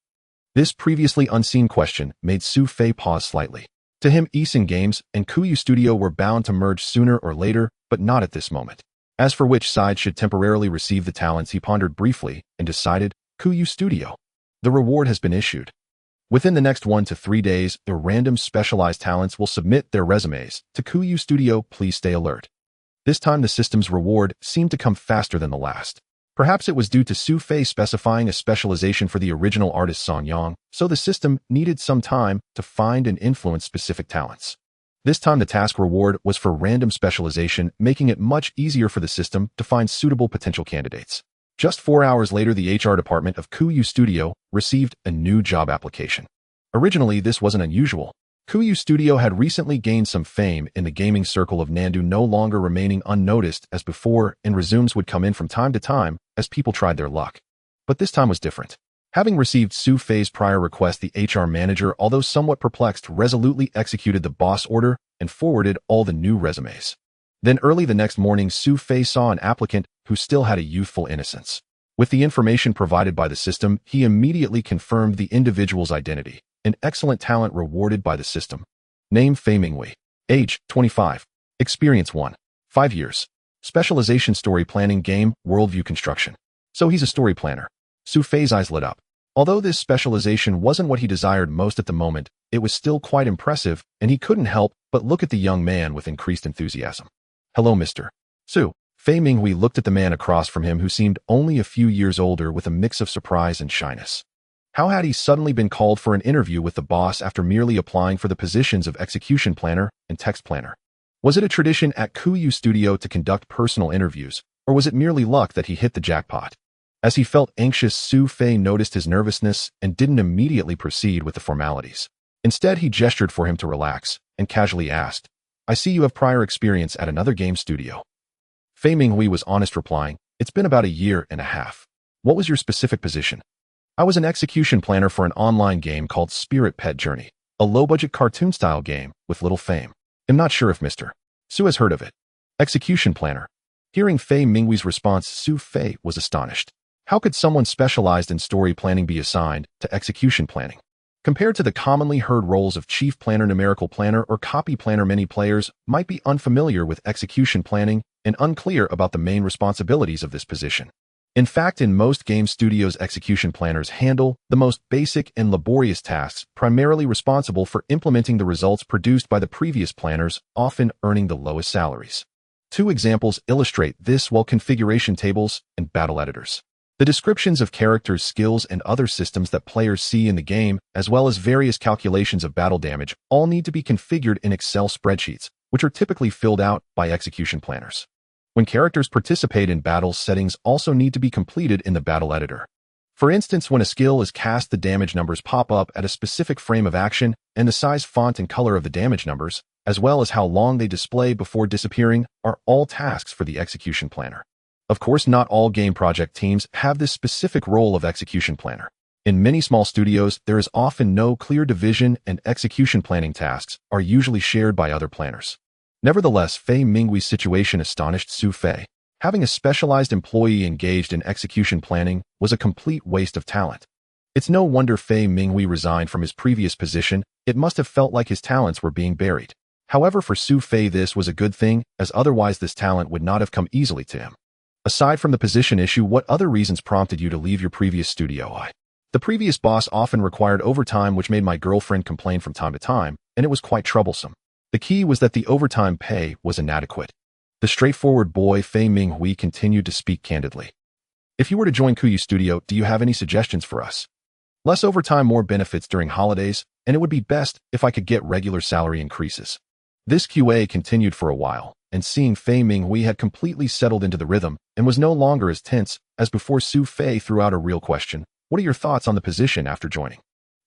This previously unseen question made Su Fei pause slightly. To him, eSIN Games and Cool Studio were bound to merge sooner or later, but not at this moment. As for which side should temporarily receive the talents, he pondered briefly and decided, Cool Studio. The reward has been issued. Within the next 1 to 3 days, the random specialized talents will submit their resumes to Cool Studio. Please stay alert. This time the system's reward seemed to come faster than the last. Perhaps it was due to Su Fei specifying a specialization for the original artist Song Yang, so the system needed some time to find and influence specific talents. This time the task reward was for random specialization, making it much easier for the system to find suitable potential candidates. Just 4 hours later, the HR department of Cool Studio received a new job application. Originally, this wasn't unusual. Cool Studio had recently gained some fame in the gaming circle of Nandu, no longer remaining unnoticed as before, and resumes would come in from time to time as people tried their luck. But this time was different. Having received Su Fei's prior request, the HR manager, although somewhat perplexed, resolutely executed the boss order and forwarded all the new resumes. Then early the next morning, Su Fei saw an applicant who still had a youthful innocence. With the information provided by the system, he immediately confirmed the individual's identity. An excellent talent rewarded by the system. Name Fei Mingwei. Age 25. Experience 1. 5 years. Specialization story planning, game, worldview construction. So he's a story planner. Su Fei's eyes lit up. Although this specialization wasn't what he desired most at the moment, it was still quite impressive, and he couldn't help but look at the young man with increased enthusiasm. Hello, Mr. Su. Fei Mingwei looked at the man across from him who seemed only a few years older with a mix of surprise and shyness. How had he suddenly been called for an interview with the boss after merely applying for the positions of execution planner and text planner? Was it a tradition at Cool Studio to conduct personal interviews, or was it merely luck that he hit the jackpot? As he felt anxious, Su Fei noticed his nervousness and didn't immediately proceed with the formalities. Instead, he gestured for him to relax and casually asked, I see you have prior experience at another game studio. Fei Mingwei was honest, replying, It's been about 1.5 years. What was your specific position? I was an execution planner for an online game called Spirit Pet Journey, a low-budget cartoon-style game with little fame. I'm not sure if Mr. Su has heard of it. Execution planner. Hearing Fei Mingwei's response, Su Fei was astonished. How could someone specialized in story planning be assigned to execution planning? Compared to the commonly heard roles of chief planner, numerical planner, or copy planner, many players might be unfamiliar with execution planning and unclear about the main responsibilities of this position. In fact, in most game studios, execution planners handle the most basic and laborious tasks, primarily responsible for implementing the results produced by the previous planners, often earning the lowest salaries. 2 examples illustrate this: while configuration tables and battle editors. The descriptions of characters, skills, and other systems that players see in the game, as well as various calculations of battle damage, all need to be configured in Excel spreadsheets, which are typically filled out by execution planners. When characters participate in battles, settings also need to be completed in the battle editor. For instance, when a skill is cast, the damage numbers pop up at a specific frame of action, and the size, font, and color of the damage numbers, as well as how long they display before disappearing, are all tasks for the execution planner. Of course, not all game project teams have this specific role of execution planner. In many small studios, there is often no clear division, and execution planning tasks are usually shared by other planners. Nevertheless, Fei Minghui's situation astonished Su Fei. Having a specialized employee engaged in execution planning was a complete waste of talent. It's no wonder Fei Minghui resigned from his previous position. It must have felt like his talents were being buried. However, for Su Fei this was a good thing, as otherwise this talent would not have come easily to him. Aside from the position issue, what other reasons prompted you to leave your previous studio? The previous boss often required overtime, which made my girlfriend complain from time to time, and it was quite troublesome. The key was that the overtime pay was inadequate. The straightforward boy Fei Minghui continued to speak candidly. If you were to join Kuyu Studio, do you have any suggestions for us? Less overtime, more benefits during holidays, and it would be best if I could get regular salary increases. This QA continued for a while, and seeing Fei Minghui had completely settled into the rhythm and was no longer as tense as before, Su Fei threw out a real question. What are your thoughts on the position after joining?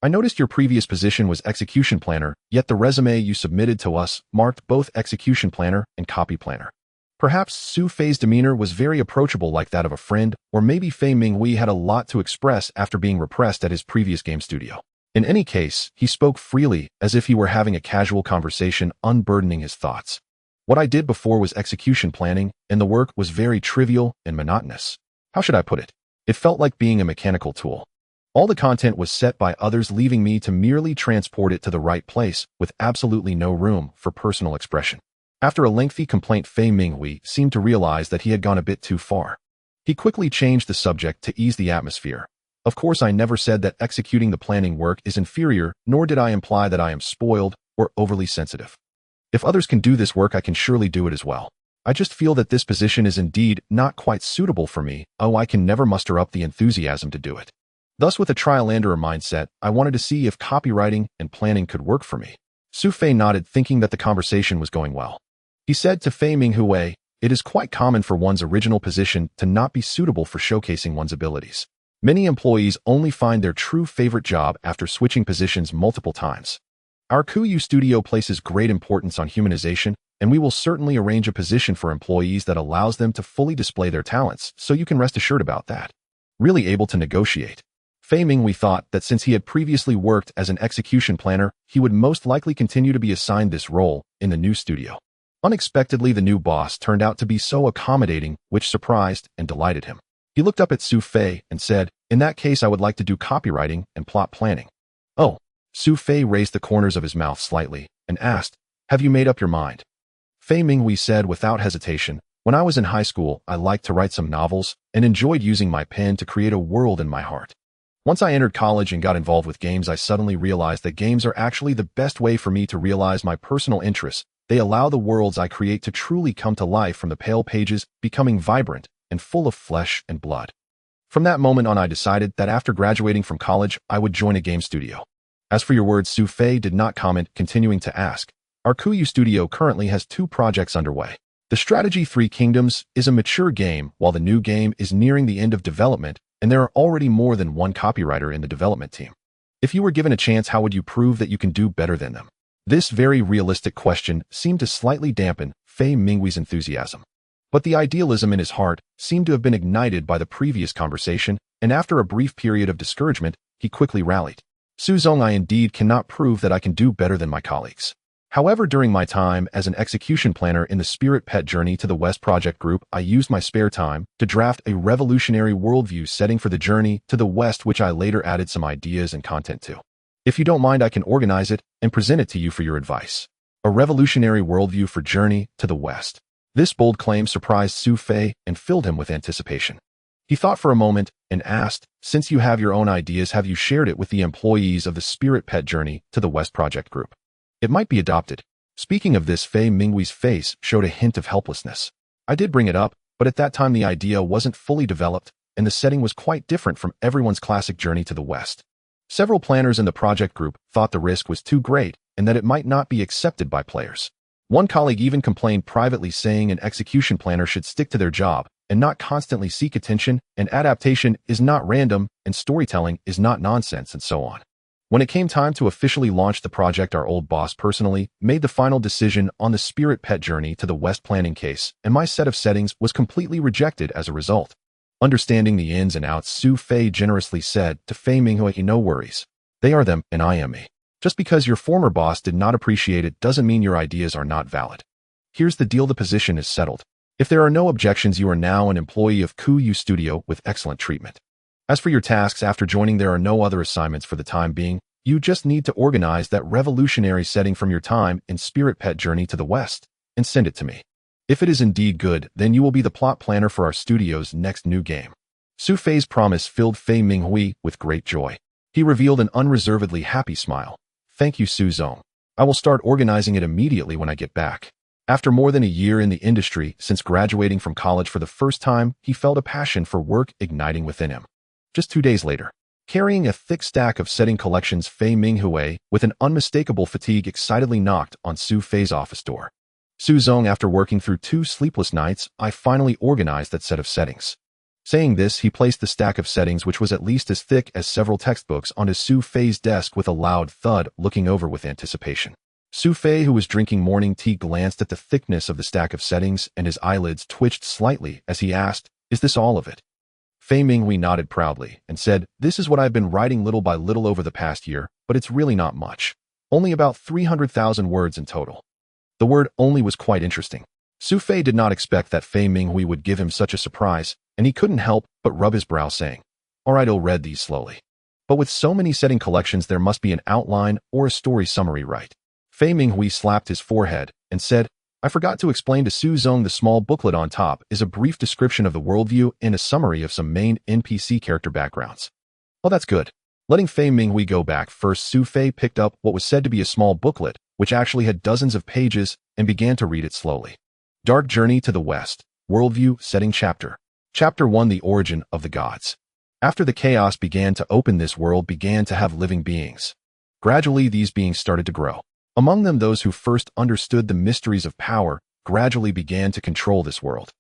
I noticed your previous position was execution planner, yet the resume you submitted to us marked both execution planner and copy planner. Perhaps Su Fei's demeanor was very approachable, like that of a friend, or maybe Fei Minghui had a lot to express after being repressed at his previous game studio. In any case, he spoke freely, as if he were having a casual conversation, unburdening his thoughts. What I did before was execution planning, and the work was very trivial and monotonous. How should I put it? It felt like being a mechanical tool. All the content was set by others, leaving me to merely transport it to the right place, with absolutely no room for personal expression. After a lengthy complaint, Fei Minghui seemed to realize that he had gone a bit too far. He quickly changed the subject to ease the atmosphere. Of course, I never said that executing the planning work is inferior, nor did I imply that I am spoiled or overly sensitive. If others can do this work, I can surely do it as well. I just feel that this position is indeed not quite suitable for me. I can never muster up the enthusiasm to do it. Thus, with a trial-and-error mindset, I wanted to see if copywriting and planning could work for me. Su Fei nodded, thinking that the conversation was going well. He said to Fei Minghui, "It is quite common for one's original position to not be suitable for showcasing one's abilities. Many employees only find their true favorite job after switching positions multiple times. Our Kuyu Studio places great importance on humanization, and we will certainly arrange a position for employees that allows them to fully display their talents, so you can rest assured about that." Really able to negotiate. Fei Minghui thought that since he had previously worked as an execution planner, he would most likely continue to be assigned this role in the new studio. Unexpectedly, the new boss turned out to be so accommodating, which surprised and delighted him. He looked up at Su Fei and said, "In that case, I would like to do copywriting and plot planning." "Oh." Su Fei raised the corners of his mouth slightly and asked, "Have you made up your mind?" Fei Minghui said without hesitation, "When I was in high school, I liked to write some novels and enjoyed using my pen to create a world in my heart. Once I entered college and got involved with games, I suddenly realized that games are actually the best way for me to realize my personal interests. They allow the worlds I create to truly come to life from the pale pages, becoming vibrant and full of flesh and blood. From that moment on, I decided that after graduating from college, I would join a game studio." As for your words, Su Fei did not comment, continuing to ask, "Our Kuyu Studio currently has 2 projects underway. The strategy 3 Kingdoms is a mature game, while the new game is nearing the end of development, and there are already more than one copywriter in the development team. If you were given a chance, how would you prove that you can do better than them?" This very realistic question seemed to slightly dampen Fei Minghui's enthusiasm. But the idealism in his heart seemed to have been ignited by the previous conversation, and after a brief period of discouragement, he quickly rallied. "Su Zong, I indeed cannot prove that I can do better than my colleagues. However, during my time as an execution planner in the Spirit Pet Journey to the West project group, I used my spare time to draft a revolutionary worldview setting for the journey to the West, which I later added some ideas and content to. If you don't mind, I can organize it and present it to you for your advice." A revolutionary worldview for Journey to the West. This bold claim surprised Su Fei and filled him with anticipation. He thought for a moment and asked, "Since you have your own ideas, have you shared it with the employees of the Spirit Pet Journey to the West project group? It might be adopted." Speaking of this, Fei Minghui's face showed a hint of helplessness. "I did bring it up, but at that time the idea wasn't fully developed, and the setting was quite different from everyone's classic Journey to the West. Several planners in the project group thought the risk was too great and that it might not be accepted by players. One colleague even complained privately, saying an execution planner should stick to their job and not constantly seek attention, and adaptation is not random, and storytelling is not nonsense, and so on. When it came time to officially launch the project, our old boss personally made the final decision on the Spirit Pet Journey to the West planning case, and my set of settings was completely rejected as a result." Understanding the ins and outs, Su Fei generously said to Fei Minghui, "No worries. They are them, and I am me. Just because your former boss did not appreciate it doesn't mean your ideas are not valid." Here's the deal, the position is settled. If there are no objections, you are now an employee of Kuyu Studio with excellent treatment. As for your tasks after joining, there are no other assignments for the time being. You just need to organize that revolutionary setting from your time in Spirit Pet Journey to the West and send it to me. If it is indeed good, then you will be the plot planner for our studio's next new game. Su Fei's promise filled Fei Minghui with great joy. He revealed an unreservedly happy smile. Thank you, Su Zong. I will start organizing it immediately when I get back. After more than a year in the industry, since graduating from college for the first time, he felt a passion for work igniting within him. Just 2 days later, carrying a thick stack of setting collections, Fei Minghui, with an unmistakable fatigue, excitedly knocked on Su Fei's office door. Su Zong, after working through 2 sleepless nights, I finally organized that set of settings. Saying this, he placed the stack of settings, which was at least as thick as several textbooks, onto Su Fei's desk with a loud thud, looking over with anticipation. Su Fei, who was drinking morning tea, glanced at the thickness of the stack of settings, and his eyelids twitched slightly as he asked, "Is this all of it?" Fei Minghui nodded proudly and said, "This is what I've been writing little by little over the past year, but it's really not much. Only about 300,000 words in total." The word "only" was quite interesting. Su Fei did not expect that Fei Minghui would give him such a surprise, and he couldn't help but rub his brow, saying, "All right, I'll read these slowly. But with so many setting collections, there must be an outline or a story summary, right?" Fei Minghui slapped his forehead and said, "I forgot to explain to Su Zong, the small booklet on top is a brief description of the worldview and a summary of some main NPC character backgrounds." "Oh, that's good." Letting Fei Minghui go back first, Su Fei picked up what was said to be a small booklet, which actually had dozens of pages, and began to read it slowly. Dark Journey to the West, Worldview Setting Chapter. Chapter 1, The Origin of the Gods. After the chaos began to open, this world began to have living beings. Gradually, these beings started to grow. Among them, those who first understood the mysteries of power gradually began to control this world.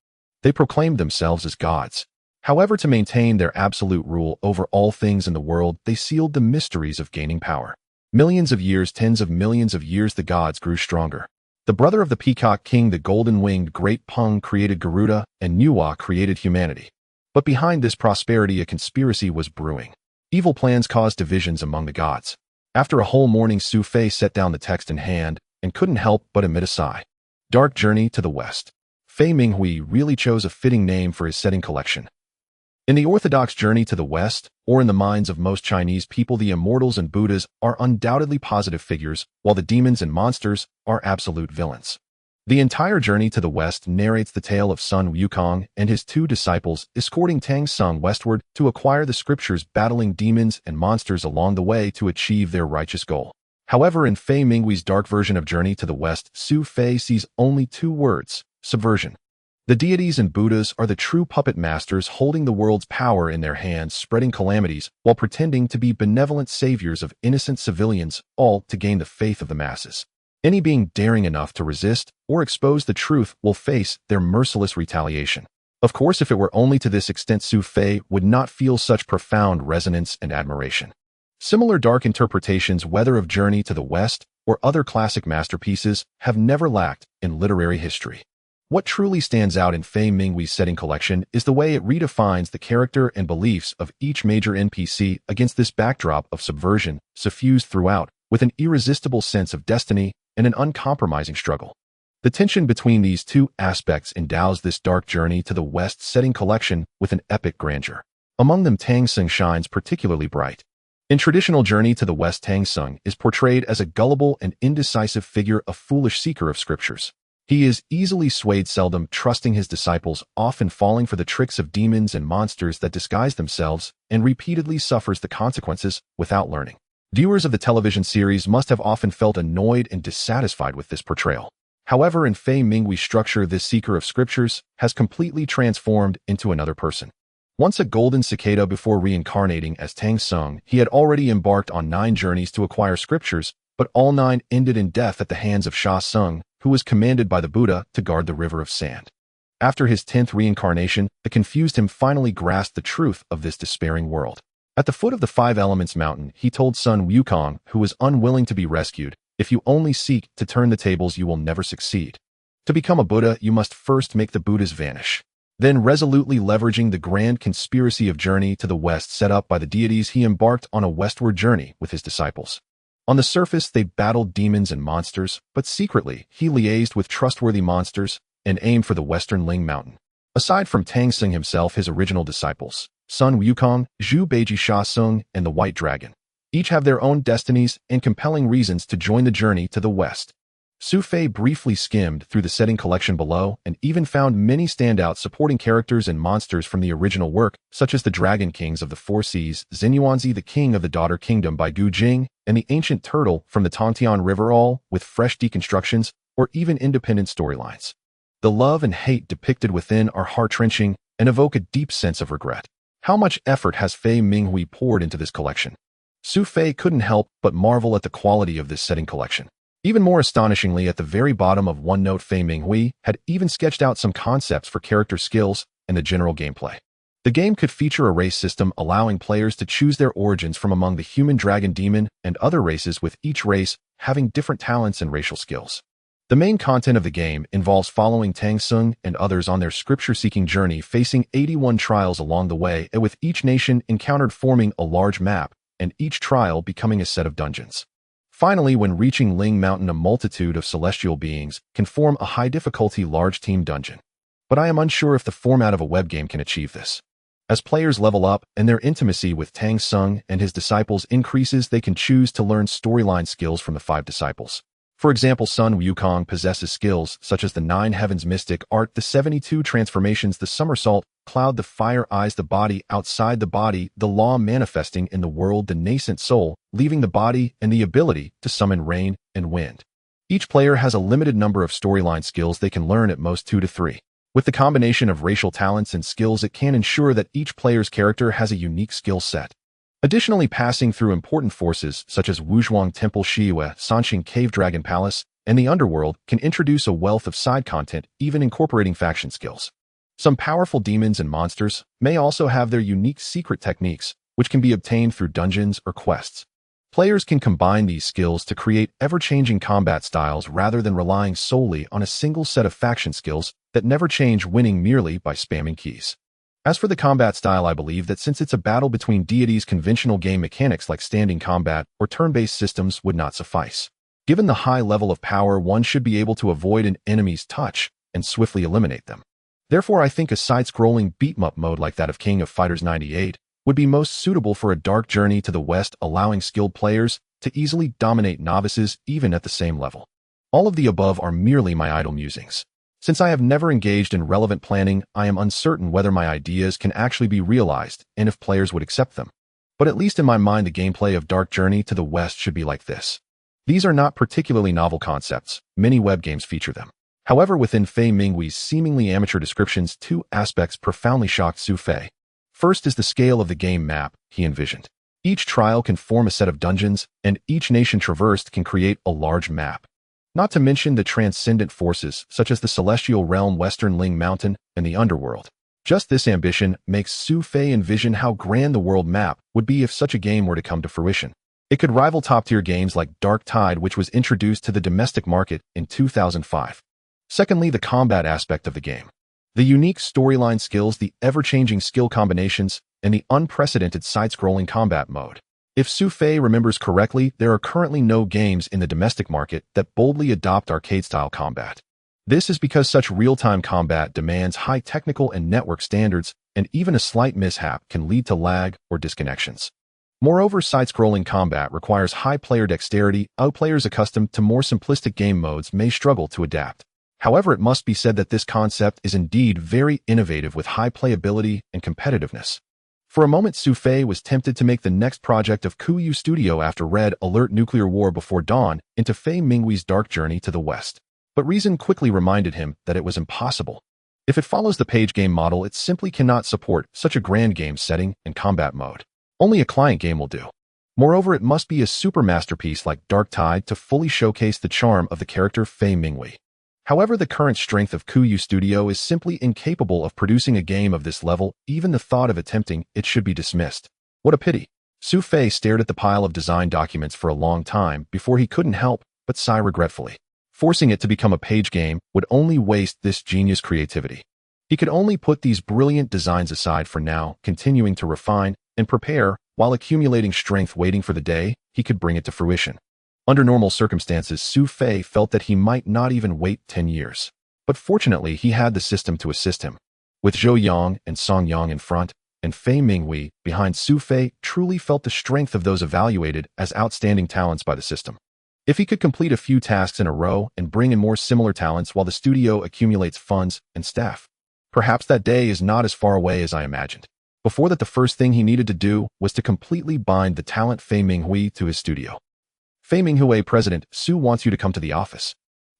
They proclaimed themselves as gods. However, to maintain their absolute rule over all things in the world, they sealed the mysteries of gaining power. Millions of years, tens of millions of years, the gods grew stronger. The brother of the Peacock King, the golden-winged Great Peng, created Garuda, and Nuwa created humanity. But behind this prosperity, a conspiracy was brewing. Evil plans caused divisions among the gods. After a whole morning, Su Fei set down the text in hand and couldn't help but emit a sigh. Dark Journey to the West. Fei Minghui really chose a fitting name for his setting collection. In the orthodox journey to the West, or in the minds of most Chinese people, the immortals and Buddhas are undoubtedly positive figures, while the demons and monsters are absolute villains. The entire journey to the West narrates the tale of Sun Wukong and his 2 disciples escorting Tang Sung westward to acquire the scriptures, battling demons and monsters along the way to achieve their righteous goal. However, in Fei Minghui's dark version of Journey to the West, Su Fei sees only 2 words: subversion. The deities and Buddhas are the true puppet masters, holding the world's power in their hands, spreading calamities while pretending to be benevolent saviors of innocent civilians, all to gain the faith of the masses. Any being daring enough to resist or expose the truth will face their merciless retaliation. Of course, if it were only to this extent, Su Fei would not feel such profound resonance and admiration. Similar dark interpretations, whether of Journey to the West or other classic masterpieces, have never lacked in literary history. What truly stands out in Fei Minghui's setting collection is the way it redefines the character and beliefs of each major NPC against this backdrop of subversion, suffused throughout with an irresistible sense of destiny and an uncompromising struggle. The tension between these 2 aspects endows this Dark Journey to the West setting collection with an epic grandeur. Among them, Tang Sung shines particularly bright. In traditional Journey to the West, Tang Sung is portrayed as a gullible and indecisive figure, a foolish seeker of scriptures. He is easily swayed, seldom trusting his disciples, often falling for the tricks of demons and monsters that disguise themselves, and repeatedly suffers the consequences without learning. Viewers of the television series must have often felt annoyed and dissatisfied with this portrayal. However, in Fei Minghui's structure, this seeker of scriptures has completely transformed into another person. Once a golden cicada, before reincarnating as Tang Sung, he had already embarked on 9 journeys to acquire scriptures, but all 9 ended in death at the hands of Sha Sung, who was commanded by the Buddha to guard the river of sand. After his 10th reincarnation, the confused him finally grasped the truth of this despairing world. At the foot of the 5 Elements mountain, he told Sun Wukong, who was unwilling to be rescued, "If you only seek to turn the tables, you will never succeed. To become a Buddha, you must first make the Buddhas vanish." Then, resolutely leveraging the grand conspiracy of Journey to the West set up by the deities, he embarked on a westward journey with his disciples. On the surface, they battled demons and monsters, but secretly, he liaised with trustworthy monsters and aimed for the western Ling Mountain. Aside from Tang Sung himself, his original disciples, Sun Wukong, Zhu Beiji Sha Sung, and the White Dragon, each have their own destinies and compelling reasons to join the journey to the west. Su Fei briefly skimmed through the setting collection below and even found many standout supporting characters and monsters from the original work, such as the Dragon Kings of the Four Seas, Xinyuanzi the King of the Daughter Kingdom by Gu Jing, and the Ancient Turtle from the Tongtian River, all with fresh deconstructions or even independent storylines. The love and hate depicted within are heart-wrenching and evoke a deep sense of regret. How much effort has Fei Minghui poured into this collection? Su Fei couldn't help but marvel at the quality of this setting collection. Even more astonishingly, at the very bottom of OneNote, Fei Minghui had even sketched out some concepts for character skills and the general gameplay. The game could feature a race system allowing players to choose their origins from among the human, dragon, demon, and other races, with each race having different talents and racial skills. The main content of the game involves following Tang Sung and others on their scripture-seeking journey, facing 81 trials along the way, and with each nation encountered forming a large map, and each trial becoming a set of dungeons. Finally, when reaching Ling Mountain, a multitude of celestial beings can form a high-difficulty large team dungeon. But I am unsure if the format of a web game can achieve this. As players level up and their intimacy with Tang Sung and his disciples increases, they can choose to learn storyline skills from the 5 disciples. For example, Sun Wukong possesses skills such as the 9 Heavens Mystic Art, the 72 Transformations, the Somersault, Cloud, the Fire Eyes, the Body Outside the Body, the Law Manifesting in the World, the Nascent Soul, Leaving the Body, and the ability to summon rain and wind. Each player has a limited number of storyline skills they can learn, at most 2 to 3. With the combination of racial talents and skills, it can ensure that each player's character has a unique skill set. Additionally, passing through important forces such as Wuzhuang Temple, Shiyue, Sanxing Cave, Dragon Palace, and the Underworld can introduce a wealth of side content, even incorporating faction skills. Some powerful demons and monsters may also have their unique secret techniques, which can be obtained through dungeons or quests. Players can combine these skills to create ever-changing combat styles rather than relying solely on a single set of faction skills that never change, winning merely by spamming keys. As for the combat style, I believe that since it's a battle between deities, conventional game mechanics like standing combat or turn-based systems would not suffice. Given the high level of power, one should be able to avoid an enemy's touch and swiftly eliminate them. Therefore, I think a side-scrolling beat-em-up mode like that of King of Fighters 98 would be most suitable for a dark journey to the west, allowing skilled players to easily dominate novices even at the same level. All of the above are merely my idle musings. Since I have never engaged in relevant planning, I am uncertain whether my ideas can actually be realized and if players would accept them. But at least in my mind, the gameplay of Dark Journey to the West should be like this. These are not particularly novel concepts. Many web games feature them. However, within Fei Minghui's seemingly amateur descriptions, 2 aspects profoundly shocked Su Fei. First is the scale of the game map he envisioned. Each trial can form a set of dungeons, and each nation traversed can create a large map. Not to mention the transcendent forces such as the Celestial Realm, Western Ling Mountain, and the Underworld. Just this ambition makes Su Fei envision how grand the world map would be if such a game were to come to fruition. It could rival top-tier games like Dark Tide, which was introduced to the domestic market in 2005. Secondly, the combat aspect of the game. The unique storyline skills, the ever-changing skill combinations, and the unprecedented side-scrolling combat mode. If Su Fei remembers correctly, there are currently no games in the domestic market that boldly adopt arcade-style combat. This is because such real-time combat demands high technical and network standards, and even a slight mishap can lead to lag or disconnections. Moreover, side-scrolling combat requires high player dexterity. Players accustomed to more simplistic game modes may struggle to adapt. However, it must be said that this concept is indeed very innovative with high playability and competitiveness. For a moment, Su Fei was tempted to make the next project of Kuyu Studio after Red Alert Nuclear War Before Dawn into Fei Minghui's Dark Journey to the West. But reason quickly reminded him that it was impossible. If it follows the page game model, it simply cannot support such a grand game setting and combat mode. Only a client game will do. Moreover, it must be a super masterpiece like Dark Tide to fully showcase the charm of the character Fei Minghui. However, the current strength of Kuyu Studio is simply incapable of producing a game of this level. Even the thought of attempting it should be dismissed. What a pity. Su Fei stared at the pile of design documents for a long time before he couldn't help but sigh regretfully. Forcing it to become a page game would only waste this genius creativity. He could only put these brilliant designs aside for now, continuing to refine and prepare while accumulating strength, waiting for the day he could bring it to fruition. Under normal circumstances, Su Fei felt that he might not even wait 10 years. But fortunately, he had the system to assist him. With Zhou Yang and Song Yang in front, and Fei Minghui behind, Su Fei truly felt the strength of those evaluated as outstanding talents by the system. If he could complete a few tasks in a row and bring in more similar talents while the studio accumulates funds and staff, perhaps that day is not as far away as I imagined. Before that, the first thing he needed to do was to completely bind the talent Fei Minghui to his studio. Fei Minghui, President, Su wants you to come to the office.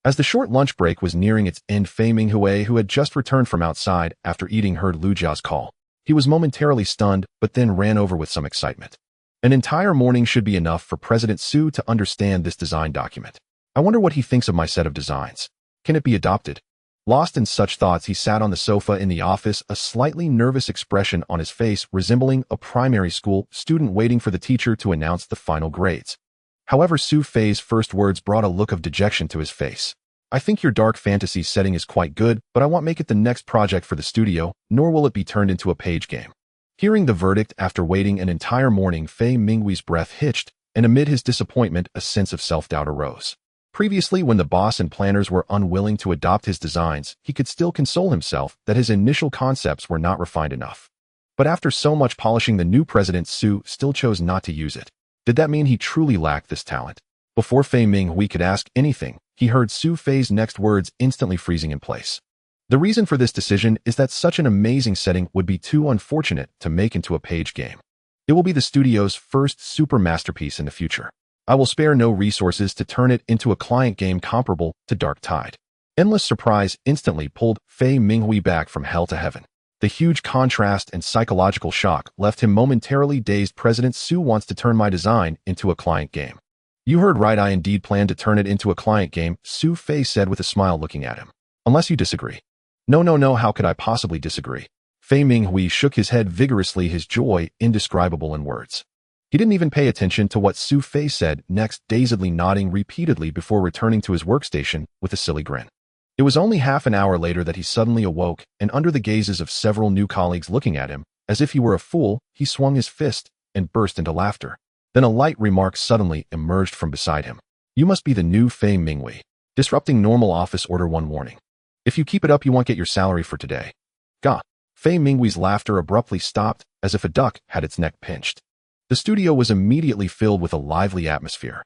As the short lunch break was nearing its end, Fei Minghui, who had just returned from outside after eating, heard Lu Jia's call. He was momentarily stunned, but then ran over with some excitement. An entire morning should be enough for President Su to understand this design document. I wonder what he thinks of my set of designs. Can it be adopted? Lost in such thoughts, he sat on the sofa in the office, a slightly nervous expression on his face resembling a primary school student waiting for the teacher to announce the final grades. However, Su Fei's first words brought a look of dejection to his face. I think your dark fantasy setting is quite good, but I won't make it the next project for the studio, nor will it be turned into a page game. Hearing the verdict after waiting an entire morning, Fei Minghui's breath hitched, and amid his disappointment, a sense of self-doubt arose. Previously, when the boss and planners were unwilling to adopt his designs, he could still console himself that his initial concepts were not refined enough. But after so much polishing, the new President Su still chose not to use it. Did that mean he truly lacked this talent? Before Fei Minghui could ask anything, he heard Su Fei's next words, instantly freezing in place. The reason for this decision is that such an amazing setting would be too unfortunate to make into a page game. It will be the studio's first super masterpiece in the future. I will spare no resources to turn it into a client game comparable to Dark Tide. Endless surprise instantly pulled Fei Minghui back from hell to heaven. The huge contrast and psychological shock left him momentarily dazed. President Su wants to turn my design into a client game. You heard right, I indeed plan to turn it into a client game, Su Fei said with a smile, looking at him. Unless you disagree. No, how could I possibly disagree? Fei Minghui shook his head vigorously, his joy indescribable in words. He didn't even pay attention to what Su Fei said next, dazedly nodding repeatedly before returning to his workstation with a silly grin. It was only half an hour later that he suddenly awoke, and under the gazes of several new colleagues looking at him, as if he were a fool, he swung his fist and burst into laughter. Then a light remark suddenly emerged from beside him. You must be the new Fei Minghui. Disrupting normal office order, one warning. If you keep it up, you won't get your salary for today. Gah! Fei Minghui's laughter abruptly stopped, as if a duck had its neck pinched. The studio was immediately filled with a lively atmosphere.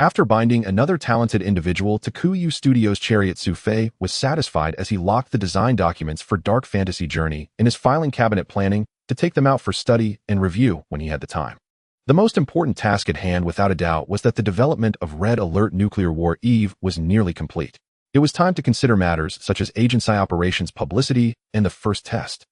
After binding another talented individual to Kuyu Studios' chariot, Su Fei was satisfied as he locked the design documents for Dark Fantasy Journey in his filing cabinet, planning to take them out for study and review when he had the time. The most important task at hand, without a doubt, was that the development of Red Alert Nuclear War Eve was nearly complete. It was time to consider matters such as agency operations, publicity, and the first test.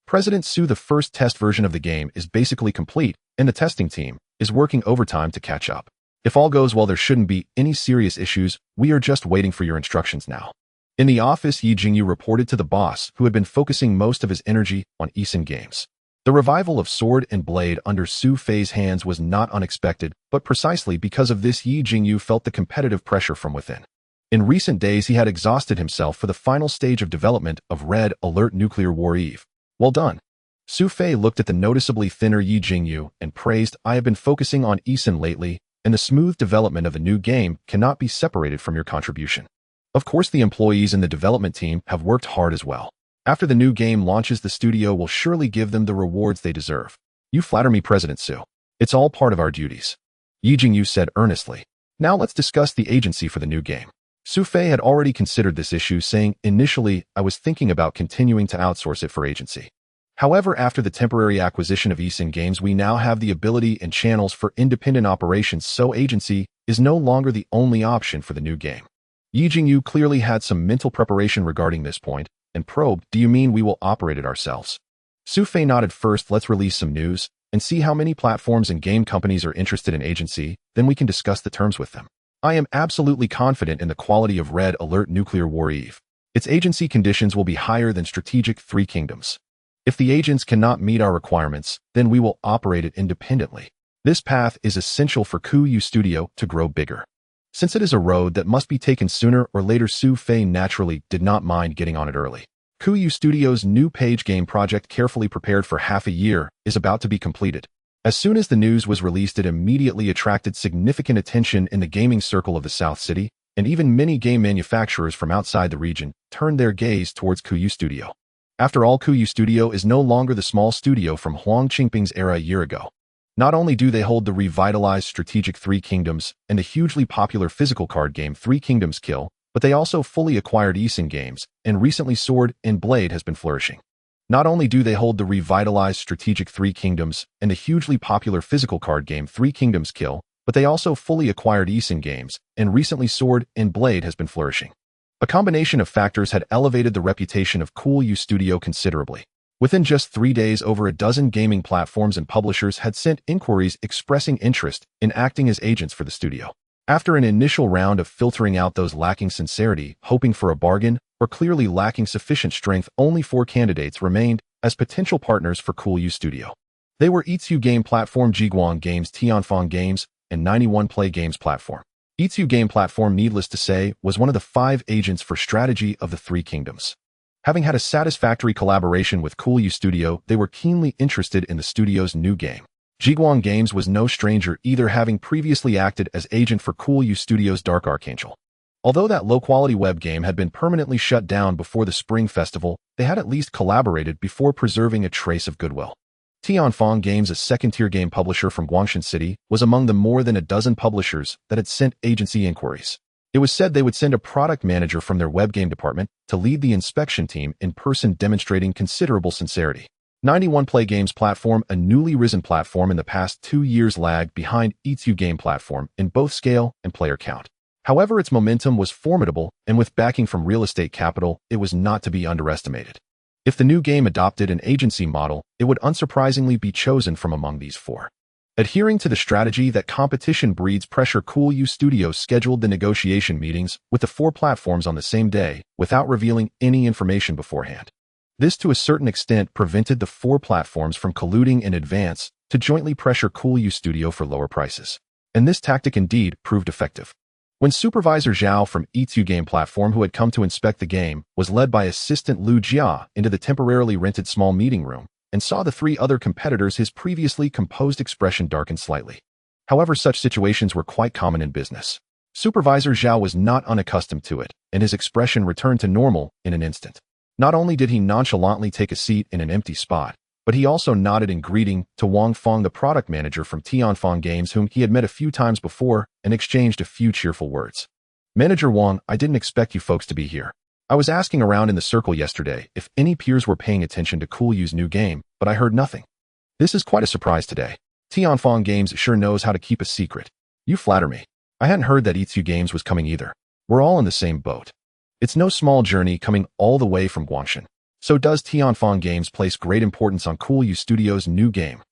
President Su, the first test version of the game is basically complete, and the testing team is working overtime to catch up. If all goes well, there shouldn't be any serious issues. We are just waiting for your instructions now. In the office, Yi Jingyu reported to the boss, who had been focusing most of his energy on Eisen games. The revival of Sword and Blade under Su Fei's hands was not unexpected, but precisely because of this, Yi Jingyu felt the competitive pressure from within. In recent days, he had exhausted himself for the final stage of development of Red Alert Nuclear War Eve. Well done. Su Fei looked at the noticeably thinner Yi Jingyu and praised, I have been focusing on Eisen lately, and the smooth development of a new game cannot be separated from your contribution. Of course, the employees in the development team have worked hard as well. After the new game launches, the studio will surely give them the rewards they deserve. You flatter me, President Su. It's all part of our duties. Yi Jingyu said earnestly. Now let's discuss the agency for the new game. Su Fei had already considered this issue, saying, initially, I was thinking about continuing to outsource it for agency. However, after the temporary acquisition of Eisen Games, we now have the ability and channels for independent operations, so agency is no longer the only option for the new game. Yi Jingyu clearly had some mental preparation regarding this point, and probed, do you mean we will operate it ourselves? Su Fei nodded. First, let's release some news, and see how many platforms and game companies are interested in agency, then we can discuss the terms with them. I am absolutely confident in the quality of Red Alert Nuclear War Eve. Its agency conditions will be higher than Strategic Three Kingdoms. If the agents cannot meet our requirements, then we will operate it independently. This path is essential for Kuyu Studio to grow bigger. Since it is a road that must be taken sooner or later, Su Fei naturally did not mind getting on it early. Kuyu Studio's new page game project, carefully prepared for half a year, is about to be completed. As soon as the news was released, it immediately attracted significant attention in the gaming circle of the South City, and even many game manufacturers from outside the region turned their gaze towards Kuyu Studio. After all, Kuyu Studio is no longer the small studio from Huang Qingping's era a year ago. Not only do they hold the revitalized strategic Three Kingdoms and the hugely popular physical card game Three Kingdoms Kill, but they also fully acquired Eason Games, and recently Sword and Blade has been flourishing. Not only do they hold the revitalized strategic Three Kingdoms and the hugely popular physical card game Three Kingdoms Kill, but they also fully acquired Eason Games, and recently Sword and Blade has been flourishing. A combination of factors had elevated the reputation of Kuyu Studio considerably. Within just 3 days, over a dozen gaming platforms and publishers had sent inquiries expressing interest in acting as agents for the studio. After an initial round of filtering out those lacking sincerity, hoping for a bargain, or clearly lacking sufficient strength, only 4 candidates remained as potential partners for Kuyu Studio. They were Itsu Game Platform, Jiguang Games, Tianfeng Games, and 91 Play Games Platform. Itsu Game Platform, needless to say, was one of the 5 agents for strategy of the Three Kingdoms. Having had a satisfactory collaboration with Kuyu Studio, they were keenly interested in the studio's new game. Jiguang Games was no stranger either, having previously acted as agent for Kuyu Studio's Dark Archangel. Although that low-quality web game had been permanently shut down before the Spring Festival, they had at least collaborated before preserving a trace of goodwill. Tianfeng Games, a second-tier game publisher from Guangshan City, was among the more than a dozen publishers that had sent agency inquiries. It was said they would send a product manager from their web game department to lead the inspection team in person, demonstrating considerable sincerity. 91 Play Games Platform, a newly risen platform in the past 2 years, lagged behind Itsu Game Platform in both scale and player count. However, its momentum was formidable, and with backing from real estate capital, it was not to be underestimated. If the new game adopted an agency model, it would unsurprisingly be chosen from among these 4. Adhering to the strategy that competition breeds pressure, Kuyu Studio scheduled the negotiation meetings with the 4 platforms on the same day without revealing any information beforehand. This, to a certain extent, prevented the 4 platforms from colluding in advance to jointly pressure Kuyu Studio for lower prices. And this tactic indeed proved effective. When Supervisor Zhao from Itsu Game Platform, who had come to inspect the game, was led by assistant Lu Jia into the temporarily rented small meeting room and saw the 3 other competitors, his previously composed expression darkened slightly. However, such situations were quite common in business. Supervisor Zhao was not unaccustomed to it, and his expression returned to normal in an instant. Not only did he nonchalantly take a seat in an empty spot, but he also nodded in greeting to Wang Feng, the product manager from Tianfeng Games, whom he had met a few times before, and exchanged a few cheerful words. "Manager Wang, I didn't expect you folks to be here. I was asking around in the circle yesterday if any peers were paying attention to Kuyu's new game, but I heard nothing. This is quite a surprise today. Tianfeng Games sure knows how to keep a secret. You flatter me. I hadn't heard that Itsu Games was coming either. We're all in the same boat. It's no small journey coming all the way from Guangshan. So does Tianfeng Games place great importance on Kuyu Studio's new game?"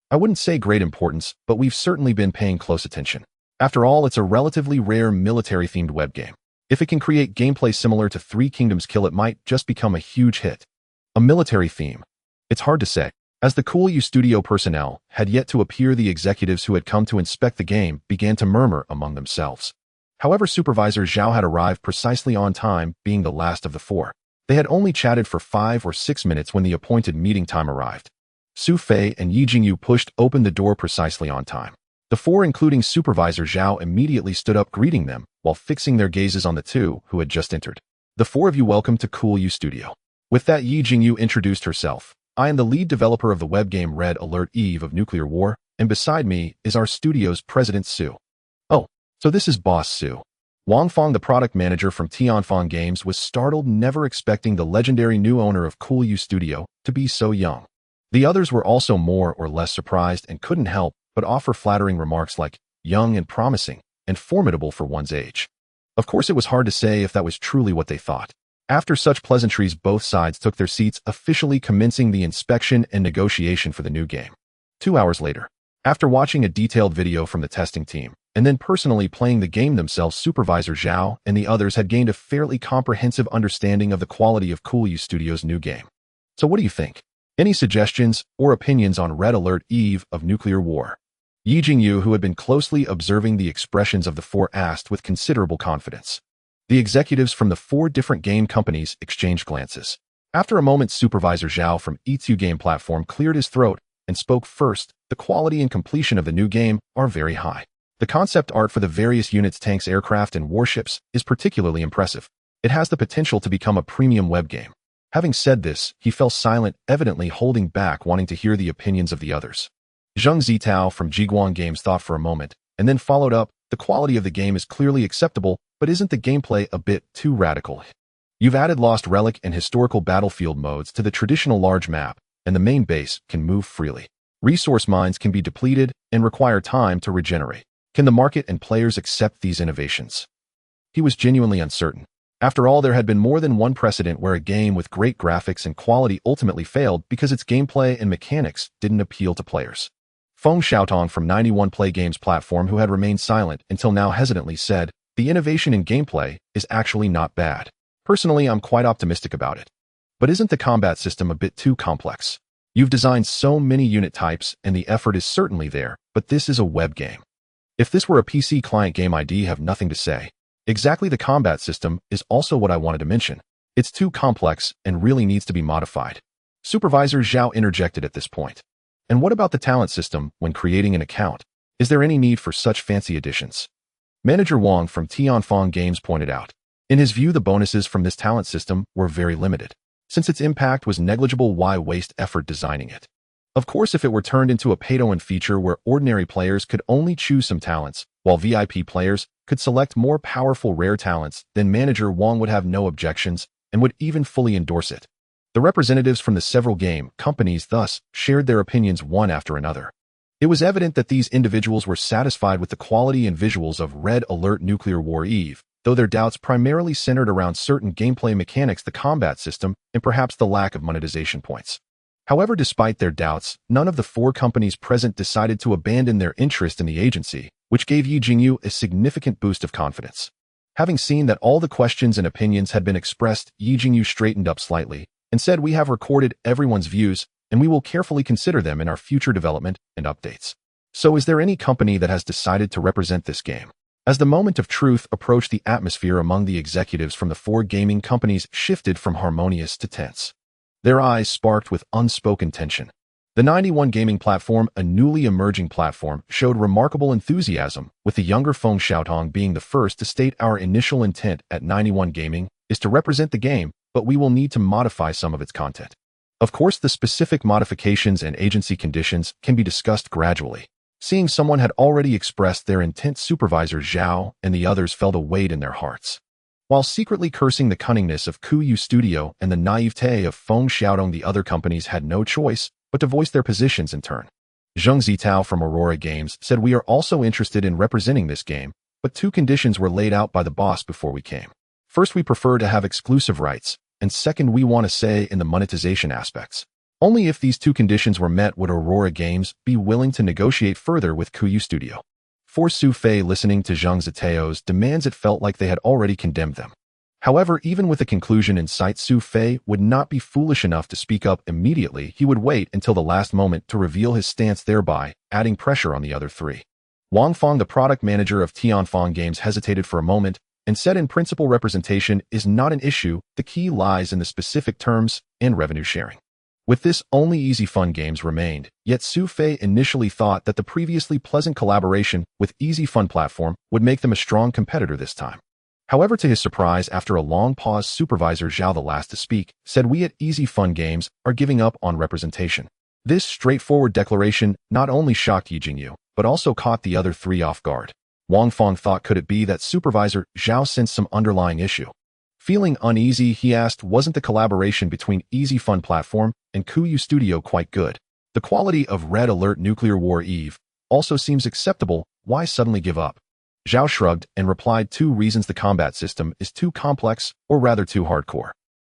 "I wouldn't say great importance, but we've certainly been paying close attention. After all, it's a relatively rare military-themed web game. If it can create gameplay similar to Three Kingdoms Kill, it might just become a huge hit." A military theme. It's hard to say. As the Kuyu Studio personnel had yet to appear, the executives who had come to inspect the game began to murmur among themselves. However, Supervisor Zhao had arrived precisely on time, being the last of the 4. They had only chatted for 5 or 6 minutes when the appointed meeting time arrived. Su Fei and Yi Jingyu pushed open the door precisely on time. The 4, including Supervisor Zhao, immediately stood up, greeting them, while fixing their gazes on the 2 who had just entered. "The 4 of you, welcome to Kuyu Studio." With that, Yi Jingyu introduced herself. "I am the lead developer of the web game Red Alert Eve of Nuclear War, and beside me is our studio's president, Su." "Oh, so this is Boss Su." Wang Feng, the product manager from Tianfeng Games, was startled, never expecting the legendary new owner of Kuyu Studio to be so young. The others were also more or less surprised and couldn't help but offer flattering remarks like young and promising and formidable for one's age. Of course, it was hard to say if that was truly what they thought. After such pleasantries, both sides took their seats, officially commencing the inspection and negotiation for the new game. 2 hours later, after watching a detailed video from the testing team, and then personally playing the game themselves, Supervisor Zhao and the others had gained a fairly comprehensive understanding of the quality of Kuyu Studio's new game. So what do you think? Any suggestions or opinions on Red Alert Eve of Nuclear War? Yi Jingyu, who had been closely observing the expressions of the 4, asked with considerable confidence. The executives from the 4 different game companies exchanged glances. After a moment, Supervisor Zhao from Itsu Game Platform cleared his throat and spoke first, the quality and completion of the new game are very high. The concept art for the various units, tanks, aircraft, and warships is particularly impressive. It has the potential to become a premium web game. Having said this, he fell silent, evidently holding back, wanting to hear the opinions of the others. Zheng Zitao from Jiguang Games thought for a moment, and then followed up, the quality of the game is clearly acceptable, but isn't the gameplay a bit too radical? You've added Lost Relic and historical battlefield modes to the traditional large map, and the main base can move freely. Resource mines can be depleted and require time to regenerate. Can the market and players accept these innovations? He was genuinely uncertain. After all, there had been more than one precedent where a game with great graphics and quality ultimately failed because its gameplay and mechanics didn't appeal to players. Feng Xiaotong from 91 Play Games platform, who had remained silent until now, hesitantly said, "The innovation in gameplay is actually not bad. Personally, I'm quite optimistic about it. But isn't the combat system a bit too complex? You've designed so many unit types and the effort is certainly there, but this is a web game. If this were a PC client game, I'd have nothing to say. Exactly, the combat system is also what I wanted to mention. It's too complex and really needs to be modified." Supervisor Zhao interjected at this point. "And what about the talent system when creating an account? Is there any need for such fancy additions?" Manager Wang from Tianfeng Games pointed out. In his view, the bonuses from this talent system were very limited. Since its impact was negligible, why waste effort designing it? Of course, if it were turned into a pay-to-win feature where ordinary players could only choose some talents, while VIP players could select more powerful rare talents, then Manager Wang would have no objections and would even fully endorse it. The representatives from the several game companies thus shared their opinions one after another. It was evident that these individuals were satisfied with the quality and visuals of Red Alert Nuclear War Eve, though their doubts primarily centered around certain gameplay mechanics, the combat system, and perhaps the lack of monetization points. However, despite their doubts, none of the four companies present decided to abandon their interest in the agency, which gave Yi Jingyu a significant boost of confidence. Having seen that all the questions and opinions had been expressed, Yi Jingyu straightened up slightly and said, "We have recorded everyone's views, and we will carefully consider them in our future development and updates. So is there any company that has decided to represent this game?" As the moment of truth approached, the atmosphere among the executives from the four gaming companies shifted from harmonious to tense. Their eyes sparked with unspoken tension. The 91 Gaming platform, a newly emerging platform, showed remarkable enthusiasm, with the younger Feng Xiaotong being the first to state, "Our initial intent at 91 Gaming is to represent the game, but we will need to modify some of its content. Of course, the specific modifications and agency conditions can be discussed gradually." Seeing someone had already expressed their intent, Supervisor Zhao and the others felt a weight in their hearts. While secretly cursing the cunningness of Kuyu Studio and the naivete of Feng Xiaotong, the other companies had no choice but to voice their positions in turn. Zheng Zitao from Aurora Games said, "We are also interested in representing this game, but two conditions were laid out by the boss before we came. First, we prefer to have exclusive rights, and second, we want a say in the monetization aspects. Only if these two conditions were met would Aurora Games be willing to negotiate further with Kuyu Studio." For Su Fei, listening to Zheng Zitao's demands, it felt like they had already condemned them. However, even with a conclusion in sight, Su Fei would not be foolish enough to speak up immediately. He would wait until the last moment to reveal his stance, thereby adding pressure on the other three. Wang Feng, the product manager of Tianfeng Games, hesitated for a moment and said, "In principle, representation is not an issue. The key lies in the specific terms and revenue sharing." With this, only Easy Fun Games remained, yet Su Fei initially thought that the previously pleasant collaboration with Easy Fun platform would make them a strong competitor this time. However, to his surprise, after a long pause, Supervisor Zhao, the last to speak, said, "We at Easy Fun Games are giving up on representation." This straightforward declaration not only shocked Yi Jingyu, but also caught the other three off guard. Wang Feng thought, could it be that Supervisor Zhao sensed some underlying issue? Feeling uneasy, he asked, "Wasn't the collaboration between Easy Fun Platform and Kuyu Studio quite good? The quality of Red Alert Nuclear War Eve also seems acceptable. Why suddenly give up?" Zhao shrugged and replied, "Two reasons: the combat system is too complex, or rather too hardcore.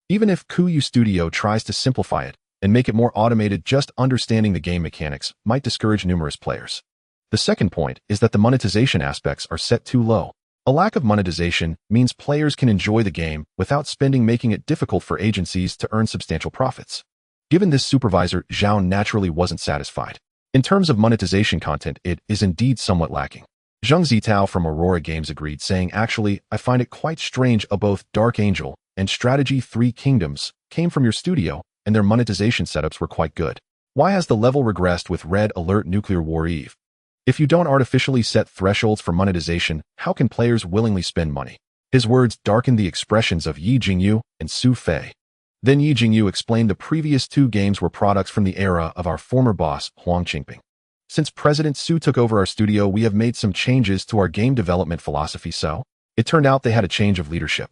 Even if Kuyu Studio tries to simplify it and make it more automated, just understanding the game mechanics might discourage numerous players. The second point is that the monetization aspects are set too low. A lack of monetization means players can enjoy the game without spending, making it difficult for agencies to earn substantial profits." Given this, Supervisor Zhao naturally wasn't satisfied. In terms of monetization content, it is indeed somewhat lacking. Zheng Zitao from Aurora Games agreed, saying, "Actually, I find it quite strange. Both Dark Angel and Strategy 3 Kingdoms came from your studio, and their monetization setups were quite good. Why has the level regressed with Red Alert Nuclear War Eve? If you don't artificially set thresholds for monetization, how can players willingly spend money? His words darkened the expressions of Yi Jingyu and Su Fei. Then Yi Jingyu explained the previous two games were products from the era of our former boss, Huang Qingping. Since President Su took over our studio, we have made some changes to our game development philosophy, so it turned out they had a change of leadership.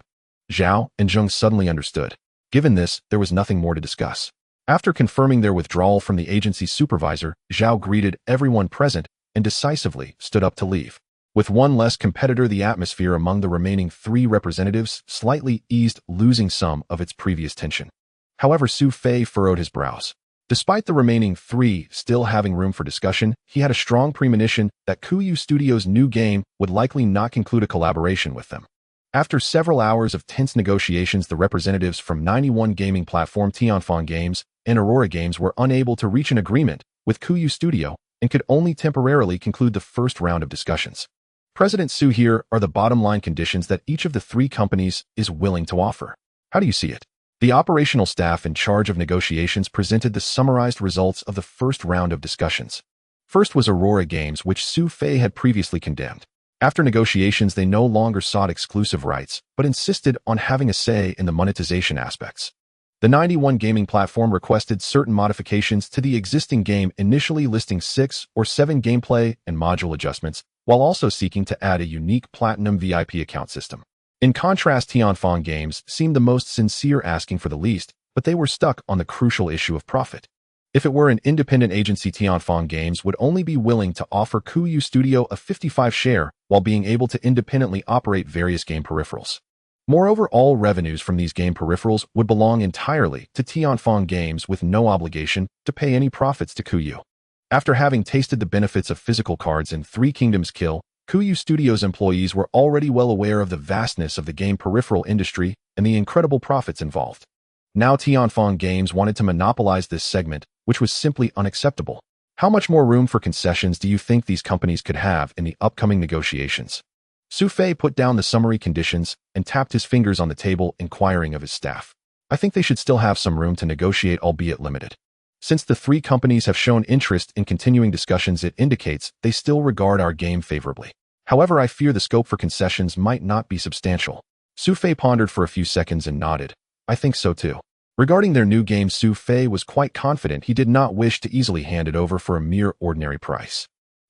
Zhao and Zheng suddenly understood. Given this, there was nothing more to discuss. After confirming their withdrawal from the agency's supervisor, Zhao greeted everyone present and decisively stood up to leave. With one less competitor, the atmosphere among the remaining three representatives slightly eased, losing some of its previous tension. However, Su Fei furrowed his brows. Despite the remaining three still having room for discussion, he had a strong premonition that Kuyu Studios' new game would likely not conclude a collaboration with them. After several hours of tense negotiations, the representatives from 91 gaming platform Tianfeng Games and Aurora Games were unable to reach an agreement with Kuyu Studio and could only temporarily conclude the first round of discussions. President Su, here are the bottom line conditions that each of the three companies is willing to offer. How do you see it? The operational staff in charge of negotiations presented the summarized results of the first round of discussions. First was Aurora Games, which Su Fei had previously condemned. After negotiations, they no longer sought exclusive rights, but insisted on having a say in the monetization aspects. The 91 gaming platform requested certain modifications to the existing game, initially listing 6 or 7 gameplay and module adjustments, while also seeking to add a unique Platinum VIP account system. In contrast, Tianfeng Games seemed the most sincere, asking for the least, but they were stuck on the crucial issue of profit. If it were an independent agency, Tianfeng Games would only be willing to offer Kuyu Studio a 55 share while being able to independently operate various game peripherals. Moreover, all revenues from these game peripherals would belong entirely to Tianfeng Games with no obligation to pay any profits to Kuyu. After having tasted the benefits of physical cards in Three Kingdoms Kill, Kuyu Studios employees were already well aware of the vastness of the game peripheral industry and the incredible profits involved. Now Tianfeng Games wanted to monopolize this segment, which was simply unacceptable. How much more room for concessions do you think these companies could have in the upcoming negotiations? Su Fei put down the summary conditions and tapped his fingers on the table, inquiring of his staff. I think they should still have some room to negotiate, albeit limited. Since the three companies have shown interest in continuing discussions, it indicates they still regard our game favorably. However, I fear the scope for concessions might not be substantial. Su Fei pondered for a few seconds and nodded. I think so too. Regarding their new game, Su Fei was quite confident he did not wish to easily hand it over for a mere ordinary price.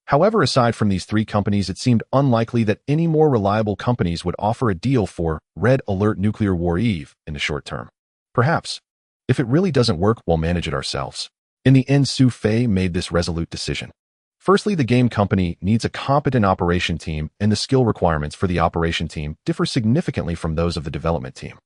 However, aside from these three companies, it seemed unlikely that any more reliable companies would offer a deal for Red Alert Nuclear War Eve in the short term. Perhaps, if it really doesn't work, we'll manage it ourselves. In the end, Su Fei made this resolute decision. Firstly, the game company needs a competent operation team, and the skill requirements for the operation team differ significantly from those of the development team.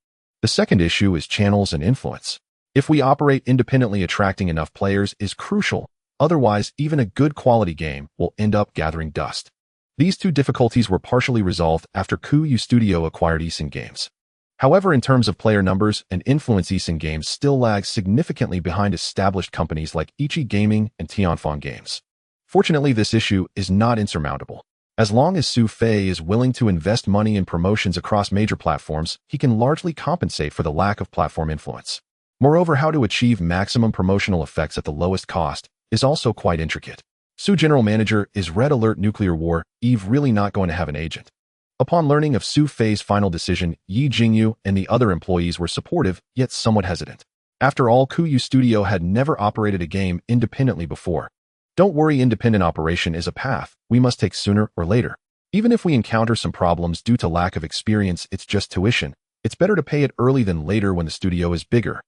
The second issue is channels and influence. If we operate independently, attracting enough players is crucial. Otherwise, even a good quality game will end up gathering dust. These two difficulties were partially resolved after Kuyu Studio acquired Eason Games. However, in terms of player numbers and influence, Eason Games still lags significantly behind established companies like Ichi Gaming and Tianfeng Games. Fortunately, this issue is not insurmountable. As long as Su Fei is willing to invest money in promotions across major platforms, he can largely compensate for the lack of platform influence. Moreover, how to achieve maximum promotional effects at the lowest cost is also quite intricate. Su General Manager, is Red Alert Nuclear War Eve really not going to have an agent? Upon learning of Su Fei's final decision, Yi Jingyu and the other employees were supportive, yet somewhat hesitant. After all, Kuyu Studio had never operated a game independently before. Don't worry, independent operation is a path we must take sooner or later. Even if we encounter some problems due to lack of experience, it's just tuition. It's better to pay it early than later when the studio is bigger.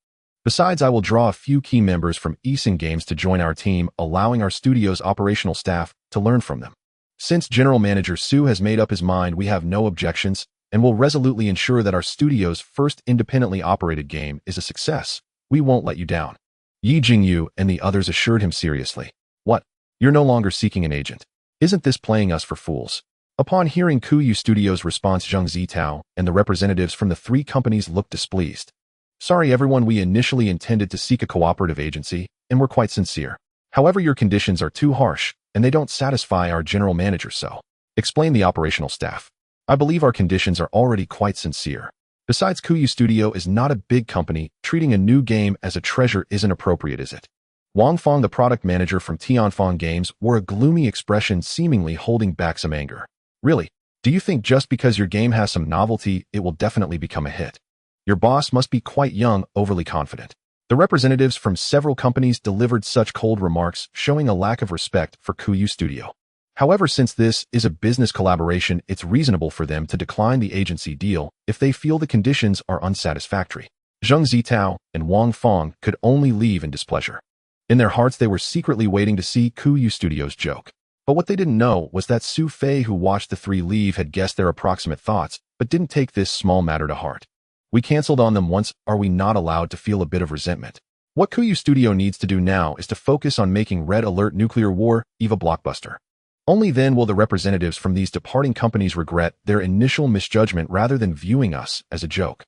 Besides, I will draw a few key members from Eason Games to join our team, allowing our studio's operational staff to learn from them. Since General Manager Su has made up his mind, we have no objections and will resolutely ensure that our studio's first independently operated game is a success. We won't let you down. Yi Jingyu and the others assured him seriously. What? You're no longer seeking an agent? Isn't this playing us for fools? Upon hearing Kuyu Studio's response, Zheng Zitao and the representatives from the three companies looked displeased. Sorry everyone, we initially intended to seek a cooperative agency, and we're quite sincere. However, your conditions are too harsh, and they don't satisfy our general manager, so explain the operational staff. I believe our conditions are already quite sincere. Besides, Kuyu Studio is not a big company. Treating a new game as a treasure isn't appropriate, is it? Wang Fong, the product manager from Tianfeng Games, wore a gloomy expression, seemingly holding back some anger. Really? Do you think just because your game has some novelty, it will definitely become a hit? Your boss must be quite young, overly confident. The representatives from several companies delivered such cold remarks, showing a lack of respect for Kuyu Studio. However, since this is a business collaboration, it's reasonable for them to decline the agency deal if they feel the conditions are unsatisfactory. Zheng Zitao and Wang Fong could only leave in displeasure. In their hearts, they were secretly waiting to see Kuyu Studio's joke. But what they didn't know was that Su Fei, who watched the three leave, had guessed their approximate thoughts, but didn't take this small matter to heart. We canceled on them once, are we not allowed to feel a bit of resentment? What Kuyu Studio needs to do now is to focus on making Red Alert Nuclear War EVA blockbuster. Only then will the representatives from these departing companies regret their initial misjudgment rather than viewing us as a joke.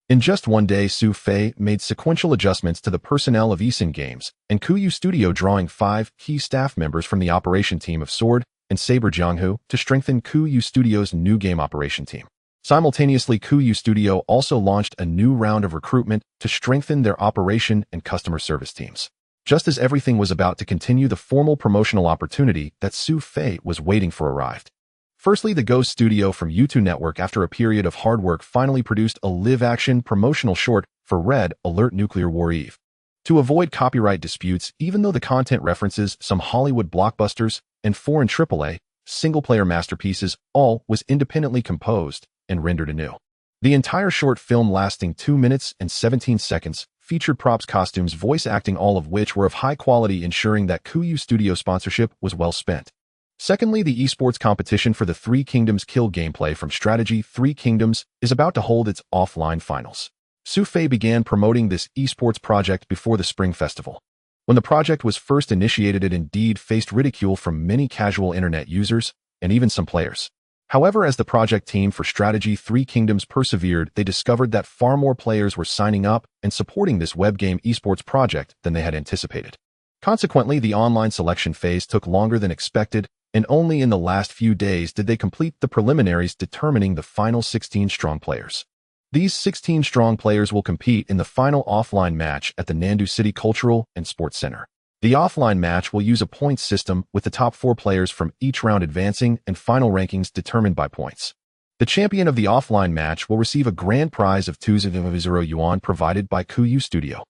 In just one day, Su Fei made sequential adjustments to the personnel of Eason Games and Kuyu Studio, drawing 5 key staff members from the operation team of Sword and Saber Jianghu to strengthen Kuyu Studio's new game operation team. Simultaneously, Kuyu Studio also launched a new round of recruitment to strengthen their operation and customer service teams. Just as everything was about to continue, the formal promotional opportunity that Su Fei was waiting for arrived. Firstly, the Ghost Studio from U2 Network, after a period of hard work, finally produced a live-action promotional short for Red Alert Nuclear War EVE. To avoid copyright disputes, even though the content references some Hollywood blockbusters and foreign AAA single-player masterpieces, all was independently composed and rendered anew. The entire short film, lasting 2 minutes and 17 seconds, featured props, costumes, voice acting, all of which were of high quality, ensuring that Kuyu Studio sponsorship was well spent. Secondly, the esports competition for the Three Kingdoms Kill gameplay from Strategy 3 Kingdoms is about to hold its offline finals. Su Fei began promoting this esports project before the Spring Festival. When the project was first initiated, it indeed faced ridicule from many casual internet users and even some players. However, as the project team for Strategy 3 Kingdoms persevered, they discovered that far more players were signing up and supporting this web game esports project than they had anticipated. Consequently, the online selection phase took longer than expected, and only in the last few days did they complete the preliminaries, determining the final 16 strong players. These 16 strong players will compete in the final offline match at the Nandu City Cultural and Sports Center. The offline match will use a points system, with the top 4 players from each round advancing and final rankings determined by points. The champion of the offline match will receive a grand prize of 2,000 yuan provided by Kuyu Studio.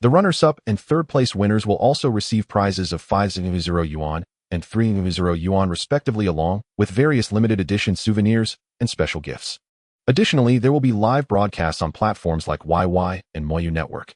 The runners-up and third-place winners will also receive prizes of 5,000 yuan and 3,000 yuan respectively, along with various limited edition souvenirs and special gifts. Additionally, there will be live broadcasts on platforms like YY and Moyu Network.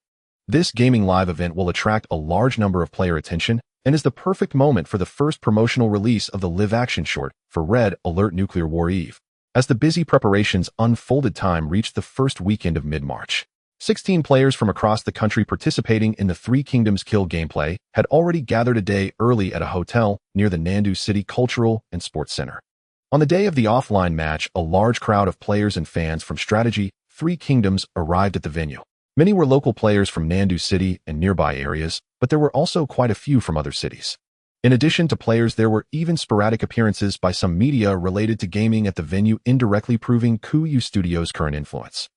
This gaming live event will attract a large number of player attention and is the perfect moment for the first promotional release of the live-action short for Red Alert Nuclear War EVE. As the busy preparations unfolded, time reached the first weekend of mid-March. 16 players from across the country participating in the Three Kingdoms Kill gameplay had already gathered a day early at a hotel near the Nandu City Cultural and Sports Center. On the day of the offline match, a large crowd of players and fans from Strategy 3 Kingdoms arrived at the venue. Many were local players from Nandu City and nearby areas, but there were also quite a few from other cities. In addition to players, there were even sporadic appearances by some media related to gaming at the venue, indirectly proving Kuyu Studio's current influence.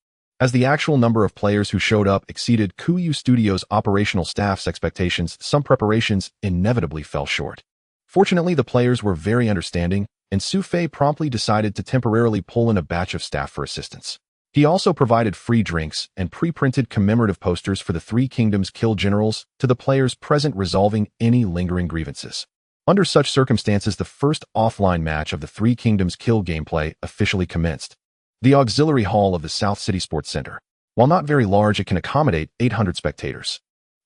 As the actual number of players who showed up exceeded Kuyu Studio's operational staff's expectations, some preparations inevitably fell short. Fortunately, the players were very understanding, and Su Fei promptly decided to temporarily pull in a batch of staff for assistance. He also provided free drinks and pre-printed commemorative posters for the Three Kingdoms Kill generals to the players present, resolving any lingering grievances. Under such circumstances, the first offline match of the Three Kingdoms Kill gameplay officially commenced. The auxiliary hall of the South City Sports Center. While not very large, it can accommodate 800 spectators.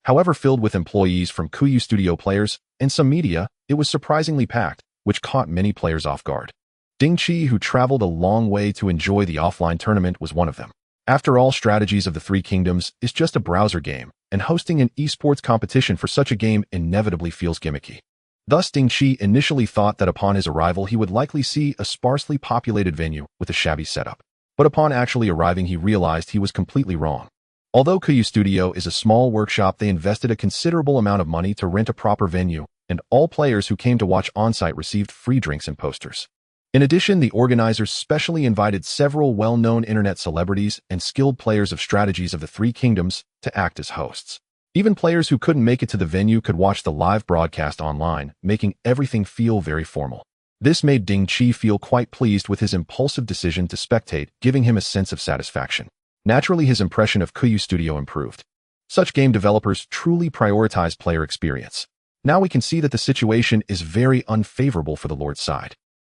However, filled with employees from Kuyu Studio, players, and some media, it was surprisingly packed, which caught many players off guard. Ding Chi, who traveled a long way to enjoy the offline tournament, was one of them. After all, Strategies of the Three Kingdoms is just a browser game, and hosting an esports competition for such a game inevitably feels gimmicky. Thus, Ding Chi initially thought that upon his arrival he would likely see a sparsely populated venue with a shabby setup. But upon actually arriving, he realized he was completely wrong. Although Kuyu Studio is a small workshop, they invested a considerable amount of money to rent a proper venue, and all players who came to watch on-site received free drinks and posters. In addition, the organizers specially invited several well-known internet celebrities and skilled players of Strategies of the Three Kingdoms to act as hosts. Even players who couldn't make it to the venue could watch the live broadcast online, making everything feel very formal. This made Ding Qi feel quite pleased with his impulsive decision to spectate, giving him a sense of satisfaction. Naturally, his impression of Kuyu Studio improved. Such game developers truly prioritize player experience. Now we can see that the situation is very unfavorable for the Lord's side.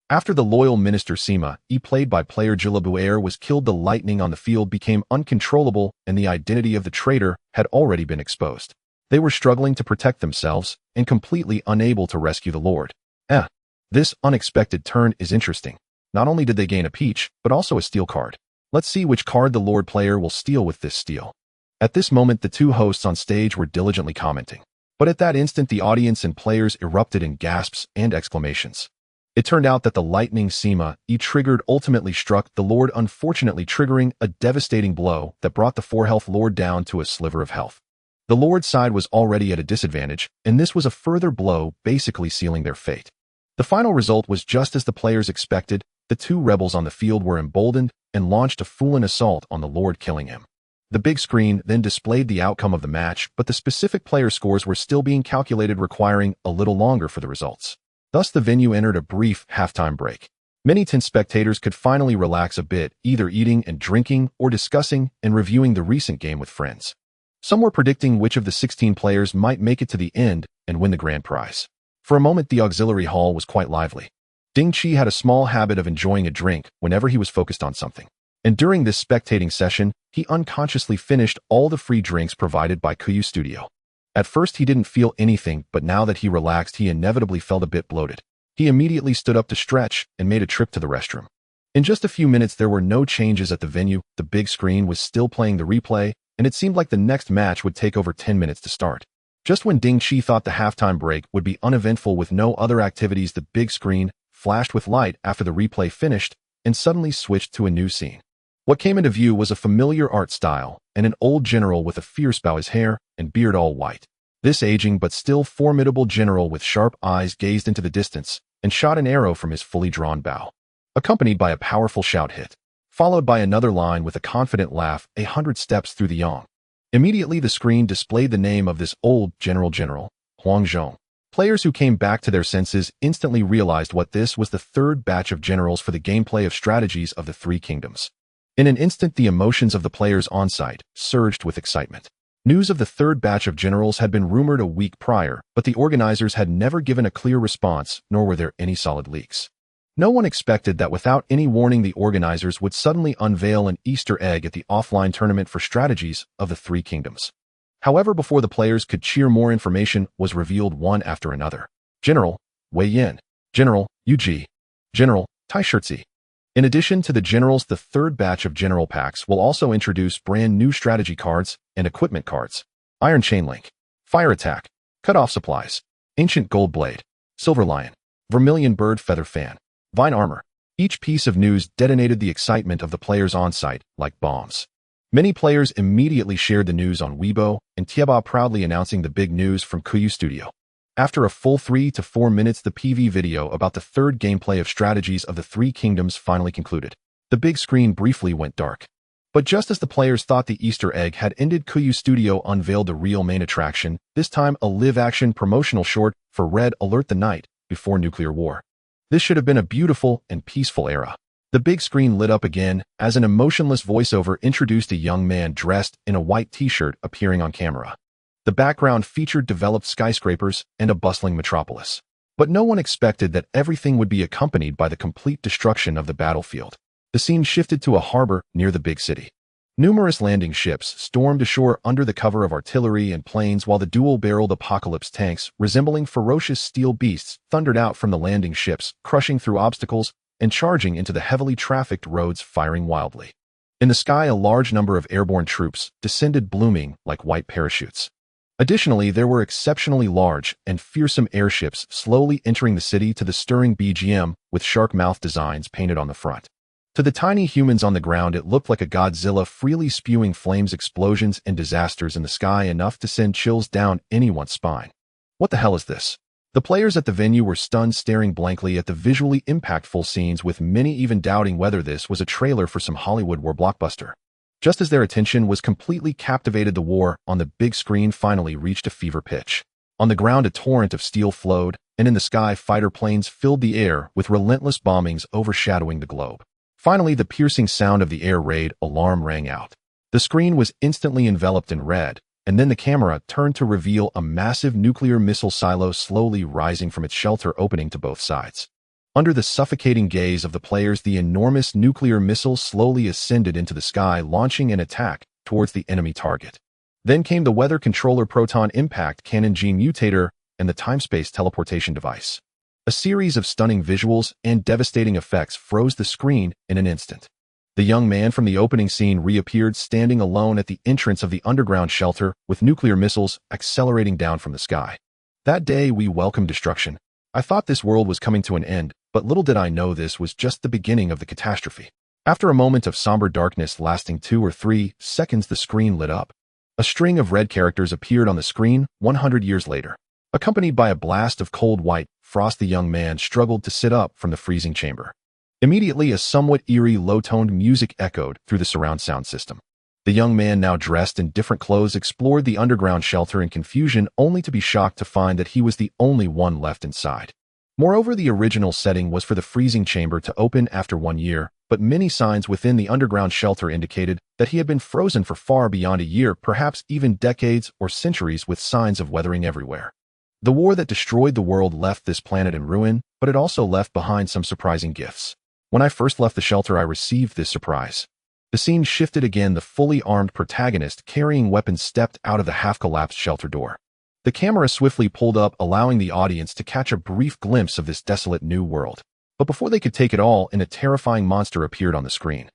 After the loyal minister Sima, played by player Jilabuair, was killed, the lightning on the field became uncontrollable and the identity of the traitor had already been exposed. They were struggling to protect themselves and completely unable to rescue the Lord. This unexpected turn is interesting. Not only did they gain a peach, but also a steal card. Let's see which card the Lord player will steal with this steal. At this moment, the two hosts on stage were diligently commenting. But at that instant, the audience and players erupted in gasps and exclamations. It turned out that the lightning Sima triggered ultimately struck the Lord, unfortunately triggering a devastating blow that brought the 4-health Lord down to a sliver of health. The Lord's side was already at a disadvantage, and this was a further blow, basically sealing their fate. The final result was just as the players expected. The two rebels on the field were emboldened and launched a full-on assault on the Lord, killing him. The big screen then displayed the outcome of the match, but the specific player scores were still being calculated, requiring a little longer for the results. Thus, the venue entered a brief halftime break. Many tense spectators could finally relax a bit, either eating and drinking or discussing and reviewing the recent game with friends. Some were predicting which of the 16 players might make it to the end and win the grand prize. For a moment, the auxiliary hall was quite lively. Ding Qi had a small habit of enjoying a drink whenever he was focused on something. And during this spectating session, he unconsciously finished all the free drinks provided by Kuyu Studio. At first, he didn't feel anything, but now that he relaxed, he inevitably felt a bit bloated. He immediately stood up to stretch and made a trip to the restroom. In just a few minutes, there were no changes at the venue. The big screen was still playing the replay, and it seemed like the next match would take over 10 minutes to start. Just when Ding Qi thought the halftime break would be uneventful with no other activities, the big screen flashed with light after the replay finished and suddenly switched to a new scene. What came into view was a familiar art style and an old general with a fierce bow, his hair and beard all white. This aging but still formidable general with sharp eyes gazed into the distance and shot an arrow from his fully drawn bow, accompanied by a powerful shout hit, followed by another line with a confident laugh 100 steps through the yang. Immediately, the screen displayed the name of this old General Huang Zhong. Players who came back to their senses instantly realized what this was: the third batch of generals for the gameplay of strategies of the Three Kingdoms. In an instant, the emotions of the players on site surged with excitement. News of the third batch of generals had been rumored a week prior, but the organizers had never given a clear response, nor were there any solid leaks. No one expected that without any warning the organizers would suddenly unveil an Easter egg at the offline tournament for strategies of the Three Kingdoms. However, before the players could cheer, more information was revealed one after another. General Wei Yin, General Yu Ji, General Tai Shirzi. In addition to the generals, the third batch of general packs will also introduce brand new strategy cards and equipment cards: Iron Chain Link, Fire Attack, Cut-Off Supplies, Ancient Gold Blade, Silver Lion, Vermilion Bird Feather Fan, Vine Armor. Each piece of news detonated the excitement of the players on site like bombs. Many players immediately shared the news on Weibo and Tieba, proudly announcing the big news from Kuyu Studio. After a full 3 to 4 minutes, the PV video about the third gameplay of strategies of the Three Kingdoms finally concluded. The big screen briefly went dark. But just as the players thought the Easter egg had ended, Kuyu Studio unveiled the real main attraction, this time a live-action promotional short for Red Alert: The Night Before Nuclear War. This should have been a beautiful and peaceful era. The big screen lit up again as an emotionless voiceover introduced a young man dressed in a white t-shirt appearing on camera. The background featured developed skyscrapers and a bustling metropolis. But no one expected that everything would be accompanied by the complete destruction of the battlefield. The scene shifted to a harbor near the big city. Numerous landing ships stormed ashore under the cover of artillery and planes, while the dual-barreled Apocalypse tanks, resembling ferocious steel beasts, thundered out from the landing ships, crushing through obstacles and charging into the heavily trafficked roads, firing wildly. In the sky, a large number of airborne troops descended, blooming like white parachutes. Additionally, there were exceptionally large and fearsome airships slowly entering the city to the stirring BGM with shark mouth designs painted on the front. To the tiny humans on the ground, it looked like a Godzilla, freely spewing flames, explosions, and disasters in the sky, enough to send chills down anyone's spine. What the hell is this? The players at the venue were stunned, staring blankly at the visually impactful scenes, with many even doubting whether this was a trailer for some Hollywood war blockbuster. Just as their attention was completely captivated, the war on the big screen finally reached a fever pitch. On the ground, a torrent of steel flowed, and in the sky, fighter planes filled the air with relentless bombings overshadowing the globe. Finally, the piercing sound of the air raid alarm rang out. The screen was instantly enveloped in red, and then the camera turned to reveal a massive nuclear missile silo slowly rising from its shelter opening to both sides. Under the suffocating gaze of the players, the enormous nuclear missile slowly ascended into the sky, launching an attack towards the enemy target. Then came the weather controller, proton impact cannon, gene mutator, and the time-space teleportation device. A series of stunning visuals and devastating effects froze the screen in an instant. The young man from the opening scene reappeared, standing alone at the entrance of the underground shelter with nuclear missiles accelerating down from the sky. That day we welcomed destruction. I thought this world was coming to an end, but little did I know this was just the beginning of the catastrophe. After a moment of somber darkness lasting 2 or 3 seconds, the screen lit up. A string of red characters appeared on the screen 100 years later. Accompanied by a blast of cold white frost, the young man struggled to sit up from the freezing chamber. Immediately, a somewhat eerie, low-toned music echoed through the surround sound system. The young man, now dressed in different clothes, explored the underground shelter in confusion, only to be shocked to find that he was the only one left inside. Moreover, the original setting was for the freezing chamber to open after 1 year, but many signs within the underground shelter indicated that he had been frozen for far beyond a year, perhaps even decades or centuries, with signs of weathering everywhere. The war that destroyed the world left this planet in ruin, but it also left behind some surprising gifts. When I first left the shelter, I received this surprise. The scene shifted again. The fully armed protagonist carrying weapons stepped out of the half-collapsed shelter door. The camera swiftly pulled up, allowing the audience to catch a brief glimpse of this desolate new world. But before they could take it all in, a terrifying monster appeared on the screen.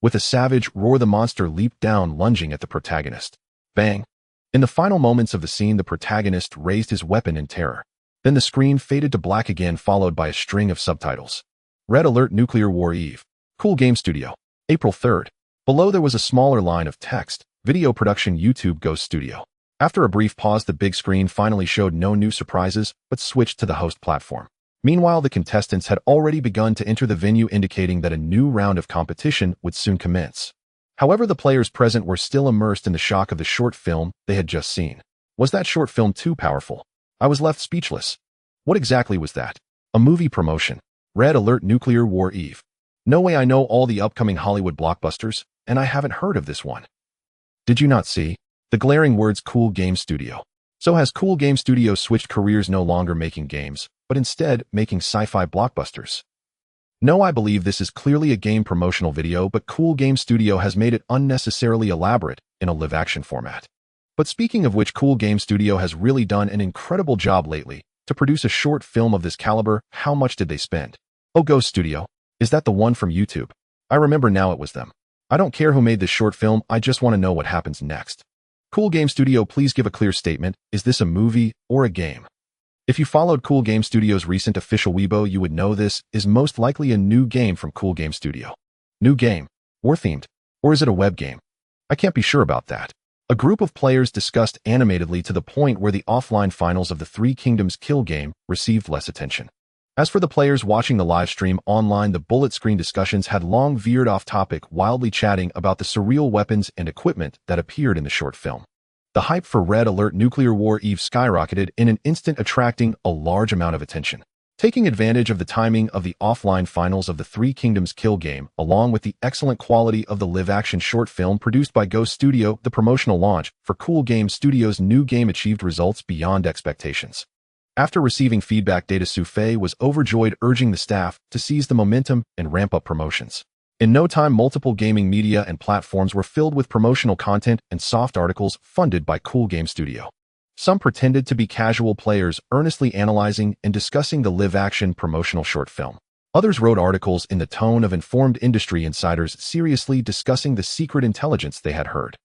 With a savage roar, the monster leaped down, lunging at the protagonist. Bang! In the final moments of the scene, the protagonist raised his weapon in terror. Then the screen faded to black again, followed by a string of subtitles. Red Alert Nuclear War Eve. Cool Game Studio. April 3rd. Below there was a smaller line of text. Video production, YouTube Ghost Studio. After a brief pause, the big screen finally showed no new surprises, but switched to the host platform. Meanwhile, the contestants had already begun to enter the venue, indicating that a new round of competition would soon commence. However, the players present were still immersed in the shock of the short film they had just seen. Was that short film too powerful? I was left speechless. What exactly was that? A movie promotion. Red Alert Nuclear War Eve. No way, I know all the upcoming Hollywood blockbusters, and I haven't heard of this one. Did you not see? The glaring words Cool Game Studio. So has Cool Game Studio switched careers, no longer making games, but instead making sci-fi blockbusters? No, I believe this is clearly a game promotional video, but Cool Game Studio has made it unnecessarily elaborate in a live-action format. But speaking of which, Cool Game Studio has really done an incredible job lately to produce a short film of this caliber. How much did they spend? Oh, Ghost Studio. Is that the one from YouTube? I remember now, it was them. I don't care who made this short film, I just want to know what happens next. Cool Game Studio, please give a clear statement. Is this a movie or a game? If you followed Cool Game Studio's recent official Weibo, you would know this is most likely a new game from Cool Game Studio. New game? War-themed? Or is it a web game? I can't be sure about that. A group of players discussed animatedly to the point where the offline finals of the Three Kingdoms Kill game received less attention. As for the players watching the live stream online, the bullet screen discussions had long veered off topic, wildly chatting about the surreal weapons and equipment that appeared in the short film. The hype for Red Alert Nuclear War Eve skyrocketed in an instant, attracting a large amount of attention. Taking advantage of the timing of the offline finals of the Three Kingdoms Kill game, along with the excellent quality of the live-action short film produced by Ghost Studio, the promotional launch for Cool Game Studio's new game achieved results beyond expectations. After receiving feedback, Data Souffet was overjoyed, urging the staff to seize the momentum and ramp up promotions. In no time, multiple gaming media and platforms were filled with promotional content and soft articles funded by Cool Game Studio. Some pretended to be casual players, earnestly analyzing and discussing the live-action promotional short film. Others wrote articles in the tone of informed industry insiders, seriously discussing the secret intelligence they had heard.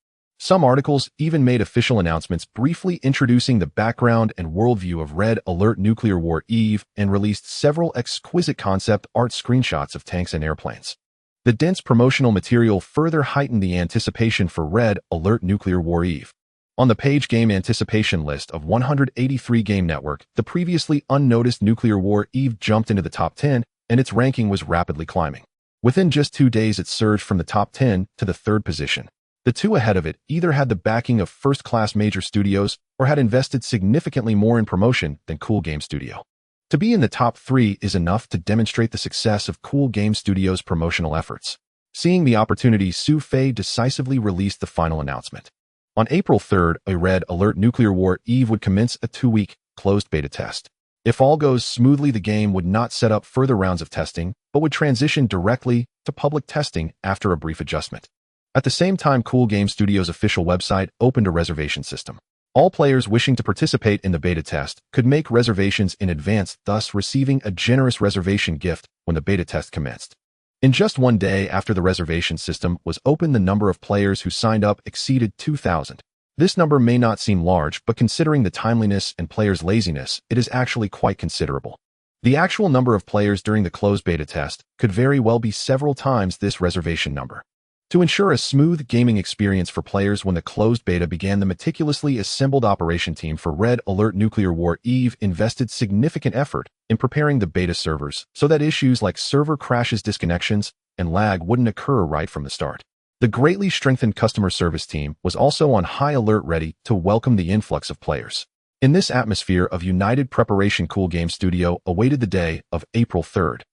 Some articles even made official announcements briefly introducing the background and worldview of Red Alert Nuclear War Eve, and released several exquisite concept art screenshots of tanks and airplanes. The dense promotional material further heightened the anticipation for Red Alert Nuclear War Eve. On the page game anticipation list of 183 Game Network, the previously unnoticed Nuclear War Eve jumped into the top 10, and its ranking was rapidly climbing. Within just 2 days, it surged from the top 10 to the 3rd position. The two ahead of it either had the backing of first-class major studios or had invested significantly more in promotion than Cool Game Studio. To be in the top 3 is enough to demonstrate the success of Cool Game Studio's promotional efforts. Seeing the opportunity, Su Fei decisively released the final announcement. On April 3rd, a Red Alert Nuclear War Eve would commence a 2-week closed beta test. If all goes smoothly, the game would not set up further rounds of testing, but would transition directly to public testing after a brief adjustment. At the same time, Cool Game Studio's official website opened a reservation system. All players wishing to participate in the beta test could make reservations in advance, thus receiving a generous reservation gift when the beta test commenced. In just one day after the reservation system was open, the number of players who signed up exceeded 2,000. This number may not seem large, but considering the timeliness and players' laziness, it is actually quite considerable. The actual number of players during the closed beta test could very well be several times this reservation number. To ensure a smooth gaming experience for players when the closed beta began, the meticulously assembled operation team for Red Alert Nuclear War Eve invested significant effort in preparing the beta servers so that issues like server crashes, disconnections, and lag wouldn't occur right from the start. The greatly strengthened customer service team was also on high alert, ready to welcome the influx of players. In this atmosphere of united preparation, Cool Game Studio awaited the day of April 3rd.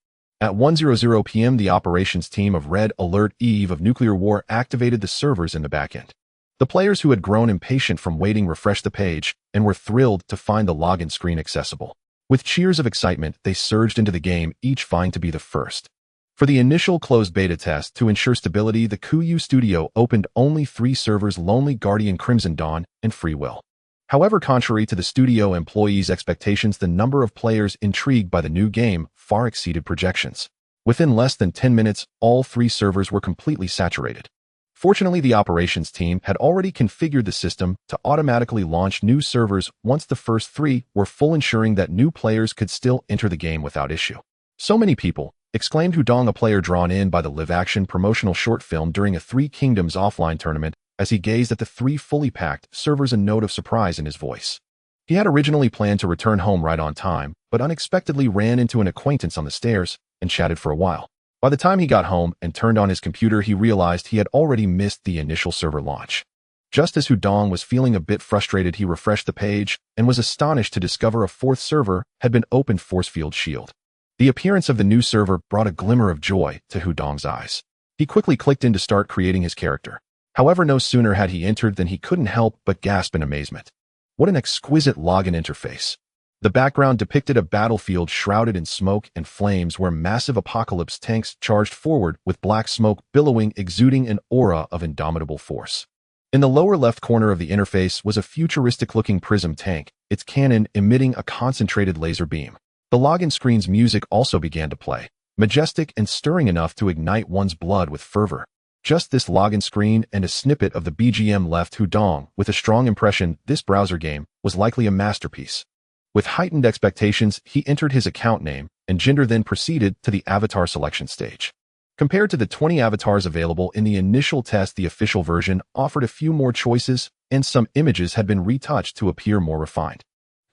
At 1:00 p.m., the operations team of Red Alert Eve of Nuclear War activated the servers in the backend. The players who had grown impatient from waiting refreshed the page and were thrilled to find the login screen accessible. With cheers of excitement, they surged into the game, each vying to be the first. For the initial closed beta test, to ensure stability, the Kuyu Studio opened only 3 servers: Lonely Guardian, Crimson Dawn, and Free Will. However, contrary to the studio employees' expectations, the number of players intrigued by the new game far exceeded projections. Within less than 10 minutes, all 3 servers were completely saturated. Fortunately, the operations team had already configured the system to automatically launch new servers once the first 3 were full, ensuring that new players could still enter the game without issue. "So many people," exclaimed Hudong, a player drawn in by the live-action promotional short film during a 3 Kingdoms offline tournament, as he gazed at the 3 fully packed servers, a note of surprise in his voice. He had originally planned to return home right on time, but unexpectedly ran into an acquaintance on the stairs and chatted for a while. By the time he got home and turned on his computer, he realized he had already missed the initial server launch. Just as Hudong was feeling a bit frustrated, he refreshed the page and was astonished to discover a 4th server had been opened: Force Field Shield. The appearance of the new server brought a glimmer of joy to Hudong's eyes. He quickly clicked in to start creating his character. However, no sooner had he entered than he couldn't help but gasp in amazement. What an exquisite login interface. The background depicted a battlefield shrouded in smoke and flames where massive apocalypse tanks charged forward with black smoke billowing, exuding an aura of indomitable force. In the lower left corner of the interface was a futuristic-looking prism tank, its cannon emitting a concentrated laser beam. The login screen's music also began to play, majestic and stirring enough to ignite one's blood with fervor. Just this login screen and a snippet of the BGM left Hudong with a strong impression this browser game was likely a masterpiece. With heightened expectations, he entered his account name and gender, then proceeded to the avatar selection stage. Compared to the 20 avatars available in the initial test, the official version offered a few more choices, and some images had been retouched to appear more refined.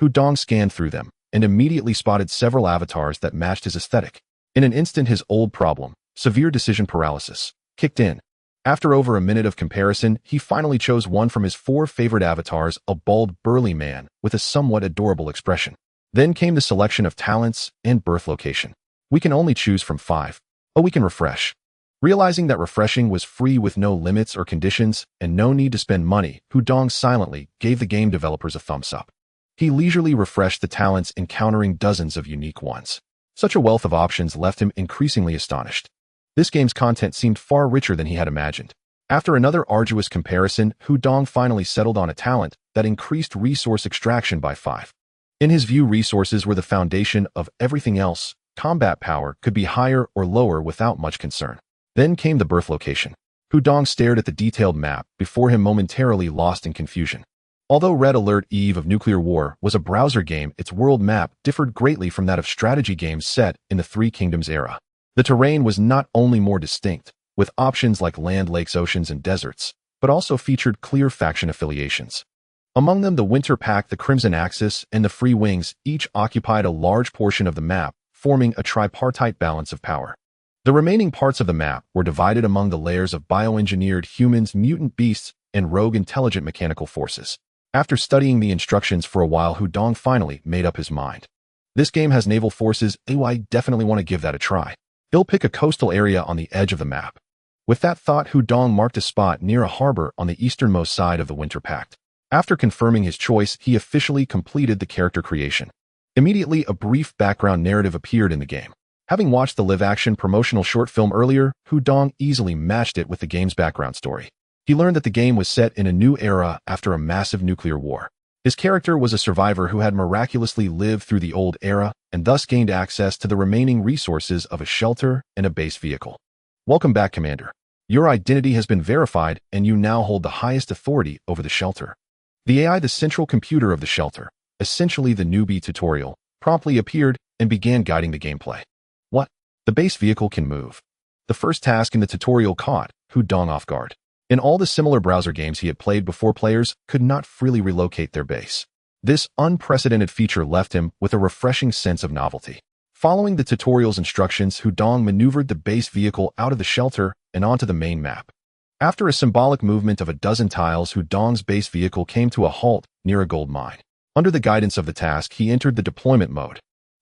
Hudong scanned through them and immediately spotted several avatars that matched his aesthetic. In an instant, his old problem, severe decision paralysis, kicked in. After over a minute of comparison, he finally chose one from his 4 favorite avatars, a bald, burly man with a somewhat adorable expression. Then came the selection of talents and birth location. "We can only choose from 5. Oh, we can refresh." Realizing that refreshing was free with no limits or conditions and no need to spend money, Hudong silently gave the game developers a thumbs up. He leisurely refreshed the talents, encountering dozens of unique ones. Such a wealth of options left him increasingly astonished. This game's content seemed far richer than he had imagined. After another arduous comparison, Hudong finally settled on a talent that increased resource extraction by 5. In his view, resources were the foundation of everything else. Combat power could be higher or lower without much concern. Then came the birth location. Hudong stared at the detailed map before him, momentarily lost in confusion. Although Red Alert Eve of Nuclear War was a browser game, its world map differed greatly from that of strategy games set in the 3 Kingdoms era. The terrain was not only more distinct, with options like land, lakes, oceans, and deserts, but also featured clear faction affiliations. Among them, the Winter Pact, the Crimson Axis, and the Free Wings each occupied a large portion of the map, forming a tripartite balance of power. The remaining parts of the map were divided among the layers of bioengineered humans, mutant beasts, and rogue intelligent mechanical forces. After studying the instructions for a while, Hudong finally made up his mind. This game has naval forces. I definitely want to give that a try. He'll pick a coastal area on the edge of the map. With that thought, Hudong marked a spot near a harbor on the easternmost side of the Winter Pact. After confirming his choice, he officially completed the character creation. Immediately, a brief background narrative appeared in the game. Having watched the live-action promotional short film earlier, Hudong easily matched it with the game's background story. He learned that the game was set in a new era after a massive nuclear war. His character was a survivor who had miraculously lived through the old era and thus gained access to the remaining resources of a shelter and a base vehicle. Welcome back, Commander. Your identity has been verified and you now hold the highest authority over the shelter. The AI, the central computer of the shelter, essentially the newbie tutorial, promptly appeared and began guiding the gameplay. What? The base vehicle can move. The first task in the tutorial caught Hudong off guard. In all the similar browser games he had played before, players could not freely relocate their base. This unprecedented feature left him with a refreshing sense of novelty. Following the tutorial's instructions, Hudong maneuvered the base vehicle out of the shelter and onto the main map. After a symbolic movement of a dozen tiles, Hudong's base vehicle came to a halt near a gold mine. Under the guidance of the task, he entered the deployment mode.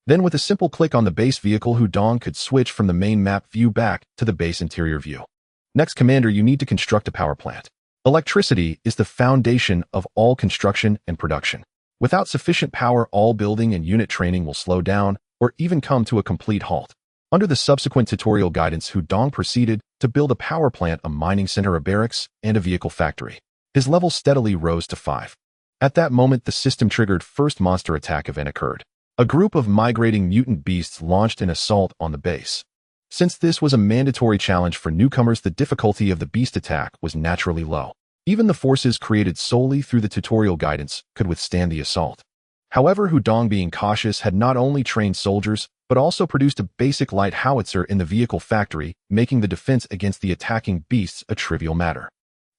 Then with a simple click on the base vehicle, Hudong could switch from the main map view back to the base interior view. Next, Commander, you need to construct a power plant. Electricity is the foundation of all construction and production. Without sufficient power, all building and unit training will slow down or even come to a complete halt. Under the subsequent tutorial guidance, Hudong proceeded to build a power plant, a mining center, a barracks, and a vehicle factory. His level steadily rose to 5. At that moment, the system-triggered first monster attack event occurred. A group of migrating mutant beasts launched an assault on the base. Since this was a mandatory challenge for newcomers, the difficulty of the beast attack was naturally low. Even the forces created solely through the tutorial guidance could withstand the assault. However, Hudong, being cautious, had not only trained soldiers, but also produced a basic light howitzer in the vehicle factory, making the defense against the attacking beasts a trivial matter.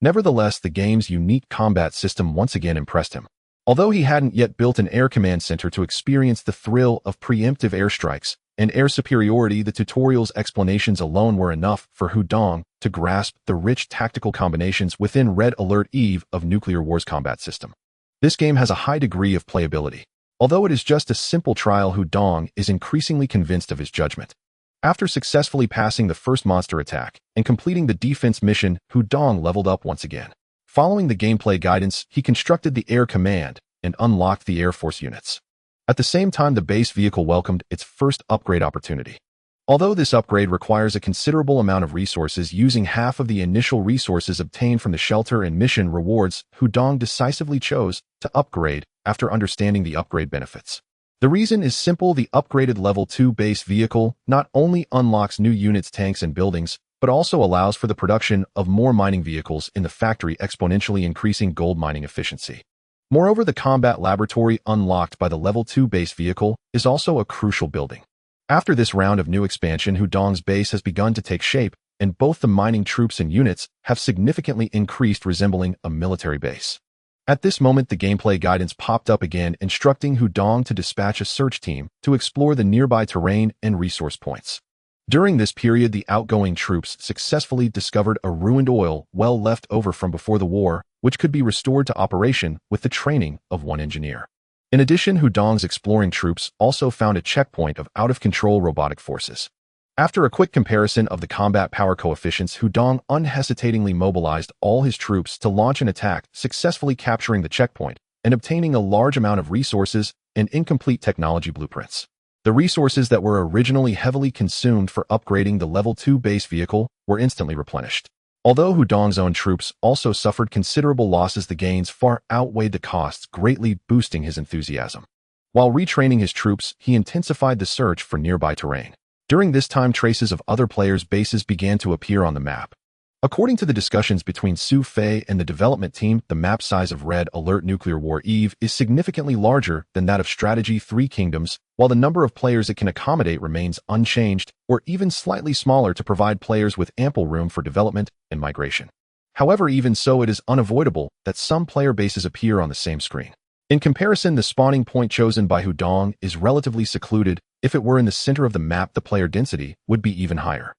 Nevertheless, the game's unique combat system once again impressed him. Although he hadn't yet built an air command center to experience the thrill of preemptive airstrikes and air superiority, the tutorial's explanations alone were enough for Hudong to grasp the rich tactical combinations within Red Alert Eve of Nuclear War's combat system. This game has a high degree of playability. Although it is just a simple trial, Hudong is increasingly convinced of his judgment. After successfully passing the first monster attack and completing the defense mission, Hudong leveled up once again. Following the gameplay guidance, he constructed the Air Command and unlocked the Air Force units. At the same time, the base vehicle welcomed its first upgrade opportunity. Although this upgrade requires a considerable amount of resources, using half of the initial resources obtained from the shelter and mission rewards, Hudong decisively chose to upgrade after understanding the upgrade benefits. The reason is simple: the upgraded level 2 base vehicle not only unlocks new units, tanks, and buildings, but also allows for the production of more mining vehicles in the factory, exponentially increasing gold mining efficiency. Moreover, the combat laboratory unlocked by the level 2 base vehicle is also a crucial building. After this round of new expansion, Hudong's base has begun to take shape, and both the mining troops and units have significantly increased, resembling a military base. At this moment, the gameplay guidance popped up again, instructing Hudong to dispatch a search team to explore the nearby terrain and resource points. During this period, the outgoing troops successfully discovered a ruined oil well left over from before the war, which could be restored to operation with the training of one engineer. In addition, Hudong's exploring troops also found a checkpoint of out-of-control robotic forces. After a quick comparison of the combat power coefficients, Hudong unhesitatingly mobilized all his troops to launch an attack, successfully capturing the checkpoint and obtaining a large amount of resources and incomplete technology blueprints. The resources that were originally heavily consumed for upgrading the level 2 base vehicle were instantly replenished. Although Hudong's own troops also suffered considerable losses, the gains far outweighed the costs, greatly boosting his enthusiasm. While retraining his troops, he intensified the search for nearby terrain. During this time, traces of other players' bases began to appear on the map. According to the discussions between Su Fei and the development team, the map size of Red Alert Nuclear War Eve is significantly larger than that of Strategy 3 Kingdoms, while the number of players it can accommodate remains unchanged or even slightly smaller to provide players with ample room for development and migration. However, even so, it is unavoidable that some player bases appear on the same screen. In comparison, the spawning point chosen by Hudong is relatively secluded. If it were in the center of the map, the player density would be even higher.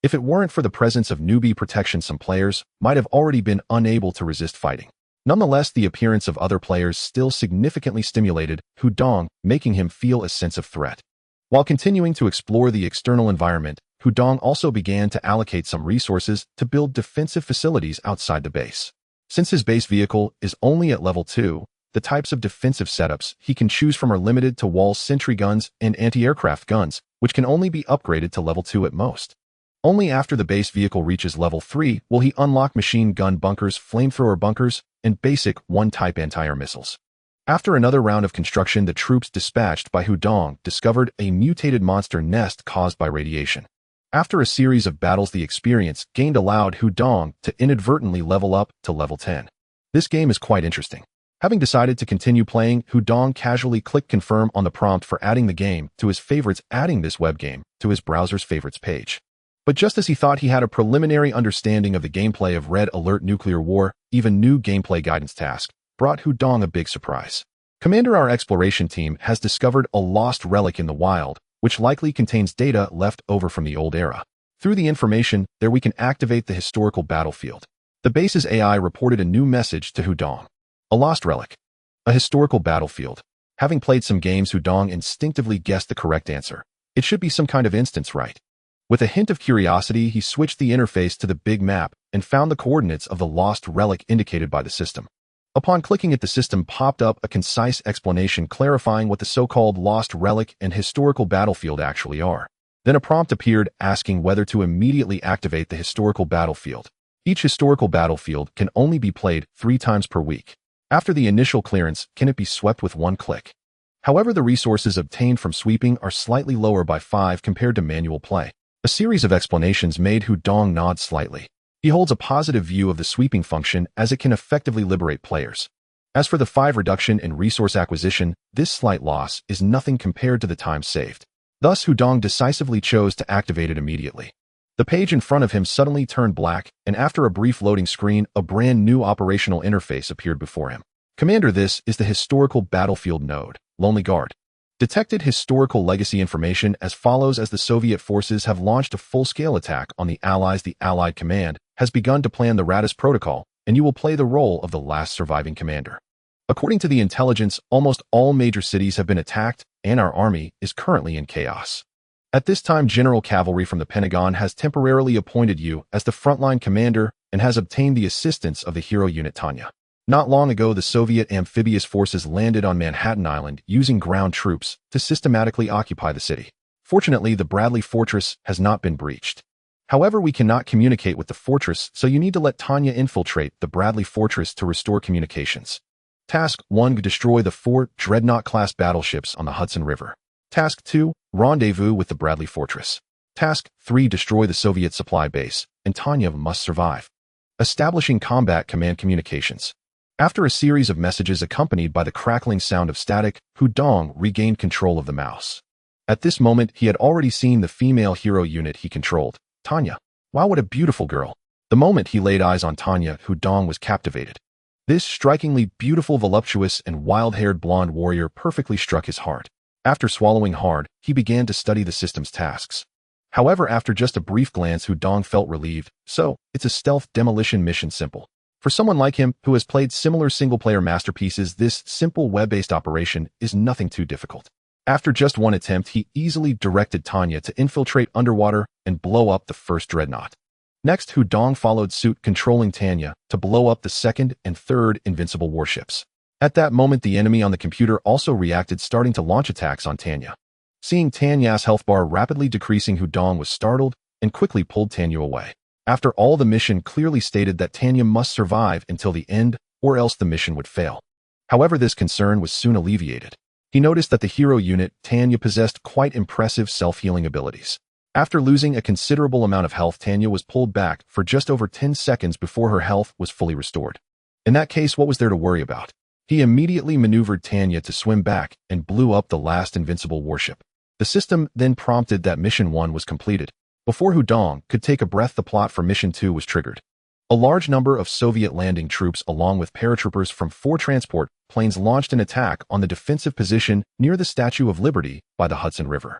If it weren't for the presence of newbie protection, some players might have already been unable to resist fighting. Nonetheless, the appearance of other players still significantly stimulated Hu Dong, making him feel a sense of threat. While continuing to explore the external environment, Hu Dong also began to allocate some resources to build defensive facilities outside the base. Since his base vehicle is only at level 2, the types of defensive setups he can choose from are limited to wall sentry guns and anti-aircraft guns, which can only be upgraded to level 2 at most. Only after the base vehicle reaches level 3 will he unlock machine gun bunkers, flamethrower bunkers, and basic 1-type anti-air missiles. After another round of construction, the troops dispatched by Hu Dong discovered a mutated monster nest caused by radiation. After a series of battles, the experience gained allowed Hu Dong to inadvertently level up to level 10. This game is quite interesting. Having decided to continue playing, Hu Dong casually clicked confirm on the prompt for adding the game to his favorites, adding this web game to his browser's favorites page. But just as he thought he had a preliminary understanding of the gameplay of Red Alert Nuclear War, even new gameplay guidance task brought Hu Dong a big surprise. Commander, our exploration team has discovered a lost relic in the wild, which likely contains data left over from the old era. Through the information there, we can activate the historical battlefield. The base's AI reported a new message to Hu Dong. A lost relic. A historical battlefield. Having played some games, Hu Dong instinctively guessed the correct answer. It should be some kind of instance, right? With a hint of curiosity, he switched the interface to the big map and found the coordinates of the lost relic indicated by the system. Upon clicking it, the system popped up a concise explanation clarifying what the so-called lost relic and historical battlefield actually are. Then a prompt appeared asking whether to immediately activate the historical battlefield. Each historical battlefield can only be played 3 times per week. After the initial clearance, can it be swept with 1 click? However, the resources obtained from sweeping are slightly lower by 5 compared to manual play. A series of explanations made Hu Dong nod slightly. He holds a positive view of the sweeping function as it can effectively liberate players. As for the 5 reduction in resource acquisition, this slight loss is nothing compared to the time saved. Thus, Hu Dong decisively chose to activate it immediately. The page in front of him suddenly turned black, and after a brief loading screen, a brand new operational interface appeared before him. Commander, this is the historical battlefield node, Lonely Guard. Detected historical legacy information as follows: as the Soviet forces have launched a full-scale attack on the Allies, the Allied command has begun to plan the Radis protocol, and you will play the role of the last surviving commander. According to the intelligence, almost all major cities have been attacked, and our army is currently in chaos. At this time, General Cavalry from the Pentagon has temporarily appointed you as the frontline commander and has obtained the assistance of the hero unit Tanya. Not long ago, the Soviet amphibious forces landed on Manhattan Island using ground troops to systematically occupy the city. Fortunately, the Bradley Fortress has not been breached. However, we cannot communicate with the fortress, so you need to let Tanya infiltrate the Bradley Fortress to restore communications. Task 1. Destroy the 4 Dreadnought-class battleships on the Hudson River. Task 2. Rendezvous with the Bradley Fortress. Task 3. Destroy the Soviet supply base, and Tanya must survive. Establishing combat command communications. After a series of messages accompanied by the crackling sound of static, Hu Dong regained control of the mouse. At this moment, he had already seen the female hero unit he controlled, Tanya. Wow, what a beautiful girl. The moment he laid eyes on Tanya, Hu Dong was captivated. This strikingly beautiful, voluptuous, and wild-haired blonde warrior perfectly struck his heart. After swallowing hard, he began to study the system's tasks. However, after just a brief glance, Hu Dong felt relieved. So, it's a stealth demolition mission, simple. For someone like him, who has played similar single-player masterpieces, this simple web-based operation is nothing too difficult. After just 1 attempt, he easily directed Tanya to infiltrate underwater and blow up the first dreadnought. Next, Hu Dong followed suit, controlling Tanya to blow up the 2nd and 3rd invincible warships. At that moment, the enemy on the computer also reacted, starting to launch attacks on Tanya. Seeing Tanya's health bar rapidly decreasing, Hu Dong was startled and quickly pulled Tanya away. After all, the mission clearly stated that Tanya must survive until the end, or else the mission would fail. However, this concern was soon alleviated. He noticed that the hero unit, Tanya, possessed quite impressive self-healing abilities. After losing a considerable amount of health, Tanya was pulled back for just over 10 seconds before her health was fully restored. In that case, what was there to worry about? He immediately maneuvered Tanya to swim back and blew up the last invincible warship. The system then prompted that Mission 1 was completed. Before Hu Dong could take a breath, the plot for Mission 2 was triggered. A large number of Soviet landing troops along with paratroopers from 4 transport planes launched an attack on the defensive position near the Statue of Liberty by the Hudson River.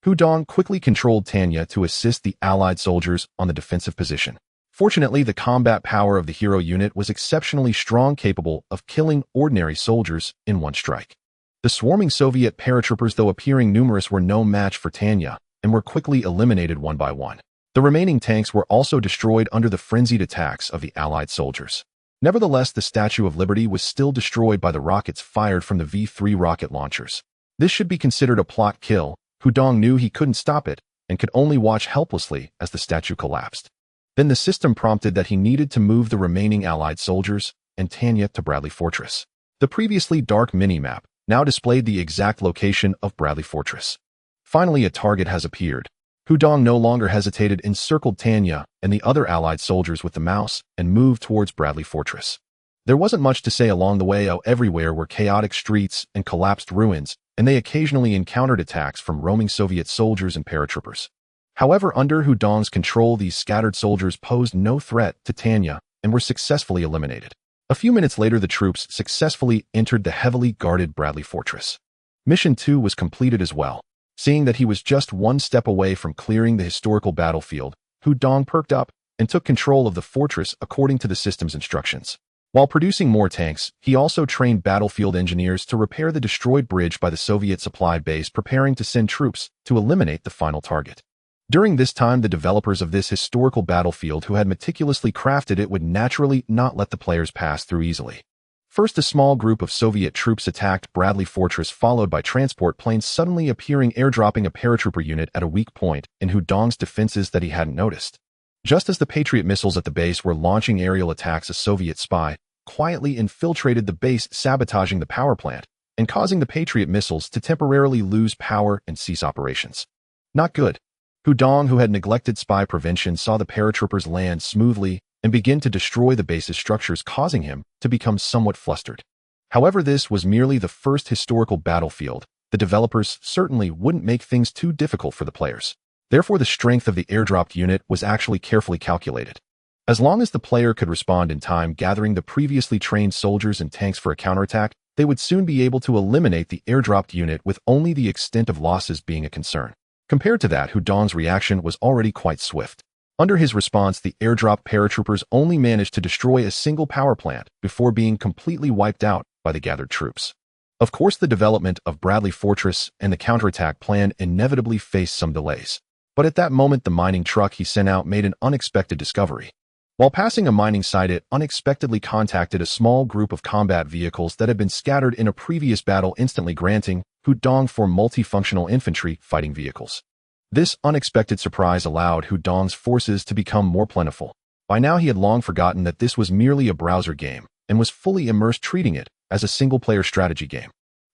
Hu Dong quickly controlled Tanya to assist the allied soldiers on the defensive position. Fortunately, the combat power of the hero unit was exceptionally strong, capable of killing ordinary soldiers in one strike. The swarming Soviet paratroopers, though appearing numerous, were no match for Tanya and were quickly eliminated one by one. The remaining tanks were also destroyed under the frenzied attacks of the allied soldiers. Nevertheless, the Statue of Liberty was still destroyed by the rockets fired from the V-3 rocket launchers. This should be considered a plot kill. Hu Dong knew he couldn't stop it and could only watch helplessly as the statue collapsed. Then the system prompted that he needed to move the remaining allied soldiers and Tanya to Bradley Fortress. The previously dark mini-map now displayed the exact location of Bradley Fortress. Finally, a target has appeared. Hu Dong no longer hesitated, encircled Tanya and the other allied soldiers with the mouse and moved towards Bradley Fortress. There wasn't much to say along the way. Everywhere were chaotic streets and collapsed ruins, and they occasionally encountered attacks from roaming Soviet soldiers and paratroopers. However, under Hu Dong's control, these scattered soldiers posed no threat to Tanya and were successfully eliminated. A few minutes later, the troops successfully entered the heavily guarded Bradley Fortress. Mission 2 was completed as well. Seeing that he was just one step away from clearing the historical battlefield, Hu Dong perked up and took control of the fortress according to the system's instructions. While producing more tanks, he also trained battlefield engineers to repair the destroyed bridge by the Soviet supply base, preparing to send troops to eliminate the final target. During this time, the developers of this historical battlefield, who had meticulously crafted it, would naturally not let the players pass through easily. First, a small group of Soviet troops attacked Bradley Fortress, followed by transport planes suddenly appearing, airdropping a paratrooper unit at a weak point in Hu Dong's defenses that he hadn't noticed. Just as the Patriot missiles at the base were launching aerial attacks, a Soviet spy quietly infiltrated the base, sabotaging the power plant and causing the Patriot missiles to temporarily lose power and cease operations. Not good. Hu Dong, who had neglected spy prevention, saw the paratroopers land smoothly and begin to destroy the base's structures, causing him to become somewhat flustered. However, this was merely the first historical battlefield. The developers certainly wouldn't make things too difficult for the players. Therefore, the strength of the airdropped unit was actually carefully calculated. As long as the player could respond in time, gathering the previously trained soldiers and tanks for a counterattack, they would soon be able to eliminate the airdropped unit with only the extent of losses being a concern. Compared to that, Hu Dong's reaction was already quite swift. Under his response, the airdropped paratroopers only managed to destroy a single power plant before being completely wiped out by the gathered troops. Of course, the development of Bradley Fortress and the counterattack plan inevitably faced some delays. But at that moment, the mining truck he sent out made an unexpected discovery. While passing a mining site, it unexpectedly contacted a small group of combat vehicles that had been scattered in a previous battle, instantly granting Hu Dong for multifunctional infantry fighting vehicles. This unexpected surprise allowed Hu Dong's forces to become more plentiful. By now, he had long forgotten that this was merely a browser game and was fully immersed, treating it as a single-player strategy game.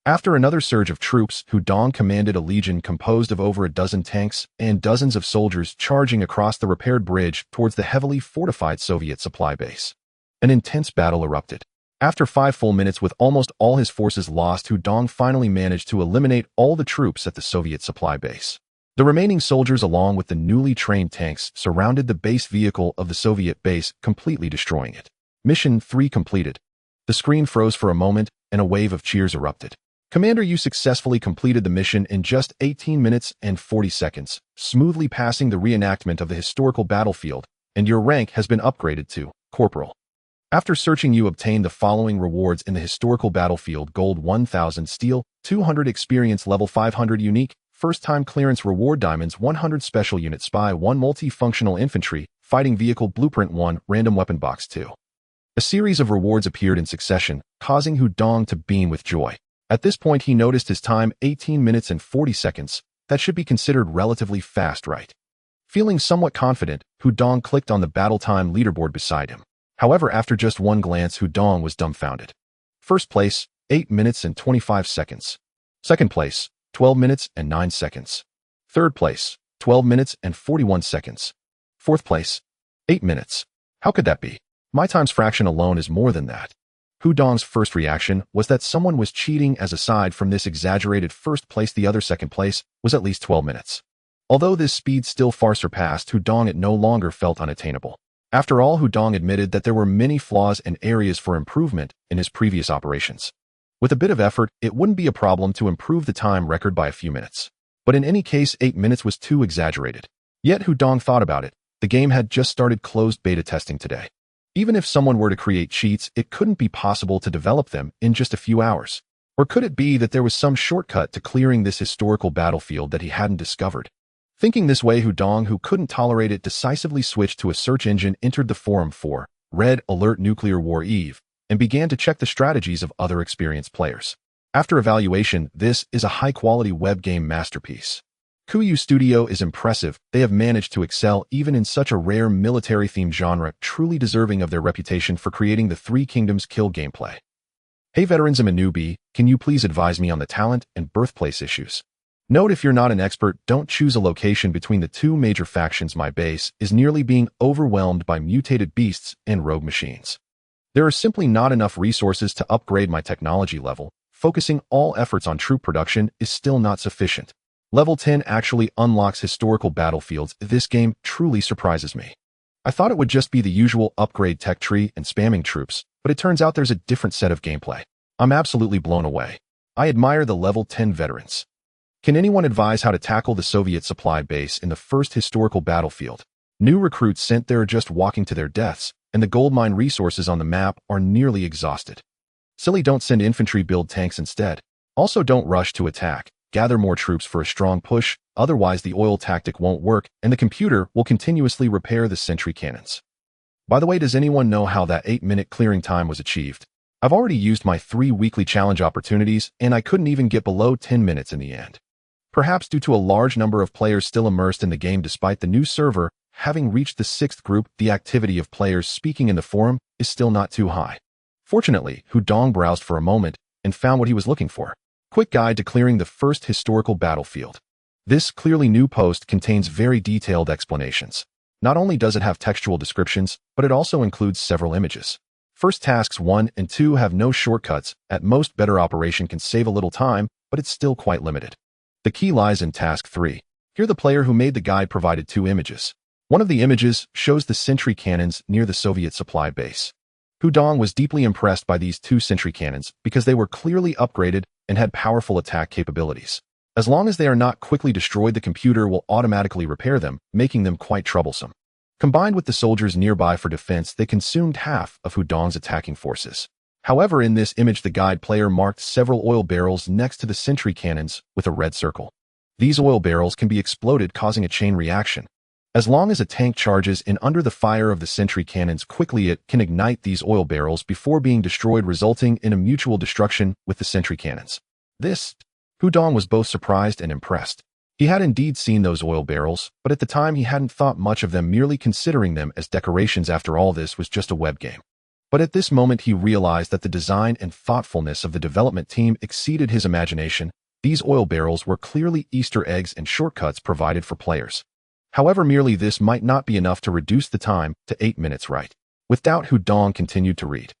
After another surge of troops, Hu Dong commanded a legion composed of over a dozen tanks and dozens of soldiers, charging across the repaired bridge towards the heavily fortified Soviet supply base. An intense battle erupted. After 5 full minutes, with almost all his forces lost, Hu Dong finally managed to eliminate all the troops at the Soviet supply base. The remaining soldiers, along with the newly trained tanks, surrounded the base vehicle of the Soviet base, completely destroying it. Mission 3 completed. The screen froze for a moment, and a wave of cheers erupted. Commander, you successfully completed the mission in just 18 minutes and 40 seconds, smoothly passing the reenactment of the historical battlefield, and your rank has been upgraded to Corporal. After searching, you obtained the following rewards in the historical battlefield: Gold 1000, Steel 200, Experience Level 500, Unique, First-Time Clearance Reward, Diamonds 100, Special Unit Spy 1, Multifunctional Infantry, Fighting Vehicle Blueprint 1, Random Weapon Box 2. A series of rewards appeared in succession, causing Hu Dong to beam with joy. At this point, he noticed his time, 18 minutes and 40 seconds. That should be considered relatively fast, right? Feeling somewhat confident, Hu Dong clicked on the battle time leaderboard beside him. However, after just one glance, Hu Dong was dumbfounded. First place, 8 minutes and 25 seconds. Second place, 12 minutes and 9 seconds. Third place, 12 minutes and 41 seconds. Fourth place, 8 minutes. How could that be? My times fraction alone is more than that. Hu Dong's first reaction was that someone was cheating, as aside from this exaggerated first place, the other second place was at least 12 minutes. Although this speed still far surpassed Hu Dong, it no longer felt unattainable. After all, Hu Dong admitted that there were many flaws and areas for improvement in his previous operations. With a bit of effort, it wouldn't be a problem to improve the time record by a few minutes. But in any case, 8 minutes was too exaggerated. Yet Hudong thought about it. The game had just started closed beta testing today. Even if someone were to create cheats, it couldn't be possible to develop them in just a few hours. Or could it be that there was some shortcut to clearing this historical battlefield that he hadn't discovered? Thinking this way, Hudong, who couldn't tolerate it, decisively switched to a search engine, entered the forum for Red Alert Nuclear War Eve, and began to check the strategies of other experienced players. After evaluation, this is a high-quality web game masterpiece. Kuyu Studio is impressive. They have managed to excel even in such a rare military-themed genre, truly deserving of their reputation for creating the Three Kingdoms kill gameplay. Hey veterans, I'm a newbie. Can you please advise me on the talent and birthplace issues? Note, if you're not an expert, don't choose a location between the two major factions. My base is nearly being overwhelmed by mutated beasts and rogue machines. There are simply not enough resources to upgrade my technology level. Focusing all efforts on troop production is still not sufficient. Level 10 actually unlocks historical battlefields. This game truly surprises me. I thought it would just be the usual upgrade tech tree and spamming troops, but it turns out there's a different set of gameplay. I'm absolutely blown away. I admire the level 10 veterans. Can anyone advise how to tackle the Soviet supply base in the first historical battlefield? New recruits sent there are just walking to their deaths, and the goldmine resources on the map are nearly exhausted. Silly, don't send infantry, build tanks instead. Also, don't rush to attack. Gather more troops for a strong push, otherwise the oil tactic won't work and the computer will continuously repair the sentry cannons. By the way, does anyone know how that 8-minute clearing time was achieved? I've already used my 3 weekly challenge opportunities and I couldn't even get below 10 minutes in the end. Perhaps due to a large number of players still immersed in the game despite the new server having reached the 6th group, the activity of players speaking in the forum is still not too high. Fortunately, Hudong browsed for a moment and found what he was looking for. Quick guide to clearing the first historical battlefield. This clearly new post contains very detailed explanations. Not only does it have textual descriptions, but it also includes several images. First, tasks 1 and 2 have no shortcuts. At most, better operation can save a little time, but it's still quite limited. The key lies in task 3. Here the player who made the guide provided 2 images. One of the images shows the sentry cannons near the Soviet supply base. Hudong was deeply impressed by these 2 sentry cannons because they were clearly upgraded and had powerful attack capabilities. As long as they are not quickly destroyed, the computer will automatically repair them, making them quite troublesome. Combined with the soldiers nearby for defense, they consumed half of Hudong's attacking forces. However, in this image, the guide player marked several oil barrels next to the sentry cannons with a red circle. These oil barrels can be exploded, causing a chain reaction. As long as a tank charges in under the fire of the sentry cannons quickly, it can ignite these oil barrels before being destroyed, resulting in a mutual destruction with the sentry cannons. Hudong was both surprised and impressed. He had indeed seen those oil barrels, but at the time he hadn't thought much of them, merely considering them as decorations. After all, this was just a web game. But at this moment he realized that the design and thoughtfulness of the development team exceeded his imagination. These oil barrels were clearly Easter eggs and shortcuts provided for players. However, merely this might not be enough to reduce the time to 8 minutes, right? With doubt, Hudong continued to read.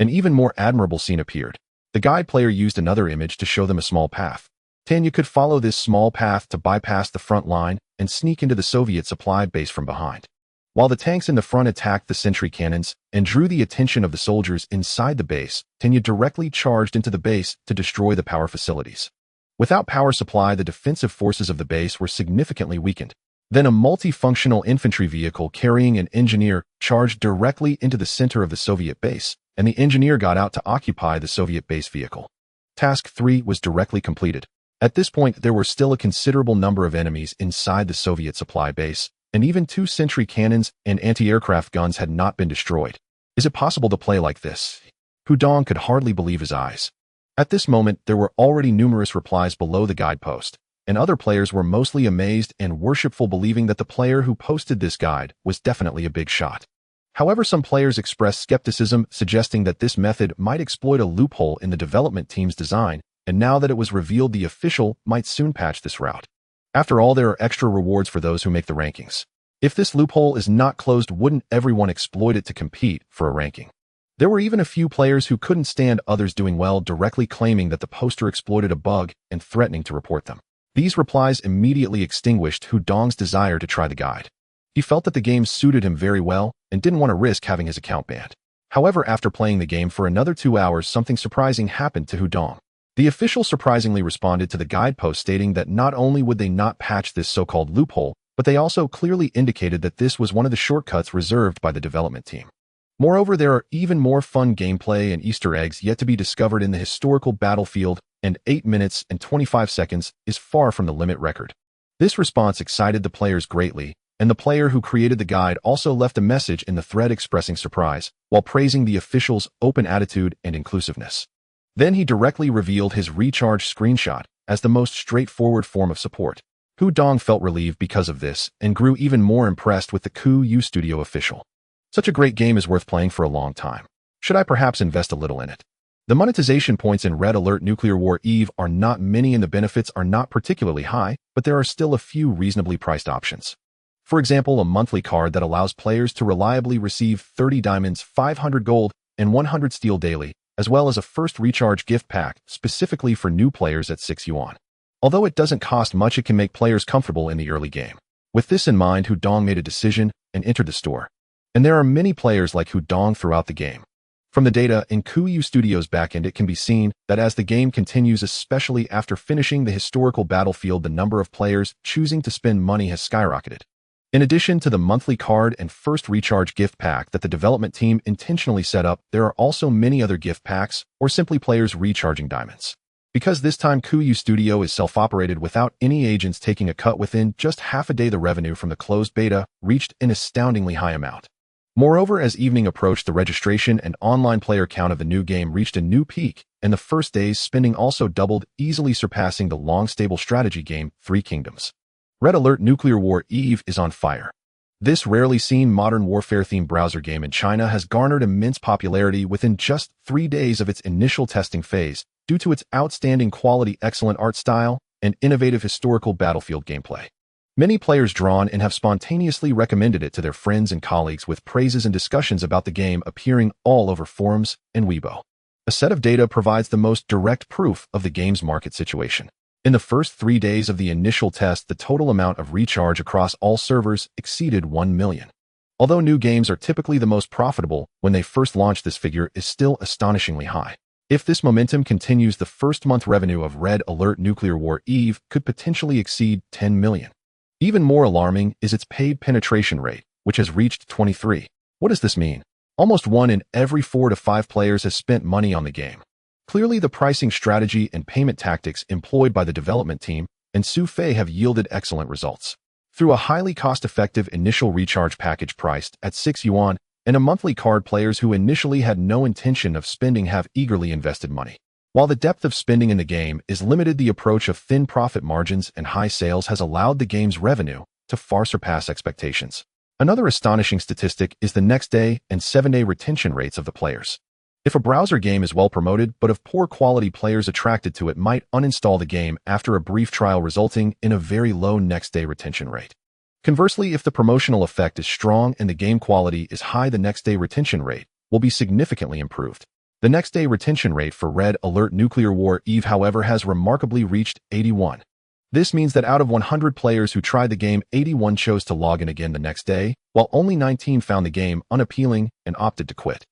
An even more admirable scene appeared. The guide player used another image to show them a small path. Tanya could follow this small path to bypass the front line and sneak into the Soviet supply base from behind. While the tanks in the front attacked the sentry cannons and drew the attention of the soldiers inside the base, Tanya directly charged into the base to destroy the power facilities. Without power supply, the defensive forces of the base were significantly weakened. Then a multifunctional infantry vehicle carrying an engineer charged directly into the center of the Soviet base, and the engineer got out to occupy the Soviet base vehicle. Task 3 was directly completed. At this point, there were still a considerable number of enemies inside the Soviet supply base, and even 2 sentry cannons and anti-aircraft guns had not been destroyed. Is it possible to play like this? Hudong could hardly believe his eyes. At this moment, there were already numerous replies below the guide post, and other players were mostly amazed and worshipful, believing that the player who posted this guide was definitely a big shot. However, some players expressed skepticism, suggesting that this method might exploit a loophole in the development team's design, and now that it was revealed, the official might soon patch this route. After all, there are extra rewards for those who make the rankings. If this loophole is not closed, wouldn't everyone exploit it to compete for a ranking? There were even a few players who couldn't stand others doing well, directly claiming that the poster exploited a bug and threatening to report them. These replies immediately extinguished Hudong's desire to try the guide. He felt that the game suited him very well and didn't want to risk having his account banned. However, after playing the game for another 2 hours, something surprising happened to Hudong. The official surprisingly responded to the guidepost, stating that not only would they not patch this so-called loophole, but they also clearly indicated that this was one of the shortcuts reserved by the development team. Moreover, there are even more fun gameplay and Easter eggs yet to be discovered in the historical battlefield, and 8 minutes and 25 seconds is far from the limit record. This response excited the players greatly, and the player who created the guide also left a message in the thread expressing surprise, while praising the official's open attitude and inclusiveness. Then he directly revealed his recharge screenshot as the most straightforward form of support. Hu Dong felt relieved because of this and grew even more impressed with the Ku Studio official. Such a great game is worth playing for a long time. Should I perhaps invest a little in it? The monetization points in Red Alert Nuclear War Eve are not many and the benefits are not particularly high, but there are still a few reasonably priced options. For example, a monthly card that allows players to reliably receive 30 diamonds, 500 gold, and 100 steel daily, as well as a first recharge gift pack specifically for new players at 6 yuan. Although it doesn't cost much, it can make players comfortable in the early game. With this in mind, Hu Dong made a decision and entered the store. And there are many players like Hu Dong throughout the game. From the data in Ku Studio's backend, it can be seen that as the game continues, especially after finishing the historical battlefield, the number of players choosing to spend money has skyrocketed. In addition to the monthly card and first recharge gift pack that the development team intentionally set up, there are also many other gift packs or simply players recharging diamonds. Because this time Ku Studio is self-operated without any agents taking a cut, within just half a day the revenue from the closed beta reached an astoundingly high amount. Moreover, as evening approached, the registration and online player count of the new game reached a new peak, and the first day's spending also doubled, easily surpassing the long-stable strategy game Three Kingdoms. Red Alert Nuclear War Eve is on fire. This rarely seen modern warfare-themed browser game in China has garnered immense popularity within just 3 days of its initial testing phase due to its outstanding quality, excellent art style, and innovative historical battlefield gameplay. Many players drawn in have spontaneously recommended it to their friends and colleagues, with praises and discussions about the game appearing all over forums and Weibo. A set of data provides the most direct proof of the game's market situation. In the first 3 days of the initial test, the total amount of recharge across all servers exceeded 1 million. Although new games are typically the most profitable when they first launch, this figure is still astonishingly high. If this momentum continues, the first month revenue of Red Alert Nuclear War Eve could potentially exceed 10 million. Even more alarming is its paid penetration rate, which has reached 23%. What does this mean? Almost 1 in every 4 to 5 players has spent money on the game. Clearly, the pricing strategy and payment tactics employed by the development team and Su Fei have yielded excellent results. Through a highly cost-effective initial recharge package priced at 6 yuan and a monthly card, players who initially had no intention of spending have eagerly invested money. While the depth of spending in the game is limited, the approach of thin profit margins and high sales has allowed the game's revenue to far surpass expectations. Another astonishing statistic is the next-day and 7-day retention rates of the players. If a browser game is well promoted but of poor quality, players attracted to it might uninstall the game after a brief trial, resulting in a very low next-day retention rate. Conversely, if the promotional effect is strong and the game quality is high, the next-day retention rate will be significantly improved. The next-day retention rate for Red Alert Nuclear War Eve, however, has remarkably reached 81%. This means that out of 100 players who tried the game, 81 chose to log in again the next day, while only 19 found the game unappealing and opted to quit.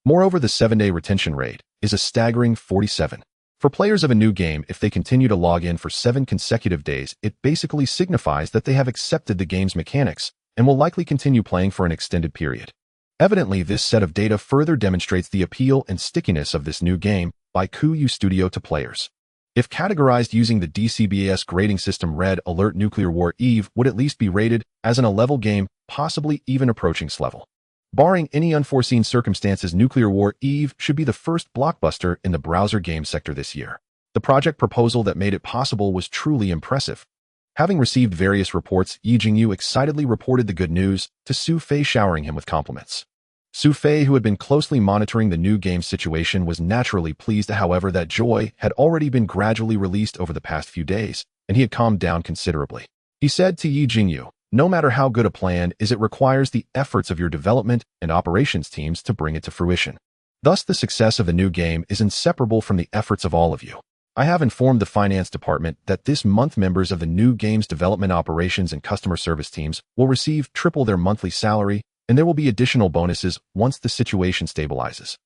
Moreover, the 7-day retention rate is a staggering 47%. For players of a new game, if they continue to log in for 7 consecutive days, it basically signifies that they have accepted the game's mechanics and will likely continue playing for an extended period. Evidently, this set of data further demonstrates the appeal and stickiness of this new game by Ku Studio to players. If categorized using the DCBAS grading system, Red Alert Nuclear War Eve would at least be rated as an A-level game, possibly even approaching S-level. Barring any unforeseen circumstances, Nuclear War Eve should be the first blockbuster in the browser game sector this year. The project proposal that made it possible was truly impressive. Having received various reports, Yi Jingyu excitedly reported the good news to Su Fei, showering him with compliments. Su Fei, who had been closely monitoring the new game's situation, was naturally pleased. However, that joy had already been gradually released over the past few days, and he had calmed down considerably. He said to Yi Jingyu, "No matter how good a plan is, it requires the efforts of your development and operations teams to bring it to fruition. Thus, the success of the new game is inseparable from the efforts of all of you. I have informed the finance department that this month members of the new game's development, operations, and customer service teams will receive triple their monthly salary, and there will be additional bonuses once the situation stabilizes.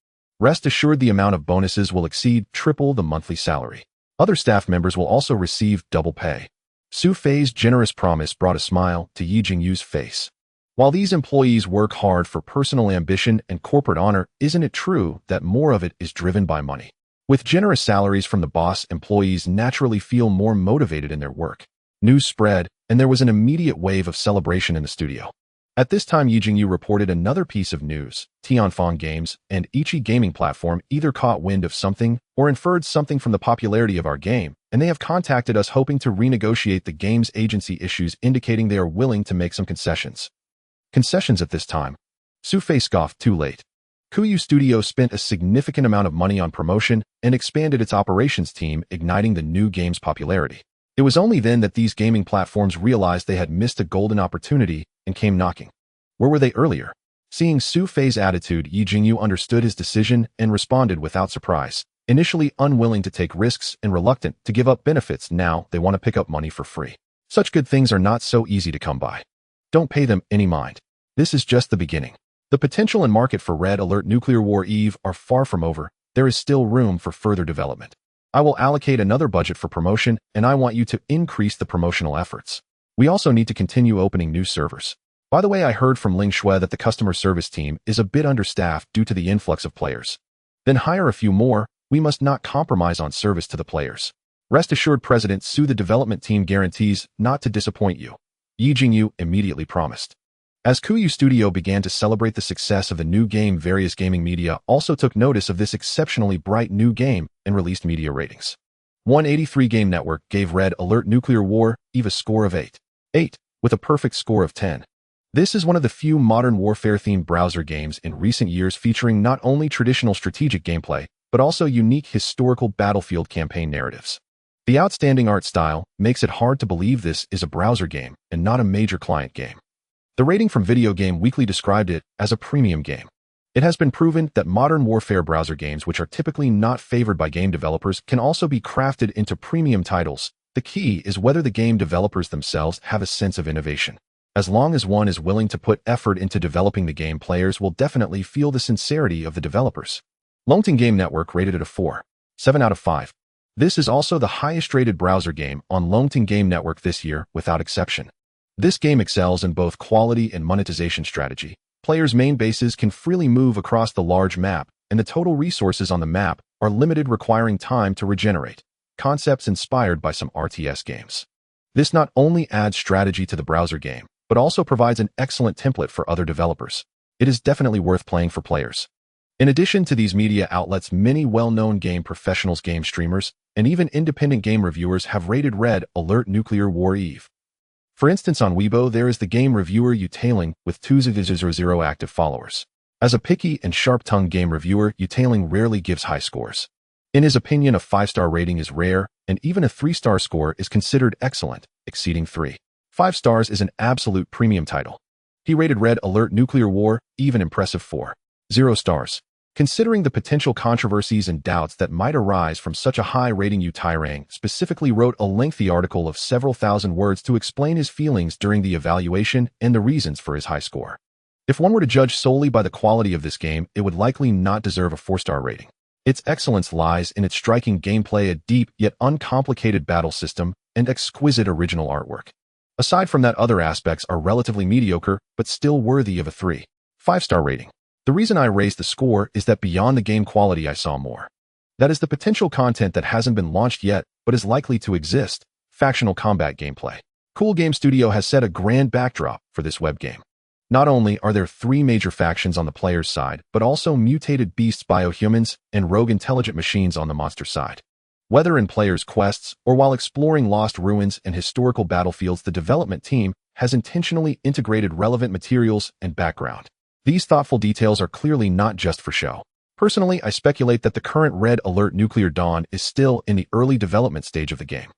Rest assured, the amount of bonuses will exceed triple the monthly salary." Other staff members will also receive double pay. Su Fei's generous promise brought a smile to Yi Jingyu's face. While these employees work hard for personal ambition and corporate honor, isn't it true that more of it is driven by money? With generous salaries from the boss, employees naturally feel more motivated in their work. News spread, and there was an immediate wave of celebration in the studio. At this time, Yi Jingyu reported another piece of news. Tianfeng Games and Ichi Gaming Platform either caught wind of something or inferred something from the popularity of our game, and they have contacted us hoping to renegotiate the game's agency issues, indicating they are willing to make some concessions. Concessions at this time? Su Fei scoffed. Too late. Kuyu Studio spent a significant amount of money on promotion and expanded its operations team, igniting the new game's popularity. It was only then that these gaming platforms realized they had missed a golden opportunity and came knocking. Where were they earlier? Seeing Su Fei's attitude, Yi Jingyu understood his decision and responded without surprise. Initially unwilling to take risks and reluctant to give up benefits, now they want to pick up money for free. Such good things are not so easy to come by. Don't pay them any mind. This is just the beginning. The potential and market for Red Alert Nuclear War Eve are far from over. There is still room for further development. I will allocate another budget for promotion, and I want you to increase the promotional efforts. We also need to continue opening new servers. By the way, I heard from Ling Shui that the customer service team is a bit understaffed due to the influx of players. Then hire a few more. We must not compromise on service to the players. Rest assured, President Su, the development team guarantees not to disappoint you. Yi Jingyu immediately promised. As Kuyu Studio began to celebrate the success of the new game, various gaming media also took notice of this exceptionally bright new game and released media ratings. 183 Game Network gave Red Alert Nuclear War Eve a score of 8, with a perfect score of 10. This is one of the few modern warfare-themed browser games in recent years featuring not only traditional strategic gameplay, but also unique historical battlefield campaign narratives. The outstanding art style makes it hard to believe this is a browser game and not a major client game. The rating from Video Game Weekly described it as a premium game. It has been proven that modern warfare browser games, which are typically not favored by game developers, can also be crafted into premium titles. The key is whether the game developers themselves have a sense of innovation. As long as one is willing to put effort into developing the game, players will definitely feel the sincerity of the developers. Longting Game Network rated it a 4.7 out of 5. This is also the highest-rated browser game on Longting Game Network this year, without exception. This game excels in both quality and monetization strategy. Players' main bases can freely move across the large map, and the total resources on the map are limited, requiring time to regenerate. Concepts inspired by some RTS games. This not only adds strategy to the browser game, but also provides an excellent template for other developers. It is definitely worth playing for players. In addition to these media outlets, many well-known game professionals, game streamers, and even independent game reviewers have rated Red Alert Nuclear War Eve. For instance, on Weibo, there is the game reviewer Utailing with 200 active followers. As a picky and sharp-tongued game reviewer, Utailing rarely gives high scores. In his opinion, a 5-star rating is rare, and even a 3-star score is considered excellent, exceeding 3.5 stars is an absolute premium title. He rated Red Alert Nuclear War Eve an impressive 4.0 stars. Considering the potential controversies and doubts that might arise from such a high rating, Utailing specifically wrote a lengthy article of several thousand words to explain his feelings during the evaluation and the reasons for his high score. If one were to judge solely by the quality of this game, it would likely not deserve a 4-star rating. Its excellence lies in its striking gameplay, a deep yet uncomplicated battle system, and exquisite original artwork. Aside from that, other aspects are relatively mediocre, but still worthy of a 3.5-star rating. The reason I raised the score is that beyond the game quality, I saw more. That is the potential content that hasn't been launched yet, but is likely to exist. Factional combat gameplay. Cool Game Studio has set a grand backdrop for this web game. Not only are there 3 major factions on the player's side, but also mutated beasts, biohumans, and rogue intelligent machines on the monster side. Whether in players' quests or while exploring lost ruins and historical battlefields, the development team has intentionally integrated relevant materials and background. These thoughtful details are clearly not just for show. Personally, I speculate that the current Red Alert Nuclear Dawn is still in the early development stage of the game.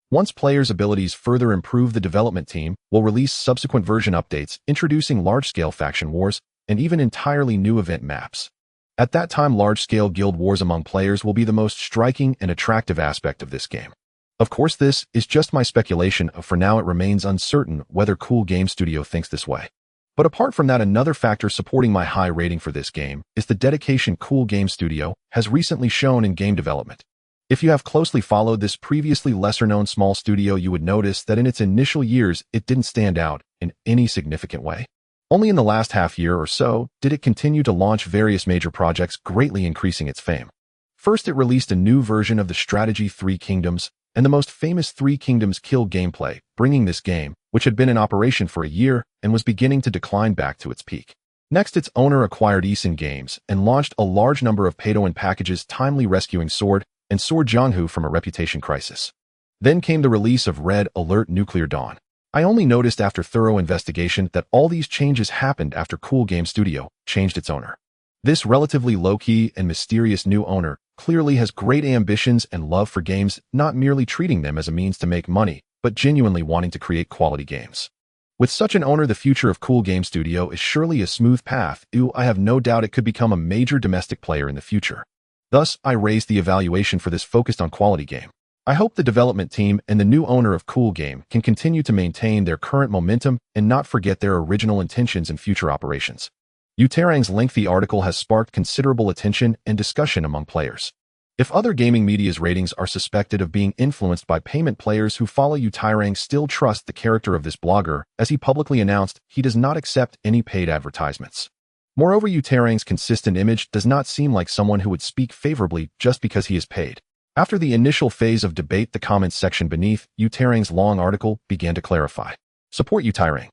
Once players' abilities further improve, the development team will release subsequent version updates, introducing large-scale faction wars and even entirely new event maps. At that time, large-scale guild wars among players will be the most striking and attractive aspect of this game. Of course, this is just my speculation. For now, it remains uncertain whether Cool Game Studio thinks this way. But apart from that, another factor supporting my high rating for this game is the dedication Cool Game Studio has recently shown in game development. If you have closely followed this previously lesser-known small studio, you would notice that in its initial years, it didn't stand out in any significant way. Only in the last half year or so did it continue to launch various major projects, greatly increasing its fame. First, it released a new version of the strategy Three Kingdoms, and the most famous Three Kingdoms kill gameplay, bringing this game, which had been in operation for a year and was beginning to decline back to its peak. Next, its owner acquired Eason Games and launched a large number of pay-to-win packages, timely rescuing Sword and Sword Jianghu from a reputation crisis. Then came the release of Red Alert Nuclear Dawn. I only noticed after thorough investigation that all these changes happened after Cool Game Studio changed its owner. This relatively low-key and mysterious new owner clearly has great ambitions and love for games, not merely treating them as a means to make money, but genuinely wanting to create quality games. With such an owner, the future of Cool Game Studio is surely a smooth path. I have no doubt it could become a major domestic player in the future. Thus, I raised the evaluation for this focused on quality game. I hope the development team and the new owner of Cool Game can continue to maintain their current momentum and not forget their original intentions in future operations. Uterang's lengthy article has sparked considerable attention and discussion among players. If other gaming media's ratings are suspected of being influenced by payment, players who follow Uterang still trust the character of this blogger, as he publicly announced he does not accept any paid advertisements. Moreover, Uterang's consistent image does not seem like someone who would speak favorably just because he is paid. After the initial phase of debate, the comments section beneath Uterang's long article began to clarify. Support Uterang.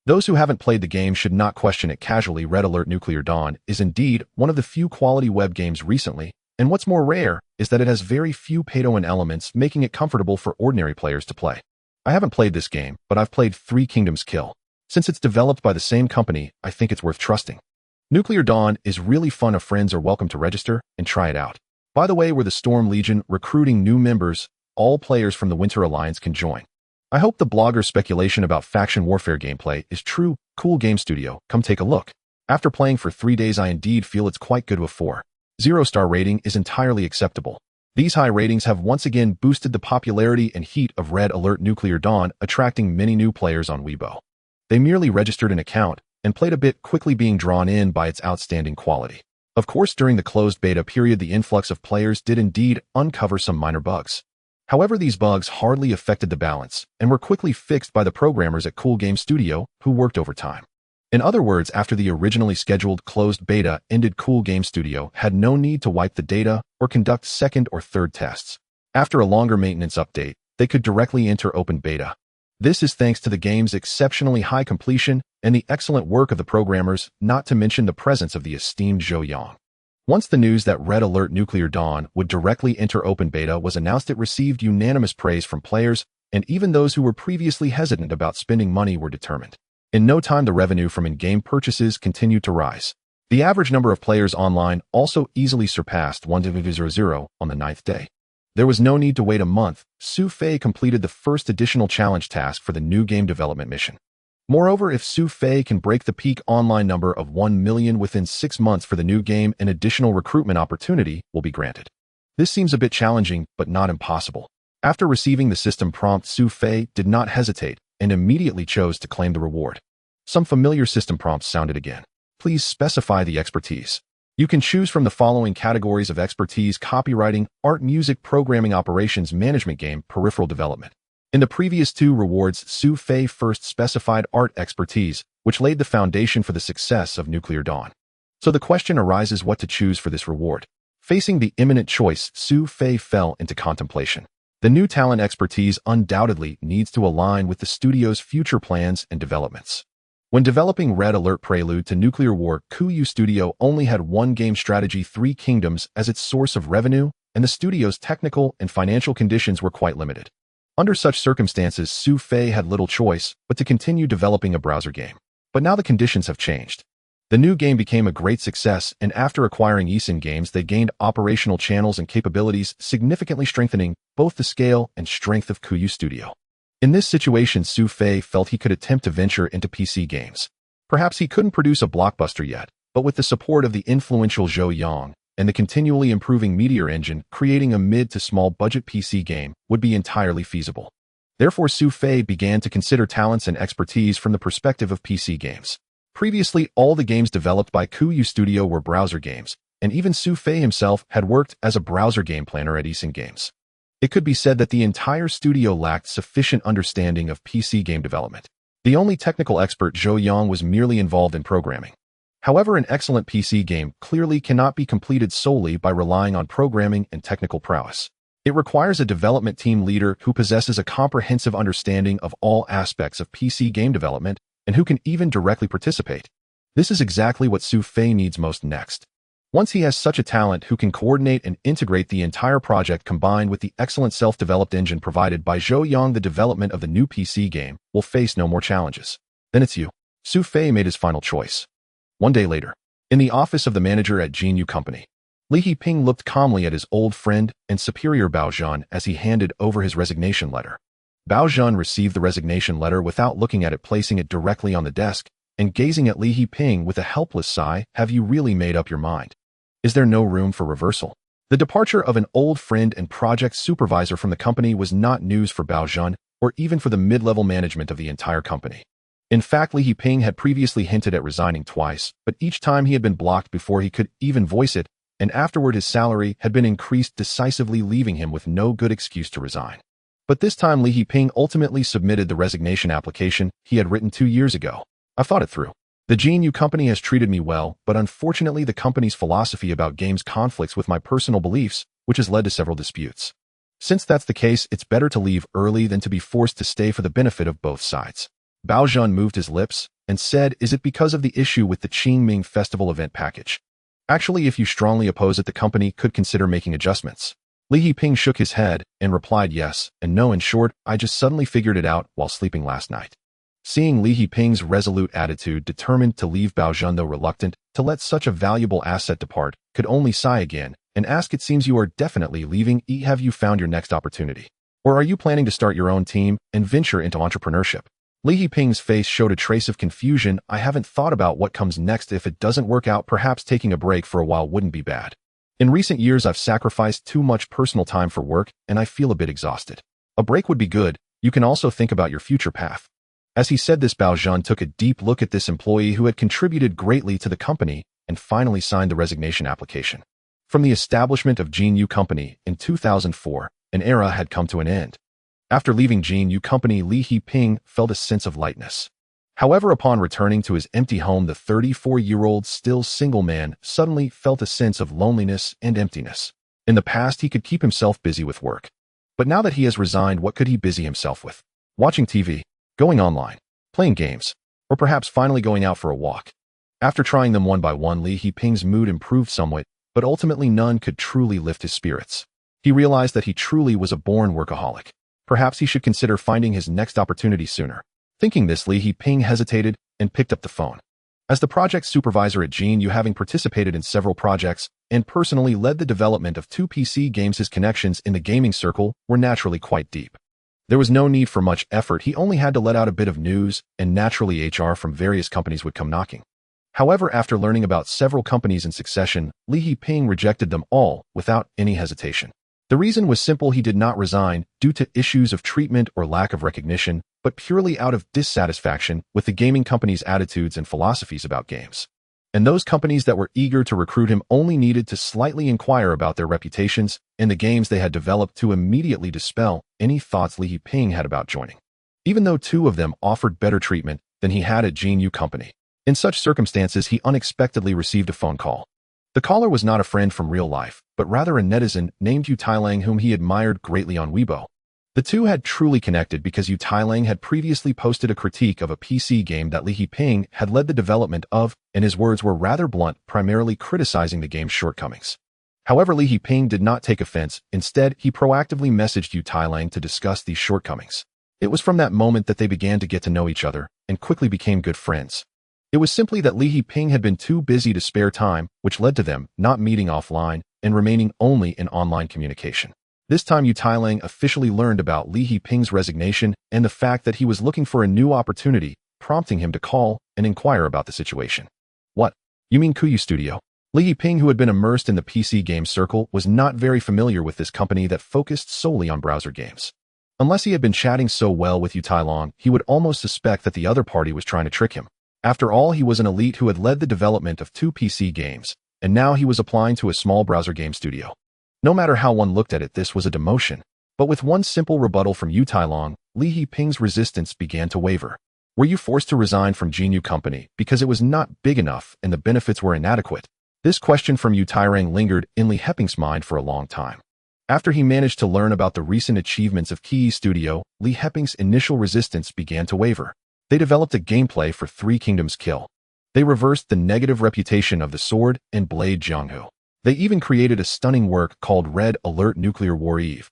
Those who haven't played the game should not question it casually. Red Alert Nuclear Dawn is indeed one of the few quality web games recently, and what's more rare is that it has very few pay-to-win elements, making it comfortable for ordinary players to play. I haven't played this game, but I've played Three Kingdoms Kill. Since it's developed by the same company, I think it's worth trusting. Nuclear Dawn is really fun. Friends are welcome to register and try it out. By the way, we're the Storm Legion recruiting new members. All players from the Winter Alliance can join. I hope the blogger's speculation about faction warfare gameplay is true. Cool Game Studio, come take a look. After playing for 3 days, I indeed feel it's quite good. A 4.0-star rating is entirely acceptable. These high ratings have once again boosted the popularity and heat of Red Alert Nuclear Dawn, attracting many new players on Weibo. They merely registered an account and played a bit, quickly being drawn in by its outstanding quality. Of course, during the closed beta period, the influx of players did indeed uncover some minor bugs. However, these bugs hardly affected the balance and were quickly fixed by the programmers at Cool Game Studio, who worked overtime. In other words, after the originally scheduled closed beta ended, Cool Game Studio had no need to wipe the data or conduct second or third tests. After a longer maintenance update, they could directly enter open beta. This is thanks to the game's exceptionally high completion and the excellent work of the programmers, not to mention the presence of the esteemed Zhou Yang. Once the news that Red Alert Nuclear Dawn would directly enter open beta was announced, it received unanimous praise from players, and even those who were previously hesitant about spending money were determined. In no time, the revenue from in-game purchases continued to rise. The average number of players online also easily surpassed 1,000 on the 9th day. There was no need to wait a month. Su Fei completed the first additional challenge task for the new game development mission. Moreover, if Su Fei can break the peak online number of 1 million within 6 months for the new game, an additional recruitment opportunity will be granted. This seems a bit challenging, but not impossible. After receiving the system prompt, Su Fei did not hesitate and immediately chose to claim the reward. Some familiar system prompts sounded again. Please specify the expertise. You can choose from the following categories of expertise: copywriting, art, music, programming, operations, management, game, peripheral development. In the previous 2 rewards, Su Fei first specified art expertise, which laid the foundation for the success of Nuclear Dawn. So the question arises what to choose for this reward. Facing the imminent choice, Su Fei fell into contemplation. The new talent expertise undoubtedly needs to align with the studio's future plans and developments. When developing Red Alert Prelude to Nuclear War, Kuyu Studio only had one game strategy, Three Kingdoms, as its source of revenue, and the studio's technical and financial conditions were quite limited. Under such circumstances, Su Fei had little choice but to continue developing a browser game. But now the conditions have changed. The new game became a great success, and after acquiring Eason Games, they gained operational channels and capabilities, significantly strengthening both the scale and strength of Kuyu Studio. In this situation, Su Fei felt he could attempt to venture into PC games. Perhaps he couldn't produce a blockbuster yet, but with the support of the influential Zhou Yang and the continually improving Meteor engine, creating a mid to small budget PC game would be entirely feasible. Therefore, Su Fei began to consider talents and expertise from the perspective of PC games. Previously, all the games developed by Kuyu Studio were browser games, and even Su Fei himself had worked as a browser game planner at Eason Games. It could be said that the entire studio lacked sufficient understanding of PC game development. The only technical expert, Zhou Yang, was merely involved in programming. However, an excellent PC game clearly cannot be completed solely by relying on programming and technical prowess. It requires a development team leader who possesses a comprehensive understanding of all aspects of PC game development and who can even directly participate. This is exactly what Su Fei needs most next. Once he has such a talent who can coordinate and integrate the entire project combined with the excellent self-developed engine provided by Zhou Yang, the development of the new PC game will face no more challenges. Then it's you. Su Fei made his final choice. One day later, in the office of the manager at Jinyu Company, Li Yiping looked calmly at his old friend and superior Bao Zhan as he handed over his resignation letter. Bao Zhan received the resignation letter without looking at it, placing it directly on the desk, and gazing at Li Yiping with a helpless sigh. Have you really made up your mind? Is there no room for reversal? The departure of an old friend and project supervisor from the company was not news for Bao Zhan or even for the mid-level management of the entire company. In fact, Li Yiping had previously hinted at resigning twice, but each time he had been blocked before he could even voice it, and afterward his salary had been increased decisively, leaving him with no good excuse to resign. But this time Li Yiping ultimately submitted the resignation application he had written 2 years ago. I've thought it through. The Jinyu company has treated me well, but unfortunately the company's philosophy about games conflicts with my personal beliefs, which has led to several disputes. Since that's the case, it's better to leave early than to be forced to stay for the benefit of both sides. Bao Zhan moved his lips and said, is it because of the issue with the Qingming Festival event package? Actually, if you strongly oppose it, the company could consider making adjustments. Li Yiping shook his head and replied yes and no. In short, I just suddenly figured it out while sleeping last night. Seeing Li Yiping's resolute attitude, determined to leave, Bao Zhan, though reluctant to let such a valuable asset depart, could only sigh again and ask, it seems you are definitely leaving. Have you found your next opportunity? Or are you planning to start your own team and venture into entrepreneurship? Li Yiping's face showed a trace of confusion. I haven't thought about what comes next. If it doesn't work out, perhaps taking a break for a while wouldn't be bad. In recent years, I've sacrificed too much personal time for work and I feel a bit exhausted. A break would be good. You can also think about your future path. As he said this, Bao Zhan took a deep look at this employee who had contributed greatly to the company and finally signed the resignation application. From the establishment of Jinyu Company in 2004, an era had come to an end. After leaving Jinyu Company, Li Yiping felt a sense of lightness. However, upon returning to his empty home, the 34-year-old still single man suddenly felt a sense of loneliness and emptiness. In the past, he could keep himself busy with work. But now that he has resigned, what could he busy himself with? Watching TV, going online, playing games, or perhaps finally going out for a walk. After trying them one by one, Li Yiping's mood improved somewhat, but ultimately none could truly lift his spirits. He realized that he truly was a born workaholic. Perhaps he should consider finding his next opportunity sooner. Thinking this, Li Yiping hesitated and picked up the phone. As the project supervisor at Jinyu, having participated in several projects and personally led the development of 2 PC games, his connections in the gaming circle were naturally quite deep. There was no need for much effort. He only had to let out a bit of news, and naturally HR from various companies would come knocking. However, after learning about several companies in succession, Li Yiping rejected them all without any hesitation. The reason was simple: he did not resign due to issues of treatment or lack of recognition, but purely out of dissatisfaction with the gaming company's attitudes and philosophies about games. And those companies that were eager to recruit him only needed to slightly inquire about their reputations and the games they had developed to immediately dispel any thoughts Li Yiping had about joining, even though 2 of them offered better treatment than he had at Jinyu Company. In such circumstances, he unexpectedly received a phone call. The caller was not a friend from real life, but rather a netizen named Yu Tailang, whom he admired greatly on Weibo. The two had truly connected because Yu Tailang had previously posted a critique of a PC game that Li Yiping had led the development of, and his words were rather blunt, primarily criticizing the game's shortcomings. However, Li Yiping did not take offense. Instead, he proactively messaged Yu Tailang to discuss these shortcomings. It was from that moment that they began to get to know each other and quickly became good friends. It was simply that Li Yiping had been too busy to spare time, which led to them not meeting offline and remaining only in online communication. This time, Yu Tailang officially learned about Li Yiping's resignation and the fact that he was looking for a new opportunity, prompting him to call and inquire about the situation. What? You mean Kuyu Studio? Li Yiping, who had been immersed in the PC game circle, was not very familiar with this company that focused solely on browser games. Unless he had been chatting so well with Yu Tailang, he would almost suspect that the other party was trying to trick him. After all, he was an elite who had led the development of 2 PC games, and now he was applying to a small browser game studio. No matter how one looked at it, this was a demotion. But with one simple rebuttal from Yu Tailong, Li Heping's resistance began to waver. Were you forced to resign from Jinyu Company because it was not big enough and the benefits were inadequate? This question from Yu Tairang lingered in Li Heping's mind for a long time. After he managed to learn about the recent achievements of Key Studio, Li Heping's initial resistance began to waver. They developed a gameplay for Three Kingdoms Kill. They reversed the negative reputation of the Sword and Blade Jianghu. They even created a stunning work called Red Alert Nuclear War Eve.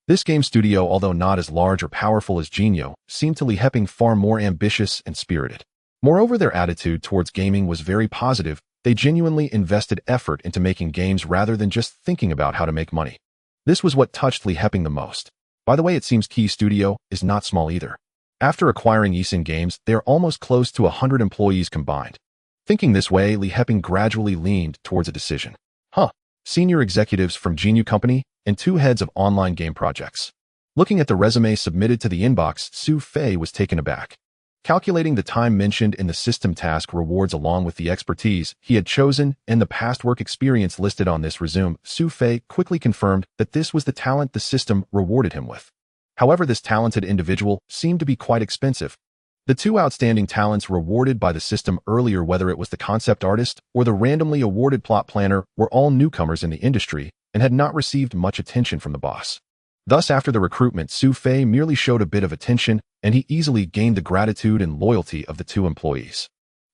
This game studio, although not as large or powerful as Jinyu, seemed to Li Heping far more ambitious and spirited. Moreover, their attitude towards gaming was very positive. They genuinely invested effort into making games rather than just thinking about how to make money. This was what touched Li Heping the most. By the way, it seems Key Studio is not small either. After acquiring Eason Games, they are almost close to 100 employees combined. Thinking this way, Li Heping gradually leaned towards a decision. Senior executives from Jinyu Company and 2 heads of online game projects. Looking at the resume submitted to the inbox, Su Fei was taken aback. Calculating the time mentioned in the system task rewards along with the expertise he had chosen and the past work experience listed on this resume, Su Fei quickly confirmed that this was the talent the system rewarded him with. However, this talented individual seemed to be quite expensive. The 2 outstanding talents rewarded by the system earlier, whether it was the concept artist or the randomly awarded plot planner, were all newcomers in the industry and had not received much attention from the boss. Thus, after the recruitment, Su Fei merely showed a bit of attention, and he easily gained the gratitude and loyalty of the 2 employees.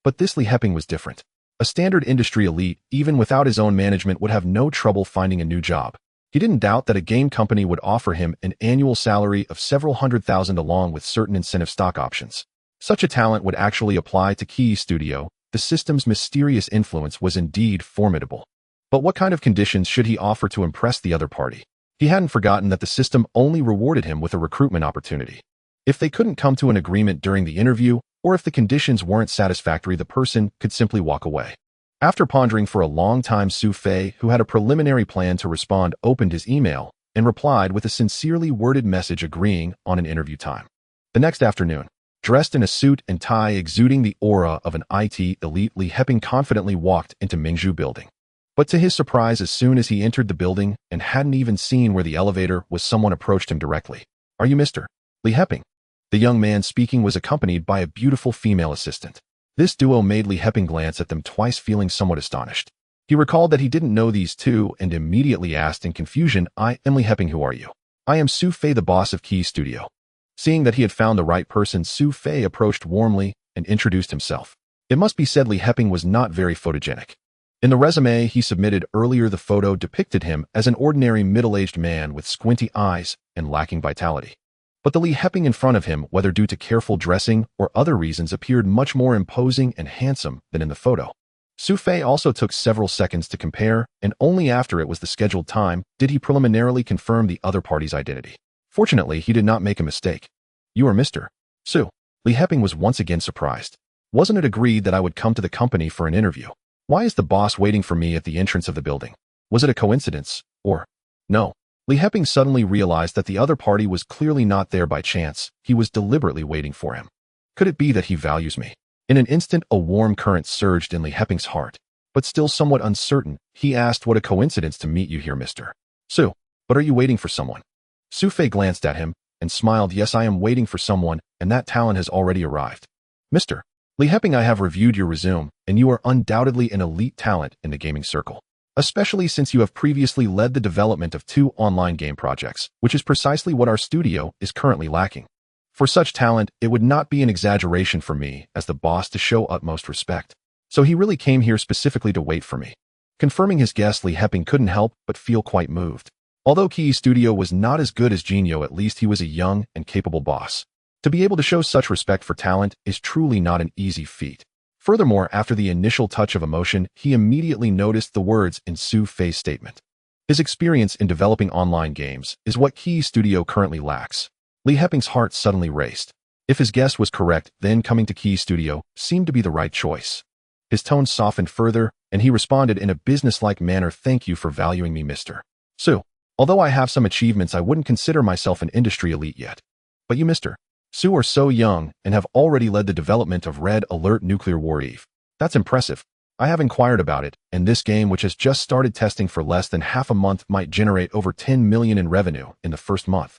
But this Li Heping was different. A standard industry elite, even without his own management, would have no trouble finding a new job. He didn't doubt that a game company would offer him an annual salary of several $100,000 along with certain incentive stock options. Such a talent would actually apply to Key Studio. The system's mysterious influence was indeed formidable. But what kind of conditions should he offer to impress the other party? He hadn't forgotten that the system only rewarded him with a recruitment opportunity. If they couldn't come to an agreement during the interview, or if the conditions weren't satisfactory, the person could simply walk away. After pondering for a long time, Su Fei, who had a preliminary plan to respond, opened his email and replied with a sincerely worded message agreeing on an interview time. The next afternoon, dressed in a suit and tie exuding the aura of an IT elite, Li Heping confidently walked into Mingzhu Building. But to his surprise, as soon as he entered the building and hadn't even seen where the elevator was, someone approached him directly. "Are you Mr. Li Heping?" The young man speaking was accompanied by a beautiful female assistant. This duo made Li Heping glance at them twice, feeling somewhat astonished. He recalled that he didn't know these 2 and immediately asked in confusion, "I am Li Heping, who are you?" "I am Su Fei, the boss of Key Studio." Seeing that he had found the right person, Su Fei approached warmly and introduced himself. It must be said Li Heping was not very photogenic. In the resume he submitted earlier, the photo depicted him as an ordinary middle-aged man with squinty eyes and lacking vitality. But the Li Heping in front of him, whether due to careful dressing or other reasons, appeared much more imposing and handsome than in the photo. Su Fei also took several seconds to compare, and only after it was the scheduled time did he preliminarily confirm the other party's identity. Fortunately, he did not make a mistake. "You are Mr. Su." Li Heping was once again surprised. "Wasn't it agreed that I would come to the company for an interview? Why is the boss waiting for me at the entrance of the building? Was it a coincidence, or—" "No." Li Heping suddenly realized that the other party was clearly not there by chance. He was deliberately waiting for him. "Could it be that he values me?" In an instant, a warm current surged in Li Heping's heart. But still somewhat uncertain, he asked, "What a coincidence to meet you here, Mr. Su. But are you waiting for someone?" Su Fei glanced at him and smiled. "Yes, I am waiting for someone, and that talent has already arrived. Mr. Li Heping, I have reviewed your resume, and you are undoubtedly an elite talent in the gaming circle, especially since you have previously led the development of 2 online game projects, which is precisely what our studio is currently lacking. For such talent, it would not be an exaggeration for me, as the boss, to show utmost respect. So he really came here specifically to wait for me." Confirming his guess, Li Heping couldn't help but feel quite moved. Although Key Studio was not as good as Jinyu, at least he was a young and capable boss. To be able to show such respect for talent is truly not an easy feat. Furthermore, after the initial touch of emotion, he immediately noticed the words in Su Fei's statement. His experience in developing online games is what Key Studio currently lacks. Li Heping's heart suddenly raced. If his guess was correct, then coming to Key Studio seemed to be the right choice. His tone softened further, and he responded in a businesslike manner, "Thank you for valuing me, Mr. Su. Although I have some achievements, I wouldn't consider myself an industry elite yet. But you, Mr. Su, are so young and have already led the development of Red Alert Nuclear War Eve. That's impressive." I have inquired about it, and this game, which has just started testing for less than half a month, might generate over 10 million in revenue in the first month.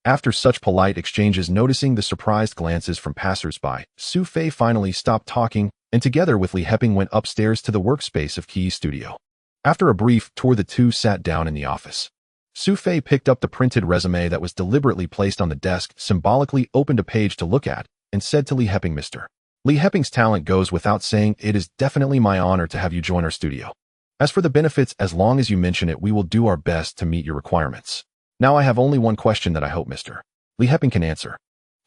After such polite exchanges, noticing the surprised glances from passers-by, Su Fei finally stopped talking, and together with Li Heping went upstairs to the workspace of Key Studio. After a brief tour, the two sat down in the office. Su Fei picked up the printed resume that was deliberately placed on the desk, symbolically opened a page to look at, and said to Li Heping, "Mr. Li Heping's talent goes without saying. It is definitely my honor to have you join our studio. As for the benefits, as long as you mention it, we will do our best to meet your requirements. Now I have only one question that I hope Mr. Li Heping can answer.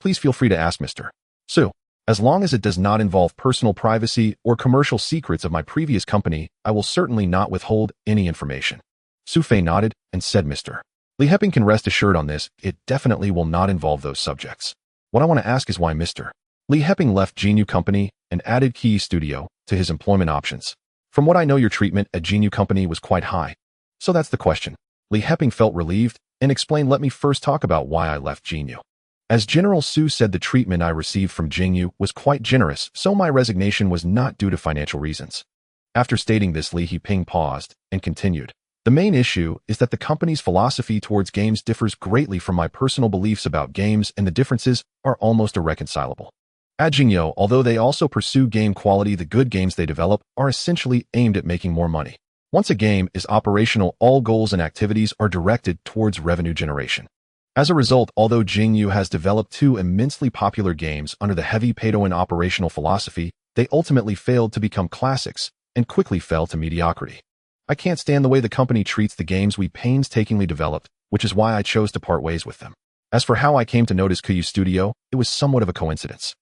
Please feel free to ask Mr. Su. As long as it does not involve personal privacy or commercial secrets of my previous company, I will certainly not withhold any information." Su Fei nodded and said, "Mr. Li Heping can rest assured on this, it definitely will not involve those subjects. What I want to ask is why Mr. Li Heping left Jinyu Company and added Key Studio to his employment options. From what I know, your treatment at Jinyu Company was quite high. So that's the question." Li Heping felt relieved and explained, "Let me first talk about why I left Jinyu. As General Su said, the treatment I received from Jinyu was quite generous, so my resignation was not due to financial reasons." After stating this, Li Heping paused and continued, "The main issue is that the company's philosophy towards games differs greatly from my personal beliefs about games, and the differences are almost irreconcilable. At Jinyu, although they also pursue game quality, the good games they develop are essentially aimed at making more money. Once a game is operational, all goals and activities are directed towards revenue generation. As a result, although Jinyu has developed two immensely popular games under the heavy pay-to-win operational philosophy, they ultimately failed to become classics and quickly fell to mediocrity. I can't stand the way the company treats the games we painstakingly developed, which is why I chose to part ways with them. As for how I came to notice Kuyu Studio, it was somewhat of a coincidence.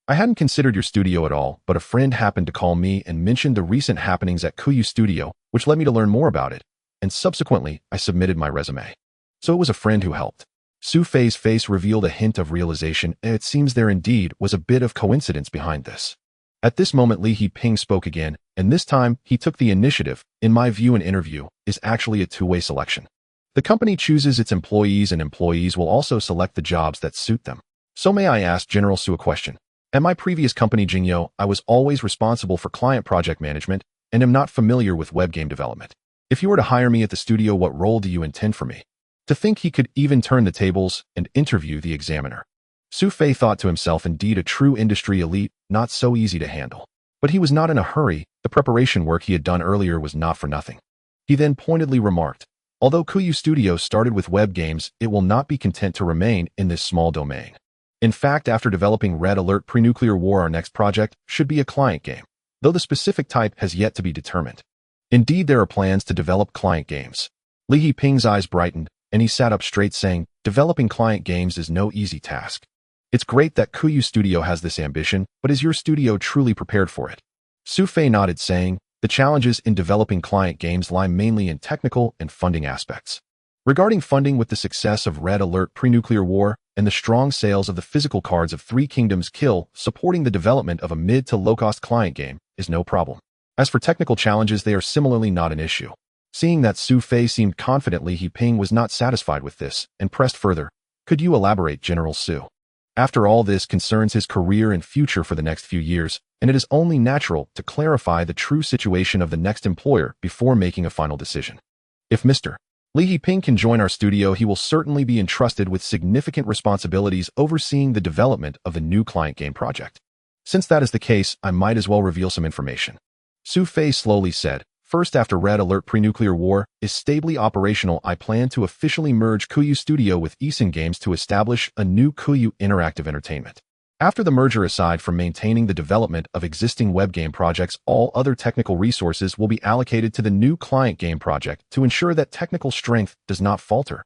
I hadn't considered your studio at all, but a friend happened to call me and mentioned the recent happenings at Kuyu Studio, which led me to learn more about it, and subsequently, I submitted my resume. So it was a friend who helped." Su Fei's face revealed a hint of realization, and it seems there indeed was a bit of coincidence behind this. At this moment, Li Heping spoke again, and this time he took the initiative. "In my view, an interview is actually a two-way selection. The company chooses its employees, and employees will also select the jobs that suit them. So may I ask General Su a question? At my previous company, Jinyu, I was always responsible for client project management and am not familiar with web game development. If you were to hire me at the studio, what role do you intend for me?" To think he could even turn the tables and interview the examiner. Su Fei thought to himself, indeed a true industry elite, not so easy to handle. But he was not in a hurry. The preparation work he had done earlier was not for nothing. He then pointedly remarked, "Although Kuyu Studio started with web games, it will not be content to remain in this small domain. In fact, after developing Red Alert Pre-Nuclear War, our next project should be a client game, though the specific type has yet to be determined. Indeed, there are plans to develop client games." Li Heping's eyes brightened, and he sat up straight, saying, "Developing client games is no easy task. It's great that Kuyu Studio has this ambition, but is your studio truly prepared for it?" Su Fei nodded, saying, "The challenges in developing client games lie mainly in technical and funding aspects. Regarding funding, with the success of Red Alert Pre-Nuclear War and the strong sales of the physical cards of Three Kingdoms Kill, supporting the development of a mid to low-cost client game is no problem. As for technical challenges, they are similarly not an issue." Seeing that Su Fei seemed confident, Li Heping was not satisfied with this and pressed further, "Could you elaborate, General Su? After all, this concerns his career and future for the next few years, and it is only natural to clarify the true situation of the next employer before making a final decision. If Mr. Li Heping can join our studio, he will certainly be entrusted with significant responsibilities overseeing the development of the new client game project. Since that is the case, I might as well reveal some information." Su Fei slowly said, "First, after Red Alert Pre-Nuclear War is stably operational, I plan to officially merge Kuyu Studio with Eason Games to establish a new Kuyu Interactive Entertainment. After the merger, aside from maintaining the development of existing web game projects, all other technical resources will be allocated to the new client game project to ensure that technical strength does not falter."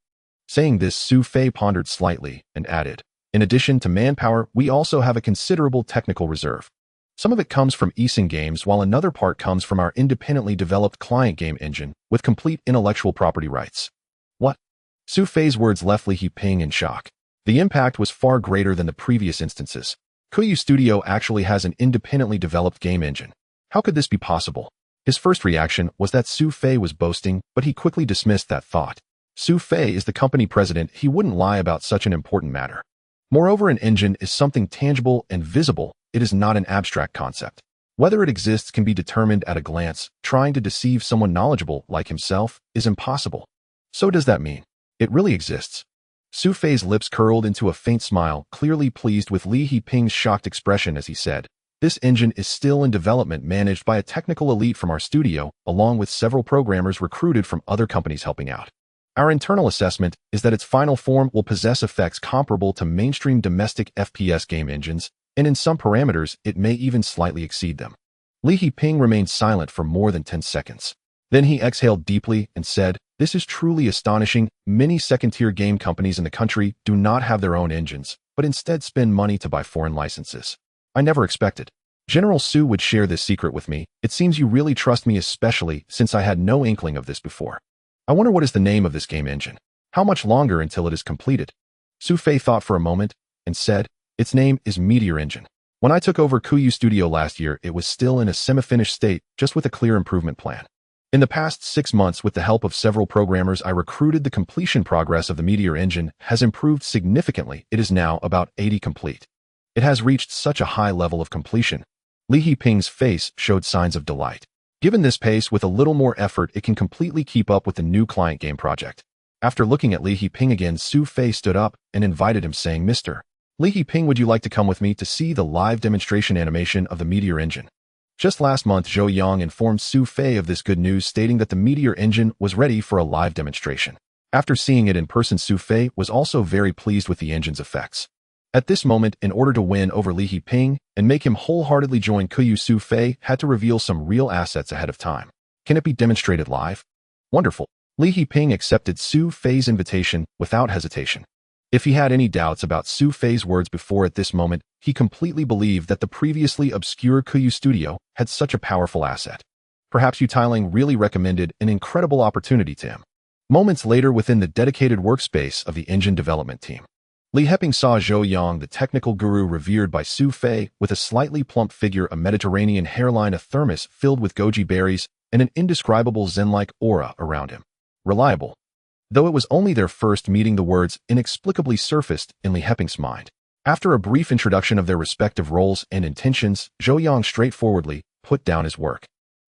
Saying this, Su Fei pondered slightly and added, "In addition to manpower, we also have a considerable technical reserve. Some of it comes from Eason Games, while another part comes from our independently developed client game engine with complete intellectual property rights." "What?" Su Fei's words left Li Heping in shock. The impact was far greater than the previous instances. Kuyu Studio actually has an independently developed game engine. How could this be possible? His first reaction was that Su Fei was boasting, but he quickly dismissed that thought. Su Fei is the company president. He wouldn't lie about such an important matter. Moreover, an engine is something tangible and visible. It is not an abstract concept. Whether it exists can be determined at a glance. Trying to deceive someone knowledgeable like himself is impossible. So does that mean it really exists? Su Fei's lips curled into a faint smile, clearly pleased with Li Yiping's shocked expression as he said, "This engine is still in development, managed by a technical elite from our studio, along with several programmers recruited from other companies helping out. Our internal assessment is that its final form will possess effects comparable to mainstream domestic FPS game engines, and in some parameters, it may even slightly exceed them." Li Yiping remained silent for more than 10 seconds. Then he exhaled deeply and said, "This is truly astonishing. Many second-tier game companies in the country do not have their own engines, but instead spend money to buy foreign licenses. I never expected General Su would share this secret with me. It seems you really trust me, especially since I had no inkling of this before. I wonder what is the name of this game engine. How much longer until it is completed?" Su Fei thought for a moment and said, "Its name is Meteor Engine. When I took over Kuyu Studio last year, it was still in a semi-finished state, just with a clear improvement plan. In the past 6 months, with the help of several programmers I recruited, the completion progress of the Meteor engine has improved significantly. It is now about 80 complete. It has reached such a high level of completion." Li Yiping's face showed signs of delight. Given this pace, with a little more effort, it can completely keep up with the new client game project. After looking at Li Yiping again, Su Fei stood up and invited him, saying, "Mr. Li Yiping, would you like to come with me to see the live demonstration animation of the Meteor engine?" Just last month, Zhou Yang informed Su Fei of this good news, stating that the Meteor engine was ready for a live demonstration. After seeing it in person, Su Fei was also very pleased with the engine's effects. At this moment, in order to win over Li Yiping and make him wholeheartedly join Kuyu, Su Fei had to reveal some real assets ahead of time. Can it be demonstrated live? Wonderful. Li Yiping accepted Su Fei's invitation without hesitation. If he had any doubts about Su Fei's words before, at this moment, he completely believed that the previously obscure Kuyu Studio had such a powerful asset. Perhaps Yu Tailing really recommended an incredible opportunity to him. Moments later, within the dedicated workspace of the engine development team, Li Yiping saw Zhou Yang, the technical guru revered by Su Fei, with a slightly plump figure, a Mediterranean hairline, a thermos filled with goji berries, and an indescribable zen-like aura around him. Reliable. Though it was only their first meeting, the words inexplicably surfaced in Li Yiping's mind. After a brief introduction of their respective roles and intentions, Zhou Yang straightforwardly put down his work.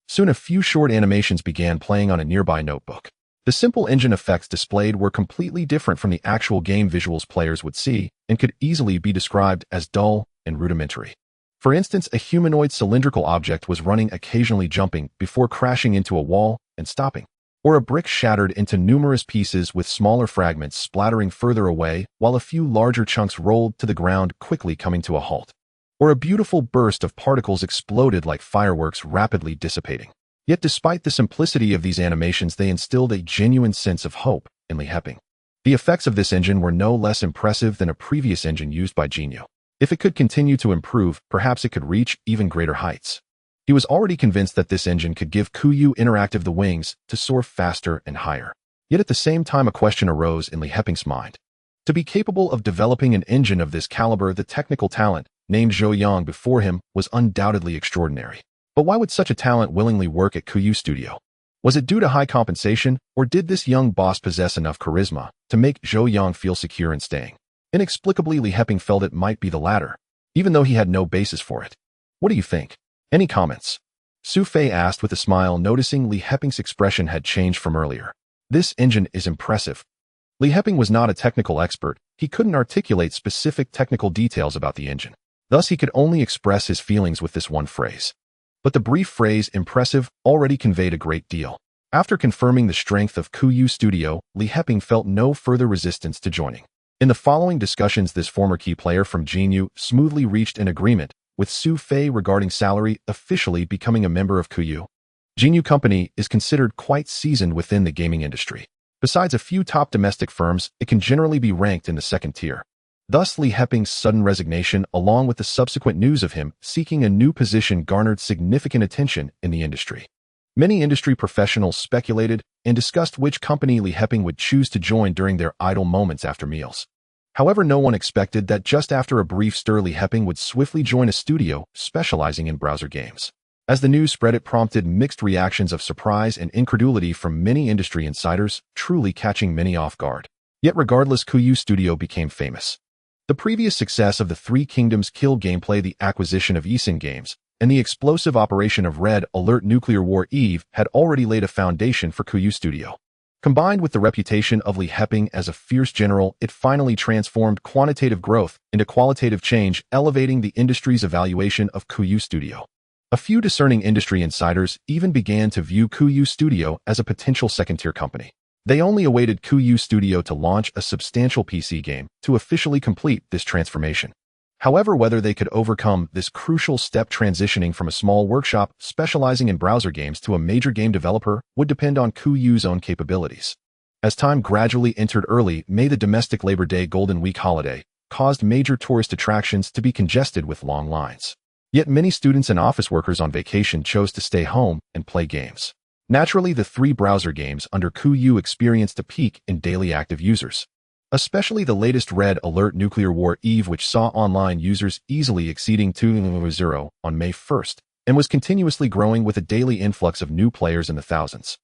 Soon a few short animations began playing on a nearby notebook. The simple engine effects displayed were completely different from the actual game visuals players would see, and could easily be described as dull and rudimentary. For instance, a humanoid cylindrical object was running, occasionally jumping before crashing into a wall and stopping. Or a brick shattered into numerous pieces with smaller fragments splattering further away, while a few larger chunks rolled to the ground, quickly coming to a halt. Or a beautiful burst of particles exploded like fireworks, rapidly dissipating. Yet despite the simplicity of these animations, they instilled a genuine sense of hope in Li Yiping. The effects of this engine were no less impressive than a previous engine used by Jinyu. If it could continue to improve, perhaps it could reach even greater heights. He was already convinced that this engine could give Kuyu Interactive the wings to soar faster and higher. Yet at the same time, a question arose in Li Yiping's mind. To be capable of developing an engine of this caliber, the technical talent, named Zhou Yang before him, was undoubtedly extraordinary. But why would such a talent willingly work at Kuyu Studio? Was it due to high compensation, or did this young boss possess enough charisma to make Zhou Yang feel secure in staying? Inexplicably, Li Yiping felt it might be the latter, even though he had no basis for it. What do you think? Any comments? Su Fei asked with a smile, noticing Li Yiping's expression had changed from earlier. This engine is impressive. Li Yiping was not a technical expert. He couldn't articulate specific technical details about the engine. Thus, he could only express his feelings with this one phrase. But the brief phrase impressive already conveyed a great deal. After confirming the strength of Kuyu Studio, Li Yiping felt no further resistance to joining. In the following discussions, this former key player from Jinyu smoothly reached an agreement with Su Fei regarding salary, officially becoming a member of Kuyu. Jinyu Company is considered quite seasoned within the gaming industry. Besides a few top domestic firms, it can generally be ranked in the second tier. Thus, Li Yiping's sudden resignation, along with the subsequent news of him seeking a new position, garnered significant attention in the industry. Many industry professionals speculated and discussed which company Li Yiping would choose to join during their idle moments after meals. However, no one expected that just after a brief stir, Li Yiping would swiftly join a studio specializing in browser games. As the news spread, it prompted mixed reactions of surprise and incredulity from many industry insiders, truly catching many off guard. Yet regardless, Kuyu Studio became famous. The previous success of the Three Kingdoms Kill gameplay, the acquisition of Easin Games, and the explosive operation of Red Alert Nuclear War Eve had already laid a foundation for Kuyu Studio. Combined with the reputation of Lee Heping as a fierce general, it finally transformed quantitative growth into qualitative change, elevating the industry's evaluation of Kuyu Studio. A few discerning industry insiders even began to view Kuyu Studio as a potential second-tier company. They only awaited Kuyu Studio to launch a substantial PC game to officially complete this transformation. However, whether they could overcome this crucial step transitioning from a small workshop specializing in browser games to a major game developer would depend on Kuyu's own capabilities. As time gradually entered early May, the domestic Labor Day Golden Week holiday caused major tourist attractions to be congested with long lines. Yet many students and office workers on vacation chose to stay home and play games. Naturally, the 3 browser games under Kuyu experienced a peak in daily active users. Especially the latest Red Alert Nuclear War Eve, which saw online users easily exceeding 2.0 on May 1st, and was continuously growing with a daily influx of new players in the thousands.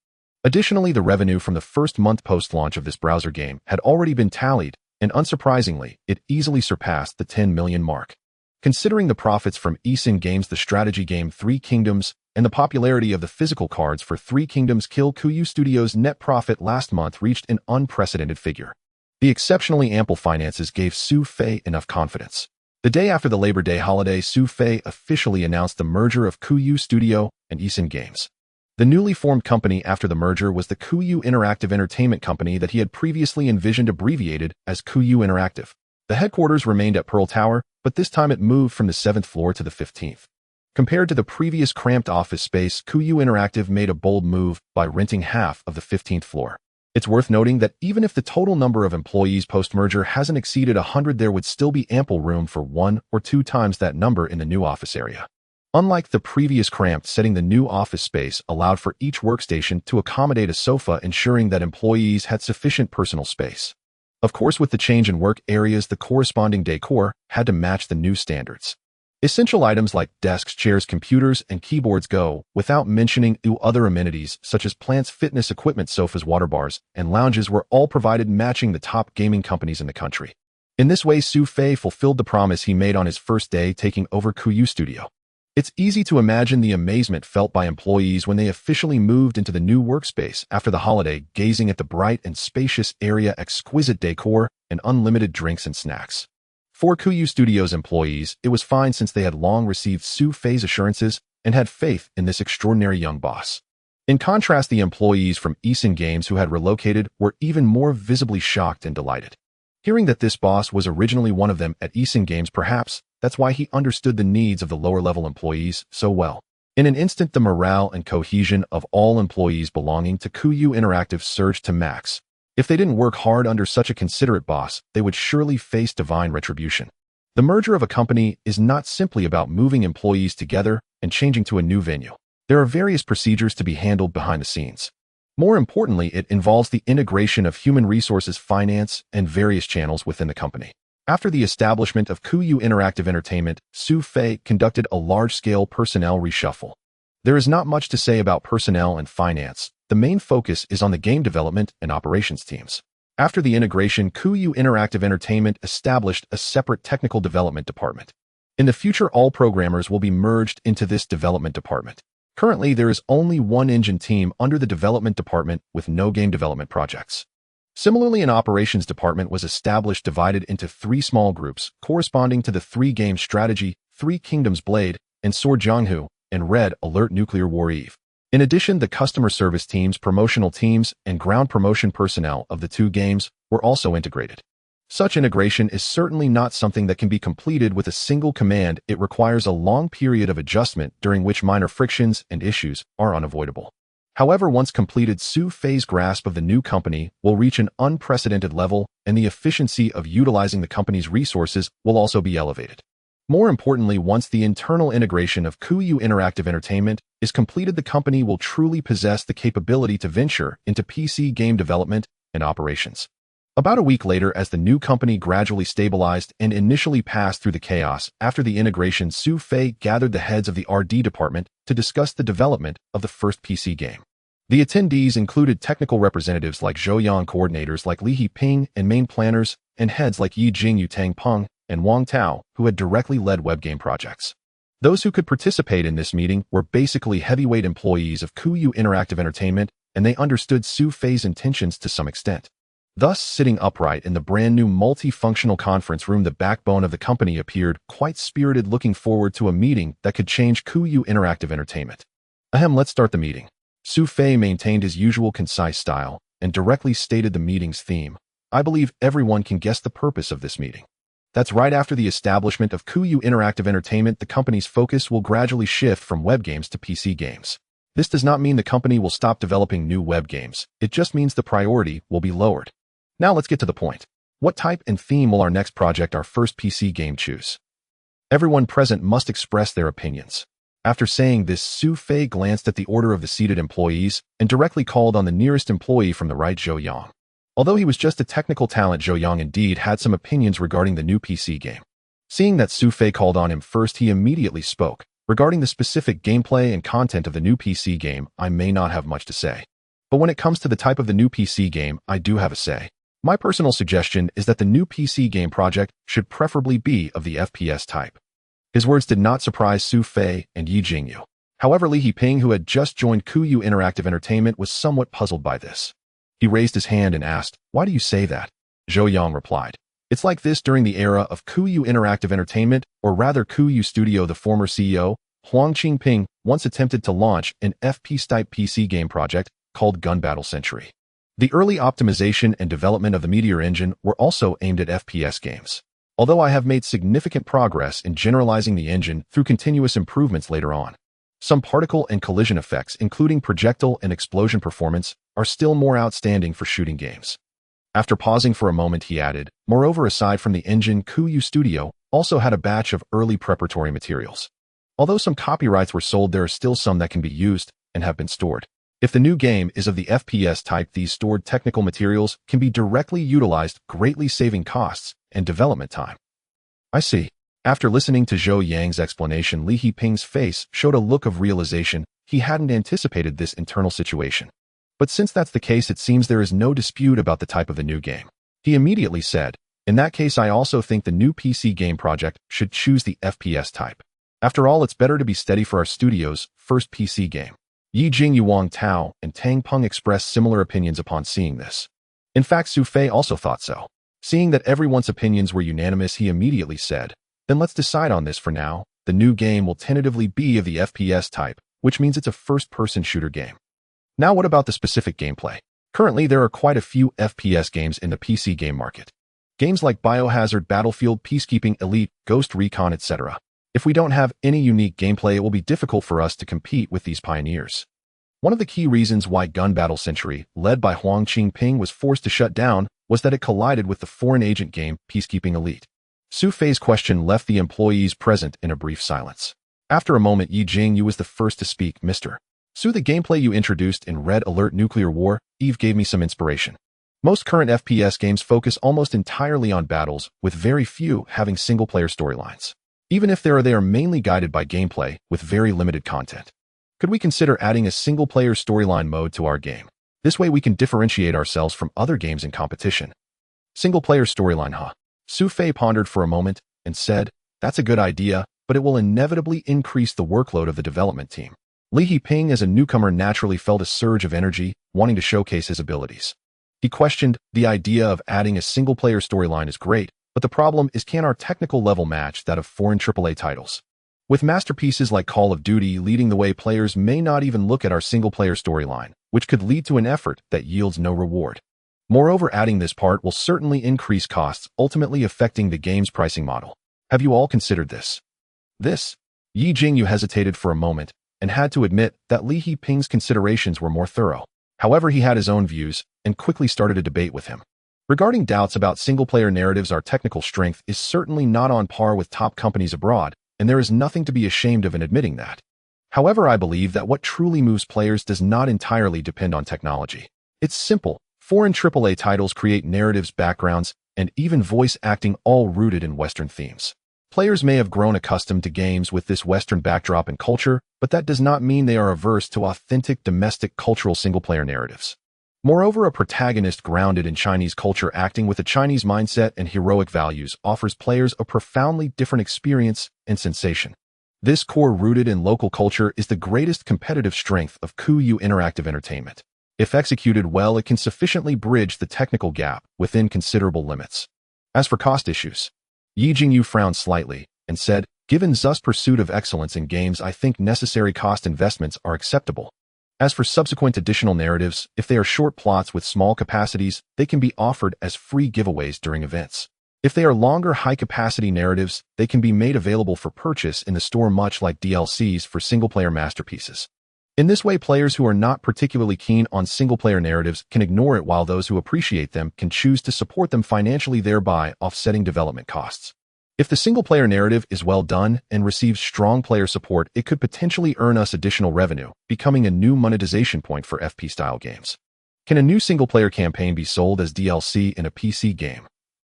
Additionally, the revenue from the first month post-launch of this browser game had already been tallied, and unsurprisingly, it easily surpassed the 10 million mark. Considering the profits from eSIN Games, the strategy game 3 Kingdoms, and the popularity of the physical cards for 3 Kingdoms, Kuyu Studio's net profit last month reached an unprecedented figure. The exceptionally ample finances gave Su Fei enough confidence. The day after the Labor Day holiday, Su Fei officially announced the merger of Kuyu Studio and eSIN Games. The newly formed company after the merger was the Kuyu Interactive Entertainment Company that he had previously envisioned, abbreviated as Kuyu Interactive. The headquarters remained at Pearl Tower, but this time it moved from the 7th floor to the 15th. Compared to the previous cramped office space, Kuyu Interactive made a bold move by renting half of the 15th floor. It's worth noting that even if the total number of employees post-merger hasn't exceeded 100, there would still be ample room for 1 or 2 times that number in the new office area. Unlike the previous cramped setting, the new office space allowed for each workstation to accommodate a sofa, ensuring that employees had sufficient personal space. Of course, with the change in work areas, the corresponding decor had to match the new standards. Essential items like desks, chairs, computers, and keyboards go without mentioning. Other amenities such as plants, fitness equipment, sofas, water bars, and lounges were all provided, matching the top gaming companies in the country. In this way, Su Fei fulfilled the promise he made on his first day taking over Kuyu Studio. It's easy to imagine the amazement felt by employees when they officially moved into the new workspace after the holiday, gazing at the bright and spacious area, exquisite decor, and unlimited drinks and snacks. For Kuyu Studio's employees, it was fine since they had long received Su Fei's assurances and had faith in this extraordinary young boss. In contrast, the employees from eSIN Games who had relocated were even more visibly shocked and delighted. Hearing that this boss was originally one of them at eSIN Games, perhaps that's why he understood the needs of the lower-level employees so well. In an instant, the morale and cohesion of all employees belonging to Kuyu Interactive surged to max. If they didn't work hard under such a considerate boss, they would surely face divine retribution. The merger of a company is not simply about moving employees together and changing to a new venue. There are various procedures to be handled behind the scenes. More importantly, it involves the integration of human resources, finance, and various channels within the company. After the establishment of Kuyu Interactive Entertainment, Su Fei conducted a large-scale personnel reshuffle. There is not much to say about personnel and finance. The main focus is on the game development and operations teams. After the integration, Kuyu Interactive Entertainment established a separate technical development department. In the future, all programmers will be merged into this development department. Currently, there is only one engine team under the development department with no game development projects. Similarly, an operations department was established, divided into 3 small groups corresponding to the 3 game strategy, 3 Kingdoms Blade, and Sword Jianghu, and Red Alert Nuclear War Eve. In addition, the customer service teams, promotional teams, and ground promotion personnel of the 2 games were also integrated. Such integration is certainly not something that can be completed with a single command. It requires a long period of adjustment during which minor frictions and issues are unavoidable. However, once completed, Su Fei's grasp of the new company will reach an unprecedented level, and the efficiency of utilizing the company's resources will also be elevated. More importantly, once the internal integration of Kuyu Interactive Entertainment is completed, the company will truly possess the capability to venture into PC game development and operations. About a week later, as the new company gradually stabilized and initially passed through the chaos after the integration, Su Fei gathered the heads of the RD department to discuss the development of the first PC game. The attendees included technical representatives like Zhou Yang, coordinators like Li Heping, and main planners, and heads like Yi Jing, Yu Tang Peng, and Wang Tao, who had directly led web game projects. Those who could participate in this meeting were basically heavyweight employees of Kuyu Interactive Entertainment, and they understood Su Fei's intentions to some extent. Thus, sitting upright in the brand-new multifunctional conference room, the backbone of the company appeared quite spirited, looking forward to a meeting that could change Kuyu Interactive Entertainment. Let's start the meeting. Su Fei maintained his usual concise style and directly stated the meeting's theme. I believe everyone can guess the purpose of this meeting. That's right after the establishment of Kuyu Interactive Entertainment, the company's focus will gradually shift from web games to PC games. This does not mean the company will stop developing new web games. It just means the priority will be lowered. Now let's get to the point. What type and theme will our next project, our first PC game, choose? Everyone present must express their opinions. After saying this, Su Fei glanced at the order of the seated employees and directly called on the nearest employee from the right, Zhou Yang. Although he was just a technical talent, Zhou Yang indeed had some opinions regarding the new PC game. Seeing that Su Fei called on him first, he immediately spoke. Regarding the specific gameplay and content of the new PC game, I may not have much to say. But when it comes to the type of the new PC game, I do have a say. My personal suggestion is that the new PC game project should preferably be of the FPS type. His words did not surprise Su Fei and Yi Jingyu. However, Li Heping, who had just joined Kuyu Interactive Entertainment, was somewhat puzzled by this. He raised his hand and asked, "Why do you say that?" Zhou Yang replied, "It's like this during the era of Kuyu Interactive Entertainment, or rather Kuyu Studio. The former CEO, Huang Qingping, once attempted to launch an FPS-type PC game project called Gun Battle Century. The early optimization and development of the Meteor engine were also aimed at FPS games. Although I have made significant progress in generalizing the engine through continuous improvements later on. Some particle and collision effects, including projectile and explosion performance, are still more outstanding for shooting games." After pausing for a moment, he added, "Moreover, aside from the engine, Kuyu Studio also had a batch of early preparatory materials. Although some copyrights were sold, there are still some that can be used and have been stored. If the new game is of the FPS type, these stored technical materials can be directly utilized, greatly saving costs and development time." "I see." After listening to Zhou Yang's explanation, Li Heping's face showed a look of realization. He hadn't anticipated this internal situation. But since that's the case, it seems there is no dispute about the type of the new game. He immediately said, "In that case, I also think the new PC game project should choose the FPS type. After all, it's better to be steady for our studio's first PC game." Yi Jingyu, Wang Tao, and Tang Peng expressed similar opinions upon seeing this. In fact, Su Fei also thought so. Seeing that everyone's opinions were unanimous, he immediately said, "Then let's decide on this for now. The new game will tentatively be of the FPS type, which means it's a first-person shooter game. Now what about the specific gameplay? Currently, there are quite a few FPS games in the PC game market. Games like Biohazard, Battlefield, Peacekeeping Elite, Ghost Recon, etc. If we don't have any unique gameplay, it will be difficult for us to compete with these pioneers." One of the key reasons why Gun Battle Century, led by Huang Qingping, was forced to shut down was that it collided with the foreign agent game Peacekeeping Elite. Su Fei's question left the employees present in a brief silence. After a moment, Yi Jingyu was the first to speak. "Mr. Su, the gameplay you introduced in Red Alert Nuclear War Eve gave me some inspiration. Most current FPS games focus almost entirely on battles, with very few having single-player storylines. Even if they are mainly guided by gameplay with very limited content. Could we consider adding a single-player storyline mode to our game? This way we can differentiate ourselves from other games in competition." "Single-player storyline, huh?" Su Fei pondered for a moment and said, "That's a good idea, but it will inevitably increase the workload of the development team." Li Heping, as a newcomer, naturally felt a surge of energy, wanting to showcase his abilities. He questioned, "The idea of adding a single-player storyline is great, but the problem is, can our technical level match that of foreign AAA titles? With masterpieces like Call of Duty leading the way, players may not even look at our single-player storyline, which could lead to an effort that yields no reward. Moreover, adding this part will certainly increase costs, ultimately affecting the game's pricing model. Have you all considered this?" Yi Jingyu hesitated for a moment and had to admit that Li Heping's considerations were more thorough. However, he had his own views and quickly started a debate with him. Regarding doubts about single-player narratives, our technical strength is certainly not on par with top companies abroad, and there is nothing to be ashamed of in admitting that. However, I believe that what truly moves players does not entirely depend on technology. It's simple. Foreign AAA titles create narratives, backgrounds, and even voice acting, all rooted in Western themes. Players may have grown accustomed to games with this Western backdrop and culture, but that does not mean they are averse to authentic domestic cultural single-player narratives. Moreover, a protagonist grounded in Chinese culture, acting with a Chinese mindset and heroic values, offers players a profoundly different experience and sensation. This core rooted in local culture is the greatest competitive strength of Kuyu Interactive Entertainment. If executed well, it can sufficiently bridge the technical gap within considerable limits. As for cost issues, Yi Jingyu frowned slightly and said, "Given Zhus' pursuit of excellence in games, I think necessary cost investments are acceptable. As for subsequent additional narratives, if they are short plots with small capacities, they can be offered as free giveaways during events. If they are longer, high-capacity narratives, they can be made available for purchase in the store, much like DLCs for single-player masterpieces. In this way, players who are not particularly keen on single-player narratives can ignore it, while those who appreciate them can choose to support them financially, thereby offsetting development costs. If the single-player narrative is well done and receives strong player support, it could potentially earn us additional revenue, becoming a new monetization point for FP-style games. Can a new single-player campaign be sold as DLC in a PC game?"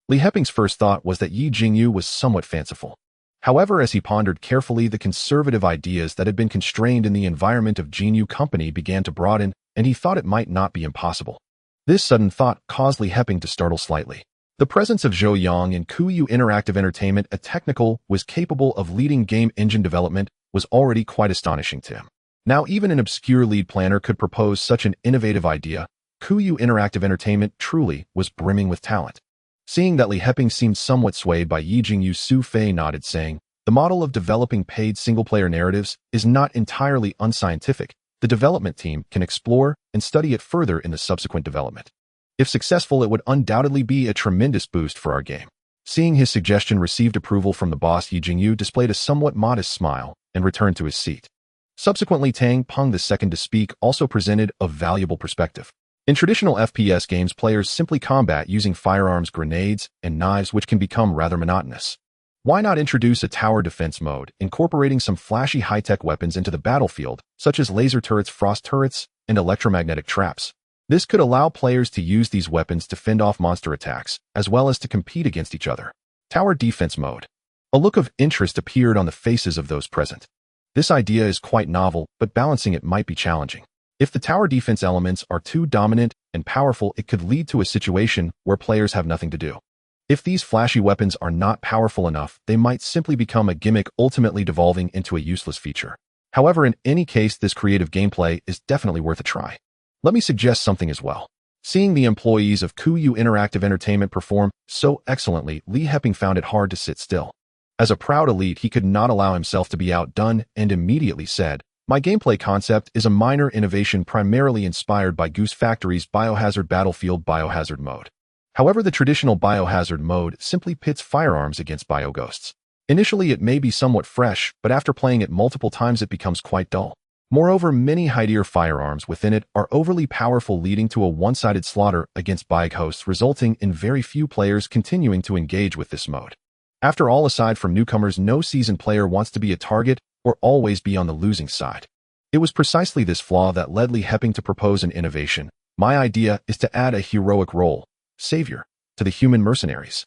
Li Heping's first thought was that Yi Jingyu was somewhat fanciful. However, as he pondered carefully, the conservative ideas that had been constrained in the environment of Jinyu Company began to broaden, and he thought it might not be impossible. This sudden thought caused Li Heping to startle slightly. The presence of Zhou Yang in Kuyu Interactive Entertainment, a technical was capable of leading game engine development, was already quite astonishing to him. Now even an obscure lead planner could propose such an innovative idea. Kuyu Interactive Entertainment truly was brimming with talent. Seeing that Li Heping seemed somewhat swayed by Yi Jingyu, Su Fei nodded, saying, "The model of developing paid single-player narratives is not entirely unscientific. The development team can explore and study it further in the subsequent development. If successful, it would undoubtedly be a tremendous boost for our game." Seeing his suggestion received approval from the boss, Yi Jingyu displayed a somewhat modest smile and returned to his seat. Subsequently, Tang Peng II to speak also presented a valuable perspective. In traditional FPS games, players simply combat using firearms, grenades, and knives, which can become rather monotonous. Why not introduce a tower defense mode, incorporating some flashy high-tech weapons into the battlefield, such as laser turrets, frost turrets, and electromagnetic traps? This could allow players to use these weapons to fend off monster attacks, as well as to compete against each other. Tower defense mode. A look of interest appeared on the faces of those present. This idea is quite novel, but balancing it might be challenging. If the tower defense elements are too dominant and powerful, it could lead to a situation where players have nothing to do. If these flashy weapons are not powerful enough, they might simply become a gimmick, ultimately devolving into a useless feature. However, in any case, this creative gameplay is definitely worth a try. Let me suggest something as well. Seeing the employees of Kuyu Interactive Entertainment perform so excellently, Li Heping found it hard to sit still. As a proud elite, he could not allow himself to be outdone and immediately said, "My gameplay concept is a minor innovation primarily inspired by Goose Factory's Biohazard Battlefield Biohazard mode. However, the traditional Biohazard mode simply pits firearms against bioghosts. Initially, it may be somewhat fresh, but after playing it multiple times, it becomes quite dull. Moreover, many high-tier firearms within it are overly powerful, leading to a one-sided slaughter against bioghosts, resulting in very few players continuing to engage with this mode. After all, aside from newcomers, no seasoned player wants to be a target or always be on the losing side." It was precisely this flaw that led Li Heping to propose an innovation. "My idea is to add a heroic role, savior, to the human mercenaries.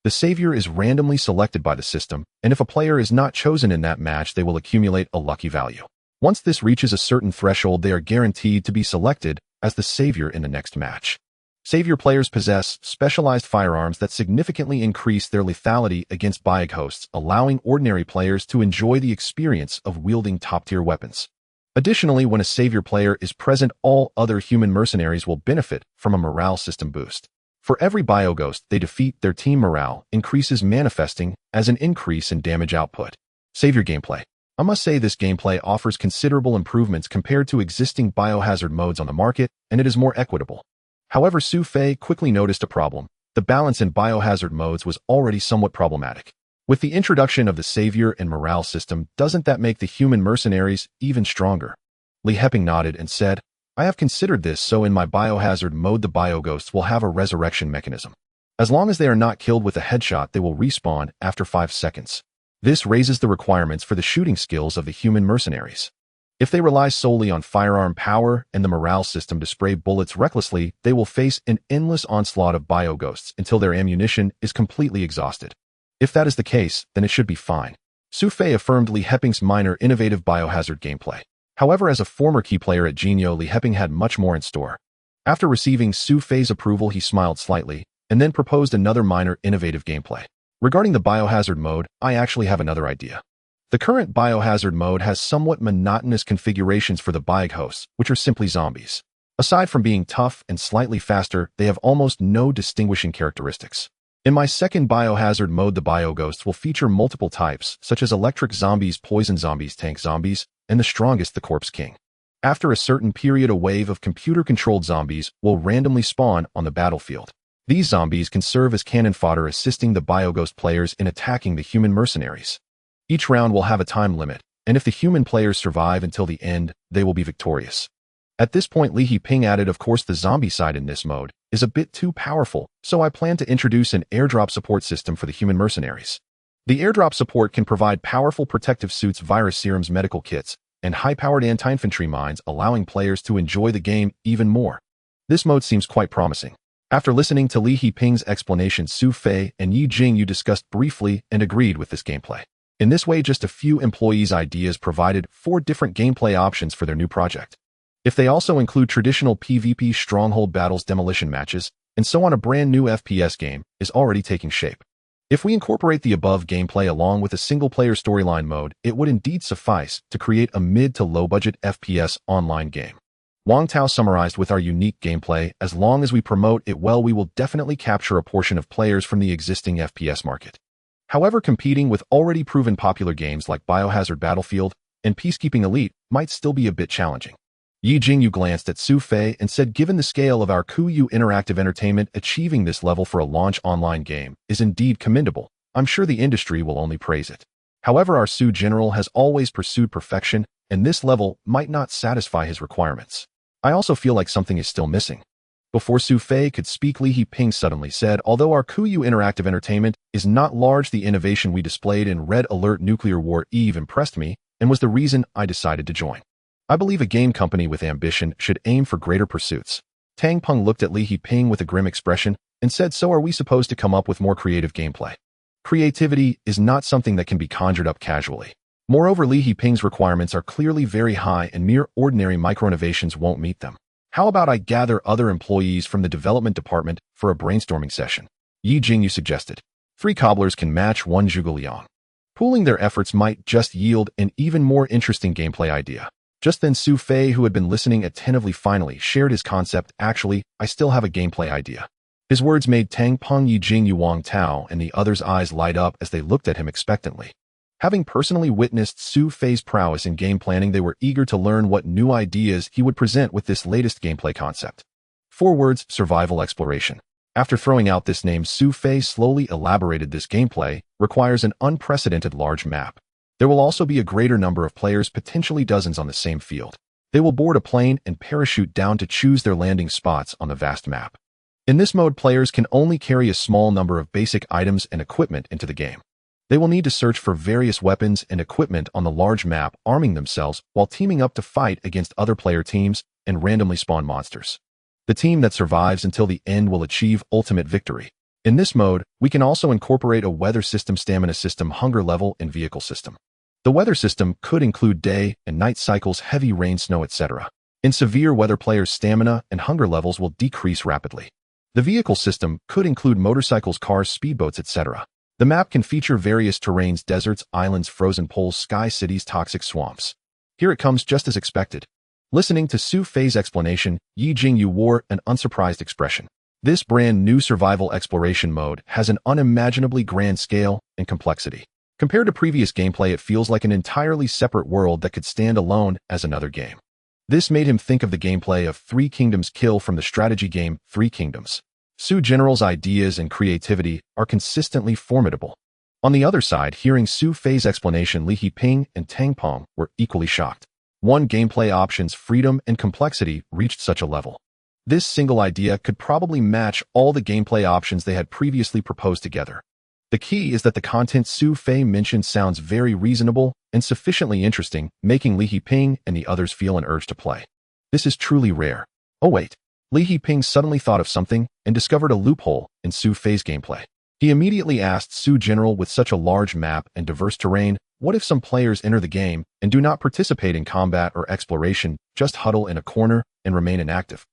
The savior is randomly selected by the system, and if a player is not chosen in that match, they will accumulate a lucky value. Once this reaches a certain threshold, they are guaranteed to be selected as the savior in the next match. Savior players possess specialized firearms that significantly increase their lethality against bioghosts, allowing ordinary players to enjoy the experience of wielding top-tier weapons. Additionally, when a savior player is present, all other human mercenaries will benefit from a morale system boost. For every bioghost they defeat, their team morale increases, manifesting as an increase in damage output." Savior gameplay. I must say this gameplay offers considerable improvements compared to existing biohazard modes on the market, and it is more equitable. However, Su Fei quickly noticed a problem. The balance in biohazard modes was already somewhat problematic. With the introduction of the savior and morale system, doesn't that make the human mercenaries even stronger? Li Heping nodded and said, "I have considered this, so in my biohazard mode the bioghosts will have a resurrection mechanism. As long as they are not killed with a headshot, they will respawn after 5 seconds. This raises the requirements for the shooting skills of the human mercenaries. If they rely solely on firearm power and the morale system to spray bullets recklessly, they will face an endless onslaught of bioghosts until their ammunition is completely exhausted. If that is the case, then it should be fine." Su Fei affirmed Li Heping's minor innovative biohazard gameplay. However, as a former key player at Jinyu, Li Heping had much more in store. After receiving Su Fei's approval, he smiled slightly and then proposed another minor innovative gameplay. "Regarding the biohazard mode, I actually have another idea. The current biohazard mode has somewhat monotonous configurations for the biog hosts, which are simply zombies. Aside from being tough and slightly faster, they have almost no distinguishing characteristics. In my second biohazard mode, the bioghosts will feature multiple types, such as electric zombies, poison zombies, tank zombies, and the strongest, the corpse king. After a certain period, a wave of computer-controlled zombies will randomly spawn on the battlefield. These zombies can serve as cannon fodder, assisting the bioghost players in attacking the human mercenaries. Each round will have a time limit, and if the human players survive until the end, they will be victorious. At this point, Li Ping added, of course, the zombie side in this mode is a bit too powerful, so I plan to introduce an airdrop support system for the human mercenaries. The airdrop support can provide powerful protective suits, virus serums, medical kits, and high-powered anti-infantry mines, allowing players to enjoy the game even more. This mode seems quite promising. After listening to Li Ping's explanation, Su Fei and Yi Jingyu discussed briefly and agreed with this gameplay. In this way, just a few employees' ideas provided 4 different gameplay options for their new project. If they also include traditional PvP stronghold battles, demolition matches, and so on, a brand new FPS game is already taking shape. If we incorporate the above gameplay along with a single-player storyline mode, it would indeed suffice to create a mid to low-budget FPS online game. Wang Tao summarized, with our unique gameplay, as long as we promote it well, we will definitely capture a portion of players from the existing FPS market. However, competing with already proven popular games like Biohazard Battlefield and Peacekeeping Elite might still be a bit challenging. Yi Jingyu glanced at Su Fei and said, given the scale of our Kuyu Interactive Entertainment, achieving this level for a launch online game is indeed commendable. I'm sure the industry will only praise it. However, our Su General has always pursued perfection, and this level might not satisfy his requirements. I also feel like something is still missing. Before Su Fei could speak, Li Ping suddenly said, although our Kuyu Interactive Entertainment is not large, the innovation we displayed in Red Alert Nuclear War Eve impressed me and was the reason I decided to join. I believe a game company with ambition should aim for greater pursuits. Tang Peng looked at Li Ping with a grim expression and said, so are we supposed to come up with more creative gameplay? Creativity is not something that can be conjured up casually. Moreover, Li Ping's requirements are clearly very high and mere ordinary micro-innovations won't meet them. How about I gather other employees from the development department for a brainstorming session? Yi Jingyu suggested. 3 cobblers can match 1 zhuge liang. Pooling their efforts might just yield an even more interesting gameplay idea. Just then, Su Fei, who had been listening attentively, finally shared his concept. Actually, I still have a gameplay idea. His words made Tang Peng, Yi Jingyu, Wang Tao, and the others' eyes light up as they looked at him expectantly. Having personally witnessed Su Fei's prowess in game planning, they were eager to learn what new ideas he would present with this latest gameplay concept. 4 words: survival exploration. After throwing out this name, Su Fei slowly elaborated. This gameplay requires an unprecedented large map. There will also be a greater number of players, potentially dozens, on the same field. They will board a plane and parachute down to choose their landing spots on the vast map. In this mode, players can only carry a small number of basic items and equipment into the game. They will need to search for various weapons and equipment on the large map, arming themselves while teaming up to fight against other player teams and randomly spawn monsters. The team that survives until the end will achieve ultimate victory. In this mode, we can also incorporate a weather system, stamina system, hunger level, and vehicle system. The weather system could include day and night cycles, heavy rain, snow, etc. In severe weather, players' stamina and hunger levels will decrease rapidly. The vehicle system could include motorcycles, cars, speedboats, etc. The map can feature various terrains, deserts, islands, frozen poles, sky cities, toxic swamps. Here it comes, just as expected. Listening to Su Fei's explanation, Yi Jingyu wore an unsurprised expression. This brand new survival exploration mode has an unimaginably grand scale and complexity. Compared to previous gameplay, it feels like an entirely separate world that could stand alone as another game. This made him think of the gameplay of 3 Kingdoms Kill from the strategy game 3 Kingdoms. Su General's ideas and creativity are consistently formidable. On the other side, hearing Su Fei's explanation, Li Ping and Tang Peng were equally shocked. One gameplay option's freedom and complexity reached such a level. This single idea could probably match all the gameplay options they had previously proposed together. The key is that the content Su Fei mentioned sounds very reasonable and sufficiently interesting, making Li Ping and the others feel an urge to play. This is truly rare. Oh wait. Li Ping suddenly thought of something and discovered a loophole in Su Fei's gameplay. He immediately asked Su General, with such a large map and diverse terrain, what if some players enter the game and do not participate in combat or exploration, just huddle in a corner and remain inactive?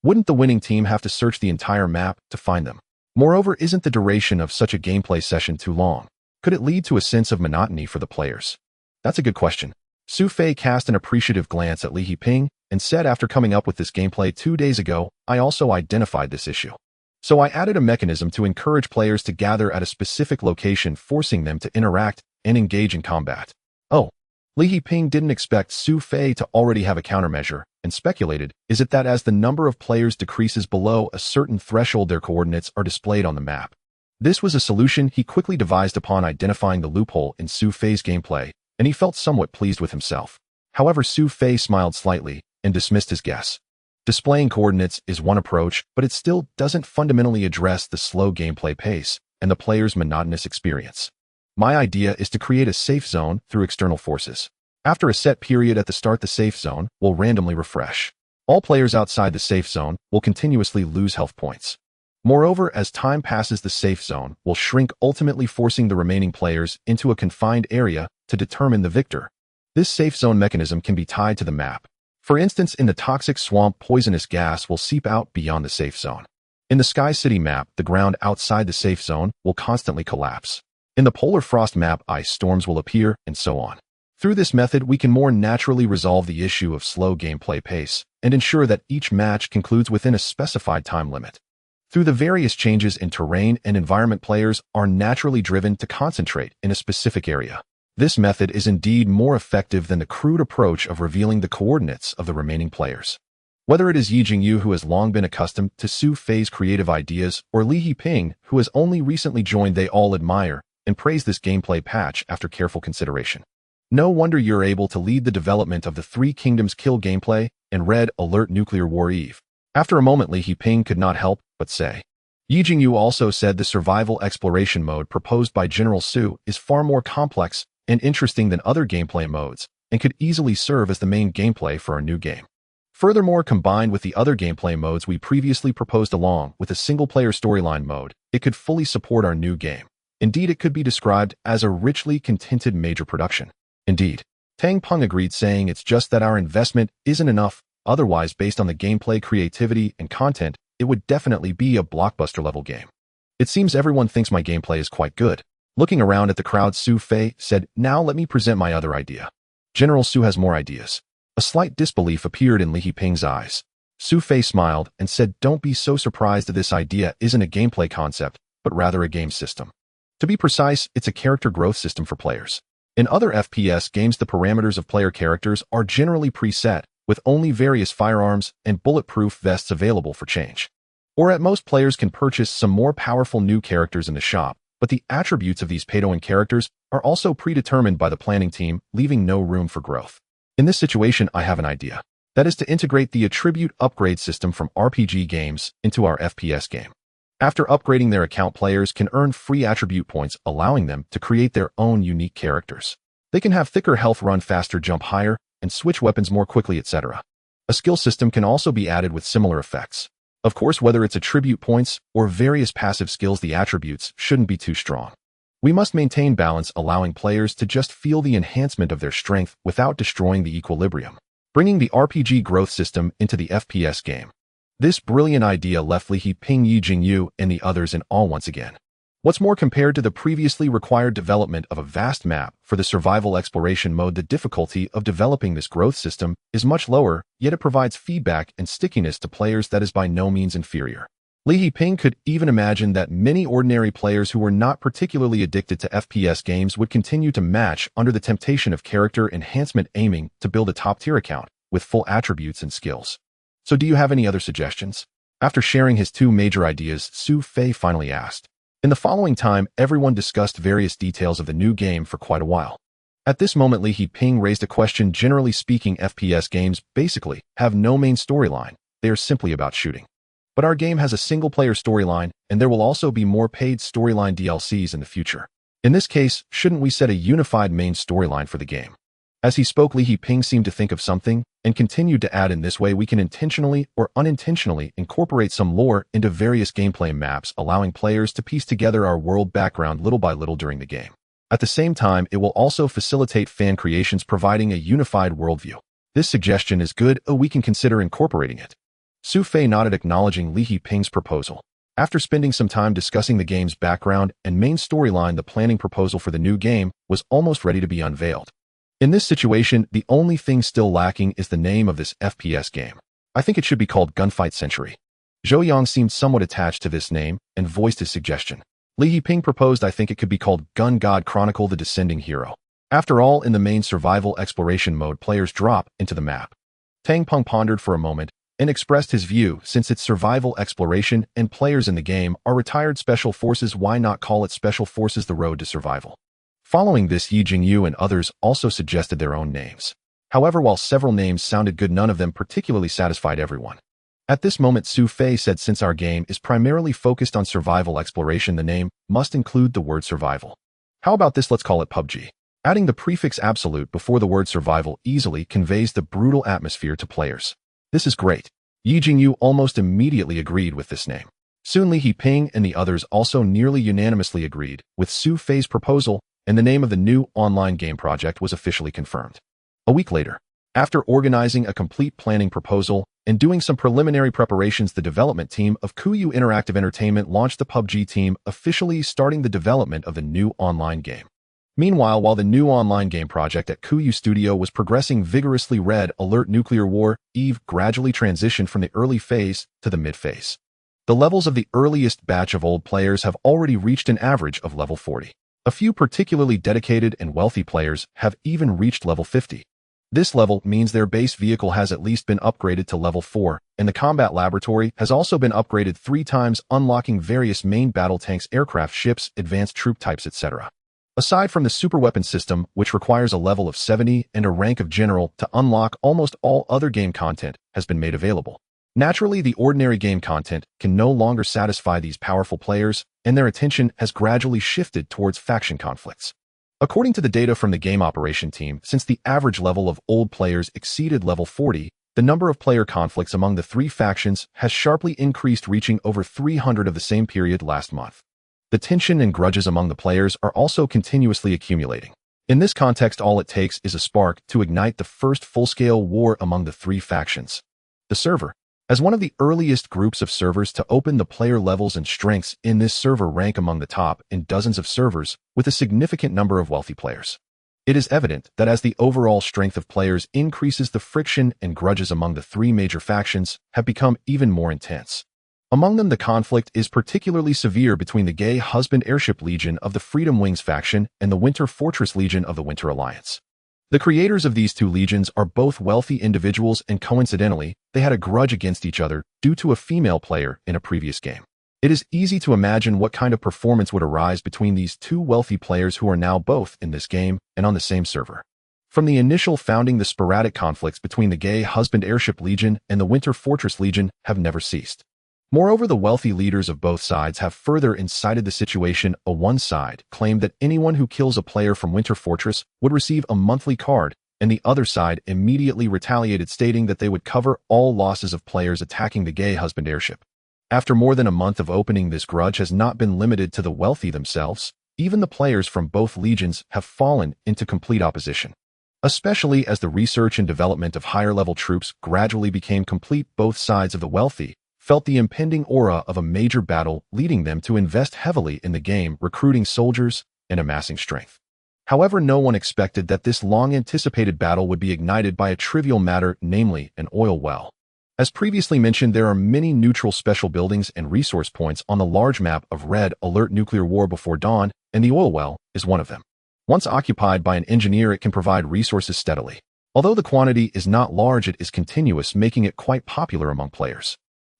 Wouldn't the winning team have to search the entire map to find them? Moreover, isn't the duration of such a gameplay session too long? Could it lead to a sense of monotony for the players? That's a good question. Su Fei cast an appreciative glance at Li Yiping and said after coming up with this gameplay 2 days ago, I also identified this issue. So I added a mechanism to encourage players to gather at a specific location, forcing them to interact and engage in combat. Oh, Li Yiping didn't expect Su Fei to already have a countermeasure and speculated, is it that as the number of players decreases below a certain threshold their coordinates are displayed on the map? This was a solution he quickly devised upon identifying the loophole in Su Fei's gameplay, and he felt somewhat pleased with himself. However, Su Fei smiled slightly and dismissed his guess. Displaying coordinates is one approach, but it still doesn't fundamentally address the slow gameplay pace and the player's monotonous experience. My idea is to create a safe zone through external forces. After a set period at the start, the safe zone will randomly refresh. All players outside the safe zone will continuously lose health points. Moreover, as time passes, the safe zone will shrink, ultimately forcing the remaining players into a confined area to determine the victor. This safe zone mechanism can be tied to the map. For instance, in the toxic swamp, poisonous gas will seep out beyond the safe zone. In the Sky City map, the ground outside the safe zone will constantly collapse. In the Polar Frost map, ice storms will appear, and so on. Through this method, we can more naturally resolve the issue of slow gameplay pace and ensure that each match concludes within a specified time limit. Through the various changes in terrain and environment, players are naturally driven to concentrate in a specific area. This method is indeed more effective than the crude approach of revealing the coordinates of the remaining players. Whether it is Yi Jingyu, who has long been accustomed to Su Fei's creative ideas, or Li Yiping, who has only recently joined, they all admire and praise this gameplay patch after careful consideration. No wonder you're able to lead the development of the Three Kingdoms kill gameplay and Red Alert Nuclear War Eve. After a moment, Li Yiping could not help but say. Yi Jingyu also said the survival exploration mode proposed by General Su is far more complex and interesting than other gameplay modes, and could easily serve as the main gameplay for our new game. Furthermore, combined with the other gameplay modes we previously proposed along with a single-player storyline mode, it could fully support our new game. Indeed, it could be described as a richly contented major production. Indeed, Tang Peng agreed, saying it's just that our investment isn't enough, otherwise based on the gameplay, creativity, and content, it would definitely be a blockbuster-level game. It seems everyone thinks my gameplay is quite good. Looking around at the crowd, Su Fei said, now let me present my other idea. General Su has more ideas. A slight disbelief appeared in Li Yiping's eyes. Su Fei smiled and said, don't be so surprised that this idea isn't a gameplay concept, but rather a game system. To be precise, it's a character growth system for players. In other FPS games, the parameters of player characters are generally preset, with only various firearms and bulletproof vests available for change. Or at most, players can purchase some more powerful new characters in the shop, but the attributes of these pay-to-win characters are also predetermined by the planning team, leaving no room for growth. In this situation, I have an idea. That is to integrate the attribute upgrade system from RPG games into our FPS game. After upgrading their account, players can earn free attribute points, allowing them to create their own unique characters. They can have thicker health, run faster, jump higher, and switch weapons more quickly, etc. A skill system can also be added with similar effects. Of course, whether it's attribute points or various passive skills, the attributes shouldn't be too strong. We must maintain balance, allowing players to just feel the enhancement of their strength without destroying the equilibrium, bringing the RPG growth system into the FPS game. This brilliant idea left Li Yiping, Yi Jingyu, and the others in awe once again. What's more, compared to the previously required development of a vast map for the survival exploration mode, the difficulty of developing this growth system is much lower, yet it provides feedback and stickiness to players that is by no means inferior. Li Yiping could even imagine that many ordinary players who were not particularly addicted to FPS games would continue to match under the temptation of character enhancement, aiming to build a top-tier account with full attributes and skills. So do you have any other suggestions? After sharing his two major ideas, Su Fei finally asked. In the following time, everyone discussed various details of the new game for quite a while. At this moment, Li Yiping raised a question. Generally speaking, FPS games basically have no main storyline. They are simply about shooting. But our game has a single-player storyline, and there will also be more paid storyline DLCs in the future. In this case, shouldn't we set a unified main storyline for the game? As he spoke, Li Yiping seemed to think of something and continued to add, in this way we can intentionally or unintentionally incorporate some lore into various gameplay maps, allowing players to piece together our world background little by little during the game. At the same time, it will also facilitate fan creations, providing a unified worldview. This suggestion is good, we can consider incorporating it. Su Fei nodded, acknowledging Li Yiping's proposal. After spending some time discussing the game's background and main storyline, the planning proposal for the new game was almost ready to be unveiled. In this situation, the only thing still lacking is the name of this FPS game. I think it should be called Gunfight Century. Zhou Yang seemed somewhat attached to this name and voiced his suggestion. Li Yiping proposed I think it could be called Gun God Chronicle the Descending Hero. After all, in the main survival exploration mode, players drop into the map. Tang Peng pondered for a moment and expressed his view, since it's survival exploration and players in the game are retired special forces, why not call it Special Forces The Road to Survival? Following this, Yi Jingyu and others also suggested their own names. However, while several names sounded good, none of them particularly satisfied everyone. At this moment, Su Fei said since our game is primarily focused on survival exploration, the name must include the word survival. How about this, let's call it PUBG. Adding the prefix absolute before the word survival easily conveys the brutal atmosphere to players. This is great. Yi Jingyu almost immediately agreed with this name. Soon Li Yiping and the others also nearly unanimously agreed with Su Fei's proposal, and the name of the new online game project was officially confirmed. A week later, after organizing a complete planning proposal and doing some preliminary preparations, the development team of Kuyu Interactive Entertainment launched the PUBG team, officially starting the development of the new online game. Meanwhile, while the new online game project at Kuyu Studio was progressing vigorously, Red Alert Nuclear War EVE gradually transitioned from the early phase to the mid-phase. The levels of the earliest batch of old players have already reached an average of level 40. A few particularly dedicated and wealthy players have even reached level 50. This level means their base vehicle has at least been upgraded to level 4, and the combat laboratory has also been upgraded 3 times, unlocking various main battle tanks, aircraft, ships, advanced troop types, etc. Aside from the superweapon system, which requires a level of 70 and a rank of general to unlock, almost all other game content has been made available. Naturally, the ordinary game content can no longer satisfy these powerful players, and their attention has gradually shifted towards faction conflicts. According to the data from the game operation team, since the average level of old players exceeded level 40, the number of player conflicts among the 3 factions has sharply increased, reaching over 300 of the same period last month. The tension and grudges among the players are also continuously accumulating. In this context, all it takes is a spark to ignite the first full-scale war among the 3 factions. The server. As one of the earliest groups of servers to open, the player levels and strengths in this server rank among the top in dozens of servers with a significant number of wealthy players. It is evident that as the overall strength of players increases, the friction and grudges among the 3 major factions have become even more intense. Among them, the conflict is particularly severe between the Gay Husband Airship Legion of the Freedom Wings faction and the Winter Fortress Legion of the Winter Alliance. The creators of these 2 legions are both wealthy individuals, and coincidentally, they had a grudge against each other due to a female player in a previous game. It is easy to imagine what kind of performance would arise between these 2 wealthy players who are now both in this game and on the same server. From the initial founding, the sporadic conflicts between the Gay Husband Airship Legion and the Winter Fortress Legion have never ceased. Moreover, the wealthy leaders of both sides have further incited the situation. One side claimed that anyone who kills a player from Winter Fortress would receive a monthly card, and the other side immediately retaliated, stating that they would cover all losses of players attacking the Gay Husband Airship. After more than a month of opening, this grudge has not been limited to the wealthy themselves. Even the players from both legions have fallen into complete opposition. Especially as the research and development of higher-level troops gradually became complete, both sides of the wealthy felt the impending aura of a major battle, leading them to invest heavily in the game, recruiting soldiers and amassing strength. However, no one expected that this long-anticipated battle would be ignited by a trivial matter, namely an oil well. As previously mentioned, there are many neutral special buildings and resource points on the large map of Red Alert Nuclear War Before Dawn, and the oil well is one of them. Once occupied by an engineer, it can provide resources steadily. Although the quantity is not large, it is continuous, making it quite popular among players.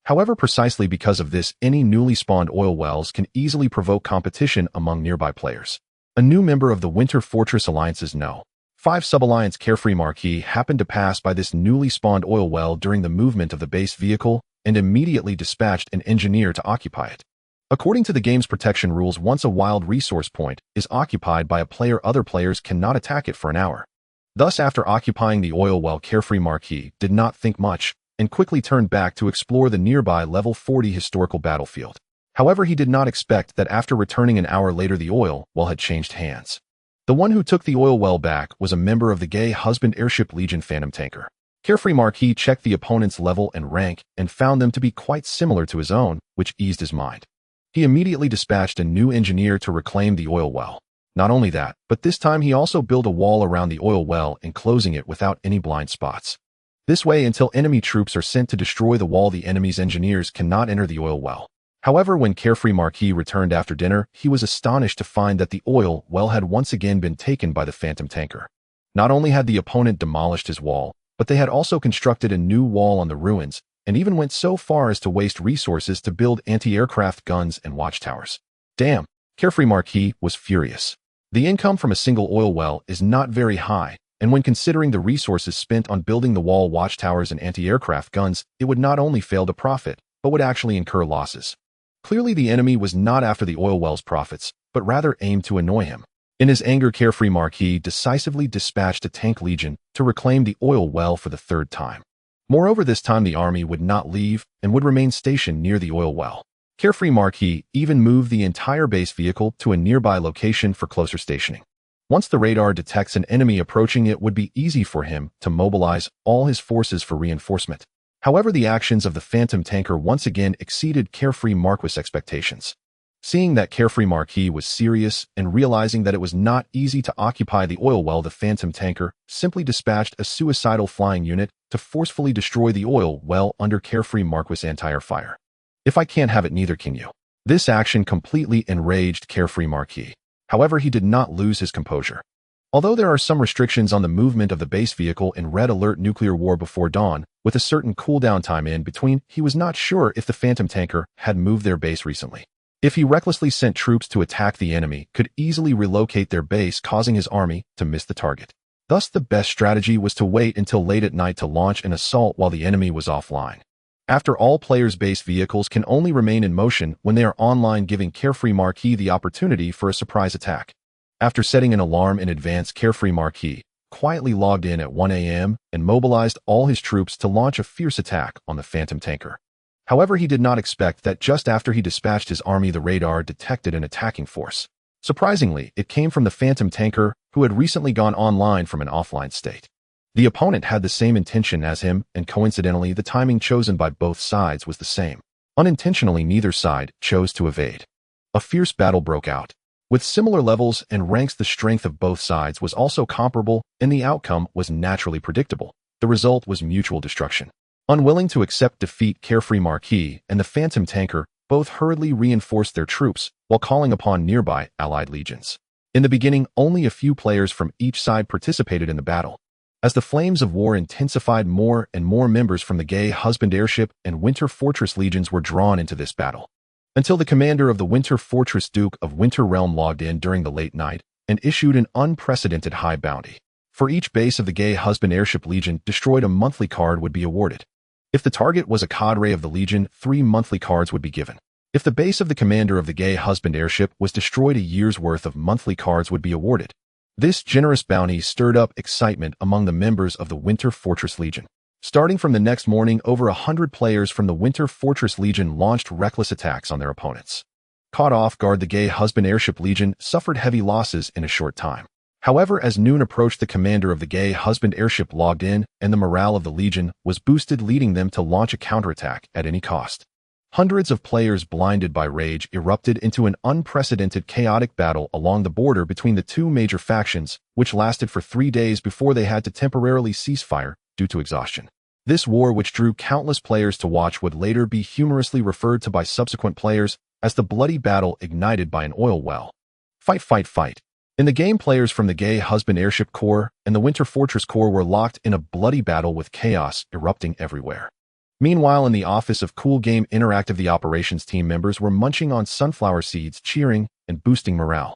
However, precisely because of this, any newly spawned oil wells can easily provoke competition among nearby players. A new member of the Winter Fortress Alliance's No. 5 Sub-Alliance Carefree Marquis happened to pass by this newly spawned oil well during the movement of the base vehicle and immediately dispatched an engineer to occupy it. According to the game's protection rules, once a wild resource point is occupied by a player, other players cannot attack it for an hour. Thus, after occupying the oil well, Carefree Marquis did not think much and quickly turned back to explore the nearby level 40 historical battlefield. However, he did not expect that after returning an hour later, the oil well had changed hands. The one who took the oil well back was a member of the Gay Husband Airship Legion Phantom Tanker. Carefree Marquis checked the opponent's level and rank and found them to be quite similar to his own, which eased his mind. He immediately dispatched a new engineer to reclaim the oil well. Not only that, but this time he also built a wall around the oil well, enclosing it without any blind spots. This way, until enemy troops are sent to destroy the wall, the enemy's engineers cannot enter the oil well. However, when Carefree Marquis returned after dinner, he was astonished to find that the oil well had once again been taken by the Phantom tanker. Not only had the opponent demolished his wall, but they had also constructed a new wall on the ruins, and even went so far as to waste resources to build anti-aircraft guns and watchtowers. Damn, Carefree Marquis was furious. The income from a single oil well is not very high, and when considering the resources spent on building the wall, watchtowers, and anti-aircraft guns, it would not only fail to profit, but would actually incur losses. Clearly, the enemy was not after the oil well's profits, but rather aimed to annoy him. In his anger, Carefree Marquis decisively dispatched a tank legion to reclaim the oil well for the third time. Moreover, this time the army would not leave and would remain stationed near the oil well. Carefree Marquis even moved the entire base vehicle to a nearby location for closer stationing. Once the radar detects an enemy approaching, it would be easy for him to mobilize all his forces for reinforcement. However, the actions of the Phantom tanker once again exceeded Carefree Marquis' expectations. Seeing that Carefree Marquis was serious and realizing that it was not easy to occupy the oil well, the Phantom tanker simply dispatched a suicidal flying unit to forcefully destroy the oil well under Carefree Marquis' anti-air fire. If I can't have it, neither can you. This action completely enraged Carefree Marquis. However, he did not lose his composure. Although there are some restrictions on the movement of the base vehicle in Red Alert Nuclear War Before Dawn, with a certain cooldown time in between, he was not sure if the Phantom tanker had moved their base recently. If he recklessly sent troops to attack, the enemy could easily relocate their base, causing his army to miss the target. Thus, the best strategy was to wait until late at night to launch an assault while the enemy was offline. After all, players' base vehicles can only remain in motion when they are online, giving Carefree Marquis the opportunity for a surprise attack. After setting an alarm in advance, Carefree Marquis quietly logged in at 1 a.m. and mobilized all his troops to launch a fierce attack on the Phantom tanker. However, he did not expect that just after he dispatched his army, the radar detected an attacking force. Surprisingly, it came from the Phantom tanker, who had recently gone online from an offline state. The opponent had the same intention as him, and coincidentally, the timing chosen by both sides was the same. Unintentionally, neither side chose to evade. A fierce battle broke out. With similar levels and ranks, the strength of both sides was also comparable, and the outcome was naturally predictable. The result was mutual destruction. Unwilling to accept defeat, Carefree Marquis and the Phantom tanker both hurriedly reinforced their troops while calling upon nearby allied legions. In the beginning, only a few players from each side participated in the battle. As the flames of war intensified, more and more members from the Gay Husband Airship and Winter Fortress legions were drawn into this battle, until the commander of the Winter Fortress, Duke of Winter Realm, logged in during the late night and issued an unprecedented high bounty. For each base of the Gay Husband Airship Legion destroyed, a monthly card would be awarded. If the target was a cadre of the Legion, 3 monthly cards would be given. If the base of the commander of the Gay Husband Airship was destroyed, a year's worth of monthly cards would be awarded. This generous bounty stirred up excitement among the members of the Winter Fortress Legion. Starting from the next morning, over 100 players from the Winter Fortress Legion launched reckless attacks on their opponents. Caught off guard, the Gay Husband Airship Legion suffered heavy losses in a short time. However, as noon approached, the commander of the Gay Husband Airship logged in, and the morale of the Legion was boosted, leading them to launch a counterattack at any cost. Hundreds of players, blinded by rage, erupted into an unprecedented chaotic battle along the border between the two major factions, which lasted for 3 days before they had to temporarily cease fire due to exhaustion. This war, which drew countless players to watch, would later be humorously referred to by subsequent players as the bloody battle ignited by an oil well. Fight, fight, fight. In the game, players from the Gay Husband Airship Corps and the Winter Fortress Corps were locked in a bloody battle with chaos erupting everywhere. Meanwhile, in the office of Cool Game Interactive, the operations team members were munching on sunflower seeds, cheering and boosting morale.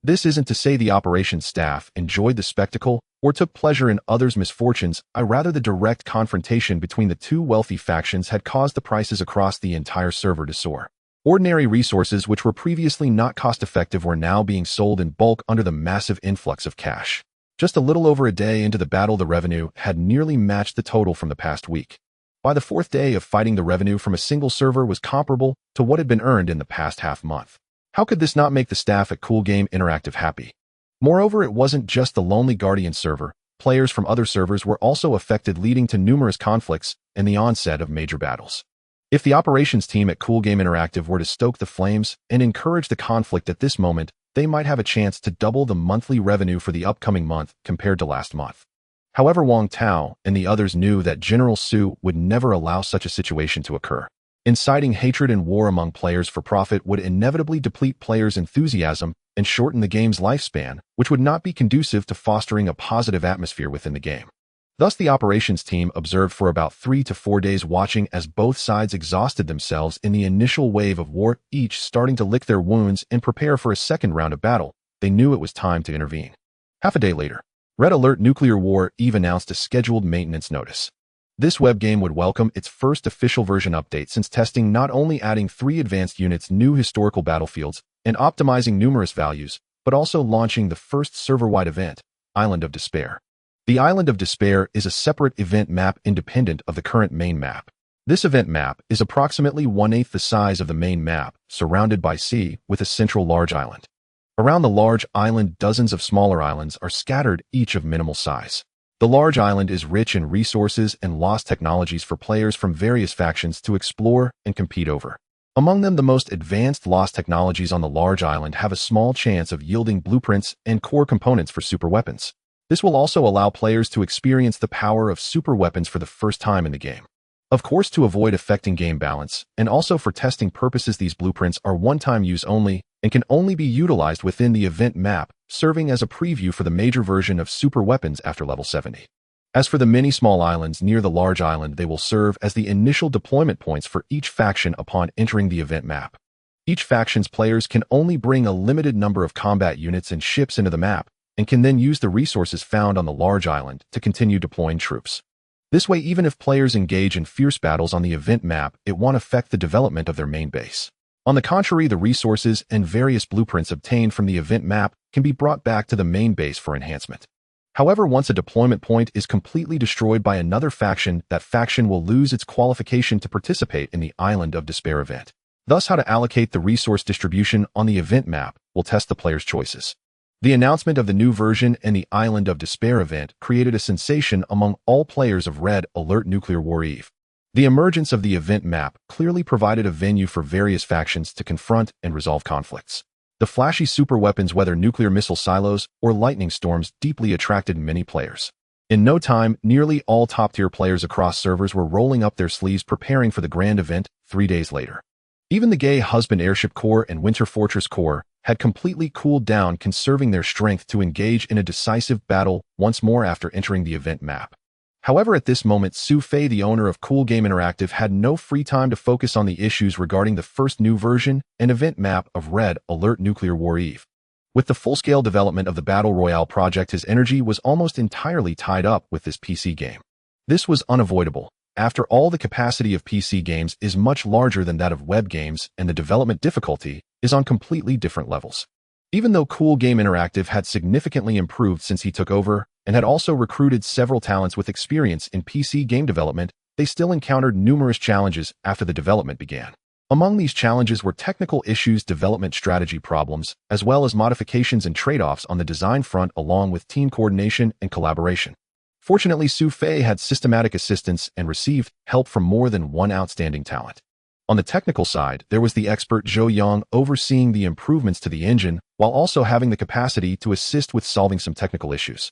This isn't to say the operations staff enjoyed the spectacle or took pleasure in others' misfortunes. Rather, the direct confrontation between the two wealthy factions had caused the prices across the entire server to soar. Ordinary resources which were previously not cost-effective were now being sold in bulk under the massive influx of cash. Just a little over a day into the battle, the revenue had nearly matched the total from the past week. By the 4th day of fighting, the revenue from a single server was comparable to what had been earned in the past half-month. How could this not make the staff at Cool Game Interactive happy? Moreover, it wasn't just the Lonely Guardian server. Players from other servers were also affected, leading to numerous conflicts and the onset of major battles. If the operations team at Cool Game Interactive were to stoke the flames and encourage the conflict at this moment, they might have a chance to double the monthly revenue for the upcoming month compared to last month. However, Wang Tao and the others knew that General Su would never allow such a situation to occur. Inciting hatred and war among players for profit would inevitably deplete players' enthusiasm and shorten the game's lifespan, which would not be conducive to fostering a positive atmosphere within the game. Thus, the operations team observed for about 3 to 4 days, watching as both sides exhausted themselves in the initial wave of war, each starting to lick their wounds and prepare for a second round of battle. They knew it was time to intervene. Half a day later, Red Alert Nuclear War Eve announced a scheduled maintenance notice. This web game would welcome its first official version update since testing, not only adding 3 advanced units, new historical battlefields, and optimizing numerous values, but also launching the first server-wide event, Island of Despair. The Island of Despair is a separate event map independent of the current main map. This event map is approximately 1/8 the size of the main map, surrounded by sea with a central large island. Around the large island, dozens of smaller islands are scattered, each of minimal size. The large island is rich in resources and lost technologies for players from various factions to explore and compete over. Among them, the most advanced lost technologies on the large island have a small chance of yielding blueprints and core components for super weapons. This will also allow players to experience the power of super weapons for the first time in the game. Of course, to avoid affecting game balance, and also for testing purposes, these blueprints are one-time use only and can only be utilized within the event map, serving as a preview for the major version of super weapons after level 70. As for the many small islands near the large island, they will serve as the initial deployment points for each faction upon entering the event map. Each faction's players can only bring a limited number of combat units and ships into the map, and can then use the resources found on the large island to continue deploying troops. This way, even if players engage in fierce battles on the event map, it won't affect the development of their main base. On the contrary, the resources and various blueprints obtained from the event map can be brought back to the main base for enhancement. However, once a deployment point is completely destroyed by another faction, that faction will lose its qualification to participate in the Island of Despair event. Thus, how to allocate the resource distribution on the event map will test the player's choices. The announcement of the new version and the Island of Despair event created a sensation among all players of Red Alert Nuclear War Eve. The emergence of the event map clearly provided a venue for various factions to confront and resolve conflicts. The flashy super weapons, whether nuclear missile silos or lightning storms, deeply attracted many players. In no time, nearly all top-tier players across servers were rolling up their sleeves preparing for the grand event 3 days later. Even the Gay Husband Airship Corps and Winter Fortress Corps had completely cooled down, conserving their strength to engage in a decisive battle once more after entering the event map. However, at this moment, Su Fei, the owner of Cool Game Interactive, had no free time to focus on the issues regarding the first new version and event map of Red Alert Nuclear War Eve. With the full-scale development of the Battle Royale project, his energy was almost entirely tied up with this PC game. This was unavoidable. After all, the capacity of PC games is much larger than that of web games, and the development difficulty is on completely different levels. Even though Cool Game Interactive had significantly improved since he took over, and had also recruited several talents with experience in PC game development, they still encountered numerous challenges after the development began. Among these challenges were technical issues, development strategy problems, as well as modifications and trade-offs on the design front, along with team coordination and collaboration. Fortunately, Su Fei had systematic assistance and received help from more than one outstanding talent. On the technical side, there was the expert Zhou Yang overseeing the improvements to the engine, while also having the capacity to assist with solving some technical issues.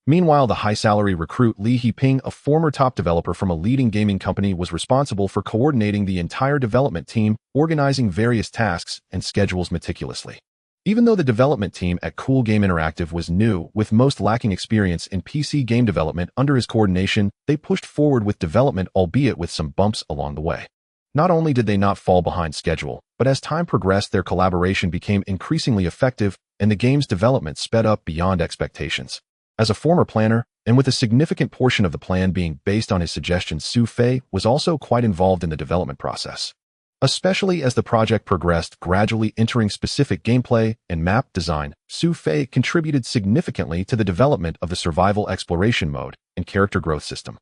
Meanwhile, the high-salary recruit Li Heping, a former top developer from a leading gaming company, was responsible for coordinating the entire development team, organizing various tasks and schedules meticulously. Even though the development team at Cool Game Interactive was new, with most lacking experience in PC game development under his coordination, they pushed forward with development, albeit with some bumps along the way. Not only did they not fall behind schedule, but as time progressed, their collaboration became increasingly effective, and the game's development sped up beyond expectations. As a former planner, and with a significant portion of the plan being based on his suggestions, Su Fei was also quite involved in the development process. Especially as the project progressed, gradually entering specific gameplay and map design, Su Fei contributed significantly to the development of the survival exploration mode and character growth system.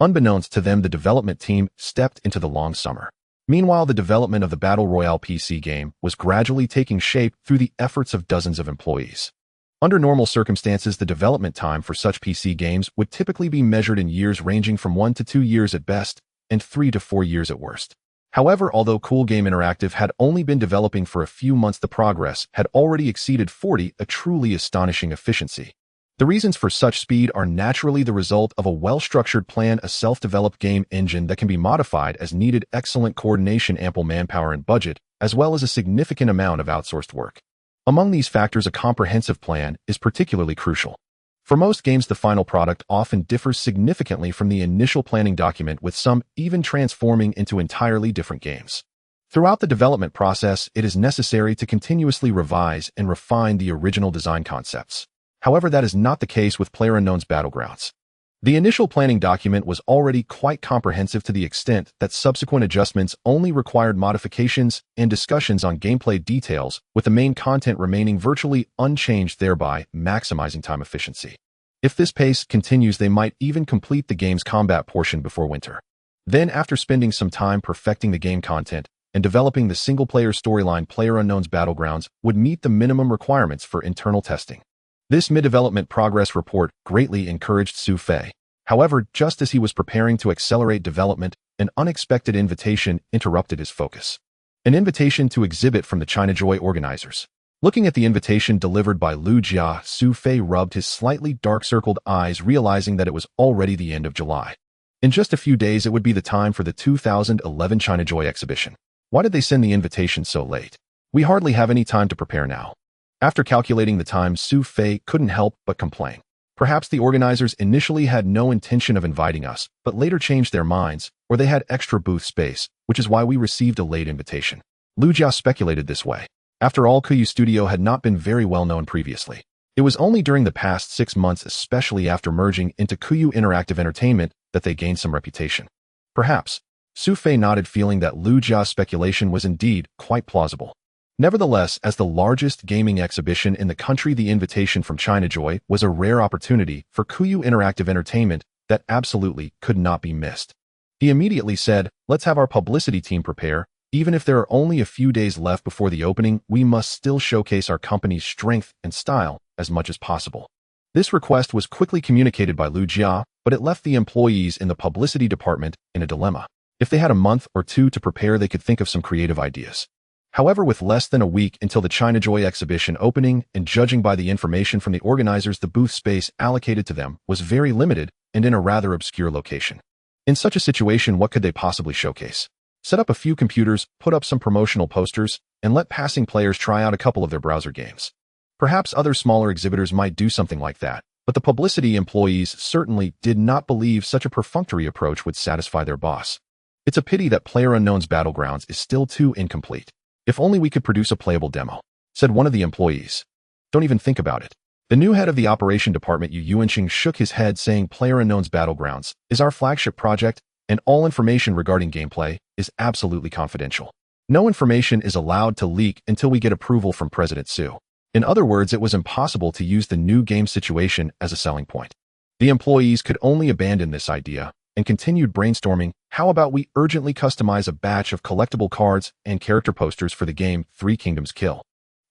Unbeknownst to them, the development team stepped into the long summer. Meanwhile, the development of the Battle Royale PC game was gradually taking shape through the efforts of dozens of employees. Under normal circumstances, the development time for such PC games would typically be measured in years, ranging from 1 to 2 years at best and 3 to 4 years at worst. However, although Cool Game Interactive had only been developing for a few months, the progress had already exceeded 40, a truly astonishing efficiency. The reasons for such speed are naturally the result of a well-structured plan, a self-developed game engine that can be modified as needed, excellent coordination, ample manpower and budget, as well as a significant amount of outsourced work. Among these factors, a comprehensive plan is particularly crucial. For most games, the final product often differs significantly from the initial planning document, with some even transforming into entirely different games. Throughout the development process, it is necessary to continuously revise and refine the original design concepts. However, that is not the case with PlayerUnknown's Battlegrounds. The initial planning document was already quite comprehensive, to the extent that subsequent adjustments only required modifications and discussions on gameplay details, with the main content remaining virtually unchanged, thereby maximizing time efficiency. If this pace continues, they might even complete the game's combat portion before winter. Then, after spending some time perfecting the game content and developing the single-player storyline, PlayerUnknown's Battlegrounds would meet the minimum requirements for internal testing. This mid-development progress report greatly encouraged Su Fei. However, just as he was preparing to accelerate development, an unexpected invitation interrupted his focus. An invitation to exhibit from the ChinaJoy organizers. Looking at the invitation delivered by Lu Jia, Su Fei rubbed his slightly dark-circled eyes, realizing that it was already the end of July. In just a few days, it would be the time for the 2011 ChinaJoy exhibition. Why did they send the invitation so late? We hardly have any time to prepare now. After calculating the time, Su Fei couldn't help but complain. Perhaps the organizers initially had no intention of inviting us, but later changed their minds, or they had extra booth space, which is why we received a late invitation. Lu Jia speculated this way. After all, Kuyu Studio had not been very well known previously. It was only during the past 6 months, especially after merging into Kuyu Interactive Entertainment, that they gained some reputation. Perhaps. Su Fei nodded, feeling that Lu Jia's speculation was indeed quite plausible. Nevertheless, as the largest gaming exhibition in the country, the invitation from ChinaJoy was a rare opportunity for Kuyu Interactive Entertainment that absolutely could not be missed. He immediately said, "Let's have our publicity team prepare. Even if there are only a few days left before the opening, we must still showcase our company's strength and style as much as possible." This request was quickly communicated by Lu Jia, but it left the employees in the publicity department in a dilemma. If they had a month or two to prepare, they could think of some creative ideas. However, with less than a week until the ChinaJoy exhibition opening, and judging by the information from the organizers, the booth space allocated to them was very limited and in a rather obscure location. In such a situation, what could they possibly showcase? Set up a few computers, put up some promotional posters, and let passing players try out a couple of their browser games. Perhaps other smaller exhibitors might do something like that, but the publicity employees certainly did not believe such a perfunctory approach would satisfy their boss. It's a pity that PlayerUnknown's Battlegrounds is still too incomplete. If only we could produce a playable demo, said one of the employees. Don't even think about it. The new head of the operation department, Yu Yuanqing, shook his head, saying PlayerUnknown's Battlegrounds is our flagship project, and all information regarding gameplay is absolutely confidential. No information is allowed to leak until we get approval from President Su. In other words, it was impossible to use the new game situation as a selling point. The employees could only abandon this idea and continued brainstorming. How about we urgently customize a batch of collectible cards and character posters for the game Three Kingdoms Kill?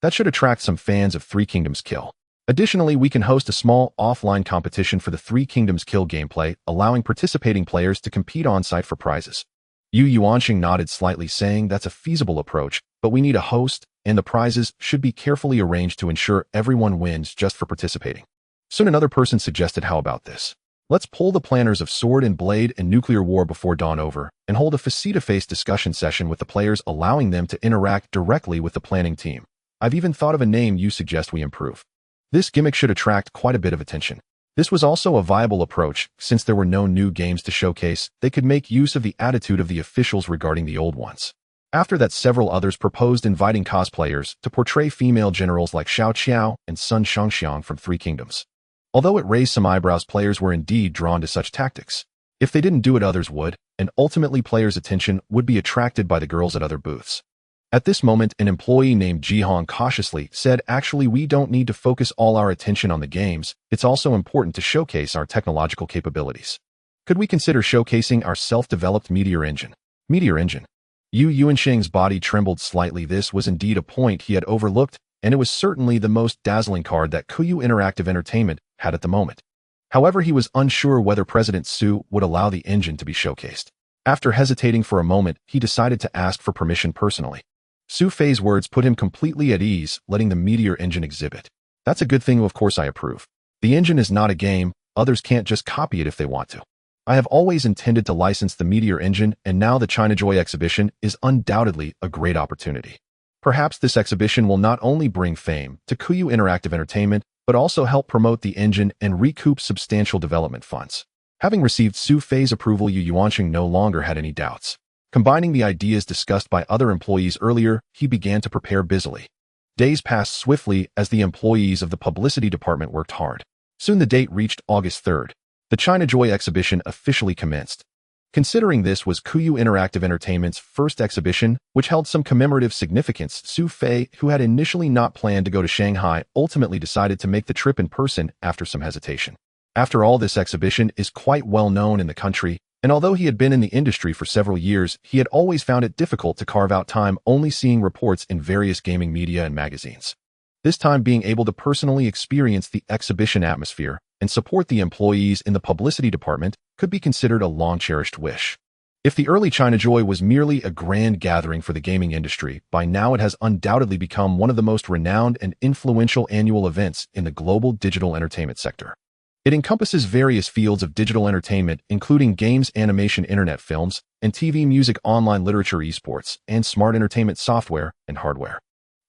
That should attract some fans of Three Kingdoms Kill. Additionally, we can host a small offline competition for the Three Kingdoms Kill gameplay, allowing participating players to compete on-site for prizes. Yu Yuanqing nodded slightly, saying that's a feasible approach, but we need a host, and the prizes should be carefully arranged to ensure everyone wins just for participating. Soon another person suggested, how about this? Let's pull the planners of Sword and Blade and Nuclear War Before Dawn over and hold a face-to-face discussion session with the players, allowing them to interact directly with the planning team. I've even thought of a name you suggest we improve. This gimmick should attract quite a bit of attention. This was also a viable approach. Since there were no new games to showcase, they could make use of the attitude of the officials regarding the old ones. After that, several others proposed inviting cosplayers to portray female generals like Xiao Qiao and Sun Shangxiang from Three Kingdoms. Although it raised some eyebrows, players were indeed drawn to such tactics. If they didn't do it, others would, and ultimately players' attention would be attracted by the girls at other booths. At this moment, an employee named Ji Hong cautiously said, "Actually, we don't need to focus all our attention on the games. It's also important to showcase our technological capabilities. Could we consider showcasing our self-developed Meteor Engine?" Meteor Engine. Yu Yuanqing's body trembled slightly. This was indeed a point he had overlooked, and it was certainly the most dazzling card that Kuyu Interactive Entertainment had at the moment. However, he was unsure whether President Su would allow the engine to be showcased. After hesitating for a moment, he decided to ask for permission personally. Su Fei's words put him completely at ease, letting the Meteor engine exhibit. That's a good thing, of course I approve. The engine is not a game, others can't just copy it if they want to. I have always intended to license the Meteor engine, and now the China Joy exhibition is undoubtedly a great opportunity. Perhaps this exhibition will not only bring fame to Kuyu Interactive Entertainment, but also help promote the engine and recoup substantial development funds. Having received Su Fei's approval, Yu Yuanqing no longer had any doubts. Combining the ideas discussed by other employees earlier, he began to prepare busily. Days passed swiftly as the employees of the publicity department worked hard. Soon the date reached August 3rd. The China Joy exhibition officially commenced. Considering this was Kuyu Interactive Entertainment's first exhibition, which held some commemorative significance, Su Fei, who had initially not planned to go to Shanghai, ultimately decided to make the trip in person after some hesitation. After all, this exhibition is quite well known in the country, and although he had been in the industry for several years, he had always found it difficult to carve out time, only seeing reports in various gaming media and magazines. This time, being able to personally experience the exhibition atmosphere and support the employees in the publicity department could be considered a long-cherished wish. If the early China Joy was merely a grand gathering for the gaming industry, by now it has undoubtedly become one of the most renowned and influential annual events in the global digital entertainment sector. It encompasses various fields of digital entertainment, including games, animation, internet films, and TV, music, online literature, esports, and smart entertainment software and hardware.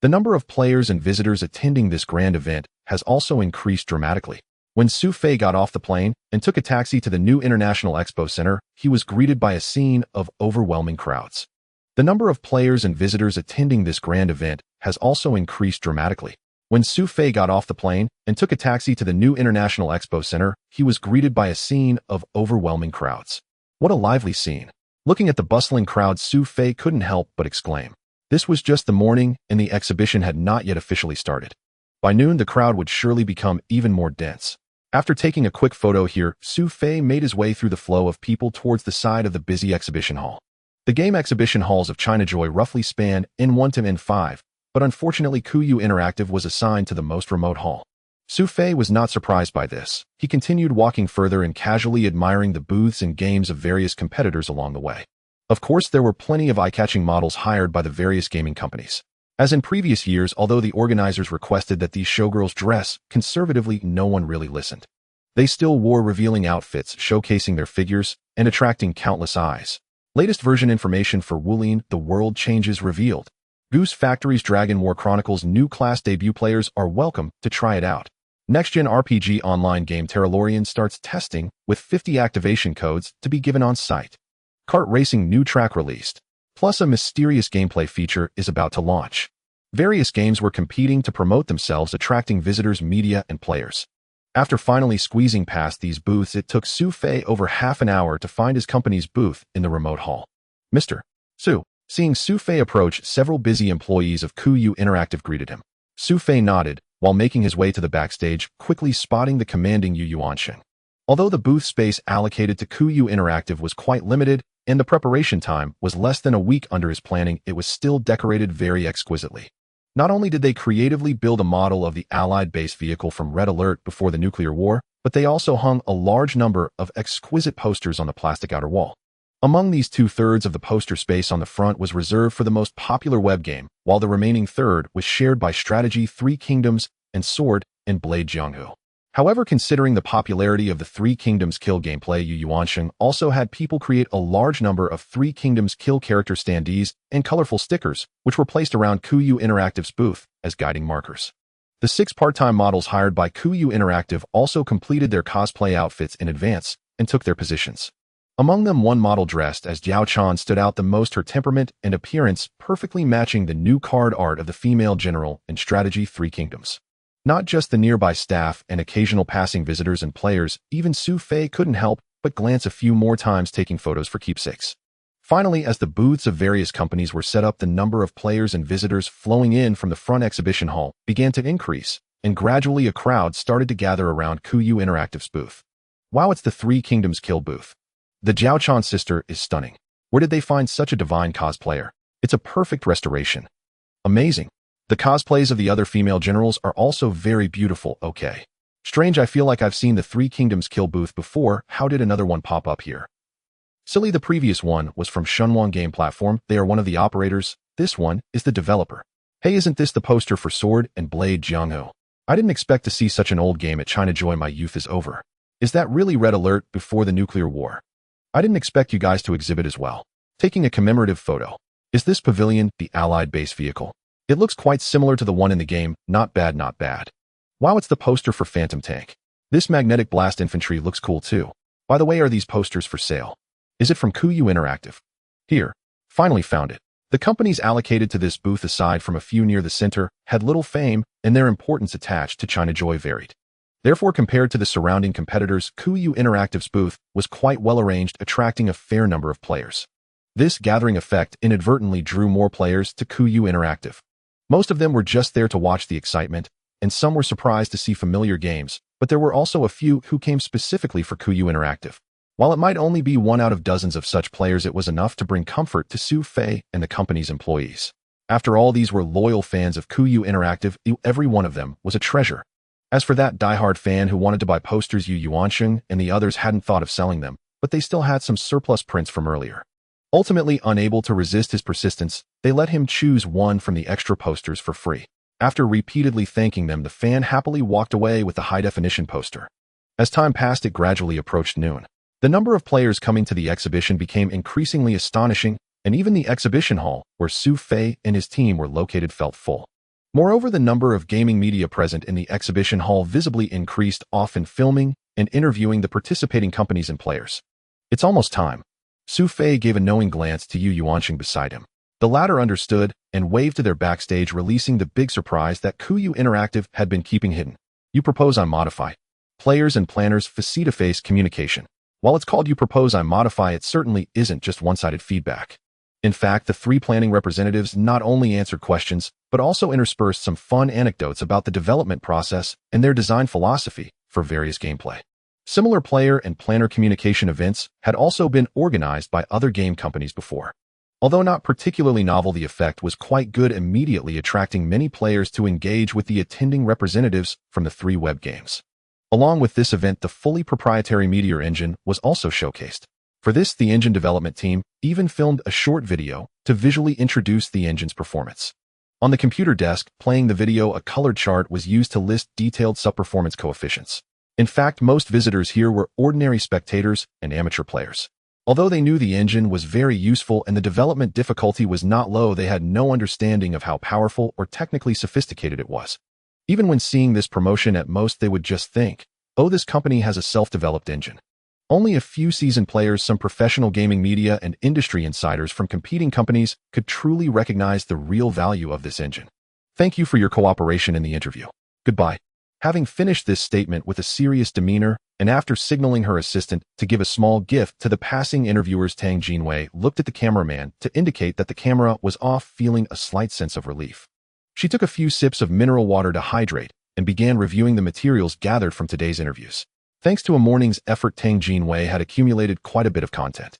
The number of players and visitors attending this grand event has also increased dramatically. When Su Fei got off the plane and took a taxi to the new International Expo Center, he was greeted by a scene of overwhelming crowds. The number of players and visitors attending this grand event has also increased dramatically. When Su Fei got off the plane and took a taxi to the new International Expo Center, he was greeted by a scene of overwhelming crowds. What a lively scene. Looking at the bustling crowd, Su Fei couldn't help but exclaim. This was just the morning, and the exhibition had not yet officially started. By noon, the crowd would surely become even more dense. After taking a quick photo here, Su Fei made his way through the flow of people towards the side of the busy exhibition hall. The game exhibition halls of China Joy roughly span N1 to N5, but unfortunately Kuyu Interactive was assigned to the most remote hall. Su Fei was not surprised by this. He continued walking further and casually admiring the booths and games of various competitors along the way. Of course, there were plenty of eye-catching models hired by the various gaming companies. As in previous years, although the organizers requested that these showgirls dress conservatively, no one really listened. They still wore revealing outfits, showcasing their figures and attracting countless eyes. Latest version information for Wulin, The World Changes revealed. Goose Factory's Dragon War Chronicles new class debut players are welcome to try it out. Next-gen RPG online game Terralorian starts testing with 50 activation codes to be given on site. Kart racing new track released. Plus a mysterious gameplay feature is about to launch. Various games were competing to promote themselves, attracting visitors, media, and players. After finally squeezing past these booths, it took Su Fei over half an hour to find his company's booth in the remote hall. Mr. Su. Seeing Su Fei approach, several busy employees of Kuyu Interactive greeted him. Su Fei nodded while making his way to the backstage, quickly spotting the commanding Yu Yuanqing. Although the booth space allocated to Kuyu Interactive was quite limited, and the preparation time was less than a week under his planning, it was still decorated very exquisitely. Not only did they creatively build a model of the Allied base vehicle from Red Alert before the nuclear war, but they also hung a large number of exquisite posters on the plastic outer wall. Among these, 2/3 of the poster space on the front was reserved for the most popular web game, while the remaining third was shared by Strategy 3 Kingdoms and Sword and Blade Jianghu. However, considering the popularity of the Three Kingdoms kill gameplay, Yu Yuanqing also had people create a large number of Three Kingdoms kill character standees and colorful stickers, which were placed around Kuyu Interactive's booth as guiding markers. The 6 part-time models hired by Kuyu Interactive also completed their cosplay outfits in advance and took their positions. Among them, one model dressed as Jiao Chan stood out the most, her temperament and appearance perfectly matching the new card art of the female general in Strategy 3 Kingdoms. Not just the nearby staff and occasional passing visitors and players, even Su Fei couldn't help but glance a few more times, taking photos for keepsakes. Finally, as the booths of various companies were set up, the number of players and visitors flowing in from the front exhibition hall began to increase, and gradually a crowd started to gather around Kuyu Interactive's booth. Wow, it's the Three Kingdoms kill booth. The Jiao Chan sister is stunning. Where did they find such a divine cosplayer? It's a perfect restoration. Amazing. The cosplays of the other female generals are also very beautiful. Okay. Strange, I feel like I've seen the Three Kingdoms kill booth before. How did another one pop up here? Silly, the previous one was from Shunwang Game Platform. They are one of the operators. This one is the developer. Hey, isn't this the poster for Sword and Blade Jianghu? I didn't expect to see such an old game at China Joy. My youth is over. Is that really Red Alert before the nuclear war? I didn't expect you guys to exhibit as well. Taking a commemorative photo. Is this pavilion the Allied base vehicle? It looks quite similar to the one in the game. Not bad, not bad. Wow, it's the poster for Phantom Tank. This magnetic blast infantry looks cool too. By the way, are these posters for sale? Is it from Kuyu Interactive? Here. Finally found it. The companies allocated to this booth, aside from a few near the center, had little fame, and their importance attached to China Joy varied. Therefore, compared to the surrounding competitors, Kuyu Interactive's booth was quite well arranged, attracting a fair number of players. This gathering effect inadvertently drew more players to Kuyu Interactive. Most of them were just there to watch the excitement, and some were surprised to see familiar games, but there were also a few who came specifically for Kuyu Interactive. While it might only be one out of dozens of such players, it was enough to bring comfort to Su Fei and the company's employees. After all, these were loyal fans of Kuyu Interactive. Every one of them was a treasure. As for that diehard fan who wanted to buy posters, Yu Yuansheng and the others hadn't thought of selling them, but they still had some surplus prints from earlier. Ultimately, unable to resist his persistence, they let him choose one from the extra posters for free. After repeatedly thanking them, the fan happily walked away with the high-definition poster. As time passed, it gradually approached noon. The number of players coming to the exhibition became increasingly astonishing, and even the exhibition hall, where Su Fei and his team were located, felt full. Moreover, the number of gaming media present in the exhibition hall visibly increased, often filming and interviewing the participating companies and players. It's almost time. Su Fei gave a knowing glance to Yu Yuansheng beside him. The latter understood and waved to their backstage, releasing the big surprise that Kuyu Interactive had been keeping hidden. You propose I modify. Players and planners face-to-face communication. While it's called You Propose I Modify, it certainly isn't just one-sided feedback. In fact, the three planning representatives not only answered questions, but also interspersed some fun anecdotes about the development process and their design philosophy for various gameplay. Similar player and planner communication events had also been organized by other game companies before. Although not particularly novel, the effect was quite good, immediately attracting many players to engage with the attending representatives from the three web games. Along with this event, the fully proprietary Meteor engine was also showcased. For this, the engine development team even filmed a short video to visually introduce the engine's performance. On the computer desk, playing the video, a colored chart was used to list detailed sub-performance coefficients. In fact, most visitors here were ordinary spectators and amateur players. Although they knew the engine was very useful and the development difficulty was not low, they had no understanding of how powerful or technically sophisticated it was. Even when seeing this promotion, at most they would just think, oh, this company has a self-developed engine. Only a few seasoned players, some professional gaming media and industry insiders from competing companies could truly recognize the real value of this engine. Thank you for your cooperation in the interview. Goodbye. Having finished this statement with a serious demeanor, and after signaling her assistant to give a small gift to the passing interviewers, Tang Jinwei looked at the cameraman to indicate that the camera was off, feeling a slight sense of relief. She took a few sips of mineral water to hydrate and began reviewing the materials gathered from today's interviews. Thanks to a morning's effort, Tang Jinwei had accumulated quite a bit of content.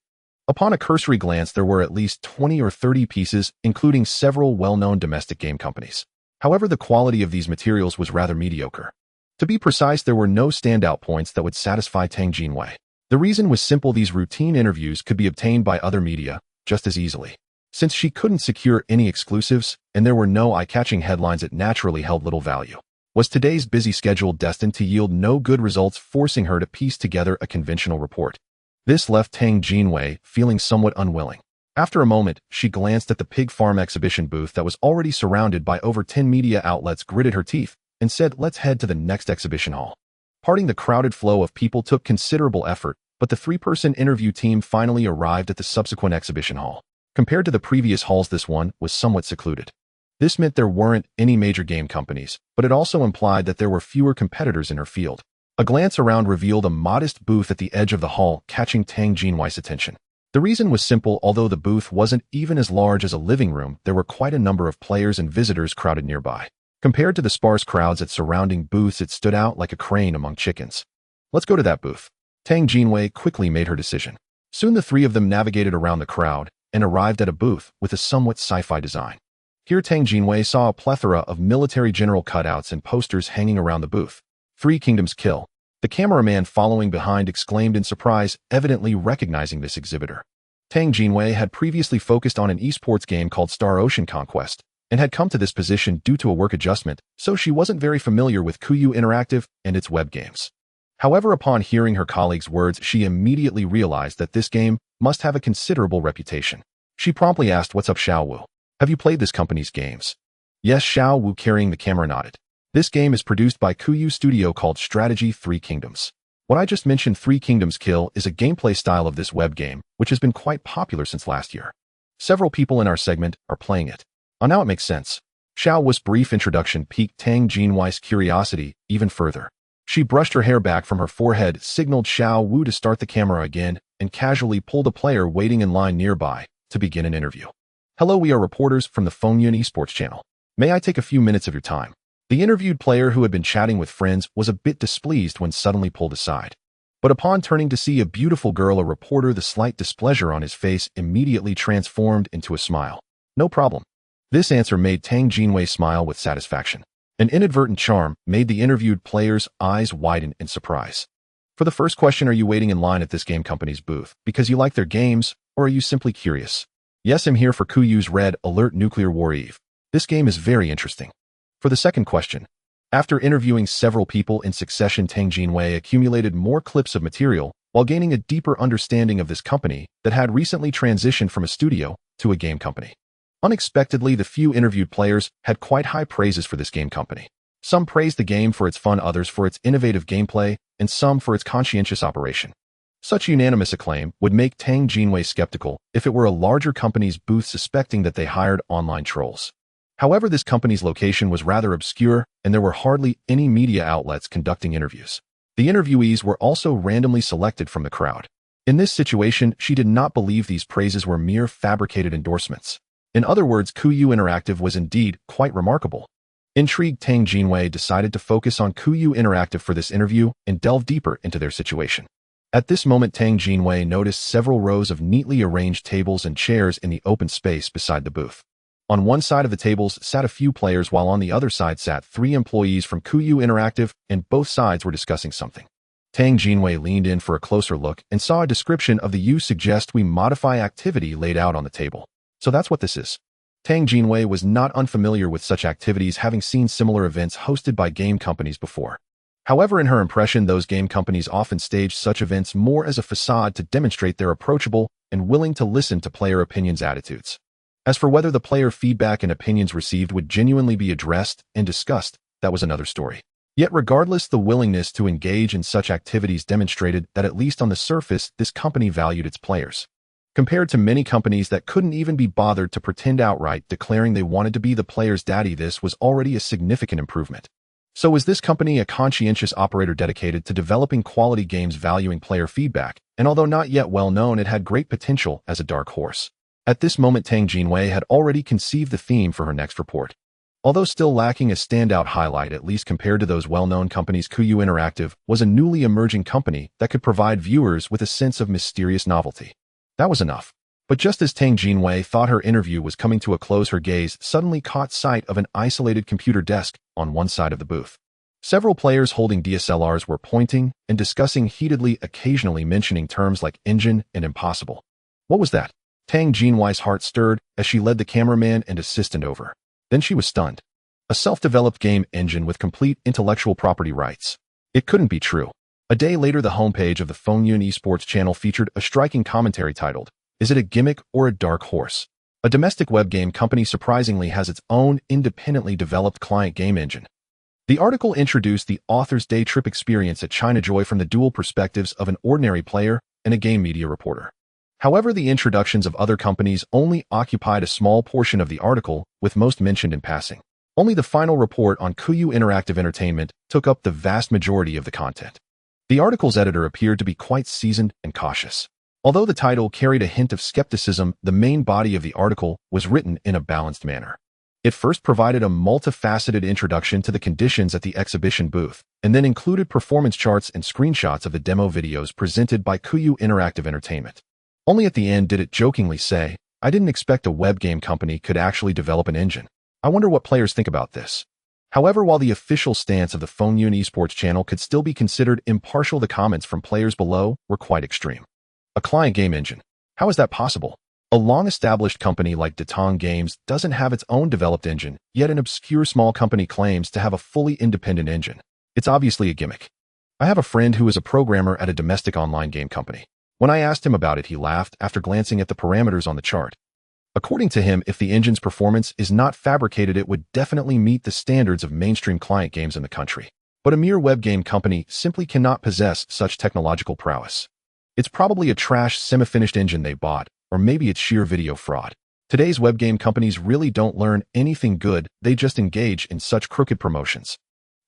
Upon a cursory glance, there were at least 20 or 30 pieces, including several well-known domestic game companies. However, the quality of these materials was rather mediocre. To be precise, there were no standout points that would satisfy Tang Jinwei. The reason was simple: these routine interviews could be obtained by other media just as easily. Since she couldn't secure any exclusives, and there were no eye-catching headlines, it naturally held little value. Was today's busy schedule destined to yield no good results, forcing her to piece together a conventional report? This left Tang Jinwei feeling somewhat unwilling. After a moment, she glanced at the pig farm exhibition booth that was already surrounded by over 10 media outlets, gritted her teeth, and said, let's head to the next exhibition hall. Parting the crowded flow of people took considerable effort, but the three-person interview team finally arrived at the subsequent exhibition hall. Compared to the previous halls, this one was somewhat secluded. This meant there weren't any major game companies, but it also implied that there were fewer competitors in her field. A glance around revealed a modest booth at the edge of the hall, catching Tang Jinwei's attention. The reason was simple: although the booth wasn't even as large as a living room, there were quite a number of players and visitors crowded nearby. Compared to the sparse crowds at surrounding booths, it stood out like a crane among chickens. Let's go to that booth. Tang Jinwei quickly made her decision. Soon the three of them navigated around the crowd and arrived at a booth with a somewhat sci-fi design. Here Tang Jinwei saw a plethora of military general cutouts and posters hanging around the booth. 3 Kingdoms Kill. The cameraman following behind exclaimed in surprise, evidently recognizing this exhibitor. Tang Jinwei had previously focused on an esports game called Star Ocean Conquest, and had come to this position due to a work adjustment, so she wasn't very familiar with Kuyu Interactive and its web games. However, upon hearing her colleague's words, she immediately realized that this game must have a considerable reputation. She promptly asked, "What's up, Xiao Wu? Have you played this company's games?" "Yes," Xiao Wu carrying the camera nodded. "This game is produced by Kuyu Studio called Strategy 3 Kingdoms. What I just mentioned, 3 Kingdoms Kill, is a gameplay style of this web game, which has been quite popular since last year. Several people in our segment are playing it." "Oh, now it makes sense." Xiao Wu's brief introduction piqued Tang Jinwei's curiosity even further. She brushed her hair back from her forehead, signaled Xiao Wu to start the camera again, and casually pulled a player waiting in line nearby to begin an interview. "Hello, we are reporters from the Fengyun Esports channel. May I take a few minutes of your time?" The interviewed player, who had been chatting with friends, was a bit displeased when suddenly pulled aside. But upon turning to see a beautiful girl, a reporter, the slight displeasure on his face immediately transformed into a smile. "No problem." This answer made Tang Jinwei smile with satisfaction. An inadvertent charm made the interviewed player's eyes widen in surprise. "For the first question, are you waiting in line at this game company's booth because you like their games, or are you simply curious?" "Yes, I'm here for Kuyu's Red Alert Nuclear War Eve. This game is very interesting." For the second question, after interviewing several people in succession, Tang Jinwei accumulated more clips of material while gaining a deeper understanding of this company that had recently transitioned from a studio to a game company. Unexpectedly, the few interviewed players had quite high praises for this game company. Some praised the game for its fun, others for its innovative gameplay, and some for its conscientious operation. Such unanimous acclaim would make Tang Jinwei skeptical if it were a larger company's booth, suspecting that they hired online trolls. However, this company's location was rather obscure, and there were hardly any media outlets conducting interviews. The interviewees were also randomly selected from the crowd. In this situation, she did not believe these praises were mere fabricated endorsements. In other words, Kuyu Interactive was indeed quite remarkable. Intrigued, Tang Jinwei decided to focus on Kuyu Interactive for this interview and delve deeper into their situation. At this moment, Tang Jinwei noticed several rows of neatly arranged tables and chairs in the open space beside the booth. On one side of the tables sat a few players, while on the other side sat 3 employees from Kuyu Interactive, and both sides were discussing something. Tang Jinwei leaned in for a closer look and saw a description of the "You suggest we modify" activity laid out on the table. So that's what this is. Tang Jinwei was not unfamiliar with such activities, having seen similar events hosted by game companies before. However, in her impression, those game companies often staged such events more as a facade to demonstrate their approachable and willing to listen to player opinions attitudes. As for whether the player feedback and opinions received would genuinely be addressed and discussed, that was another story. Yet regardless, the willingness to engage in such activities demonstrated that, at least on the surface, this company valued its players. Compared to many companies that couldn't even be bothered to pretend outright, declaring they wanted to be the player's daddy, this was already a significant improvement. So was this company a conscientious operator dedicated to developing quality games, valuing player feedback, and although not yet well known, it had great potential as a dark horse. At this moment, Tang Jinwei had already conceived the theme for her next report. Although still lacking a standout highlight, at least compared to those well-known companies, Kuyu Interactive was a newly emerging company that could provide viewers with a sense of mysterious novelty. That was enough. But just as Tang Jinwei thought her interview was coming to a close, her gaze suddenly caught sight of an isolated computer desk on one side of the booth. Several players holding DSLRs were pointing and discussing heatedly, occasionally mentioning terms like engine and impossible. What was that? Tang Jinwei's heart stirred as she led the cameraman and assistant over. Then she was stunned. A self-developed game engine with complete intellectual property rights. It couldn't be true. A day later, the homepage of the Fengyun Esports channel featured a striking commentary titled, "Is it a gimmick or a dark horse?" A domestic web game company surprisingly has its own independently developed client game engine. The article introduced the author's day trip experience at China Joy from the dual perspectives of an ordinary player and a game media reporter. However, the introductions of other companies only occupied a small portion of the article, with most mentioned in passing. Only the final report on Kuyu Interactive Entertainment took up the vast majority of the content. The article's editor appeared to be quite seasoned and cautious. Although the title carried a hint of skepticism, the main body of the article was written in a balanced manner. It first provided a multifaceted introduction to the conditions at the exhibition booth, and then included performance charts and screenshots of the demo videos presented by Kuyu Interactive Entertainment. Only at the end did it jokingly say, "I didn't expect a web game company could actually develop an engine. I wonder what players think about this." However, while the official stance of the Fengyun esports channel could still be considered impartial, the comments from players below were quite extreme. A client game engine. How is that possible? A long-established company like Datang Games doesn't have its own developed engine, yet an obscure small company claims to have a fully independent engine. It's obviously a gimmick. I have a friend who is a programmer at a domestic online game company. When I asked him about it, he laughed after glancing at the parameters on the chart. According to him, if the engine's performance is not fabricated, it would definitely meet the standards of mainstream client games in the country. But a mere web game company simply cannot possess such technological prowess. It's probably a trash, semi-finished engine they bought, or maybe it's sheer video fraud. Today's web game companies really don't learn anything good, they just engage in such crooked promotions.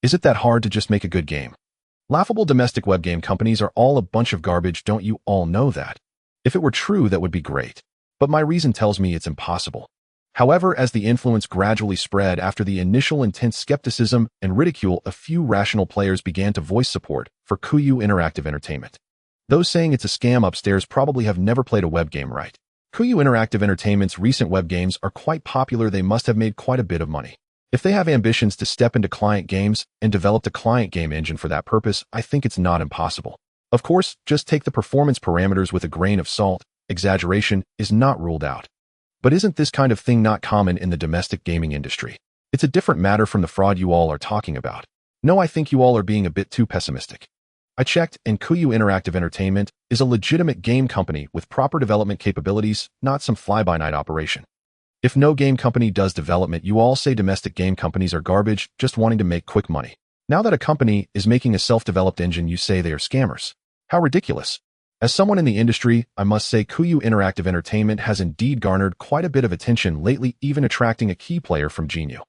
Is it that hard to just make a good game? Laughable domestic web game companies are all a bunch of garbage, don't you all know that? If it were true, that would be great. But my reason tells me it's impossible. However, as the influence gradually spread after the initial intense skepticism and ridicule, a few rational players began to voice support for Kuyu Interactive Entertainment. Those saying it's a scam upstairs probably have never played a web game right. Kuyu Interactive Entertainment's recent web games are quite popular. They must have made quite a bit of money. If they have ambitions to step into client games and developed a client game engine for that purpose, I think it's not impossible. Of course, just take the performance parameters with a grain of salt. Exaggeration is not ruled out. But isn't this kind of thing not common in the domestic gaming industry? It's a different matter from the fraud you all are talking about. No, I think you all are being a bit too pessimistic. I checked, and Kuyu Interactive Entertainment is a legitimate game company with proper development capabilities, not some fly-by-night operation. If no game company does development, you all say domestic game companies are garbage, just wanting to make quick money. Now that a company is making a self-developed engine, you say they are scammers. How ridiculous. As someone in the industry, I must say Kuyu Interactive Entertainment has indeed garnered quite a bit of attention lately, even attracting a key player from Genu.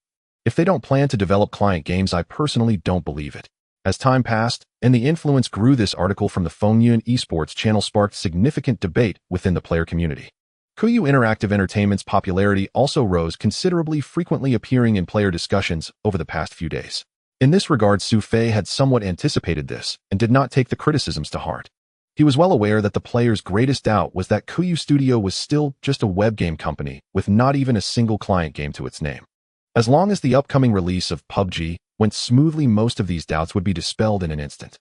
If they don't plan to develop client games, I personally don't believe it. As time passed, and the influence grew, this article from the Fengyun esports channel sparked significant debate within the player community. Kuyu Interactive Entertainment's popularity also rose considerably, frequently appearing in player discussions over the past few days. In this regard, Su Fei had somewhat anticipated this and did not take the criticisms to heart. He was well aware that the players' greatest doubt was that Kuyu Studio was still just a web game company with not even a single client game to its name. As long as the upcoming release of PUBG went smoothly, most of these doubts would be dispelled in an instant.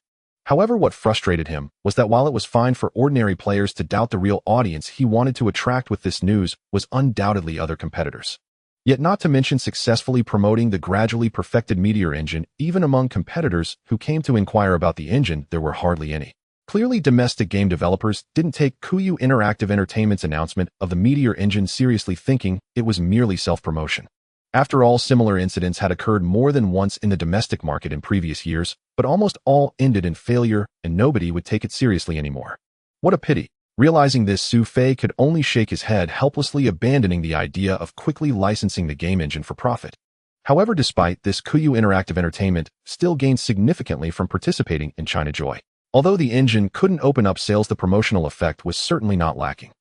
However, what frustrated him was that while it was fine for ordinary players to doubt, the real audience he wanted to attract with this news was undoubtedly other competitors. Yet not to mention successfully promoting the gradually perfected Meteor engine, even among competitors who came to inquire about the engine, there were hardly any. Clearly, domestic game developers didn't take Kuyu Interactive Entertainment's announcement of the Meteor engine seriously, thinking it was merely self-promotion. After all, similar incidents had occurred more than once in the domestic market in previous years, but almost all ended in failure, and nobody would take it seriously anymore. What a pity. Realizing this, Su Fei could only shake his head, helplessly abandoning the idea of quickly licensing the game engine for profit. However, despite this, Kuyu Interactive Entertainment still gained significantly from participating in China Joy. Although the engine couldn't open up sales, the promotional effect was certainly not lacking.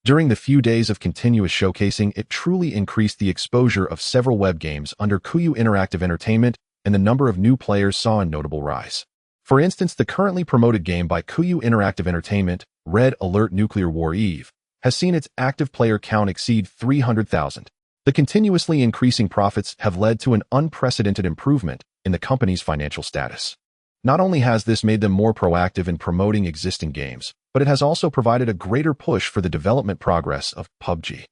During the few days of continuous showcasing, it truly increased the exposure of several web games under Kuyu Interactive Entertainment, and the number of new players saw a notable rise. For instance, the currently promoted game by Kuyu Interactive Entertainment, Red Alert Nuclear War Eve, has seen its active player count exceed 300,000. The continuously increasing profits have led to an unprecedented improvement in the company's financial status. Not only has this made them more proactive in promoting existing games, but it has also provided a greater push for the development progress of PUBG.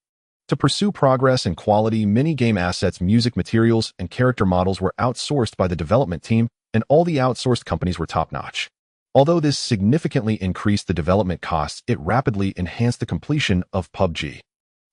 To pursue progress and quality, many game assets, music materials, and character models were outsourced by the development team, and all the outsourced companies were top-notch. Although this significantly increased the development costs, it rapidly enhanced the completion of PUBG.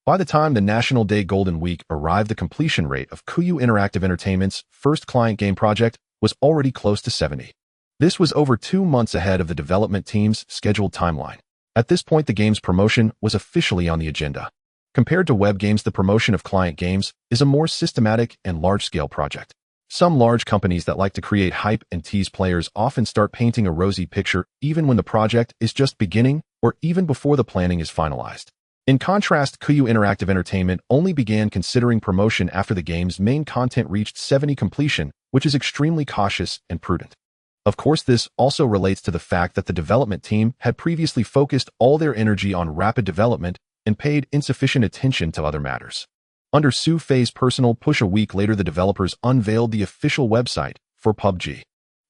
By the time the National Day Golden Week arrived, the completion rate of Kuyu Interactive Entertainment's first client game project was already close to 70. This was over 2 months ahead of the development team's scheduled timeline. At this point, the game's promotion was officially on the agenda. Compared to web games, the promotion of client games is a more systematic and large-scale project. Some large companies that like to create hype and tease players often start painting a rosy picture even when the project is just beginning or even before the planning is finalized. In contrast, Kuyu Interactive Entertainment only began considering promotion after the game's main content reached 70 completion, which is extremely cautious and prudent. Of course, this also relates to the fact that the development team had previously focused all their energy on rapid development and paid insufficient attention to other matters. Under Su Fei's personal push a week later, the developers unveiled the official website for PUBG.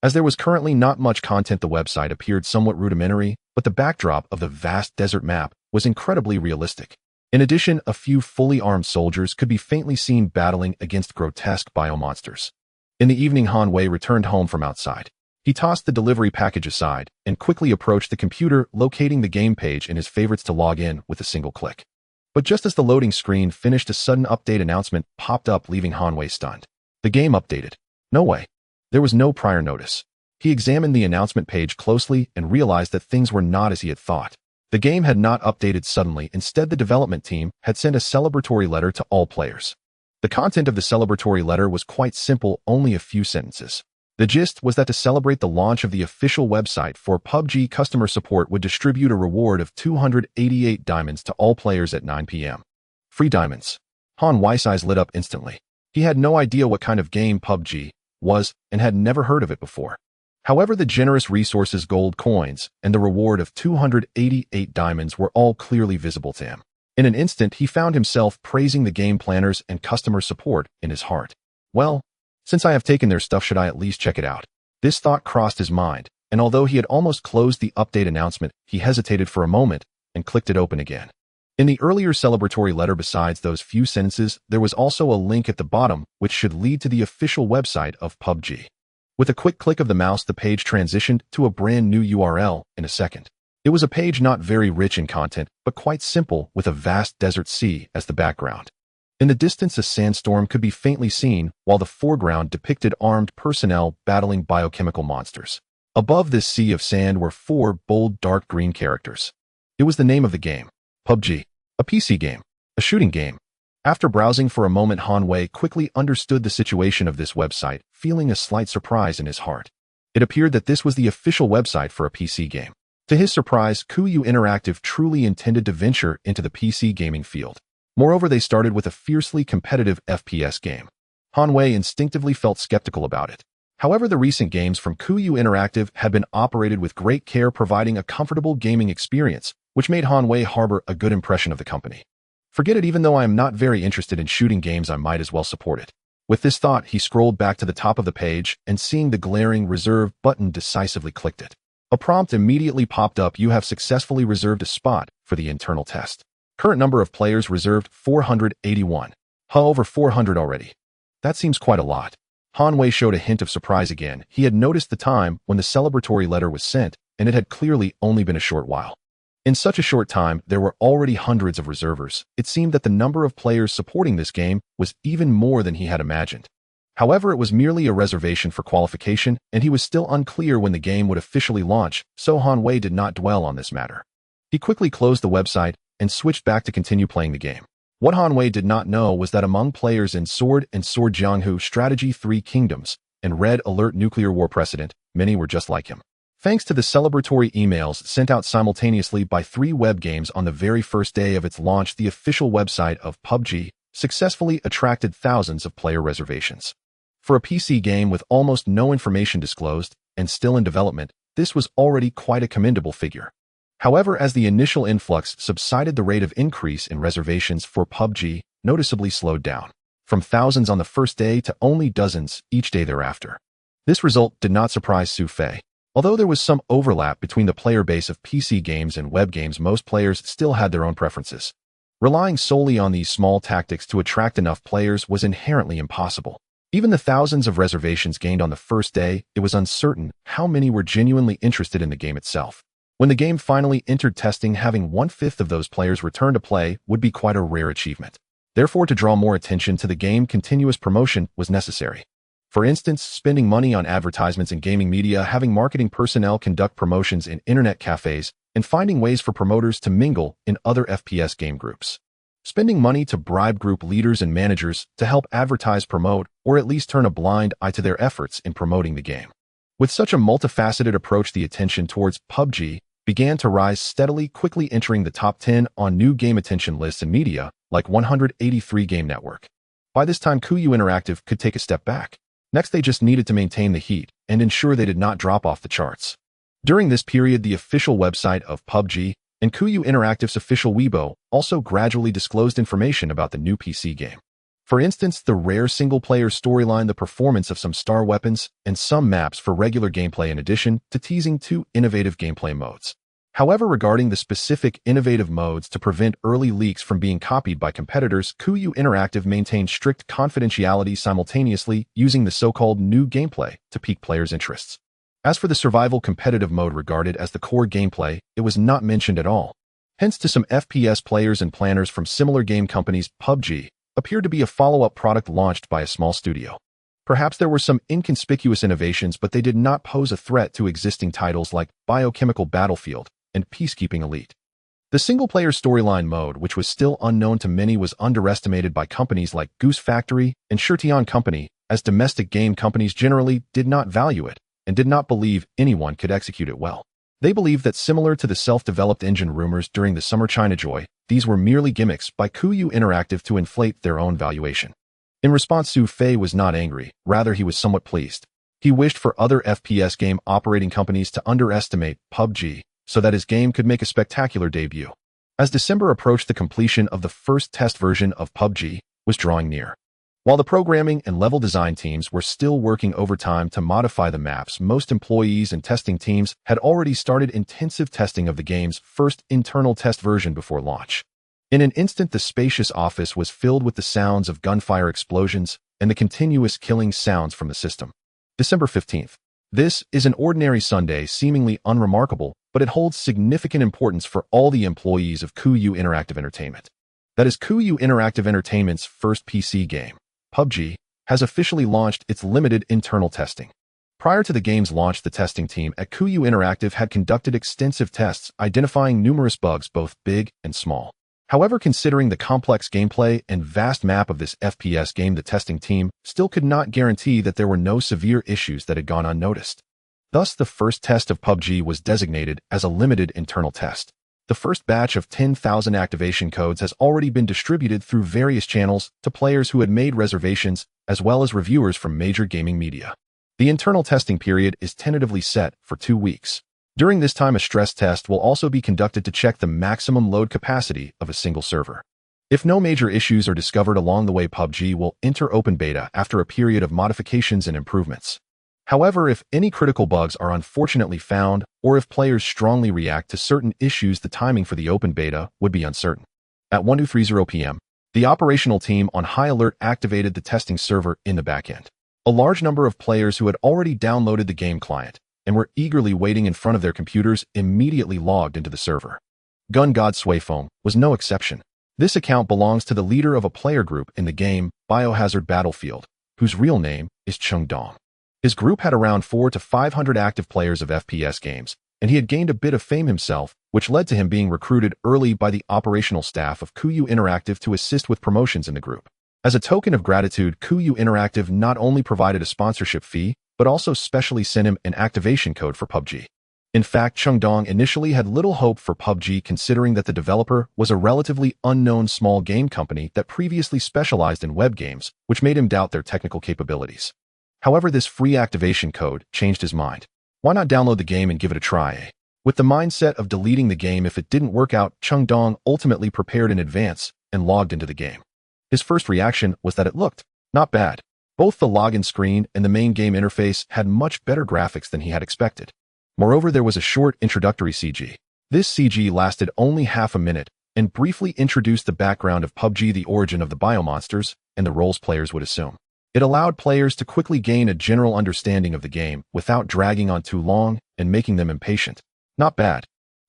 As there was currently not much content, the website appeared somewhat rudimentary, but the backdrop of the vast desert map was incredibly realistic. In addition, a few fully armed soldiers could be faintly seen battling against grotesque biomonsters. In the evening, Han Wei returned home from outside. He tossed the delivery package aside and quickly approached the computer, locating the game page in his favorites to log in with a single click. But just as the loading screen finished, a sudden update announcement popped up, leaving Han Wei stunned. The game updated. No way. There was no prior notice. He examined the announcement page closely and realized that things were not as he had thought. The game had not updated suddenly. Instead, the development team had sent a celebratory letter to all players. The content of the celebratory letter was quite simple, only a few sentences. The gist was that to celebrate the launch of the official website for PUBG, customer support would distribute a reward of 288 diamonds to all players at 9 p.m. Free diamonds. Han Wei's eyes lit up instantly. He had no idea what kind of game PUBG was and had never heard of it before. However, the generous resources, gold coins, and the reward of 288 diamonds were all clearly visible to him. In an instant, he found himself praising the game planners and customer support in his heart. Well, since I have taken their stuff, should I at least check it out? This thought crossed his mind, and although he had almost closed the update announcement, he hesitated for a moment and clicked it open again. In the earlier celebratory letter, besides those few sentences, there was also a link at the bottom which should lead to the official website of PUBG. With a quick click of the mouse, the page transitioned to a brand new URL in a second. It was a page not very rich in content, but quite simple, with a vast desert sea as the background. In the distance, a sandstorm could be faintly seen, while the foreground depicted armed personnel battling biochemical monsters. Above this sea of sand were 4 bold dark green characters. It was the name of the game, PUBG, a PC game, a shooting game. After browsing for a moment, Han Wei quickly understood the situation of this website, feeling a slight surprise in his heart. It appeared that this was the official website for a PC game. To his surprise, Kuyu Interactive truly intended to venture into the PC gaming field. Moreover, they started with a fiercely competitive FPS game. Han Wei instinctively felt skeptical about it. However, the recent games from Kuyu Interactive had been operated with great care, providing a comfortable gaming experience, which made Han Wei harbor a good impression of the company. Forget it, even though I am not very interested in shooting games, I might as well support it. With this thought, he scrolled back to the top of the page and, seeing the glaring reserve button, decisively clicked it. A prompt immediately popped up. You have successfully reserved a spot for the internal test. Current number of players reserved 481. Over 400 already. That seems quite a lot. Han Wei showed a hint of surprise again. He had noticed the time when the celebratory letter was sent, and it had clearly only been a short while. In such a short time, there were already hundreds of reservers. It seemed that the number of players supporting this game was even more than he had imagined. However, it was merely a reservation for qualification, and he was still unclear when the game would officially launch, so Han Wei did not dwell on this matter. He quickly closed the website and switched back to continue playing the game. What Han Wei did not know was that among players in Sword and Sword Jianghu Strategy 3 Kingdoms and Red Alert Nuclear War Precedent, many were just like him. Thanks to the celebratory emails sent out simultaneously by 3 web games on the very first day of its launch, the official website of PUBG successfully attracted thousands of player reservations. For a PC game with almost no information disclosed and still in development, this was already quite a commendable figure. However, as the initial influx subsided, the rate of increase in reservations for PUBG noticeably slowed down, from thousands on the first day to only dozens each day thereafter. This result did not surprise Su Fei. Although there was some overlap between the player base of PC games and web games, most players still had their own preferences. Relying solely on these small tactics to attract enough players was inherently impossible. Even the thousands of reservations gained on the first day, it was uncertain how many were genuinely interested in the game itself. When the game finally entered testing, having 1/5 of those players return to play would be quite a rare achievement. Therefore, to draw more attention to the game, continuous promotion was necessary. For instance, spending money on advertisements in gaming media, having marketing personnel conduct promotions in internet cafes, and finding ways for promoters to mingle in other FPS game groups. Spending money to bribe group leaders and managers to help advertise, promote, or at least turn a blind eye to their efforts in promoting the game. With such a multifaceted approach, the attention towards PUBG began to rise steadily, quickly entering the top 10 on new game attention lists and media, like 183 Game Network. By this time, Kuyu Interactive could take a step back. Next, they just needed to maintain the heat and ensure they did not drop off the charts. During this period, the official website of PUBG and Kuyu Interactive's official Weibo also gradually disclosed information about the new PC game. For instance, the rare single-player storyline, the performance of some star weapons, and some maps for regular gameplay in addition to teasing two innovative gameplay modes. However, regarding the specific innovative modes to prevent early leaks from being copied by competitors, Kuyu Interactive maintained strict confidentiality simultaneously using the so-called new gameplay to pique players' interests. As for the survival competitive mode regarded as the core gameplay, it was not mentioned at all. Hence, to some FPS players and planners from similar game companies, PUBG appeared to be a follow-up product launched by a small studio. Perhaps there were some inconspicuous innovations, but they did not pose a threat to existing titles like Biochemical Battlefield and Peacekeeping Elite. The single-player storyline mode, which was still unknown to many, was underestimated by companies like Goose Factory and Shirtion Company, as domestic game companies generally did not value it and did not believe anyone could execute it well. They believed that, similar to the self-developed engine rumors during the Summer China Joy, these were merely gimmicks by Kuyu Interactive to inflate their own valuation. In response, Su Fei was not angry, rather he was somewhat pleased. He wished for other FPS game operating companies to underestimate PUBG so that his game could make a spectacular debut. As December approached, the completion of the first test version of PUBG was drawing near. While the programming and level design teams were still working overtime to modify the maps, most employees and testing teams had already started intensive testing of the game's first internal test version before launch. In an instant, the spacious office was filled with the sounds of gunfire explosions and the continuous killing sounds from the system. December 15th. This is an ordinary Sunday, seemingly unremarkable, but it holds significant importance for all the employees of Kuyu Interactive Entertainment. That is, Kuyu Interactive Entertainment's first PC game, PUBG, has officially launched its limited internal testing. Prior to the game's launch, the testing team at Kuyu Interactive had conducted extensive tests, identifying numerous bugs, both big and small. However, considering the complex gameplay and vast map of this FPS game, the testing team still could not guarantee that there were no severe issues that had gone unnoticed. Thus, the first test of PUBG was designated as a limited internal test. The first batch of 10,000 activation codes has already been distributed through various channels to players who had made reservations, as well as reviewers from major gaming media. The internal testing period is tentatively set for 2 weeks. During this time, a stress test will also be conducted to check the maximum load capacity of a single server. If no major issues are discovered along the way, PUBG will enter open beta after a period of modifications and improvements. However, if any critical bugs are unfortunately found, or if players strongly react to certain issues, the timing for the open beta would be uncertain. At 1230 p.m., the operational team on high alert activated the testing server in the backend. A large number of players who had already downloaded the game client and were eagerly waiting in front of their computers immediately logged into the server. Gun God Swayfoam was no exception. This account belongs to the leader of a player group in the game Biohazard Battlefield, whose real name is Chung Dong. His group had around 400 to 500 active players of FPS games, and he had gained a bit of fame himself, which led to him being recruited early by the operational staff of Kuyu Interactive to assist with promotions in the group. As a token of gratitude, Kuyu Interactive not only provided a sponsorship fee, but also specially sent him an activation code for PUBG. In fact, Chung Dong initially had little hope for PUBG, considering that the developer was a relatively unknown small game company that previously specialized in web games, which made him doubt their technical capabilities. However, this free activation code changed his mind. Why not download the game and give it a try? With the mindset of deleting the game if it didn't work out, Chung Dong ultimately prepared in advance and logged into the game. His first reaction was that it looked not bad. Both the login screen and the main game interface had much better graphics than he had expected. Moreover, there was a short introductory CG. This CG lasted only half a minute and briefly introduced the background of PUBG, the origin of the biomonsters, and the roles players would assume. It allowed players to quickly gain a general understanding of the game without dragging on too long and making them impatient. Not bad.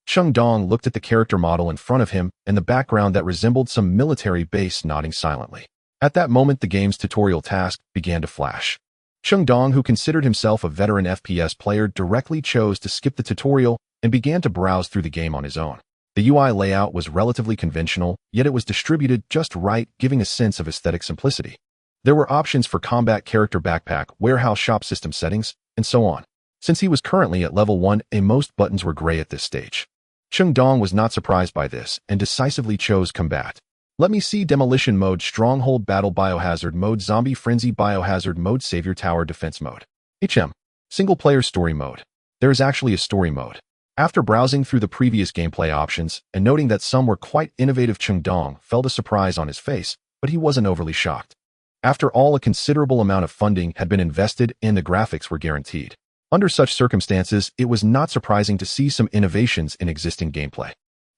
Chung Dong looked at the character model in front of him and the background that resembled some military base, nodding silently. At that moment, the game's tutorial task began to flash. Chung Dong, who considered himself a veteran FPS player, directly chose to skip the tutorial and began to browse through the game on his own. The UI layout was relatively conventional, yet it was distributed just right, giving a sense of aesthetic simplicity. There were options for combat, character backpack, warehouse, shop system settings, and so on. Since he was currently at level 1, most buttons were gray at this stage. Chung Dong was not surprised by this and decisively chose combat. Let me see: demolition mode, stronghold battle, biohazard mode, zombie frenzy, biohazard mode, savior tower defense mode. Single player story mode. There is actually a story mode. After browsing through the previous gameplay options and noting that some were quite innovative, Chung Dong felt a surprise on his face, but he wasn't overly shocked. After all, a considerable amount of funding had been invested and the graphics were guaranteed. Under such circumstances, it was not surprising to see some innovations in existing gameplay.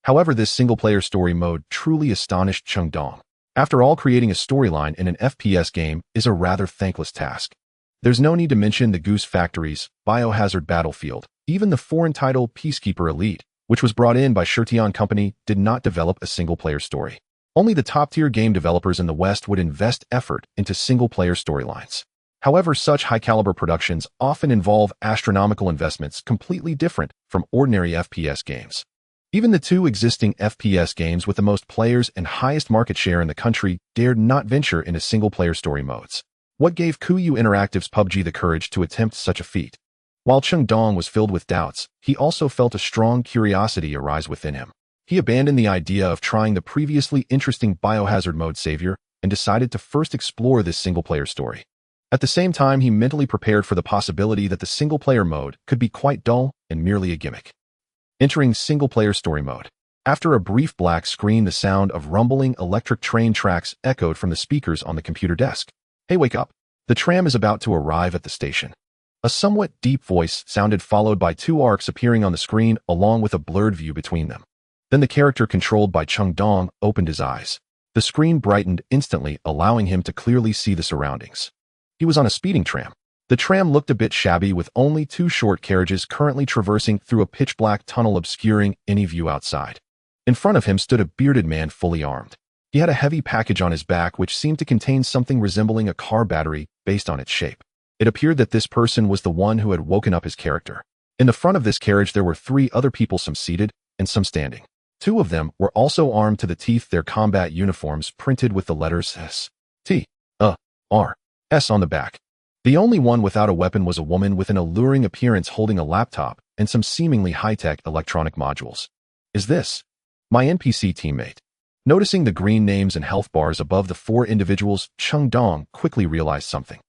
However, this single-player story mode truly astonished Chung Dong. After all, creating a storyline in an FPS game is a rather thankless task. There's no need to mention the Goose Factory's Biohazard Battlefield. Even the foreign title Peacekeeper Elite, which was brought in by Shirtion Company, did not develop a single-player story. Only the top-tier game developers in the West would invest effort into single-player storylines. However, such high-caliber productions often involve astronomical investments completely different from ordinary FPS games. Even the two existing FPS games with the most players and highest market share in the country dared not venture into single-player story modes. What gave Kuyu Interactive's PUBG the courage to attempt such a feat? While Chung Dong was filled with doubts, he also felt a strong curiosity arise within him. He abandoned the idea of trying the previously interesting Biohazard mode savior and decided to first explore this single-player story. At the same time, he mentally prepared for the possibility that the single-player mode could be quite dull and merely a gimmick. Entering single-player story mode. After a brief black screen, the sound of rumbling electric train tracks echoed from the speakers on the computer desk. "Hey, wake up. The tram is about to arrive at the station." A somewhat deep voice sounded, followed by two arcs appearing on the screen along with a blurred view between them. Then the character controlled by Chung Dong opened his eyes. The screen brightened instantly, allowing him to clearly see the surroundings. He was on a speeding tram. The tram looked a bit shabby, with only two short carriages currently traversing through a pitch-black tunnel obscuring any view outside. In front of him stood a bearded man fully armed. He had a heavy package on his back which seemed to contain something resembling a car battery based on its shape. It appeared that this person was the one who had woken up his character. In the front of this carriage there were three other people, some seated and some standing. Two of them were also armed to the teeth, their combat uniforms printed with the letters S.T.A.R.S. on the back. The only one without a weapon was a woman with an alluring appearance holding a laptop and some seemingly high-tech electronic modules. "Is this my NPC teammate?" Noticing the green names and health bars above the four individuals, Chung Dong quickly realized something.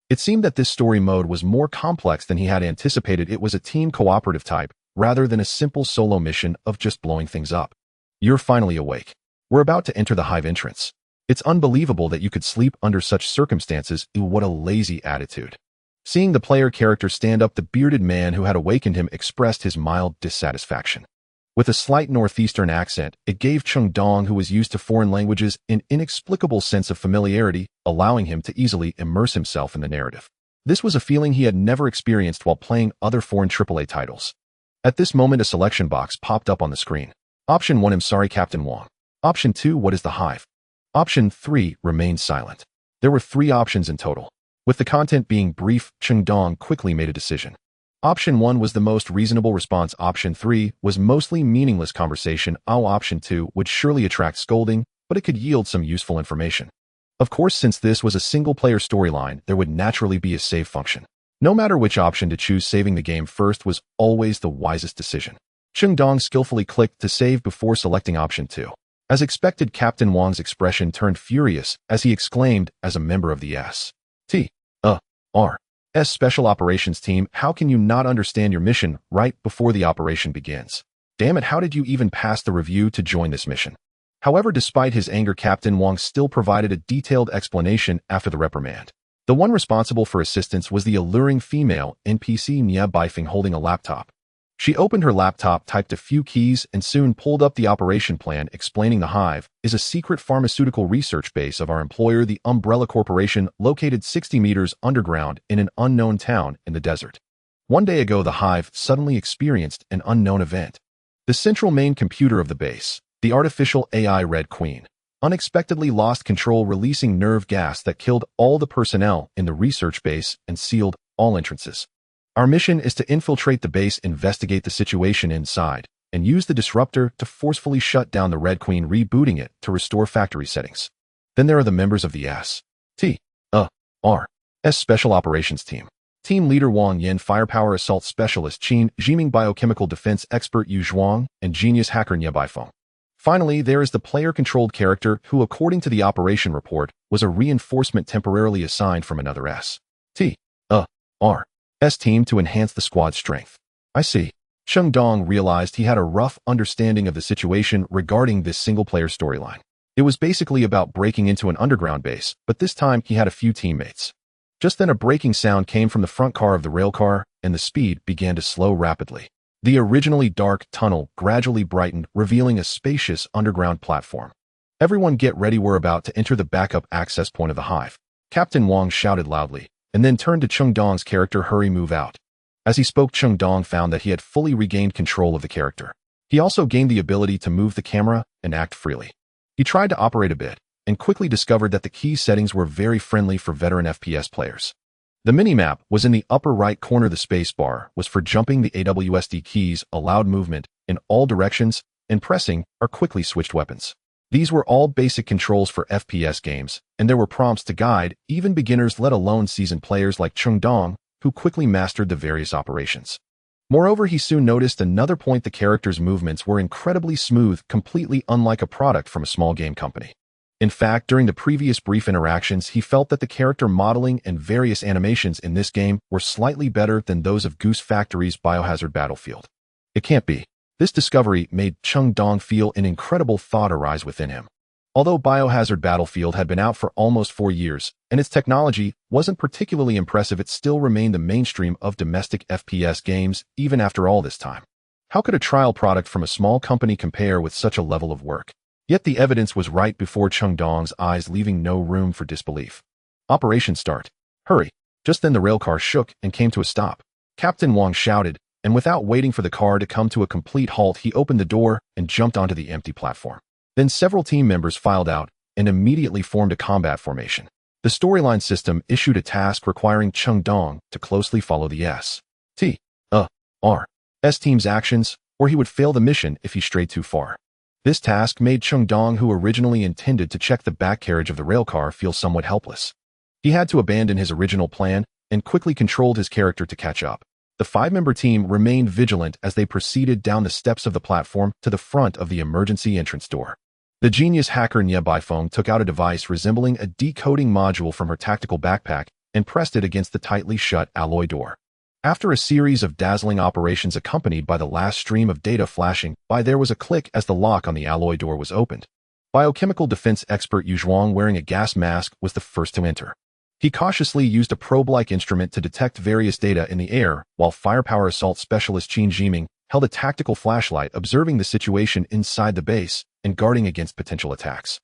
It seemed that this story mode was more complex than he had anticipated. It was a team cooperative type, rather than a simple solo mission of just blowing things up. "You're finally awake. We're about to enter the hive entrance. It's unbelievable that you could sleep under such circumstances. What a lazy attitude." Seeing the player character stand up, the bearded man who had awakened him expressed his mild dissatisfaction. With a slight northeastern accent, it gave Chung Dong, who was used to foreign languages, an inexplicable sense of familiarity, allowing him to easily immerse himself in the narrative. This was a feeling he had never experienced while playing other foreign AAA titles. At this moment, a selection box popped up on the screen. Option 1, "I'm sorry, Captain Wong." Option 2, "What is the hive?" Option 3, "Remain silent." There were 3 options in total. With the content being brief, Chung Dong quickly made a decision. Option 1 was the most reasonable response. Option 3 was mostly meaningless conversation. Option 2 would surely attract scolding, but it could yield some useful information. Of course, since this was a single-player storyline, there would naturally be a save function. No matter which option to choose, saving the game first was always the wisest decision. Chung Dong skillfully clicked to save before selecting option 2. As expected, Captain Wong's expression turned furious as he exclaimed, "As a member of the S.T.A.R.S. Special Operations Team, how can you not understand your mission right before the operation begins? Damn it, how did you even pass the review to join this mission?" However, despite his anger, Captain Wong still provided a detailed explanation after the reprimand. The one responsible for assistance was the alluring female NPC Nia Bifeng, holding a laptop. She opened her laptop, typed a few keys, and soon pulled up the operation plan, explaining the hive is a secret pharmaceutical research base of our employer, the Umbrella Corporation, located 60 meters underground in an unknown town in the desert. One day ago, the hive suddenly experienced an unknown event. The central main computer of the base, the artificial AI Red Queen, unexpectedly lost control, releasing nerve gas that killed all the personnel in the research base and sealed all entrances. Our mission is to infiltrate the base, investigate the situation inside, and use the disruptor to forcefully shut down the Red Queen, rebooting it to restore factory settings. Then there are the members of the S.T.A.R.S. Special Operations Team. Team Leader Wang Yin, Firepower Assault Specialist Qin Jiming, Biochemical Defense Expert Yu Zhuang, and Genius Hacker Nia Baifeng. Finally, there is the player-controlled character who, according to the operation report, was a reinforcement temporarily assigned from another S.T.A.R.S. team to enhance the squad's strength. I see. Chung Dong realized he had a rough understanding of the situation regarding this single-player storyline. It was basically about breaking into an underground base, but this time he had a few teammates. Just then a braking sound came from the front car of the railcar, and the speed began to slow rapidly. The originally dark tunnel gradually brightened, revealing a spacious underground platform. Everyone get ready, we're about to enter the backup access point of the hive. Captain Wang shouted loudly, and then turned to Chung Dong's character, hurry, move out. As he spoke, Chung Dong found that he had fully regained control of the character. He also gained the ability to move the camera and act freely. He tried to operate a bit, and quickly discovered that the key settings were very friendly for veteran FPS players. The minimap was in the upper right corner. The space bar was for jumping. The AWSD keys allowed movement in all directions, and pressing or quickly switched weapons. These were all basic controls for FPS games, and there were prompts to guide even beginners, let alone seasoned players like Chung Dong, who quickly mastered the various operations. Moreover, he soon noticed another point: the character's movements were incredibly smooth, completely unlike a product from a small game company. In fact, during the previous brief interactions, he felt that the character modeling and various animations in this game were slightly better than those of Goose Factory's Biohazard Battlefield. It can't be. This discovery made Chung Dong feel an incredible thought arise within him. Although Biohazard Battlefield had been out for almost 4 years, and its technology wasn't particularly impressive, it still remained the mainstream of domestic FPS games even after all this time. How could a trial product from a small company compare with such a level of work? Yet the evidence was right before Chung Dong's eyes, leaving no room for disbelief. Operation start. Hurry. Just then the railcar shook and came to a stop. Captain Wang shouted, and without waiting for the car to come to a complete halt, he opened the door and jumped onto the empty platform. Then several team members filed out and immediately formed a combat formation. The storyline system issued a task requiring Chung Dong to closely follow the S team's actions, or he would fail the mission if he strayed too far. This task made Chung Dong, who originally intended to check the back carriage of the railcar, feel somewhat helpless. He had to abandon his original plan and quickly controlled his character to catch up. The 5-member team remained vigilant as they proceeded down the steps of the platform to the front of the emergency entrance door. The genius hacker Nye Baifeng took out a device resembling a decoding module from her tactical backpack and pressed it against the tightly shut alloy door. After a series of dazzling operations accompanied by the last stream of data flashing by, there was a click as the lock on the alloy door was opened. Biochemical defense expert Yu Zhuang, wearing a gas mask, was the first to enter. He cautiously used a probe-like instrument to detect various data in the air, while firepower assault specialist Qin Jiming held a tactical flashlight, observing the situation inside the base and guarding against potential attacks.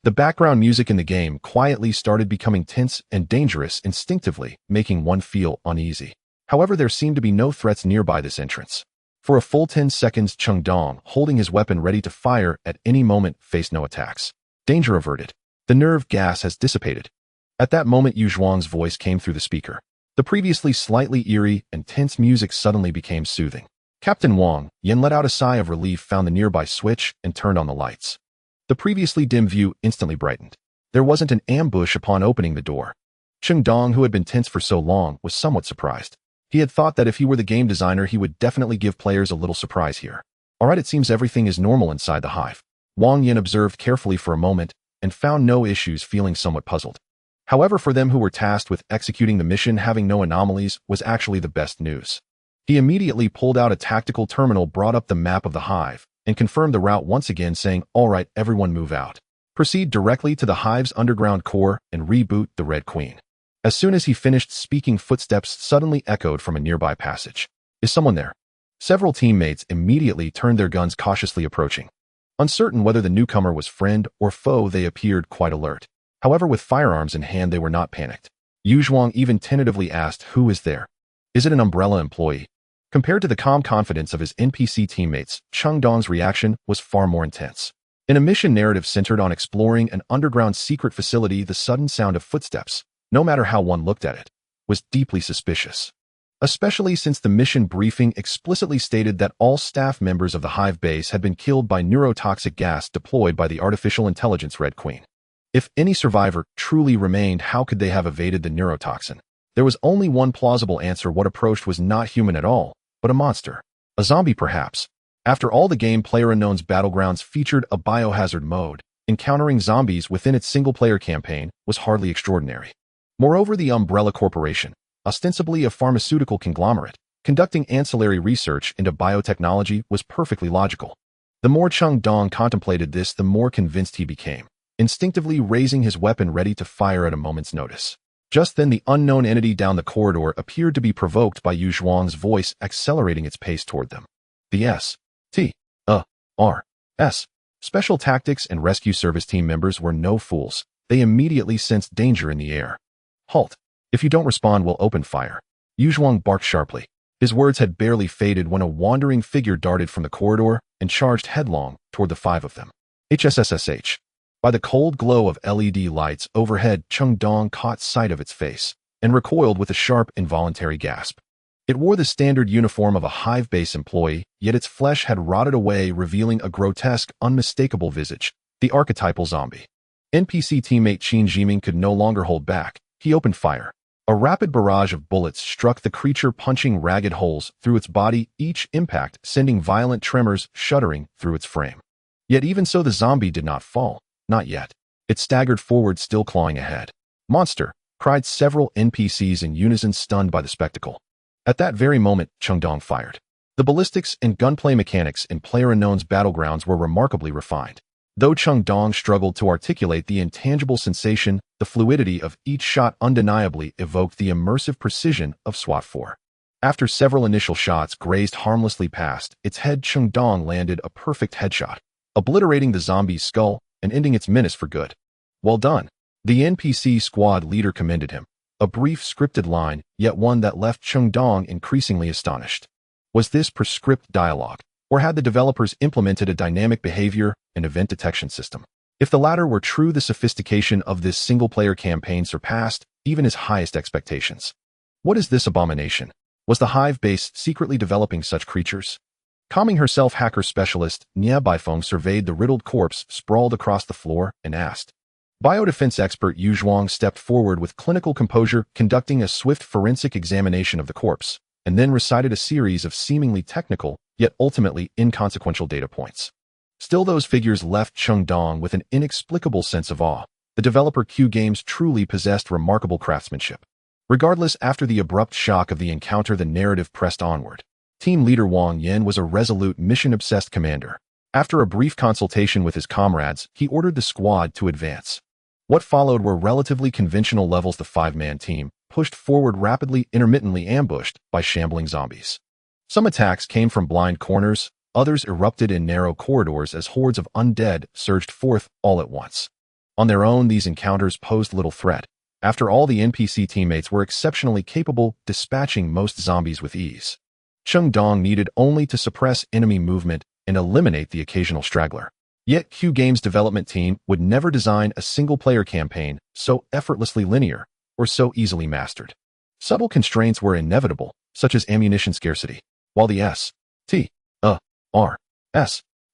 The background music in the game quietly started becoming tense and dangerous, instinctively making one feel uneasy. However, there seemed to be no threats nearby this entrance. For a full 10 seconds, Chung Dong, holding his weapon ready to fire at any moment, faced no attacks. Danger averted. The nerve gas has dissipated. At that moment, Yu Zhuang's voice came through the speaker. The previously slightly eerie and tense music suddenly became soothing. Captain Wang Yen let out a sigh of relief, found the nearby switch, and turned on the lights. The previously dim view instantly brightened. There wasn't an ambush upon opening the door. Chung Dong, who had been tense for so long, was somewhat surprised. He had thought that if he were the game designer, he would definitely give players a little surprise here. Alright, it seems everything is normal inside the hive. Wang Yen observed carefully for a moment and found no issues, feeling somewhat puzzled. However, for them who were tasked with executing the mission, having no anomalies was actually the best news. He immediately pulled out a tactical terminal, brought up the map of the hive, and confirmed the route once again, saying, "Alright, everyone move out. Proceed directly to the hive's underground core and reboot the Red Queen." As soon as he finished speaking, footsteps suddenly echoed from a nearby passage. Is someone there? Several teammates immediately turned their guns, cautiously approaching. Uncertain whether the newcomer was friend or foe, they appeared quite alert. However, with firearms in hand, they were not panicked. Yu Zhuang even tentatively asked, "Who is there? Is it an Umbrella employee?" Compared to the calm confidence of his NPC teammates, Chung Dong's reaction was far more intense. In a mission narrative centered on exploring an underground secret facility, the sudden sound of footsteps, no matter how one looked at it, was deeply suspicious. Especially since the mission briefing explicitly stated that all staff members of the hive base had been killed by neurotoxic gas deployed by the artificial intelligence Red Queen. If any survivor truly remained, how could they have evaded the neurotoxin? There was only one plausible answer: what approached was not human at all, but a monster. A zombie, perhaps. After all, the game PlayerUnknown's Battlegrounds featured a biohazard mode. Encountering zombies within its single-player campaign was hardly extraordinary. Moreover, the Umbrella Corporation, ostensibly a pharmaceutical conglomerate, conducting ancillary research into biotechnology, was perfectly logical. The more Chung Dong contemplated this, the more convinced he became. instinctively raising his weapon ready to fire at a moment's notice. Just then the unknown entity down the corridor appeared to be provoked by Yu Zhuang's voice accelerating its pace toward them. The S.T.A.R.S. Special Tactics and Rescue Service team members were no fools. They immediately sensed danger in the air. Halt! If you don't respond, we'll open fire. Yu Zhuang barked sharply. His words had barely faded when a wandering figure darted from the corridor and charged headlong toward the five of them. HSSSH. By the cold glow of LED lights overhead, Cheng Dong caught sight of its face and recoiled with a sharp, involuntary gasp. It wore the standard uniform of a hive base employee, yet its flesh had rotted away, revealing a grotesque, unmistakable visage, the archetypal zombie. NPC teammate Qin Jiming could no longer hold back. He opened fire. A rapid barrage of bullets struck the creature, punching ragged holes through its body, each impact sending violent tremors shuddering through its frame. Yet even so, the zombie did not fall. Not yet. It staggered forward, still clawing ahead. "Monster!" cried several NPCs in unison, stunned by the spectacle. At that very moment, Cheng Dong fired. The ballistics and gunplay mechanics in PlayerUnknown's Battlegrounds were remarkably refined. Though Cheng Dong struggled to articulate the intangible sensation, the fluidity of each shot undeniably evoked the immersive precision of SWAT 4. After several initial shots grazed harmlessly past its head, Cheng Dong landed a perfect headshot, obliterating the zombie's skull and ending its menace for good. "Well done." The NPC squad leader commended him. A brief scripted line, yet one that left Cheng Dong increasingly astonished. Was this prescripted dialogue, or had the developers implemented a dynamic behavior and event detection system? If the latter were true, the sophistication of this single-player campaign surpassed even his highest expectations. What is this abomination? Was the hive base secretly developing such creatures? Calming herself, hacker specialist Nia Baifeng surveyed the riddled corpse sprawled across the floor and asked. Biodefense expert Yu Zhuang stepped forward with clinical composure, conducting a swift forensic examination of the corpse, and then recited a series of seemingly technical, yet ultimately inconsequential data points. Still, those figures left Cheng Dong with an inexplicable sense of awe. The developer Q Games truly possessed remarkable craftsmanship. Regardless, after the abrupt shock of the encounter, the narrative pressed onward. Team leader Wang Yin was a resolute, mission-obsessed commander. After a brief consultation with his comrades, he ordered the squad to advance. What followed were relatively conventional levels. The five-man team pushed forward rapidly, intermittently ambushed by shambling zombies. Some attacks came from blind corners, others erupted in narrow corridors as hordes of undead surged forth all at once. On their own, these encounters posed little threat. After all, the NPC teammates were exceptionally capable, dispatching most zombies with ease. Cheng Dong needed only to suppress enemy movement and eliminate the occasional straggler. Yet Q Games' development team would never design a single-player campaign so effortlessly linear or so easily mastered. Subtle constraints were inevitable, such as ammunition scarcity, while the S.T.A.R.S.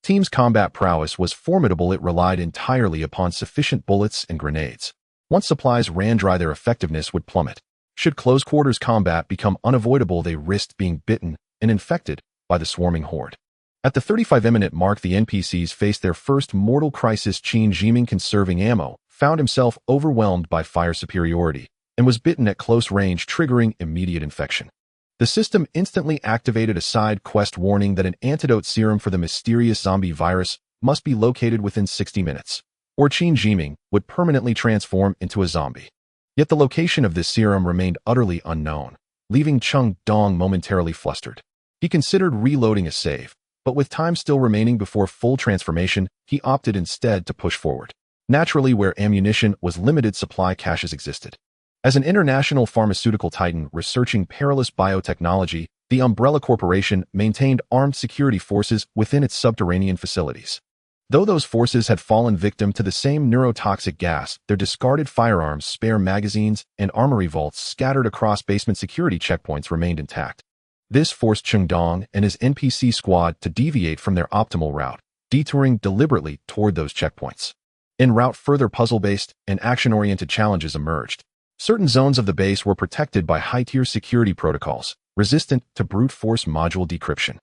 team's combat prowess was formidable. It relied entirely upon sufficient bullets and grenades. Once supplies ran dry, their effectiveness would plummet. Should close-quarters combat become unavoidable, they risked being bitten and infected by the swarming horde. At the 35-minute mark, the NPCs faced their first mortal crisis. Qin Jiming, conserving ammo, found himself overwhelmed by fire superiority and was bitten at close range, triggering immediate infection. The system instantly activated a side quest warning that an antidote serum for the mysterious zombie virus must be located within 60 minutes, or Qin Jiming would permanently transform into a zombie. Yet the location of this serum remained utterly unknown, leaving Cheng Dong momentarily flustered. He considered reloading a save, but with time still remaining before full transformation, he opted instead to push forward. Naturally, where ammunition was limited, supply caches existed. As an international pharmaceutical titan researching perilous biotechnology, the Umbrella Corporation maintained armed security forces within its subterranean facilities. Though those forces had fallen victim to the same neurotoxic gas, their discarded firearms, spare magazines, and armory vaults scattered across basement security checkpoints remained intact. This forced Cheng Dong and his NPC squad to deviate from their optimal route, detouring deliberately toward those checkpoints. En route, further puzzle-based and action-oriented challenges emerged. Certain zones of the base were protected by high-tier security protocols, resistant to brute force module decryption.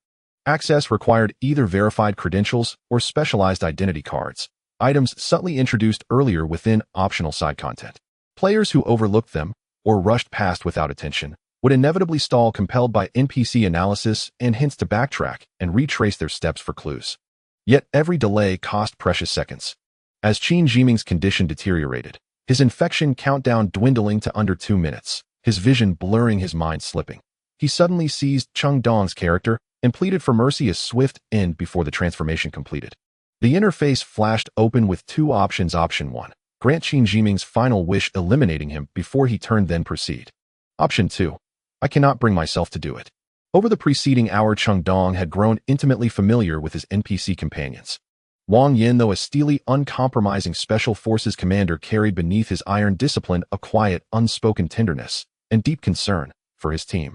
Access required either verified credentials or specialized identity cards, items subtly introduced earlier within optional side content. Players who overlooked them or rushed past without attention would inevitably stall, compelled by NPC analysis and hints to backtrack and retrace their steps for clues. Yet every delay cost precious seconds. As Qin Jiming's condition deteriorated, his infection countdown dwindling to under 2 minutes, his vision blurring, his mind slipping, he suddenly seized Cheng Dong's character and pleaded for mercy, a swift end before the transformation completed. The interface flashed open with 2 options. Option 1. Grant Qin Jiming's final wish, eliminating him before he turned, then proceed. Option 2. I cannot bring myself to do it. Over the preceding hour, Cheng Dong had grown intimately familiar with his NPC companions. Wang Yin, though a steely, uncompromising Special Forces commander, carried beneath his iron discipline a quiet, unspoken tenderness and deep concern for his team.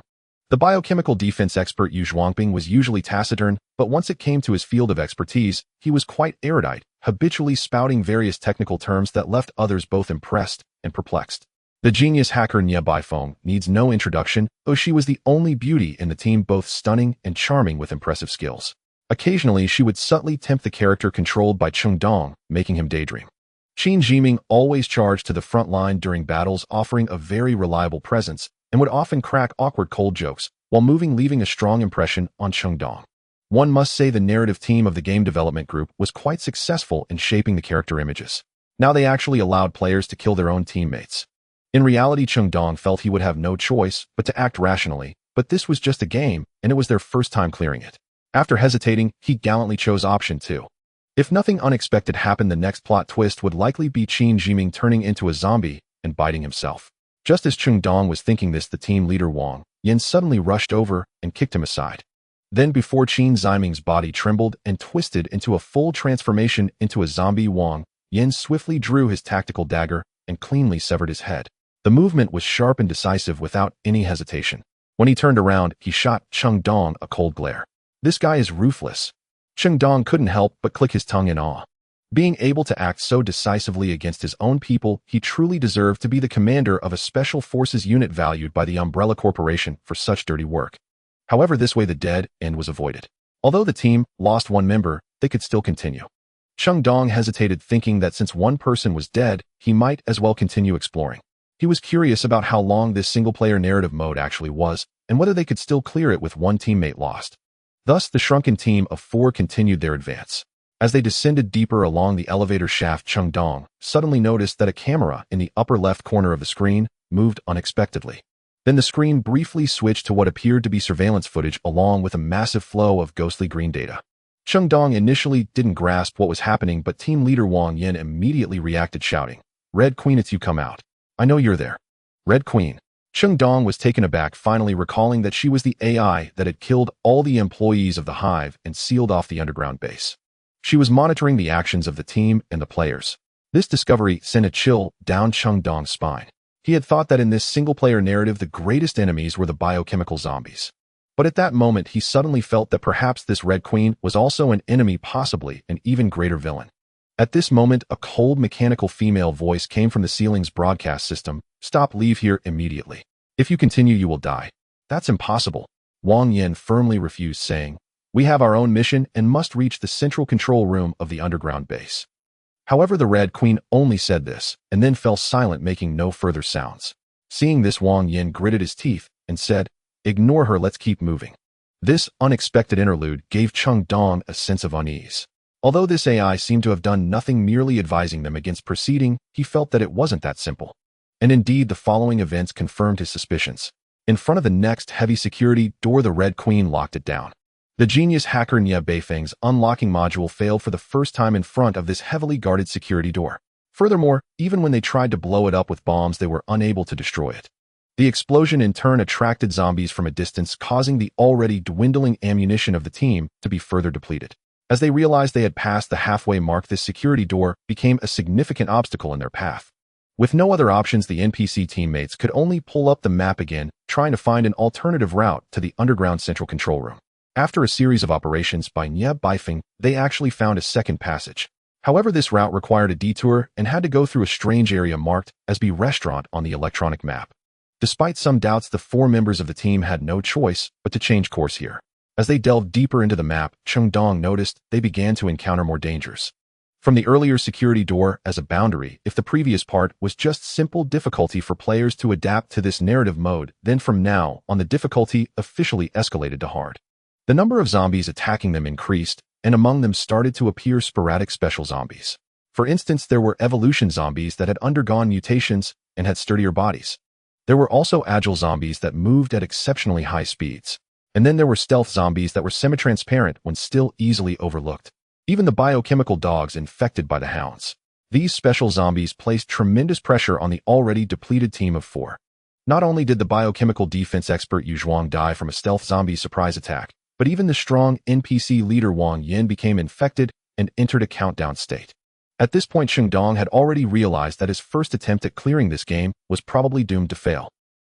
The biochemical defense expert Yu Zhuangping was usually taciturn, but once it came to his field of expertise, he was quite erudite, habitually spouting various technical terms that left others both impressed and perplexed. The genius hacker Nie Baifeng needs no introduction, though she was the only beauty in the team, both stunning and charming with impressive skills. Occasionally, she would subtly tempt the character controlled by Cheng Dong, making him daydream. Qin Jiming always charged to the front line during battles, offering a very reliable presence, and would often crack awkward cold jokes while moving, leaving a strong impression on Cheng Dong. One must say the narrative team of the game development group was quite successful in shaping the character images. Now they actually allowed players to kill their own teammates. In reality, Cheng Dong felt he would have no choice but to act rationally, but this was just a game, and it was their first time clearing it. After hesitating, he gallantly chose option 2. If nothing unexpected happened, the next plot twist would likely be Qin Jiming turning into a zombie and biting himself. Just as Cheng Dong was thinking this, the team leader Wang Yin suddenly rushed over and kicked him aside. Then, before Qin Jiming's body trembled and twisted into a full transformation into a zombie, Wang Yin swiftly drew his tactical dagger and cleanly severed his head. The movement was sharp and decisive without any hesitation. When he turned around, he shot Cheng Dong a cold glare. This guy is ruthless. Cheng Dong couldn't help but click his tongue in awe. Being able to act so decisively against his own people, he truly deserved to be the commander of a special forces unit valued by the Umbrella Corporation for such dirty work. However, this way the dead end was avoided. Although the team lost 1 member, they could still continue. Cheng Dong hesitated, thinking that since 1 person was dead, he might as well continue exploring. He was curious about how long this single-player narrative mode actually was, and whether they could still clear it with 1 teammate lost. Thus, the shrunken team of 4 continued their advance. As they descended deeper along the elevator shaft, Cheng Dong suddenly noticed that a camera in the upper left corner of the screen moved unexpectedly. Then the screen briefly switched to what appeared to be surveillance footage, along with a massive flow of ghostly green data. Cheng Dong initially didn't grasp what was happening, but team leader Wang Yin immediately reacted, shouting, "Red Queen, it's you, come out. I know you're there." Red Queen. Cheng Dong was taken aback, finally recalling that she was the AI that had killed all the employees of the Hive and sealed off the underground base. She was monitoring the actions of the team and the players. This discovery sent a chill down Cheng Dong's spine. He had thought that in this single-player narrative, the greatest enemies were the biochemical zombies. But at that moment, he suddenly felt that perhaps this Red Queen was also an enemy, possibly an even greater villain. At this moment, a cold, mechanical female voice came from the ceiling's broadcast system. "Stop, leave here immediately. If you continue, you will die." "That's impossible." Wang Yin firmly refused, saying, "We have our own mission and must reach the central control room of the underground base." However, the Red Queen only said this, and then fell silent, making no further sounds. Seeing this, Wang Yin gritted his teeth and said, "Ignore her, let's keep moving." This unexpected interlude gave Cheng Dong a sense of unease. Although this AI seemed to have done nothing, merely advising them against proceeding, he felt that it wasn't that simple. And indeed, the following events confirmed his suspicions. In front of the next heavy security door, the Red Queen locked it down. The genius hacker Nie Baifeng's unlocking module failed for the first time in front of this heavily guarded security door. Furthermore, even when they tried to blow it up with bombs, they were unable to destroy it. The explosion in turn attracted zombies from a distance, causing the already dwindling ammunition of the team to be further depleted. As they realized they had passed the halfway mark, this security door became a significant obstacle in their path. With no other options, the NPC teammates could only pull up the map again, trying to find an alternative route to the underground central control room. After a series of operations by Nie Baifeng, they actually found a second passage. However, this route required a detour and had to go through a strange area marked as B restaurant on the electronic map. Despite some doubts, the 4 members of the team had no choice but to change course here. As they delved deeper into the map, Cheng Dong noticed they began to encounter more dangers. From the earlier security door as a boundary, if the previous part was just simple difficulty for players to adapt to this narrative mode, then from now on the difficulty officially escalated to hard. The number of zombies attacking them increased, and among them started to appear sporadic special zombies. For instance, there were evolution zombies that had undergone mutations and had sturdier bodies. There were also agile zombies that moved at exceptionally high speeds. And then there were stealth zombies that were semi-transparent when still easily overlooked. Even the biochemical dogs infected by the hounds. These special zombies placed tremendous pressure on the already depleted team of 4. Not only did the biochemical defense expert Yu Zhuang die from a stealth zombie surprise attack, but even the strong NPC leader Wang Yin became infected and entered a countdown state. At this point, Cheng Dong had already realized that his first attempt at clearing this game was probably doomed to fail.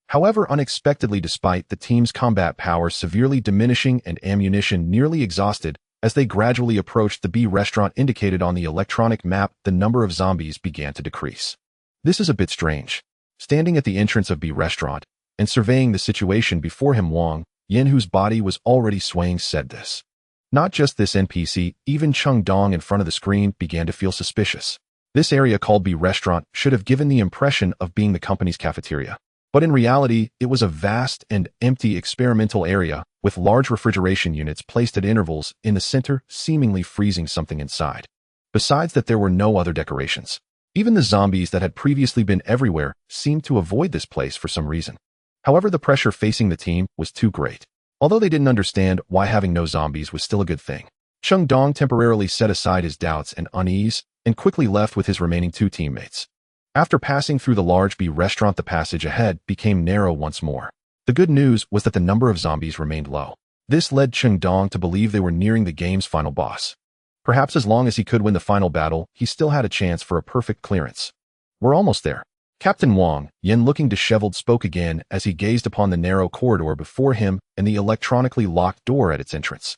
However, unexpectedly, despite the team's combat power severely diminishing and ammunition nearly exhausted, as they gradually approached the B restaurant indicated on the electronic map, the number of zombies began to decrease. This is a bit strange. Standing at the entrance of B restaurant and surveying the situation before him, Wang Yin, whose body was already swaying, said this. Not just this NPC, even Cheng Dong in front of the screen began to feel suspicious. This area called B restaurant should have given the impression of being the company's cafeteria. But in reality, it was a vast and empty experimental area with large refrigeration units placed at intervals in the center, seemingly freezing something inside. Besides that, there were no other decorations. Even the zombies that had previously been everywhere seemed to avoid this place for some reason. However, the pressure facing the team was too great. Although they didn't understand why having no zombies was still a good thing, Cheng Dong temporarily set aside his doubts and unease and quickly left with his remaining 2 teammates. After passing through the large B restaurant, the passage ahead became narrow once more. The good news was that the number of zombies remained low. This led Cheng Dong to believe they were nearing the game's final boss. Perhaps as long as he could win the final battle, he still had a chance for a perfect clearance. We're almost there. Captain Wang Yin, looking disheveled, spoke again as he gazed upon the narrow corridor before him and the electronically locked door at its entrance.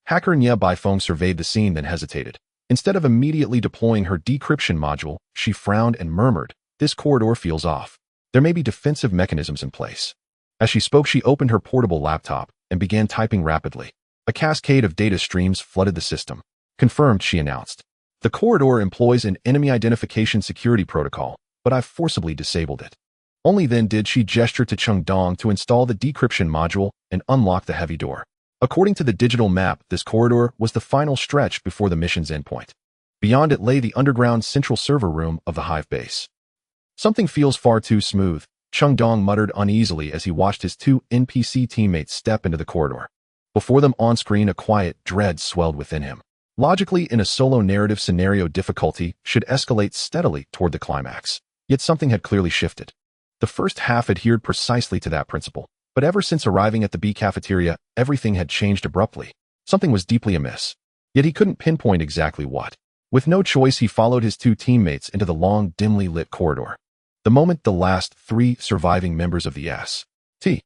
Hacker Nya Baifeng surveyed the scene, then hesitated. Instead of immediately deploying her decryption module, she frowned and murmured, "This corridor feels off. There may be defensive mechanisms in place." As she spoke, she opened her portable laptop and began typing rapidly. A cascade of data streams flooded the system. "Confirmed," she announced. "The corridor employs an enemy identification security protocol, but I've forcibly disabled it." Only then did she gesture to Cheng Dong to install the decryption module and unlock the heavy door. According to the digital map, this corridor was the final stretch before the mission's endpoint. Beyond it lay the underground central server room of the Hive base. "Something feels far too smooth," Cheng Dong muttered uneasily as he watched his 2 NPC teammates step into the corridor. Before them on screen, a quiet dread swelled within him. Logically, in a solo narrative scenario, difficulty should escalate steadily toward the climax. Yet something had clearly shifted. The first half adhered precisely to that principle, but ever since arriving at the B cafeteria, everything had changed abruptly. Something was deeply amiss. Yet he couldn't pinpoint exactly what. With no choice, he followed his 2 teammates into the long, dimly lit corridor. The moment the last 3 surviving members of the S.T.R.S.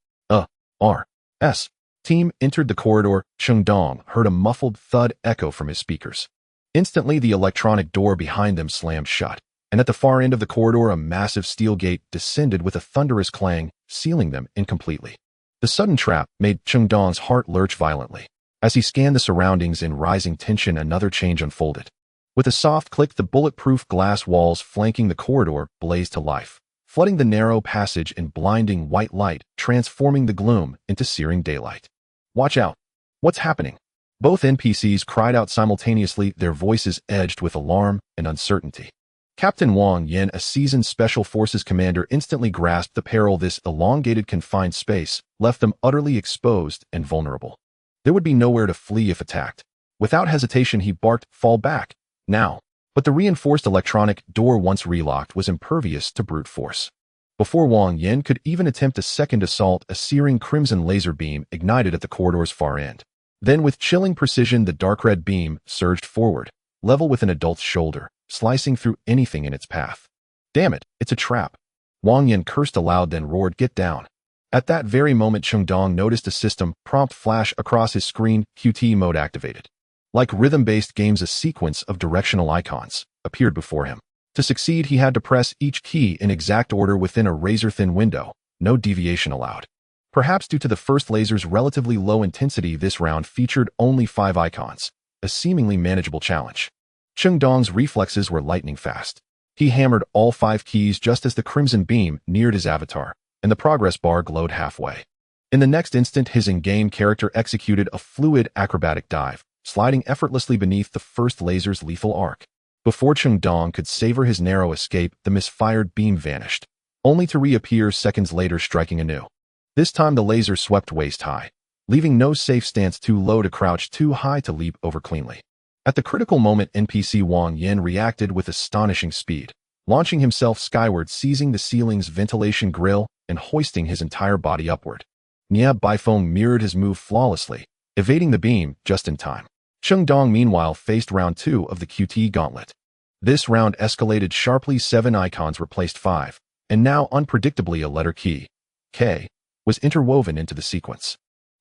team entered the corridor, Cheng Dong heard a muffled thud echo from his speakers. Instantly, the electronic door behind them slammed shut, and at the far end of the corridor, a massive steel gate descended with a thunderous clang, sealing them in completely. The sudden trap made Cheng Dong's heart lurch violently. As he scanned the surroundings in rising tension, another change unfolded. With a soft click, the bulletproof glass walls flanking the corridor blazed to life, flooding the narrow passage in blinding white light, transforming the gloom into searing daylight. "Watch out! What's happening?" Both NPCs cried out simultaneously, their voices edged with alarm and uncertainty. Captain Wang Yin, a seasoned Special Forces commander, instantly grasped the peril. This elongated confined space left them utterly exposed and vulnerable. There would be nowhere to flee if attacked. Without hesitation, he barked, "Fall back, now." But the reinforced electronic door, once relocked, was impervious to brute force. Before Wang Yin could even attempt a second assault, a searing crimson laser beam ignited at the corridor's far end. Then, with chilling precision, the dark red beam surged forward, level with an adult's shoulder, slicing through anything in its path. "Damn it, it's a trap." Wang Yin cursed aloud, then roared, "Get down." At that very moment, Cheng Dong noticed a system prompt flash across his screen, QT mode activated. Like rhythm-based games, a sequence of directional icons appeared before him. To succeed, he had to press each key in exact order within a razor-thin window, no deviation allowed. Perhaps due to the first laser's relatively low intensity, this round featured only 5 icons, a seemingly manageable challenge. Cheng Dong's reflexes were lightning fast. He hammered all 5 keys just as the crimson beam neared his avatar, and the progress bar glowed halfway. In the next instant, his in-game character executed a fluid acrobatic dive, sliding effortlessly beneath the first laser's lethal arc. Before Chung Dong could savor his narrow escape, the misfired beam vanished, only to reappear seconds later, striking anew. This time the laser swept waist-high, leaving no safe stance, too low to crouch, too high to leap over cleanly. At the critical moment, NPC Wang Yin reacted with astonishing speed, launching himself skyward, seizing the ceiling's ventilation grill and hoisting his entire body upward. Nia Baifeng mirrored his move flawlessly, evading the beam just in time. Chung Dong meanwhile faced round 2 of the QT gauntlet. This round escalated sharply. 7 icons replaced 5, and now unpredictably a letter key, K, was interwoven into the sequence.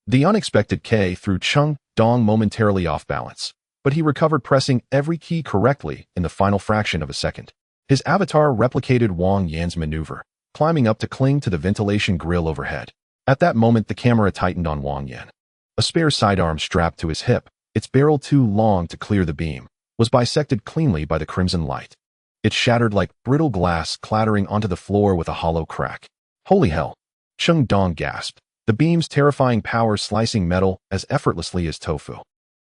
The unexpected K threw Chung Dong momentarily off balance, but he recovered, pressing every key correctly in the final fraction of a second. His avatar replicated Wang Yan's maneuver, climbing up to cling to the ventilation grill overhead. At that moment, the camera tightened on Wang Yan. A spare sidearm strapped to his hip, its barrel too long to clear the beam, was bisected cleanly by the crimson light. It shattered like brittle glass, clattering onto the floor with a hollow crack. Holy hell! Chung Dong gasped, the beam's terrifying power slicing metal as effortlessly as tofu.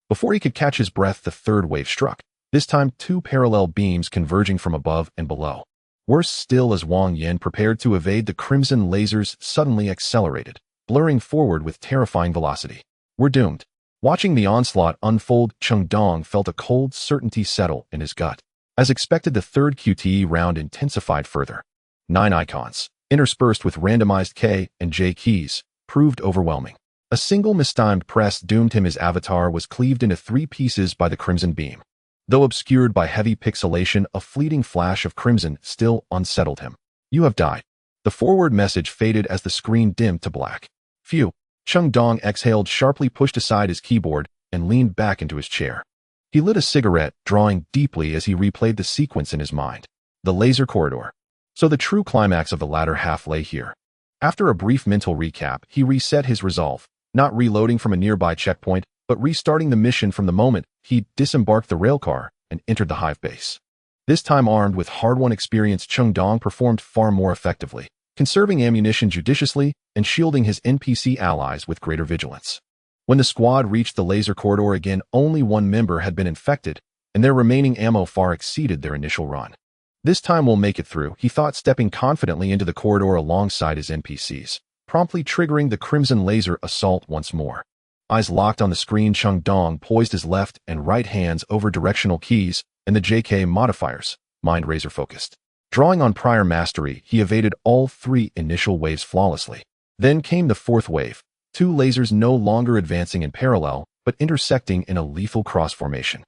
Before he could catch his breath, the third wave struck, this time 2 parallel beams converging from above and below. Worse still, as Wang Yan prepared to evade, the crimson lasers suddenly accelerated, blurring forward with terrifying velocity. We're doomed. Watching the onslaught unfold, Chung Dong felt a cold certainty settle in his gut. As expected, the third QTE round intensified further. 9 icons, interspersed with randomized K and J keys, proved overwhelming. A single mistimed press doomed him. His avatar was cleaved into 3 pieces by the crimson beam. Though obscured by heavy pixelation, a fleeting flash of crimson still unsettled him. You have died. The forward message faded as the screen dimmed to black. Phew. Chung Dong exhaled sharply, pushed aside his keyboard, and leaned back into his chair. He lit a cigarette, drawing deeply as he replayed the sequence in his mind. The laser corridor. So the true climax of the latter half lay here. After a brief mental recap, he reset his resolve, not reloading from a nearby checkpoint, but restarting the mission from the moment he disembarked the railcar and entered the hive base. This time armed with hard-won experience, Chung Dong performed far more effectively, conserving ammunition judiciously and shielding his NPC allies with greater vigilance. When the squad reached the laser corridor again, only 1 member had been infected, and their remaining ammo far exceeded their initial run. This time we'll make it through, he thought, stepping confidently into the corridor alongside his NPCs, promptly triggering the crimson laser assault once more. Eyes locked on the screen, Chung Dong poised his left and right hands over directional keys and the JK modifiers, mind razor focused. Drawing on prior mastery, he evaded all 3 initial waves flawlessly. Then came the 4th wave, 2 lasers no longer advancing in parallel, but intersecting in a lethal cross formation.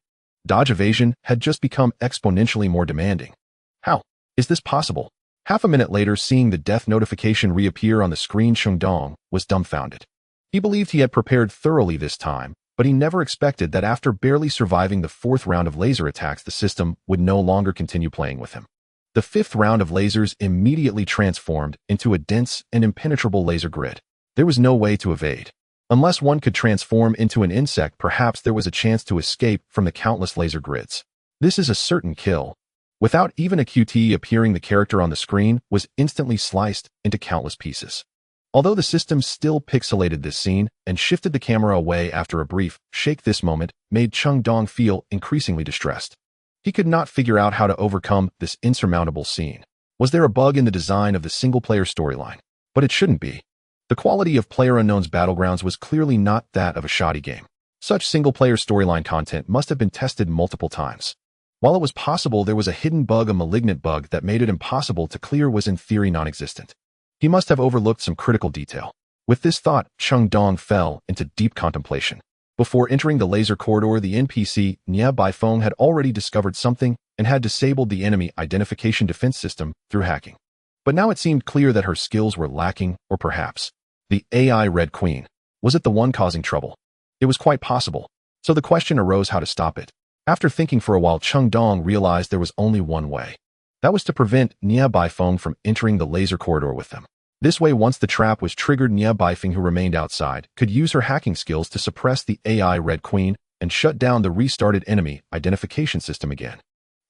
Dodge evasion had just become exponentially more demanding. How is this possible? Half a minute later, seeing the death notification reappear on the screen, Chung Dong was dumbfounded. He believed he had prepared thoroughly this time, but he never expected that after barely surviving the 4th round of laser attacks, the system would no longer continue playing with him. The 5th round of lasers immediately transformed into a dense and impenetrable laser grid. There was no way to evade. Unless one could transform into an insect, perhaps there was a chance to escape from the countless laser grids. This is a certain kill. Without even a QTE appearing, the character on the screen was instantly sliced into countless pieces. Although the system still pixelated this scene and shifted the camera away after a brief shake, this moment made Chung Dong feel increasingly distressed. He could not figure out how to overcome this insurmountable scene. Was there a bug in the design of the single-player storyline? But it shouldn't be. The quality of PlayerUnknown's Battlegrounds was clearly not that of a shoddy game. Such single-player storyline content must have been tested multiple times. While it was possible there was a hidden bug, a malignant bug that made it impossible to clear was in theory non-existent. He must have overlooked some critical detail. With this thought, Chung Dong fell into deep contemplation. Before entering the laser corridor, the NPC, Nia Baifeng, had already discovered something and had disabled the enemy identification defense system through hacking. But now it seemed clear that her skills were lacking, or perhaps the AI Red Queen. Was it the one causing trouble? It was quite possible. So the question arose how to stop it. After thinking for a while, Chung Dong realized there was only one way. That was to prevent Nia Baifeng from entering the laser corridor with them. This way, once the trap was triggered, Nia Baifeng, who remained outside, could use her hacking skills to suppress the AI Red Queen and shut down the restarted enemy identification system again.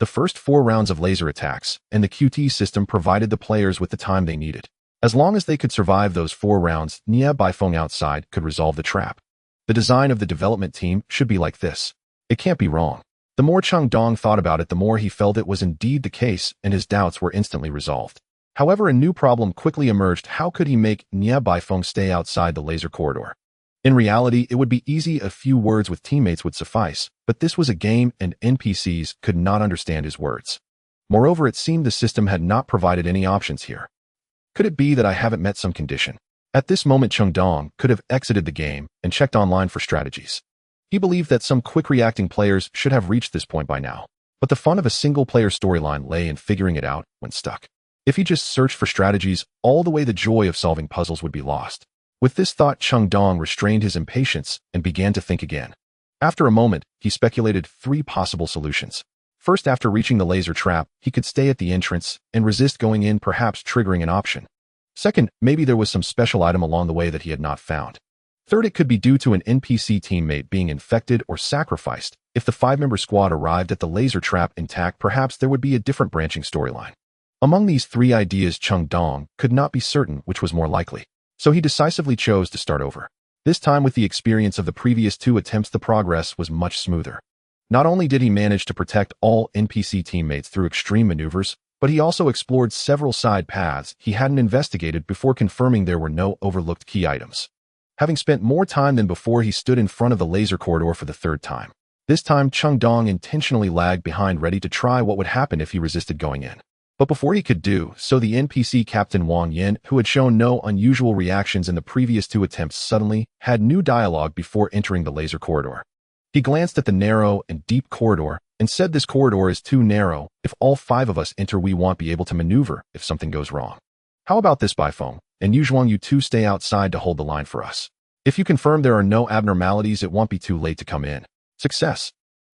The first 4 rounds of laser attacks and the QT system provided the players with the time they needed. As long as they could survive those 4 rounds, Nia Baifeng outside could resolve the trap. The design of the development team should be like this. It can't be wrong. The more Chung Dong thought about it, the more he felt it was indeed the case, and his doubts were instantly resolved. However, a new problem quickly emerged. How could he make Nie Baifeng stay outside the laser corridor? In reality, it would be easy. A few words with teammates would suffice, but this was a game and NPCs could not understand his words. Moreover, it seemed the system had not provided any options here. Could it be that I haven't met some condition? At this moment, Chung Dong could have exited the game and checked online for strategies. He believed that some quick-reacting players should have reached this point by now, but the fun of a single-player storyline lay in figuring it out when stuck. If he just searched for strategies, all the way the joy of solving puzzles would be lost. With this thought, Chung Dong restrained his impatience and began to think again. After a moment, he speculated 3 possible solutions. First, after reaching the laser trap, he could stay at the entrance and resist going in, perhaps triggering an option. Second, maybe there was some special item along the way that he had not found. Third, it could be due to an NPC teammate being infected or sacrificed. If the 5-member squad arrived at the laser trap intact, perhaps there would be a different branching storyline. Among these 3 ideas, Chung Dong could not be certain which was more likely, so he decisively chose to start over. This time, with the experience of the previous 2 attempts, the progress was much smoother. Not only did he manage to protect all NPC teammates through extreme maneuvers, but he also explored several side paths he hadn't investigated before, confirming there were no overlooked key items. Having spent more time than before, he stood in front of the laser corridor for the 3rd time. This time, Chung Dong intentionally lagged behind, ready to try what would happen if he resisted going in. But before he could do so, the NPC Captain Wang Yin, who had shown no unusual reactions in the previous 2 attempts, suddenly had new dialogue before entering the laser corridor. He glanced at the narrow and deep corridor and said, "This corridor is too narrow. If all 5 of us enter, we won't be able to maneuver if something goes wrong. How about this, Baifeng? And Yuzhuang, you 2 stay outside to hold the line for us. If you confirm there are no abnormalities, it won't be too late to come in. Success."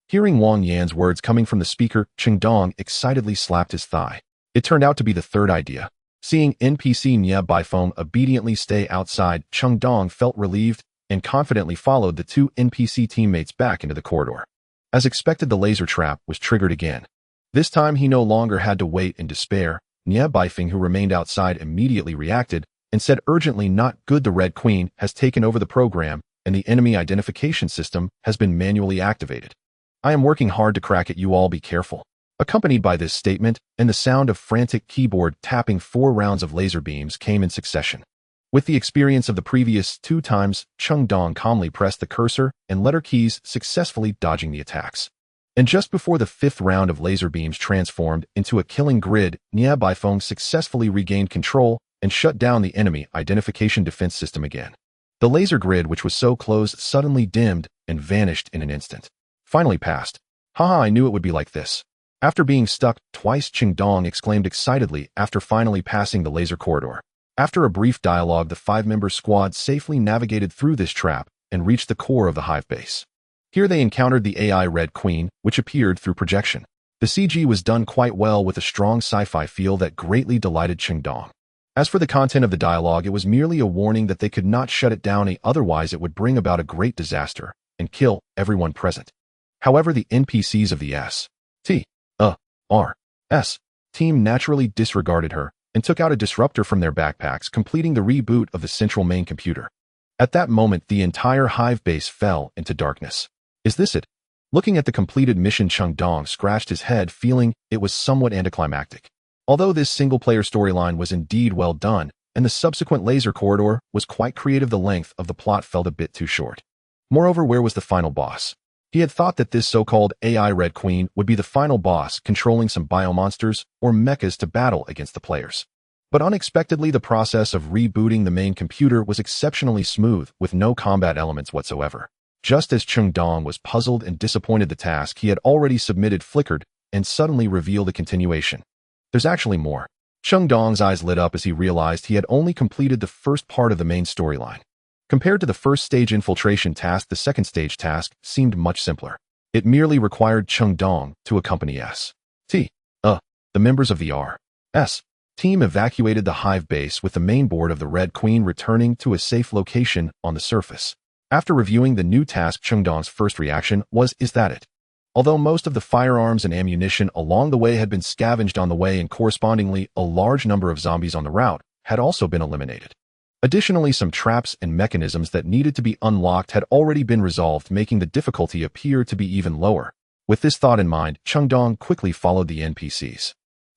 Hearing Wang Yan's words coming from the speaker, Chung Dong excitedly slapped his thigh. It turned out to be the 3rd idea. Seeing NPC Nie Baifeng obediently stay outside, Chung Dong felt relieved and confidently followed the 2 NPC teammates back into the corridor. As expected, the laser trap was triggered again. This time, he no longer had to wait in despair. Nie Baifeng, who remained outside, immediately reacted and said urgently, "Not good. The Red Queen has taken over the program, and the enemy identification system has been manually activated. I am working hard to crack it. You all be careful." Accompanied by this statement and the sound of frantic keyboard tapping, 4 rounds of laser beams came in succession. With the experience of the previous 2 times, Chung Dong calmly pressed the cursor and letter keys, successfully dodging the attacks. And just before the 5th round of laser beams transformed into a killing grid, Nie Baifeng successfully regained control and shut down the enemy identification defense system again. The laser grid, which was so close, suddenly dimmed and vanished in an instant. Finally passed. "Haha, I knew it would be like this." After being stuck twice, Chung Dong exclaimed excitedly after finally passing the laser corridor. After a brief dialogue, the 5-member squad safely navigated through this trap and reached the core of the hive base. Here they encountered the AI Red Queen, which appeared through projection. The CG was done quite well, with a strong sci-fi feel that greatly delighted Chung Dong. As for the content of the dialogue, it was merely a warning that they could not shut it down, otherwise it would bring about a great disaster and kill everyone present. However, the NPCs of the S team naturally disregarded her and took out a disruptor from their backpacks, completing the reboot of the central main computer. At that moment, the entire hive base fell into darkness. Is this it? Looking at the completed mission, Chung Dong scratched his head, feeling it was somewhat anticlimactic. Although this single-player storyline was indeed well done, and the subsequent laser corridor was quite creative, the length of the plot felt a bit too short. Moreover, where was the final boss? He had thought that this so-called AI Red Queen would be the final boss, controlling some biomonsters or mechas to battle against the players. But unexpectedly, the process of rebooting the main computer was exceptionally smooth, with no combat elements whatsoever. Just as Chung Dong was puzzled and disappointed, the task he had already submitted flickered and suddenly revealed a continuation. There's actually more. Chung Dong's eyes lit up as he realized he had only completed the first part of the main storyline. Compared to the first stage infiltration task, the second stage task seemed much simpler. It merely required Chung Dong to accompany the members of the R.S. team evacuated the hive base, with the main board of the Red Queen returning to a safe location on the surface. After reviewing the new task, Chung Dong's first reaction was, "Is that it?" Although most of the firearms and ammunition along the way had been scavenged on the way, and correspondingly a large number of zombies on the route had also been eliminated. Additionally, some traps and mechanisms that needed to be unlocked had already been resolved, making the difficulty appear to be even lower. With this thought in mind, Chengdong quickly followed the NPCs.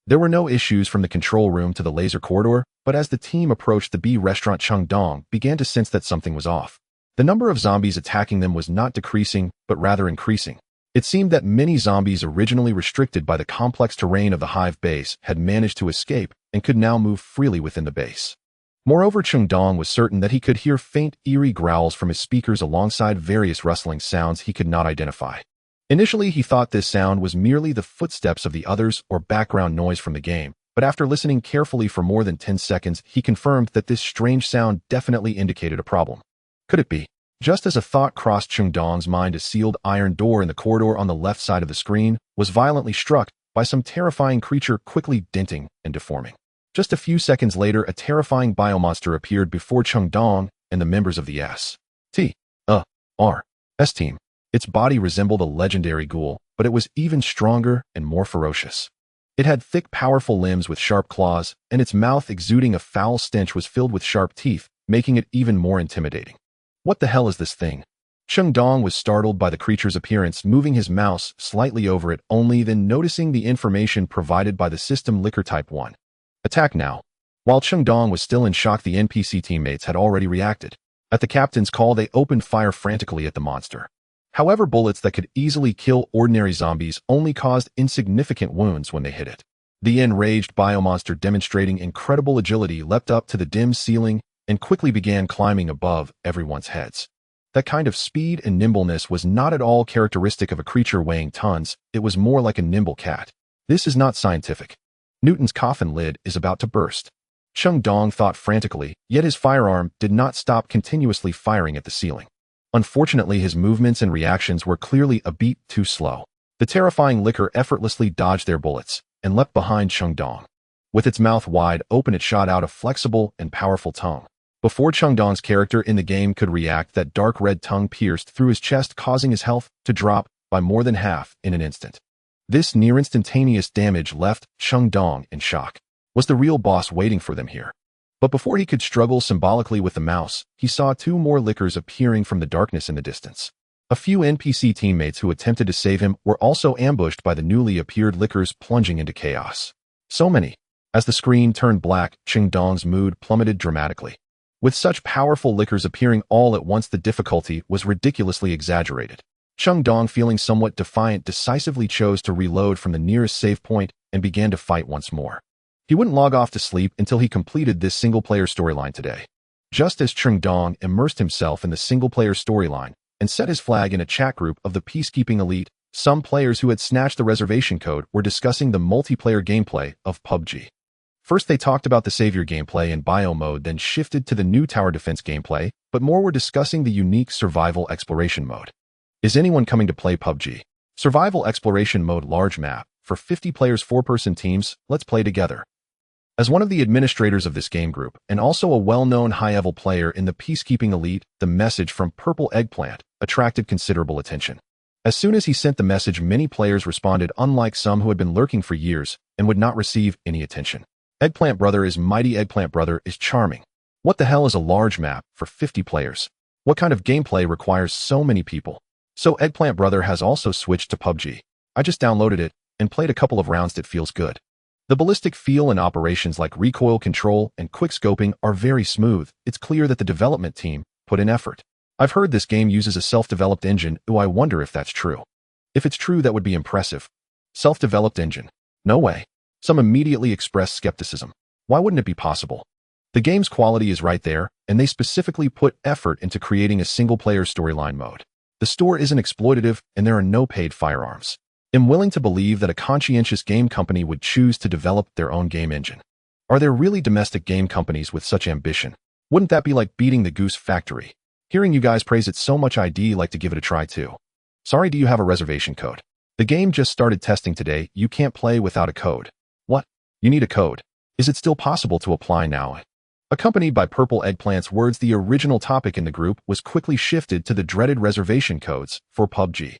There were no issues from the control room to the laser corridor, but as the team approached the B restaurant, Chengdong began to sense that something was off. The number of zombies attacking them was not decreasing, but rather increasing. It seemed that many zombies originally restricted by the complex terrain of the hive base had managed to escape and could now move freely within the base. Moreover, Chengdong was certain that he could hear faint, eerie growls from his speakers alongside various rustling sounds he could not identify. Initially, he thought this sound was merely the footsteps of the others or background noise from the game, but after listening carefully for more than 10 seconds, he confirmed that this strange sound definitely indicated a problem. Could it be? Just as a thought crossed Chengdong's mind, a sealed iron door in the corridor on the left side of the screen was violently struck by some terrifying creature quickly denting and deforming. Just a few seconds later, a terrifying biomonster appeared before Chengdong and the members of the S.T.R.S. team. Its body resembled a legendary ghoul, but it was even stronger and more ferocious. It had thick, powerful limbs with sharp claws, and its mouth, exuding a foul stench, was filled with sharp teeth, making it even more intimidating. What the hell is this thing? Chengdong was startled by the creature's appearance, moving his mouse slightly over it, only then noticing the information provided by the system Liquor Type 1. Attack now. While Chengdong was still in shock, the NPC teammates had already reacted. At the captain's call, they opened fire frantically at the monster. However, bullets that could easily kill ordinary zombies only caused insignificant wounds when they hit it. The enraged biomonster, demonstrating incredible agility, leapt up to the dim ceiling and quickly began climbing above everyone's heads. That kind of speed and nimbleness was not at all characteristic of a creature weighing tons. It was more like a nimble cat. This is not scientific. Newton's coffin lid is about to burst. Chengdong thought frantically, yet his firearm did not stop continuously firing at the ceiling. Unfortunately, his movements and reactions were clearly a beat too slow. The terrifying liquor effortlessly dodged their bullets and leapt behind Chengdong. With its mouth wide open, it shot out a flexible and powerful tongue. Before Chengdong's character in the game could react, that dark red tongue pierced through his chest, causing his health to drop by more than half in an instant. This near-instantaneous damage left Chengdong in shock. Was the real boss waiting for them here? But before he could struggle symbolically with the mouse, he saw two more lickers appearing from the darkness in the distance. A few NPC teammates who attempted to save him were also ambushed by the newly appeared lickers, plunging into chaos. So many. As the screen turned black, Chengdong's mood plummeted dramatically. With such powerful lickers appearing all at once, the difficulty was ridiculously exaggerated. Chengdong, feeling somewhat defiant, decisively chose to reload from the nearest save point and began to fight once more. He wouldn't log off to sleep until he completed this single-player storyline today. Just as Chengdong immersed himself in the single-player storyline and set his flag in a chat group of the Peacekeeping Elite, some players who had snatched the reservation code were discussing the multiplayer gameplay of PUBG. First, they talked about the Savior gameplay in bio mode, then shifted to the new Tower Defense gameplay, but more were discussing the unique Survival Exploration mode. Is anyone coming to play PUBG? Survival Exploration mode, large map, for 50 players, 4-person teams, let's play together. As one of the administrators of this game group, and also a well-known high-level player in the Peacekeeping Elite, the message from Purple Eggplant attracted considerable attention. As soon as he sent the message, many players responded, unlike some who had been lurking for years and would not receive any attention. Eggplant Brother is mighty. Eggplant Brother is charming. What the hell is a large map for 50 players? What kind of gameplay requires so many people? So Eggplant Brother has also switched to PUBG. I just downloaded it and played a couple of rounds. It feels good. The ballistic feel and operations like recoil control and quick scoping are very smooth. It's clear that the development team put in effort. I've heard this game uses a self-developed engine. I wonder if that's true. If it's true, that would be impressive. Self-developed engine? No way. Some immediately expressed skepticism. Why wouldn't it be possible? The game's quality is right there, and they specifically put effort into creating a single-player storyline mode. The store isn't exploitative, and there are no paid firearms. I'm willing to believe that a conscientious game company would choose to develop their own game engine. Are there really domestic game companies with such ambition? Wouldn't that be like beating the Goose Factory? Hearing you guys praise it so much, I'd like to give it a try too. Sorry, do you have a reservation code? The game just started testing today. You can't play without a code. What? You need a code. Is it still possible to apply now? Accompanied by Purple Eggplant's words, the original topic in the group was quickly shifted to the dreaded reservation codes for PUBG.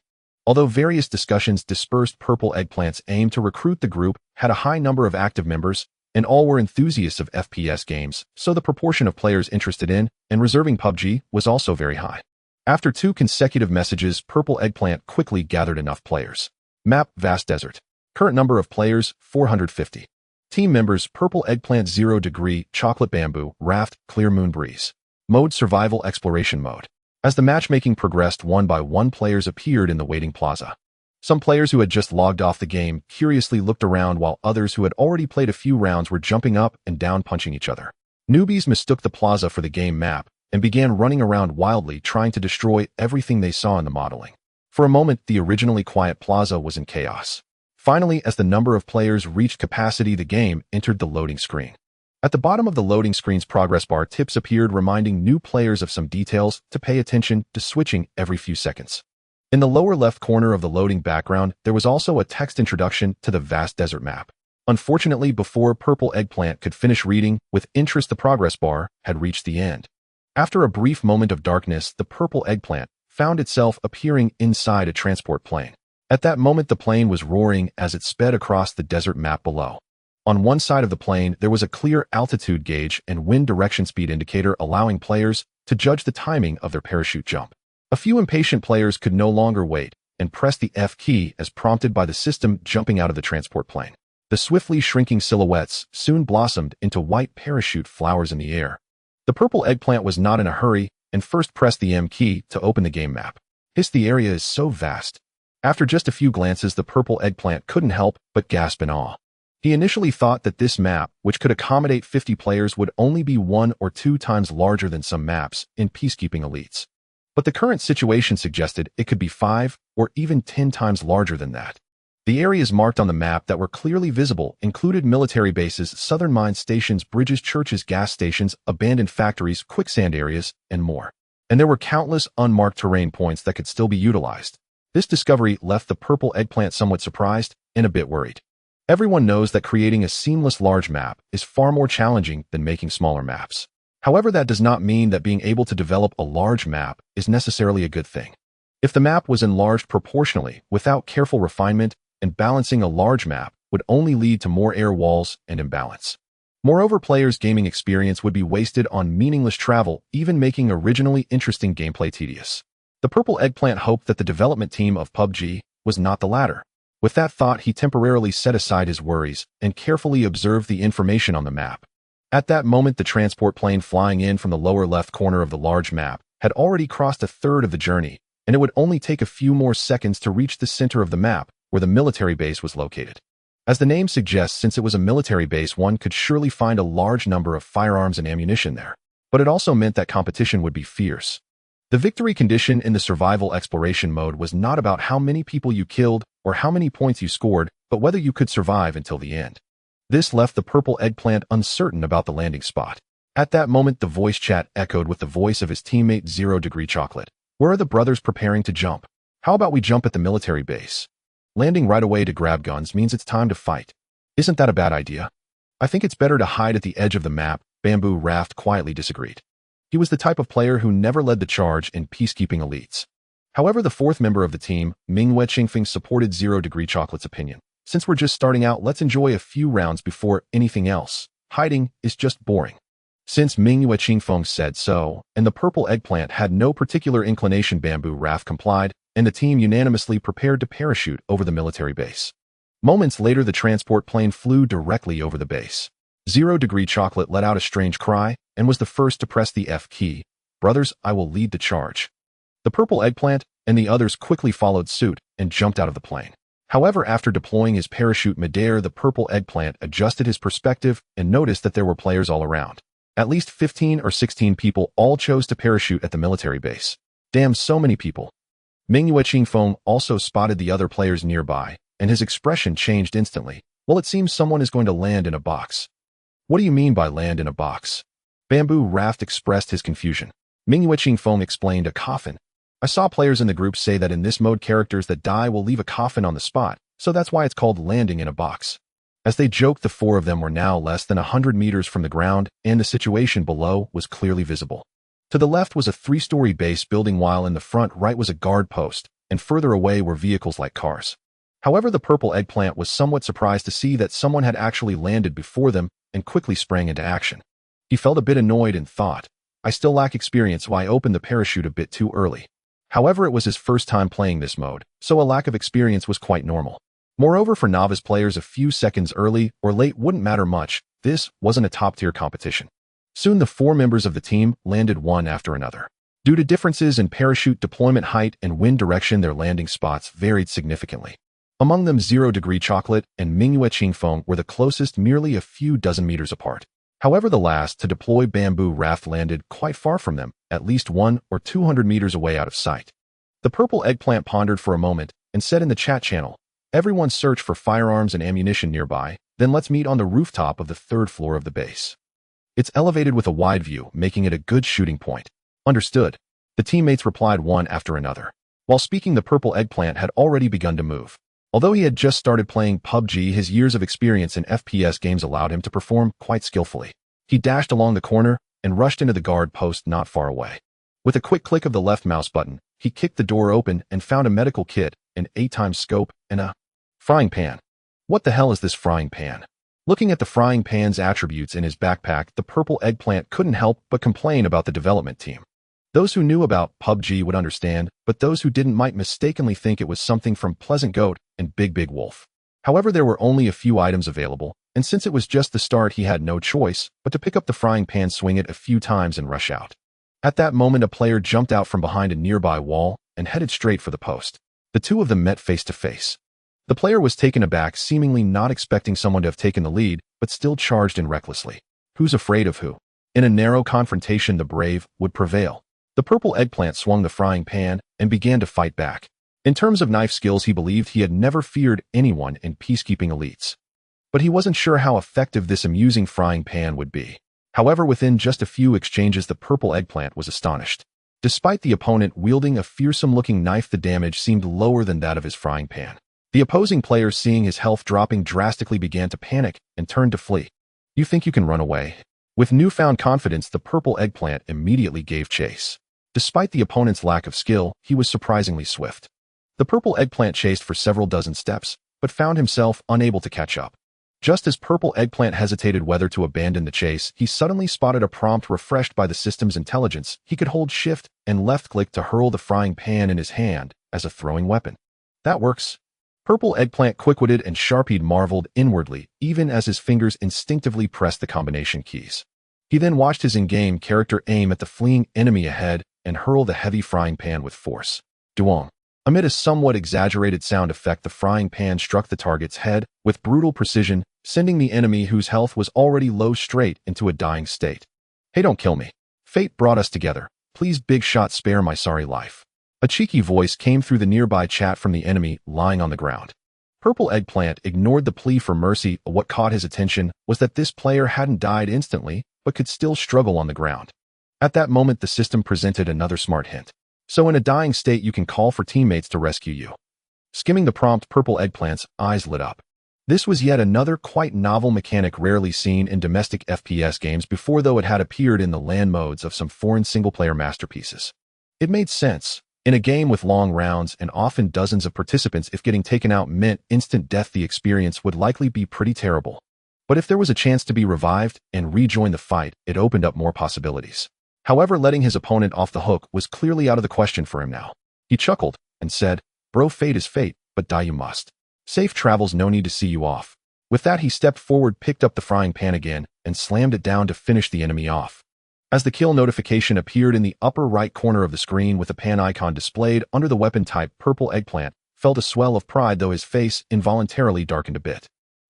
Although various discussions dispersed, Purple Eggplant's aim to recruit the group had a high number of active members, and all were enthusiasts of FPS games, so the proportion of players interested in and reserving PUBG was also very high. After 2 consecutive messages, Purple Eggplant quickly gathered enough players. Map, Vast Desert. Current number of players, 450. Team members, Purple Eggplant 0 Degree, Chocolate Bamboo, Raft, Clear Moon Breeze. Mode, Survival Exploration Mode. As the matchmaking progressed, one by one players appeared in the waiting plaza. Some players who had just logged off the game curiously looked around, while others who had already played a few rounds were jumping up and down, punching each other. Newbies mistook the plaza for the game map and began running around wildly, trying to destroy everything they saw in the modeling. For a moment, the originally quiet plaza was in chaos. Finally, as the number of players reached capacity, the game entered the loading screen. At the bottom of the loading screen's progress bar, tips appeared reminding new players of some details to pay attention to, switching every few seconds. In the lower left corner of the loading background, there was also a text introduction to the vast desert map. Unfortunately, before Purple Eggplant could finish reading with interest, the progress bar had reached the end. After a brief moment of darkness, the Purple Eggplant found itself appearing inside a transport plane. At that moment, the plane was roaring as it sped across the desert map below. On one side of the plane, there was a clear altitude gauge and wind direction speed indicator, allowing players to judge the timing of their parachute jump. A few impatient players could no longer wait and pressed the F key as prompted by the system, jumping out of the transport plane. The swiftly shrinking silhouettes soon blossomed into white parachute flowers in the air. The Purple Eggplant was not in a hurry and first pressed the M key to open the game map. The area is so vast. After just a few glances, the Purple Eggplant couldn't help but gasp in awe. He initially thought that this map, which could accommodate 50 players, would only be 1 or 2 times larger than some maps in Peacekeeping Elites. But the current situation suggested it could be 5 or even 10 times larger than that. The areas marked on the map that were clearly visible included military bases, southern mine stations, bridges, churches, gas stations, abandoned factories, quicksand areas, and more. And there were countless unmarked terrain points that could still be utilized. This discovery left the Purple Eggplant somewhat surprised and a bit worried. Everyone knows that creating a seamless large map is far more challenging than making smaller maps. However, that does not mean that being able to develop a large map is necessarily a good thing. If the map was enlarged proportionally without careful refinement, and balancing, a large map would only lead to more air walls and imbalance. Moreover, players' gaming experience would be wasted on meaningless travel, even making originally interesting gameplay tedious. The Purple Eggplant hoped that the development team of PUBG was not the latter. With that thought, he temporarily set aside his worries and carefully observed the information on the map. At that moment, the transport plane flying in from the lower left corner of the large map had already crossed a third of the journey, and it would only take a few more seconds to reach the center of the map, where the military base was located. As the name suggests, since it was a military base, one could surely find a large number of firearms and ammunition there. But it also meant that competition would be fierce. The victory condition in the survival exploration mode was not about how many people you killed or how many points you scored, but whether you could survive until the end. This left the Purple Eggplant uncertain about the landing spot. At that moment, the voice chat echoed with the voice of his teammate 0 Degree Chocolate. Where are the brothers preparing to jump? How about we jump at the military base? Landing right away to grab guns means it's time to fight. Isn't that a bad idea? I think it's better to hide at the edge of the map, Bamboo Raft quietly disagreed. He was the type of player who never led the charge in Peacekeeping Elites. However, the fourth member of the team, Mingwe Qingfeng, supported 0 Degree Chocolate's opinion. Since we're just starting out, let's enjoy a few rounds before anything else. Hiding is just boring. Since Mingwe Qingfeng said so, and the Purple Eggplant had no particular inclination, Bamboo Raft complied, and the team unanimously prepared to parachute over the military base. Moments later, the transport plane flew directly over the base. 0 Degree Chocolate let out a strange cry and was the first to press the F key. Brothers, I will lead the charge. The Purple Eggplant and the others quickly followed suit and jumped out of the plane. However, after deploying his parachute midair, the Purple Eggplant adjusted his perspective and noticed that there were players all around. At least 15 or 16 people all chose to parachute at the military base. Damn, so many people. Mingwe Qingfeng also spotted the other players nearby, and his expression changed instantly. Well, it seems someone is going to land in a box. What do you mean by land in a box? Bamboo Raft expressed his confusion. Mingwe Qingfeng explained, a coffin. I saw players in the group say that in this mode, characters that die will leave a coffin on the spot, so that's why it's called landing in a box. As they joked, the four of them were now less than 100 meters from the ground, and the situation below was clearly visible. To the left was a 3-story base building, while in the front right was a guard post, and further away were vehicles like cars. However, the Purple Eggplant was somewhat surprised to see that someone had actually landed before them and quickly sprang into action. He felt a bit annoyed and thought, I still lack experience, so I opened the parachute a bit too early. However, it was his first time playing this mode, so a lack of experience was quite normal. Moreover, for novice players, a few seconds early or late wouldn't matter much. This wasn't a top-tier competition. Soon the 4 members of the team landed one after another. Due to differences in parachute deployment height and wind direction, their landing spots varied significantly. Among them, 0 Degree Chocolate and Mingyue Qingfeng were the closest, merely a few dozen meters apart. However, the last to deploy bamboo raft landed quite far from them, at least 100 or 200 meters away out of sight. The purple eggplant pondered for a moment and said in the chat channel, "Everyone search for firearms and ammunition nearby, then let's meet on the rooftop of the 3rd floor of the base. It's elevated with a wide view, making it a good shooting point." Understood. The teammates replied one after another. While speaking, the purple eggplant had already begun to move. Although he had just started playing PUBG, his years of experience in FPS games allowed him to perform quite skillfully. He dashed along the corner and rushed into the guard post not far away. With a quick click of the left mouse button, he kicked the door open and found a medical kit, an 8x scope, and a frying pan. What the hell is this frying pan? Looking at the frying pan's attributes in his backpack, the purple eggplant couldn't help but complain about the development team. Those who knew about PUBG would understand, but those who didn't might mistakenly think it was something from Pleasant Goat and Big Wolf. However, there were only a few items available, and since it was just the start, he had no choice but to pick up the frying pan, swing it a few times, and rush out. At that moment, a player jumped out from behind a nearby wall and headed straight for the post. The two of them met face to face. The player was taken aback, seemingly not expecting someone to have taken the lead, but still charged in recklessly. Who's afraid of who? In a narrow confrontation, the brave would prevail. The purple eggplant swung the frying pan and began to fight back. In terms of knife skills, he believed he had never feared anyone in peacekeeping elites. But he wasn't sure how effective this amusing frying pan would be. However, within just a few exchanges, the purple eggplant was astonished. Despite the opponent wielding a fearsome-looking knife, the damage seemed lower than that of his frying pan. The opposing player, seeing his health dropping drastically, began to panic and turned to flee. "You think you can run away?" With newfound confidence, the purple eggplant immediately gave chase. Despite the opponent's lack of skill, he was surprisingly swift. The purple eggplant chased for several dozen steps, but found himself unable to catch up. Just as purple eggplant hesitated whether to abandon the chase, he suddenly spotted a prompt refreshed by the system's intelligence. He could hold shift and left click to hurl the frying pan in his hand as a throwing weapon. That works. Purple eggplant quick-witted and Sharpie marveled inwardly, even as his fingers instinctively pressed the combination keys. He then watched his in-game character aim at the fleeing enemy ahead and hurl the heavy frying pan with force. Duong. Amid a somewhat exaggerated sound effect, the frying pan struck the target's head with brutal precision, sending the enemy, whose health was already low, straight into a dying state. "Hey, don't kill me. Fate brought us together. Please, big shot, spare my sorry life." A cheeky voice came through the nearby chat from the enemy lying on the ground. Purple eggplant ignored the plea for mercy. What caught his attention was that this player hadn't died instantly, but could still struggle on the ground. At that moment, the system presented another smart hint. "So in a dying state, you can call for teammates to rescue you." Skimming the prompt, purple eggplant's eyes lit up. This was yet another quite novel mechanic rarely seen in domestic FPS games before, though it had appeared in the LAN modes of some foreign single-player masterpieces. It made sense. In a game with long rounds and often dozens of participants, if getting taken out meant instant death, the experience would likely be pretty terrible. But if there was a chance to be revived and rejoin the fight, it opened up more possibilities. However, letting his opponent off the hook was clearly out of the question for him now. He chuckled and said, "Bro, fate is fate, but die you must. Safe travels, no need to see you off." With that, he stepped forward, picked up the frying pan again, and slammed it down to finish the enemy off. As the kill notification appeared in the upper right corner of the screen with a pan icon displayed under the weapon type, purple eggplant felt a swell of pride, though his face involuntarily darkened a bit.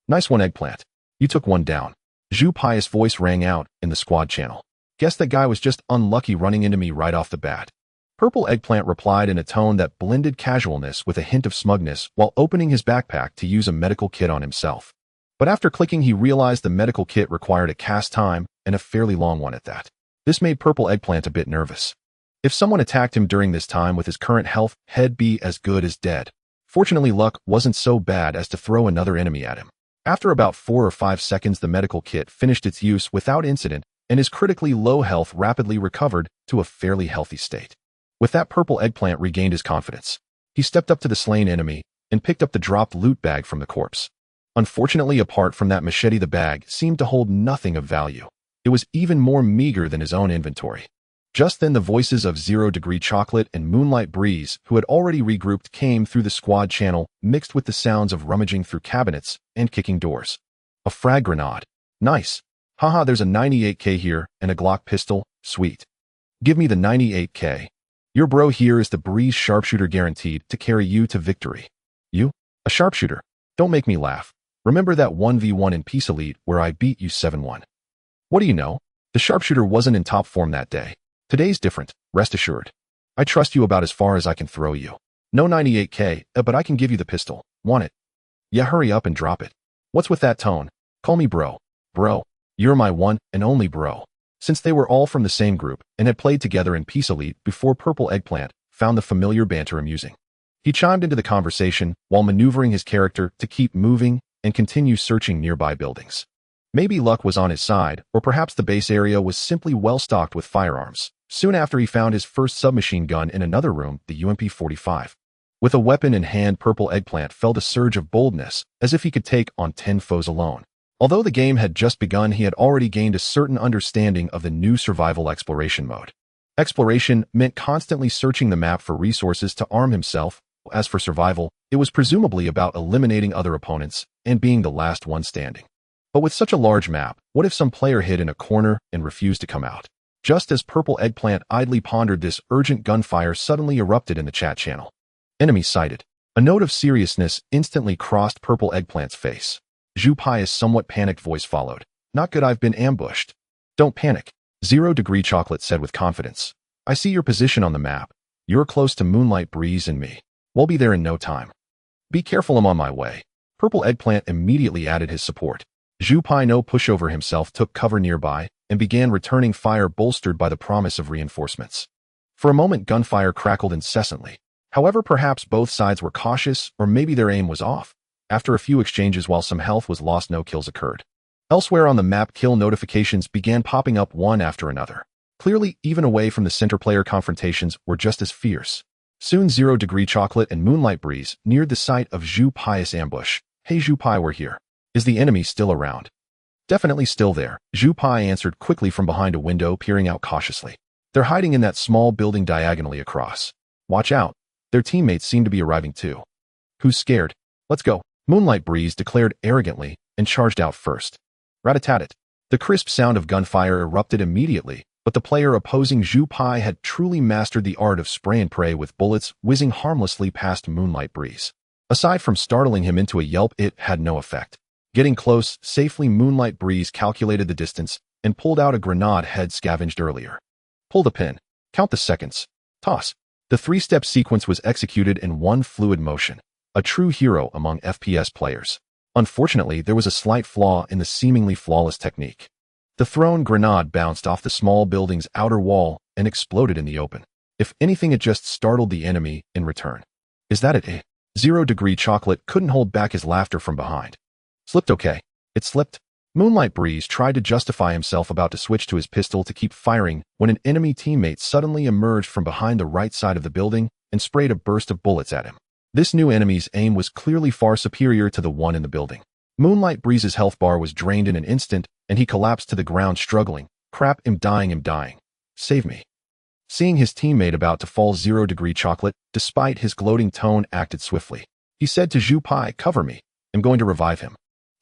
"Nice one, eggplant. You took one down." Zhu Pi's voice rang out in the squad channel. "Guess that guy was just unlucky running into me right off the bat." Purple eggplant replied in a tone that blended casualness with a hint of smugness while opening his backpack to use a medical kit on himself. But after clicking, he realized the medical kit required a cast time, and a fairly long one at that. This made purple eggplant a bit nervous. If someone attacked him during this time with his current health, he'd be as good as dead. Fortunately, luck wasn't so bad as to throw another enemy at him. After about 4 or 5 seconds, the medical kit finished its use without incident, and his critically low health rapidly recovered to a fairly healthy state. With that, purple eggplant regained his confidence. He stepped up to the slain enemy and picked up the dropped loot bag from the corpse. Unfortunately, apart from that machete, the bag seemed to hold nothing of value. It was even more meager than his own inventory. Just then the voices of Zero Degree Chocolate and Moonlight Breeze, who had already regrouped, came through the squad channel, mixed with the sounds of rummaging through cabinets and kicking doors. A frag grenade. Nice. Haha, there's a 98k here and a Glock pistol. Sweet. Give me the 98k. Your bro here is the Breeze sharpshooter, guaranteed to carry you to victory. You? A sharpshooter? Don't make me laugh. Remember that 1v1 in Peace Elite where I beat you 7-1? What do you know? The sharpshooter wasn't in top form that day. Today's different, rest assured. I trust you about as far as I can throw you. No 98k, but I can give you the pistol. Want it? Yeah, hurry up and drop it. What's with that tone? Call me bro. Bro. You're my one and only bro. Since they were all from the same group and had played together in Peace Elite before, Purple Eggplant found the familiar banter amusing. He chimed into the conversation while maneuvering his character to keep moving and continue searching nearby buildings. Maybe luck was on his side, or perhaps the base area was simply well stocked with firearms. Soon after, he found his first submachine gun in another room, the UMP-45. With a weapon in hand, Purple Eggplant felt a surge of boldness, as if he could take on 10 foes alone. Although the game had just begun, he had already gained a certain understanding of the new survival exploration mode. Exploration meant constantly searching the map for resources to arm himself. As for survival, it was presumably about eliminating other opponents and being the last one standing. But with such a large map, what if some player hid in a corner and refused to come out? Just as Purple Eggplant idly pondered this, urgent gunfire suddenly erupted in the chat channel. Enemy sighted. A note of seriousness instantly crossed Purple Eggplant's face. Zhu Pai's somewhat panicked voice followed. Not good, I've been ambushed. Don't panic, 0 Degree Chocolate said with confidence. I see your position on the map. You're close to Moonlight Breeze and me. We'll be there in no time. Be careful, I'm on my way. Purple Eggplant immediately added his support. Zhu Pai, no pushover himself, took cover nearby and began returning fire, bolstered by the promise of reinforcements. For a moment, gunfire crackled incessantly. However, perhaps both sides were cautious, or maybe their aim was off. After a few exchanges, while some health was lost, no kills occurred. Elsewhere on the map, kill notifications began popping up one after another. Clearly, even away from the center, player confrontations were just as fierce. Soon 0 Degree Chocolate and Moonlight Breeze neared the site of Zhu Pai's ambush. Hey Zhu Pai, we're here. Is the enemy still around? Definitely still there, Zhu Pai answered quickly from behind a window, peering out cautiously. They're hiding in that small building diagonally across. Watch out. Their teammates seem to be arriving too. Who's scared? Let's go, Moonlight Breeze declared arrogantly and charged out first. Rat-a-tat-tat. The crisp sound of gunfire erupted immediately, but the player opposing Zhu Pai had truly mastered the art of spray and pray, with bullets whizzing harmlessly past Moonlight Breeze. Aside from startling him into a yelp, it had no effect. Getting close safely, Moonlight Breeze calculated the distance and pulled out a grenade head scavenged earlier. Pull the pin. Count the seconds. Toss. The three-step sequence was executed in one fluid motion. A true hero among FPS players. Unfortunately, there was a slight flaw in the seemingly flawless technique. The thrown grenade bounced off the small building's outer wall and exploded in the open. If anything, it just startled the enemy in return. Is that it? 0 Degree Chocolate couldn't hold back his laughter from behind. Slipped, okay. It slipped. Moonlight Breeze tried to justify himself, about to switch to his pistol to keep firing, when an enemy teammate suddenly emerged from behind the right side of the building and sprayed a burst of bullets at him. This new enemy's aim was clearly far superior to the one in the building. Moonlight Breeze's health bar was drained in an instant, and he collapsed to the ground struggling. Crap, I'm dying. Save me. Seeing his teammate about to fall, 0 Degree Chocolate, despite his gloating tone, acted swiftly. He said to Zhu Pai, cover me. I'm going to revive him.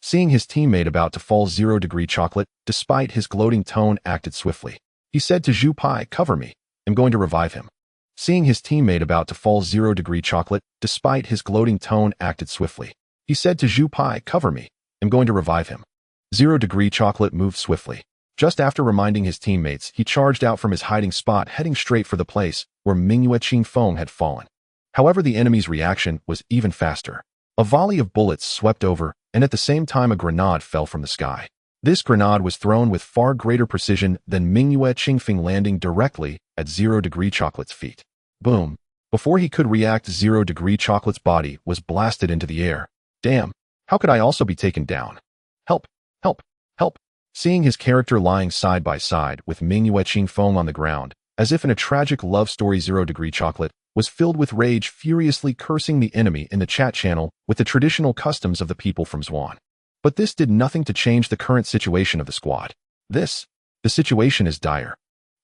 Seeing his teammate about to fall, 0 Degree Chocolate, despite his gloating tone, acted swiftly. He said to Zhu Pai, cover me. I'm going to revive him. Seeing his teammate about to fall, 0 Degree Chocolate, despite his gloating tone, acted swiftly. He said to Zhu Pai, cover me. I'm going to revive him. 0 Degree Chocolate moved swiftly. Just after reminding his teammates, he charged out from his hiding spot, heading straight for the place where Mingyue Qingfeng had fallen. However, the enemy's reaction was even faster. A volley of bullets swept over, and at the same time a grenade fell from the sky. This grenade was thrown with far greater precision than Mingyue Qingfeng, landing directly at 0 Degree Chocolate's feet. Boom. Before he could react, 0 Degree Chocolate's body was blasted into the air. Damn. How could I also be taken down? Help. Help. Help. Seeing his character lying side by side with Mingyue Qingfeng on the ground, as if in a tragic love story, 0 Degree Chocolate was filled with rage, furiously cursing the enemy in the chat channel with the traditional customs of the people from Zwan. But this did nothing to change the current situation of the squad. The situation is dire.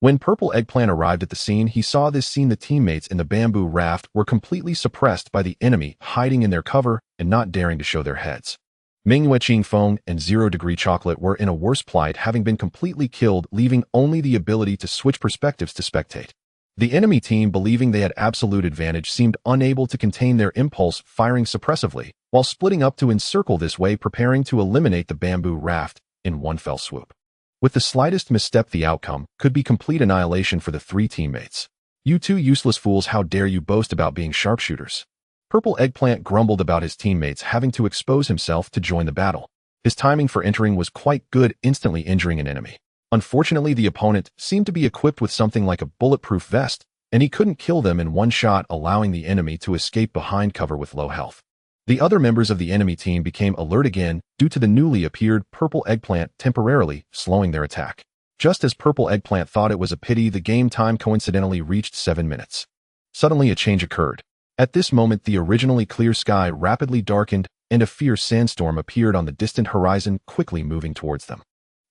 When Purple Eggplant arrived at the scene, he saw the teammates in the bamboo raft were completely suppressed by the enemy, hiding in their cover and not daring to show their heads. Mingyue Qingfeng and 0 Degree Chocolate were in a worse plight, having been completely killed, leaving only the ability to switch perspectives to spectate. The enemy team, believing they had absolute advantage, seemed unable to contain their impulse, firing suppressively, while splitting up to encircle this way, preparing to eliminate the bamboo raft in one fell swoop. With the slightest misstep, the outcome could be complete annihilation for the three teammates. "You two useless fools, how dare you boast about being sharpshooters?" Purple Eggplant grumbled about his teammates having to expose himself to join the battle. His timing for entering was quite good, instantly injuring an enemy. Unfortunately, the opponent seemed to be equipped with something like a bulletproof vest, and he couldn't kill them in one shot, allowing the enemy to escape behind cover with low health. The other members of the enemy team became alert again due to the newly appeared Purple Eggplant, temporarily slowing their attack. Just as Purple Eggplant thought it was a pity, the game time coincidentally reached 7 minutes. Suddenly, a change occurred. At this moment, the originally clear sky rapidly darkened, and a fierce sandstorm appeared on the distant horizon, quickly moving towards them.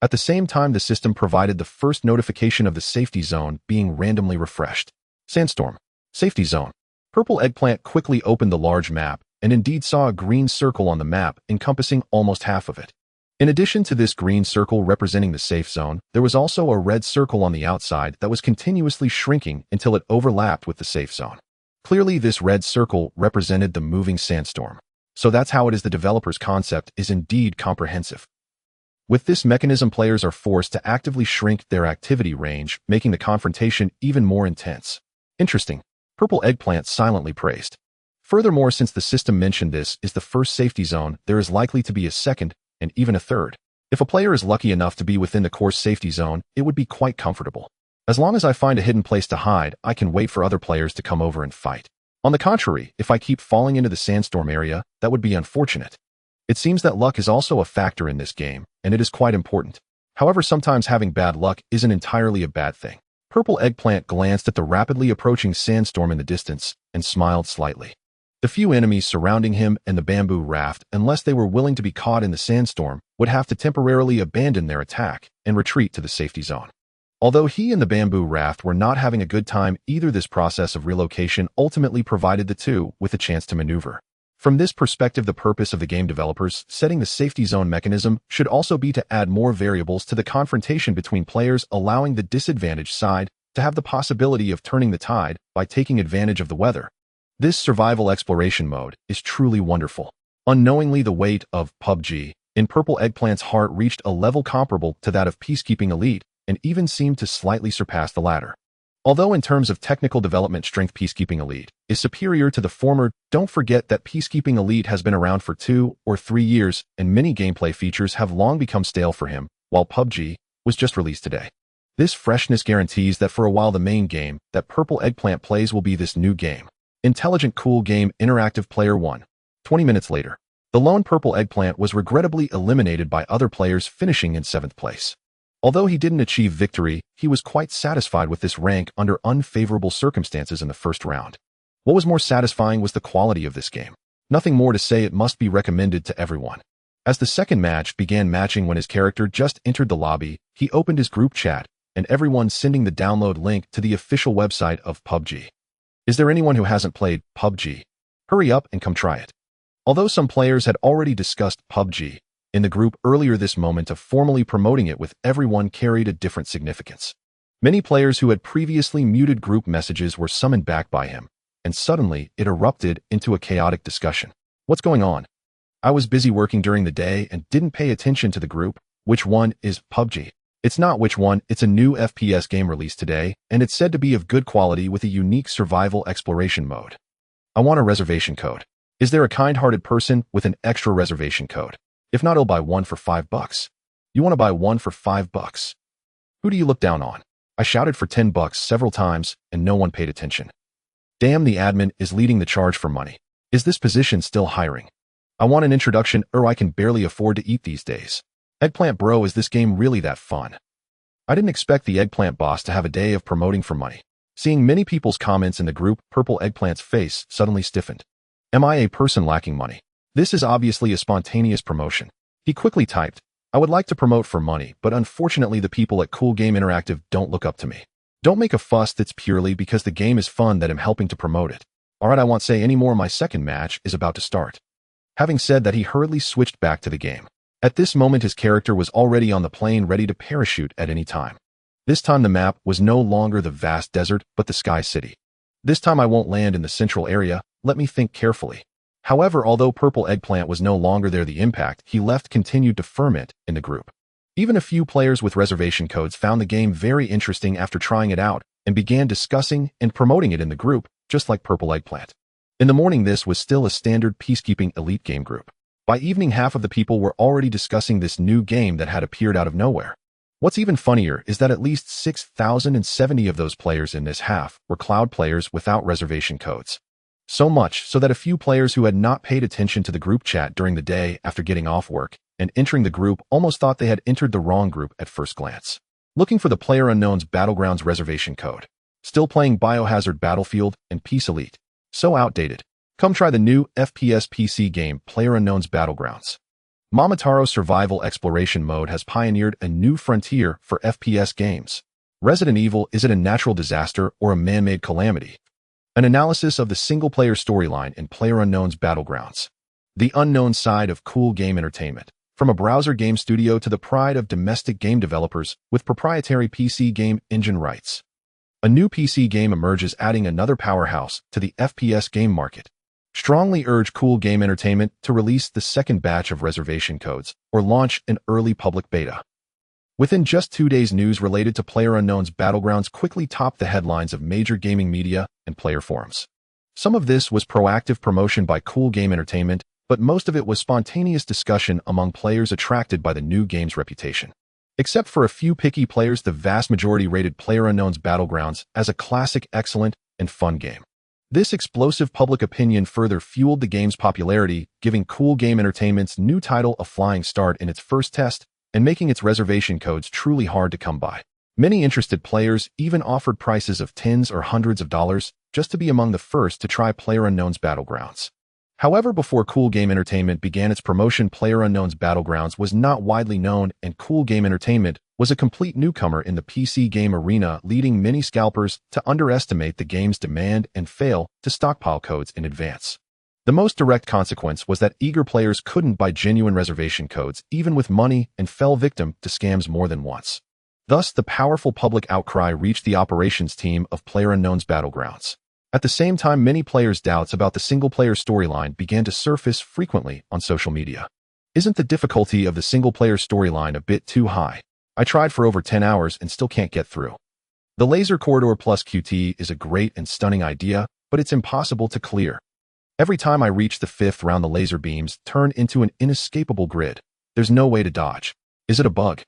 At the same time, the system provided the first notification of the safety zone being randomly refreshed. Sandstorm. Safety zone. Purple Eggplant quickly opened the large map, and indeed saw a green circle on the map encompassing almost half of it. In addition to this green circle representing the safe zone, there was also a red circle on the outside that was continuously shrinking until it overlapped with the safe zone. Clearly, this red circle represented the moving sandstorm. So that's how it is. The developer's concept is indeed comprehensive. With this mechanism, players are forced to actively shrink their activity range, making the confrontation even more intense. Interesting. Purple Eggplant silently praised. Furthermore, since the system mentioned this is the first safety zone, there is likely to be a second and even a third. If a player is lucky enough to be within the core safety zone, it would be quite comfortable. As long as I find a hidden place to hide, I can wait for other players to come over and fight. On the contrary, if I keep falling into the sandstorm area, that would be unfortunate. It seems that luck is also a factor in this game, and it is quite important. However, sometimes having bad luck isn't entirely a bad thing. Purple Eggplant glanced at the rapidly approaching sandstorm in the distance and smiled slightly. The few enemies surrounding him and the bamboo raft, unless they were willing to be caught in the sandstorm, would have to temporarily abandon their attack and retreat to the safety zone. Although he and the bamboo raft were not having a good time either, this process of relocation ultimately provided the two with a chance to maneuver. From this perspective, the purpose of the game developers setting the safety zone mechanism should also be to add more variables to the confrontation between players, allowing the disadvantaged side to have the possibility of turning the tide by taking advantage of the weather. This survival exploration mode is truly wonderful. Unknowingly, the weight of PUBG in Purple Eggplant's heart reached a level comparable to that of Peacekeeping Elite and even seemed to slightly surpass the latter. Although in terms of technical development strength, Peacekeeping Elite is superior to the former, don't forget that Peacekeeping Elite has been around for 2 or 3 years and many gameplay features have long become stale for him, while PUBG was just released today. This freshness guarantees that for a while the main game that Purple Eggplant plays will be this new game. Intelligent Cool Game Interactive Player 1. 20 minutes later, the lone Purple Eggplant was regrettably eliminated by other players, finishing in 7th place. Although he didn't achieve victory, he was quite satisfied with this rank under unfavorable circumstances in the first round. What was more satisfying was the quality of this game. Nothing more to say, it must be recommended to everyone. As the second match began matching, when his character just entered the lobby, he opened his group chat, and everyone sending the download link to the official website of PUBG. Is there anyone who hasn't played PUBG? Hurry up and come try it. Although some players had already discussed PUBG in the group earlier, this moment of formally promoting it with everyone carried a different significance. Many players who had previously muted group messages were summoned back by him, and suddenly it erupted into a chaotic discussion. What's going on? I was busy working during the day and didn't pay attention to the group. Which one is PUBG? It's not which one, it's a new FPS game released today, and it's said to be of good quality with a unique survival exploration mode. I want a reservation code. Is there a kind-hearted person with an extra reservation code? If not, I'll buy one for $5. You want to buy one for $5? Who do you look down on? I shouted for $10 several times, and no one paid attention. Damn, the admin is leading the charge for money. Is this position still hiring? I want an introduction, or I can barely afford to eat these days. Eggplant bro, is this game really that fun? I didn't expect the Eggplant boss to have a day of promoting for money. Seeing many people's comments in the group, Purple Eggplant's face suddenly stiffened. Am I a person lacking money? This is obviously a spontaneous promotion. He quickly typed, I would like to promote for money, but unfortunately the people at Cool Game Interactive don't look up to me. Don't make a fuss that's purely because the game is fun that I'm helping to promote it. Alright, I won't say any more. My second match is about to start. Having said that, he hurriedly switched back to the game. At this moment, his character was already on the plane ready to parachute at any time. This time the map was no longer the vast desert, but the Sky City. This time I won't land in the central area, let me think carefully. However, although Purple Eggplant was no longer there, the impact he left continued to ferment in the group. Even a few players with reservation codes found the game very interesting after trying it out and began discussing and promoting it in the group, just like Purple Eggplant. In the morning, this was still a standard peacekeeping elite game group. By evening, half of the people were already discussing this new game that had appeared out of nowhere. What's even funnier is that at least 6,070 of those players in this half were cloud players without reservation codes. So much so that a few players who had not paid attention to the group chat during the day after getting off work and entering the group almost thought they had entered the wrong group at first glance. Looking for the PlayerUnknown's Battlegrounds reservation code. Still playing Biohazard Battlefield and Peace Elite. So outdated. Come try the new FPS PC game PlayerUnknown's Battlegrounds. Momotaro's survival exploration mode has pioneered a new frontier for FPS games. Resident Evil, is it a natural disaster or a man-made calamity? An analysis of the single-player storyline in PlayerUnknown's Battlegrounds. The unknown side of cool game entertainment. From a browser game studio to the pride of domestic game developers with proprietary PC game engine rights. A new PC game emerges, adding another powerhouse to the FPS game market. Strongly urge Cool Game Entertainment to release the second batch of reservation codes or launch an early public beta. Within just 2 days, news related to PlayerUnknown's Battlegrounds quickly topped the headlines of major gaming media and player forums. Some of this was proactive promotion by Cool Game Entertainment, but most of it was spontaneous discussion among players attracted by the new game's reputation. Except for a few picky players, the vast majority rated PlayerUnknown's Battlegrounds as a classic, excellent, and fun game. This explosive public opinion further fueled the game's popularity, giving Cool Game Entertainment's new title a flying start in its first test and making its reservation codes truly hard to come by. Many interested players even offered prices of tens or hundreds of dollars just to be among the first to try PlayerUnknown's Battlegrounds. However, before Cool Game Entertainment began its promotion, PlayerUnknown's Battlegrounds was not widely known, and Cool Game Entertainment was a complete newcomer in the PC game arena, leading many scalpers to underestimate the game's demand and fail to stockpile codes in advance. The most direct consequence was that eager players couldn't buy genuine reservation codes, even with money, and fell victim to scams more than once. Thus, the powerful public outcry reached the operations team of PlayerUnknown's Battlegrounds. At the same time, many players' doubts about the single-player storyline began to surface frequently on social media. Isn't the difficulty of the single-player storyline a bit too high? I tried for over 10 hours and still can't get through. The Laser Corridor plus QT is a great and stunning idea, but it's impossible to clear. Every time I reach the 5th round, the laser beams turn into an inescapable grid. There's no way to dodge. Is it a bug?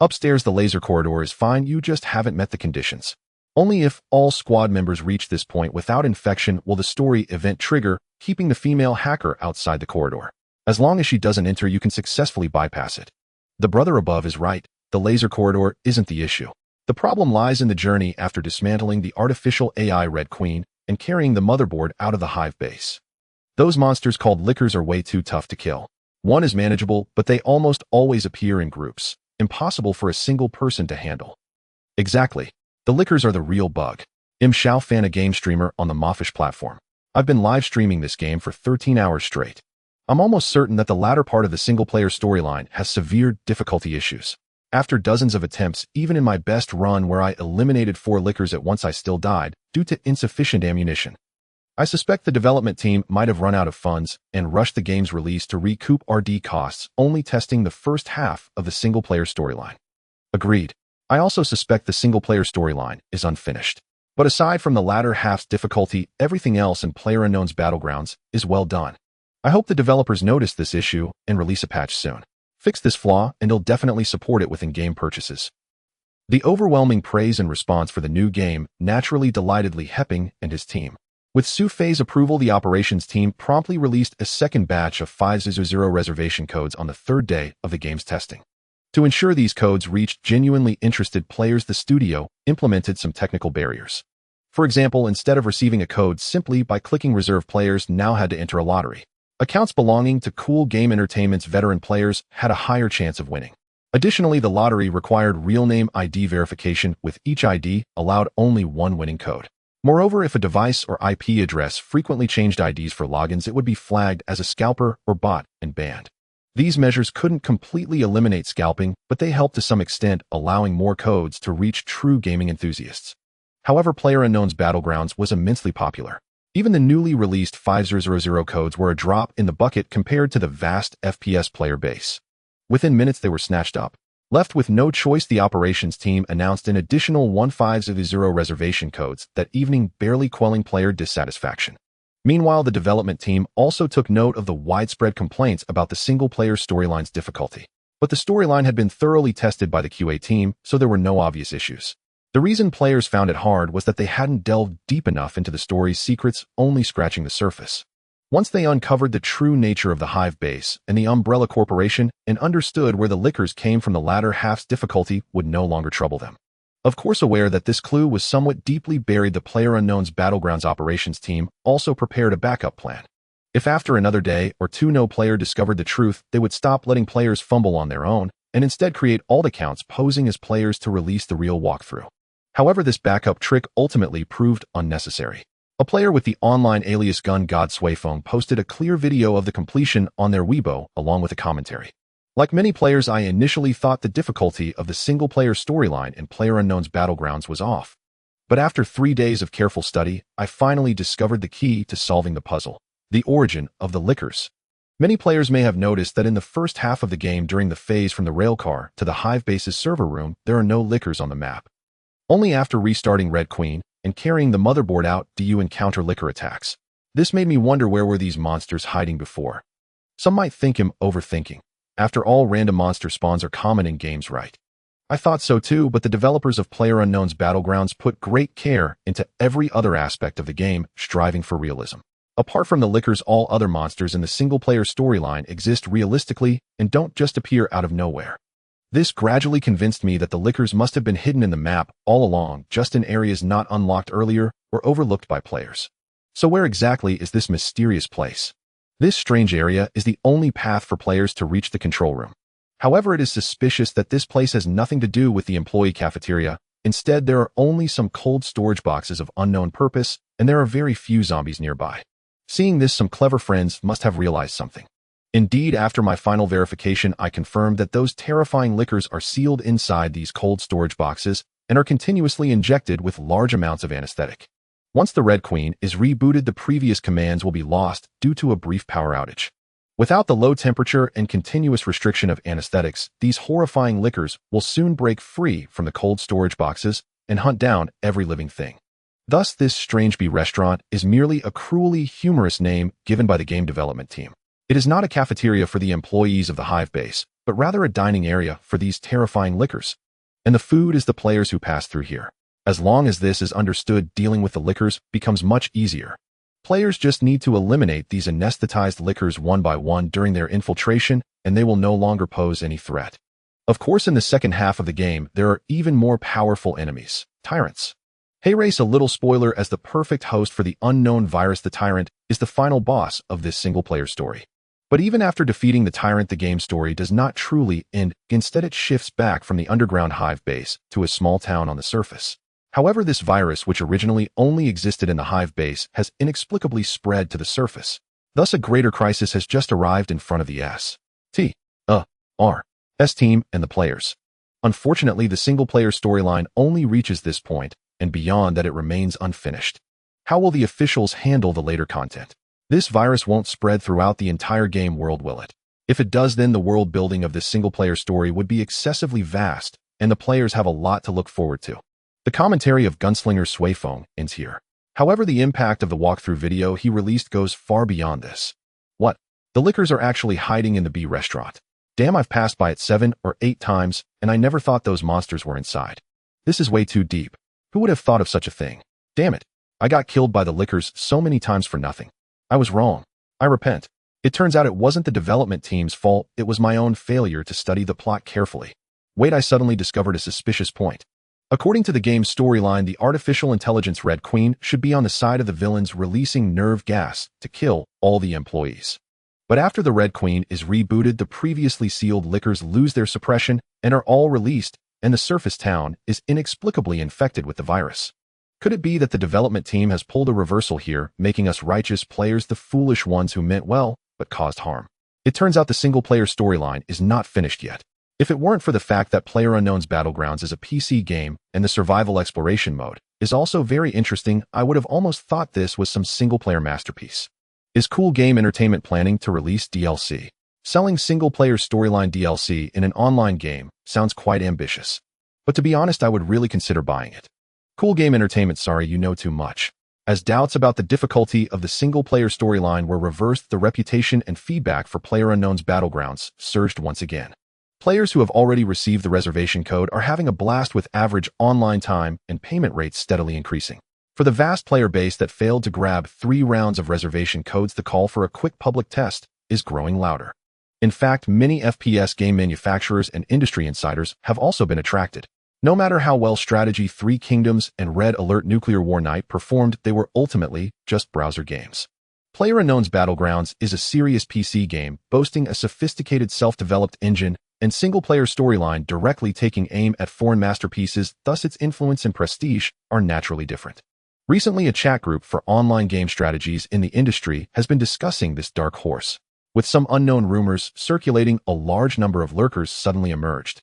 Upstairs, the Laser Corridor is fine, you just haven't met the conditions. Only if all squad members reach this point without infection will the story event trigger, keeping the female hacker outside the corridor. As long as she doesn't enter, you can successfully bypass it. The brother above is right. The Laser Corridor isn't the issue. The problem lies in the journey after dismantling the artificial AI Red Queen and carrying the motherboard out of the hive base. Those monsters called lickers are way too tough to kill. One is manageable, but they almost always appear in groups. Impossible for a single person to handle. Exactly. The lickers are the real bug. I'm Xiao Fan, a game streamer on the Mawfish platform. I've been live streaming this game for 13 hours straight. I'm almost certain that the latter part of the single-player storyline has severe difficulty issues. After dozens of attempts, even in my best run where I eliminated 4 lickers at once, I still died due to insufficient ammunition. I suspect the development team might have run out of funds and rushed the game's release to recoup RD costs, only testing the first half of the single-player storyline. Agreed. I also suspect the single-player storyline is unfinished. But aside from the latter half's difficulty, everything else in PlayerUnknown's Battlegrounds is well done. I hope the developers notice this issue and release a patch soon. Fix this flaw, and they'll definitely support it with in-game purchases. The overwhelming praise and response for the new game naturally delighted Li Heping and his team. With Su Fei's approval, the operations team promptly released a second batch of 500 reservation codes on the 3rd day of the game's testing. To ensure these codes reached genuinely interested players, the studio implemented some technical barriers. For example, instead of receiving a code simply by clicking reserve, players now had to enter a lottery. Accounts belonging to Cool Game Entertainment's veteran players had a higher chance of winning. Additionally, the lottery required real name ID verification, with each ID allowed only one winning code. Moreover, if a device or IP address frequently changed IDs for logins, it would be flagged as a scalper or bot and banned. These measures couldn't completely eliminate scalping, but they helped to some extent, allowing more codes to reach true gaming enthusiasts. However, PlayerUnknown's Battlegrounds was immensely popular. Even the newly released 5000 codes were a drop in the bucket compared to the vast FPS player base. Within minutes, they were snatched up. Left with no choice, the operations team announced an additional 1500 reservation codes that evening, barely quelling player dissatisfaction. Meanwhile, the development team also took note of the widespread complaints about the single-player storyline's difficulty. But the storyline had been thoroughly tested by the QA team, so there were no obvious issues. The reason players found it hard was that they hadn't delved deep enough into the story's secrets, only scratching the surface. Once they uncovered the true nature of the Hive base and the Umbrella Corporation and understood where the liquors came from, the latter half's difficulty would no longer trouble them. Of course, aware that this clue was somewhat deeply buried, the PlayerUnknown's Battlegrounds operations team also prepared a backup plan. If after another day or two no player discovered the truth, they would stop letting players fumble on their own and instead create alt accounts posing as players to release the real walkthrough. However, this backup trick ultimately proved unnecessary. A player with the online alias Gun God Swayphone posted a clear video of the completion on their Weibo along with a commentary. Like many players, I initially thought the difficulty of the single-player storyline in PlayerUnknown's Battlegrounds was off. But after 3 days of careful study, I finally discovered the key to solving the puzzle: the origin of the liquors. Many players may have noticed that in the first half of the game, during the phase from the railcar to the Hive base's server room, there are no liquors on the map. Only after restarting Red Queen and carrying the motherboard out do you encounter liquor attacks. This made me wonder, where were these monsters hiding before? Some might think I'm overthinking. After all, random monster spawns are common in games, right? I thought so too, but the developers of PlayerUnknown's Battlegrounds put great care into every other aspect of the game, striving for realism. Apart from the liquors, all other monsters in the single-player storyline exist realistically and don't just appear out of nowhere. This gradually convinced me that the liquors must have been hidden in the map all along, just in areas not unlocked earlier or overlooked by players. So where exactly is this mysterious place? This strange area is the only path for players to reach the control room. However, it is suspicious that this place has nothing to do with the employee cafeteria. Instead, there are only some cold storage boxes of unknown purpose, and there are very few zombies nearby. Seeing this, some clever friends must have realized something. Indeed, after my final verification, I confirmed that those terrifying liquors are sealed inside these cold storage boxes and are continuously injected with large amounts of anesthetic. Once the Red Queen is rebooted, the previous commands will be lost due to a brief power outage. Without the low temperature and continuous restriction of anesthetics, these horrifying liquors will soon break free from the cold storage boxes and hunt down every living thing. Thus, this strange bee restaurant is merely a cruelly humorous name given by the game development team. It is not a cafeteria for the employees of the Hive base, but rather a dining area for these terrifying liquors. And the food is the players who pass through here. As long as this is understood, dealing with the liquors becomes much easier. Players just need to eliminate these anesthetized liquors one by one during their infiltration, and they will no longer pose any threat. Of course, in the second half of the game, there are even more powerful enemies: tyrants. Hey Race, a little spoiler: as the perfect host for the unknown virus, the tyrant is the final boss of this single-player story. But even after defeating the tyrant, the game story does not truly end. Instead, it shifts back from the underground Hive base to a small town on the surface. However, this virus, which originally only existed in the Hive base, has inexplicably spread to the surface. Thus, a greater crisis has just arrived in front of the S team and the players. Unfortunately, the single-player storyline only reaches this point, and beyond that it remains unfinished. How will the officials handle the later content? This virus won't spread throughout the entire game world, will it? If it does, then the world building of this single-player story would be excessively vast, and the players have a lot to look forward to. The commentary of Gunslinger Swayphone ends here. However, the impact of the walkthrough video he released goes far beyond this. What? The liquors are actually hiding in the bee restaurant. Damn, I've passed by it 7 or 8 times, and I never thought those monsters were inside. This is way too deep. Who would have thought of such a thing? Damn it. I got killed by the liquors so many times for nothing. I was wrong. I repent. It turns out it wasn't the development team's fault, it was my own failure to study the plot carefully. Wait, I suddenly discovered a suspicious point. According to the game's storyline, the artificial intelligence Red Queen should be on the side of the villains, releasing nerve gas to kill all the employees. But after the Red Queen is rebooted, the previously sealed liquors lose their suppression and are all released, and the surface town is inexplicably infected with the virus. Could it be that the development team has pulled a reversal here, making us righteous players the foolish ones who meant well but caused harm? It turns out the single-player storyline is not finished yet. If it weren't for the fact that PlayerUnknown's Battlegrounds is a PC game and the survival exploration mode is also very interesting, I would have almost thought this was some single-player masterpiece. Is Cool Game Entertainment planning to release DLC? Selling single-player storyline DLC in an online game sounds quite ambitious. But to be honest, I would really consider buying it. Cool Game Entertainment, sorry, you know too much. As doubts about the difficulty of the single-player storyline were reversed, the reputation and feedback for PlayerUnknown's Battlegrounds surged once again. Players who have already received the reservation code are having a blast, with average online time and payment rates steadily increasing. For the vast player base that failed to grab 3 rounds of reservation codes, the call for a quick public test is growing louder. In fact, many FPS game manufacturers and industry insiders have also been attracted. No matter how well Strategy 3 Kingdoms and Red Alert Nuclear War Night performed, they were ultimately just browser games. PlayerUnknown's Battlegrounds is a serious PC game boasting a sophisticated self-developed engine and single-player storyline directly taking aim at foreign masterpieces, thus its influence and prestige are naturally different. Recently, a chat group for online game strategies in the industry has been discussing this dark horse. With some unknown rumors circulating, a large number of lurkers suddenly emerged.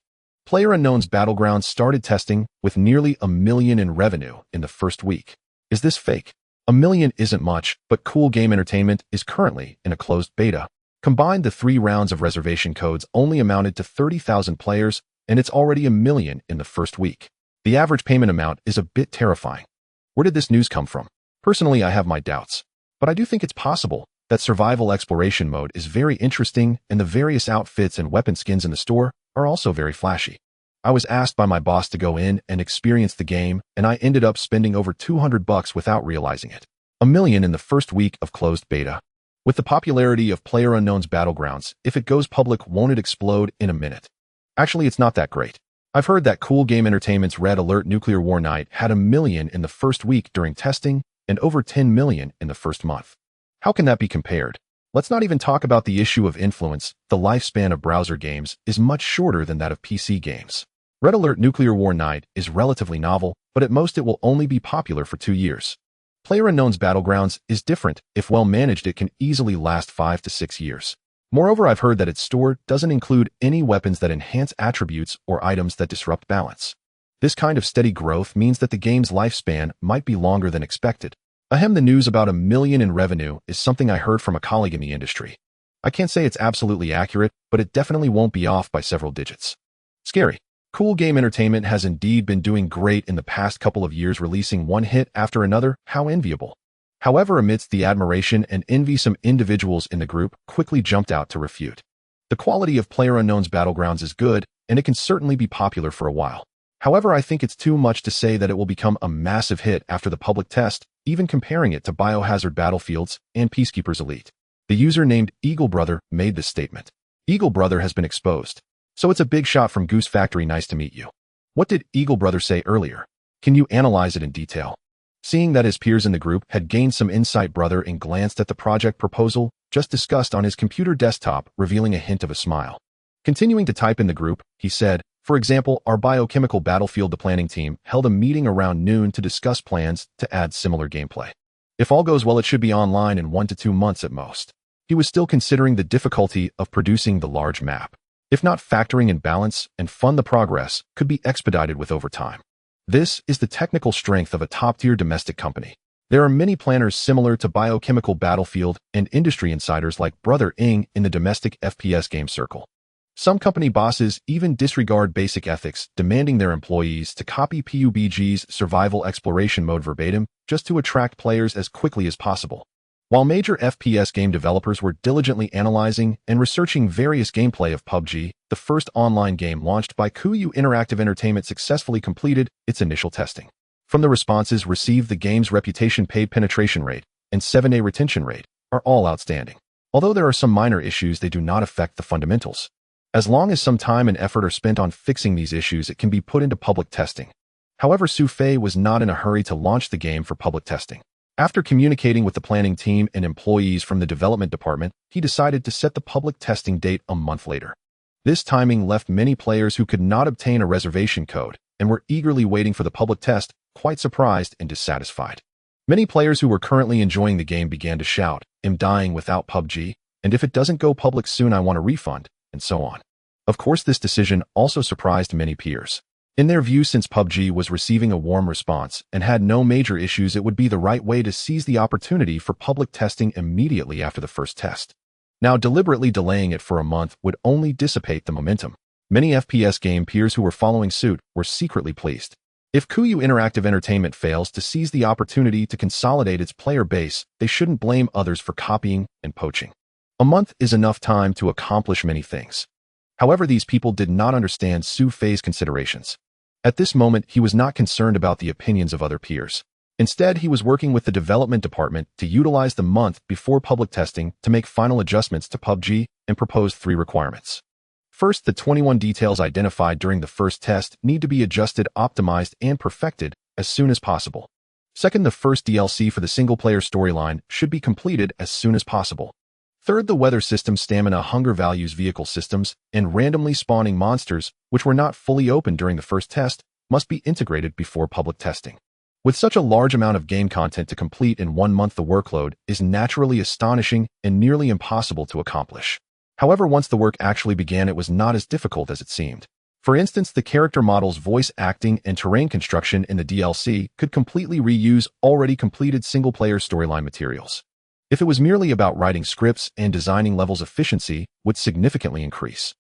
PlayerUnknown's Battlegrounds started testing with nearly $1 million in revenue in the first week. Is this fake? $1 million isn't much, but Cool Game Entertainment is currently in a closed beta. Combined, the 3 rounds of reservation codes only amounted to 30,000 players, and it's already $1 million in the first week. The average payment amount is a bit terrifying. Where did this news come from? Personally, I have my doubts, but I do think it's possible that survival exploration mode is very interesting, and the various outfits and weapon skins in the store are also very flashy. I was asked by my boss to go in and experience the game, and I ended up spending over $200 without realizing it. $1 million in the first week of closed beta. With the popularity of PlayerUnknown's Battlegrounds, if it goes public, won't it explode in a minute? Actually, it's not that great. I've heard that Cool Game Entertainment's Red Alert Nuclear War Night had $1 million in the first week during testing and over $10 million in the first month. How can that be compared? Let's not even talk about the issue of influence. The lifespan of browser games is much shorter than that of PC games. Red Alert Nuclear War Night is relatively novel, but at most it will only be popular for 2 years. PlayerUnknown's Battlegrounds is different. If well managed, it can easily last 5 to 6 years. Moreover, I've heard that its store doesn't include any weapons that enhance attributes or items that disrupt balance. This kind of steady growth means that the game's lifespan might be longer than expected. Ahem, the news about $1 million in revenue is something I heard from a colleague in the industry. I can't say it's absolutely accurate, but it definitely won't be off by several digits. Scary. Cool Game Entertainment has indeed been doing great in the past couple of years, releasing one hit after another. How enviable. However, amidst the admiration and envy, some individuals in the group quickly jumped out to refute. The quality of PlayerUnknown's Battlegrounds is good, and it can certainly be popular for a while. However, I think it's too much to say that it will become a massive hit after the public test, even comparing it to Biohazard Battlefields and Peacekeepers Elite. The user named Eagle Brother made this statement. Eagle Brother has been exposed. So it's a big shot from Goose Factory. Nice to meet you. What did Eagle Brother say earlier? Can you analyze it in detail? Seeing that his peers in the group had gained some insight, Brother glanced at the project proposal just discussed on his computer desktop, revealing a hint of a smile. Continuing to type in the group, he said, for example, our biochemical battlefield, the planning team held a meeting around noon to discuss plans to add similar gameplay. If all goes well, it should be online in 1 to 2 months at most. He was still considering the difficulty of producing the large map. If not factoring in balance and fun, the progress could be expedited with overtime. This is the technical strength of a top-tier domestic company. There are many planners similar to Biochemical Battlefield and industry insiders like Brother Ing in the domestic FPS game circle. Some company bosses even disregard basic ethics, demanding their employees to copy PUBG's survival exploration mode verbatim just to attract players as quickly as possible. While major FPS game developers were diligently analyzing and researching various gameplay of PUBG, the first online game launched by Kuyu Interactive Entertainment successfully completed its initial testing. From the responses received, the game's reputation, paid penetration rate, and 7-day retention rate are all outstanding. Although there are some minor issues, they do not affect the fundamentals. As long as some time and effort are spent on fixing these issues, it can be put into public testing. However, Su Fei was not in a hurry to launch the game for public testing. After communicating with the planning team and employees from the development department, he decided to set the public testing date a month later. This timing left many players who could not obtain a reservation code and were eagerly waiting for the public test quite surprised and dissatisfied. Many players who were currently enjoying the game began to shout, "I'm dying without PUBG, and if it doesn't go public soon I want a refund," and so on. Of course, this decision also surprised many peers. In their view, since PUBG was receiving a warm response and had no major issues, it would be the right way to seize the opportunity for public testing immediately after the first test. Now, deliberately delaying it for a month would only dissipate the momentum. Many FPS game peers who were following suit were secretly pleased. If Kuyu Interactive Entertainment fails to seize the opportunity to consolidate its player base, they shouldn't blame others for copying and poaching. A month is enough time to accomplish many things. However, these people did not understand Su Fei's considerations. At this moment, he was not concerned about the opinions of other peers. Instead, he was working with the development department to utilize the month before public testing to make final adjustments to PUBG and propose 3 requirements. First, the 21 details identified during the first test need to be adjusted, optimized, and perfected as soon as possible. Second, the first DLC for the single-player storyline should be completed as soon as possible. Third, the weather system, stamina, hunger values, vehicle systems, and randomly spawning monsters, which were not fully open during the first test, must be integrated before public testing. With such a large amount of game content to complete in 1 month, the workload is naturally astonishing and nearly impossible to accomplish. However, once the work actually began, it was not as difficult as it seemed. For instance, the character models, voice acting, and terrain construction in the DLC could completely reuse already completed single-player storyline materials. If it was merely about writing scripts and designing levels, efficiency would significantly increase.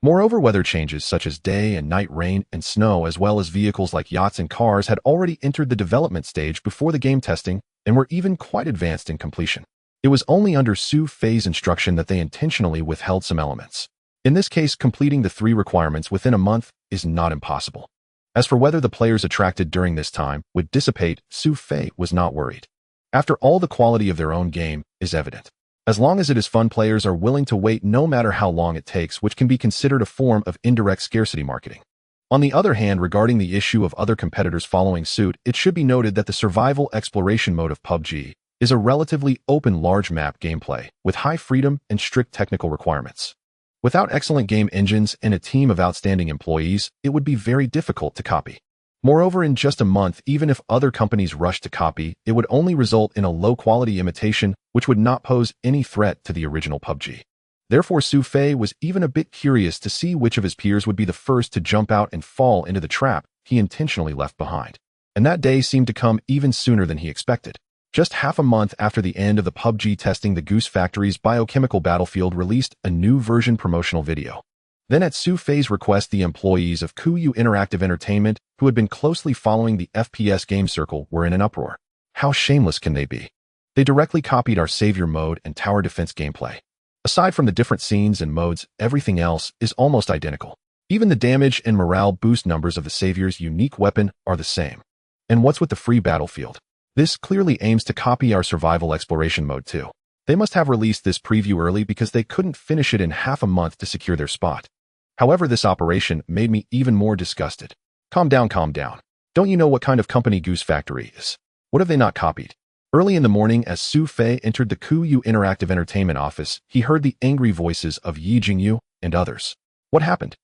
Moreover, weather changes such as day and night, rain and snow, as well as vehicles like yachts and cars, had already entered the development stage before the game testing and were even quite advanced in completion. It was only under Su Fei's instruction that they intentionally withheld some elements. In this case, completing the 3 requirements within a month is not impossible. As for whether the players attracted during this time would dissipate, Su Fei was not worried. After all, the quality of their own game is evident. As long as it is fun, players are willing to wait no matter how long it takes, which can be considered a form of indirect scarcity marketing. On the other hand, regarding the issue of other competitors following suit, it should be noted that the survival exploration mode of PUBG is a relatively open large map gameplay with high freedom and strict technical requirements. Without excellent game engines and a team of outstanding employees, it would be very difficult to copy. Moreover, in just a month, even if other companies rushed to copy, it would only result in a low-quality imitation which would not pose any threat to the original PUBG. Therefore, Su Fei was even a bit curious to see which of his peers would be the first to jump out and fall into the trap he intentionally left behind. And that day seemed to come even sooner than he expected. Just half a month after the end of the PUBG testing, the Goose Factory's biochemical battlefield released a new version promotional video. Then, at Su Fei's request, the employees of Kuyu Interactive Entertainment, who had been closely following the FPS game circle, were in an uproar. How shameless can they be? They directly copied our Savior mode and tower defense gameplay. Aside from the different scenes and modes, everything else is almost identical. Even the damage and morale boost numbers of the Savior's unique weapon are the same. And what's with the free battlefield? This clearly aims to copy our survival exploration mode too. They must have released this preview early because they couldn't finish it in half a month to secure their spot. However, this operation made me even more disgusted. Calm down, calm down. Don't you know what kind of company Goose Factory is? What have they not copied? Early in the morning, as Su Fei entered the Kuyu Interactive Entertainment office, he heard the angry voices of Yi Jingyu and others. What happened?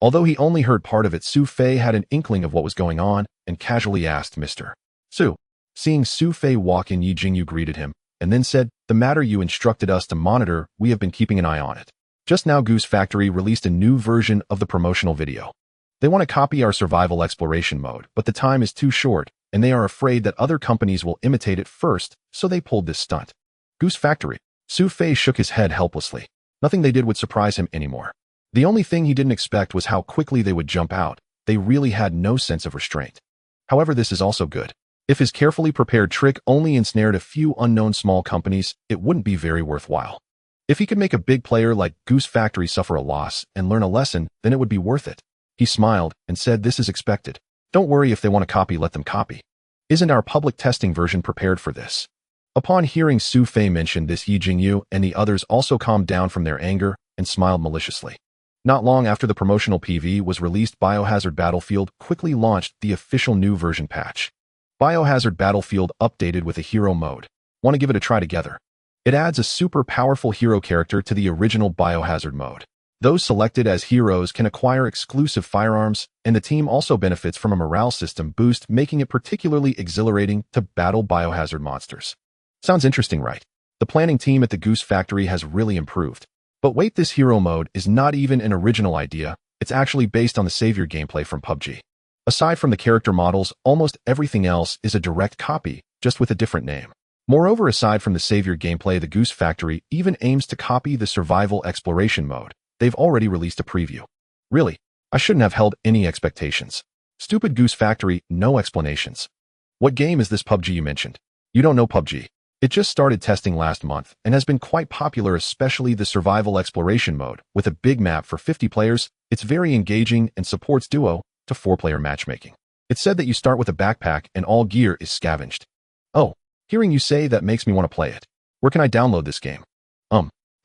Although he only heard part of it, Su Fei had an inkling of what was going on and casually asked Mr. Su. Seeing Su Fei walk in, Yi Jingyu greeted him and then said, "The matter you instructed us to monitor, we have been keeping an eye on it. Just now, Goose Factory released a new version of the promotional video. They want to copy our survival exploration mode, but the time is too short, and they are afraid that other companies will imitate it first, so they pulled this stunt." Goose Factory. Su Fei shook his head helplessly. Nothing they did would surprise him anymore. The only thing he didn't expect was how quickly they would jump out. They really had no sense of restraint. However, this is also good. If his carefully prepared trick only ensnared a few unknown small companies, it wouldn't be very worthwhile. If he could make a big player like Goose Factory suffer a loss and learn a lesson, then it would be worth it. He smiled and said, "This is expected. Don't worry, if they want to copy, let them copy. Isn't our public testing version prepared for this?" Upon hearing Su Fei mention this, Yi Jingyu and the others also calmed down from their anger and smiled maliciously. Not long after the promotional PV was released, Biohazard Battlefield quickly launched the official new version patch. Biohazard Battlefield updated with a hero mode. Want to give it a try together? It adds a super powerful hero character to the original Biohazard mode. Those selected as heroes can acquire exclusive firearms, and the team also benefits from a morale system boost, making it particularly exhilarating to battle biohazard monsters. Sounds interesting, right? The planning team at the Goose Factory has really improved. But wait, this hero mode is not even an original idea. It's actually based on the Savior gameplay from PUBG. Aside from the character models, almost everything else is a direct copy, just with a different name. Moreover, aside from the Savior gameplay, the Goose Factory even aims to copy the survival exploration mode. They've already released a preview. Really, I shouldn't have held any expectations. Stupid Goose Factory, no explanations. What game is this PUBG you mentioned? You don't know PUBG. It just started testing last month and has been quite popular, especially the survival exploration mode. With a big map for 50 players, it's very engaging and supports duo to 4-player matchmaking. It's said that you start with a backpack and all gear is scavenged. Oh, hearing you say that makes me want to play it. Where can I download this game?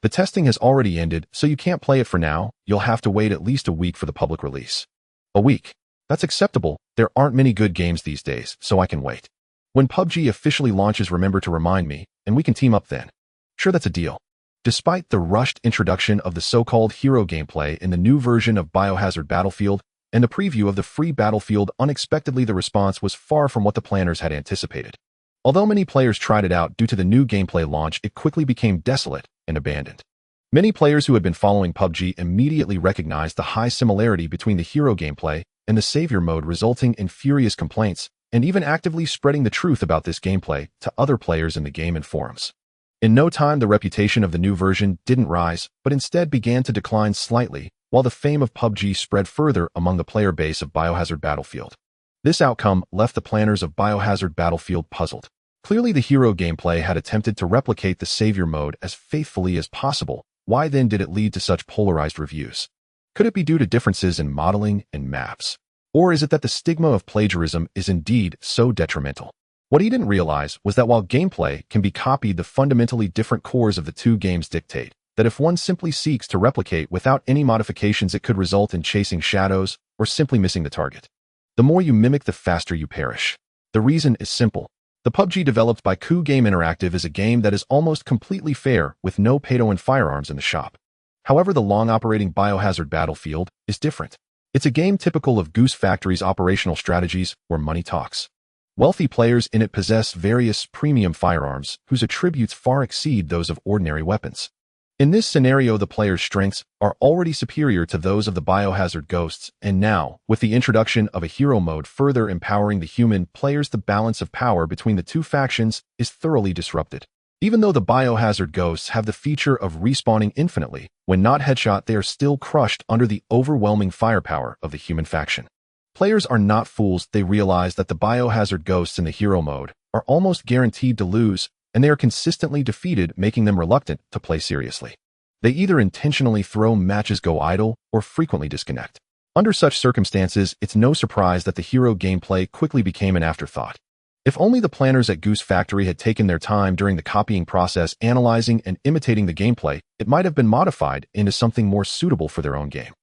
The testing has already ended, so you can't play it for now. You'll have to wait at least a week for the public release. A week? That's acceptable. There aren't many good games these days, so I can wait. When PUBG officially launches, remember to remind me, and we can team up then. Sure, that's a deal. Despite the rushed introduction of the so-called hero gameplay in the new version of Biohazard Battlefield and the preview of the free Battlefield, unexpectedly the response was far from what the planners had anticipated. Although many players tried it out due to the new gameplay launch, it quickly became desolate and abandoned. Many players who had been following PUBG immediately recognized the high similarity between the hero gameplay and the Savior mode, resulting in furious complaints and even actively spreading the truth about this gameplay to other players in the game and forums. In no time, the reputation of the new version didn't rise, but instead began to decline slightly, while the fame of PUBG spread further among the player base of Biohazard Battlefield. This outcome left the planners of Biohazard Battlefield puzzled. Clearly, the hero gameplay had attempted to replicate the Savior mode as faithfully as possible. Why then did it lead to such polarized reviews? Could it be due to differences in modeling and maps? Or is it that the stigma of plagiarism is indeed so detrimental? What he didn't realize was that while gameplay can be copied, the fundamentally different cores of the two games dictate that if one simply seeks to replicate without any modifications, it could result in chasing shadows or simply missing the target. The more you mimic, the faster you perish. The reason is simple. The PUBG developed by Coup Game Interactive is a game that is almost completely fair, with no pay-to-win firearms in the shop. However, the long-operating Biohazard Battlefield is different. It's a game typical of Goose Factory's operational strategies, where money talks. Wealthy players in it possess various premium firearms whose attributes far exceed those of ordinary weapons. In this scenario, the player's strengths are already superior to those of the Biohazard Ghosts, and now, with the introduction of a hero mode further empowering the human players, the balance of power between the two factions is thoroughly disrupted. Even though the Biohazard Ghosts have the feature of respawning infinitely, when not headshot, they are still crushed under the overwhelming firepower of the human faction. Players are not fools. They realize that the Biohazard Ghosts in the hero mode are almost guaranteed to lose, and they are consistently defeated, making them reluctant to play seriously. They either intentionally throw matches, go idle, or frequently disconnect. Under such circumstances, it's no surprise that the hero gameplay quickly became an afterthought. If only the planners at Goose Factory had taken their time during the copying process, analyzing and imitating the gameplay, it might have been modified into something more suitable for their own game.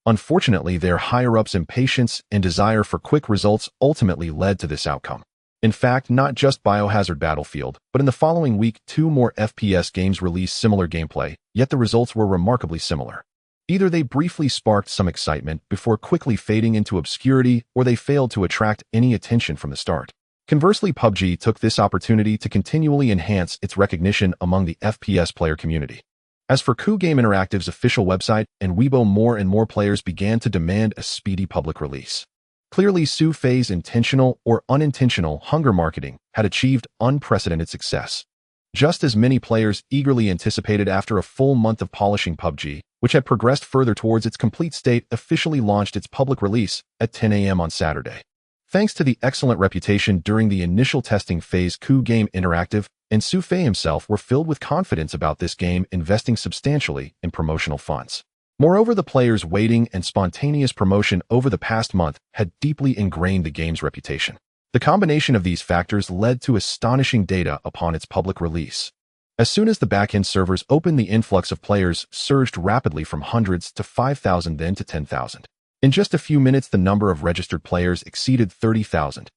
Unfortunately, their higher-ups' impatience and desire for quick results ultimately led to this outcome. In fact, not just Biohazard Battlefield, but in the following week, 2 more FPS games released similar gameplay, yet the results were remarkably similar. Either they briefly sparked some excitement before quickly fading into obscurity, or they failed to attract any attention from the start. Conversely, PUBG took this opportunity to continually enhance its recognition among the FPS player community. As for Coup Game Interactive's official website and Weibo, more and more players began to demand a speedy public release. Clearly, Su Fei's intentional or unintentional hunger marketing had achieved unprecedented success. Just as many players eagerly anticipated, after a full month of polishing, PUBG, which had progressed further towards its complete state, officially launched its public release at 10 a.m. on Saturday. Thanks to the excellent reputation during the initial testing phase, Coup Game Interactive and Su Fei himself were filled with confidence about this game, investing substantially in promotional funds. Moreover, the players' waiting and spontaneous promotion over the past month had deeply ingrained the game's reputation. The combination of these factors led to astonishing data upon its public release. As soon as the backend servers opened, the influx of players surged rapidly from hundreds to 5,000, then to 10,000. In just a few minutes, the number of registered players exceeded 30,000.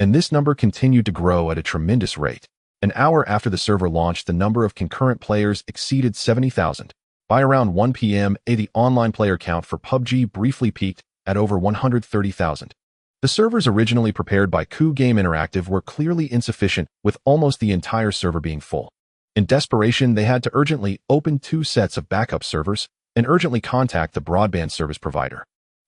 and this number continued to grow at a tremendous rate. An hour after the server launched, the number of concurrent players exceeded 70,000. By around 1 p.m., the online player count for PUBG briefly peaked at over 130,000. The servers originally prepared by Coup Game Interactive were clearly insufficient, with almost the entire server being full. In desperation, they had to urgently open 2 sets of backup servers and urgently contact the broadband service provider.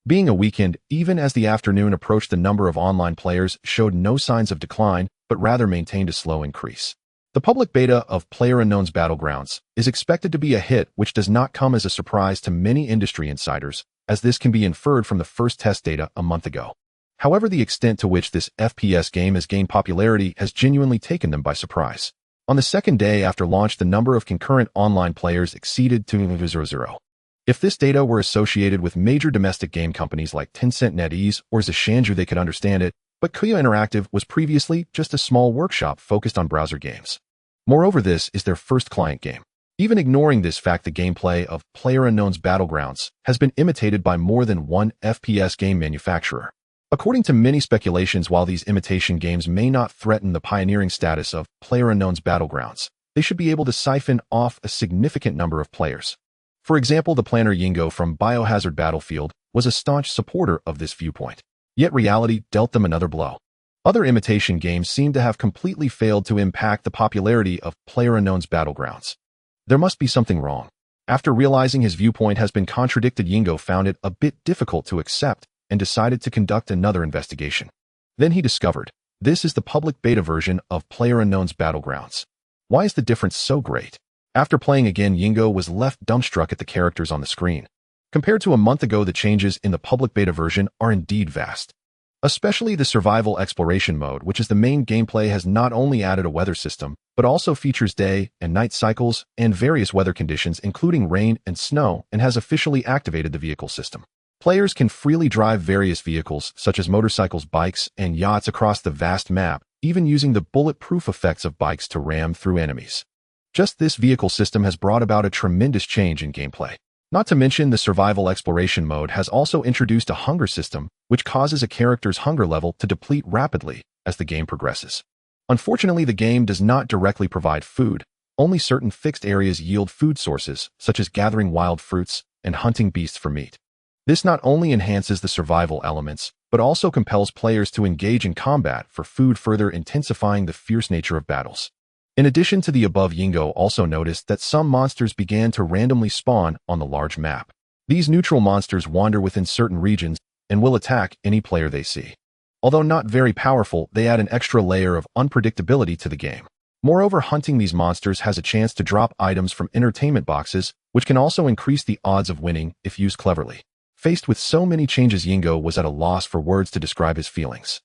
Being a weekend, even as the afternoon approached, the number of online players showed no signs of decline, but rather maintained a slow increase. The public beta of PlayerUnknown's Battlegrounds is expected to be a hit, which does not come as a surprise to many industry insiders, as this can be inferred from the first test data a month ago. However, the extent to which this FPS game has gained popularity has genuinely taken them by surprise. On the second day after launch, the number of concurrent online players exceeded 200. If this data were associated with major domestic game companies like Tencent, NetEase, or Zishanju, they could understand it, but Kuya Interactive was previously just a small workshop focused on browser games. Moreover, this is their first client game. Even ignoring this fact, the gameplay of PlayerUnknown's Battlegrounds has been imitated by more than one FPS game manufacturer. According to many speculations, while these imitation games may not threaten the pioneering status of PlayerUnknown's Battlegrounds, they should be able to siphon off a significant number of players. For example, the planner Yingo from Biohazard Battlefield was a staunch supporter of this viewpoint. Yet reality dealt them another blow. Other imitation games seem to have completely failed to impact the popularity of PlayerUnknown's Battlegrounds. There must be something wrong. After realizing his viewpoint has been contradicted, Yingo found it a bit difficult to accept and decided to conduct another investigation. Then he discovered, this is the public beta version of PlayerUnknown's Battlegrounds. Why is the difference so great? After playing again, Yingo was left dumbstruck at the characters on the screen. Compared to a month ago, the changes in the public beta version are indeed vast. Especially the survival exploration mode, which is the main gameplay, has not only added a weather system, but also features day and night cycles and various weather conditions, including rain and snow, and has officially activated the vehicle system. Players can freely drive various vehicles, such as motorcycles, bikes, and yachts across the vast map, even using the bulletproof effects of bikes to ram through enemies. Just this vehicle system has brought about a tremendous change in gameplay. Not to mention, the survival exploration mode has also introduced a hunger system, which causes a character's hunger level to deplete rapidly as the game progresses. Unfortunately, the game does not directly provide food. Only certain fixed areas yield food sources, such as gathering wild fruits and hunting beasts for meat. This not only enhances the survival elements, but also compels players to engage in combat for food, further intensifying the fierce nature of battles. In addition to the above, Yingo also noticed that some monsters began to randomly spawn on the large map. These neutral monsters wander within certain regions and will attack any player they see. Although not very powerful, they add an extra layer of unpredictability to the game. Moreover, hunting these monsters has a chance to drop items from entertainment boxes, which can also increase the odds of winning if used cleverly. Faced with so many changes, Yingo was at a loss for words to describe his feelings.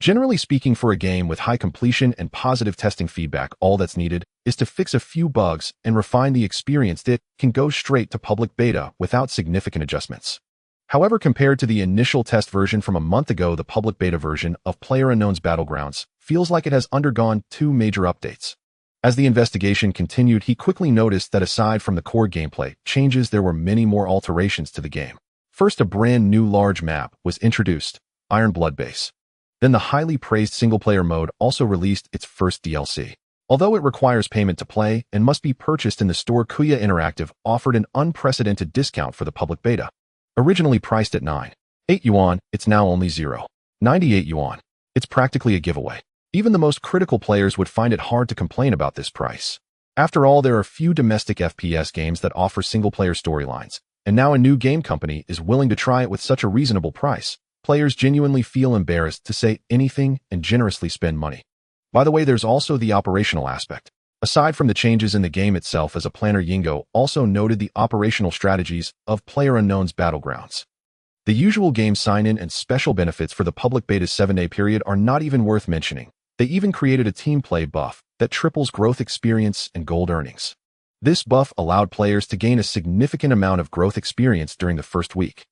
Generally speaking, for a game with high completion and positive testing feedback, all that's needed is to fix a few bugs and refine the experience that can go straight to public beta without significant adjustments. However, compared to the initial test version from a month ago, the public beta version of PlayerUnknown's Battlegrounds feels like it has undergone 2 major updates. As the investigation continued, he quickly noticed that aside from the core gameplay changes, there were many more alterations to the game. First, a brand new large map was introduced, Iron Blood Base. Then the highly praised single-player mode also released its first DLC. Although it requires payment to play and must be purchased in the store, Kuya Interactive offered an unprecedented discount for the public beta. Originally priced at 9.8 yuan, it's now only 0.98 yuan. It's practically a giveaway. Even the most critical players would find it hard to complain about this price. After all, there are few domestic FPS games that offer single-player storylines, and now a new game company is willing to try it with such a reasonable price. Players genuinely feel embarrassed to say anything and generously spend money. By the way, there's also the operational aspect. Aside from the changes in the game itself, as a planner, Yingo also noted the operational strategies of PlayerUnknown's Battlegrounds. The usual game sign-in and special benefits for the public beta 7-day period are not even worth mentioning. They even created a team play buff that triples growth experience and gold earnings. This buff allowed players to gain a significant amount of growth experience during the first week.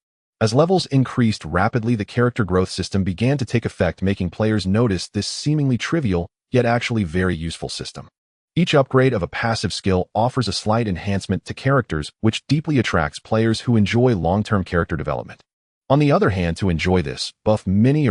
As levels increased rapidly, the character growth system began to take effect, making players notice this seemingly trivial, yet actually very useful system. Each upgrade of a passive skill offers a slight enhancement to characters, which deeply attracts players who enjoy long-term character development. On the other hand, to enjoy this buff, many